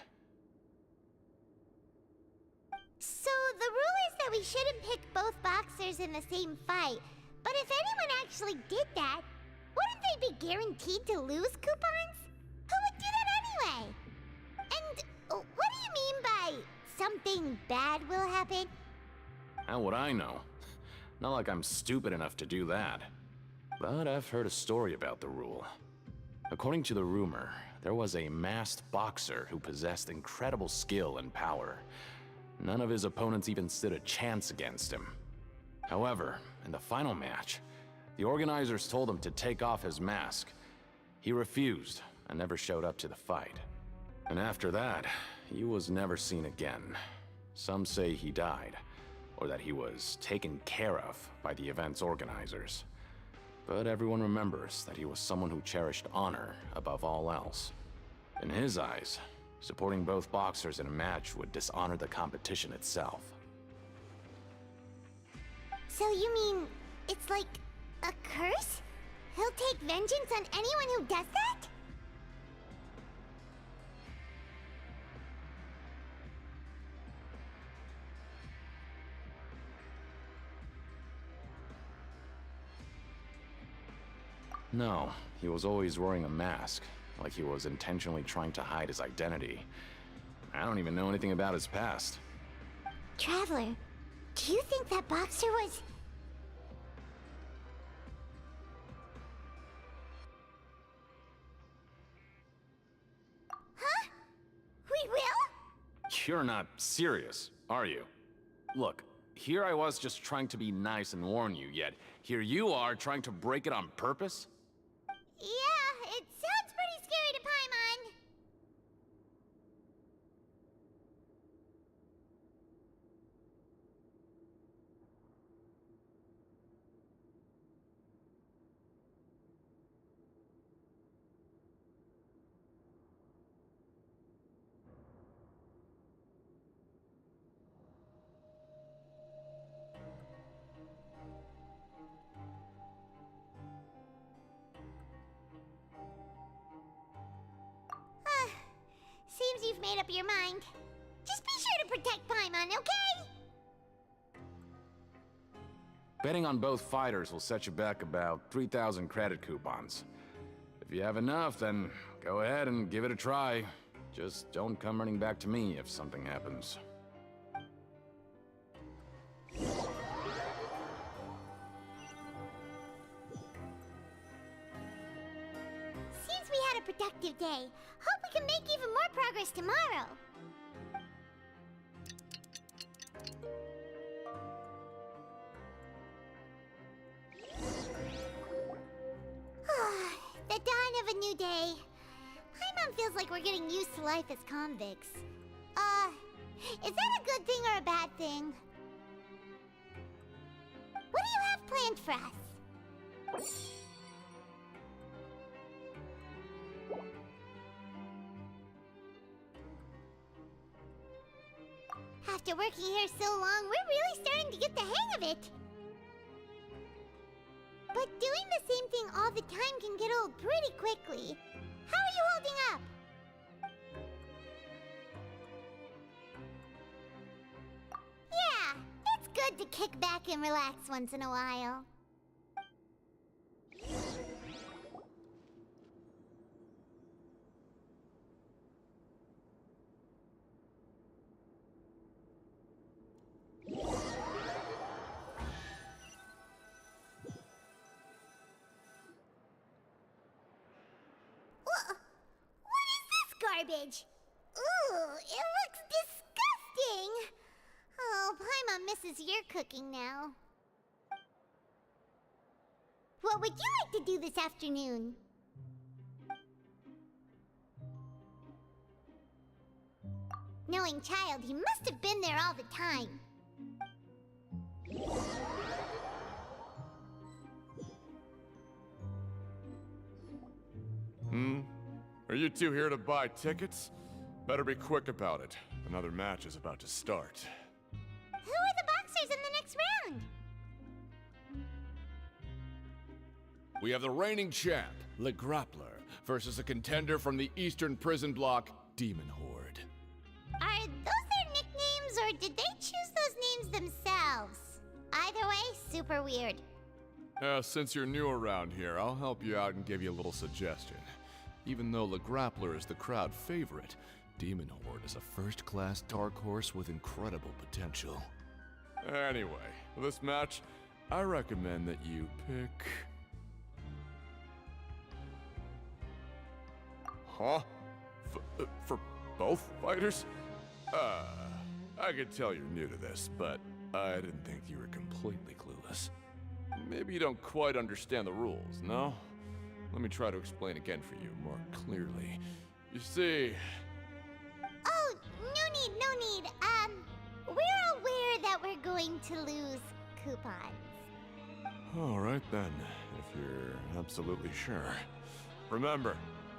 So the rule is that we shouldn't pick both boxers in the same fight. But if anyone actually did that, wouldn't they be guaranteed to lose coupons? Who would do that anyway? And what do you mean by something bad will happen? How would I know? Not like I'm stupid enough to do that. But I've heard a story about the rule. According to the rumor, there was a masked boxer who possessed incredible skill and power. None of his opponents even stood a chance against him. However, in the final match, the organizers told him to take off his mask. He refused and never showed up to the fight. And after that, he was never seen again. Some say he died, or that he was taken care of by the event's organizers. But everyone remembers that he was someone who cherished honor above all else. In his eyes, supporting both boxers in a match would dishonor the competition itself. So you mean it's like a curse? He'll take vengeance on anyone who does that? No, he was always wearing a mask, like he was intentionally trying to hide his identity. I don't even know anything about his past. Traveler, do you think that boxer was... Huh? We will? You're not serious, are you? Look, here I was just trying to be nice and warn you, yet here you are trying to break it on purpose? Yeah, it sounds pretty scary to Paimon. Seems you've made up your mind. Just be sure to protect Paimon, okay? Betting on both fighters will set you back about 3,000 credit coupons. If you have enough, then go ahead and give it a try. Just don't come running back to me if something happens. Seems we had a productive day. Hope we can make even more progress tomorrow. The dawn of a new day. Paimon feels like we're getting used to life as convicts. Is that a good thing or a bad thing? What do you have planned for us? After working here so long, we're really starting to get the hang of it. But doing the same thing all the time can get old pretty quickly. How are you holding up? Yeah, it's good to kick back and relax once in a while. What is this garbage? Ooh, it looks disgusting! Oh, Paimon misses your cooking now. What would you like to do this afternoon? Knowing child, he must have been there all the time. Are you two here to buy tickets? Better be quick about it. Another match is about to start. Who are the boxers in the next round? We have the reigning champ, Le Grappler, versus a contender from the Eastern Prison Block, Demon Horde. Are those their nicknames, or did they choose those names themselves? Either way, super weird. Since you're new around here, I'll help you out and give you a little suggestion. Even though Le Grappler is the crowd favorite, Demon Horde is a first-class dark horse with incredible potential. Anyway, for this match, I recommend that you pick... Huh? For both fighters? I could tell you're new to this, but I didn't think you were completely clueless. Maybe you don't quite understand the rules, no? Let me try to explain again for you more clearly. You see... Oh, no need, no need. We're aware that we're going to lose coupons. Alright then, if you're absolutely sure. Remember,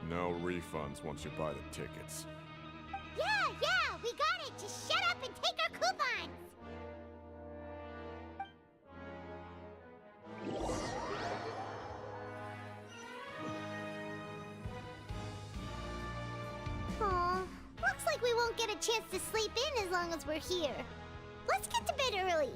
no refunds once you buy the tickets. Yeah, we got it! Just shut up and take our coupons! won't get a chance to sleep in as long as we're here. Let's get to bed early.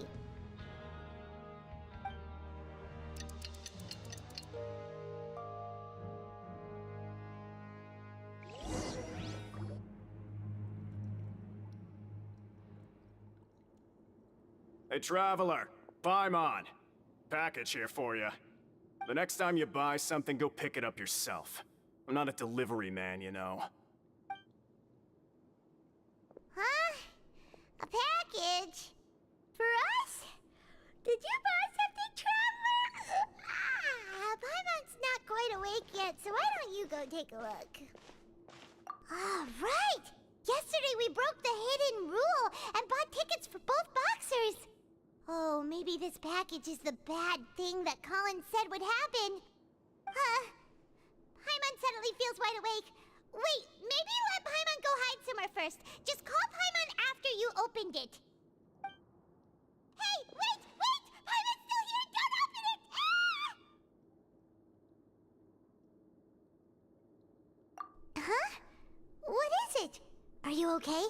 Hey, Traveler. Paimon. Package here for you. The next time you buy something, go pick it up yourself. I'm not a delivery man, you know. Huh? A package? For us? Did you buy something, Traveler? Paimon's not quite awake yet, so why don't you go take a look? All right! Yesterday we broke the hidden rule and bought tickets for both boxers. Oh, maybe this package is the bad thing that Colin said would happen. Paimon suddenly feels wide awake. Wait, maybe let Paimon go hide somewhere first. Just call Paimon after you opened it. Hey, wait! Paimon's still here! Don't open it! Huh? What is it? Are you okay?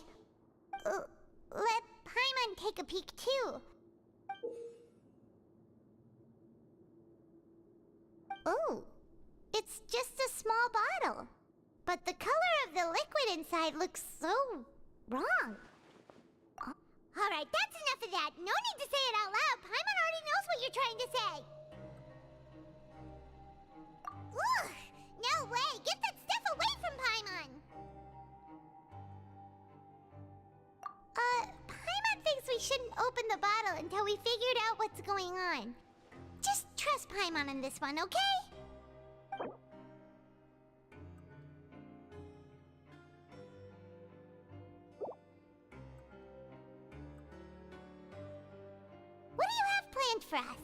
Let Paimon take a peek too. Oh, it's just a small bottle. But the color of the liquid inside looks so wrong. All right, that's enough of that. No need to say it out loud. Paimon already knows what you're trying to say. Ugh, no way. Get that stuff away from Paimon. Paimon thinks we shouldn't open the bottle until we figured out what's going on. Just trust Paimon on this one, okay? What do you have planned for us?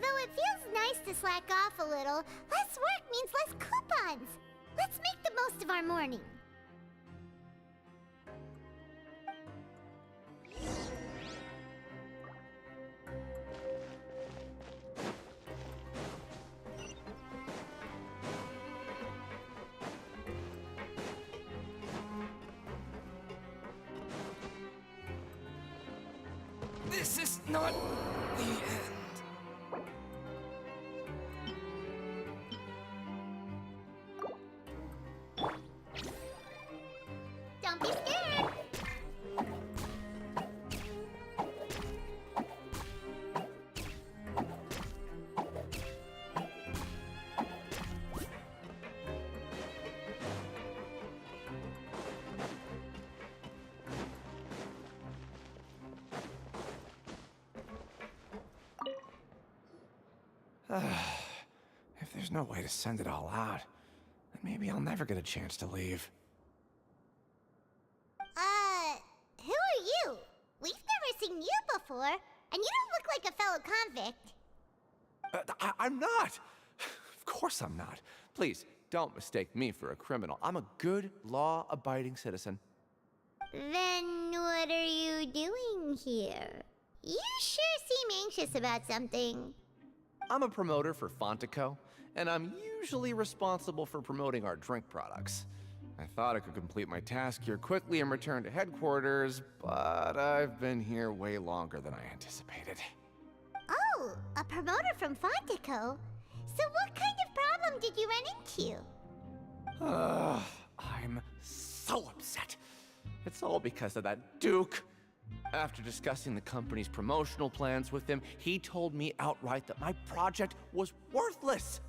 Though it feels nice to slack off a little, less work means less coupons. Let's make the most of our morning. This is not the end. Don't be scared. If there's no way to send it all out, then maybe I'll never get a chance to leave. Who are you? We've never seen you before, and you don't look like a fellow convict. I'm not! Of course I'm not. Please, don't mistake me for a criminal. I'm a good, law-abiding citizen. Then what are you doing here? You sure seem anxious about something. I'm a promoter for Fontico, and I'm usually responsible for promoting our drink products. I thought I could complete my task here quickly and return to headquarters, but I've been here way longer than I anticipated. Oh, a promoter from Fontico? So what kind of problem did you run into? I'm so upset. It's all because of that Duke. After discussing the company's promotional plans with him, he told me outright that my project was worthless.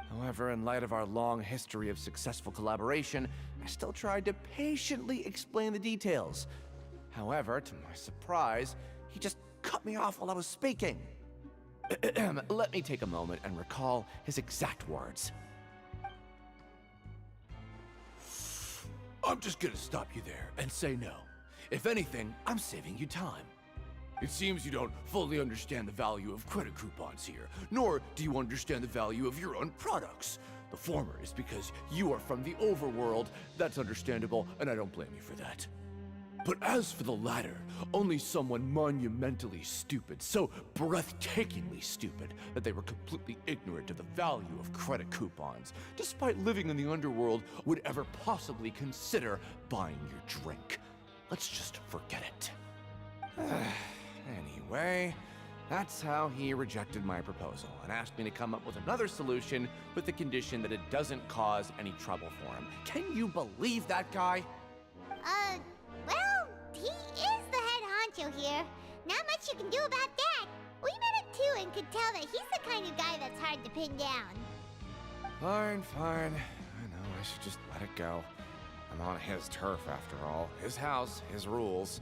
However, in light of our long history of successful collaboration, I still tried to patiently explain the details. However, to my surprise, he just cut me off while I was speaking. Let me take a moment and recall his exact words. I'm just gonna stop you there and say no. If anything, I'm saving you time. It seems you don't fully understand the value of credit coupons here, nor do you understand the value of your own products. The former is because you are from the overworld. That's understandable, and I don't blame you for that. But as for the latter, only someone monumentally stupid, so breathtakingly stupid, that they were completely ignorant of the value of credit coupons, despite living in the underworld, would ever possibly consider buying your drink. Let's just forget it. Anyway, that's how he rejected my proposal and asked me to come up with another solution with the condition that it doesn't cause any trouble for him. Can you believe that guy? Well, he is the head honcho here. Not much you can do about that. We met him too and could tell that he's the kind of guy that's hard to pin down. Fine. I know, I should just let it go. I'm on his turf after all. His house, his rules.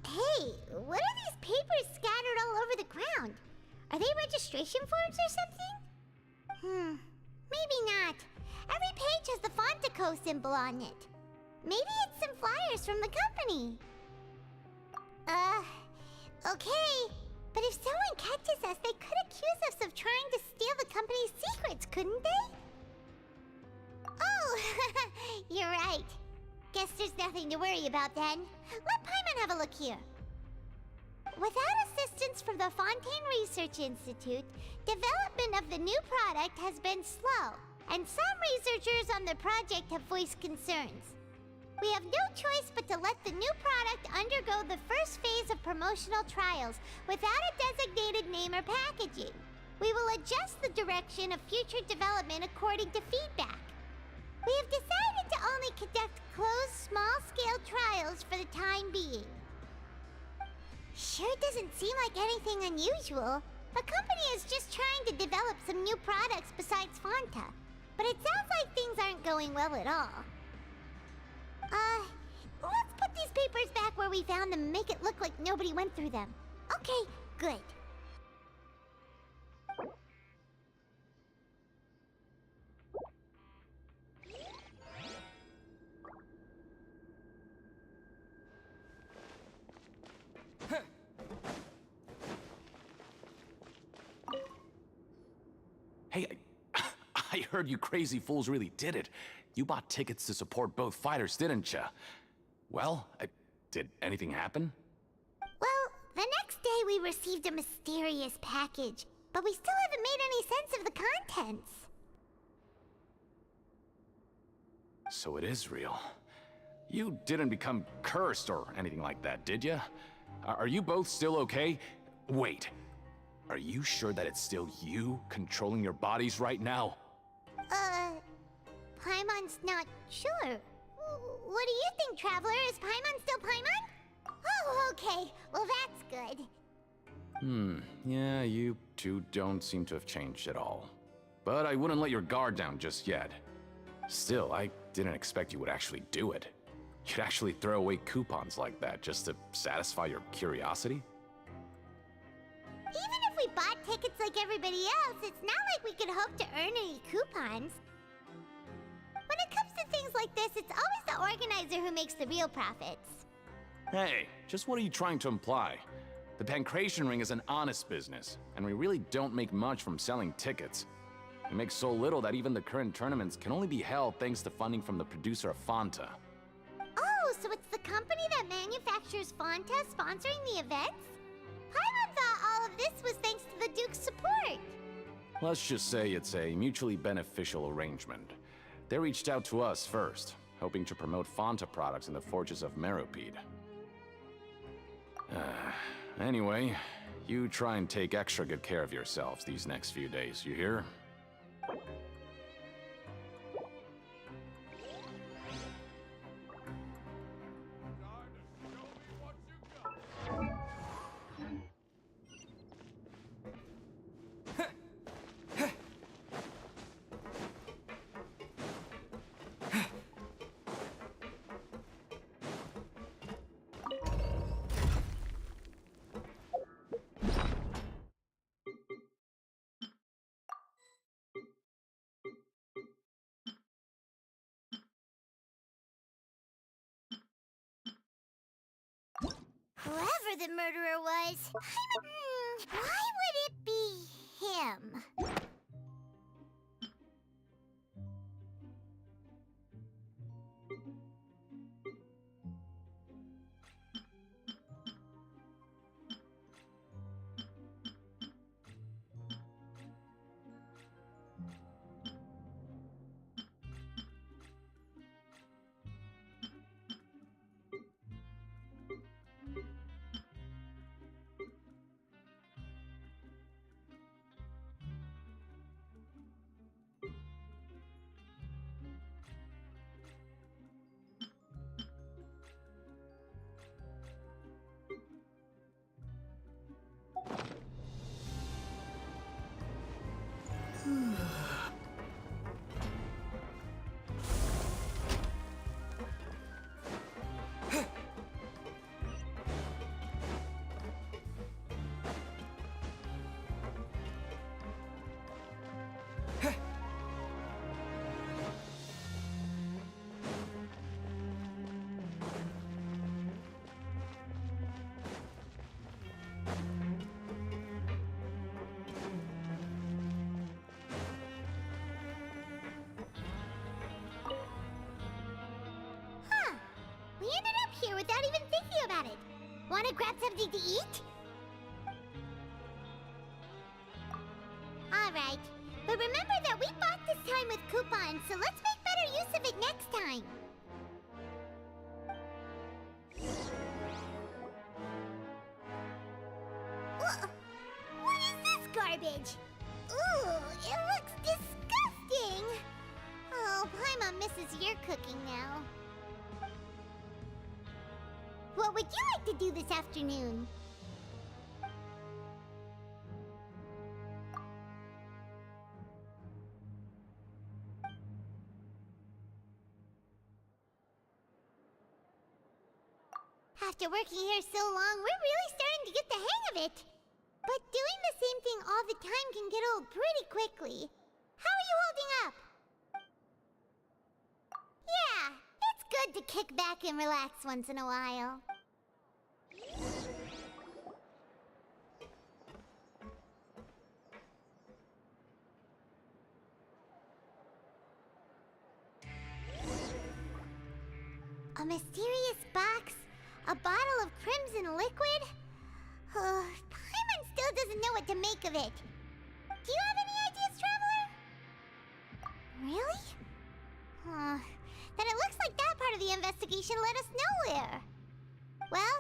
Hey, what are these papers scattered all over the ground? Are they registration forms or something? Maybe not. Every page has the Fontico symbol on it. Maybe it's some flyers from the company. Okay. But if someone catches us, they could accuse us of trying to steal the company's secrets, couldn't they? Oh, you're right. Guess there's nothing to worry about then. Let Paimon have a look here. Without assistance from the Fontaine Research Institute, development of the new product has been slow, and some researchers on the project have voiced concerns. We have no choice but to let the new product undergo the first phase of promotional trials without a designated name or packaging. We will adjust the direction of future development according to feedback. We have decided to only conduct closed, small-scale trials for the time being. Sure doesn't seem like anything unusual. The company is just trying to develop some new products besides Fanta. But it sounds like things aren't going well at all. Let's put these papers back where we found them and make it look like nobody went through them. Okay, good. Hey, I heard you crazy fools really did it. You bought tickets to support both fighters, didn't ya? Well, did anything happen? Well, the next day we received a mysterious package, but we still haven't made any sense of the contents. So it is real. You didn't become cursed or anything like that, did ya? Are you both still okay? Wait. Are you sure that it's still you controlling your bodies right now? Paimon's not sure. What do you think, Traveler? Is Paimon still Paimon? Oh, okay. Well, that's good. Yeah, you two don't seem to have changed at all. But I wouldn't let your guard down just yet. Still, I didn't expect you would actually do it. You'd actually throw away coupons like that just to satisfy your curiosity? Even if we bought tickets like everybody else, it's not like we could hope to earn any coupons. When it comes to things like this, it's always the organizer who makes the real profits. Hey, just what are you trying to imply? The Pancration Ring is an honest business, and we really don't make much from selling tickets. We make so little that even the current tournaments can only be held thanks to funding from the producer of Fanta. Oh, so it's the company that manufactures Fanta sponsoring the events? Paimon thought all of this was thanks to the Duke's support. Let's just say it's a mutually beneficial arrangement. They reached out to us first, hoping to promote Fanta products in the fortress of Meropide. Anyway, you try and take extra good care of yourselves these next few days, you hear? Whoever the murderer was, why would it be him? We ended up here without even thinking about it. Wanna grab something to eat? Alright, but remember that we bought this time with coupons, so let's make better use of it next time. What is this garbage? Ooh, it looks disgusting! Oh, Paimon misses your cooking now. What would you like to do this afternoon? After working here so long, we're really starting to get the hang of it. But doing the same thing all the time can get old pretty quickly. How are you holding up? Yeah, it's good to kick back and relax once in a while. A mysterious box? A bottle of crimson liquid? Paimon still doesn't know what to make of it. Do you have any ideas, Traveler? Really? Then it looks like that part of the investigation led us nowhere. Well,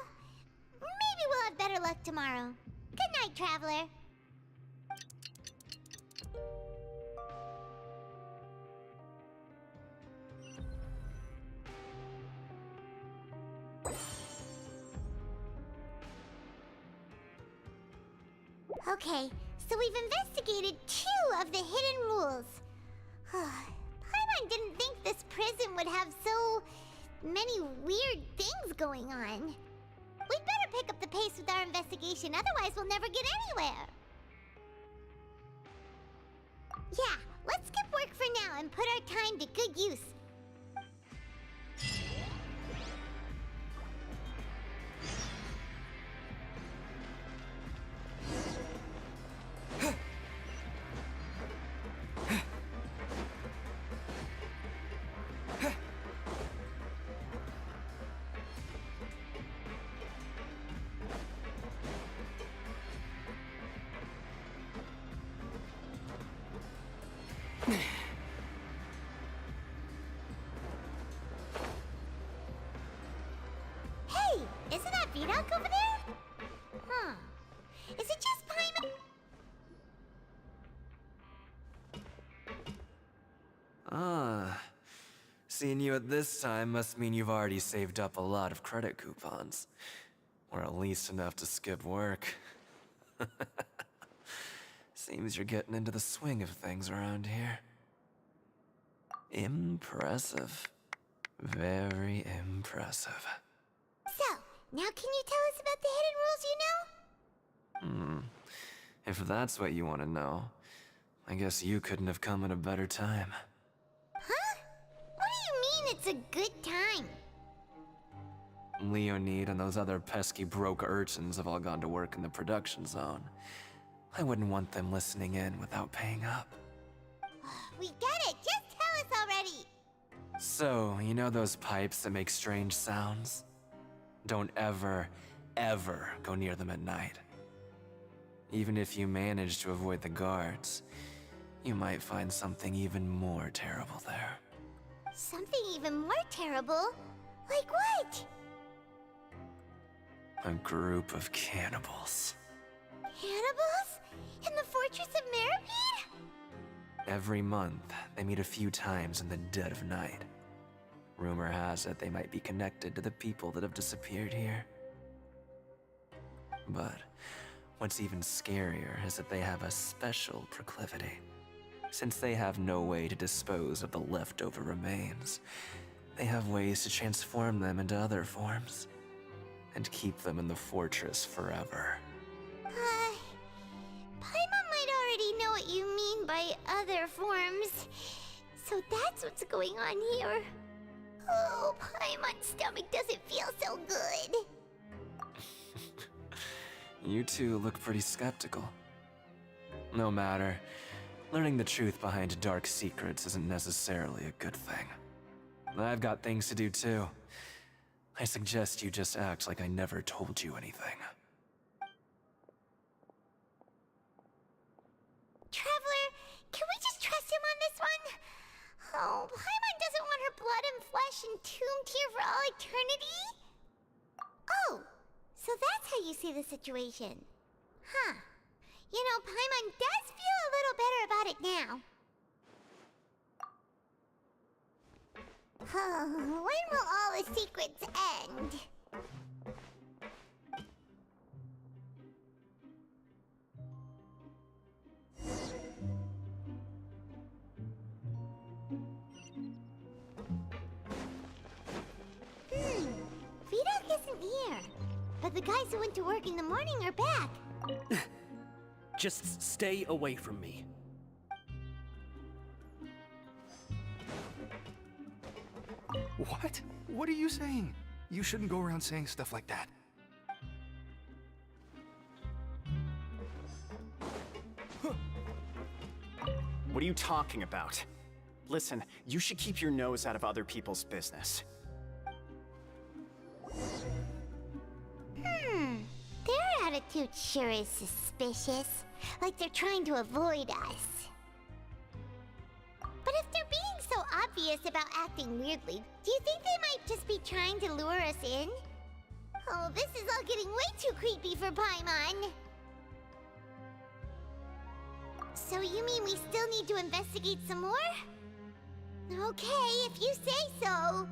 maybe we'll have better luck tomorrow. Good night, Traveler. Okay, so we've investigated 2 of the hidden rules. Paimon didn't think this prison would have so many weird things going on. We'd better pick up the pace with our investigation, otherwise we'll never get anywhere. Yeah, let's skip work for now and put our time to good use. Hey, isn't that Vidok over there? Ah. Seeing you at this time must mean you've already saved up a lot of credit coupons. Or at least enough to skip work. Seems you're getting into the swing of things around here. Impressive. Very impressive. So, now can you tell us about the hidden rules you know? If that's what you want to know, I guess you couldn't have come at a better time. Huh? What do you mean it's a good time? Leonid and those other pesky broke urchins have all gone to work in the production zone. I wouldn't want them listening in without paying up. We get it! Just tell us already! So, you know those pipes that make strange sounds? Don't ever, ever go near them at night. Even if you manage to avoid the guards, you might find something even more terrible there. Something even more terrible? Like what? A group of cannibals. Cannibals? In the Fortress of Meripede? Every month, they meet a few times in the dead of night. Rumor has it they might be connected to the people that have disappeared here. But what's even scarier is that they have a special proclivity. Since they have no way to dispose of the leftover remains, they have ways to transform them into other forms and keep them in the fortress forever. Paimon might already know what you mean by other forms. So that's what's going on here. Oh, Paimon's stomach doesn't feel so good. You two look pretty skeptical. No matter. Learning the truth behind dark secrets isn't necessarily a good thing. I've got things to do too. I suggest you just act like I never told you anything. Traveler, can we just trust him on this one? Oh, Paimon doesn't want her blood and flesh entombed here for all eternity? Oh, so that's how you see the situation. Huh. You know, Paimon does feel a little better about it now. When will all the secrets end? Vidok isn't here. But the guys who went to work in the morning are back. Just stay away from me. What? What are you saying? You shouldn't go around saying stuff like that. What are you talking about? Listen, you should keep your nose out of other people's business. Their attitude sure is suspicious. Like they're trying to avoid us. But if they're being so obvious about acting weirdly, do you think they might just be trying to lure us in? Oh, this is all getting way too creepy for Paimon. So you mean we still need to investigate some more? Okay, if you say so.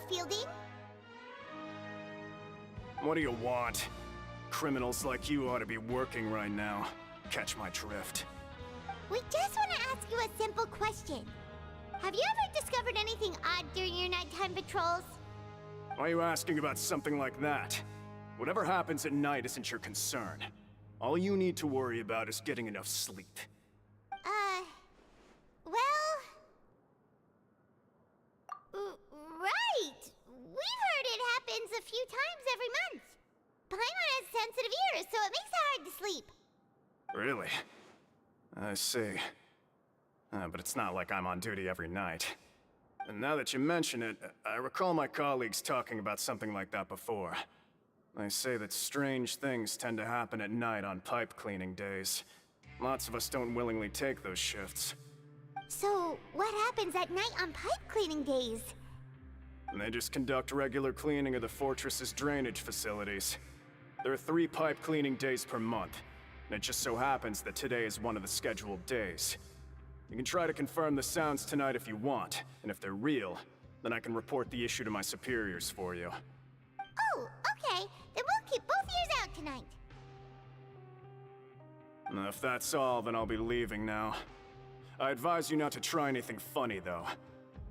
Fielding? What do you want? Criminals like you ought to be working right now. Catch my drift. We just want to ask you a simple question. Have you ever discovered anything odd during your nighttime patrols? Why are you asking about something like that? Whatever happens at night isn't your concern. All you need to worry about is getting enough sleep. Right! We've heard it happens a few times every month. Paimon has sensitive ears, so it makes it hard to sleep. Really? I see. But it's not like I'm on duty every night. And now that you mention it, I recall my colleagues talking about something like that before. They say that strange things tend to happen at night on pipe cleaning days. Lots of us don't willingly take those shifts. So, what happens at night on pipe cleaning days? And they just conduct regular cleaning of the fortress's drainage facilities. There are 3 pipe cleaning days per month, and it just so happens that today is one of the scheduled days. You can try to confirm the sounds tonight if you want, and if they're real, then I can report the issue to my superiors for you. Oh, okay. Then we'll keep both ears out tonight. If that's all, then I'll be leaving now. I advise you not to try anything funny, though.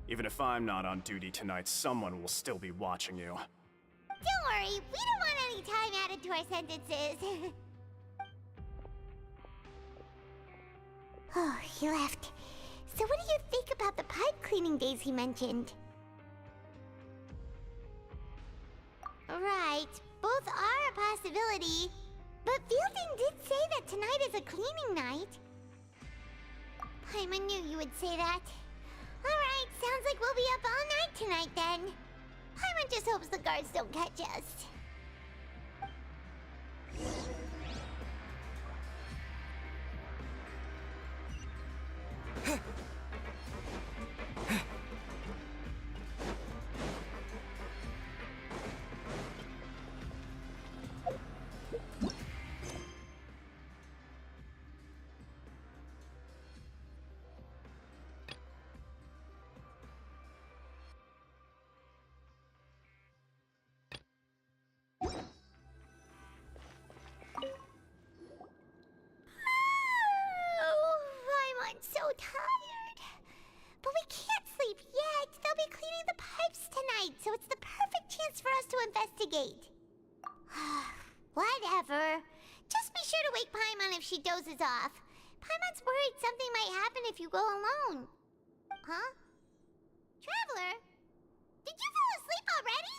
Even if I'm not on duty tonight, someone will still be watching you. Don't worry, we don't want any time added to our sentences. Oh, he left. So what do you think about the pipe cleaning days he mentioned? Right, both are a possibility. But Fielding did say that tonight is a cleaning night. Paimon knew you would say that. Alright, sounds like we'll be up all night tonight then. Paimon just hopes the guards don't catch us. I'm so tired. But we can't sleep yet. They'll be cleaning the pipes tonight, so it's the perfect chance for us to investigate. Whatever. Just be sure to wake Paimon if she dozes off. Paimon's worried something might happen if you go alone. Huh? Traveler? Did you fall asleep already?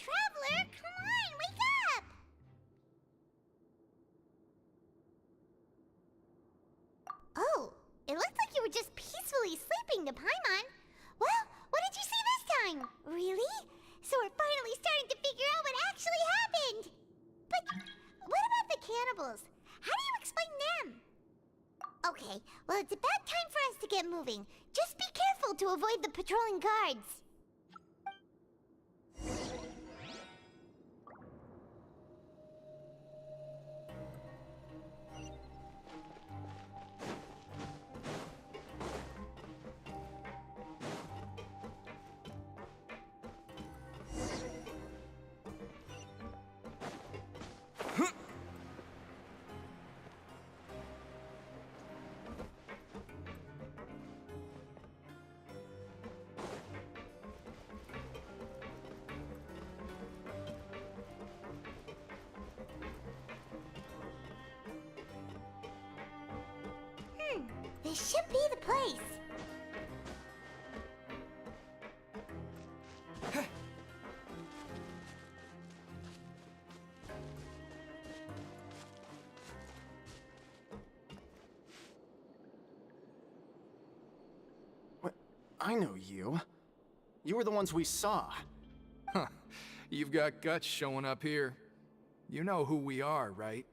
Traveler, come on, wake up! Oh, it looked like you were just peacefully sleeping to Paimon. Well, what did you see this time? Really? So we're finally starting to figure out what actually happened! But what about the cannibals? How do you explain them? Okay, well it's about time for us to get moving. Just be careful to avoid the patrolling guards. This should be the place. What? I know you. You were the ones we saw. You've got guts showing up here. You know who we are, right?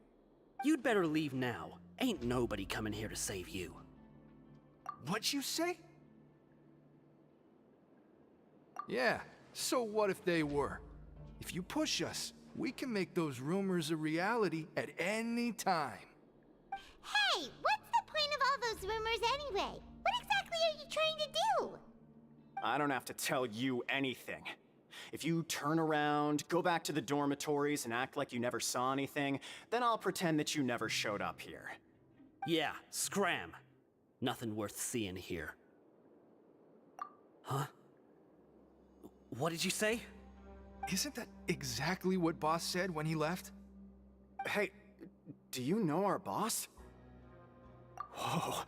You'd better leave now. Ain't nobody coming here to save you. What'd you say? Yeah, so what if they were? If you push us, we can make those rumors a reality at any time. Hey, what's the point of all those rumors anyway? What exactly are you trying to do? I don't have to tell you anything. If you turn around, go back to the dormitories, and act like you never saw anything, then I'll pretend that you never showed up here. Yeah, scram. Nothing worth seeing here. Huh? What did you say? Isn't that exactly what Boss said when he left? Hey, do you know our boss? Whoa.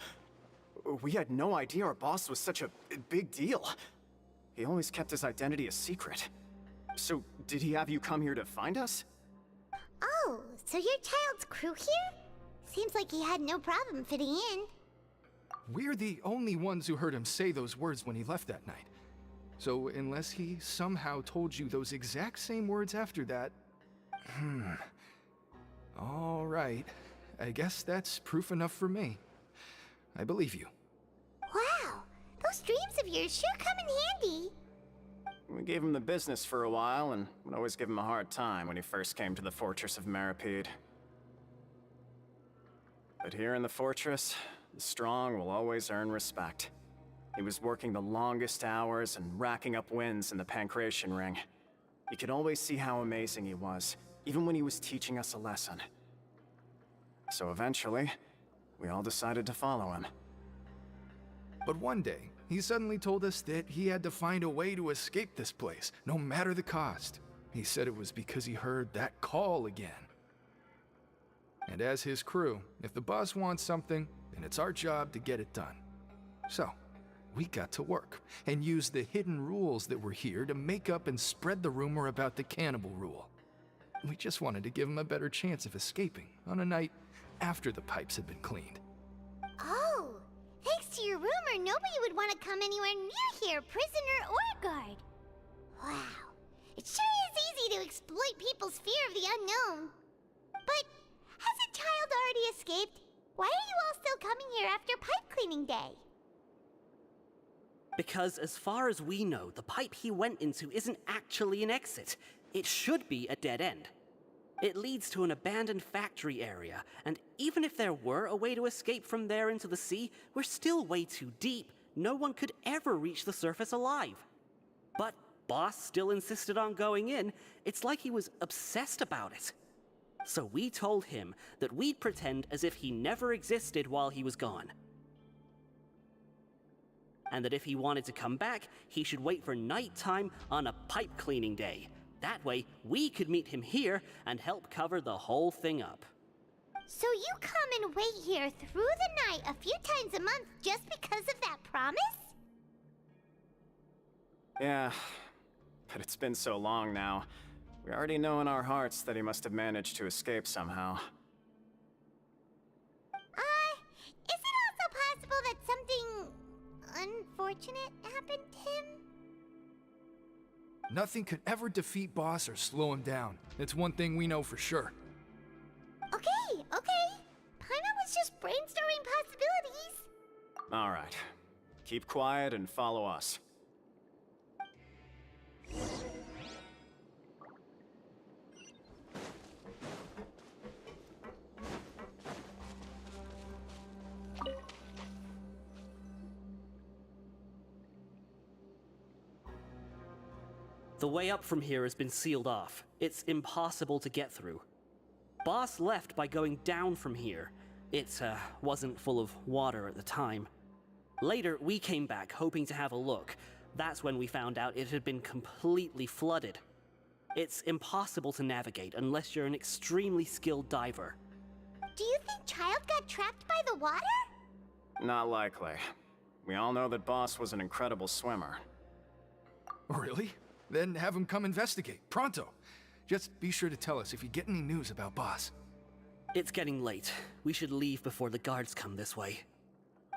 We had no idea our boss was such a big deal. He always kept his identity a secret. So, did he have you come here to find us? Oh, so your child's crew here? Seems like he had no problem fitting in. We're the only ones who heard him say those words when he left that night. So, unless he somehow told you those exact same words after that... All right. I guess that's proof enough for me. I believe you. Wow, those dreams of yours sure come in handy. We gave him the business for a while, and would always give him a hard time when he first came to the Fortress of Maripede. But here in the fortress, the strong will always earn respect. He was working the longest hours and racking up wins in the Pancration Ring. You could always see how amazing he was, even when he was teaching us a lesson. So eventually, we all decided to follow him. But one day, he suddenly told us that he had to find a way to escape this place, no matter the cost. He said it was because he heard that call again. And as his crew, if the boss wants something, then it's our job to get it done. So, we got to work, and used the hidden rules that were here to make up and spread the rumor about the cannibal rule. We just wanted to give him a better chance of escaping on a night after the pipes had been cleaned. Oh, thanks to your rumor, nobody would want to come anywhere near here, prisoner or guard. Wow, it sure is easy to exploit people's fear of the unknown. But has a child already escaped? Why are you all still coming here after pipe cleaning day? Because as far as we know, the pipe he went into isn't actually an exit. It should be a dead end. It leads to an abandoned factory area, and even if there were a way to escape from there into the sea, we're still way too deep. No one could ever reach the surface alive. But Boss still insisted on going in. It's like he was obsessed about it. So we told him that we'd pretend as if he never existed while he was gone. And that if he wanted to come back, he should wait for nighttime on a pipe cleaning day. That way, we could meet him here and help cover the whole thing up. So you come and wait here through the night a few times a month just because of that promise? Yeah, but it's been so long now. We already know in our hearts that he must have managed to escape somehow. Is it also possible that something unfortunate happened to him? Nothing could ever defeat Boss or slow him down. It's one thing we know for sure. Okay. Paimon was just brainstorming possibilities. Alright. Keep quiet and follow us. The way up from here has been sealed off. It's impossible to get through. Boss left by going down from here. It wasn't full of water at the time. Later, we came back hoping to have a look. That's when we found out it had been completely flooded. It's impossible to navigate unless you're an extremely skilled diver. Do you think Child got trapped by the water? Not likely. We all know that Boss was an incredible swimmer. Really? Then have him come investigate, pronto. Just be sure to tell us if you get any news about Boss. It's getting late. We should leave before the guards come this way.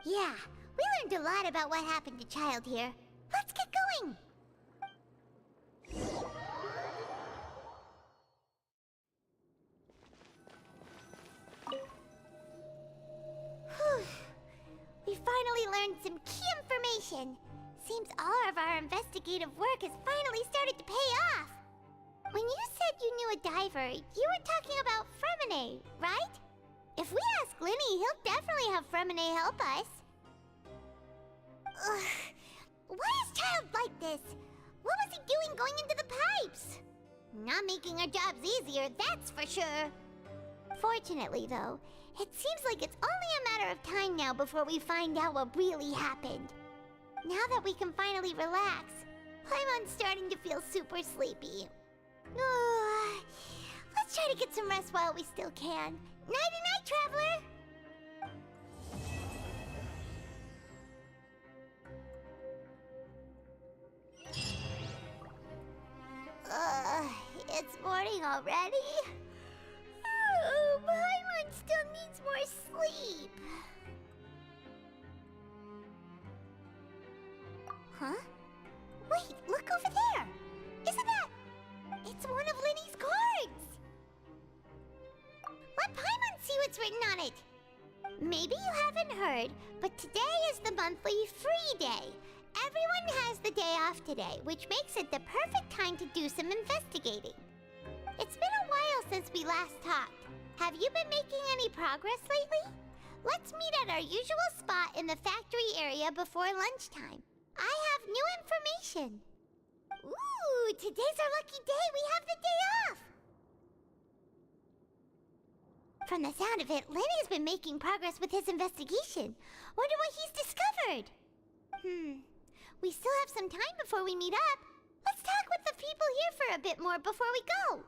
Yeah, we learned a lot about what happened to Child here. Let's get going! learned some key information. Seems all of our investigative work has finally started to pay off. When you said you knew a diver, you were talking about Fremine, right? If we ask Linny, he'll definitely have Fremine help us. Ugh. Why is Child like this? What was he doing going into the pipes? Not making our jobs easier, that's for sure. Fortunately, though, it seems like it's only a matter of time now before we find out what really happened. Now that we can finally relax, I'm starting to feel super sleepy. Let's try to get some rest while we still can. Nighty-night, traveler! It's morning already? Paimon still needs more sleep. Huh? Wait, look over there! Isn't that... It's one of Linny's cards! Let Paimon see what's written on it! Maybe you haven't heard, but today is the monthly free day. Everyone has the day off today, which makes it the perfect time to do some investigating. It's been a while since we last talked. Have you been making any progress lately? Let's meet at our usual spot in the factory area before lunchtime. I have new information. Ooh, today's our lucky day. We have the day off. From the sound of it, Lenny's been making progress with his investigation. Wonder what he's discovered. We still have some time before we meet up. Let's talk with the people here for a bit more before we go.